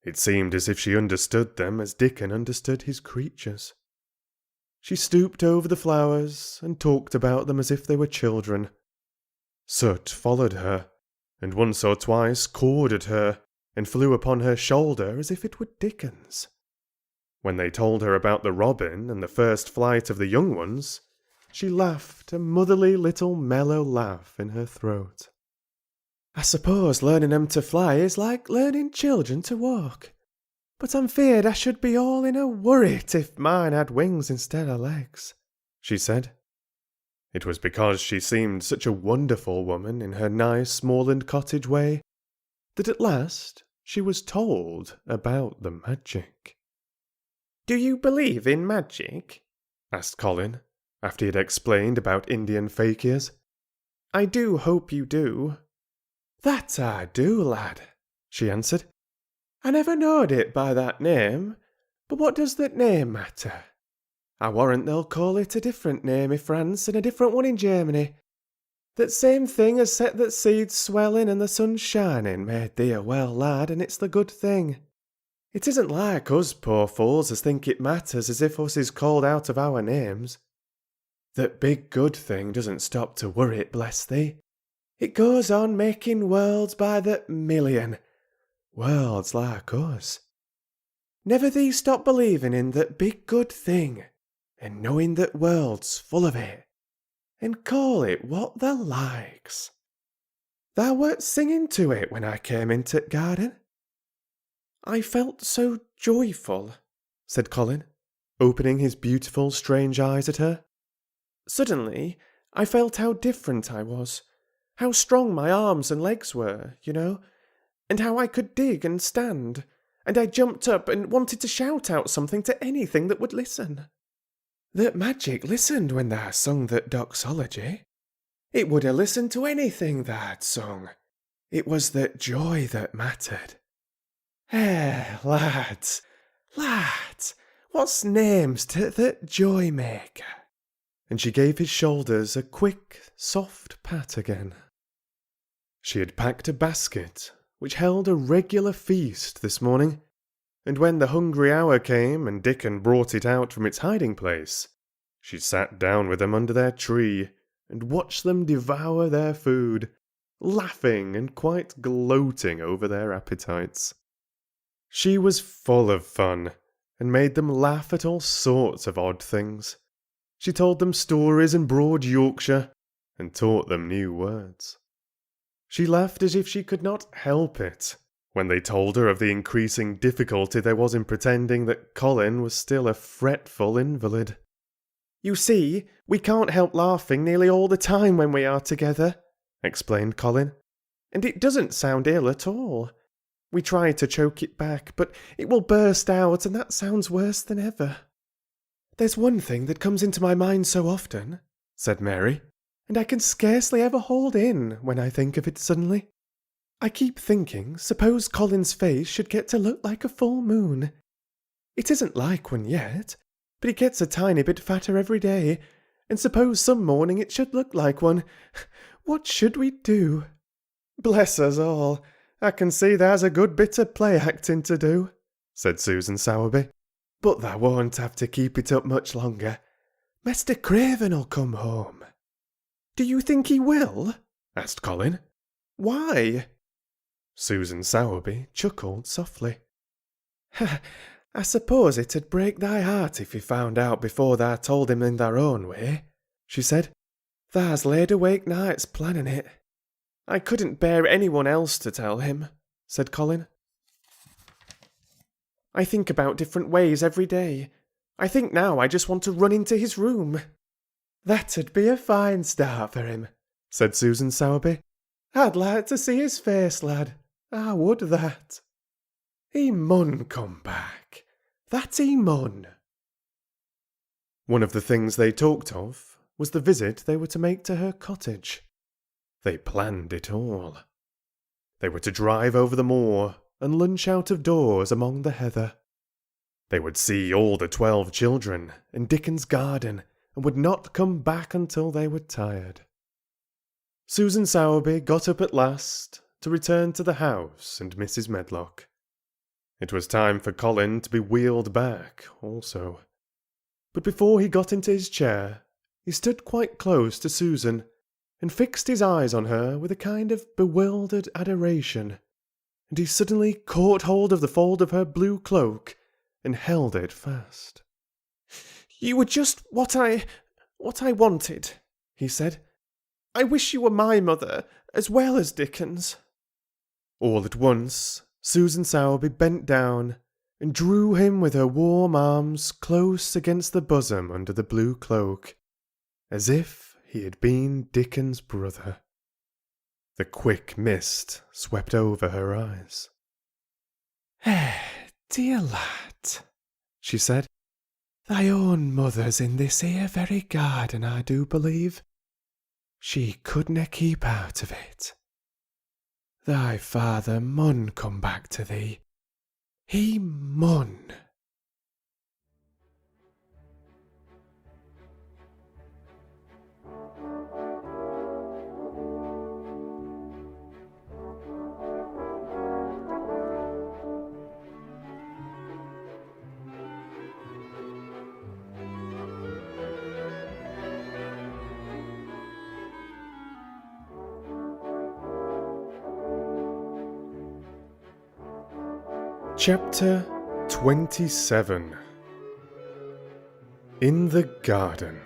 It seemed as if she understood them as Dickon understood his creatures. She stooped over the flowers and talked about them as if they were children. Soot followed her, and once or twice cawed at her and flew upon her shoulder as if it were Dickon's. When they told her about the robin and the first flight of the young ones, she laughed a motherly little mellow laugh in her throat.
I suppose learning 'em to fly is like learning children to walk. But I'm feared I should be all in a worrit if mine had wings instead of legs, she said.
It was because she seemed such a wonderful woman in her nice moorland cottage way that at last she was told about the magic.
Do you believe in magic?
asked Colin, after he had explained about Indian fakirs.
I do hope you do. That I do, lad, she answered. I never knowed it by that name, but what does that name matter? I warrant they'll call it a different name in France and a different one in Germany. That same thing as set that seeds swelling and the sun shining made thee a well, lad, and it's the good thing. It isn't like us poor fools as think it matters as if us is called out of our names. That big good thing doesn't stop to worrit, bless thee. It goes on making worlds by the million. Worlds like us. Never thee stop believing in that big good thing, and knowing that world's full of it, and call it what thou likes. Thou wert singing to it when I came into t' garden. I felt so joyful, said Colin, opening his beautiful strange eyes at her. Suddenly I felt how different I was, how strong my arms and legs were, you know, and how I could dig and stand, and I jumped up and wanted to shout out something to anything that would listen. That magic listened when thou sung that doxology. It would ha' listened to anything thou'd sung. It was that joy that mattered. Lads, what's name's to that joy maker? And she gave his shoulders a quick, soft pat again. She had packed a basket which held a regular feast this morning, and when the hungry hour came and Dickon brought it out from its hiding place, she sat down with them under their tree and watched them devour their food, laughing and quite gloating over their appetites. She was full of fun, and made them laugh at all sorts of odd things. She told them stories in broad Yorkshire, and taught them new words. She laughed as if she could not help it, when they told her of the increasing difficulty there was in pretending that Colin was still a fretful invalid. You see, we can't help laughing nearly all the time when we are together, explained Colin, and it doesn't sound ill at all. We try to choke it back, but it will burst out, and that sounds worse than ever. There's one thing that comes into my mind so often, said Mary, and I can scarcely ever hold in when I think of it suddenly. I keep thinking, suppose Colin's face should get to look like a full moon. It isn't like one yet, but it gets a tiny bit fatter every day, And suppose some morning it should look like one. What should we do?
Bless us all, I can see there's a good bit of play acting to do, said Susan Sowerby.
But thou won't have to keep it up much longer. Mr. Craven'll come home.
Do you think he will? Asked Colin. Why?
Susan Sowerby chuckled softly. I suppose it'd break thy heart if he found out before thou told him in thy own way, she said. Thou's laid awake nights planning it.
I couldn't bear anyone else to tell him, said Colin. I think about different ways every day. I think now I just want to run into his room.
That'd be a fine start for him, said Susan Sowerby. I'd like to see his face, lad. I would that. He mun come back. That he mun.
One of the things they talked of was the visit they were to make to her cottage. They planned it all. They were to drive over the moor and lunch out of doors among the heather. They would see all the 12 children in Dickens' garden and would not come back until they were tired. Susan Sowerby got up at last to return to the house and Mrs. Medlock. It was time for Colin to be wheeled back also. But before he got into his chair, he stood quite close to Susan and fixed his eyes on her with a kind of bewildered adoration, and he suddenly caught hold of the fold of her blue cloak and held it fast.
You were just what I wanted, he said. I wish you were my mother, as well as Dickens.
All at once, Susan Sowerby bent down and drew him with her warm arms close against the bosom under the blue cloak, as if he had been Dickens' brother. The quick mist swept over her eyes.
Dear lad, she said, thy own mother's in this here very garden, I do believe. She couldna keep out of it. Thy father mun come back to thee. He mun.
Chapter 27. In the Garden.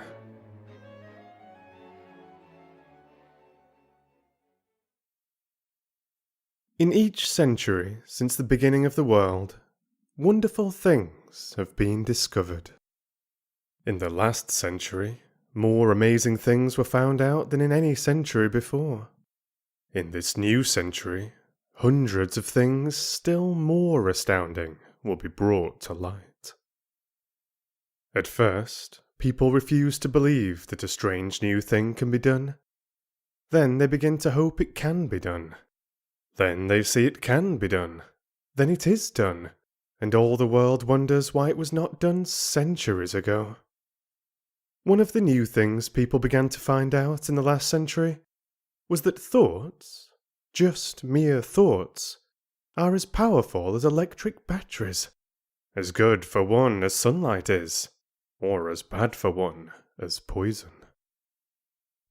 In each century since the beginning of the world, wonderful things have been discovered. In the last century, more amazing things were found out than in any century before. In this new century, hundreds of things still more astounding will be brought to light. At first, people refuse to believe that a strange new thing can be done. Then they begin to hope it can be done. Then they see it can be done. Then it is done. And all the world wonders why it was not done centuries ago. One of the new things people began to find out in the last century was that thoughts, just mere thoughts, are as powerful as electric batteries, as good for one as sunlight is, or as bad for one as poison.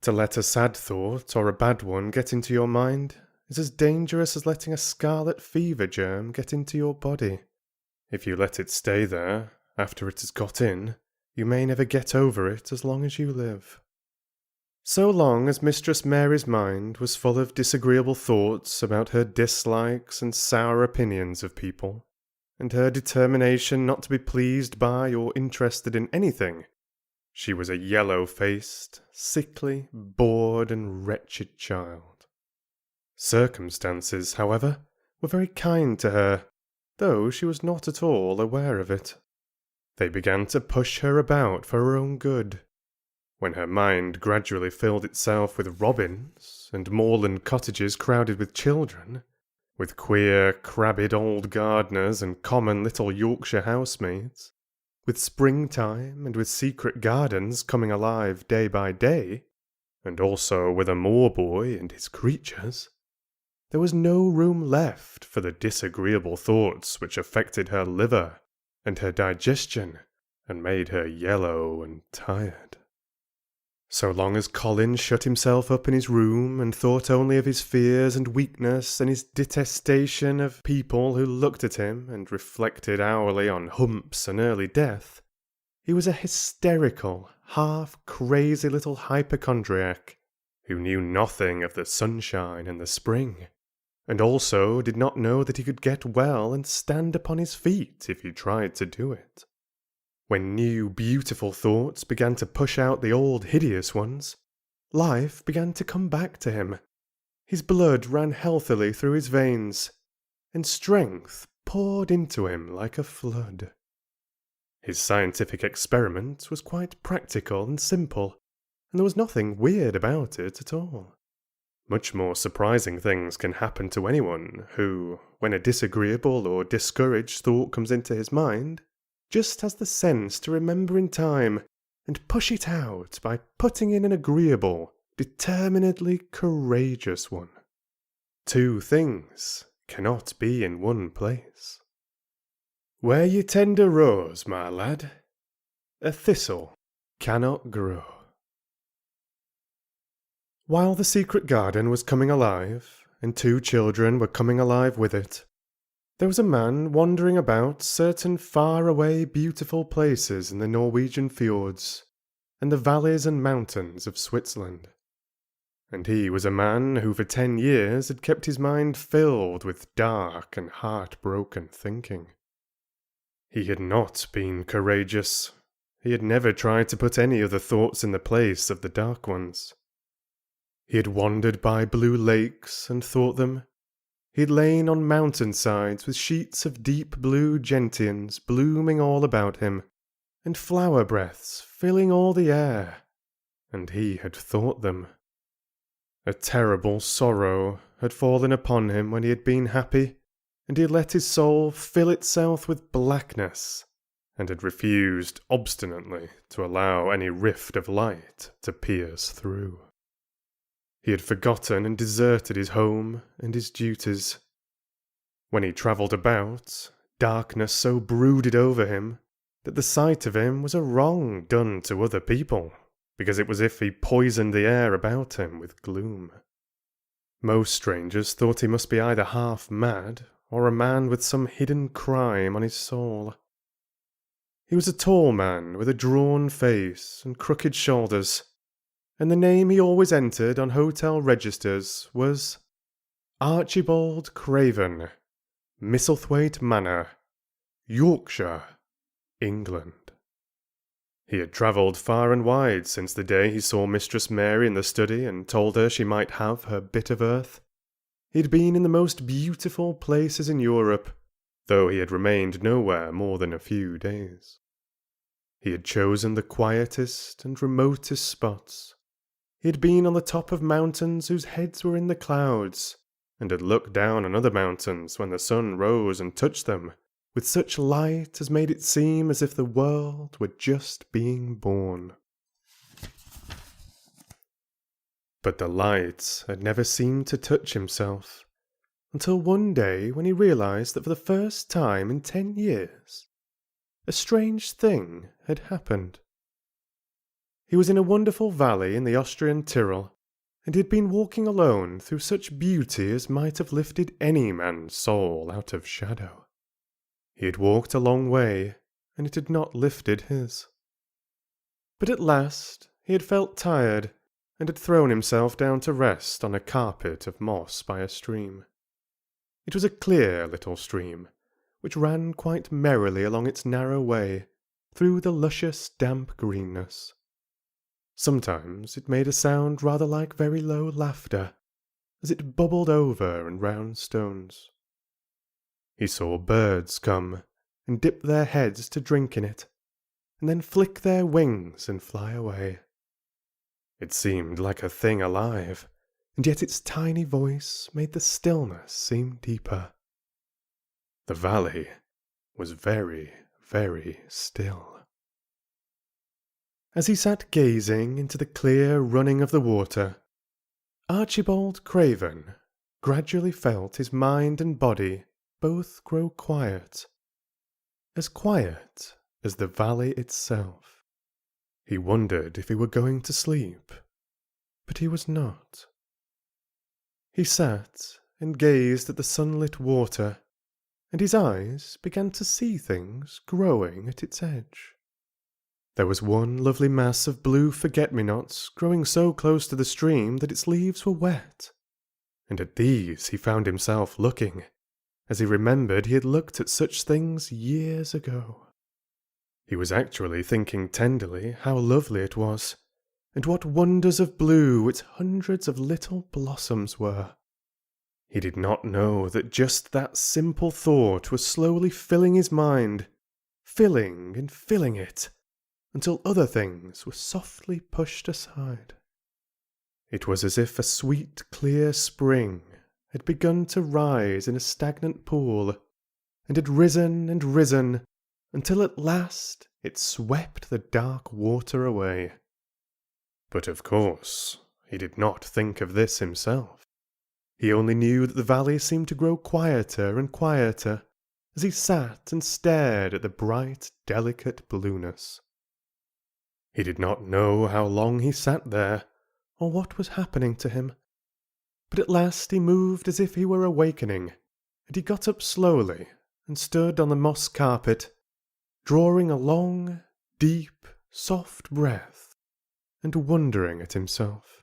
To let a sad thought or a bad one get into your mind is as dangerous as letting a scarlet fever germ get into your body. If you let it stay there, after it has got in, you may never get over it as long as you live. So long as Mistress Mary's mind was full of disagreeable thoughts about her dislikes and sour opinions of people, and her determination not to be pleased by or interested in anything, she was a yellow-faced, sickly, bored and wretched child. Circumstances, however, were very kind to her, though she was not at all aware of it. They began to push her about for her own good. When her mind gradually filled itself with robins, and moorland cottages crowded with children, with queer, crabbed old gardeners and common little Yorkshire housemaids, with springtime and with secret gardens coming alive day by day, and also with a moor boy and his creatures, there was no room left for the disagreeable thoughts which affected her liver and her digestion and made her yellow and tired. So long as Colin shut himself up in his room and thought only of his fears and weakness and his detestation of people who looked at him and reflected hourly on humps and early death, he was a hysterical, half-crazy little hypochondriac who knew nothing of the sunshine and the spring, and also did not know that he could get well and stand upon his feet if he tried to do it. When new, beautiful thoughts began to push out the old, hideous ones, life began to come back to him. His blood ran healthily through his veins, and strength poured into him like a flood. His scientific experiment was quite practical and simple, and there was nothing weird about it at all. Much more surprising things can happen to anyone who, when a disagreeable or discouraged thought comes into his mind, just has the sense to remember in time and push it out by putting in an agreeable, determinedly courageous one. Two things cannot be in one place. Where you tend a rose, my lad, a thistle cannot grow. While the secret garden was coming alive, and two children were coming alive with it, there was a man wandering about certain far-away beautiful places in the Norwegian fjords, and the valleys and mountains of Switzerland. And he was a man who for 10 years had kept his mind filled with dark and heart-broken thinking. He had not been courageous. He had never tried to put any of the thoughts in the place of the dark ones. He had wandered by blue lakes and thought them. He had lain on mountain-sides with sheets of deep blue gentians blooming all about him, and flower breaths filling all the air, and he had thought them. A terrible sorrow had fallen upon him when he had been happy, and he had let his soul fill itself with blackness, and had refused obstinately to allow any rift of light to pierce through. He had forgotten and deserted his home and his duties. When he travelled about, darkness so brooded over him that the sight of him was a wrong done to other people, because it was as if he poisoned the air about him with gloom. Most strangers thought he must be either half mad or a man with some hidden crime on his soul. He was a tall man with a drawn face and crooked shoulders, and the name he always entered on hotel registers was Archibald Craven, Misselthwaite Manor, Yorkshire, England. He had travelled far and wide since the day he saw Mistress Mary in the study and told her she might have her bit of earth. He had been in the most beautiful places in Europe, though he had remained nowhere more than a few days. He had chosen the quietest and remotest spots. He had been on the top of mountains whose heads were in the clouds, and had looked down on other mountains when the sun rose and touched them, with such light as made it seem as if the world were just being born. But the light had never seemed to touch himself, until one day when he realized that for the first time in 10 years, a strange thing had happened. He was in a wonderful valley in the Austrian Tyrol, and he had been walking alone through such beauty as might have lifted any man's soul out of shadow. He had walked a long way, and it had not lifted his. But at last he had felt tired, and had thrown himself down to rest on a carpet of moss by a stream. It was a clear little stream, which ran quite merrily along its narrow way, through the luscious damp greenness. Sometimes it made a sound rather like very low laughter, as it bubbled over and round stones. He saw birds come and dip their heads to drink in it, and then flick their wings and fly away. It seemed like a thing alive, and yet its tiny voice made the stillness seem deeper. The valley was very, very still.
As he sat gazing into the clear running of the water, Archibald Craven gradually felt his mind and body both grow quiet as the valley itself. He wondered if he were going to sleep, but he was not. He sat and gazed at the sunlit water, and his eyes began to see things growing at its edge. There was one lovely mass of blue forget-me-nots growing so close to the stream that its leaves were wet, and at these he found himself looking, as he remembered he had looked at such things years ago. He was actually thinking tenderly how lovely it was, and what wonders of blue its hundreds of little blossoms were. He did not know that just that simple thought was slowly filling his mind, filling and filling it, until other things were softly pushed aside. It was as if a sweet, clear spring had begun to rise in a stagnant pool, and had risen and risen, until at last it swept the dark water away. But of course, he did not think of this himself. He only knew that the valley seemed to grow quieter and quieter as he sat and stared at the bright, delicate blueness. He did not know how long he sat there, or what was happening to him, but at last he moved as if he were awakening, and he got up slowly and stood on the moss carpet, drawing a long, deep, soft breath, and wondering at himself.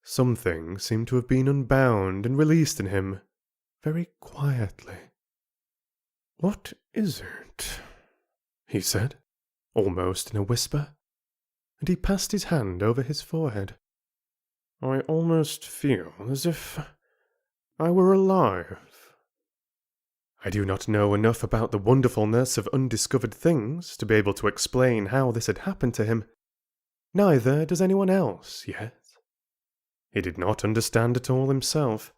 Something seemed to have been unbound and released in him, very quietly. "What is it?" he said, almost in a whisper, and he passed his hand over his forehead. "I almost feel as if I were alive." I do not know enough about the wonderfulness of undiscovered things to be able to explain how this had happened to him. Neither does anyone else yet. He did not understand at all himself,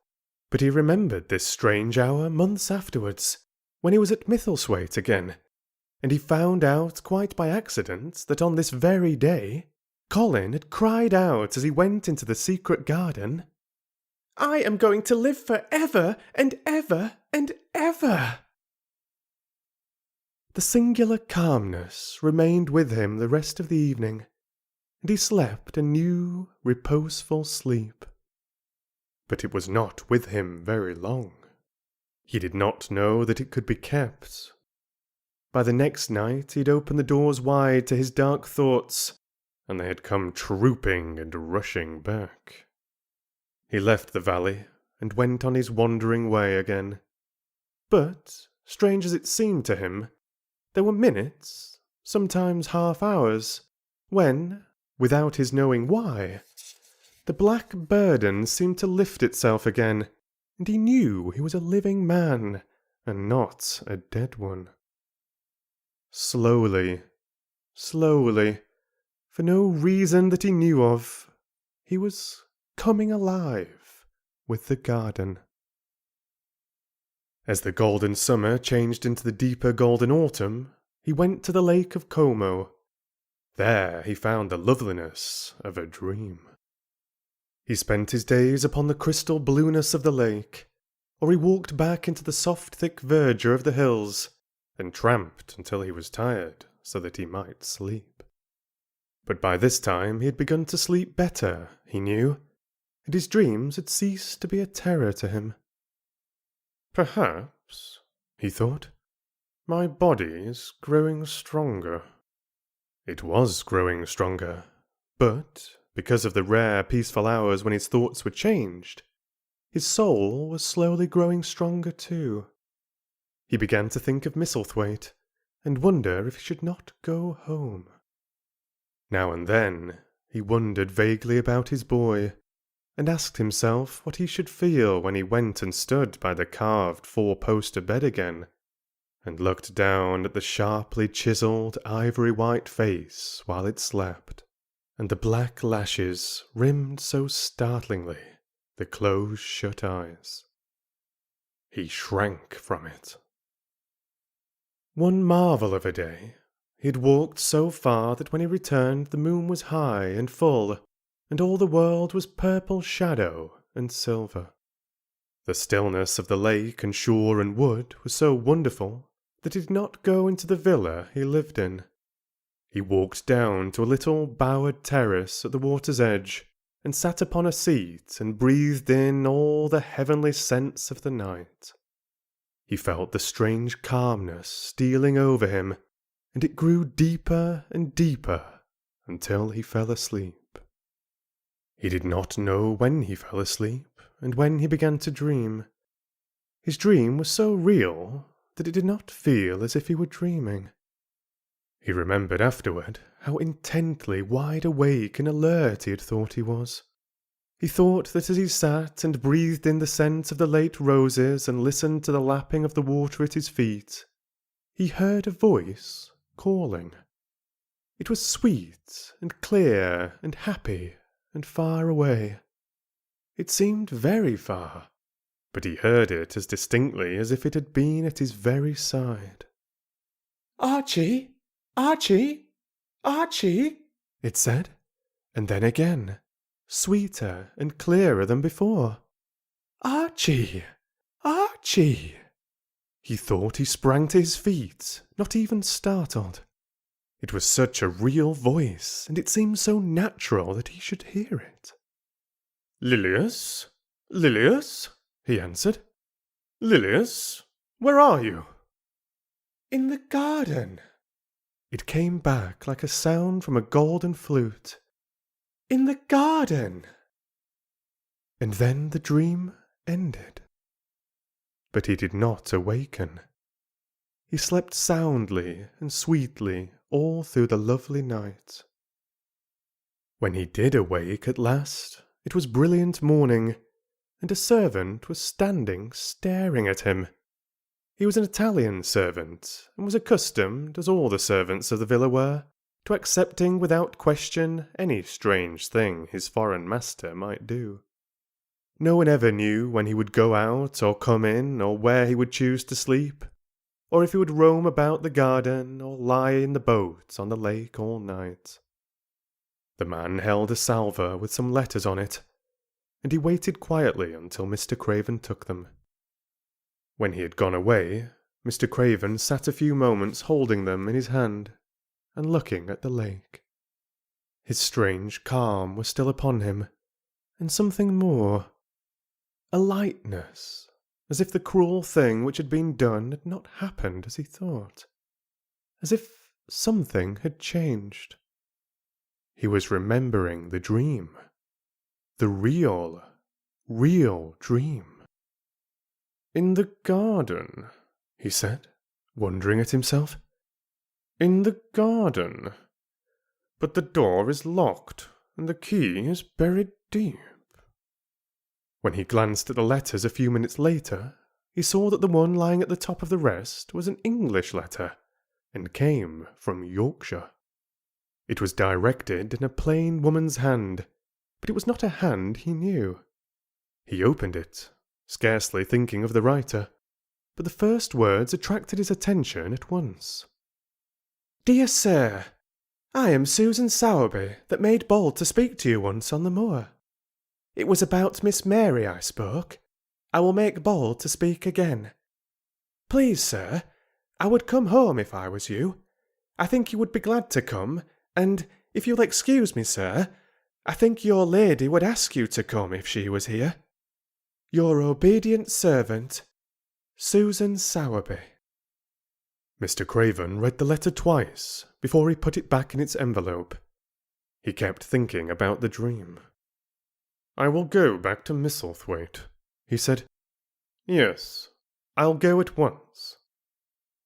but he remembered this strange hour months afterwards, when he was at Misselthwaite again, and he found out quite by accident that on this very day Colin had cried out as he went into the secret garden, "I am going to live for ever and ever and ever!" The singular calmness remained with him the rest of the evening, and he slept a new, reposeful sleep. But it was not with him very long. He did not know that it could be kept. By the next night he had opened the doors wide to his dark thoughts, and they had come trooping and rushing back. He left the valley and went on his wandering way again. But, strange as it seemed to him, there were minutes, sometimes half hours, when, without his knowing why, the black burden seemed to lift itself again, and he knew he was a living man, and not a dead one. Slowly, slowly, for no reason that he knew of, he was coming alive with the garden. As the golden summer changed into the deeper golden autumn, he went to the Lake of Como. There he found the loveliness of a dream. He spent his days upon the crystal blueness of the lake, or he walked back into the soft thick verdure of the hills, and tramped until he was tired so that he might sleep. But by this time he had begun to sleep better, he knew, and his dreams had ceased to be a terror to him. "Perhaps," he thought, "my body is growing stronger." It was growing stronger, but, because of the rare peaceful hours when his thoughts were changed, his soul was slowly growing stronger too. He began to think of Misselthwaite, and wonder if he should not go home. Now and then he wondered vaguely about his boy, and asked himself what he should feel when he went and stood by the carved four-poster bed again, and looked down at the sharply chiselled ivory-white face while it slept, and the black lashes rimmed so startlingly the close-shut eyes. He shrank from it. One marvel of a day, He had walked so far that when he returned the moon was high and full, and all the world was purple shadow and silver. The stillness of the lake and shore and wood was so wonderful that he did not go into the villa he lived in. He walked down to a little bowered terrace at the water's edge, and sat upon a seat and breathed in all the heavenly scents of the night. He felt the strange calmness stealing over him, and it grew deeper and deeper until he fell asleep. He did not know when he fell asleep and when he began to dream. His dream was so real that it did not feel as if he were dreaming. He remembered afterward how intently wide awake and alert he had thought he was. He thought that as he sat and breathed in the scent of the late roses and listened to the lapping of the water at his feet, he heard a voice calling. It was sweet and clear and happy and far away. It seemed very far, but he heard it as distinctly as if it had been at his very side. "Archie! Archie! Archie!" it said, and then again, sweeter and clearer than before. "Archie! Archie!" He thought he sprang to his feet, not even startled. It was such a real voice, and it seemed so natural that he should hear it. "Lilias? Lilias?" he answered. "Lilias, where are you?" "In the garden." It came back like a sound from a golden flute. "In the garden." And then the dream ended. But he did not awaken. He slept soundly and sweetly all through the lovely night. When he did awake at last, it was brilliant morning, and a servant was standing staring at him. He was an Italian servant, and was accustomed, as all the servants of the villa were, to accepting without question any strange thing his foreign master might do. No one ever knew when he would go out or come in, or where he would choose to sleep, or if he would roam about the garden or lie in the boat on the lake all night. The man held a salver with some letters on it, and he waited quietly until Mr. Craven took them. When he had gone away, Mr. Craven sat a few moments holding them in his hand and looking at the lake. His strange calm was still upon him, and something more, a lightness, as if the cruel thing which had been done had not happened as he thought, as if something had changed. He was remembering the dream, the real dream. "In the garden," he said, wondering at himself. "In the garden. But the door is locked, and the key is buried deep." When he glanced at the letters a few minutes later, he saw that the one lying at the top of the rest was an English letter, and came from Yorkshire. It was directed in a plain woman's hand, but it was not a hand he knew. He opened it, scarcely thinking of the writer, but the first words attracted his attention at once. "Dear Sir, I am Susan Sowerby, that made bold to speak to you once on the moor. It was about Miss Mary I spoke. I will make bold to speak again. Please, sir, I would come home if I was you. I think you would be glad to come, and, if you'll excuse me, sir, I think your lady would ask you to come if she was here. Your obedient servant, Susan Sowerby." Mr. Craven read the letter twice before he put it back in its envelope. He kept thinking about the dream. "I will go back to Misselthwaite," he said. "Yes, I'll go at once."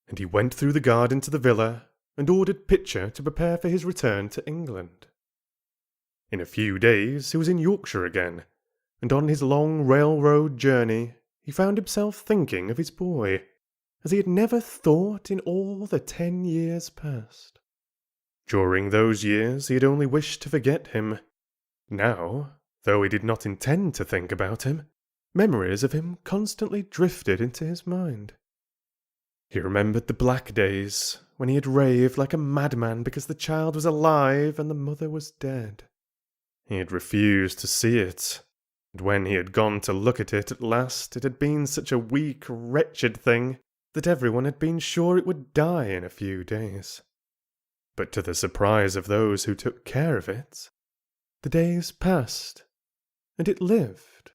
And he went through the garden to the villa and ordered Pitcher to prepare for his return to England. In a few days he was in Yorkshire again, and on his long railroad journey he found himself thinking of his boy, as he had never thought in all the 10 years past. During those years he had only wished to forget him. Now, though he did not intend to think about him, memories of him constantly drifted into his mind. He remembered the black days when he had raved like a madman because the child was alive and the mother was dead. He had refused to see it, and when he had gone to look at it at last, it had been such a weak, wretched thing that everyone had been sure it would die in a few days. But to the surprise of those who took care of it, the days passed, and it lived,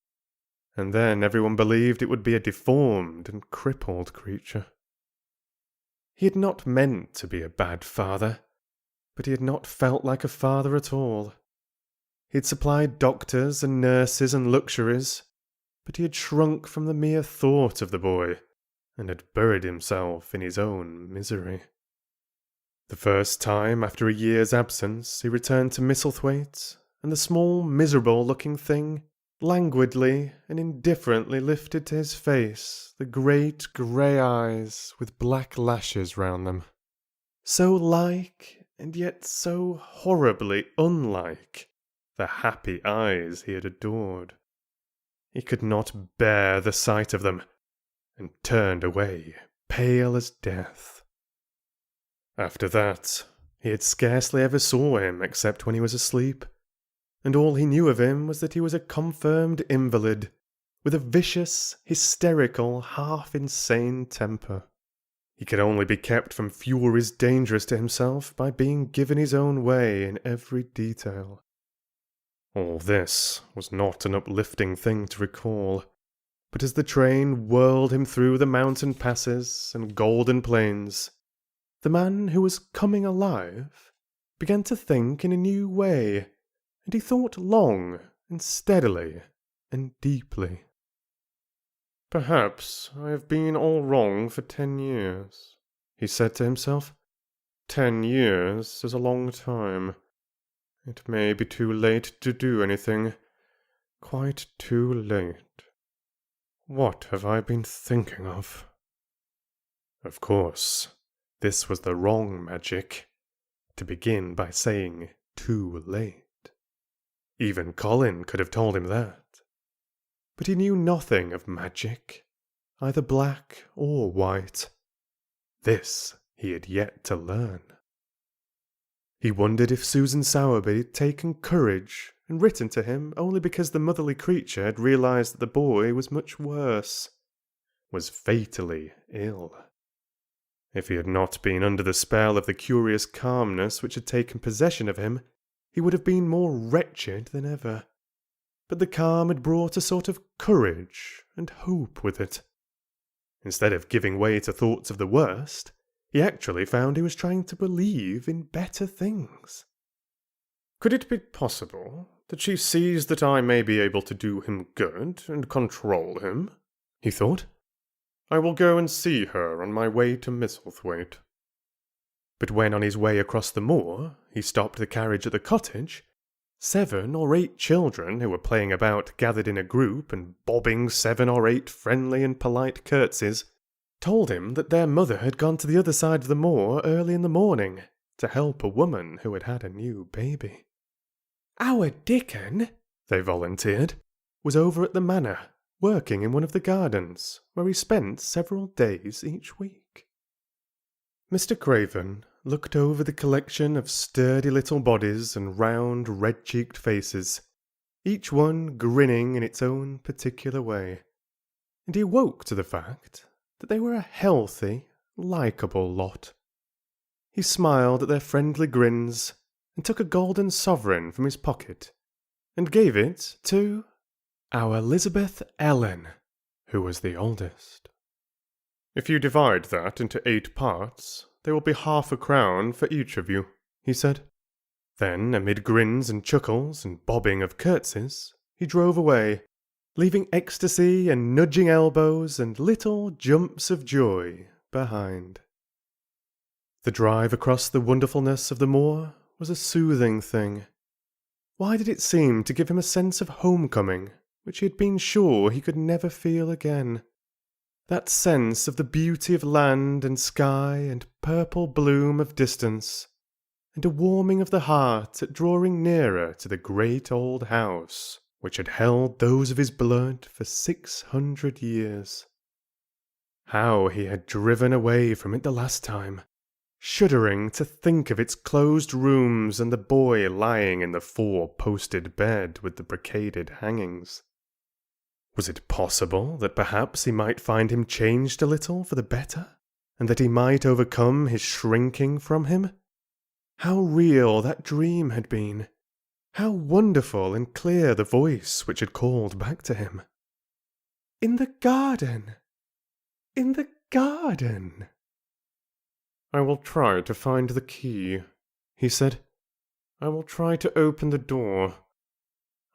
and then everyone believed it would be a deformed and crippled creature. He had not meant to be a bad father, but he had not felt like a father at all. He had supplied doctors and nurses and luxuries, but he had shrunk from the mere thought of the boy, and had buried himself in his own misery. The first time after a year's absence he returned to Misselthwaite, and the small miserable-looking thing languidly and indifferently lifted to his face the great grey eyes with black lashes round them, so like and yet so horribly unlike the happy eyes he had adored. He could not bear the sight of them, and turned away, pale as death. After that, he had scarcely ever saw him except when he was asleep, and all he knew of him was that he was a confirmed invalid, with a vicious, hysterical, half-insane temper. He could only be kept from furies dangerous to himself by being given his own way in every detail. All this was not an uplifting thing to recall, but as the train whirled him through the mountain passes and golden plains, the man who was coming alive began to think in a new way, and he thought long and steadily and deeply. "Perhaps I have been all wrong for 10 years, he said to himself. 10 years is a long time. It may be too late to do anything. Quite too late. What have I been thinking of?" Of course, this was the wrong magic, to begin by saying too late. Even Colin could have told him that. But he knew nothing of magic, either black or white. This he had yet to learn. He wondered if Susan Sowerby had taken courage and written to him only because the motherly creature had realised that the boy was much worse, was fatally ill. If he had not been under the spell of the curious calmness which had taken possession of him, he would have been more wretched than ever. But the calm had brought a sort of courage and hope with it. Instead of giving way to thoughts of the worst, he actually found he was trying to believe in better things. Could it be possible that she sees that I may be able to do him good and control him? He thought. I will go and see her on my way to Misselthwaite. But when on his way across the moor he stopped the carriage at the cottage, 7 or 8 children who were playing about gathered in a group and bobbing 7 or 8 friendly and polite curtsies told him that their mother had gone to the other side of the moor early in the morning to help a woman who had had a new baby. Our Dickon, they volunteered, was over at the manor, working in one of the gardens, where he spent several days each week. Mr. Craven looked over the collection of sturdy little bodies and round, red-cheeked faces, each one grinning in its own particular way, and he awoke to the fact that they were a healthy, likeable lot. He smiled at their friendly grins and took a golden sovereign from his pocket and gave it to our Elizabeth Ellen, who was the oldest. If you divide that into 8 parts, there will be half a crown for each of you, he said. Then, amid grins and chuckles and bobbing of curtsies, he drove away, leaving ecstasy and nudging elbows and little jumps of joy behind. The drive across the wonderfulness of the moor was a soothing thing. Why did it seem to give him a sense of homecoming, which he had been sure he could never feel again? That sense of the beauty of land and sky and purple bloom of distance, and a warming of the heart at drawing nearer to the great old house which had held those of his blood for 600 years.
How he had driven away from it the last time, shuddering to think of its closed rooms and the boy lying in the four-posted bed with the brocaded hangings. Was it possible that perhaps he might find him changed a little for the better, and that he might overcome his shrinking from him? How real that dream had been! How wonderful and clear the voice which had called back to him! In the garden! In the garden! "I will try to find the key," he said. "I will try to open the door.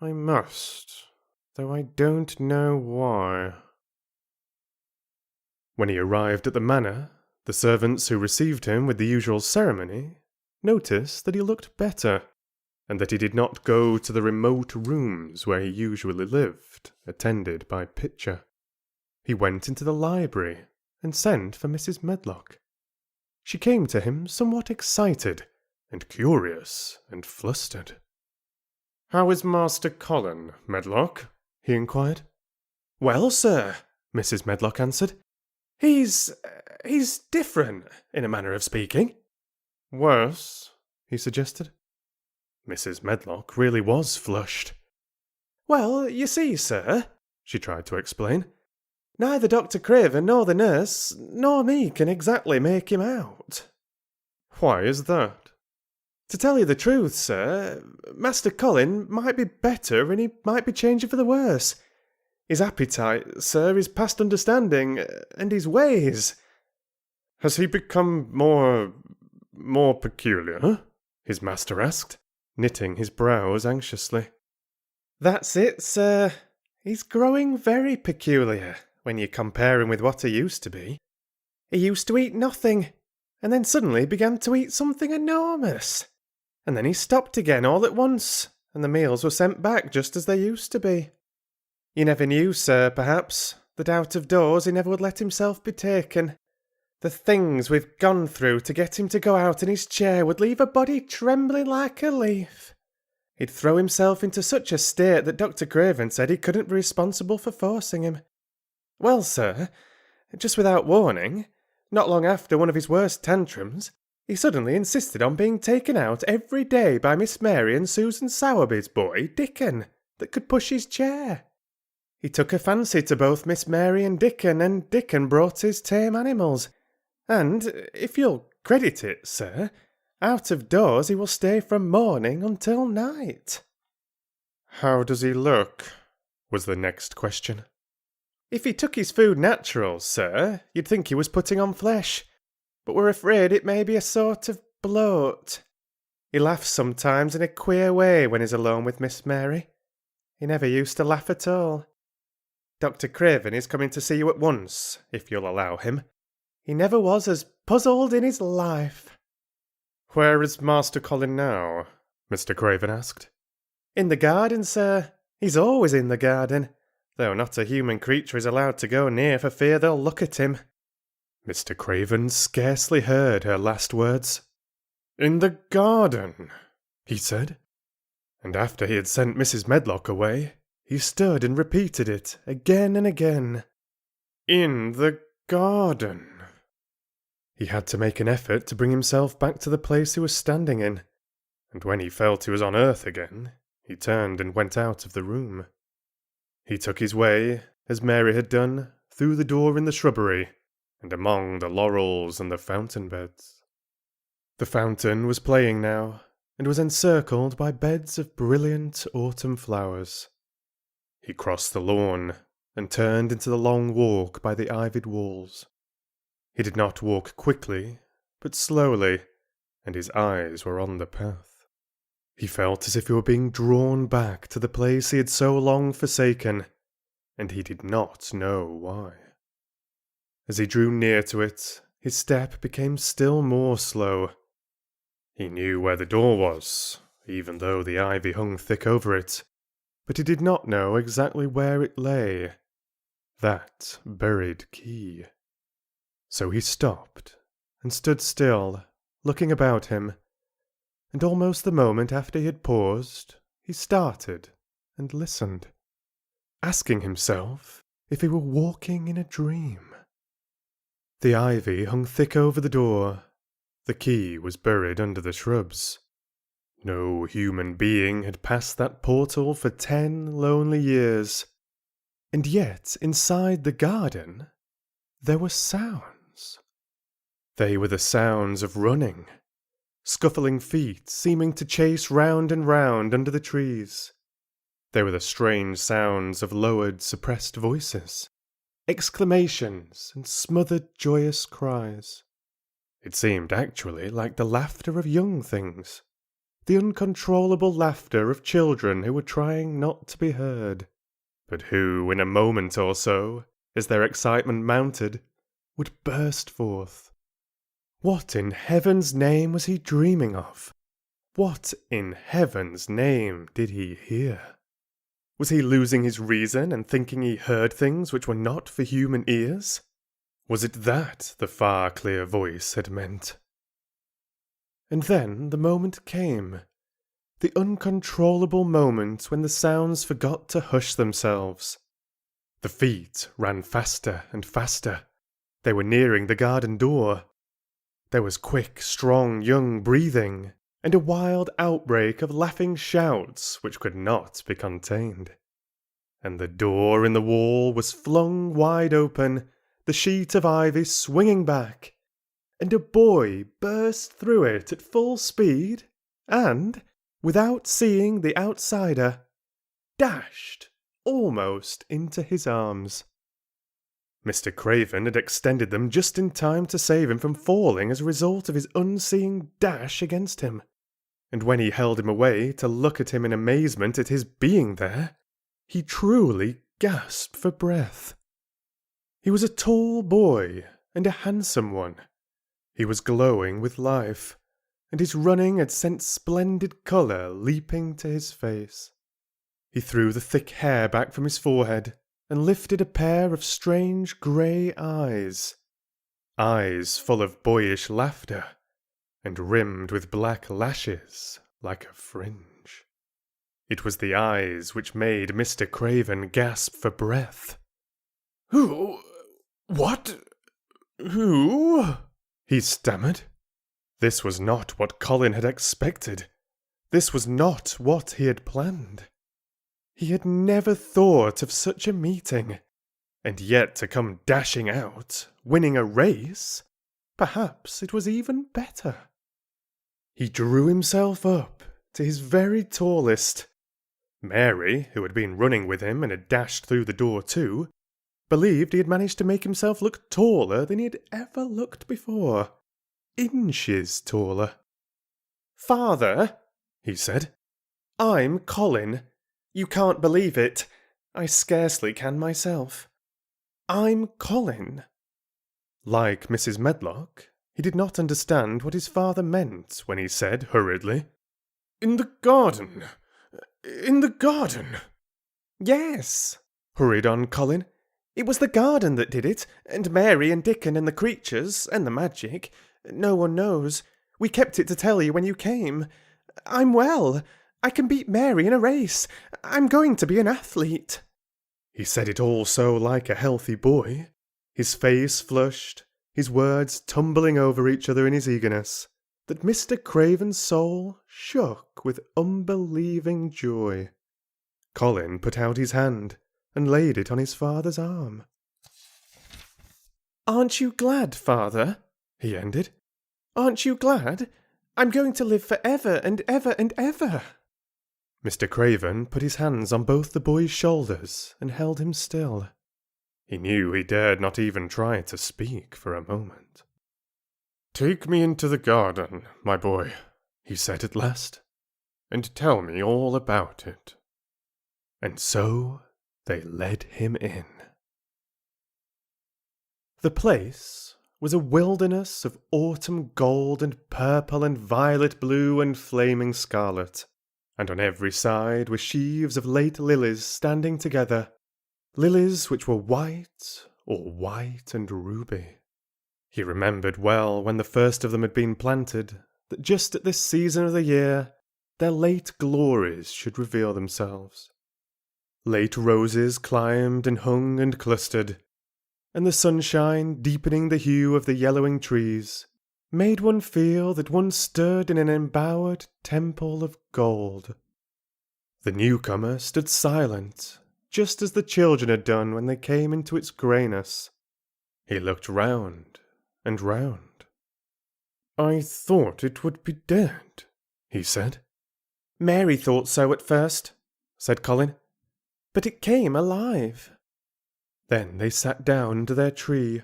I must, though I don't know why." When he arrived at the manor, the servants who received him with the usual ceremony noticed that he looked better, and that he did not go to the remote rooms where he usually lived, attended by Pitcher. He went into the library and sent for Mrs. Medlock. She came to him somewhat excited, and curious, and flustered. "How is Master Colin, Medlock?" he inquired.
"Well, sir," Mrs. Medlock answered, he's different, in a manner of speaking."
"Worse?" he suggested. Mrs. Medlock really was flushed.
"Well, you see, sir," she tried to explain, "neither Dr. Craven nor the nurse nor me can exactly make him out."
"Why is that?"
"To tell you the truth, sir, Master Colin might be better and he might be changing for the worse. His appetite, sir, is past understanding, and his ways—"
"Has he become more peculiar?" his master asked, knitting his brows anxiously.
"That's it, sir. He's growing very peculiar, when you compare him with what he used to be. He used to eat nothing, and then suddenly began to eat something enormous. And then he stopped again all at once, and the meals were sent back just as they used to be. You never knew, sir, perhaps, that out of doors he never would let himself be taken. The things we've gone through to get him to go out in his chair would leave a body trembling like a leaf. He'd throw himself into such a state that Dr. Craven said he couldn't be responsible for forcing him. Well, sir, just without warning, not long after one of his worst tantrums, he suddenly insisted on being taken out every day by Miss Mary and Susan Sowerby's boy, Dickon, that could push his chair. He took a fancy to both Miss Mary and Dickon brought his tame animals. And, if you'll credit it, sir, out of doors he will stay from morning until night."
"How does he look?" was the next question.
"If he took his food natural, sir, you'd think he was putting on flesh, but we're afraid it may be a sort of bloat. He laughs sometimes in a queer way when he's alone with Miss Mary. He never used to laugh at all. Dr. Craven is coming to see you at once, if you'll allow him. He never was as puzzled in his life."
"Where is Master Colin now?" Mr. Craven asked.
"In the garden, sir. He's always in the garden, though not a human creature is allowed to go near for fear they'll look at him."
Mr. Craven scarcely heard her last words. "In the garden," he said. And after he had sent Mrs. Medlock away, he stood and repeated it again and again. "In the garden." He had to make an effort to bring himself back to the place he was standing in, and when he felt he was on earth again, he turned and went out of the room. He took his way, as Mary had done, through the door in the shrubbery, and among the laurels and the fountain beds. The fountain was playing now, and was encircled by beds of brilliant autumn flowers. He crossed the lawn, and turned into the long walk by the ivied walls. He did not walk quickly, but slowly, and his eyes were on the path. He felt as if he were being drawn back to the place he had so long forsaken, and he did not know why. As he drew near to it, his step became still more slow. He knew where the door was, even though the ivy hung thick over it, but he did not know exactly where it lay, that buried key. So he stopped, and stood still, looking about him, and almost the moment after he had paused, he started and listened, asking himself if he were walking in a dream. The ivy hung thick over the door. The key was buried under the shrubs. No human being had passed that portal for 10 lonely years. And yet, inside the garden, there were sounds. They were the sounds of running, scuffling feet seeming to chase round and round under the trees. They were the strange sounds of lowered, suppressed voices, exclamations and smothered, joyous cries. It seemed actually like the laughter of young things, the uncontrollable laughter of children who were trying not to be heard, but who, in a moment or so, as their excitement mounted, would burst forth. What in heaven's name was he dreaming of? What in heaven's name did he hear? Was he losing his reason and thinking he heard things which were not for human ears? Was it that the far clear voice had meant? And then the moment came, the uncontrollable moment when the sounds forgot to hush themselves. The feet ran faster and faster. They were nearing the garden door. There was quick, strong, young breathing, and a wild outbreak of laughing shouts which could not be contained. And the door in the wall was flung wide open, the sheet of ivy swinging back, and a boy burst through it at full speed, and, without seeing the outsider, dashed almost into his arms. Mr. Craven had extended them just in time to save him from falling as a result of his unseeing dash against him, and when he held him away to look at him in amazement at his being there, he truly gasped for breath. He was a tall boy, and a handsome one. He was glowing with life, and his running had sent splendid colour leaping to his face. He threw the thick hair back from his forehead, and lifted a pair of strange grey eyes. Eyes full of boyish laughter, and rimmed with black lashes like a fringe. It was the eyes which made Mr. Craven gasp for breath. "Who? What? Who?" he stammered. This was not what Colin had expected. This was not what he had planned. He had never thought of such a meeting, and yet to come dashing out, winning a race, perhaps it was even better. He drew himself up to his very tallest. Mary, who had been running with him and had dashed through the door too, believed he had managed to make himself look taller than he had ever looked before. Inches taller. "Father," he said, "I'm Colin. You can't believe it. I scarcely can myself. I'm Colin." Like Mrs. Medlock, he did not understand what his father meant when he said hurriedly, "In the garden. In the garden." "Yes," hurried on Colin. "It was the garden that did it, and Mary and Dickon and the creatures, and the magic. No one knows. We kept it to tell you when you came. I'm well. I can beat Mary in a race. I'm going to be an athlete." He said it all so like a healthy boy, his face flushed, his words tumbling over each other in his eagerness, that Mr. Craven's soul shook with unbelieving joy. Colin put out his hand and laid it on his father's arm. "Aren't you glad, Father?" he ended. "Aren't you glad? I'm going to live for ever and ever and ever." Mr. Craven put his hands on both the boy's shoulders and held him still. He knew he dared not even try to speak for a moment. "Take me into the garden, my boy," he said at last, "and tell me all about it." And so they led him in. The place was a wilderness of autumn gold and purple and violet blue and flaming scarlet, and on every side were sheaves of late lilies standing together, lilies which were white, or white and ruby. He remembered well when the first of them had been planted, that just at this season of the year their late glories should reveal themselves. Late roses climbed and hung and clustered.
and the sunshine deepening the hue of the yellowing trees made one feel that one stood in an embowered temple of gold. The newcomer stood silent, just as the children had done when they came into its greyness. He looked round and round. "I thought it would be dead," he said. "Mary thought so at first," said Colin, "but it came alive." Then they sat down under their tree,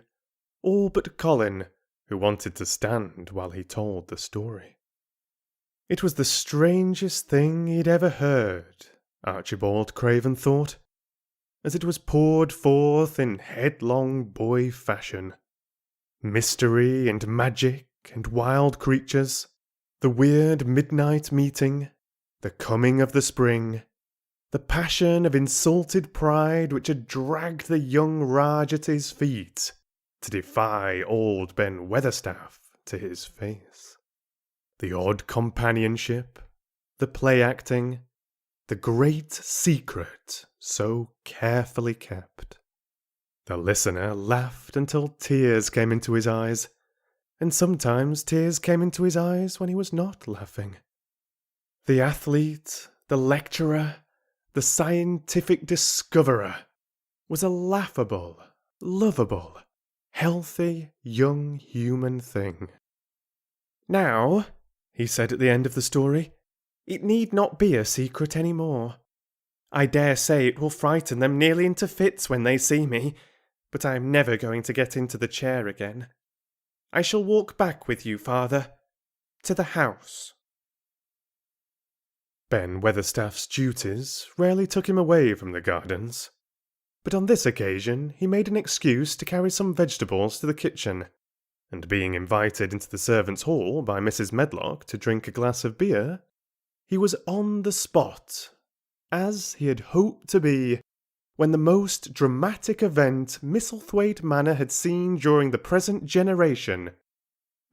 all but Colin, who wanted to stand while he told the story. It was the strangest thing he'd ever heard, Archibald Craven thought, as it was poured forth in headlong boy fashion. Mystery and magic and wild creatures, the weird midnight meeting, the coming of the spring, the passion of insulted pride which had dragged the young Raj at his feet to defy old Ben Weatherstaff to his face. The odd companionship, the play acting, the great secret so carefully kept. The listener laughed until tears came into his eyes, and sometimes tears came into his eyes when he was not laughing. The athlete, the lecturer, the scientific discoverer was a laughable, lovable, healthy young human thing. "Now," he said at the end of the story, "it need not be a secret any more. I dare say it will frighten them nearly into fits when they see me, but I am never going to get into the chair again. I shall walk back with you, father, to the house." Ben Weatherstaff's duties rarely took him away from the gardens, but on this occasion he made an excuse to carry some vegetables to the kitchen, and being invited into the servants' hall by Mrs. Medlock to drink a glass of beer, he was on the spot, as he had hoped to be, when the most dramatic event Misselthwaite Manor had seen during the present generation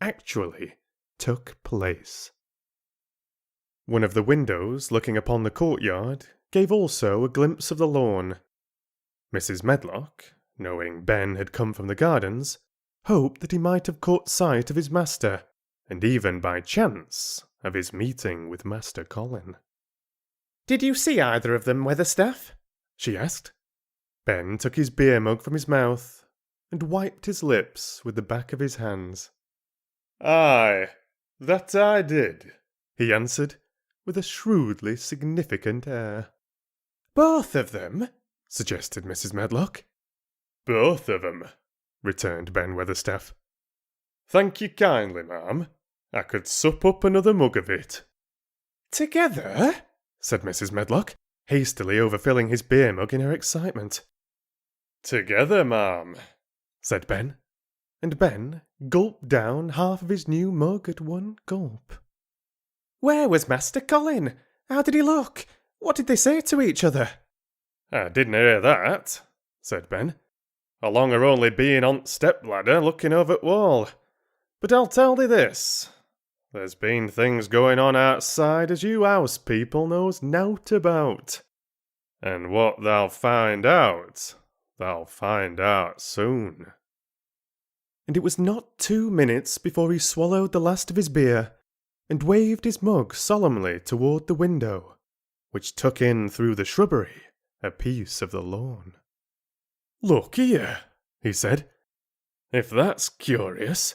actually took place. One of the windows looking upon the courtyard gave also a glimpse of the lawn. Mrs. Medlock, knowing Ben had come from the gardens, hoped that he might have caught sight of his master, and even by chance of his meeting with Master Colin. "Did you see either of them, Weatherstaff?" she asked. Ben took his beer mug from his mouth and wiped his lips with the back of his hands.
"Aye, that I did,"
he answered, with a shrewdly significant air. "Both of them?" suggested Mrs. Medlock.
"Both of 'em," returned Ben Weatherstaff. "Thank you kindly, ma'am. I could sup up another mug of it."
"Together?" said Mrs. Medlock, hastily overfilling his beer mug in her excitement.
"Together, ma'am,"
said Ben, and Ben gulped down half of his new mug at one gulp. "Where was Master Colin? How did he look? What did they say to each other?"
"I didn't hear that," said Ben. "Along her only being on step-ladder looking over t' wall. But I'll tell thee this. There's been things going on outside as you house people knows nowt about. And what thou'll find out soon."
And it was not 2 minutes before he swallowed the last of his beer and waved his mug solemnly toward the window, which took in through the shrubbery a piece of the lawn. "Look here," he said. "If that's curious,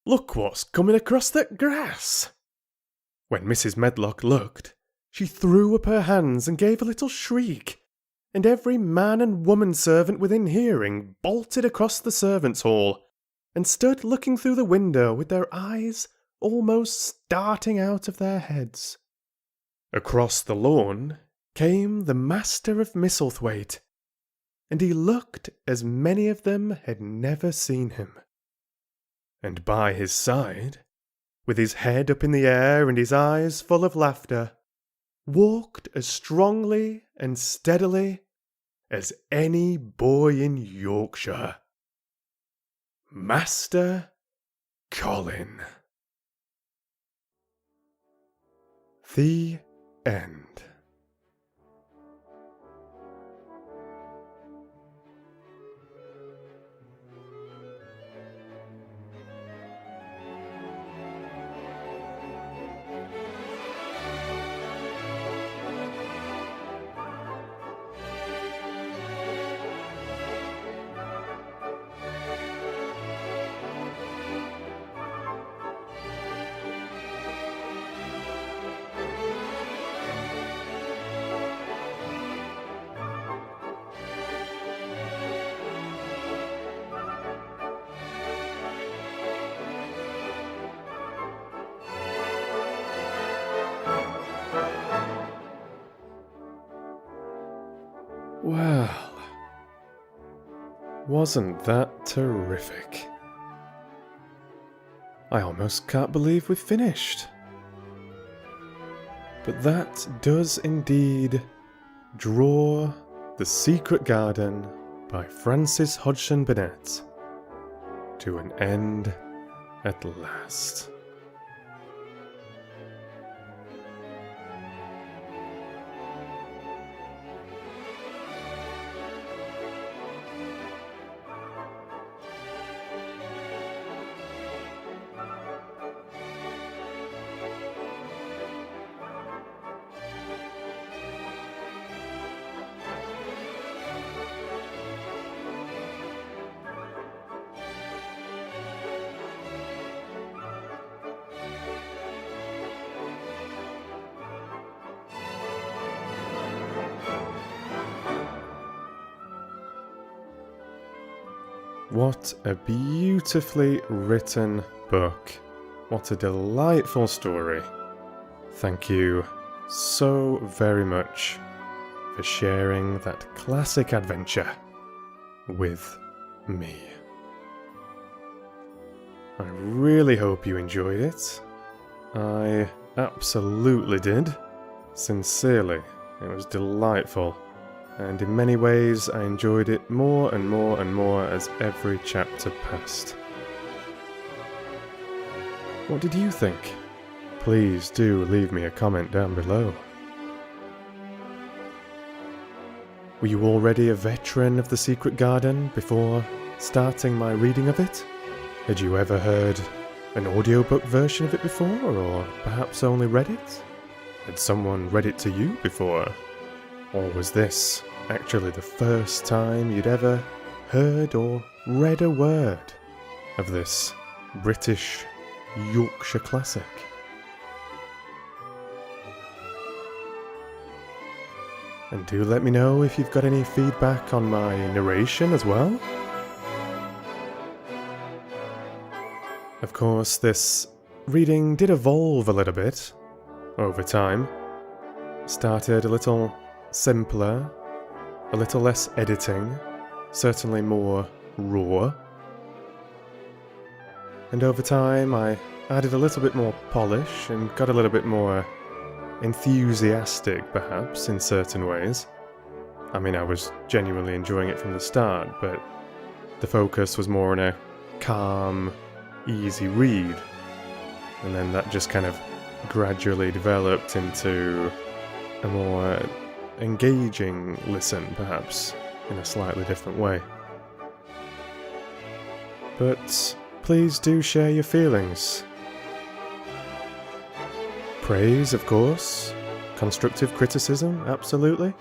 look what's coming across that grass." When Mrs. Medlock looked, she threw up her hands and gave a little shriek, and every man and woman servant within hearing bolted across the servants' hall and stood looking through the window with their eyes almost starting out of their heads. Across the lawn came the Master of Misselthwaite, and he looked as many of them had never seen him. And by his side, with his head up in the air and his eyes full of laughter, walked as strongly and steadily as any boy in Yorkshire. Master Colin. The end. Wasn't that terrific? I almost can't believe we've finished. But that does indeed draw The Secret Garden by Frances Hodgson Burnett to an end at last. What a beautifully written book. What a delightful story. Thank you so very much for sharing that classic adventure with me. I really hope you enjoyed it. I absolutely did. Sincerely, it was delightful. And in many ways I enjoyed it more and more and more as every chapter passed. What did you think? Please do leave me a comment down below. Were you already a veteran of The Secret Garden before starting my reading of it? Had you ever heard an audiobook version of it before, or perhaps only read it? Had someone read it to you before? Or was this actually the first time you'd ever heard or read a word of this British Yorkshire classic? And do let me know if you've got any feedback on my narration as well. Of course, this reading did evolve a little bit over time. Started a little simpler, a little less editing, certainly more raw. And over time I added a little bit more polish and got a little bit more enthusiastic perhaps in certain ways. I mean, I was genuinely enjoying it from the start, but the focus was more on a calm, easy read. And then that just kind of gradually developed into a more engaging listen, perhaps, in a slightly different way. But please do share your feelings. Praise, of course. Constructive criticism, absolutely.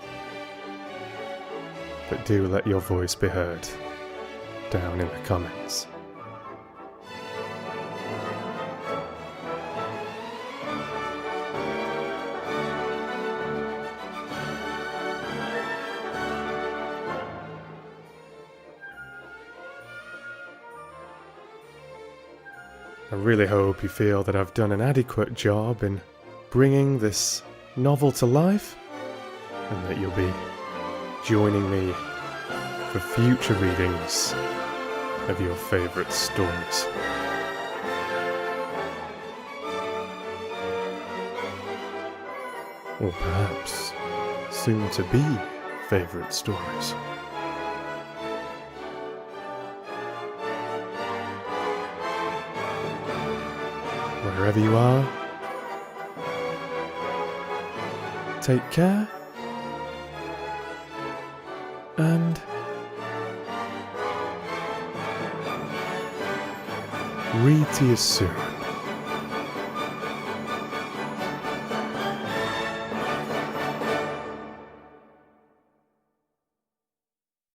But do let your voice be heard down in the comments. I really hope you feel that I've done an adequate job in bringing this novel to life, and that you'll be joining me for future readings of your favourite stories. Or perhaps soon to be favourite stories. Wherever you are, take care, and read to you soon.